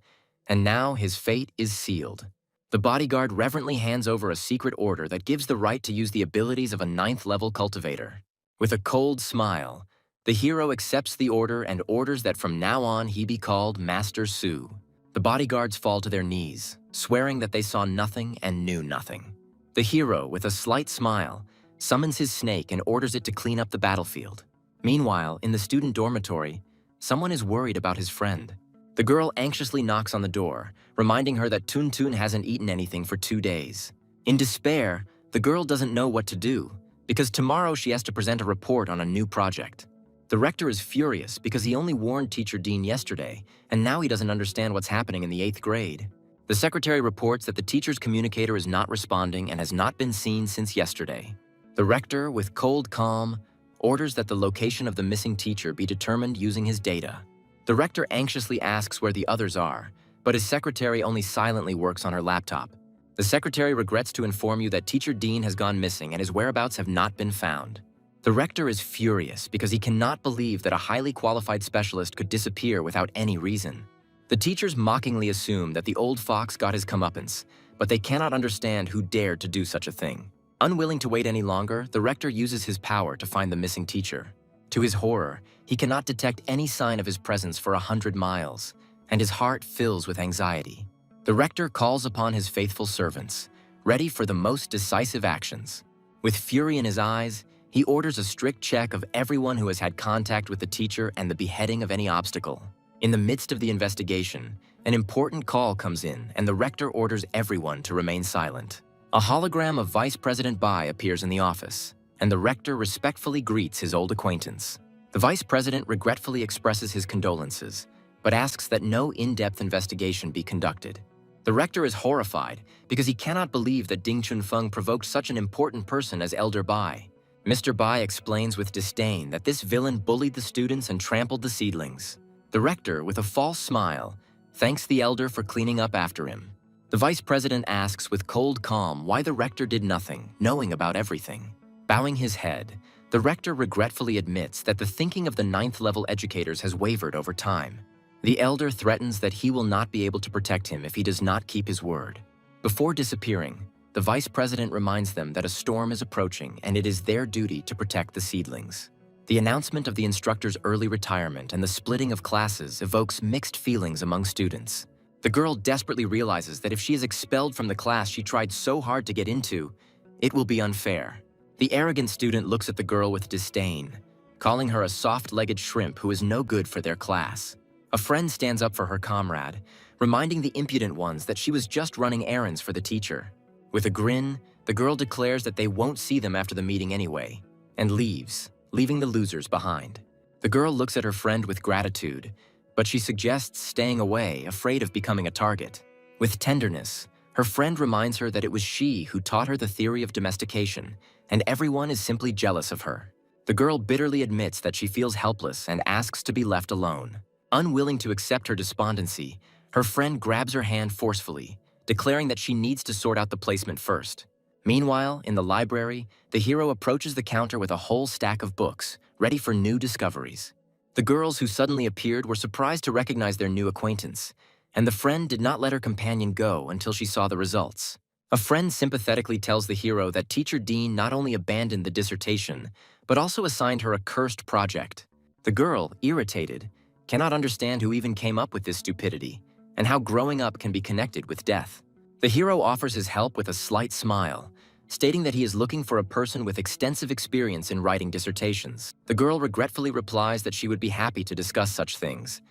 and now his fate is sealed. The bodyguard reverently hands over a secret order that gives the right to use the abilities of a 9th level cultivator. With a cold smile, The hero accepts the order and orders that from now on he be called Master Su. The bodyguards fall to their knees, swearing that they saw nothing and knew nothing. The hero, with a slight smile, summons his snake and orders it to clean up the battlefield. Meanwhile, in the student dormitory, someone is worried about his friend. The girl anxiously knocks on the door, reminding her that Tun Tun hasn't eaten anything for 2 days. In despair, the girl doesn't know what to do, because tomorrow she has to present a report on a new project. The rector is furious because he only warned Teacher Dean yesterday, and now he doesn't understand what's happening in the 8th grade. The secretary reports that the teacher's communicator is not responding and has not been seen since yesterday. The rector, with cold calm, orders that the location of the missing teacher be determined using his data. The rector anxiously asks where the others are, but his secretary only silently works on her laptop. The secretary regrets to inform you that Teacher Dean has gone missing and his whereabouts have not been found. The rector is furious because he cannot believe that a highly qualified specialist could disappear without any reason. The teachers mockingly assume that the old fox got his comeuppance, but they cannot understand who dared to do such a thing. Unwilling to wait any longer, the rector uses his power to find the missing teacher. To his horror, he cannot detect any sign of his presence for 100 miles, and his heart fills with anxiety. The rector calls upon his faithful servants, ready for the most decisive actions. With fury in his eyes, he orders a strict check of everyone who has had contact with the teacher and the beheading of any obstacle. In the midst of the investigation, an important call comes in and the rector orders everyone to remain silent. A hologram of Vice President Bai appears in the office, and the rector respectfully greets his old acquaintance. The vice president regretfully expresses his condolences, but asks that no in-depth investigation be conducted. The rector is horrified because he cannot believe that Ding Chunfeng provoked such an important person as Elder Bai. Mr. Bai explains with disdain that this villain bullied the students and trampled the seedlings. The rector, with a false smile, thanks the elder for cleaning up after him. The vice president asks with cold calm why the rector did nothing, knowing about everything. Bowing his head, the rector regretfully admits that the thinking of the 9th-level educators has wavered over time. The elder threatens that he will not be able to protect him if he does not keep his word. Before disappearing, the vice president reminds them that a storm is approaching and it is their duty to protect the seedlings. The announcement of the instructor's early retirement and the splitting of classes evokes mixed feelings among students. The girl desperately realizes that if she is expelled from the class she tried so hard to get into, it will be unfair. The arrogant student looks at the girl with disdain, calling her a soft-legged shrimp who is no good for their class. A friend stands up for her comrade, reminding the impudent ones that she was just running errands for the teacher. With a grin, the girl declares that they won't see them after the meeting anyway, and leaves, leaving the losers behind. The girl looks at her friend with gratitude, but she suggests staying away, afraid of becoming a target. With tenderness, her friend reminds her that it was she who taught her the theory of domestication, and everyone is simply jealous of her. The girl bitterly admits that she feels helpless and asks to be left alone. Unwilling to accept her despondency, her friend grabs her hand forcefully, declaring that she needs to sort out the placement first. Meanwhile, in the library, the hero approaches the counter with a whole stack of books, ready for new discoveries. The girls who suddenly appeared were surprised to recognize their new acquaintance, and the friend did not let her companion go until she saw the results. A friend sympathetically tells the hero that Teacher Dean not only abandoned the dissertation, but also assigned her a cursed project. The girl, irritated, cannot understand who even came up with this stupidity, and how growing up can be connected with death. The hero offers his help with a slight smile, stating that he is looking for a person with extensive experience in writing dissertations. The girl regretfully replies that she would be happy to discuss such things,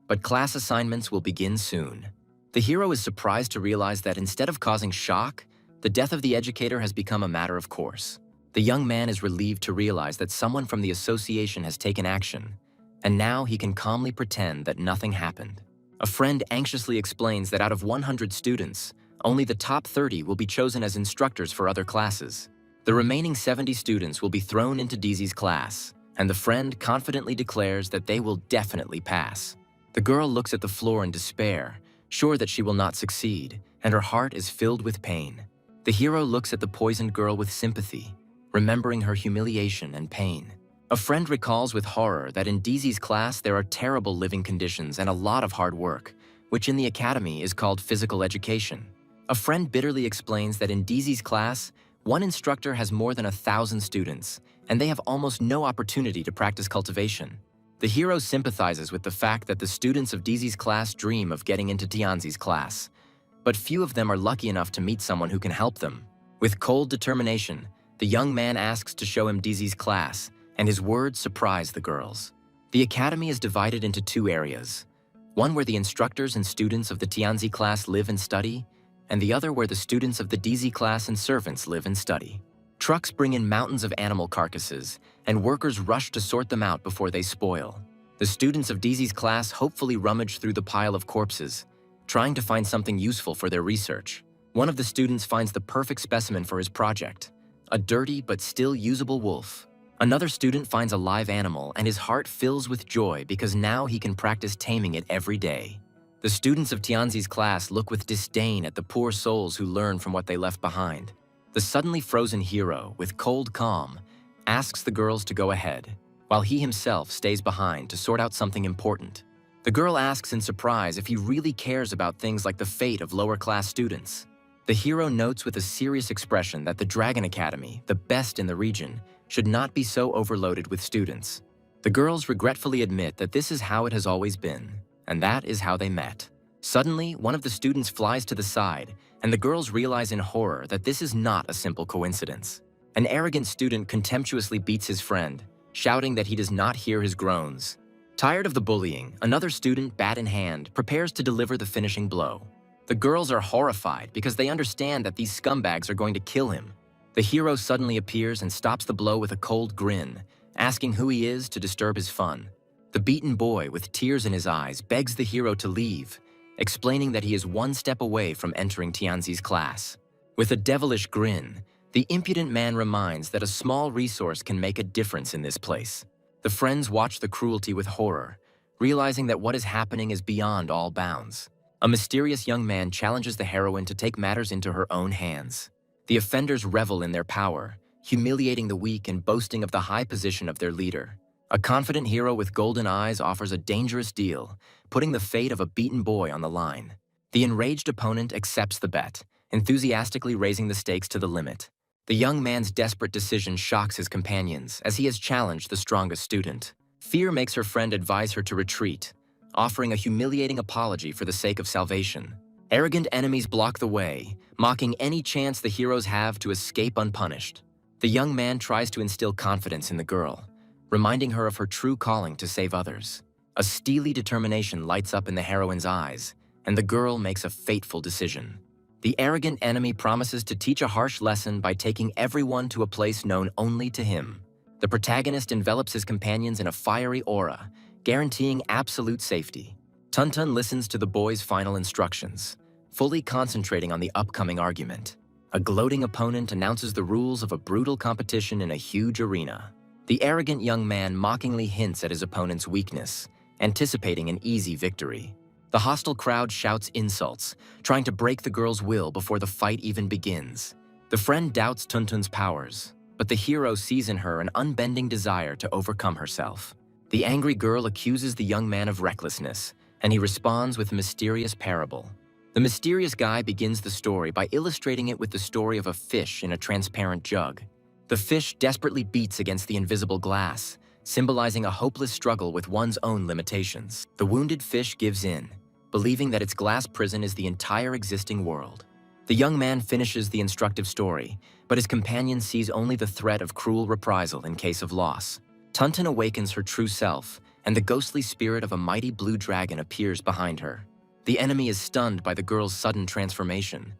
but class assignments will begin soon. The hero is surprised to realize that instead of causing shock, the death of the educator has become a matter of course. The young man is relieved to realize that someone from the association has taken action, and now he can calmly pretend that nothing happened. A friend anxiously explains that out of 100 students, only the top 30 will be chosen as instructors for other classes. The remaining 70 students will be thrown into Daisy's class, and the friend confidently declares that they will definitely pass. The girl looks at the floor in despair, sure that she will not succeed, and her heart is filled with pain. The hero looks at the poisoned girl with sympathy, remembering her humiliation and pain. A friend recalls with horror that in Daisy's class there are terrible living conditions and a lot of hard work, which in the academy is called physical education. A friend bitterly explains that in Daisy's class, one instructor has more than 1,000 students, and they have almost no opportunity to practice cultivation. The hero sympathizes with the fact that the students of Daisy's class dream of getting into Tianzi's class, but few of them are lucky enough to meet someone who can help them. With cold determination, the young man asks to show him Daisy's class, and his words surprise the girls. The academy is divided into two areas, one where the instructors and students of the Tianzi class live and study, and the other where the students of the Daisy class and servants live and study. Trucks bring in mountains of animal carcasses, and workers rush to sort them out before they spoil. The students of Daisy's class hopefully rummage through the pile of corpses, trying to find something useful for their research. One of the students finds the perfect specimen for his project, a dirty but still usable wolf. Another student finds a live animal, and his heart fills with joy because now he can practice taming it every day. The students of Tianzi's class look with disdain at the poor souls who learn from what they left behind. The suddenly frozen hero, with cold calm, asks the girls to go ahead, while he himself stays behind to sort out something important. The girl asks in surprise if he really cares about things like the fate of lower-class students. The hero notes with a serious expression that the Dragon Academy, the best in the region, should not be so overloaded with students. The girls regretfully admit that this is how it has always been, and that is how they met. Suddenly, one of the students flies to the side, and the girls realize in horror that this is not a simple coincidence. An arrogant student contemptuously beats his friend, shouting that he does not hear his groans. Tired of the bullying, another student, bat in hand, prepares to deliver the finishing blow. The girls are horrified because they understand that these scumbags are going to kill him. The hero suddenly appears and stops the blow with a cold grin, asking who he is to disturb his fun. The beaten boy, with tears in his eyes, begs the hero to leave, explaining that he is one step away from entering Tianzi's class. With a devilish grin, the impudent man reminds that a small resource can make a difference in this place. The friends watch the cruelty with horror, realizing that what is happening is beyond all bounds. A mysterious young man challenges the heroine to take matters into her own hands. The offenders revel in their power, humiliating the weak and boasting of the high position of their leader. A confident hero with golden eyes offers a dangerous deal, putting the fate of a beaten boy on the line. The enraged opponent accepts the bet, enthusiastically raising the stakes to the limit. The young man's desperate decision shocks his companions, as he has challenged the strongest student. Fear makes her friend advise her to retreat, offering a humiliating apology for the sake of salvation. Arrogant enemies block the way, mocking any chance the heroes have to escape unpunished. The young man tries to instill confidence in the girl, reminding her of her true calling to save others. A steely determination lights up in the heroine's eyes, and the girl makes a fateful decision. The arrogant enemy promises to teach a harsh lesson by taking everyone to a place known only to him. The protagonist envelops his companions in a fiery aura, guaranteeing absolute safety. Tuntun listens to the boy's final instructions, fully concentrating on the upcoming argument. A gloating opponent announces the rules of a brutal competition in a huge arena. The arrogant young man mockingly hints at his opponent's weakness, anticipating an easy victory. The hostile crowd shouts insults, trying to break the girl's will before the fight even begins. The friend doubts Tuntun's powers, but the hero sees in her an unbending desire to overcome herself. The angry girl accuses the young man of recklessness, and he responds with a mysterious parable. The mysterious guy begins the story by illustrating it with the story of a fish in a transparent jug. The fish desperately beats against the invisible glass, symbolizing a hopeless struggle with one's own limitations. The wounded fish gives in, believing that its glass prison is the entire existing world. The young man finishes the instructive story, but his companion sees only the threat of cruel reprisal in case of loss. Tuntun awakens her true self, and the ghostly spirit of a mighty blue dragon appears behind her. The enemy is stunned by the girl's sudden transformation,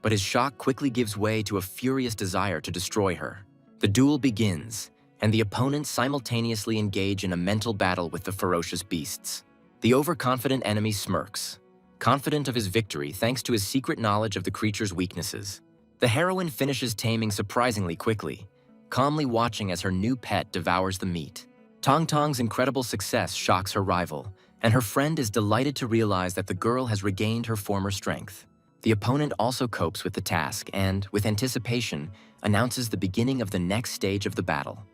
but his shock quickly gives way to a furious desire to destroy her. The duel begins, and the opponents simultaneously engage in a mental battle with the ferocious beasts. The overconfident enemy smirks, confident of his victory thanks to his secret knowledge of the creature's weaknesses. The heroine finishes taming surprisingly quickly, calmly watching as her new pet devours the meat. Tong Tong's incredible success shocks her rival, and her friend is delighted to realize that the girl has regained her former strength. The opponent also copes with the task and, with anticipation, announces the beginning of the next stage of the battle: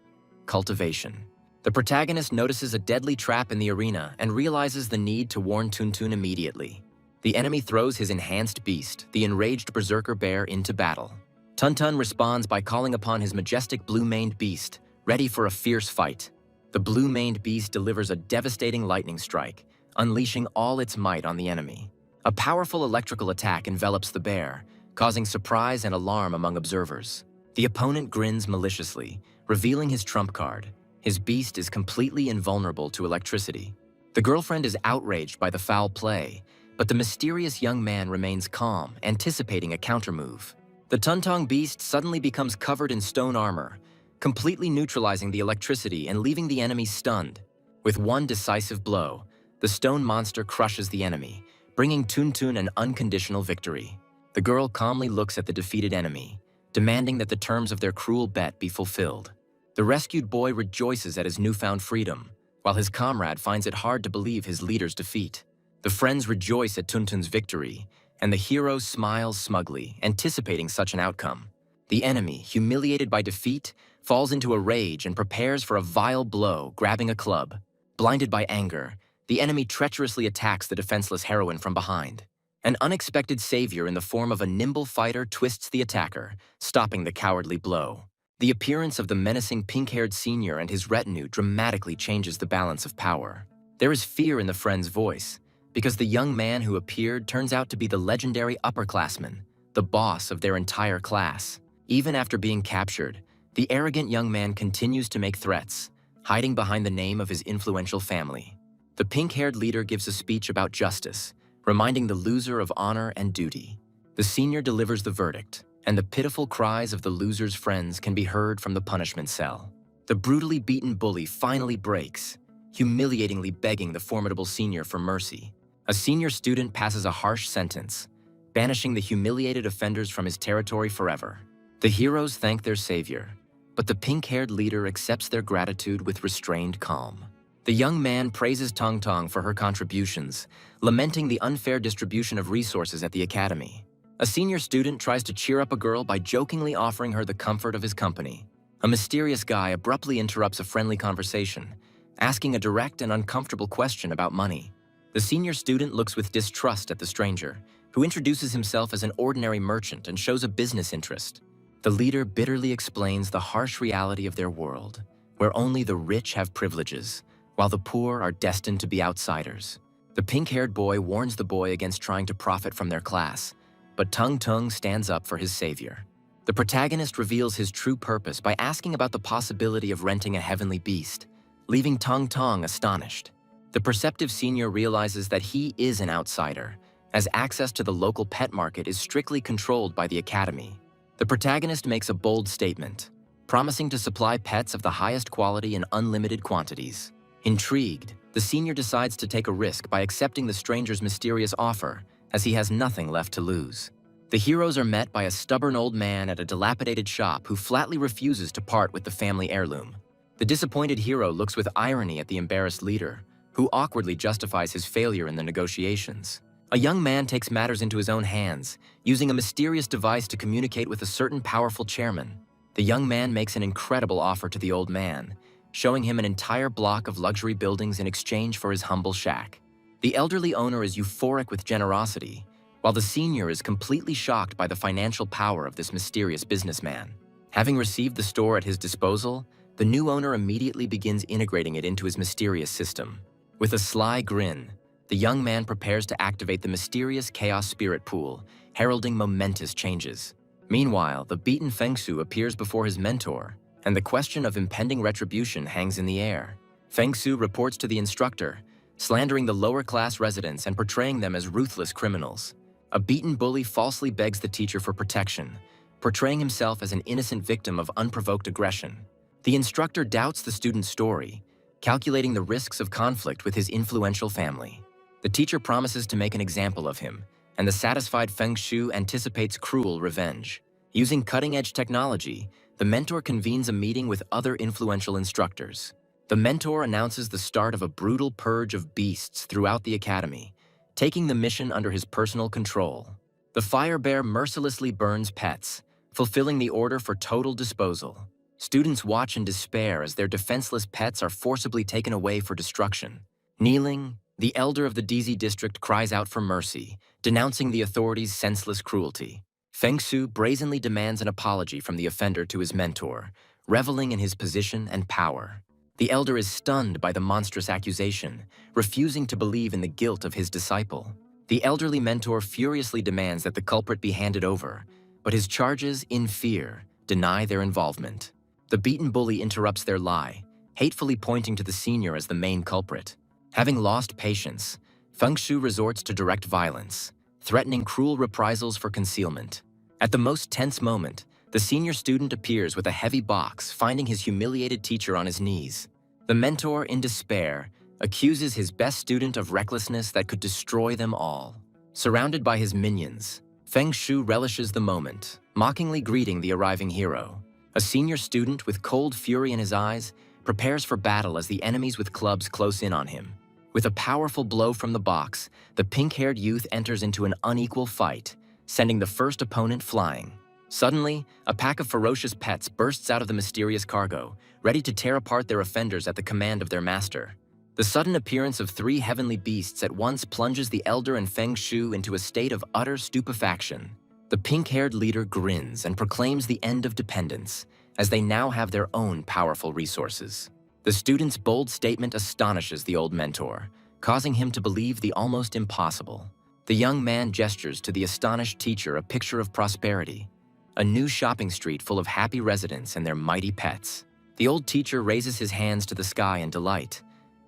cultivation. The protagonist notices a deadly trap in the arena and realizes the need to warn Tuntun immediately. The enemy throws his enhanced beast, the enraged berserker bear, into battle. Tuntun responds by calling upon his majestic blue-maned beast, ready for a fierce fight. The blue-maned beast delivers a devastating lightning strike, unleashing all its might on the enemy. A powerful electrical attack envelops the bear, causing surprise and alarm among observers. The opponent grins maliciously, revealing his trump card. His beast is completely invulnerable to electricity. The girlfriend is outraged by the foul play, but the mysterious young man remains calm, anticipating a countermove. The Tuntong beast suddenly becomes covered in stone armor, completely neutralizing the electricity and leaving the enemy stunned. With one decisive blow, the stone monster crushes the enemy, bringing Tuntun an unconditional victory. The girl calmly looks at the defeated enemy, demanding that the terms of their cruel bet be fulfilled. The rescued boy rejoices at his newfound freedom, while his comrade finds it hard to believe his leader's defeat. The friends rejoice at Tuntun's victory, and the hero smiles smugly, anticipating such an outcome. The enemy, humiliated by defeat, falls into a rage and prepares for a vile blow, grabbing a club. Blinded by anger, the enemy treacherously attacks the defenseless heroine from behind. An unexpected savior in the form of a nimble fighter twists the attacker, stopping the cowardly blow. The appearance of the menacing pink-haired senior and his retinue dramatically changes the balance of power. There is fear in the friend's voice, because the young man who appeared turns out to be the legendary upperclassman, the boss of their entire class. Even after being captured, the arrogant young man continues to make threats, hiding behind the name of his influential family. The pink-haired leader gives a speech about justice, reminding the loser of honor and duty. The senior delivers the verdict, and the pitiful cries of the loser's friends can be heard from the punishment cell. The brutally beaten bully finally breaks, humiliatingly begging the formidable senior for mercy. A senior student passes a harsh sentence, banishing the humiliated offenders from his territory forever. The heroes thank their savior, but the pink-haired leader accepts their gratitude with restrained calm. The young man praises Tong Tong for her contributions, lamenting the unfair distribution of resources at the academy. A senior student tries to cheer up a girl by jokingly offering her the comfort of his company. A mysterious guy abruptly interrupts a friendly conversation, asking a direct and uncomfortable question about money. The senior student looks with distrust at the stranger, who introduces himself as an ordinary merchant and shows a business interest. The leader bitterly explains the harsh reality of their world, where only the rich have privileges, while the poor are destined to be outsiders. The pink-haired boy warns the boy against trying to profit from their class, but Tung Tung stands up for his savior. The protagonist reveals his true purpose by asking about the possibility of renting a heavenly beast, leaving Tong Tong astonished. The perceptive senior realizes that he is an outsider, as access to the local pet market is strictly controlled by the academy. The protagonist makes a bold statement, promising to supply pets of the highest quality in unlimited quantities. Intrigued, the senior decides to take a risk by accepting the stranger's mysterious offer, as he has nothing left to lose. The heroes are met by a stubborn old man at a dilapidated shop who flatly refuses to part with the family heirloom. The disappointed hero looks with irony at the embarrassed leader, who awkwardly justifies his failure in the negotiations. A young man takes matters into his own hands, using a mysterious device to communicate with a certain powerful chairman. The young man makes an incredible offer to the old man, showing him an entire block of luxury buildings in exchange for his humble shack. The elderly owner is euphoric with generosity, while the senior is completely shocked by the financial power of this mysterious businessman. Having received the store at his disposal, the new owner immediately begins integrating it into his mysterious system. With a sly grin, the young man prepares to activate the mysterious chaos spirit pool, heralding momentous changes. Meanwhile, the beaten Feng Su appears before his mentor, and the question of impending retribution hangs in the air. Feng Su reports to the instructor, slandering the lower-class residents and portraying them as ruthless criminals. A beaten bully falsely begs the teacher for protection, portraying himself as an innocent victim of unprovoked aggression. The instructor doubts the student's story, calculating the risks of conflict with his influential family. The teacher promises to make an example of him, and the satisfied Feng Shu anticipates cruel revenge. Using cutting-edge technology, the mentor convenes a meeting with other influential instructors. The mentor announces the start of a brutal purge of beasts throughout the academy, taking the mission under his personal control. The fire bear mercilessly burns pets, fulfilling the order for total disposal. Students watch in despair as their defenseless pets are forcibly taken away for destruction. Kneeling, the elder of the DZ district cries out for mercy, denouncing the authorities' senseless cruelty. Feng Su brazenly demands an apology from the offender to his mentor, reveling in his position and power. The elder is stunned by the monstrous accusation, refusing to believe in the guilt of his disciple. The elderly mentor furiously demands that the culprit be handed over, but his charges, in fear, deny their involvement. The beaten bully interrupts their lie, hatefully pointing to the senior as the main culprit. Having lost patience, Fengshu resorts to direct violence, threatening cruel reprisals for concealment. At the most tense moment, the senior student appears with a heavy box, finding his humiliated teacher on his knees. The mentor, in despair, accuses his best student of recklessness that could destroy them all. Surrounded by his minions, Fengshu relishes the moment, mockingly greeting the arriving hero. A senior student with cold fury in his eyes prepares for battle as the enemies with clubs close in on him. With a powerful blow from the box, the pink-haired youth enters into an unequal fight, sending the first opponent flying. Suddenly, a pack of ferocious pets bursts out of the mysterious cargo, ready to tear apart their offenders at the command of their master. The sudden appearance of three heavenly beasts at once plunges the elder and Fengshu into a state of utter stupefaction. The pink-haired leader grins and proclaims the end of dependence, as they now have their own powerful resources. The student's bold statement astonishes the old mentor, causing him to believe the almost impossible. The young man gestures to the astonished teacher a picture of prosperity, a new shopping street full of happy residents and their mighty pets. The old teacher raises his hands to the sky in delight,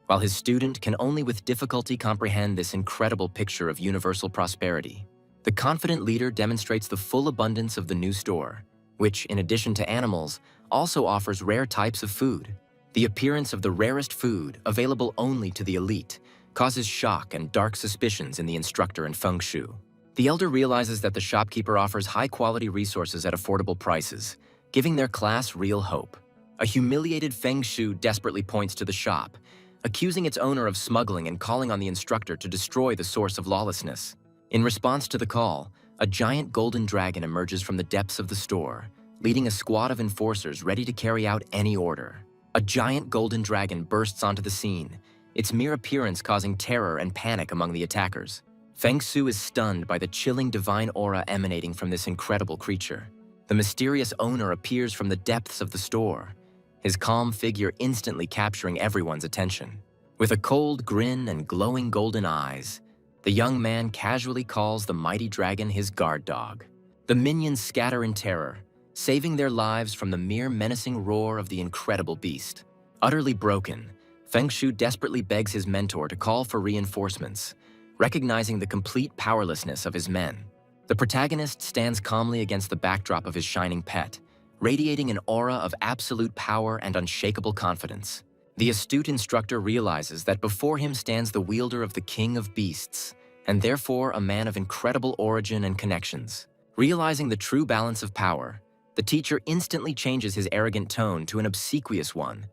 while his student can only with difficulty comprehend this incredible picture of universal prosperity. The confident leader demonstrates the full abundance of the new store, which, in addition to animals, also offers rare types of food. The appearance of the rarest food, available only to the elite, causes shock and dark suspicions in the instructor and Fengshu. The elder realizes that the shopkeeper offers high-quality resources at affordable prices, giving their class real hope. A humiliated Fengshu desperately points to the shop, accusing its owner of smuggling and calling on the instructor to destroy the source of lawlessness. In response to the call, a giant golden dragon emerges from the depths of the store, leading a squad of enforcers ready to carry out any order. A giant golden dragon bursts onto the scene, its mere appearance causing terror and panic among the attackers. Fengshu is stunned by the chilling divine aura emanating from this incredible creature. The mysterious owner appears from the depths of the store, his calm figure instantly capturing everyone's attention. With a cold grin and glowing golden eyes, the young man casually calls the mighty dragon his guard dog. The minions scatter in terror, saving their lives from the mere menacing roar of the incredible beast. Utterly broken, Fengshu desperately begs his mentor to call for reinforcements, recognizing the complete powerlessness of his men. The protagonist stands calmly against the backdrop of his shining pet, radiating an aura of absolute power and unshakable confidence. The astute instructor realizes that before him stands the wielder of the king of beasts, and therefore a man of incredible origin and connections. Realizing the true balance of power, the teacher instantly changes his arrogant tone to an obsequious one,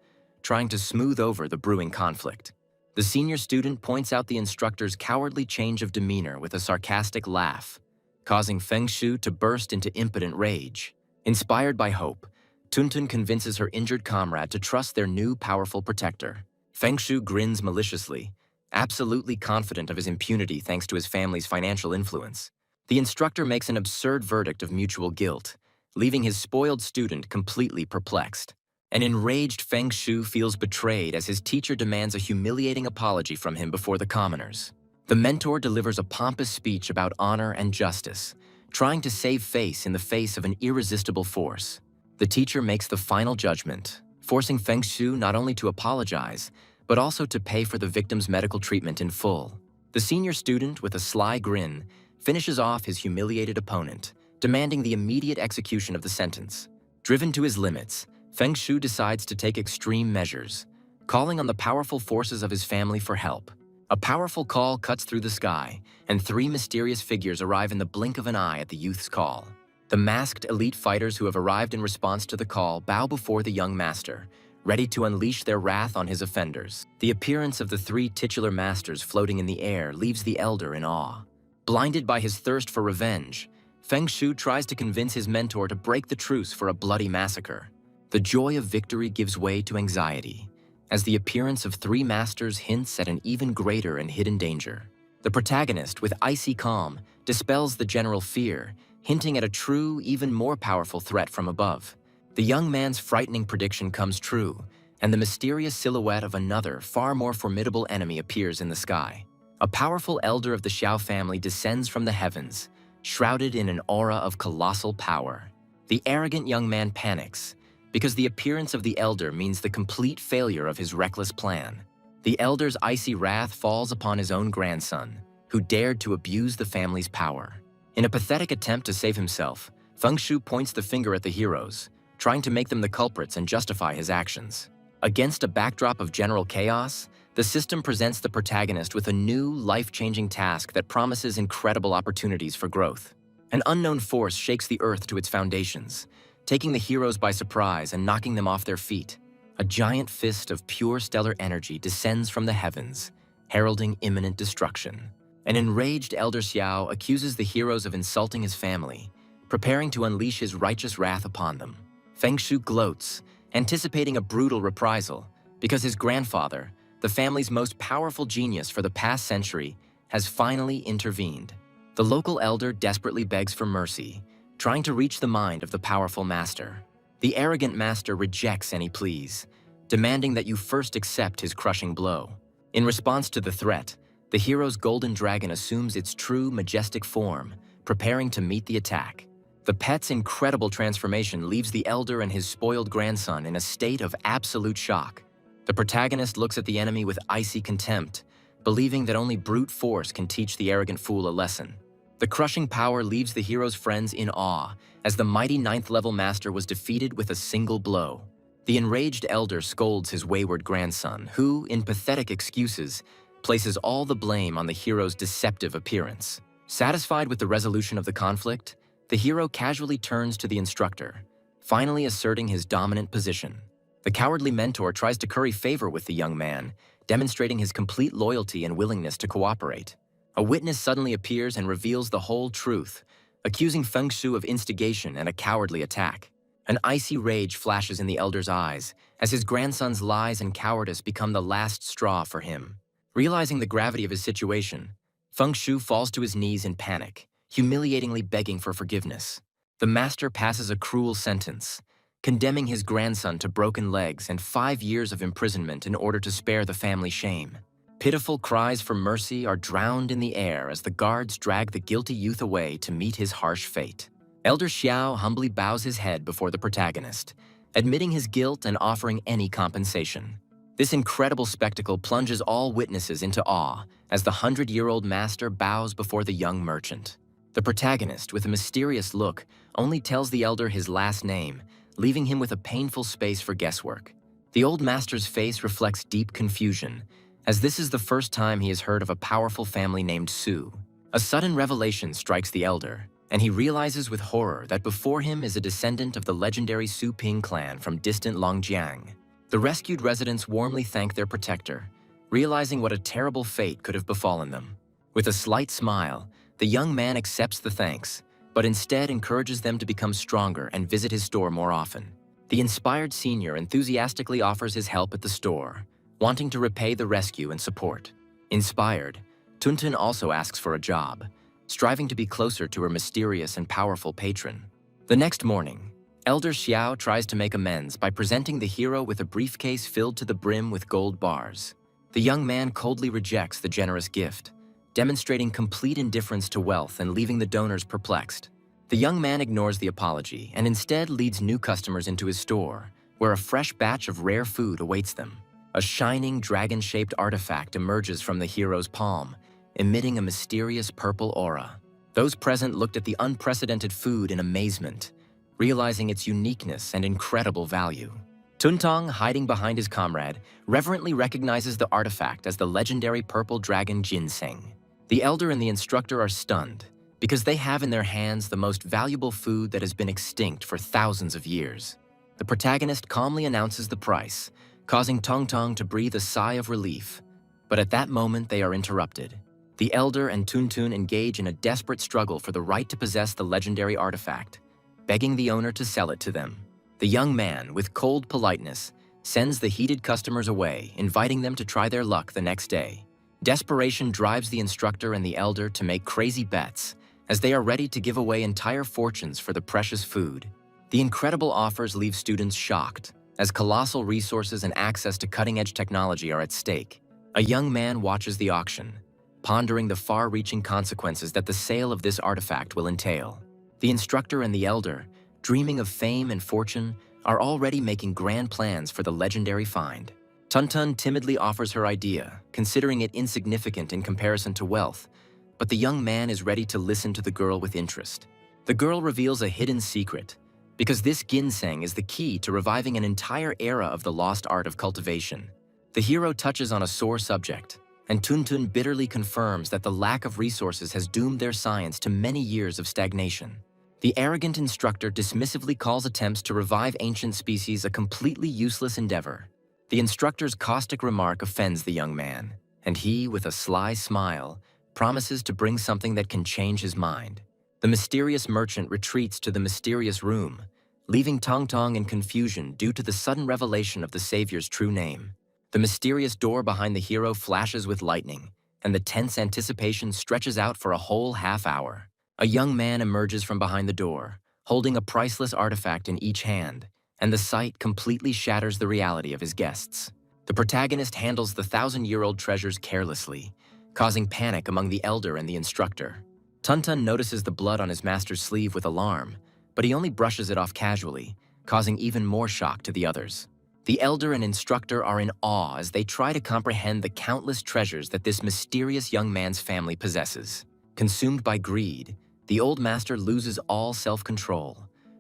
trying to smooth over the brewing conflict. The senior student points out the instructor's cowardly change of demeanor with a sarcastic laugh, causing Fengshu to burst into impotent rage. Inspired by hope, Tuntun convinces her injured comrade to trust their new powerful protector. Fengshu grins maliciously, absolutely confident of his impunity thanks to his family's financial influence. The instructor makes an absurd verdict of mutual guilt, leaving his spoiled student completely perplexed. An enraged Fengshu feels betrayed as his teacher demands a humiliating apology from him before the commoners. The mentor delivers a pompous speech about honor and justice, trying to save face in the face of an irresistible force. The teacher makes the final judgment, forcing Fengshu not only to apologize, but also to pay for the victim's medical treatment in full. The senior student, with a sly grin, finishes off his humiliated opponent, demanding the immediate execution of the sentence. Driven to his limits, Fengshu decides to take extreme measures, calling on the powerful forces of his family for help. A powerful call cuts through the sky, and three mysterious figures arrive in the blink of an eye at the youth's call. The masked elite fighters who have arrived in response to the call bow before the young master, ready to unleash their wrath on his offenders. The appearance of the three titular masters floating in the air leaves the elder in awe. Blinded by his thirst for revenge, Fengshu tries to convince his mentor to break the truce for a bloody massacre. The joy of victory gives way to anxiety, as the appearance of three masters hints at an even greater and hidden danger. The protagonist, with icy calm, dispels the general fear, hinting at a true, even more powerful threat from above. The young man's frightening prediction comes true, and the mysterious silhouette of another, far more formidable enemy appears in the sky. A powerful elder of the Xiao family descends from the heavens, shrouded in an aura of colossal power. The arrogant young man panics, because the appearance of the elder means the complete failure of his reckless plan. The elder's icy wrath falls upon his own grandson, who dared to abuse the family's power. In a pathetic attempt to save himself, Feng Shu points the finger at the heroes, trying to make them the culprits and justify his actions. Against a backdrop of general chaos, the system presents the protagonist with a new, life-changing task that promises incredible opportunities for growth. An unknown force shakes the earth to its foundations, taking the heroes by surprise and knocking them off their feet. A giant fist of pure stellar energy descends from the heavens, heralding imminent destruction. An enraged Elder Xiao accuses the heroes of insulting his family, preparing to unleash his righteous wrath upon them. Feng Shu gloats, anticipating a brutal reprisal, because his grandfather, the family's most powerful genius for the past century, has finally intervened. The local elder desperately begs for mercy, trying to reach the mind of the powerful master. The arrogant master rejects any pleas, demanding that you first accept his crushing blow. In response to the threat, the hero's golden dragon assumes its true, majestic form, preparing to meet the attack. The pet's incredible transformation leaves the elder and his spoiled grandson in a state of absolute shock. The protagonist looks at the enemy with icy contempt, believing that only brute force can teach the arrogant fool a lesson. The crushing power leaves the hero's friends in awe, as the mighty 9th-level master was defeated with a single blow. The enraged elder scolds his wayward grandson, who, in pathetic excuses, places all the blame on the hero's deceptive appearance. Satisfied with the resolution of the conflict, the hero casually turns to the instructor, finally asserting his dominant position. The cowardly mentor tries to curry favor with the young man, demonstrating his complete loyalty and willingness to cooperate. A witness suddenly appears and reveals the whole truth, accusing Feng Shu of instigation and a cowardly attack. An icy rage flashes in the elder's eyes, as his grandson's lies and cowardice become the last straw for him. Realizing the gravity of his situation, Feng Shu falls to his knees in panic, humiliatingly begging for forgiveness. The master passes a cruel sentence, condemning his grandson to broken legs and 5 years of imprisonment in order to spare the family shame. Pitiful cries for mercy are drowned in the air as the guards drag the guilty youth away to meet his harsh fate. Elder Xiao humbly bows his head before the protagonist, admitting his guilt and offering any compensation. This incredible spectacle plunges all witnesses into awe as the 100-year-old master bows before the young merchant. The protagonist, with a mysterious look, only tells the elder his last name, leaving him with a painful space for guesswork. The old master's face reflects deep confusion, as this is the first time he has heard of a powerful family named Su. A sudden revelation strikes the elder, and he realizes with horror that before him is a descendant of the legendary Su Ping clan from distant Longjiang. The rescued residents warmly thank their protector, realizing what a terrible fate could have befallen them. With a slight smile, the young man accepts the thanks, but instead encourages them to become stronger and visit his store more often. The inspired senior enthusiastically offers his help at the store, wanting to repay the rescue and support. Inspired, Tuntun also asks for a job, striving to be closer to her mysterious and powerful patron. The next morning, Elder Xiao tries to make amends by presenting the hero with a briefcase filled to the brim with gold bars. The young man coldly rejects the generous gift, demonstrating complete indifference to wealth and leaving the donors perplexed. The young man ignores the apology and instead leads new customers into his store, where a fresh batch of rare food awaits them. A shining dragon-shaped artifact emerges from the hero's palm, emitting a mysterious purple aura. Those present looked at the unprecedented food in amazement, realizing its uniqueness and incredible value. Tuntong, hiding behind his comrade, reverently recognizes the artifact as the legendary purple dragon ginseng. The elder and the instructor are stunned, because they have in their hands the most valuable food that has been extinct for thousands of years. The protagonist calmly announces the price, causing Tongtong to breathe a sigh of relief. But at that moment, they are interrupted. The elder and Tuntun engage in a desperate struggle for the right to possess the legendary artifact, begging the owner to sell it to them. The young man, with cold politeness, sends the heated customers away, inviting them to try their luck the next day. Desperation drives the instructor and the elder to make crazy bets, as they are ready to give away entire fortunes for the precious food. The incredible offers leave students shocked, as colossal resources and access to cutting-edge technology are at stake. A young man watches the auction, pondering the far-reaching consequences that the sale of this artifact will entail. The instructor and the elder, dreaming of fame and fortune, are already making grand plans for the legendary find. Tuntun timidly offers her idea, considering it insignificant in comparison to wealth, but the young man is ready to listen to the girl with interest. The girl reveals a hidden secret, because this ginseng is the key to reviving an entire era of the lost art of cultivation. The hero touches on a sore subject, and Tuntun bitterly confirms that the lack of resources has doomed their science to many years of stagnation. The arrogant instructor dismissively calls attempts to revive ancient species a completely useless endeavor. The instructor's caustic remark offends the young man, and he, with a sly smile, promises to bring something that can change his mind. The mysterious merchant retreats to the mysterious room, leaving Tong Tong in confusion due to the sudden revelation of the savior's true name. The mysterious door behind the hero flashes with lightning, and the tense anticipation stretches out for a whole half hour. A young man emerges from behind the door, holding a priceless artifact in each hand, and the sight completely shatters the reality of his guests. The protagonist handles the 1,000-year-old treasures carelessly, causing panic among the elder and the instructor. Tuntun notices the blood on his master's sleeve with alarm, but he only brushes it off casually, causing even more shock to the others. The elder and instructor are in awe as they try to comprehend the countless treasures that this mysterious young man's family possesses. Consumed by greed, the old master loses all self-control,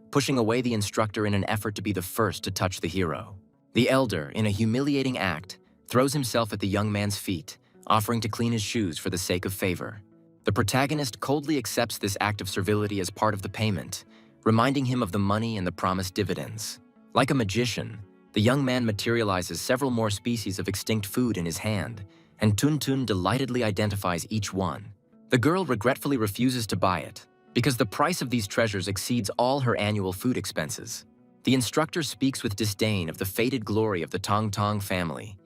pushing away the instructor in an effort to be the first to touch the hero. The elder, in a humiliating act, throws himself at the young man's feet, offering to clean his shoes for the sake of favor. The protagonist coldly accepts this act of servility as part of the payment, reminding him of the money and the promised dividends. Like a magician, the young man materializes several more species of extinct food in his hand, and Tuntun delightedly identifies each one. The girl regretfully refuses to buy it, because the price of these treasures exceeds all her annual food expenses. The instructor speaks with disdain of the fated glory of the Tong Tong family,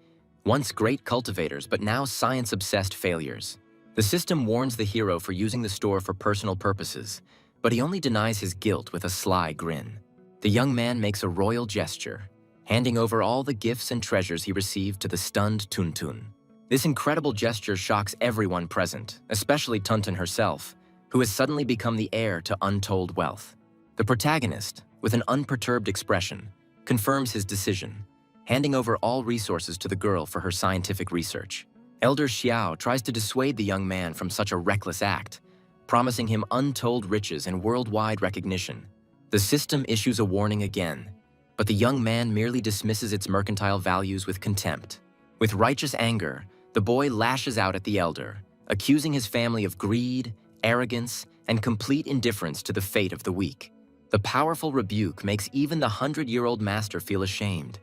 once great cultivators but now science-obsessed failures. The system warns the hero for using the store for personal purposes, but he only denies his guilt with a sly grin. The young man makes a royal gesture, handing over all the gifts and treasures he received to the stunned Tuntun. This incredible gesture shocks everyone present, especially Tuntun herself, who has suddenly become the heir to untold wealth. The protagonist, with an unperturbed expression, confirms his decision, handing over all resources to the girl for her scientific research. Elder Xiao tries to dissuade the young man from such a reckless act, promising him untold riches and worldwide recognition. The system issues a warning again, but the young man merely dismisses its mercantile values with contempt. With righteous anger, the boy lashes out at the elder, accusing his family of greed, arrogance, and complete indifference to the fate of the weak. The powerful rebuke makes even the 100-year-old master feel ashamed,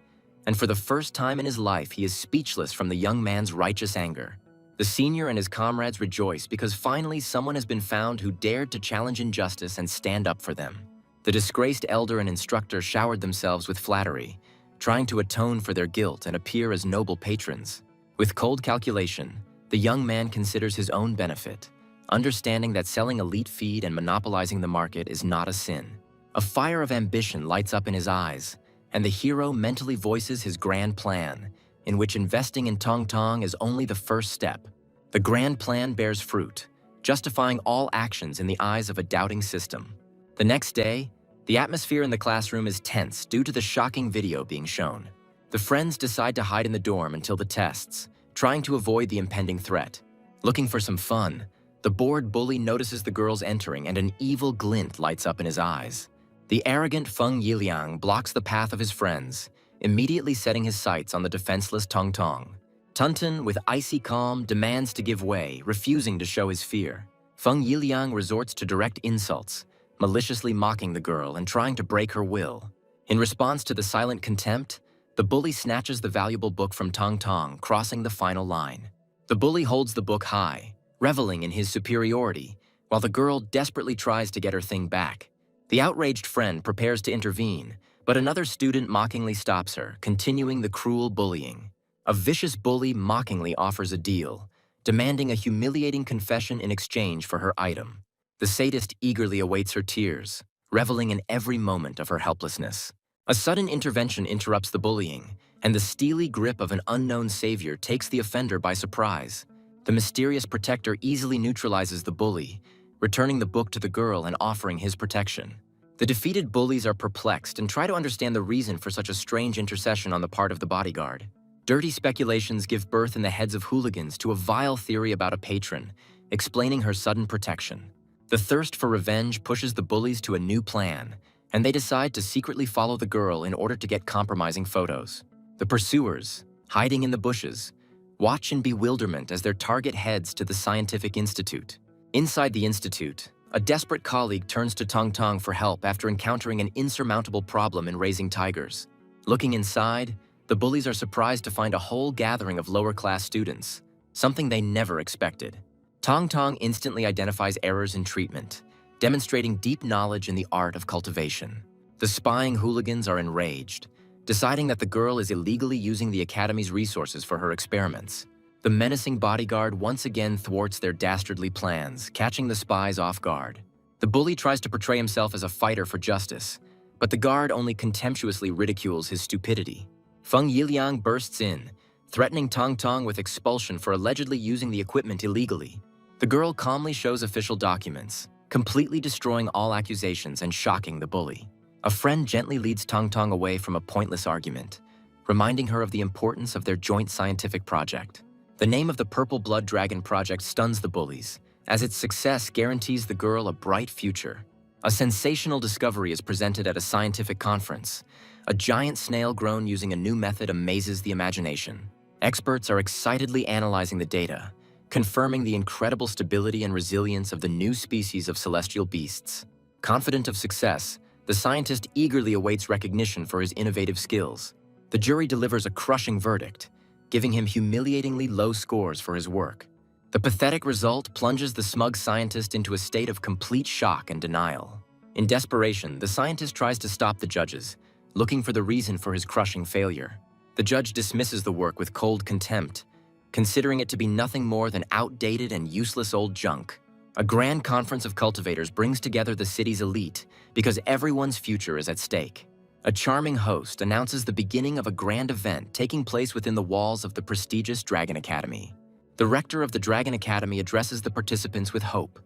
and for the first time in his life he is speechless from the young man's righteous anger. The senior and his comrades rejoice because finally someone has been found who dared to challenge injustice and stand up for them. The disgraced elder and instructor showered themselves with flattery, trying to atone for their guilt and appear as noble patrons. With cold calculation, the young man considers his own benefit, understanding that selling elite feed and monopolizing the market is not a sin. A fire of ambition lights up in his eyes, and the hero mentally voices his grand plan, in which investing in Tong Tong is only the first step. The grand plan bears fruit, justifying all actions in the eyes of a doubting system. The next day, the atmosphere in the classroom is tense due to the shocking video being shown. The friends decide to hide in the dorm until the tests, trying to avoid the impending threat. Looking for some fun, the bored bully notices the girls entering and an evil glint lights up in his eyes. The arrogant Feng Yiliang blocks the path of his friends, immediately setting his sights on the defenseless Tong Tong. Tuntun, with icy calm, demands to give way, refusing to show his fear. Feng Yiliang resorts to direct insults, maliciously mocking the girl and trying to break her will. In response to the silent contempt, the bully snatches the valuable book from Tong Tong, crossing the final line. The bully holds the book high, reveling in his superiority, while the girl desperately tries to get her thing back. The outraged friend prepares to intervene, but another student mockingly stops her, continuing the cruel bullying. A vicious bully mockingly offers a deal, demanding a humiliating confession in exchange for her item. The sadist eagerly awaits her tears, reveling in every moment of her helplessness. A sudden intervention interrupts the bullying, and the steely grip of an unknown savior takes the offender by surprise. The mysterious protector easily neutralizes the bully, returning the book to the girl and offering his protection. The defeated bullies are perplexed and try to understand the reason for such a strange intercession on the part of the bodyguard. Dirty speculations give birth in the heads of hooligans to a vile theory about a patron, explaining her sudden protection. The thirst for revenge pushes the bullies to a new plan, and they decide to secretly follow the girl in order to get compromising photos. The pursuers, hiding in the bushes, watch in bewilderment as their target heads to the scientific institute. Inside the institute, a desperate colleague turns to Tong Tong for help after encountering an insurmountable problem in raising tigers. Looking inside, the bullies are surprised to find a whole gathering of lower-class students, something they never expected. Tong Tong instantly identifies errors in treatment, demonstrating deep knowledge in the art of cultivation. The spying hooligans are enraged, deciding that the girl is illegally using the academy's resources for her experiments. The menacing bodyguard once again thwarts their dastardly plans, catching the spies off guard. The bully tries to portray himself as a fighter for justice, but the guard only contemptuously ridicules his stupidity. Feng Yiliang bursts in, threatening Tong Tong with expulsion for allegedly using the equipment illegally. The girl calmly shows official documents, completely destroying all accusations and shocking the bully. A friend gently leads Tong Tong away from a pointless argument, reminding her of the importance of their joint scientific project. The name of the Purple Blood Dragon project stuns the bullies, as its success guarantees the girl a bright future. A sensational discovery is presented at a scientific conference. A giant snail grown using a new method amazes the imagination. Experts are excitedly analyzing the data, confirming the incredible stability and resilience of the new species of celestial beasts. Confident of success, the scientist eagerly awaits recognition for his innovative skills. The jury delivers a crushing verdict, giving him humiliatingly low scores for his work. The pathetic result plunges the smug scientist into a state of complete shock and denial. In desperation, the scientist tries to stop the judges, looking for the reason for his crushing failure. The judge dismisses the work with cold contempt, considering it to be nothing more than outdated and useless old junk. A grand conference of cultivators brings together the city's elite because everyone's future is at stake. A charming host announces the beginning of a grand event taking place within the walls of the prestigious Dragon Academy. The rector of the Dragon Academy addresses the participants with hope,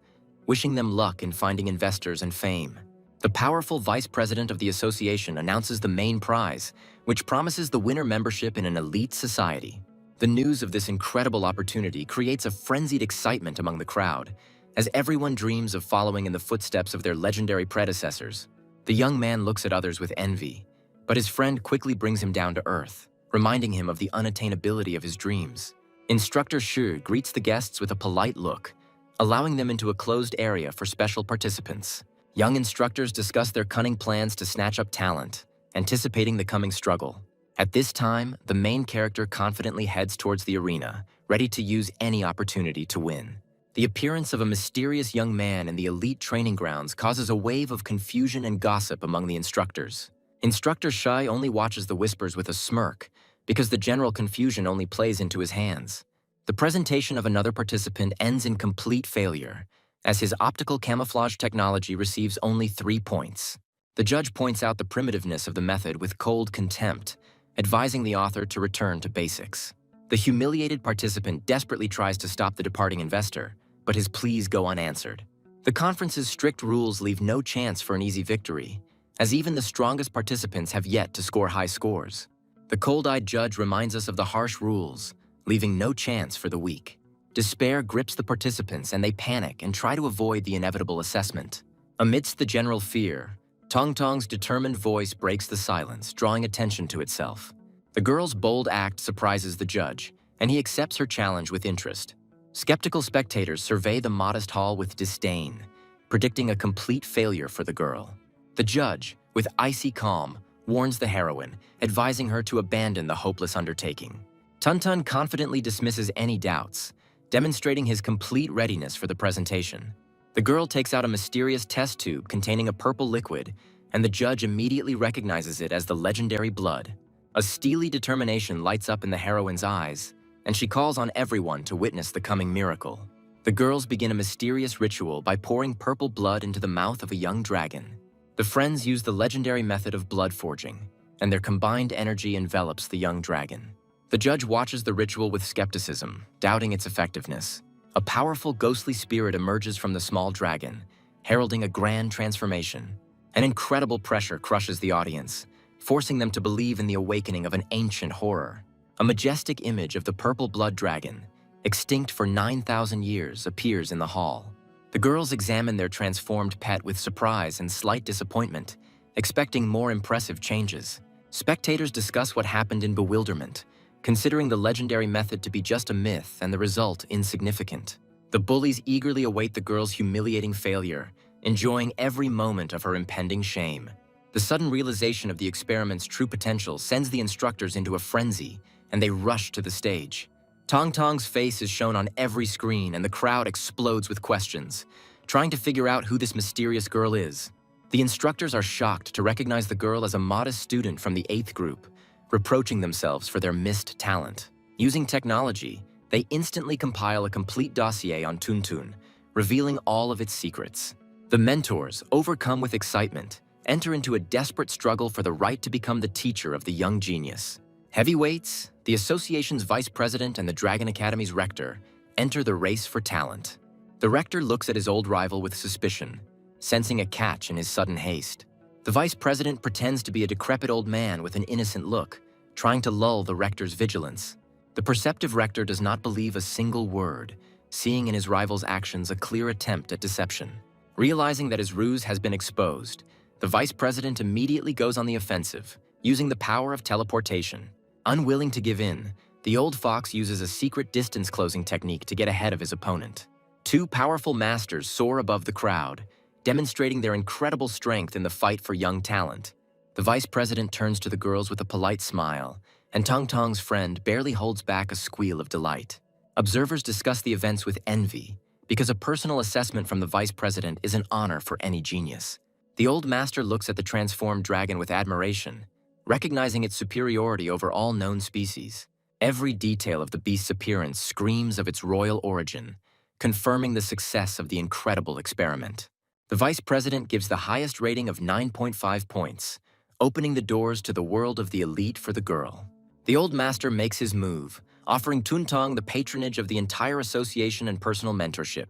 wishing them luck in finding investors and fame. The powerful vice president of the association announces the main prize, which promises the winner membership in an elite society. The news of this incredible opportunity creates a frenzied excitement among the crowd, as everyone dreams of following in the footsteps of their legendary predecessors. The young man looks at others with envy, but his friend quickly brings him down to earth, reminding him of the unattainability of his dreams. Instructor Shu greets the guests with a polite look, allowing them into a closed area for special participants. Young instructors discuss their cunning plans to snatch up talent, anticipating the coming struggle. At this time, the main character confidently heads towards the arena, ready to use any opportunity to win. The appearance of a mysterious young man in the elite training grounds causes a wave of confusion and gossip among the instructors. Instructor Shai only watches the whispers with a smirk, because the general confusion only plays into his hands. The presentation of another participant ends in complete failure, as his optical camouflage technology receives only 3 points. The judge points out the primitiveness of the method with cold contempt, advising the author to return to basics. The humiliated participant desperately tries to stop the departing investor, but his pleas go unanswered. The conference's strict rules leave no chance for an easy victory, as even the strongest participants have yet to score high scores. The cold-eyed judge reminds us of the harsh rules, leaving no chance for the weak. Despair grips the participants and they panic and try to avoid the inevitable assessment. Amidst the general fear, Tong Tong's determined voice breaks the silence, drawing attention to itself. The girl's bold act surprises the judge, and he accepts her challenge with interest. Skeptical spectators survey the modest hall with disdain, predicting a complete failure for the girl. The judge, with icy calm, warns the heroine, advising her to abandon the hopeless undertaking. Tun Tun confidently dismisses any doubts, demonstrating his complete readiness for the presentation. The girl takes out a mysterious test tube containing a purple liquid, and the judge immediately recognizes it as the legendary blood. A steely determination lights up in the heroine's eyes, and she calls on everyone to witness the coming miracle. The girls begin a mysterious ritual by pouring purple blood into the mouth of a young dragon. The friends use the legendary method of blood forging, and their combined energy envelops the young dragon. The judge watches the ritual with skepticism, doubting its effectiveness. A powerful ghostly spirit emerges from the small dragon, heralding a grand transformation. An incredible pressure crushes the audience, forcing them to believe in the awakening of an ancient horror. A majestic image of the purple blood dragon, extinct for 9,000 years, appears in the hall. The girls examine their transformed pet with surprise and slight disappointment, expecting more impressive changes. Spectators discuss what happened in bewilderment, considering the legendary method to be just a myth and the result insignificant. The bullies eagerly await the girl's humiliating failure, enjoying every moment of her impending shame. The sudden realization of the experiment's true potential sends the instructors into a frenzy, and they rush to the stage. Tong Tong's face is shown on every screen, and the crowd explodes with questions, trying to figure out who this mysterious girl is. The instructors are shocked to recognize the girl as a modest student from the 8th group, reproaching themselves for their missed talent. Using technology, they instantly compile a complete dossier on Tuntun, revealing all of its secrets. The mentors, overcome with excitement, enter into a desperate struggle for the right to become the teacher of the young genius. Heavyweights, the association's vice president and the Dragon Academy's rector, enter the race for talent. The rector looks at his old rival with suspicion, sensing a catch in his sudden haste. The vice president pretends to be a decrepit old man with an innocent look, trying to lull the rector's vigilance. The perceptive rector does not believe a single word, seeing in his rival's actions a clear attempt at deception. Realizing that his ruse has been exposed, the vice president immediately goes on the offensive, using the power of teleportation. Unwilling to give in, the old fox uses a secret distance-closing technique to get ahead of his opponent. Two powerful masters soar above the crowd, demonstrating their incredible strength in the fight for young talent. The vice president turns to the girls with a polite smile, and Tong Tong's friend barely holds back a squeal of delight. Observers discuss the events with envy, because a personal assessment from the vice president is an honor for any genius. The old master looks at the transformed dragon with admiration, recognizing its superiority over all known species. Every detail of the beast's appearance screams of its royal origin, confirming the success of the incredible experiment. The vice president gives the highest rating of 9.5 points, opening the doors to the world of the elite for the girl. The old master makes his move, offering Tuntong the patronage of the entire association and personal mentorship.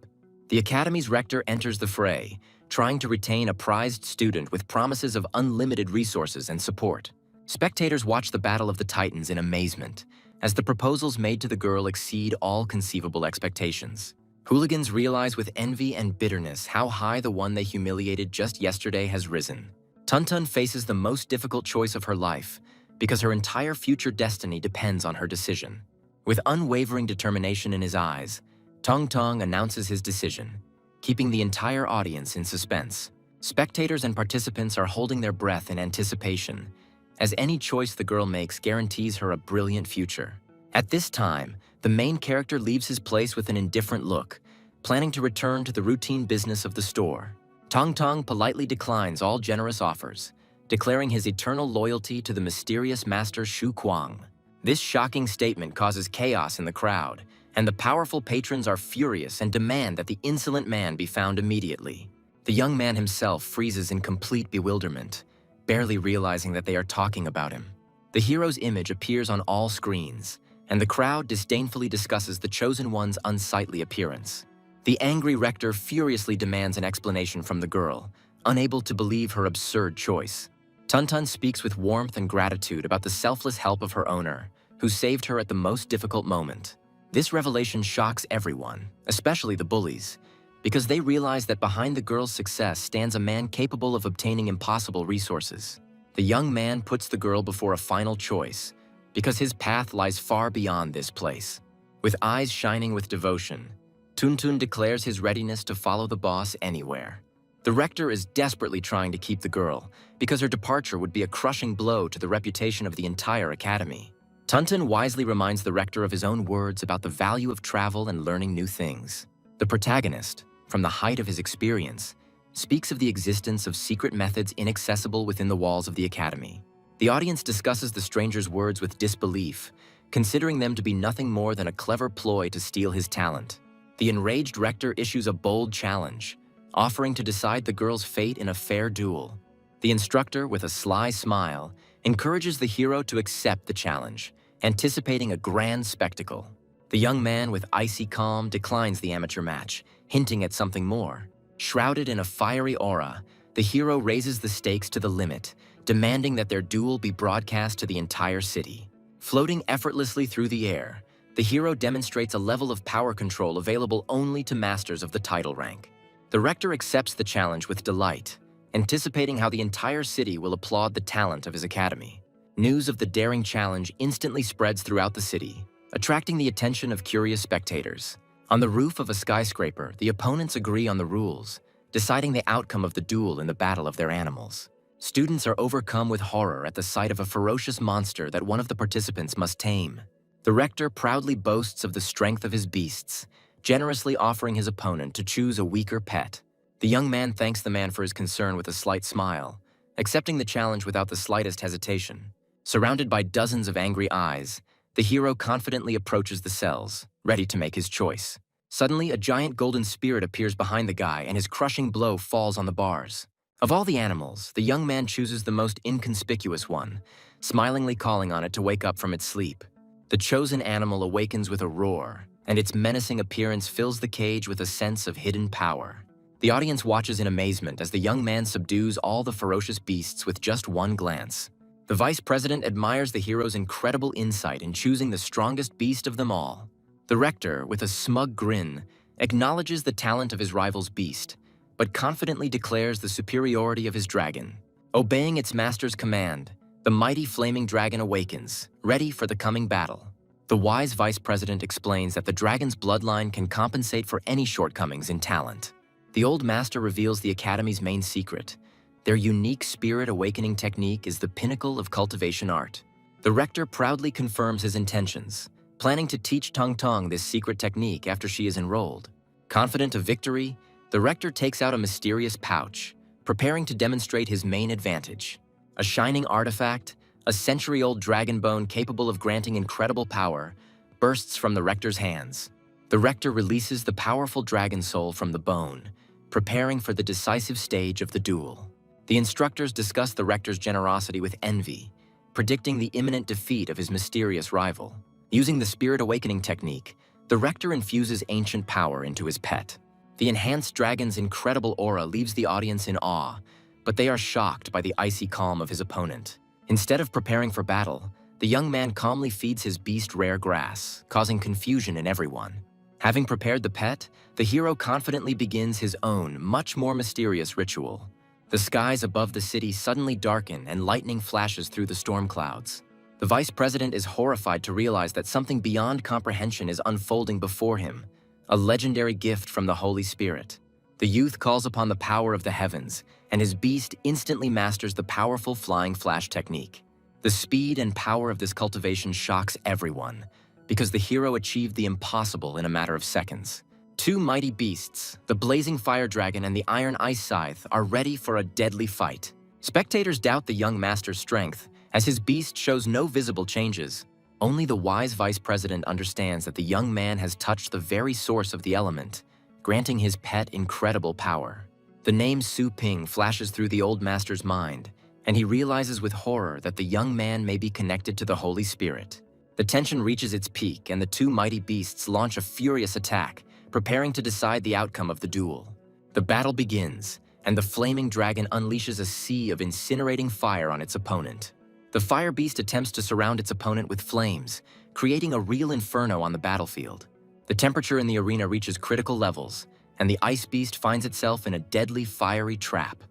The academy's rector enters the fray, trying to retain a prized student with promises of unlimited resources and support. Spectators watch the Battle of the Titans in amazement, as the proposals made to the girl exceed all conceivable expectations. Hooligans realize with envy and bitterness how high the one they humiliated just yesterday has risen. Tuntun faces the most difficult choice of her life, because her entire future destiny depends on her decision. With unwavering determination in his eyes, Tong Tong announces his decision, keeping the entire audience in suspense. Spectators and participants are holding their breath in anticipation, as any choice the girl makes guarantees her a brilliant future. At this time, the main character leaves his place with an indifferent look, planning to return to the routine business of the store. Tong Tong politely declines all generous offers, declaring his eternal loyalty to the mysterious master Shu Kuang. This shocking statement causes chaos in the crowd, and the powerful patrons are furious and demand that the insolent man be found immediately. The young man himself freezes in complete bewilderment, barely realizing that they are talking about him. The hero's image appears on all screens, and the crowd disdainfully discusses the chosen one's unsightly appearance. The angry rector furiously demands an explanation from the girl, unable to believe her absurd choice. Tuntun speaks with warmth and gratitude about the selfless help of her owner, who saved her at the most difficult moment. This revelation shocks everyone, especially the bullies, because they realize that behind the girl's success stands a man capable of obtaining impossible resources. The young man puts the girl before a final choice, because his path lies far beyond this place. With eyes shining with devotion, Tuntun declares his readiness to follow the boss anywhere. The rector is desperately trying to keep the girl, because her departure would be a crushing blow to the reputation of the entire academy. Tuntun wisely reminds the rector of his own words about the value of travel and learning new things. The protagonist, from the height of his experience, speaks of the existence of secret methods inaccessible within the walls of the academy. The audience discusses the stranger's words with disbelief, considering them to be nothing more than a clever ploy to steal his talent. The enraged rector issues a bold challenge, offering to decide the girl's fate in a fair duel. The instructor, with a sly smile, encourages the hero to accept the challenge, anticipating a grand spectacle. The young man, with icy calm, declines the amateur match, hinting at something more. Shrouded in a fiery aura, the hero raises the stakes to the limit, demanding that their duel be broadcast to the entire city. Floating effortlessly through the air, the hero demonstrates a level of power control available only to masters of the title rank. The rector accepts the challenge with delight, anticipating how the entire city will applaud the talent of his academy. News of the daring challenge instantly spreads throughout the city, attracting the attention of curious spectators. On the roof of a skyscraper, the opponents agree on the rules, deciding the outcome of the duel in the battle of their animals. Students are overcome with horror at the sight of a ferocious monster that one of the participants must tame. The rector proudly boasts of the strength of his beasts, generously offering his opponent to choose a weaker pet. The young man thanks the man for his concern with a slight smile, accepting the challenge without the slightest hesitation. Surrounded by dozens of angry eyes, the hero confidently approaches the cells, ready to make his choice. Suddenly, a giant golden spirit appears behind the guy and his crushing blow falls on the bars. Of all the animals, the young man chooses the most inconspicuous one, smilingly calling on it to wake up from its sleep. The chosen animal awakens with a roar, and its menacing appearance fills the cage with a sense of hidden power. The audience watches in amazement as the young man subdues all the ferocious beasts with just one glance. The vice president admires the hero's incredible insight in choosing the strongest beast of them all. The rector, with a smug grin, acknowledges the talent of his rival's beast, but confidently declares the superiority of his dragon. Obeying its master's command, the mighty flaming dragon awakens, ready for the coming battle. The wise vice president explains that the dragon's bloodline can compensate for any shortcomings in talent. The old master reveals the academy's main secret. Their unique spirit awakening technique is the pinnacle of cultivation art. The rector proudly confirms his intentions, planning to teach Tong Tong this secret technique after she is enrolled. Confident of victory, the rector takes out a mysterious pouch, preparing to demonstrate his main advantage. A shining artifact, a century-old dragon bone capable of granting incredible power, bursts from the rector's hands. The rector releases the powerful dragon soul from the bone, preparing for the decisive stage of the duel. The instructors discuss the rector's generosity with envy, predicting the imminent defeat of his mysterious rival. Using the spirit awakening technique, the rector infuses ancient power into his pet. The enhanced dragon's incredible aura leaves the audience in awe, but they are shocked by the icy calm of his opponent. Instead of preparing for battle, the young man calmly feeds his beast rare grass, causing confusion in everyone. Having prepared the pet, the hero confidently begins his own, much more mysterious ritual. The skies above the city suddenly darken and lightning flashes through the storm clouds. The vice president is horrified to realize that something beyond comprehension is unfolding before him, a legendary gift from the Holy Spirit. The youth calls upon the power of the heavens, and his beast instantly masters the powerful flying flash technique. The speed and power of this cultivation shocks everyone, because the hero achieved the impossible in a matter of seconds. Two mighty beasts, the blazing fire dragon and the iron ice scythe, are ready for a deadly fight. Spectators doubt the young master's strength, as his beast shows no visible changes. Only the wise vice president understands that the young man has touched the very source of the element, granting his pet incredible power. The name Su Ping flashes through the old master's mind, and he realizes with horror that the young man may be connected to the Holy Spirit. The tension reaches its peak, and the two mighty beasts launch a furious attack, preparing to decide the outcome of the duel. The battle begins, and the flaming dragon unleashes a sea of incinerating fire on its opponent. The fire beast attempts to surround its opponent with flames, creating a real inferno on the battlefield. The temperature in the arena reaches critical levels, and the ice beast finds itself in a deadly fiery trap.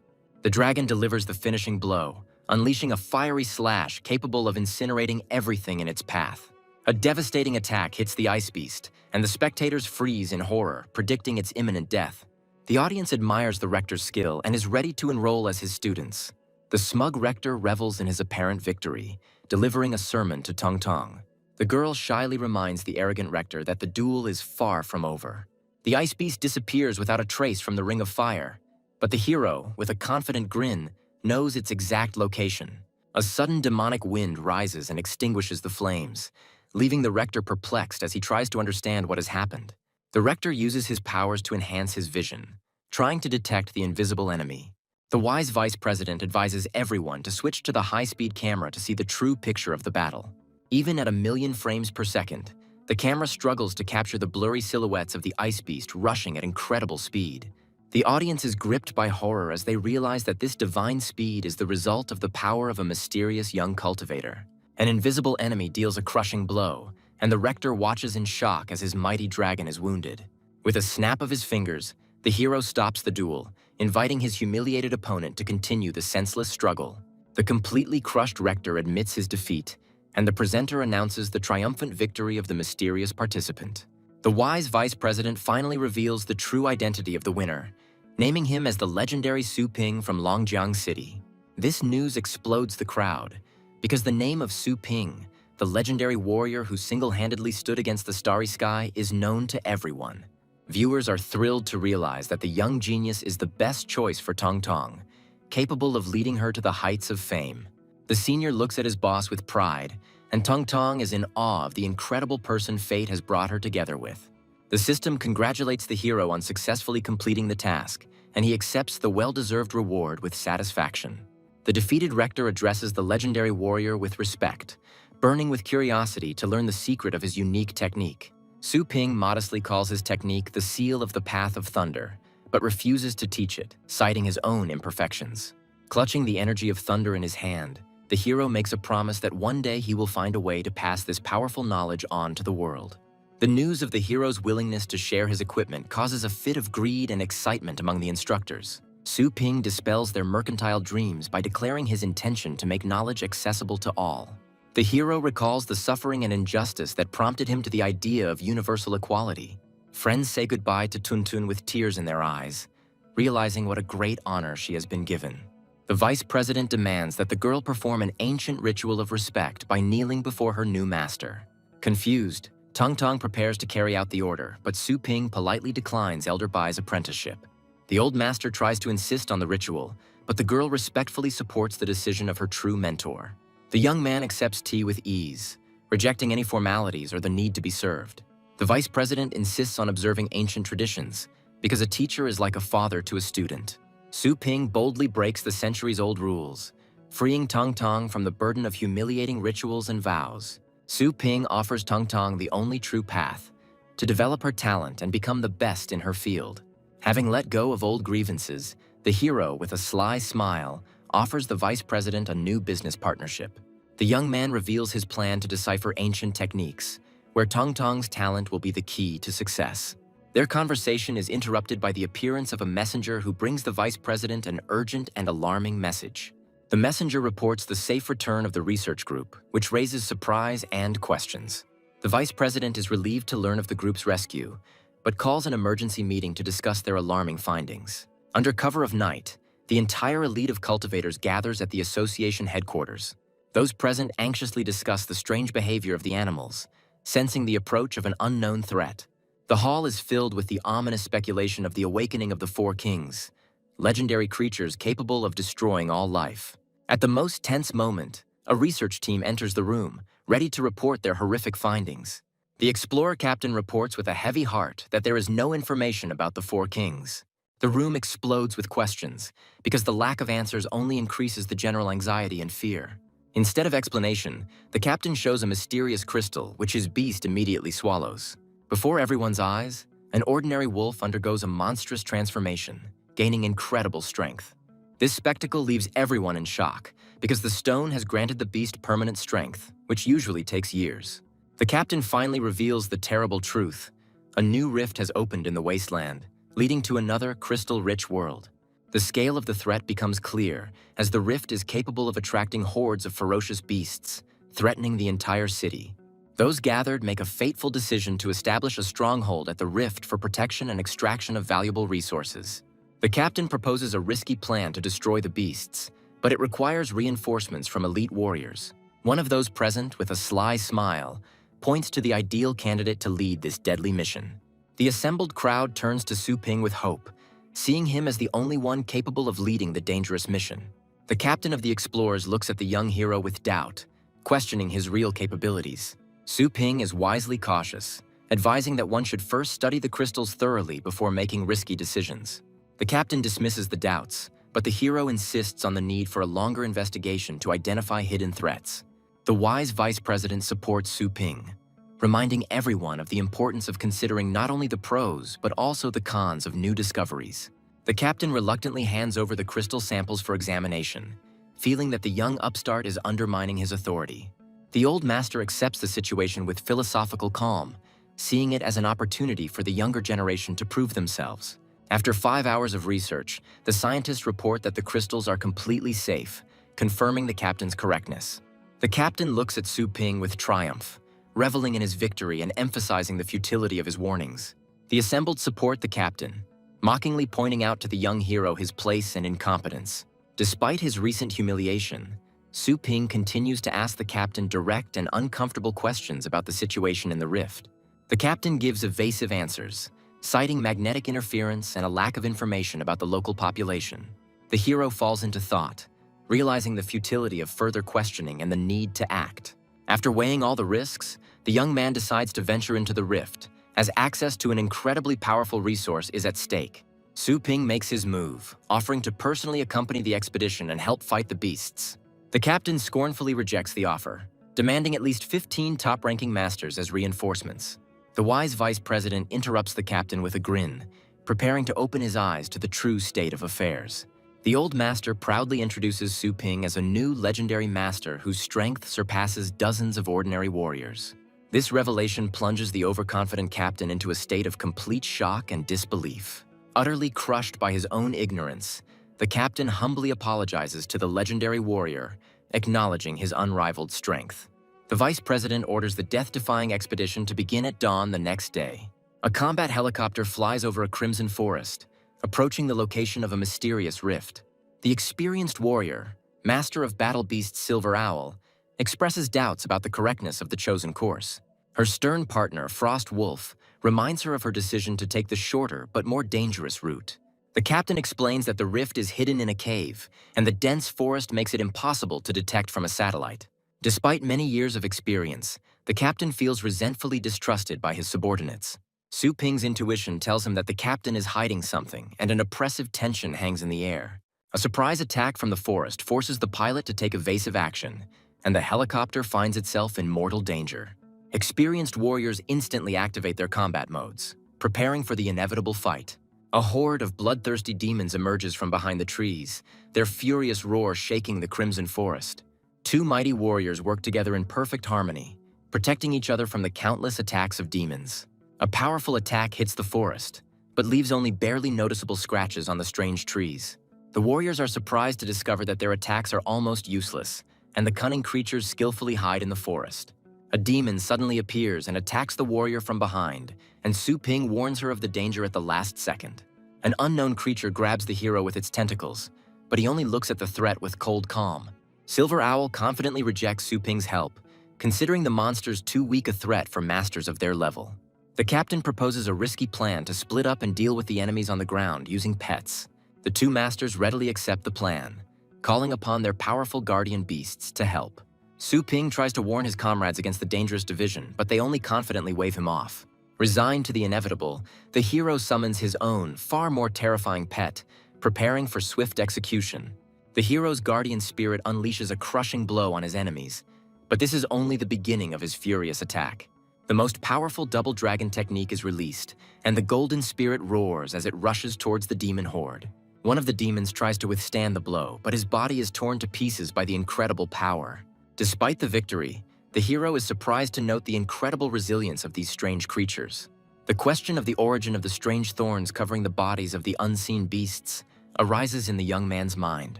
The dragon delivers the finishing blow, unleashing a fiery slash capable of incinerating everything in its path. A devastating attack hits the ice beast, and the spectators freeze in horror, predicting its imminent death. The audience admires the rector's skill and is ready to enroll as his students. The smug rector revels in his apparent victory, delivering a sermon to Tong Tong. The girl shyly reminds the arrogant rector that the duel is far from over. The ice beast disappears without a trace from the ring of fire, but the hero, with a confident grin, knows its exact location. A sudden demonic wind rises and extinguishes the flames, leaving the rector perplexed as he tries to understand what has happened. The rector uses his powers to enhance his vision, trying to detect the invisible enemy. The wise vice president advises everyone to switch to the high-speed camera to see the true picture of the battle. Even at 1,000,000 frames per second, the camera struggles to capture the blurry silhouettes of the ice beast rushing at incredible speed. The audience is gripped by horror as they realize that this divine speed is the result of the power of a mysterious young cultivator. An invisible enemy deals a crushing blow, and the rector watches in shock as his mighty dragon is wounded. With a snap of his fingers, the hero stops the duel, inviting his humiliated opponent to continue the senseless struggle. The completely crushed rector admits his defeat, and the presenter announces the triumphant victory of the mysterious participant. The wise vice president finally reveals the true identity of the winner, naming him as the legendary Su Ping from Longjiang City. This news explodes the crowd, because the name of Su Ping, the legendary warrior who single-handedly stood against the starry sky, is known to everyone. Viewers are thrilled to realize that the young genius is the best choice for Tong Tong, capable of leading her to the heights of fame. The senior looks at his boss with pride, and Tong Tong is in awe of the incredible person fate has brought her together with. The system congratulates the hero on successfully completing the task, and he accepts the well-deserved reward with satisfaction. The defeated rector addresses the legendary warrior with respect, burning with curiosity to learn the secret of his unique technique. Su Ping modestly calls his technique the seal of the path of thunder, but refuses to teach it, citing his own imperfections. Clutching the energy of thunder in his hand, the hero makes a promise that one day he will find a way to pass this powerful knowledge on to the world. The news of the hero's willingness to share his equipment causes a fit of greed and excitement among the instructors. Su Ping dispels their mercantile dreams by declaring his intention to make knowledge accessible to all. The hero recalls the suffering and injustice that prompted him to the idea of universal equality. Friends say goodbye to Tuntun with tears in their eyes, realizing what a great honor she has been given. The vice president demands that the girl perform an ancient ritual of respect by kneeling before her new master. Confused, Tong Tong prepares to carry out the order, but Su Ping politely declines Elder Bai's apprenticeship. The old master tries to insist on the ritual, but the girl respectfully supports the decision of her true mentor. The young man accepts tea with ease, rejecting any formalities or the need to be served. The vice president insists on observing ancient traditions, because a teacher is like a father to a student. Su Ping boldly breaks the centuries-old rules, freeing Tong Tong from the burden of humiliating rituals and vows. Su Ping offers Tong Tong the only true path, to develop her talent and become the best in her field. Having let go of old grievances, the hero, with a sly smile, offers the vice president a new business partnership. The young man reveals his plan to decipher ancient techniques, where Tong Tong's talent will be the key to success. Their conversation is interrupted by the appearance of a messenger who brings the vice president an urgent and alarming message. The messenger reports the safe return of the research group, which raises surprise and questions. The vice president is relieved to learn of the group's rescue, but calls an emergency meeting to discuss their alarming findings. Under cover of night, the entire elite of cultivators gathers at the association headquarters. Those present anxiously discuss the strange behavior of the animals, sensing the approach of an unknown threat. The hall is filled with the ominous speculation of the awakening of the Four Kings, legendary creatures capable of destroying all life. At the most tense moment, a research team enters the room, ready to report their horrific findings. The explorer captain reports with a heavy heart that there is no information about the Four Kings. The room explodes with questions, because the lack of answers only increases the general anxiety and fear. Instead of explanation, the captain shows a mysterious crystal, which his beast immediately swallows. Before everyone's eyes, an ordinary wolf undergoes a monstrous transformation, gaining incredible strength. This spectacle leaves everyone in shock, because the stone has granted the beast permanent strength, which usually takes years. The captain finally reveals the terrible truth. A new rift has opened in the wasteland, leading to another crystal-rich world. The scale of the threat becomes clear, as the rift is capable of attracting hordes of ferocious beasts, threatening the entire city. Those gathered make a fateful decision to establish a stronghold at the rift for protection and extraction of valuable resources. The captain proposes a risky plan to destroy the beasts, but it requires reinforcements from elite warriors. One of those present, with a sly smile, points to the ideal candidate to lead this deadly mission. The assembled crowd turns to Su Ping with hope, seeing him as the only one capable of leading the dangerous mission. The captain of the explorers looks at the young hero with doubt, questioning his real capabilities. Su Ping is wisely cautious, advising that one should first study the crystals thoroughly before making risky decisions. The captain dismisses the doubts, but the hero insists on the need for a longer investigation to identify hidden threats. The wise vice president supports Su Ping, reminding everyone of the importance of considering not only the pros but also the cons of new discoveries. The captain reluctantly hands over the crystal samples for examination, feeling that the young upstart is undermining his authority. The old master accepts the situation with philosophical calm, seeing it as an opportunity for the younger generation to prove themselves. After 5 hours of research, the scientists report that the crystals are completely safe, confirming the captain's correctness. The captain looks at Su Ping with triumph, reveling in his victory and emphasizing the futility of his warnings. The assembled support the captain, mockingly pointing out to the young hero his place and incompetence. Despite his recent humiliation, Su Ping continues to ask the captain direct and uncomfortable questions about the situation in the rift. The captain gives evasive answers, citing magnetic interference and a lack of information about the local population. The hero falls into thought, realizing the futility of further questioning and the need to act. After weighing all the risks, the young man decides to venture into the rift, as access to an incredibly powerful resource is at stake. Su Ping makes his move, offering to personally accompany the expedition and help fight the beasts. The captain scornfully rejects the offer, demanding at least 15 top-ranking masters as reinforcements. The wise vice president interrupts the captain with a grin, preparing to open his eyes to the true state of affairs. The old master proudly introduces Su Ping as a new legendary master whose strength surpasses dozens of ordinary warriors. This revelation plunges the overconfident captain into a state of complete shock and disbelief. Utterly crushed by his own ignorance, the captain humbly apologizes to the legendary warrior, acknowledging his unrivaled strength. The vice president orders the death-defying expedition to begin at dawn the next day. A combat helicopter flies over a crimson forest, approaching the location of a mysterious rift. The experienced warrior, master of battle beast Silver Owl, expresses doubts about the correctness of the chosen course. Her stern partner, Frost Wolf, reminds her of her decision to take the shorter but more dangerous route. The captain explains that the rift is hidden in a cave, and the dense forest makes it impossible to detect from a satellite. Despite many years of experience, the captain feels resentfully distrusted by his subordinates. Su Ping's intuition tells him that the captain is hiding something, and an oppressive tension hangs in the air. A surprise attack from the forest forces the pilot to take evasive action, and the helicopter finds itself in mortal danger. Experienced warriors instantly activate their combat modes, preparing for the inevitable fight. A horde of bloodthirsty demons emerges from behind the trees, their furious roar shaking the crimson forest. Two mighty warriors work together in perfect harmony, protecting each other from the countless attacks of demons. A powerful attack hits the forest, but leaves only barely noticeable scratches on the strange trees. The warriors are surprised to discover that their attacks are almost useless, and the cunning creatures skillfully hide in the forest. A demon suddenly appears and attacks the warrior from behind, and Su Ping warns her of the danger at the last second. An unknown creature grabs the hero with its tentacles, but he only looks at the threat with cold calm. Silver Owl confidently rejects Su Ping's help, considering the monsters too weak a threat for masters of their level. The captain proposes a risky plan to split up and deal with the enemies on the ground using pets. The two masters readily accept the plan, calling upon their powerful guardian beasts to help. Su Ping tries to warn his comrades against the dangerous division, but they only confidently wave him off. Resigned to the inevitable, the hero summons his own, far more terrifying pet, preparing for swift execution. The hero's guardian spirit unleashes a crushing blow on his enemies, but this is only the beginning of his furious attack. The most powerful double dragon technique is released, and the golden spirit roars as it rushes towards the demon horde. One of the demons tries to withstand the blow, but his body is torn to pieces by the incredible power. Despite the victory, the hero is surprised to note the incredible resilience of these strange creatures. The question of the origin of the strange thorns covering the bodies of the unseen beasts arises in the young man's mind.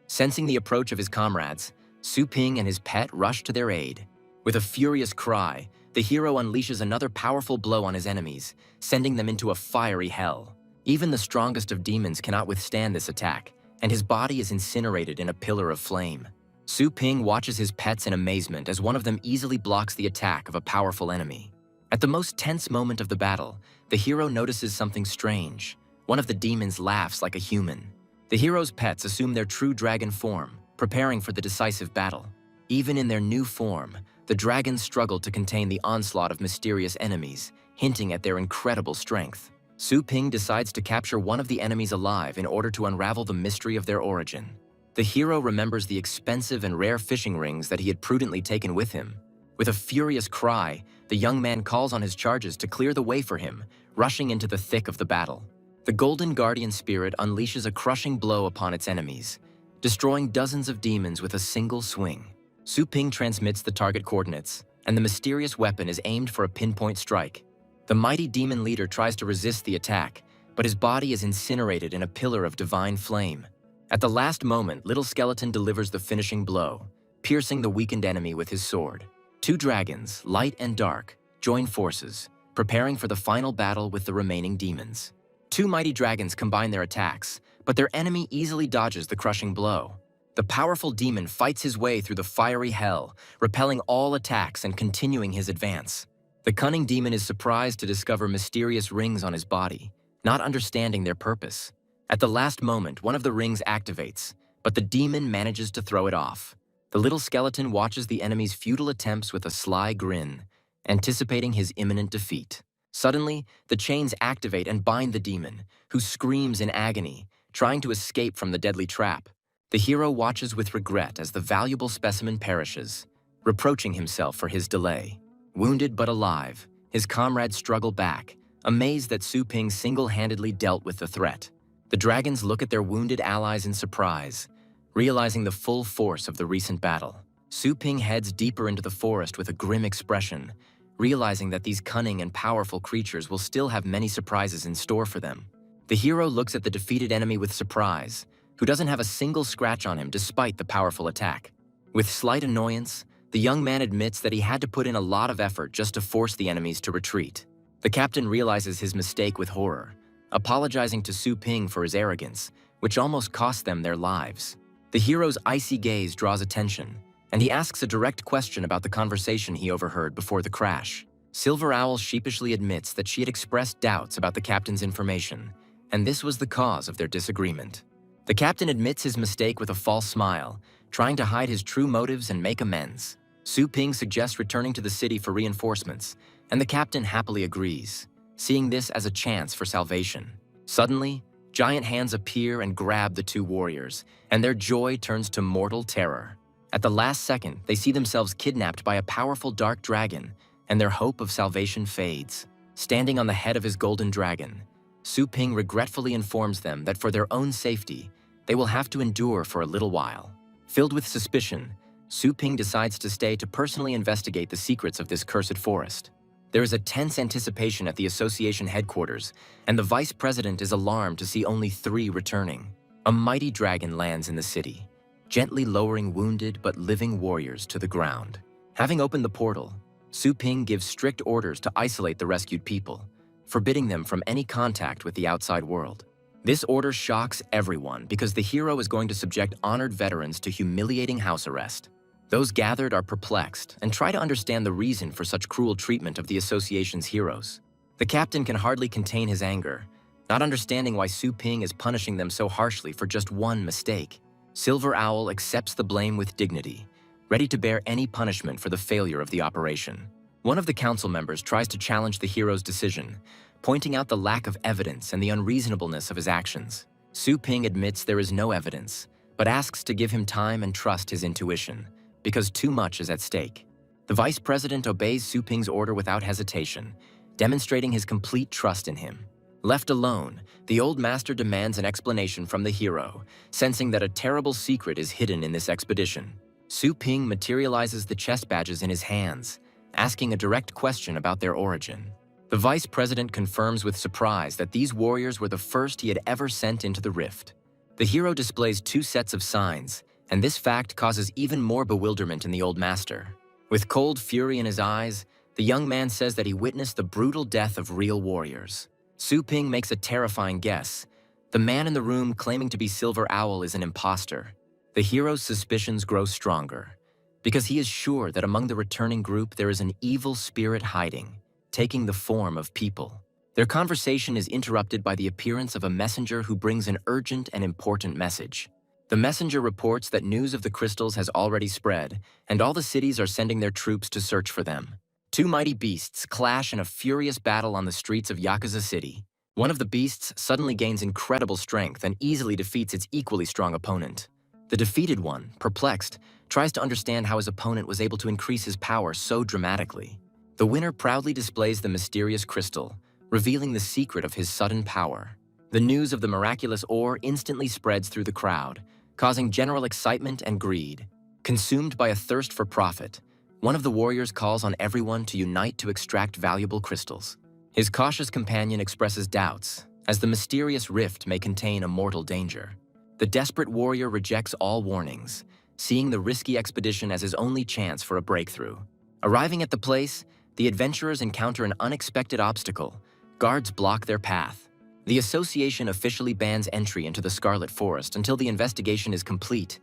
Sensing the approach of his comrades, Su Ping and his pet rush to their aid. With a furious cry, the hero unleashes another powerful blow on his enemies, sending them into a fiery hell. Even the strongest of demons cannot withstand this attack, and his body is incinerated in a pillar of flame. Su Ping watches his pets in amazement as one of them easily blocks the attack of a powerful enemy. At the most tense moment of the battle, the hero notices something strange. One of the demons laughs like a human. The hero's pets assume their true dragon form, preparing for the decisive battle. Even in their new form, the dragons struggle to contain the onslaught of mysterious enemies, hinting at their incredible strength. Su Ping decides to capture one of the enemies alive in order to unravel the mystery of their origin. The hero remembers the expensive and rare fishing rings that he had prudently taken with him. With a furious cry, the young man calls on his charges to clear the way for him, rushing into the thick of the battle. The Golden Guardian Spirit unleashes a crushing blow upon its enemies, destroying dozens of demons with a single swing. Su Ping transmits the target coordinates, and the mysterious weapon is aimed for a pinpoint strike. The mighty demon leader tries to resist the attack, but his body is incinerated in a pillar of divine flame. At the last moment, Little Skeleton delivers the finishing blow, piercing the weakened enemy with his sword. Two dragons, light and dark, join forces, preparing for the final battle with the remaining demons. Two mighty dragons combine their attacks, but their enemy easily dodges the crushing blow. The powerful demon fights his way through the fiery hell, repelling all attacks and continuing his advance. The cunning demon is surprised to discover mysterious rings on his body, not understanding their purpose. At the last moment, one of the rings activates, but the demon manages to throw it off. The little skeleton watches the enemy's futile attempts with a sly grin, anticipating his imminent defeat. Suddenly, the chains activate and bind the demon, who screams in agony, trying to escape from the deadly trap. The hero watches with regret as the valuable specimen perishes, reproaching himself for his delay. Wounded but alive, his comrades struggle back, amazed that Su Ping single-handedly dealt with the threat. The dragons look at their wounded allies in surprise, realizing the full force of the recent battle. Su Ping heads deeper into the forest with a grim expression, realizing that these cunning and powerful creatures will still have many surprises in store for them. The hero looks at the defeated enemy with surprise, who doesn't have a single scratch on him despite the powerful attack. With slight annoyance, the young man admits that he had to put in a lot of effort just to force the enemies to retreat. The captain realizes his mistake with horror, apologizing to Su Ping for his arrogance, which almost cost them their lives. The hero's icy gaze draws attention, and he asks a direct question about the conversation he overheard before the crash. Silver Owl sheepishly admits that she had expressed doubts about the captain's information, and this was the cause of their disagreement. The captain admits his mistake with a false smile, trying to hide his true motives and make amends. Su Ping suggests returning to the city for reinforcements, and the captain happily agrees, seeing this as a chance for salvation. Suddenly, giant hands appear and grab the two warriors, and their joy turns to mortal terror. At the last second, they see themselves kidnapped by a powerful dark dragon, and their hope of salvation fades. Standing on the head of his golden dragon, Su Ping regretfully informs them that for their own safety, they will have to endure for a little while. Filled with suspicion, Su Ping decides to stay to personally investigate the secrets of this cursed forest. There is a tense anticipation at the association headquarters, and the vice president is alarmed to see only 3 returning. A mighty dragon lands in the city, gently lowering wounded but living warriors to the ground. Having opened the portal, Su Ping gives strict orders to isolate the rescued people, forbidding them from any contact with the outside world. This order shocks everyone because the hero is going to subject honored veterans to humiliating house arrest. Those gathered are perplexed and try to understand the reason for such cruel treatment of the association's heroes. The captain can hardly contain his anger, not understanding why Su Ping is punishing them so harshly for just one mistake. Silver Owl accepts the blame with dignity, ready to bear any punishment for the failure of the operation. One of the council members tries to challenge the hero's decision, pointing out the lack of evidence and the unreasonableness of his actions. Su Ping admits there is no evidence, but asks to give him time and trust his intuition, because too much is at stake. The vice president obeys Su Ping's order without hesitation, demonstrating his complete trust in him. Left alone, the old master demands an explanation from the hero, sensing that a terrible secret is hidden in this expedition. Su Ping materializes the chest badges in his hands, asking a direct question about their origin. The vice president confirms with surprise that these warriors were the first he had ever sent into the rift. The hero displays 2 sets of signs, and this fact causes even more bewilderment in the old master. With cold fury in his eyes, the young man says that he witnessed the brutal death of real warriors. Su Ping makes a terrifying guess. The man in the room claiming to be Silver Owl is an imposter. The hero's suspicions grow stronger, because he is sure that among the returning group there is an evil spirit hiding, taking the form of people. Their conversation is interrupted by the appearance of a messenger who brings an urgent and important message. The messenger reports that news of the crystals has already spread, and all the cities are sending their troops to search for them. 2 mighty beasts clash in a furious battle on the streets of Yakuza City. One of the beasts suddenly gains incredible strength and easily defeats its equally strong opponent. The defeated one, perplexed, tries to understand how his opponent was able to increase his power so dramatically. The winner proudly displays the mysterious crystal, revealing the secret of his sudden power. The news of the miraculous ore instantly spreads through the crowd, causing general excitement and greed. Consumed by a thirst for profit, one of the warriors calls on everyone to unite to extract valuable crystals. His cautious companion expresses doubts, as the mysterious rift may contain a mortal danger. The desperate warrior rejects all warnings, seeing the risky expedition as his only chance for a breakthrough. Arriving at the place, the adventurers encounter an unexpected obstacle. Guards block their path. The association officially bans entry into the Scarlet Forest until the investigation is complete,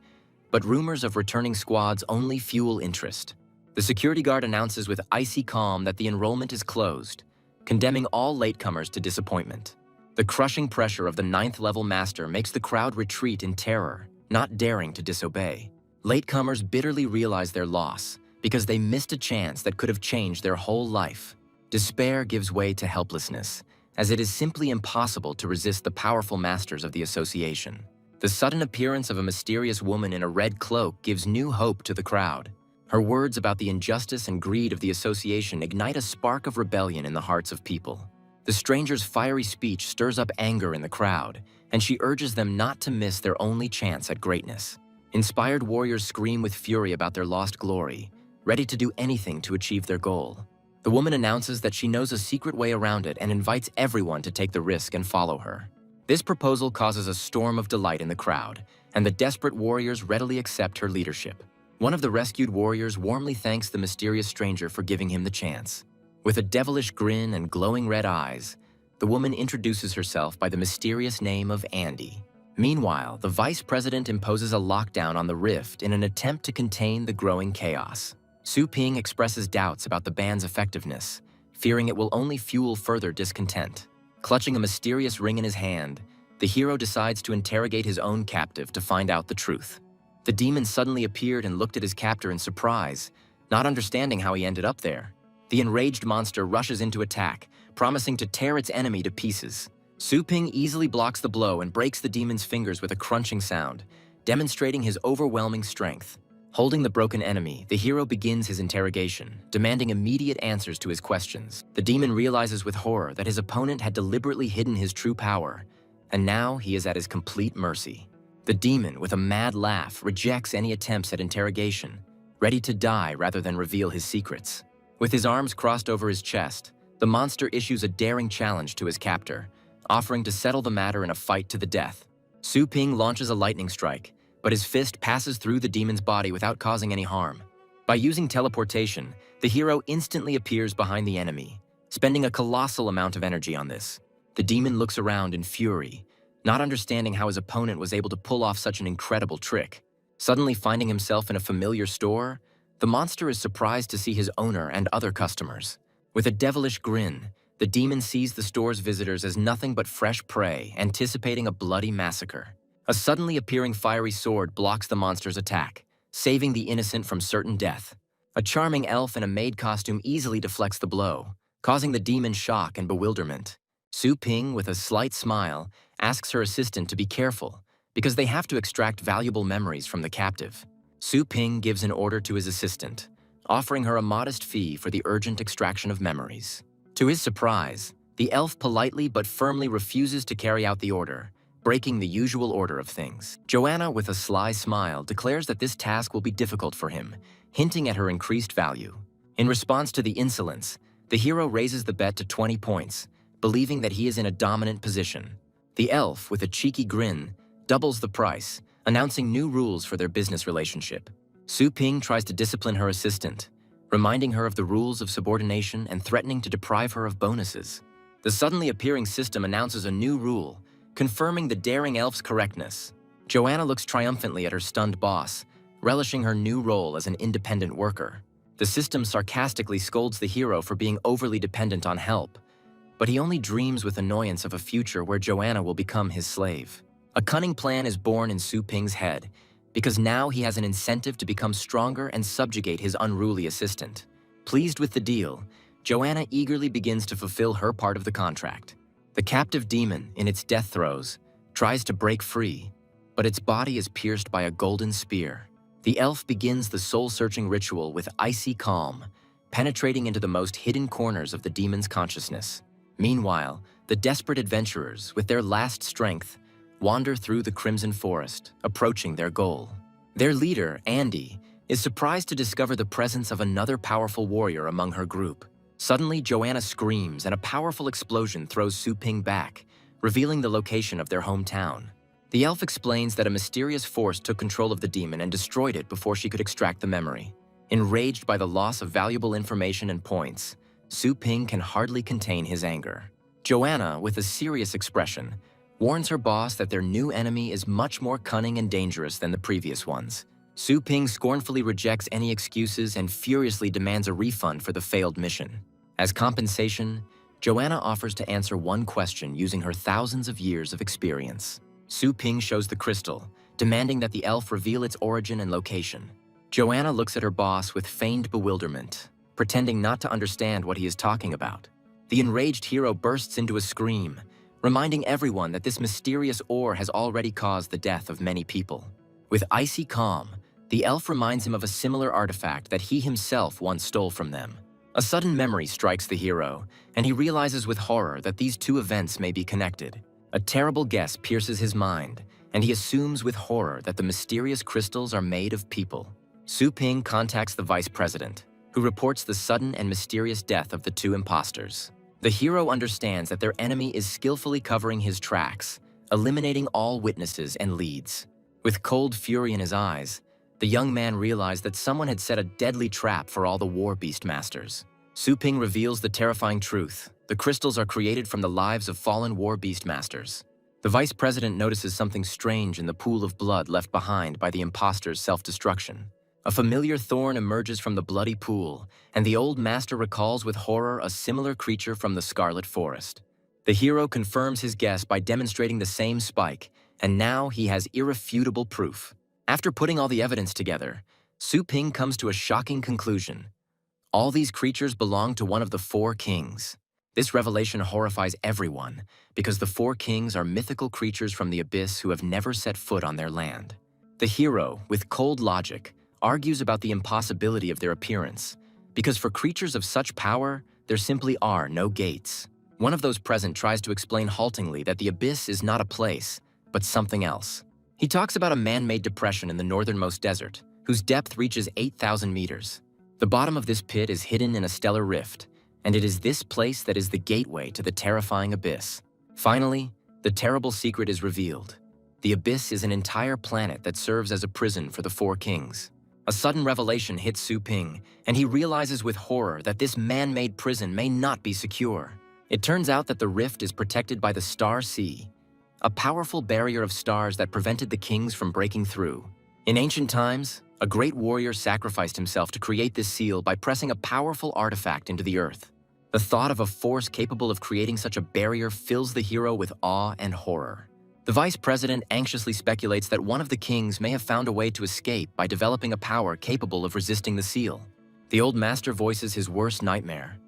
but rumors of returning squads only fuel interest. The security guard announces with icy calm that the enrollment is closed, condemning all latecomers to disappointment. The crushing pressure of the 9th-level master makes the crowd retreat in terror, not daring to disobey. Latecomers bitterly realize their loss because they missed a chance that could have changed their whole life. Despair gives way to helplessness, as it is simply impossible to resist the powerful masters of the association. The sudden appearance of a mysterious woman in a red cloak gives new hope to the crowd. Her words about the injustice and greed of the association ignite a spark of rebellion in the hearts of people. The stranger's fiery speech stirs up anger in the crowd, and she urges them not to miss their only chance at greatness. Inspired warriors scream with fury about their lost glory, ready to do anything to achieve their goal. The woman announces that she knows a secret way around it and invites everyone to take the risk and follow her. This proposal causes a storm of delight in the crowd, and the desperate warriors readily accept her leadership. One of the rescued warriors warmly thanks the mysterious stranger for giving him the chance. With a devilish grin and glowing red eyes, the woman introduces herself by the mysterious name of Andy. Meanwhile, the vice president imposes a lockdown on the rift in an attempt to contain the growing chaos. Su Ping expresses doubts about the ban's effectiveness, fearing it will only fuel further discontent. Clutching a mysterious ring in his hand, the hero decides to interrogate his own captive to find out the truth. The demon suddenly appeared and looked at his captor in surprise, not understanding how he ended up there. The enraged monster rushes into attack, promising to tear its enemy to pieces. Su Ping easily blocks the blow and breaks the demon's fingers with a crunching sound, demonstrating his overwhelming strength. Holding the broken enemy, the hero begins his interrogation, demanding immediate answers to his questions. The demon realizes with horror that his opponent had deliberately hidden his true power, and now he is at his complete mercy. The demon, with a mad laugh, rejects any attempts at interrogation, ready to die rather than reveal his secrets. With his arms crossed over his chest, the monster issues a daring challenge to his captor, offering to settle the matter in a fight to the death. Su Ping launches a lightning strike, but his fist passes through the demon's body without causing any harm. By using teleportation, the hero instantly appears behind the enemy, spending a colossal amount of energy on this. The demon looks around in fury, not understanding how his opponent was able to pull off such an incredible trick. Suddenly finding himself in a familiar store, the monster is surprised to see his owner and other customers. With a devilish grin, the demon sees the store's visitors as nothing but fresh prey, anticipating a bloody massacre. A suddenly appearing fiery sword blocks the monster's attack, saving the innocent from certain death. A charming elf in a maid costume easily deflects the blow, causing the demon shock and bewilderment. Su Ping, with a slight smile, asks her assistant to be careful, because they have to extract valuable memories from the captive. Su Ping gives an order to his assistant, offering her a modest fee for the urgent extraction of memories. To his surprise, the elf politely but firmly refuses to carry out the order, breaking the usual order of things. Joanna, with a sly smile, declares that this task will be difficult for him, hinting at her increased value. In response to the insolence, the hero raises the bet to 20 points, believing that he is in a dominant position. The elf, with a cheeky grin, doubles the price, announcing new rules for their business relationship. Su Ping tries to discipline her assistant, reminding her of the rules of subordination and threatening to deprive her of bonuses. The suddenly appearing system announces a new rule, confirming the daring elf's correctness. Joanna looks triumphantly at her stunned boss, relishing her new role as an independent worker. The system sarcastically scolds the hero for being overly dependent on help, but he only dreams with annoyance of a future where Joanna will become his slave. A cunning plan is born in Su Ping's head, because now he has an incentive to become stronger and subjugate his unruly assistant. Pleased with the deal, Joanna eagerly begins to fulfill her part of the contract. The captive demon, in its death throes, tries to break free, but its body is pierced by a golden spear. The elf begins the soul-searching ritual with icy calm, penetrating into the most hidden corners of the demon's consciousness. Meanwhile, the desperate adventurers, with their last strength, wander through the Crimson Forest, approaching their goal. Their leader, Andy, is surprised to discover the presence of another powerful warrior among her group. Suddenly, Joanna screams and a powerful explosion throws Su Ping back, revealing the location of their hometown. The elf explains that a mysterious force took control of the demon and destroyed it before she could extract the memory. Enraged by the loss of valuable information and points, Su Ping can hardly contain his anger. Joanna, with a serious expression, warns her boss that their new enemy is much more cunning and dangerous than the previous ones. Su Ping scornfully rejects any excuses and furiously demands a refund for the failed mission. As compensation, Joanna offers to answer one question using her thousands of years of experience. Su Ping shows the crystal, demanding that the elf reveal its origin and location. Joanna looks at her boss with feigned bewilderment, pretending not to understand what he is talking about. The enraged hero bursts into a scream, reminding everyone that this mysterious ore has already caused the death of many people. With icy calm, the elf reminds him of a similar artifact that he himself once stole from them. A sudden memory strikes the hero, and he realizes with horror that these two events may be connected. A terrible guess pierces his mind, and he assumes with horror that the mysterious crystals are made of people. Su Ping contacts the vice president, who reports the sudden and mysterious death of the two imposters. The hero understands that their enemy is skillfully covering his tracks, eliminating all witnesses and leads. With cold fury in his eyes, the young man realized that someone had set a deadly trap for all the war beast masters. Su Ping reveals the terrifying truth. The crystals are created from the lives of fallen war beast masters. The vice president notices something strange in the pool of blood left behind by the imposter's self-destruction. A familiar thorn emerges from the bloody pool, and the old master recalls with horror a similar creature from the Scarlet Forest. The hero confirms his guess by demonstrating the same spike, and now he has irrefutable proof. After putting all the evidence together, Su Ping comes to a shocking conclusion. All these creatures belong to one of the four kings. This revelation horrifies everyone, because the four kings are mythical creatures from the abyss who have never set foot on their land. The hero, with cold logic, argues about the impossibility of their appearance, because for creatures of such power, there simply are no gates. One of those present tries to explain haltingly that the abyss is not a place, but something else. He talks about a man-made depression in the northernmost desert, whose depth reaches 8,000 meters. The bottom of this pit is hidden in a stellar rift, and it is this place that is the gateway to the terrifying abyss. Finally, the terrible secret is revealed. The abyss is an entire planet that serves as a prison for the four kings. A sudden revelation hits Su Ping, and he realizes with horror that this man-made prison may not be secure. It turns out that the rift is protected by the Star Sea, a powerful barrier of stars that prevented the kings from breaking through. In ancient times, a great warrior sacrificed himself to create this seal by pressing a powerful artifact into the earth. The thought of a force capable of creating such a barrier fills the hero with awe and horror. The vice president anxiously speculates that one of the kings may have found a way to escape by developing a power capable of resisting the seal. The old master voices his worst nightmare.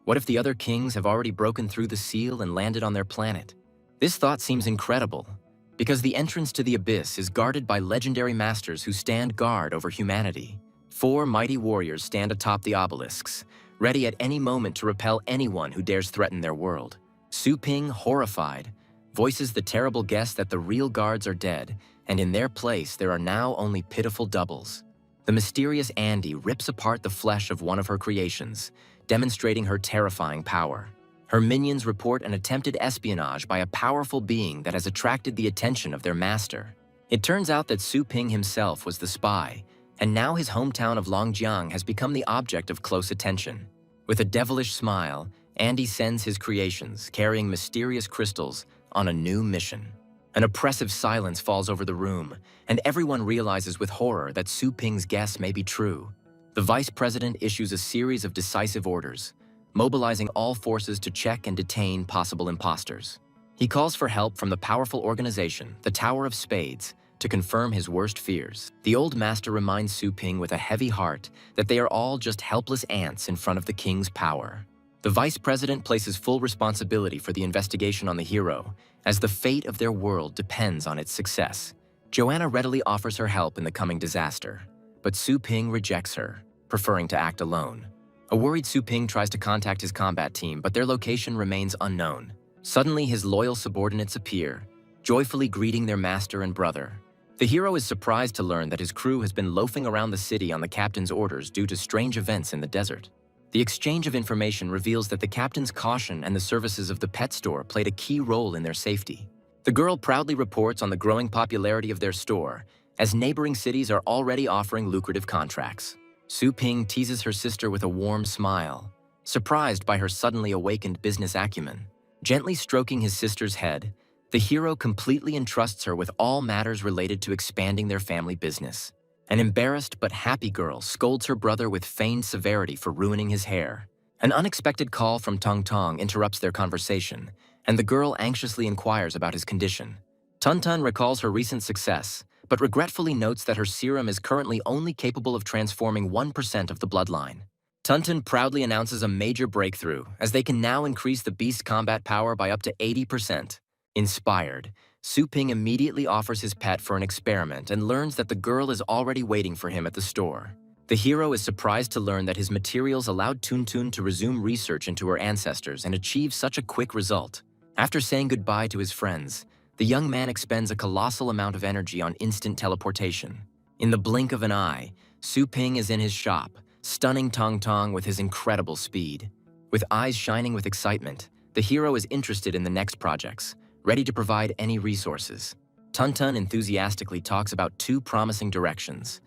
What if the other kings have already broken through the seal and landed on their planet? This thought seems incredible, because the entrance to the abyss is guarded by legendary masters who stand guard over humanity. Four mighty warriors stand atop the obelisks, ready at any moment to repel anyone who dares threaten their world. Su Ping, horrified, voices the terrible guess that the real guards are dead, and in their place there are now only pitiful doubles. The mysterious Andy rips apart the flesh of one of her creations, demonstrating her terrifying power. Her minions report an attempted espionage by a powerful being that has attracted the attention of their master. It turns out that Su Ping himself was the spy, and now his hometown of Longjiang has become the object of close attention. With a devilish smile, Andy sends his creations, carrying mysterious crystals, on a new mission. An oppressive silence falls over the room, and everyone realizes with horror that Su Ping's guess may be true. The vice president issues a series of decisive orders, mobilizing all forces to check and detain possible imposters. He calls for help from the powerful organization, the Tower of Spades, to confirm his worst fears. The old master reminds Su Ping with a heavy heart that they are all just helpless ants in front of the king's power. The vice president places full responsibility for the investigation on the hero, as the fate of their world depends on its success. Joanna readily offers her help in the coming disaster, but Su Ping rejects her, preferring to act alone. A worried Su Ping tries to contact his combat team, but their location remains unknown. Suddenly, his loyal subordinates appear, joyfully greeting their master and brother. The hero is surprised to learn that his crew has been loafing around the city on the captain's orders due to strange events in the desert. The exchange of information reveals that the captain's caution and the services of the pet store played a key role in their safety. The girl proudly reports on the growing popularity of their store, as neighboring cities are already offering lucrative contracts. Su Ping teases her sister with a warm smile, surprised by her suddenly awakened business acumen. Gently stroking his sister's head, the hero completely entrusts her with all matters related to expanding their family business. An embarrassed but happy girl scolds her brother with feigned severity for ruining his hair. An unexpected call from Tong Tong interrupts their conversation, and the girl anxiously inquires about his condition. Tun Tun recalls her recent success, but regretfully notes that her serum is currently only capable of transforming 1% of the bloodline. Tun Tun proudly announces a major breakthrough, as they can now increase the beast's combat power by up to 80%. Inspired, Su Ping immediately offers his pet for an experiment and learns that the girl is already waiting for him at the store. The hero is surprised to learn that his materials allowed Tun Tun to resume research into her ancestors and achieve such a quick result. After saying goodbye to his friends, the young man expends a colossal amount of energy on instant teleportation. In the blink of an eye, Su Ping is in his shop, stunning Tong Tong with his incredible speed. With eyes shining with excitement, the hero is interested in the next projects, ready to provide any resources. Tun Tun enthusiastically talks about two promising directions: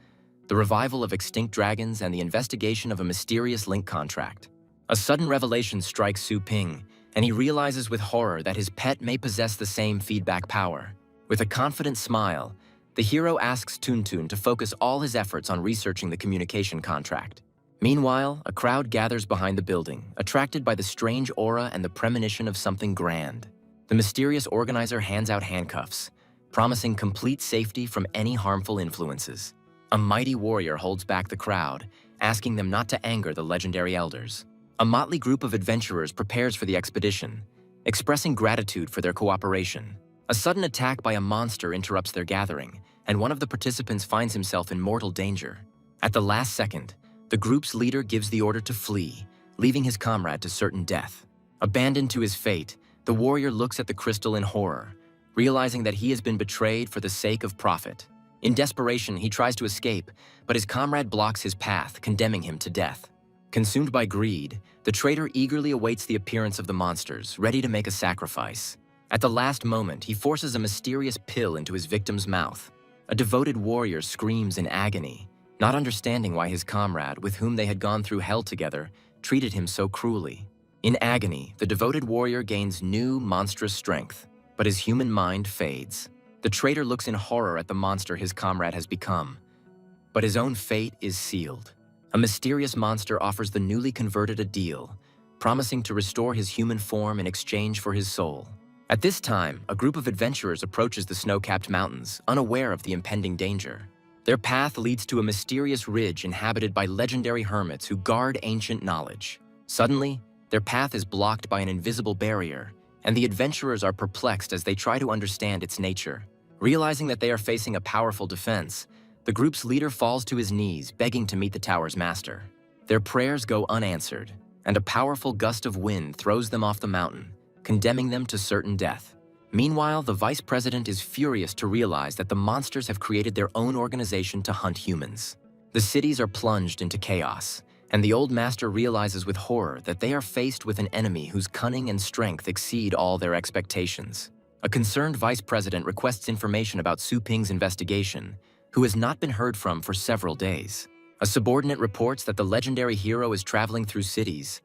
the revival of extinct dragons and the investigation of a mysterious link contract. A sudden revelation strikes Su Ping, and he realizes with horror that his pet may possess the same feedback power. With a confident smile, the hero asks Tun Tun to focus all his efforts on researching the communication contract. Meanwhile, a crowd gathers behind the building, attracted by the strange aura and the premonition of something grand. The mysterious organizer hands out handcuffs, promising complete safety from any harmful influences. A mighty warrior holds back the crowd, asking them not to anger the legendary elders. A motley group of adventurers prepares for the expedition, expressing gratitude for their cooperation. A sudden attack by a monster interrupts their gathering, and one of the participants finds himself in mortal danger. At the last second, the group's leader gives the order to flee, leaving his comrade to certain death. Abandoned to his fate, the warrior looks at the crystal in horror, realizing that he has been betrayed for the sake of profit. In desperation, he tries to escape, but his comrade blocks his path, condemning him to death. Consumed by greed, the traitor eagerly awaits the appearance of the monsters, ready to make a sacrifice. At the last moment, he forces a mysterious pill into his victim's mouth. A devoted warrior screams in agony, not understanding why his comrade, with whom they had gone through hell together, treated him so cruelly. In agony, the devoted warrior gains new, monstrous strength, but his human mind fades. The traitor looks in horror at the monster his comrade has become, but his own fate is sealed. A mysterious monster offers the newly converted a deal, promising to restore his human form in exchange for his soul. At this time, a group of adventurers approaches the snow-capped mountains, unaware of the impending danger. Their path leads to a mysterious ridge inhabited by legendary hermits who guard ancient knowledge. Suddenly, their path is blocked by an invisible barrier, and the adventurers are perplexed as they try to understand its nature. Realizing that they are facing a powerful defense, the group's leader falls to his knees, begging to meet the tower's master. Their prayers go unanswered, and a powerful gust of wind throws them off the mountain, condemning them to certain death. Meanwhile, the vice president is furious to realize that the monsters have created their own organization to hunt humans. The cities are plunged into chaos, and the old master realizes with horror that they are faced with an enemy whose cunning and strength exceed all their expectations. A concerned vice president requests information about Su Ping's investigation, who has not been heard from for several days. A subordinate reports that the legendary hero is traveling through cities,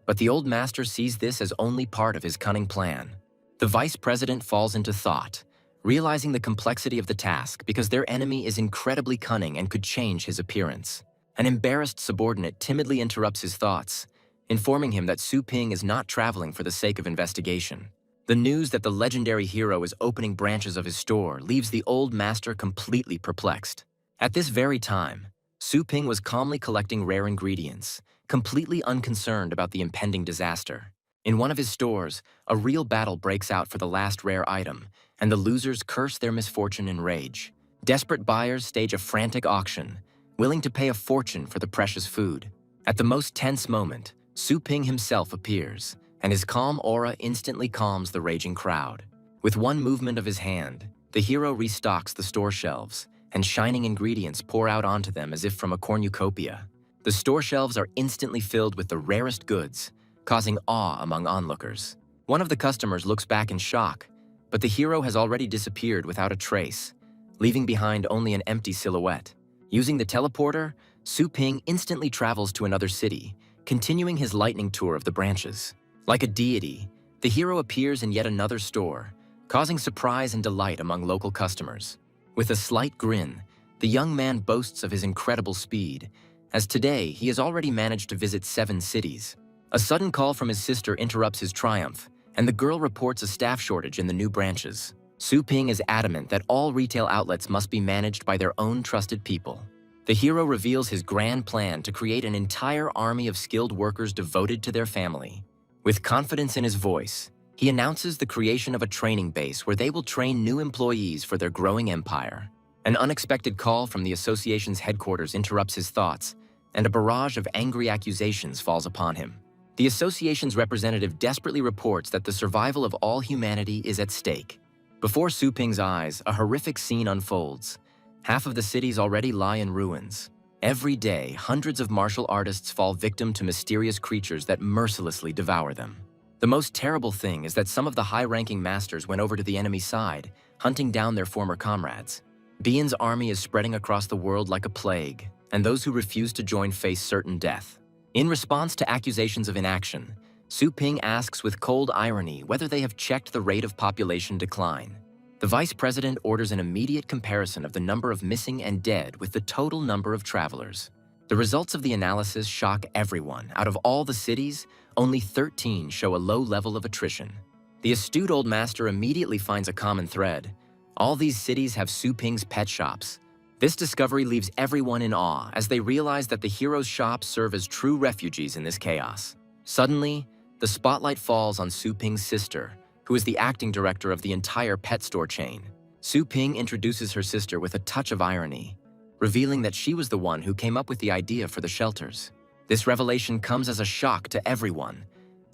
but the old master sees this as only part of his cunning plan. The vice president falls into thought, realizing the complexity of the task because their enemy is incredibly cunning and could change his appearance. An embarrassed subordinate timidly interrupts his thoughts, informing him that Su Ping is not traveling for the sake of investigation. The news that the legendary hero is opening branches of his store leaves the old master completely perplexed. At this very time, Su Ping was calmly collecting rare ingredients, completely unconcerned about the impending disaster. In one of his stores, a real battle breaks out for the last rare item, and the losers curse their misfortune in rage. Desperate buyers stage a frantic auction, willing to pay a fortune for the precious food. At the most tense moment, Su Ping himself appears, and his calm aura instantly calms the raging crowd. With one movement of his hand, the hero restocks the store shelves, and shining ingredients pour out onto them as if from a cornucopia. The store shelves are instantly filled with the rarest goods, causing awe among onlookers. One of the customers looks back in shock, but the hero has already disappeared without a trace, leaving behind only an empty silhouette. Using the teleporter, Su Ping instantly travels to another city, continuing his lightning tour of the branches. Like a deity, the hero appears in yet another store, causing surprise and delight among local customers. With a slight grin, the young man boasts of his incredible speed, as today he has already managed to visit 7 cities. A sudden call from his sister interrupts his triumph, and the girl reports a staff shortage in the new branches. Su Ping is adamant that all retail outlets must be managed by their own trusted people. The hero reveals his grand plan to create an entire army of skilled workers devoted to their family. With confidence in his voice, he announces the creation of a training base where they will train new employees for their growing empire. An unexpected call from the association's headquarters interrupts his thoughts, and a barrage of angry accusations falls upon him. The association's representative desperately reports that the survival of all humanity is at stake. Before Su Ping's eyes, a horrific scene unfolds. Half of the cities already lie in ruins. Every day, hundreds of martial artists fall victim to mysterious creatures that mercilessly devour them. The most terrible thing is that some of the high-ranking masters went over to the enemy side, hunting down their former comrades. Bian's army is spreading across the world like a plague, and those who refuse to join face certain death. In response to accusations of inaction, Su Ping asks with cold irony whether they have checked the rate of population decline. The vice president orders an immediate comparison of the number of missing and dead with the total number of travelers. The results of the analysis shock everyone. Out of all the cities, only 13 show a low level of attrition. The astute old master immediately finds a common thread. All these cities have Su Ping's pet shops. This discovery leaves everyone in awe as they realize that the hero's shops serve as true refugees in this chaos. Suddenly, the spotlight falls on Su Ping's sister, who is the acting director of the entire pet store chain. Su Ping introduces her sister with a touch of irony, revealing that she was the one who came up with the idea for the shelters. This revelation comes as a shock to everyone,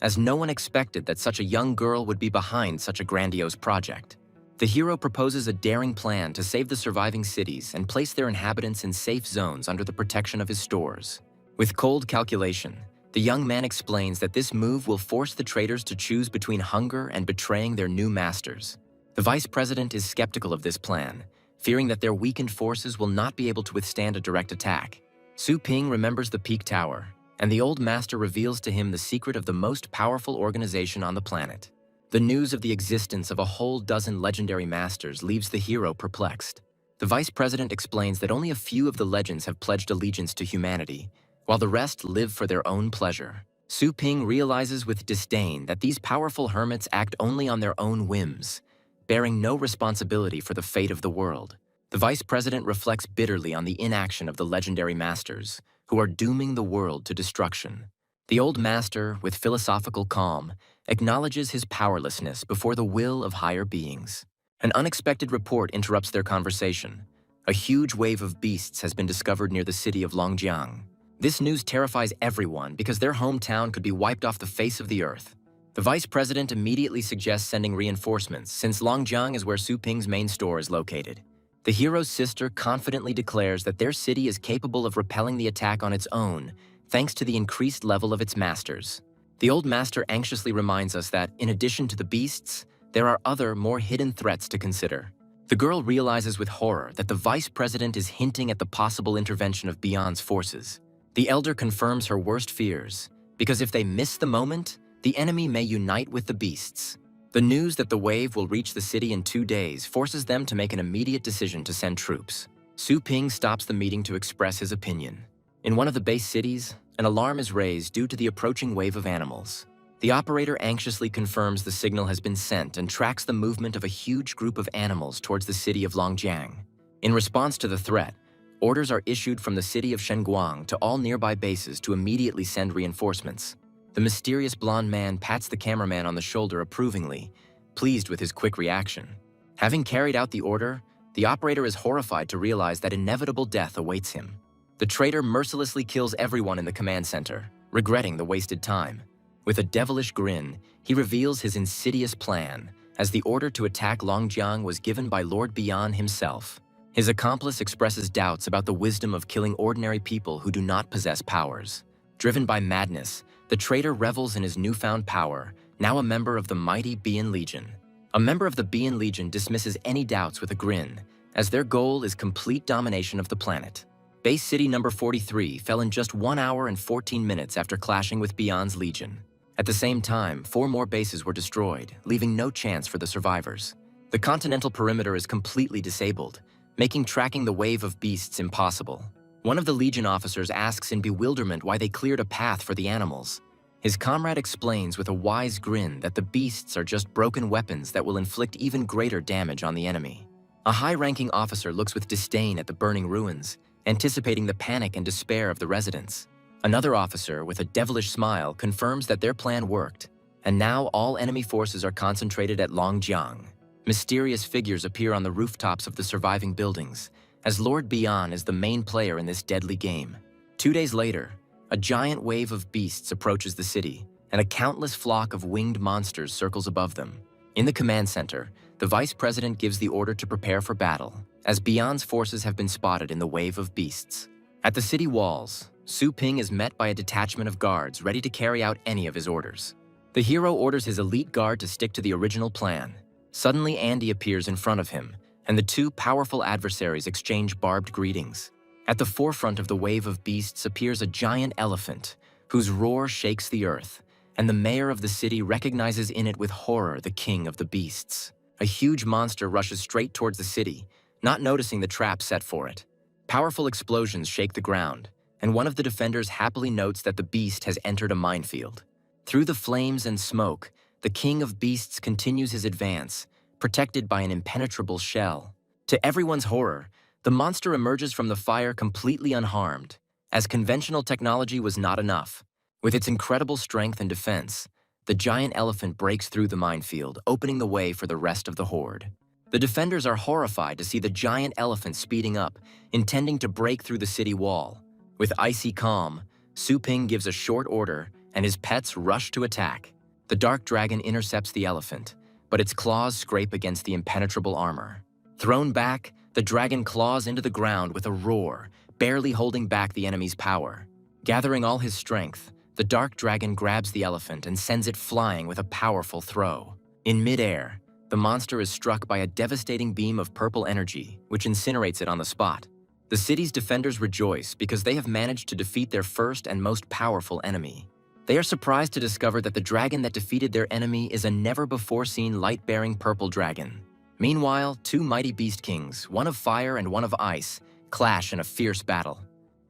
as no one expected that such a young girl would be behind such a grandiose project. The hero proposes a daring plan to save the surviving cities and place their inhabitants in safe zones under the protection of his stores. With cold calculation, the young man explains that this move will force the traders to choose between hunger and betraying their new masters. The vice president is skeptical of this plan, fearing that their weakened forces will not be able to withstand a direct attack. Su Ping remembers the Peak Tower, and the old master reveals to him the secret of the most powerful organization on the planet. The news of the existence of a whole dozen legendary masters leaves the hero perplexed. The vice president explains that only a few of the legends have pledged allegiance to humanity, while the rest live for their own pleasure. Su Ping realizes with disdain that these powerful hermits act only on their own whims, bearing no responsibility for the fate of the world. The vice president reflects bitterly on the inaction of the legendary masters, who are dooming the world to destruction. The old master, with philosophical calm, acknowledges his powerlessness before the will of higher beings. An unexpected report interrupts their conversation. A huge wave of beasts has been discovered near the city of Longjiang. This news terrifies everyone because their hometown could be wiped off the face of the earth. The vice president immediately suggests sending reinforcements, since Longjiang is where Su Ping's main store is located. The hero's sister confidently declares that their city is capable of repelling the attack on its own, thanks to the increased level of its masters. The old master anxiously reminds us that, in addition to the beasts, there are other, more hidden threats to consider. The girl realizes with horror that the vice president is hinting at the possible intervention of Bian's forces. The elder confirms her worst fears, because if they miss the moment, the enemy may unite with the beasts. The news that the wave will reach the city in 2 days forces them to make an immediate decision to send troops. Su Ping stops the meeting to express his opinion. In one of the base cities, an alarm is raised due to the approaching wave of animals. The operator anxiously confirms the signal has been sent and tracks the movement of a huge group of animals towards the city of Longjiang. In response to the threat, Orders are issued from the city of Shenguang to all nearby bases to immediately send reinforcements. The mysterious blonde man pats the cameraman on the shoulder approvingly, pleased with his quick reaction. Having carried out the order, the operator is horrified to realize that inevitable death awaits him. The traitor mercilessly kills everyone in the command center, regretting the wasted time. With a devilish grin, he reveals his insidious plan, as the order to attack Longjiang was given by Lord Bian himself. His accomplice expresses doubts about the wisdom of killing ordinary people who do not possess powers. Driven by madness, the traitor revels in his newfound power, now a member of the mighty Bian Legion. A member of the Bian Legion dismisses any doubts with a grin, as their goal is complete domination of the planet. Base City number 43 fell in just 1 hour and 14 minutes after clashing with Bian's Legion. At the same time, 4 more bases were destroyed, leaving no chance for the survivors. The continental perimeter is completely disabled, making tracking the wave of beasts impossible. One of the Legion officers asks in bewilderment why they cleared a path for the animals. His comrade explains with a wise grin that the beasts are just broken weapons that will inflict even greater damage on the enemy. A high-ranking officer looks with disdain at the burning ruins, anticipating the panic and despair of the residents. Another officer, with a devilish smile, confirms that their plan worked, and now all enemy forces are concentrated at Longjiang. Mysterious figures appear on the rooftops of the surviving buildings, as Lord Bian is the main player in this deadly game. 2 days later, a giant wave of beasts approaches the city, and a countless flock of winged monsters circles above them. In the command center, the vice president gives the order to prepare for battle, as Bian's forces have been spotted in the wave of beasts. At the city walls, Su Ping is met by a detachment of guards ready to carry out any of his orders. The hero orders his elite guard to stick to the original plan. Suddenly, Andy appears in front of him, and the 2 powerful adversaries exchange barbed greetings. At the forefront of the wave of beasts appears a giant elephant, whose roar shakes the earth, and the mayor of the city recognizes in it with horror the king of the beasts. A huge monster rushes straight towards the city, not noticing the trap set for it. Powerful explosions shake the ground, and one of the defenders happily notes that the beast has entered a minefield. Through the flames and smoke, the king of beasts continues his advance, protected by an impenetrable shell. To everyone's horror, the monster emerges from the fire completely unharmed, as conventional technology was not enough. With its incredible strength and defense, the giant elephant breaks through the minefield, opening the way for the rest of the horde. The defenders are horrified to see the giant elephant speeding up, intending to break through the city wall. With icy calm, Su Ping gives a short order, and his pets rush to attack. The dark dragon intercepts the elephant, but its claws scrape against the impenetrable armor. Thrown back, the dragon claws into the ground with a roar, barely holding back the enemy's power. Gathering all his strength, the dark dragon grabs the elephant and sends it flying with a powerful throw. In midair, the monster is struck by a devastating beam of purple energy, which incinerates it on the spot. The city's defenders rejoice because they have managed to defeat their first and most powerful enemy. They are surprised to discover that the dragon that defeated their enemy is a never-before-seen light-bearing purple dragon. Meanwhile, 2 mighty beast kings, one of fire and one of ice, clash in a fierce battle.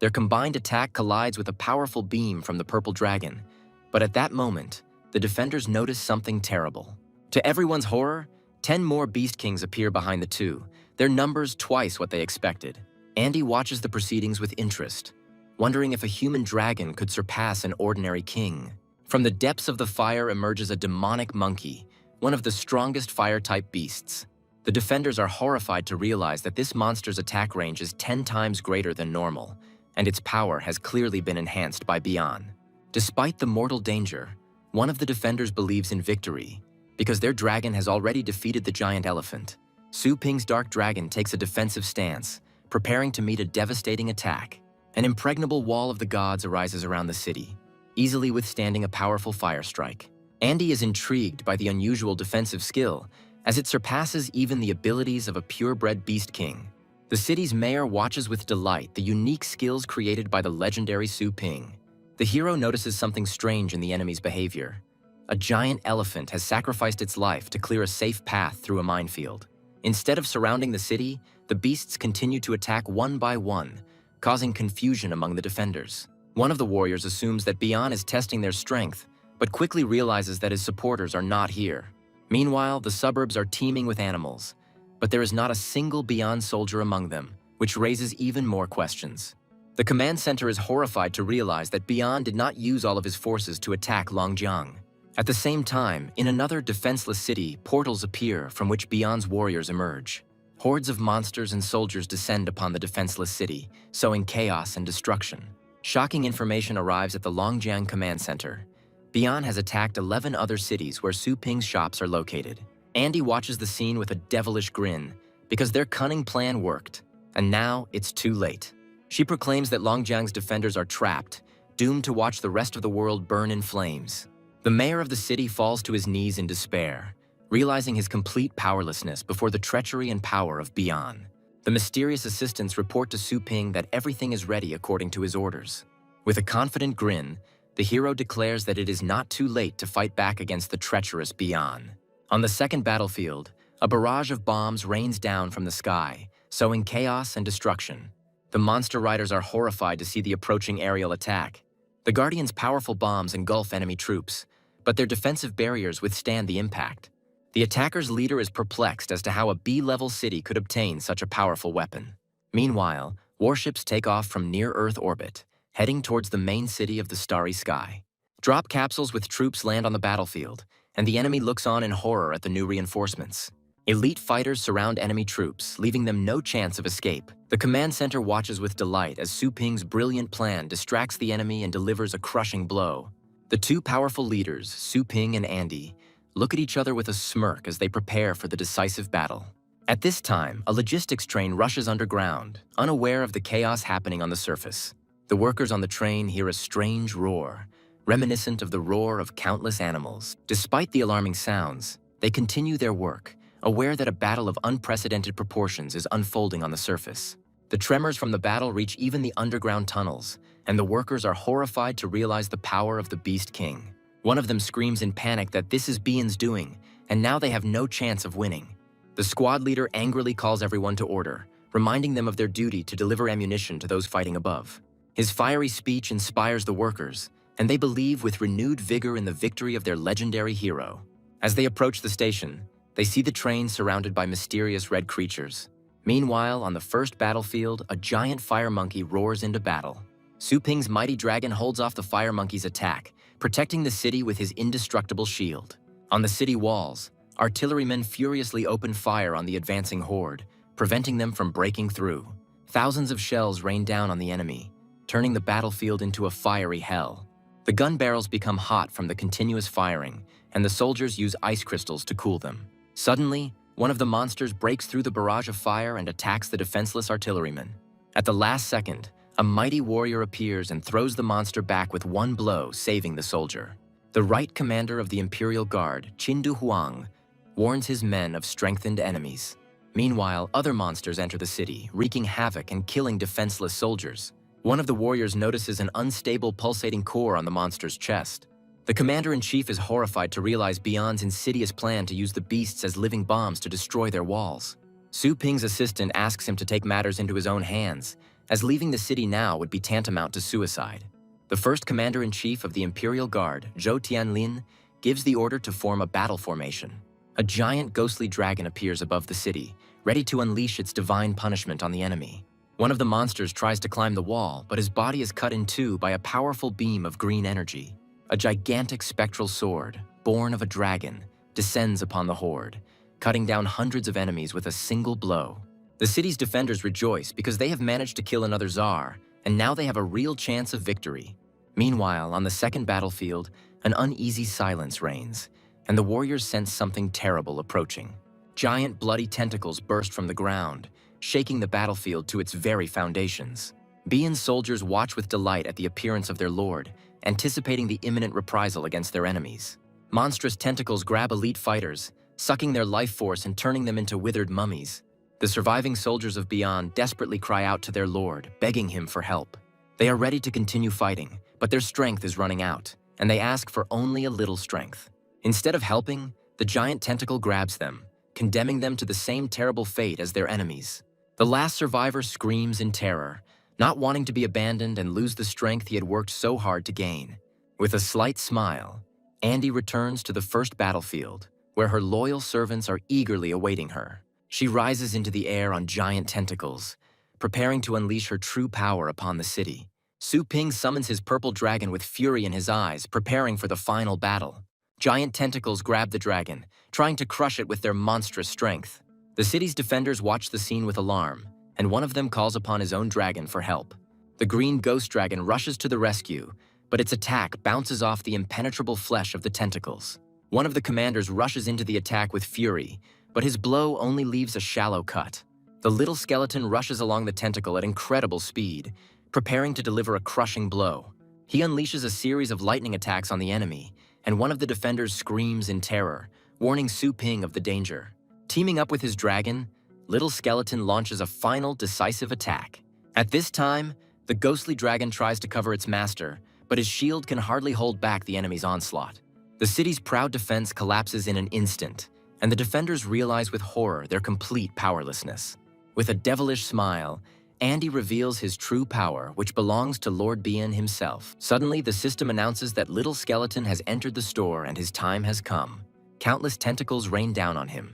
Their combined attack collides with a powerful beam from the purple dragon, but at that moment, the defenders notice something terrible. To everyone's horror, 10 more beast kings appear behind the 2, their numbers twice what they expected. Andy watches the proceedings with interest, wondering if a human dragon could surpass an ordinary king. From the depths of the fire emerges a demonic monkey, one of the strongest fire-type beasts. The defenders are horrified to realize that this monster's attack range is 10 times greater than normal, and its power has clearly been enhanced by Bian. Despite the mortal danger, one of the defenders believes in victory, because their dragon has already defeated the giant elephant. Su Ping's dark dragon takes a defensive stance, preparing to meet a devastating attack. An impregnable wall of the gods arises around the city, easily withstanding a powerful fire strike. Andy is intrigued by the unusual defensive skill, as it surpasses even the abilities of a purebred beast king. The city's mayor watches with delight the unique skills created by the legendary Su Ping. The hero notices something strange in the enemy's behavior. A giant elephant has sacrificed its life to clear a safe path through a minefield. Instead of surrounding the city, the beasts continue to attack one by one, causing confusion among the defenders. One of the warriors assumes that Bian is testing their strength, but quickly realizes that his supporters are not here. Meanwhile, the suburbs are teeming with animals, but there is not a single Bian soldier among them, which raises even more questions. The command center is horrified to realize that Bian did not use all of his forces to attack Longjiang. At the same time, in another defenseless city, portals appear from which Bian's warriors emerge. Hordes of monsters and soldiers descend upon the defenseless city, sowing chaos and destruction. Shocking information arrives at the Longjiang command center. Bian has attacked 11 other cities where Su Ping's shops are located. Andy watches the scene with a devilish grin, because their cunning plan worked, and now it's too late. She proclaims that Longjiang's defenders are trapped, doomed to watch the rest of the world burn in flames. The mayor of the city falls to his knees in despair, realizing his complete powerlessness before the treachery and power of Bian. The mysterious assistants report to Su Ping that everything is ready according to his orders. With a confident grin, the hero declares that it is not too late to fight back against the treacherous Bian. On the second battlefield, a barrage of bombs rains down from the sky, sowing chaos and destruction. The monster riders are horrified to see the approaching aerial attack. The Guardians' powerful bombs engulf enemy troops, but their defensive barriers withstand the impact. The attacker's leader is perplexed as to how a B-level city could obtain such a powerful weapon. Meanwhile, warships take off from near-Earth orbit, heading towards the main city of the starry sky. Drop capsules with troops land on the battlefield, and the enemy looks on in horror at the new reinforcements. Elite fighters surround enemy troops, leaving them no chance of escape. The command center watches with delight as Su Ping's brilliant plan distracts the enemy and delivers a crushing blow. The two powerful leaders, Su Ping and Andy, look at each other with a smirk as they prepare for the decisive battle. At this time, a logistics train rushes underground, unaware of the chaos happening on the surface. The workers on the train hear a strange roar, reminiscent of the roar of countless animals. Despite the alarming sounds, they continue their work, aware that a battle of unprecedented proportions is unfolding on the surface. The tremors from the battle reach even the underground tunnels, and the workers are horrified to realize the power of the Beast King. One of them screams in panic that this is Bian's doing, and now they have no chance of winning. The squad leader angrily calls everyone to order, reminding them of their duty to deliver ammunition to those fighting above. His fiery speech inspires the workers, and they believe with renewed vigor in the victory of their legendary hero. As they approach the station, they see the train surrounded by mysterious red creatures. Meanwhile, on the first battlefield, a giant fire monkey roars into battle. Su Ping's mighty dragon holds off the fire monkey's attack, protecting the city with his indestructible shield. On the city walls, artillerymen furiously open fire on the advancing horde, preventing them from breaking through. Thousands of shells rain down on the enemy, turning the battlefield into a fiery hell. The gun barrels become hot from the continuous firing, and the soldiers use ice crystals to cool them. Suddenly, one of the monsters breaks through the barrage of fire and attacks the defenseless artillerymen. At the last second, a mighty warrior appears and throws the monster back with one blow, saving the soldier. The right commander of the Imperial Guard, Qindu Huang, warns his men of strengthened enemies. Meanwhile, other monsters enter the city, wreaking havoc and killing defenseless soldiers. One of the warriors notices an unstable pulsating core on the monster's chest. The commander-in-chief is horrified to realize Bian's insidious plan to use the beasts as living bombs to destroy their walls. Su Ping's assistant asks him to take matters into his own hands, as leaving the city now would be tantamount to suicide. The first commander-in-chief of the Imperial Guard, Zhou Tianlin, gives the order to form a battle formation. A giant ghostly dragon appears above the city, ready to unleash its divine punishment on the enemy. One of the monsters tries to climb the wall, but his body is cut in two by a powerful beam of green energy. A gigantic spectral sword, born of a dragon, descends upon the horde, cutting down hundreds of enemies with a single blow. The city's defenders rejoice because they have managed to kill another Tsar, and now they have a real chance of victory. Meanwhile, on the second battlefield, an uneasy silence reigns, and the warriors sense something terrible approaching. Giant bloody tentacles burst from the ground, shaking the battlefield to its very foundations. Bian's soldiers watch with delight at the appearance of their lord, anticipating the imminent reprisal against their enemies. Monstrous tentacles grab elite fighters, sucking their life force and turning them into withered mummies. The surviving soldiers of Bian desperately cry out to their lord, begging him for help. They are ready to continue fighting, but their strength is running out, and they ask for only a little strength. Instead of helping, the giant tentacle grabs them, condemning them to the same terrible fate as their enemies. The last survivor screams in terror, not wanting to be abandoned and lose the strength he had worked so hard to gain. With a slight smile, Andy returns to the first battlefield, where her loyal servants are eagerly awaiting her. She rises into the air on giant tentacles, preparing to unleash her true power upon the city. Su Ping summons his purple dragon with fury in his eyes, preparing for the final battle. Giant tentacles grab the dragon, trying to crush it with their monstrous strength. The city's defenders watch the scene with alarm, and one of them calls upon his own dragon for help. The green ghost dragon rushes to the rescue, but its attack bounces off the impenetrable flesh of the tentacles. One of the commanders rushes into the attack with fury, but his blow only leaves a shallow cut. The little skeleton rushes along the tentacle at incredible speed, preparing to deliver a crushing blow. He unleashes a series of lightning attacks on the enemy, and one of the defenders screams in terror, warning Su Ping of the danger. Teaming up with his dragon, Little Skeleton launches a final decisive attack. At this time, the ghostly dragon tries to cover its master, but his shield can hardly hold back the enemy's onslaught. The city's proud defense collapses in an instant, and the defenders realize with horror their complete powerlessness. With a devilish smile, Andy reveals his true power, which belongs to Lord Bian himself. Suddenly, the system announces that Little Skeleton has entered the store and his time has come. Countless tentacles rain down on him,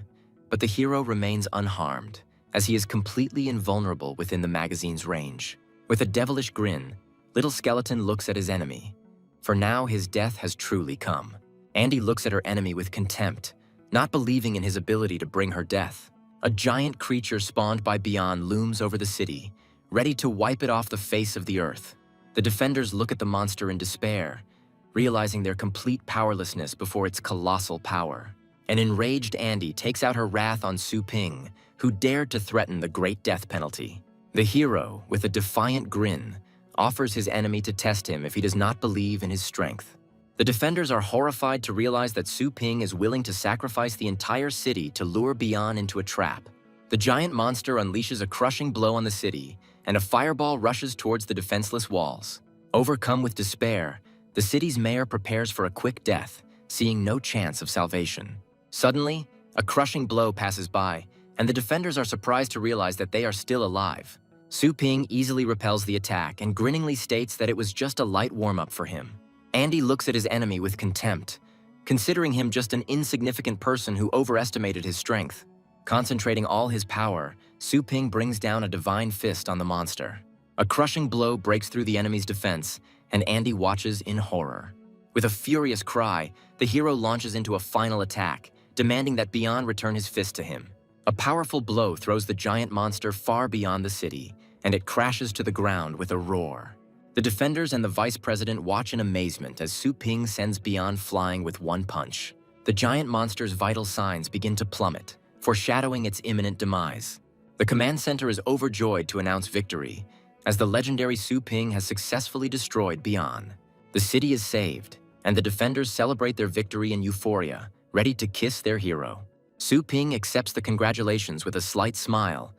but the hero remains unharmed, as he is completely invulnerable within the magazine's range. With a devilish grin, Little Skeleton looks at his enemy, for now his death has truly come. Andy looks at her enemy with contempt, not believing in his ability to bring her death. A giant creature spawned by Bian looms over the city, ready to wipe it off the face of the earth. The defenders look at the monster in despair, realizing their complete powerlessness before its colossal power. An enraged Andy takes out her wrath on Su Ping, who dared to threaten the great death penalty. The hero, with a defiant grin, offers his enemy to test him if he does not believe in his strength. The defenders are horrified to realize that Su Ping is willing to sacrifice the entire city to lure Bian into a trap. The giant monster unleashes a crushing blow on the city, and a fireball rushes towards the defenseless walls. Overcome with despair, the city's mayor prepares for a quick death, seeing no chance of salvation. Suddenly, a crushing blow passes by, and the defenders are surprised to realize that they are still alive. Su Ping easily repels the attack and grinningly states that it was just a light warm-up for him. Andy looks at his enemy with contempt, considering him just an insignificant person who overestimated his strength. Concentrating all his power, Su Ping brings down a divine fist on the monster. A crushing blow breaks through the enemy's defense, and Andy watches in horror. With a furious cry, the hero launches into a final attack, demanding that Bian return his fist to him. A powerful blow throws the giant monster far beyond the city, and it crashes to the ground with a roar. The defenders and the vice president watch in amazement as Su Ping sends Bian flying with one punch. The giant monster's vital signs begin to plummet, foreshadowing its imminent demise. The command center is overjoyed to announce victory, as the legendary Su Ping has successfully destroyed Bian. The city is saved, and the defenders celebrate their victory in euphoria, ready to kiss their hero. Su Ping accepts the congratulations with a slight smile,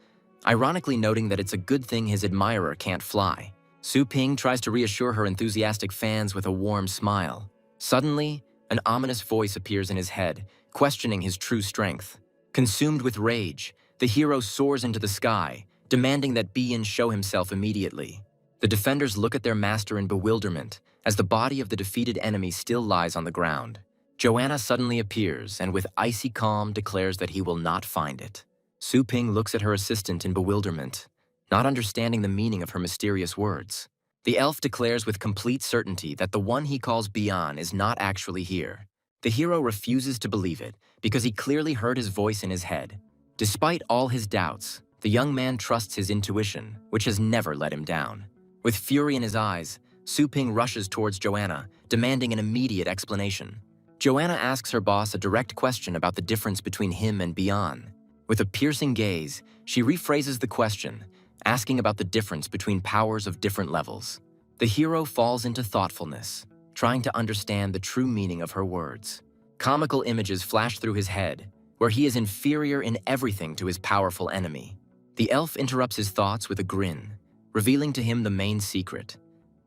ironically noting that it's a good thing his admirer can't fly. Su Ping tries to reassure her enthusiastic fans with a warm smile. Suddenly, an ominous voice appears in his head, questioning his true strength. Consumed with rage, the hero soars into the sky, demanding that Bian show himself immediately. The defenders look at their master in bewilderment, as the body of the defeated enemy still lies on the ground. Joanna suddenly appears and with icy calm declares that he will not find it. Su Ping looks at her assistant in bewilderment, not understanding the meaning of her mysterious words. The elf declares with complete certainty that the one he calls Bian is not actually here. The hero refuses to believe it because he clearly heard his voice in his head. Despite all his doubts, the young man trusts his intuition, which has never let him down. With fury in his eyes, Su Ping rushes towards Joanna, demanding an immediate explanation. Joanna asks her boss a direct question about the difference between him and Bian. With a piercing gaze, she rephrases the question, asking about the difference between powers of different levels. The hero falls into thoughtfulness, trying to understand the true meaning of her words. Comical images flash through his head, where he is inferior in everything to his powerful enemy. The elf interrupts his thoughts with a grin, revealing to him the main secret.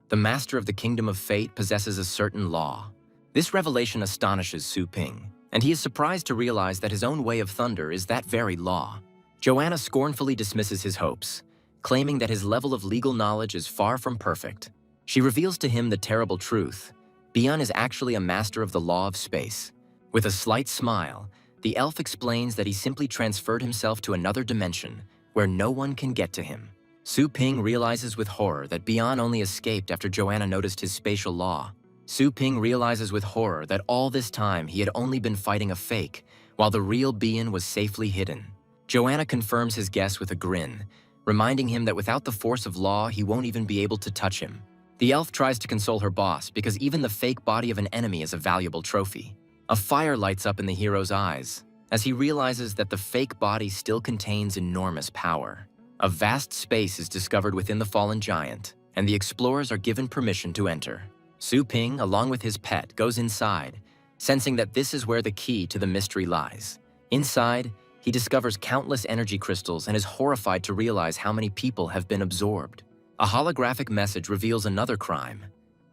The master of the Kingdom of Fate possesses a certain law. This revelation astonishes Su Ping, and he is surprised to realize that his own way of thunder is that very law. Joanna scornfully dismisses his hopes, claiming that his level of legal knowledge is far from perfect. She reveals to him the terrible truth. Bian is actually a master of the law of space. With a slight smile, the elf explains that he simply transferred himself to another dimension where no one can get to him. Su Ping realizes with horror that Bian only escaped after Joanna noticed his spatial law. Su Ping realizes with horror that all this time he had only been fighting a fake, while the real Bian was safely hidden. Joanna confirms his guess with a grin, reminding him that without the force of law, he won't even be able to touch him. The elf tries to console her boss because even the fake body of an enemy is a valuable trophy. A fire lights up in the hero's eyes as he realizes that the fake body still contains enormous power. A vast space is discovered within the fallen giant, and the explorers are given permission to enter. Su Ping, along with his pet, goes inside, sensing that this is where the key to the mystery lies. Inside, he discovers countless energy crystals and is horrified to realize how many people have been absorbed. A holographic message reveals another crime.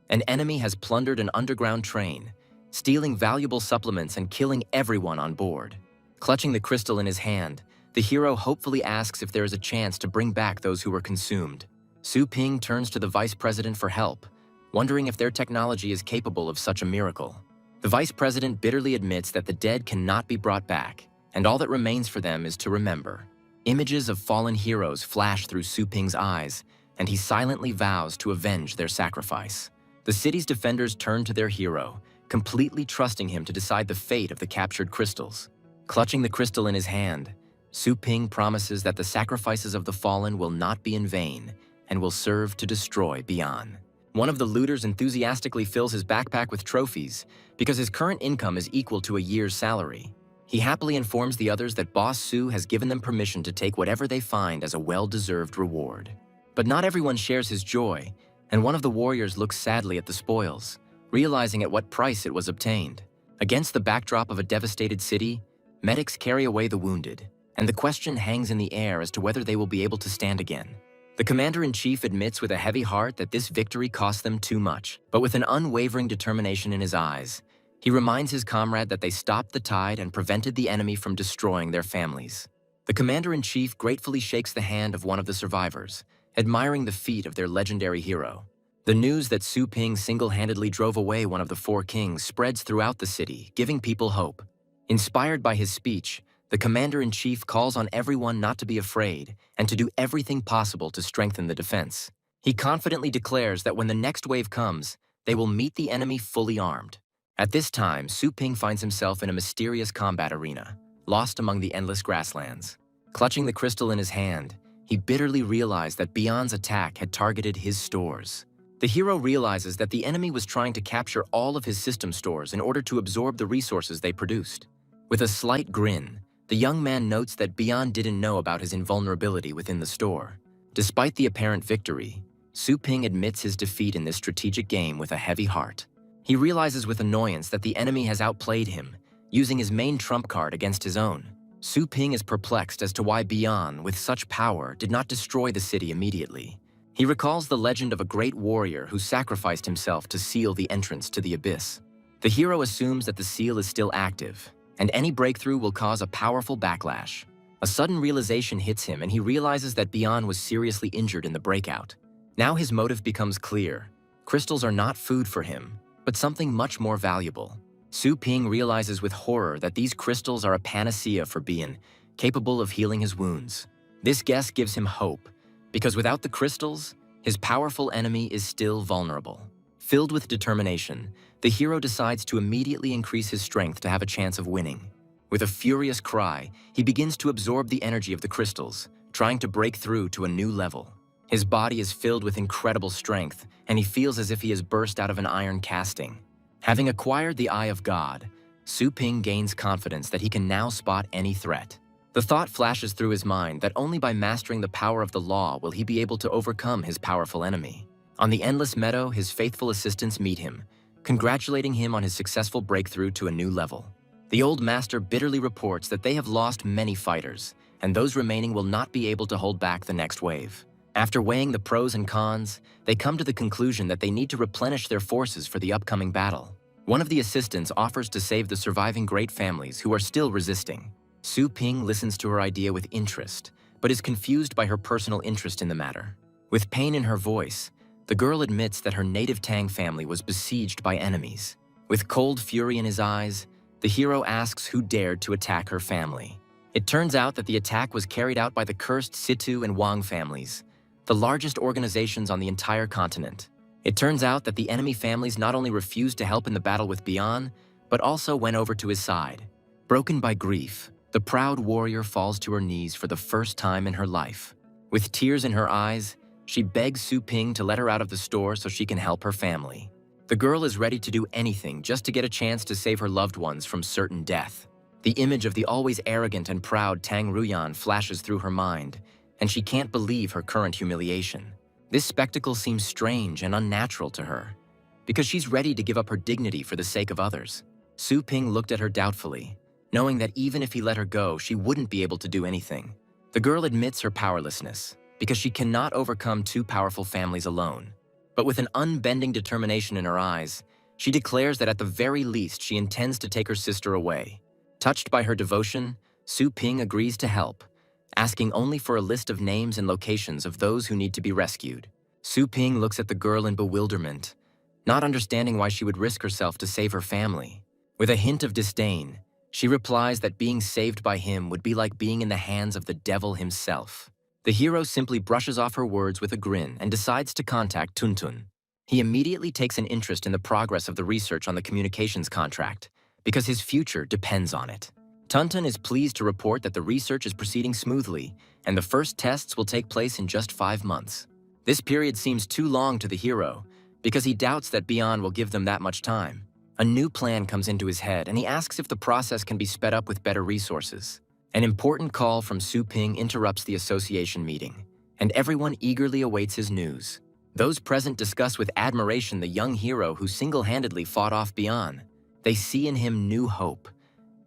An enemy has plundered an underground train, stealing valuable supplements and killing everyone on board. Clutching the crystal in his hand, the hero hopefully asks if there is a chance to bring back those who were consumed. Su Ping turns to the vice president for help, wondering if their technology is capable of such a miracle. The vice president bitterly admits that the dead cannot be brought back, and all that remains for them is to remember. Images of fallen heroes flash through Su Ping's eyes, and he silently vows to avenge their sacrifice. The city's defenders turn to their hero, completely trusting him to decide the fate of the captured crystals. Clutching the crystal in his hand, Su Ping promises that the sacrifices of the fallen will not be in vain and will serve to destroy Bian. One of the looters enthusiastically fills his backpack with trophies because his current income is equal to a year's salary. He happily informs the others that Boss Su has given them permission to take whatever they find as a well-deserved reward. But not everyone shares his joy, and one of the warriors looks sadly at the spoils, realizing at what price it was obtained. Against the backdrop of a devastated city, medics carry away the wounded, and the question hangs in the air as to whether they will be able to stand again. The commander-in-chief admits with a heavy heart that this victory cost them too much, but with an unwavering determination in his eyes, he reminds his comrade that they stopped the tide and prevented the enemy from destroying their families. The commander-in-chief gratefully shakes the hand of one of the survivors, admiring the feat of their legendary hero. The news that Su Ping single-handedly drove away one of the four kings spreads throughout the city, giving people hope. Inspired by his speech, the commander-in-chief calls on everyone not to be afraid and to do everything possible to strengthen the defense. He confidently declares that when the next wave comes, they will meet the enemy fully armed. At this time, Su Ping finds himself in a mysterious combat arena, lost among the endless grasslands. Clutching the crystal in his hand, he bitterly realized that Bian's attack had targeted his stores. The hero realizes that the enemy was trying to capture all of his system stores in order to absorb the resources they produced. With a slight grin, the young man notes that Bian didn't know about his invulnerability within the store. Despite the apparent victory, Su Ping admits his defeat in this strategic game with a heavy heart. He realizes with annoyance that the enemy has outplayed him, using his main trump card against his own. Su Ping is perplexed as to why Bian, with such power, did not destroy the city immediately. He recalls the legend of a great warrior who sacrificed himself to seal the entrance to the abyss. The hero assumes that the seal is still active, and any breakthrough will cause a powerful backlash. A sudden realization hits him and he realizes that Bian was seriously injured in the breakout. Now his motive becomes clear. Crystals are not food for him, but something much more valuable. Su Ping realizes with horror that these crystals are a panacea for Bian, capable of healing his wounds. This guess gives him hope, because without the crystals, his powerful enemy is still vulnerable. Filled with determination, the hero decides to immediately increase his strength to have a chance of winning. With a furious cry, he begins to absorb the energy of the crystals, trying to break through to a new level. His body is filled with incredible strength, and he feels as if he has burst out of an iron casting. Having acquired the Eye of God, Su Ping gains confidence that he can now spot any threat. The thought flashes through his mind that only by mastering the power of the law will he be able to overcome his powerful enemy. On the endless meadow, his faithful assistants meet him, congratulating him on his successful breakthrough to a new level. The old master bitterly reports that they have lost many fighters, and those remaining will not be able to hold back the next wave. After weighing the pros and cons, they come to the conclusion that they need to replenish their forces for the upcoming battle. One of the assistants offers to save the surviving great families who are still resisting. Su Ping listens to her idea with interest, but is confused by her personal interest in the matter. With pain in her voice, the girl admits that her native Tang family was besieged by enemies. With cold fury in his eyes, the hero asks who dared to attack her family. It turns out that the attack was carried out by the cursed Situ and Wang families. the largest organizations on the entire continent. It turns out that the enemy families not only refused to help in the battle with Bian, but also went over to his side. Broken by grief, the proud warrior falls to her knees for the first time in her life. With tears in her eyes, she begs Su Ping to let her out of the store so she can help her family. The girl is ready to do anything just to get a chance to save her loved ones from certain death. The image of the always arrogant and proud Tang Ruyan flashes through her mind, and she can't believe her current humiliation. This spectacle seems strange and unnatural to her, because she's ready to give up her dignity for the sake of others. Su Ping looked at her doubtfully, knowing that even if he let her go, she wouldn't be able to do anything. The girl admits her powerlessness, because she cannot overcome two powerful families alone. But with an unbending determination in her eyes, she declares that at the very least she intends to take her sister away. Touched by her devotion, Su Ping agrees to help, asking only for a list of names and locations of those who need to be rescued. Su Ping looks at the girl in bewilderment, not understanding why she would risk herself to save her family. With a hint of disdain, she replies that being saved by him would be like being in the hands of the devil himself. The hero simply brushes off her words with a grin and decides to contact Tuntun. He immediately takes an interest in the progress of the research on the communications contract, because his future depends on it. Tuntun is pleased to report that the research is proceeding smoothly, and the first tests will take place in just 5 months. This period seems too long to the hero, because he doubts that Bian will give them that much time. A new plan comes into his head, and he asks if the process can be sped up with better resources. An important call from Su Ping interrupts the association meeting, and everyone eagerly awaits his news. Those present discuss with admiration the young hero who single-handedly fought off Bian. They see in him new hope,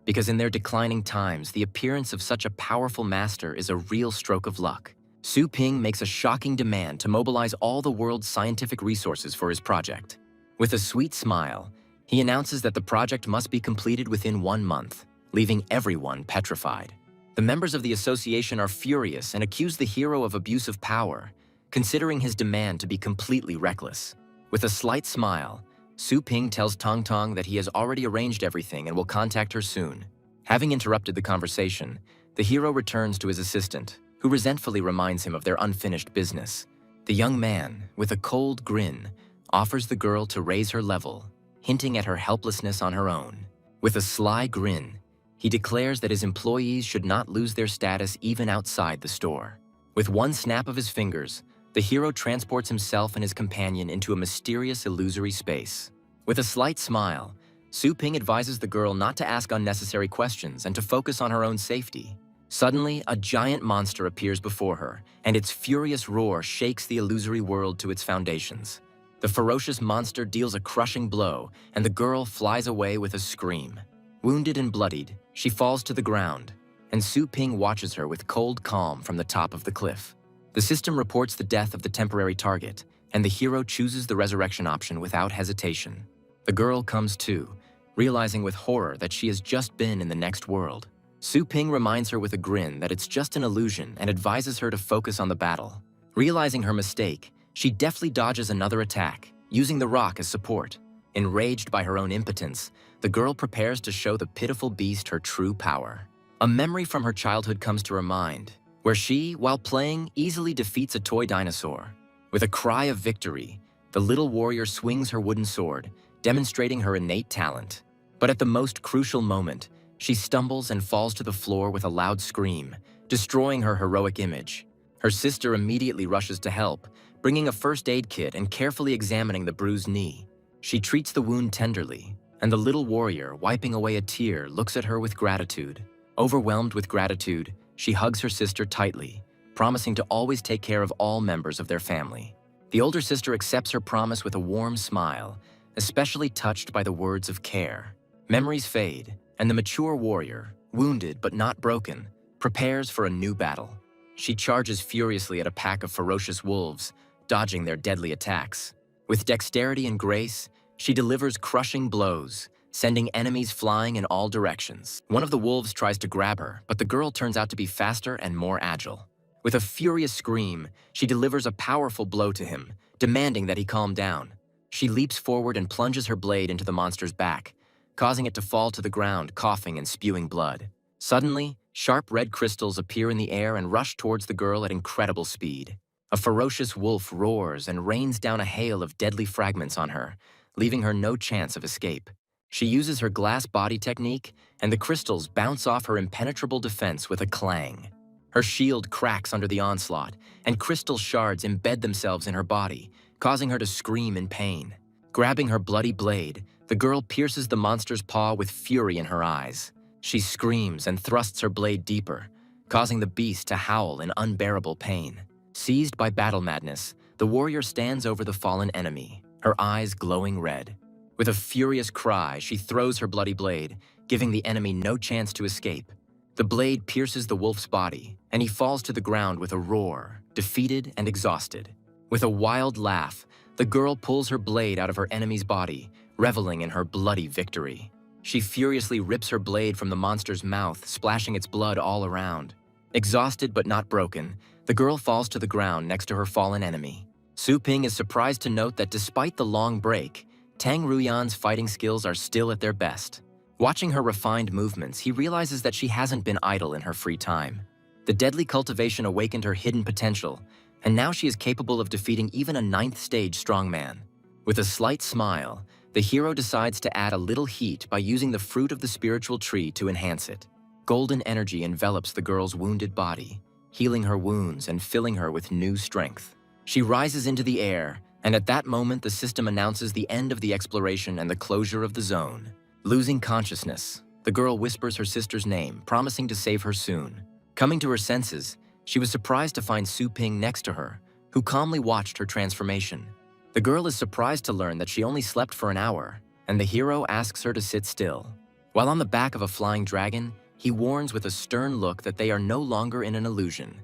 because in their declining times, the appearance of such a powerful master is a real stroke of luck. Su Ping makes a shocking demand to mobilize all the world's scientific resources for his project. With a sweet smile, he announces that the project must be completed within 1 month, leaving everyone petrified. The members of the association are furious and accuse the hero of abuse of power, considering his demand to be completely reckless. With a slight smile, Su Ping tells Tong Tong that he has already arranged everything and will contact her soon. Having interrupted the conversation, the hero returns to his assistant, who resentfully reminds him of their unfinished business. The young man, with a cold grin, offers the girl to raise her level, hinting at her helplessness on her own. With a sly grin, he declares that his employees should not lose their status even outside the store. With one snap of his fingers, the hero transports himself and his companion into a mysterious illusory space. With a slight smile, Su Ping advises the girl not to ask unnecessary questions and to focus on her own safety. Suddenly, a giant monster appears before her, and its furious roar shakes the illusory world to its foundations. The ferocious monster deals a crushing blow, and the girl flies away with a scream. Wounded and bloodied, she falls to the ground, and Su Ping watches her with cold calm from the top of the cliff. The system reports the death of the temporary target, and the hero chooses the resurrection option without hesitation. The girl comes to, realizing with horror that she has just been in the next world. Su Ping reminds her with a grin that it's just an illusion and advises her to focus on the battle. Realizing her mistake, she deftly dodges another attack, using the rock as support. Enraged by her own impotence, the girl prepares to show the pitiful beast her true power. A memory from her childhood comes to her mind, where she, while playing, easily defeats a toy dinosaur. With a cry of victory, the little warrior swings her wooden sword, demonstrating her innate talent. But at the most crucial moment, she stumbles and falls to the floor with a loud scream, destroying her heroic image. Her sister immediately rushes to help, bringing a first aid kit and carefully examining the bruised knee. She treats the wound tenderly, and the little warrior, wiping away a tear, looks at her with gratitude. Overwhelmed with gratitude, she hugs her sister tightly, promising to always take care of all members of their family. The older sister accepts her promise with a warm smile, especially touched by the words of care. Memories fade, and the mature warrior, wounded but not broken, prepares for a new battle. She charges furiously at a pack of ferocious wolves, dodging their deadly attacks. With dexterity and grace, she delivers crushing blows, sending enemies flying in all directions. One of the wolves tries to grab her, but the girl turns out to be faster and more agile. With a furious scream, she delivers a powerful blow to him, demanding that he calm down. She leaps forward and plunges her blade into the monster's back, causing it to fall to the ground, coughing and spewing blood. Suddenly, sharp red crystals appear in the air and rush towards the girl at incredible speed. A ferocious wolf roars and rains down a hail of deadly fragments on her, leaving her no chance of escape. She uses her glass body technique, and the crystals bounce off her impenetrable defense with a clang. Her shield cracks under the onslaught, and crystal shards embed themselves in her body, causing her to scream in pain. Grabbing her bloody blade, the girl pierces the monster's paw with fury in her eyes. She screams and thrusts her blade deeper, causing the beast to howl in unbearable pain. Seized by battle madness, the warrior stands over the fallen enemy, her eyes glowing red. With a furious cry, she throws her bloody blade, giving the enemy no chance to escape. The blade pierces the wolf's body, and he falls to the ground with a roar, defeated and exhausted. With a wild laugh, the girl pulls her blade out of her enemy's body, reveling in her bloody victory. She furiously rips her blade from the monster's mouth, splashing its blood all around. Exhausted but not broken, the girl falls to the ground next to her fallen enemy. Su Ping is surprised to note that despite the long break, Tang Ruyan's fighting skills are still at their best. Watching her refined movements, he realizes that she hasn't been idle in her free time. The deadly cultivation awakened her hidden potential, and now she is capable of defeating even a 9th stage strongman. With a slight smile, the hero decides to add a little heat by using the fruit of the spiritual tree to enhance it. Golden energy envelops the girl's wounded body, healing her wounds and filling her with new strength. She rises into the air, and at that moment the system announces the end of the exploration and the closure of the zone. Losing consciousness, the girl whispers her sister's name, promising to save her soon. Coming to her senses, she was surprised to find Su Ping next to her, who calmly watched her transformation. The girl is surprised to learn that she only slept for an hour, and the hero asks her to sit still. While on the back of a flying dragon, he warns with a stern look that they are no longer in an illusion,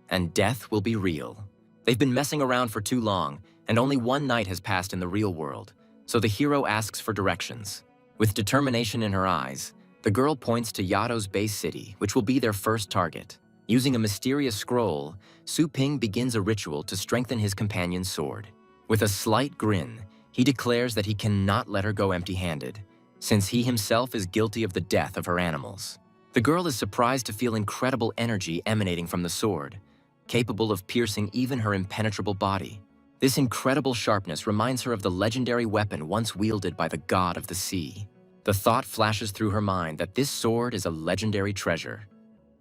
and death will be real. They've been messing around for too long, and only one night has passed in the real world, so the hero asks for directions. With determination in her eyes, the girl points to Yato's base city, which will be their first target. Using a mysterious scroll, Su Ping begins a ritual to strengthen his companion's sword. With a slight grin, he declares that he cannot let her go empty-handed, since he himself is guilty of the death of her animals. The girl is surprised to feel incredible energy emanating from the sword, capable of piercing even her impenetrable body. This incredible sharpness reminds her of the legendary weapon once wielded by the god of the sea. The thought flashes through her mind that this sword is a legendary treasure,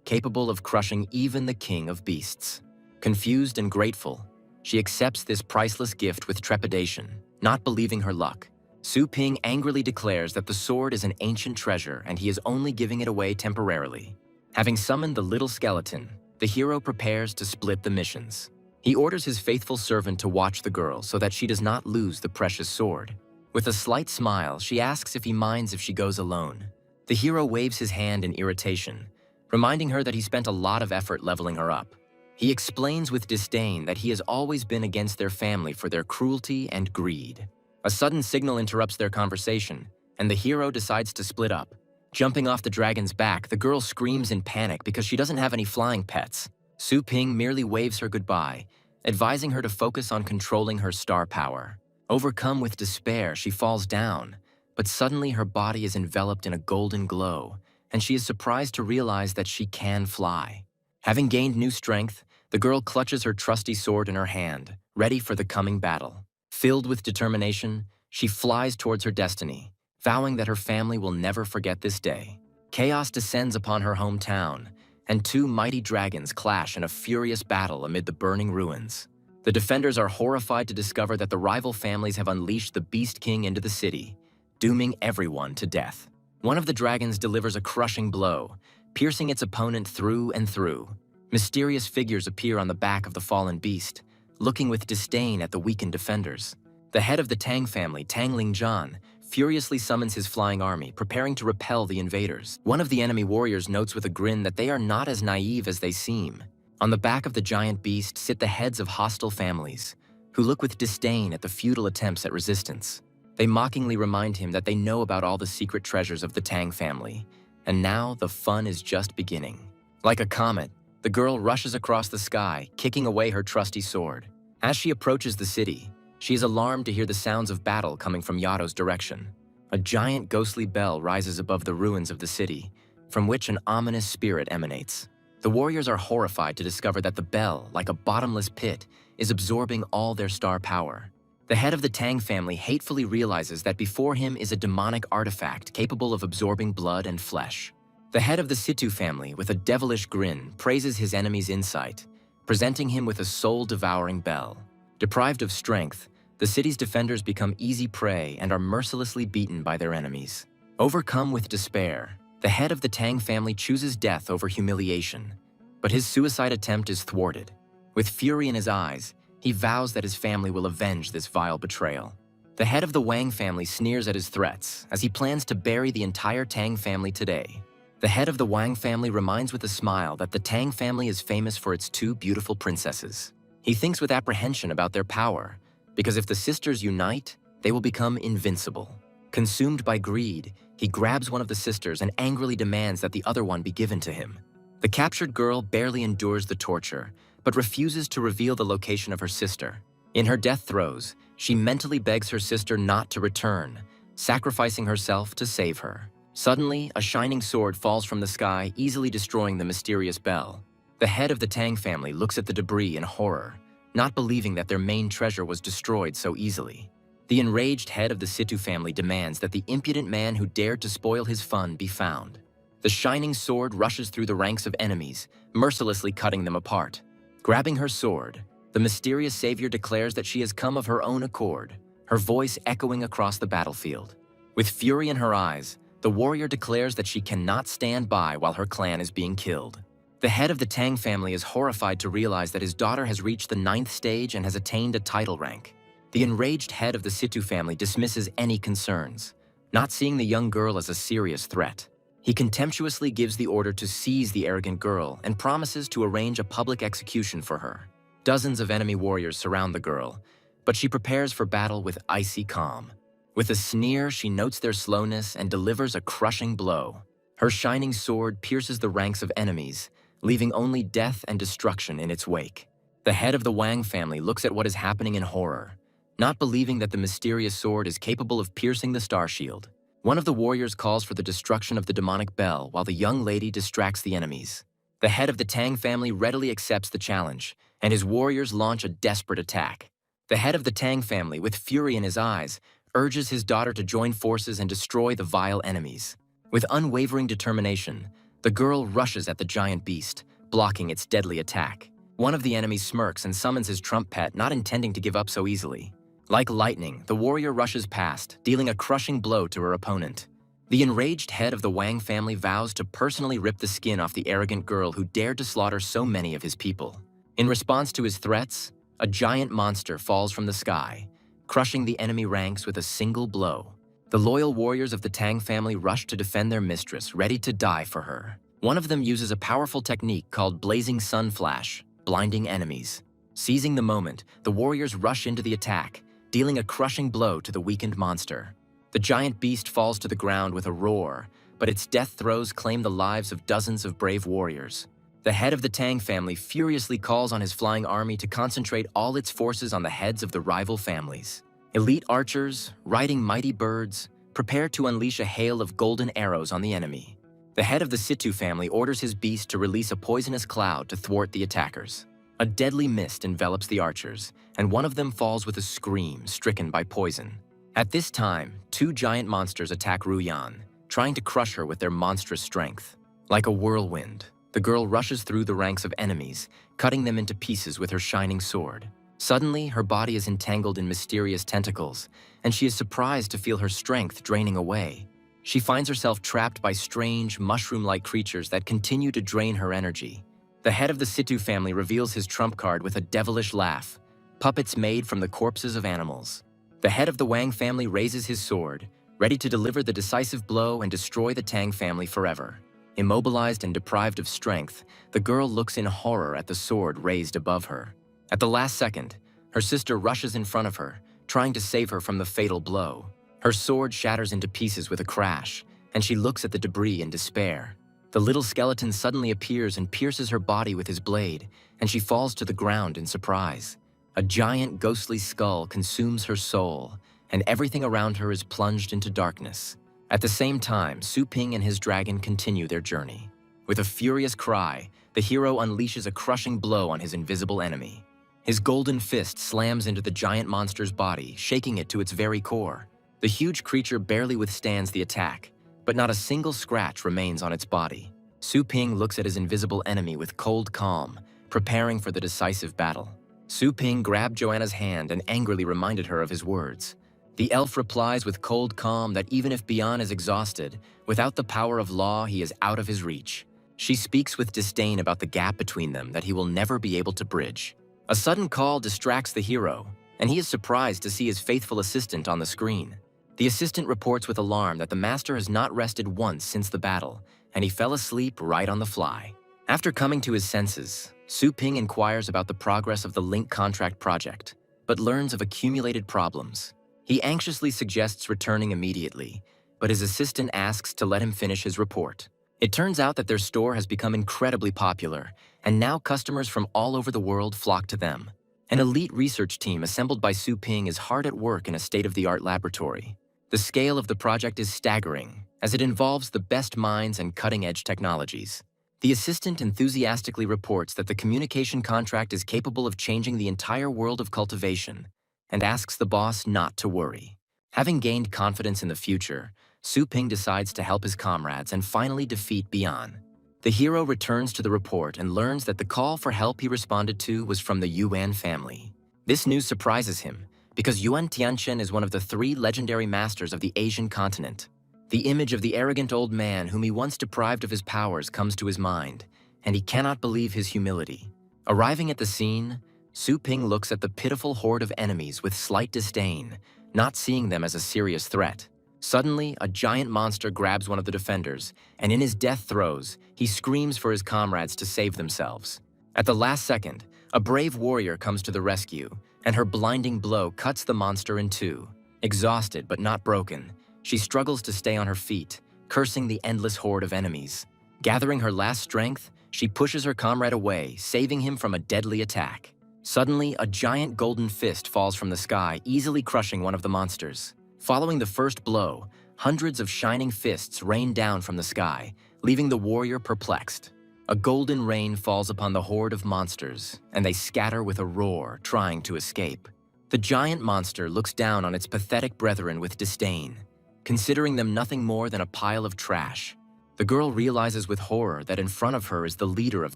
capable of crushing even the king of beasts. Confused and grateful, she accepts this priceless gift with trepidation, not believing her luck. Su Ping angrily declares that the sword is an ancient treasure and he is only giving it away temporarily. Having summoned the little skeleton, the hero prepares to split the missions. He orders his faithful servant to watch the girl so that she does not lose the precious sword. With a slight smile, she asks if he minds if she goes alone. The hero waves his hand in irritation, reminding her that he spent a lot of effort leveling her up. He explains with disdain that he has always been against their family for their cruelty and greed. A sudden signal interrupts their conversation, and the hero decides to split up. Jumping off the dragon's back, the girl screams in panic because she doesn't have any flying pets. Su Ping merely waves her goodbye, advising her to focus on controlling her star power. Overcome with despair, she falls down, but suddenly her body is enveloped in a golden glow, and she is surprised to realize that she can fly. Having gained new strength, the girl clutches her trusty sword in her hand, ready for the coming battle. Filled with determination, she flies towards her destiny, vowing that her family will never forget this day. Chaos descends upon her hometown, and two mighty dragons clash in a furious battle amid the burning ruins. The defenders are horrified to discover that the rival families have unleashed the Beast King into the city, dooming everyone to death. One of the dragons delivers a crushing blow, piercing its opponent through and through. Mysterious figures appear on the back of the fallen beast, looking with disdain at the weakened defenders. The head of the Tang family, Tang Lingzhan, furiously summons his flying army, preparing to repel the invaders. One of the enemy warriors notes with a grin that they are not as naive as they seem. On the back of the giant beast sit the heads of hostile families, who look with disdain at the futile attempts at resistance. They mockingly remind him that they know about all the secret treasures of the Tang family, and now the fun is just beginning. Like a comet, the girl rushes across the sky, kicking away her trusty sword. As she approaches the city, she is alarmed to hear the sounds of battle coming from Yato's direction. A giant ghostly bell rises above the ruins of the city, from which an ominous spirit emanates. The warriors are horrified to discover that the bell, like a bottomless pit, is absorbing all their star power. The head of the Tang family hatefully realizes that before him is a demonic artifact capable of absorbing blood and flesh. The head of the Situ family, with a devilish grin, praises his enemy's insight, presenting him with a soul-devouring bell. Deprived of strength, the city's defenders become easy prey and are mercilessly beaten by their enemies. Overcome with despair, the head of the Tang family chooses death over humiliation, but his suicide attempt is thwarted. With fury in his eyes, he vows that his family will avenge this vile betrayal. The head of the Wang family sneers at his threats as he plans to bury the entire Tang family today. The head of the Wang family reminds with a smile that the Tang family is famous for its 2 beautiful princesses. He thinks with apprehension about their power, because if the sisters unite, they will become invincible. Consumed by greed, he grabs one of the sisters and angrily demands that the other one be given to him. The captured girl barely endures the torture, but refuses to reveal the location of her sister. In her death throes, she mentally begs her sister not to return, sacrificing herself to save her. Suddenly, a shining sword falls from the sky, easily destroying the mysterious bell. The head of the Tang family looks at the debris in horror, not believing that their main treasure was destroyed so easily. The enraged head of the Situ family demands that the impudent man who dared to spoil his fun be found. The shining sword rushes through the ranks of enemies, mercilessly cutting them apart. Grabbing her sword, the mysterious savior declares that she has come of her own accord, her voice echoing across the battlefield. With fury in her eyes, the warrior declares that she cannot stand by while her clan is being killed. The head of the Tang family is horrified to realize that his daughter has reached the 9th stage and has attained a title rank. The enraged head of the Situ family dismisses any concerns, not seeing the young girl as a serious threat. He contemptuously gives the order to seize the arrogant girl and promises to arrange a public execution for her. Dozens of enemy warriors surround the girl, but she prepares for battle with icy calm. With a sneer, she notes their slowness and delivers a crushing blow. Her shining sword pierces the ranks of enemies, leaving only death and destruction in its wake. The head of the Wang family looks at what is happening in horror, not believing that the mysterious sword is capable of piercing the star shield. One of the warriors calls for the destruction of the demonic bell while the young lady distracts the enemies. The head of the Tang family readily accepts the challenge, and his warriors launch a desperate attack. The head of the Tang family, with fury in his eyes, urges his daughter to join forces and destroy the vile enemies. With unwavering determination, the girl rushes at the giant beast, blocking its deadly attack. One of the enemies smirks and summons his trump pet, not intending to give up so easily. Like lightning, the warrior rushes past, dealing a crushing blow to her opponent. The enraged head of the Wang family vows to personally rip the skin off the arrogant girl who dared to slaughter so many of his people. In response to his threats, a giant monster falls from the sky, crushing the enemy ranks with a single blow. The loyal warriors of the Tang family rush to defend their mistress, ready to die for her. One of them uses a powerful technique called Blazing Sun Flash, blinding enemies. Seizing the moment, the warriors rush into the attack, dealing a crushing blow to the weakened monster. The giant beast falls to the ground with a roar, but its death throes claim the lives of dozens of brave warriors. The head of the Tang family furiously calls on his flying army to concentrate all its forces on the heads of the rival families. Elite archers, riding mighty birds, prepare to unleash a hail of golden arrows on the enemy. The head of the Situ family orders his beast to release a poisonous cloud to thwart the attackers. A deadly mist envelops the archers, and one of them falls with a scream, stricken by poison. At this time, 2 giant monsters attack Ruyan, trying to crush her with their monstrous strength. Like a whirlwind, the girl rushes through the ranks of enemies, cutting them into pieces with her shining sword. Suddenly, her body is entangled in mysterious tentacles, and she is surprised to feel her strength draining away. She finds herself trapped by strange, mushroom-like creatures that continue to drain her energy. The head of the Situ family reveals his trump card with a devilish laugh, puppets made from the corpses of animals. The head of the Wang family raises his sword, ready to deliver the decisive blow and destroy the Tang family forever. Immobilized and deprived of strength, the girl looks in horror at the sword raised above her. At the last second, her sister rushes in front of her, trying to save her from the fatal blow. Her sword shatters into pieces with a crash, and she looks at the debris in despair. The little skeleton suddenly appears and pierces her body with his blade, and she falls to the ground in surprise. A giant ghostly skull consumes her soul, and everything around her is plunged into darkness. At the same time, Su Ping and his dragon continue their journey. With a furious cry, the hero unleashes a crushing blow on his invisible enemy. His golden fist slams into the giant monster's body, shaking it to its very core. The huge creature barely withstands the attack, but not a single scratch remains on its body. Su Ping looks at his invisible enemy with cold calm, preparing for the decisive battle. Su Ping grabbed Joanna's hand and angrily reminded her of his words. The elf replies with cold calm that even if Bian is exhausted, without the power of law, he is out of his reach. She speaks with disdain about the gap between them that he will never be able to bridge. A sudden call distracts the hero, and he is surprised to see his faithful assistant on the screen. The assistant reports with alarm that the master has not rested once since the battle, and he fell asleep right on the fly. After coming to his senses, Su Ping inquires about the progress of the Link contract project, but learns of accumulated problems. He anxiously suggests returning immediately, but his assistant asks to let him finish his report. It turns out that their store has become incredibly popular, and now customers from all over the world flock to them. An elite research team assembled by Su Ping is hard at work in a state-of-the-art laboratory. The scale of the project is staggering, as it involves the best minds and cutting-edge technologies. The assistant enthusiastically reports that the communication contract is capable of changing the entire world of cultivation, and asks the boss not to worry. Having gained confidence in the future, Su Ping decides to help his comrades and finally defeat Bian. The hero returns to the report and learns that the call for help he responded to was from the Yuan family. This news surprises him, because Yuan Tianchen is one of the 3 legendary masters of the Asian continent. The image of the arrogant old man whom he once deprived of his powers comes to his mind, and he cannot believe his humility. Arriving at the scene, Su Ping looks at the pitiful horde of enemies with slight disdain, not seeing them as a serious threat. Suddenly, a giant monster grabs one of the defenders, and in his death throes, he screams for his comrades to save themselves. At the last second, a brave warrior comes to the rescue, and her blinding blow cuts the monster in two. Exhausted but not broken, she struggles to stay on her feet, cursing the endless horde of enemies. Gathering her last strength, she pushes her comrade away, saving him from a deadly attack. Suddenly, a giant golden fist falls from the sky, easily crushing one of the monsters. Following the first blow, hundreds of shining fists rain down from the sky, leaving the warrior perplexed. A golden rain falls upon the horde of monsters, and they scatter with a roar, trying to escape. The giant monster looks down on its pathetic brethren with disdain, considering them nothing more than a pile of trash. The girl realizes with horror that in front of her is the leader of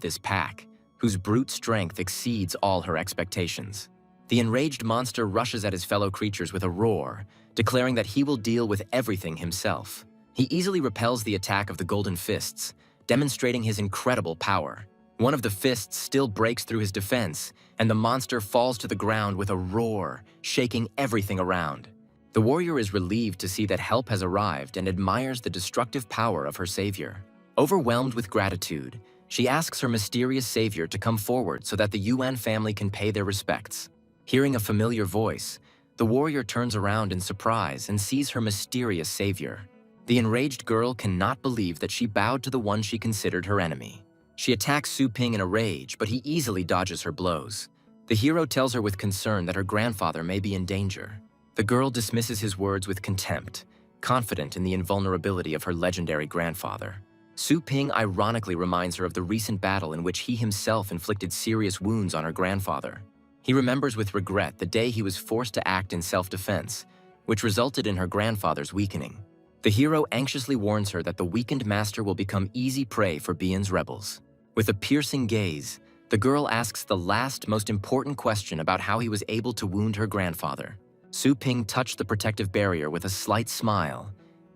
this pack, whose brute strength exceeds all her expectations. The enraged monster rushes at his fellow creatures with a roar, declaring that he will deal with everything himself. He easily repels the attack of the golden fists, demonstrating his incredible power. One of the fists still breaks through his defense, and the monster falls to the ground with a roar, shaking everything around. The warrior is relieved to see that help has arrived and admires the destructive power of her savior. Overwhelmed with gratitude, she asks her mysterious savior to come forward so that the Yuan family can pay their respects. Hearing a familiar voice, the warrior turns around in surprise and sees her mysterious savior. The enraged girl cannot believe that she bowed to the one she considered her enemy. She attacks Su Ping in a rage, but he easily dodges her blows. The hero tells her with concern that her grandfather may be in danger. The girl dismisses his words with contempt, confident in the invulnerability of her legendary grandfather. Su Ping ironically reminds her of the recent battle in which he himself inflicted serious wounds on her grandfather. He remembers with regret the day he was forced to act in self-defense, which resulted in her grandfather's weakening. The hero anxiously warns her that the weakened master will become easy prey for Bian's rebels. With a piercing gaze, the girl asks the last, most important question about how he was able to wound her grandfather. Su Ping touched the protective barrier with a slight smile,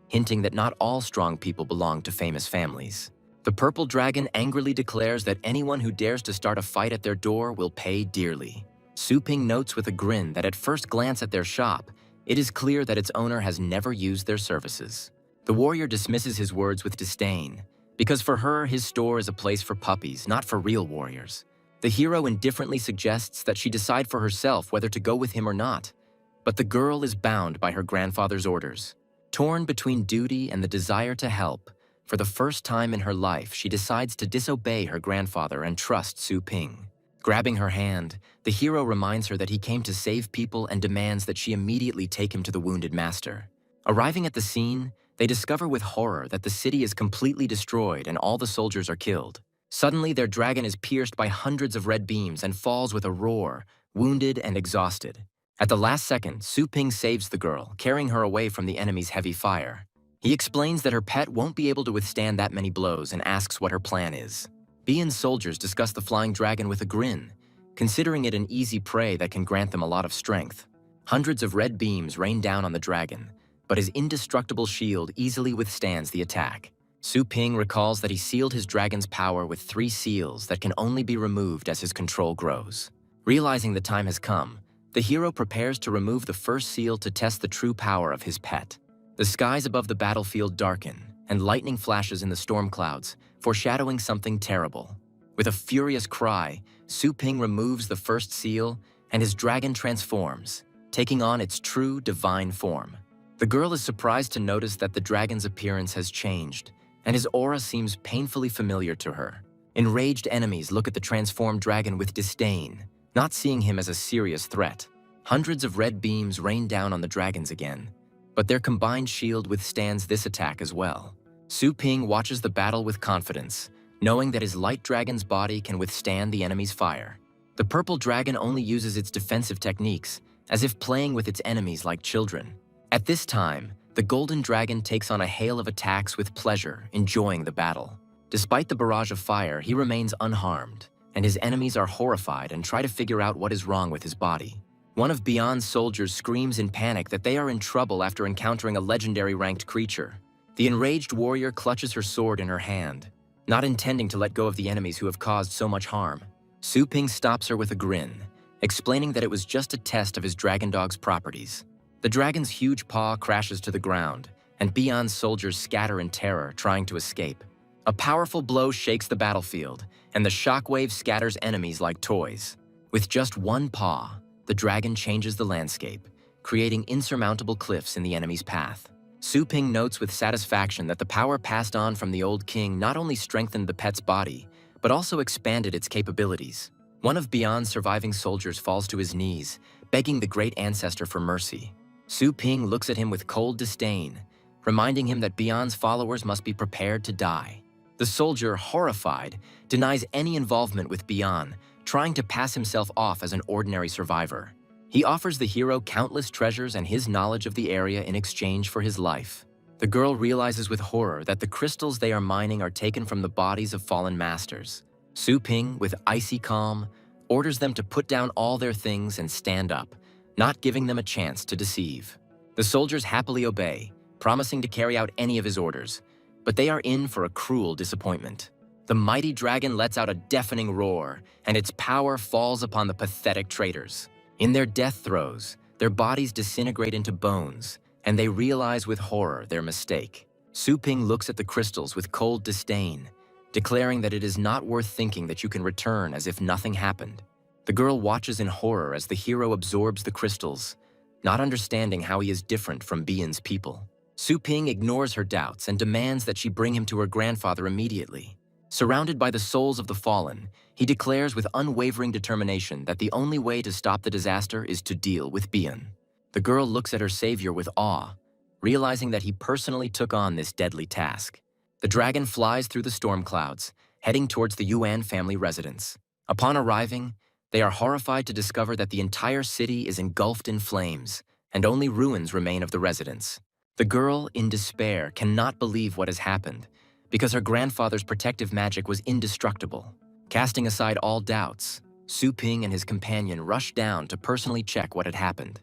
hinting that not all strong people belong to famous families. The purple dragon angrily declares that anyone who dares to start a fight at their door will pay dearly. Su Ping notes with a grin that at first glance at their shop, it is clear that its owner has never used their services. The warrior dismisses his words with disdain, because for her, his store is a place for puppies, not for real warriors. The hero indifferently suggests that she decide for herself whether to go with him or not, but the girl is bound by her grandfather's orders. Torn between duty and the desire to help, for the first time in her life, she decides to disobey her grandfather and trust Su Ping. Grabbing her hand, the hero reminds her that he came to save people and demands that she immediately take him to the wounded master. Arriving at the scene, they discover with horror that the city is completely destroyed and all the soldiers are killed. Suddenly, their dragon is pierced by hundreds of red beams and falls with a roar, wounded and exhausted. At the last second, Su Ping saves the girl, carrying her away from the enemy's heavy fire. He explains that her pet won't be able to withstand that many blows and asks what her plan is. Bian's soldiers discuss the flying dragon with a grin, considering it an easy prey that can grant them a lot of strength. Hundreds of red beams rain down on the dragon, but his indestructible shield easily withstands the attack. Su Ping recalls that he sealed his dragon's power with 3 seals that can only be removed as his control grows. Realizing the time has come, the hero prepares to remove the first seal to test the true power of his pet. The skies above the battlefield darken, and lightning flashes in the storm clouds, foreshadowing something terrible. With a furious cry, Su Ping removes the first seal, and his dragon transforms, taking on its true divine form. The girl is surprised to notice that the dragon's appearance has changed, and his aura seems painfully familiar to her. Enraged enemies look at the transformed dragon with disdain, not seeing him as a serious threat. Hundreds of red beams rain down on the dragons again, but their combined shield withstands this attack as well. Su Ping watches the battle with confidence, knowing that his light dragon's body can withstand the enemy's fire. The purple dragon only uses its defensive techniques, as if playing with its enemies like children. At this time, the golden dragon takes on a hail of attacks with pleasure, enjoying the battle. Despite the barrage of fire, he remains unharmed, and his enemies are horrified and try to figure out what is wrong with his body. One of Bian's soldiers screams in panic that they are in trouble after encountering a legendary ranked creature. The enraged warrior clutches her sword in her hand, not intending to let go of the enemies who have caused so much harm. Su Ping stops her with a grin, explaining that it was just a test of his dragon dog's properties. The dragon's huge paw crashes to the ground, and Bian's soldiers scatter in terror, trying to escape. A powerful blow shakes the battlefield, and the shockwave scatters enemies like toys. With just one paw, the dragon changes the landscape, creating insurmountable cliffs in the enemy's path. Su Ping notes with satisfaction that the power passed on from the old king not only strengthened the pet's body, but also expanded its capabilities. One of Bian's surviving soldiers falls to his knees, begging the great ancestor for mercy. Su Ping looks at him with cold disdain, reminding him that Bian's followers must be prepared to die. The soldier, horrified, denies any involvement with Bian, trying to pass himself off as an ordinary survivor. He offers the hero countless treasures and his knowledge of the area in exchange for his life. The girl realizes with horror that the crystals they are mining are taken from the bodies of fallen masters. Su Ping, with icy calm, orders them to put down all their things and stand up, not giving them a chance to deceive. The soldiers happily obey, promising to carry out any of his orders, but they are in for a cruel disappointment. The mighty dragon lets out a deafening roar, and its power falls upon the pathetic traitors. In their death throes, their bodies disintegrate into bones, and they realize with horror their mistake. Su Ping looks at the crystals with cold disdain, declaring that it is not worth thinking that you can return as if nothing happened. The girl watches in horror as the hero absorbs the crystals, not understanding how he is different from Bian's people. Su Ping ignores her doubts and demands that she bring him to her grandfather immediately. Surrounded by the souls of the fallen, he declares with unwavering determination that the only way to stop the disaster is to deal with Bian. The girl looks at her savior with awe, realizing that he personally took on this deadly task. The dragon flies through the storm clouds, heading towards the Yuan family residence. Upon arriving, they are horrified to discover that the entire city is engulfed in flames, and only ruins remain of the residence. The girl, in despair, cannot believe what has happened, because her grandfather's protective magic was indestructible. Casting aside all doubts, Su Ping and his companion rush down to personally check what had happened.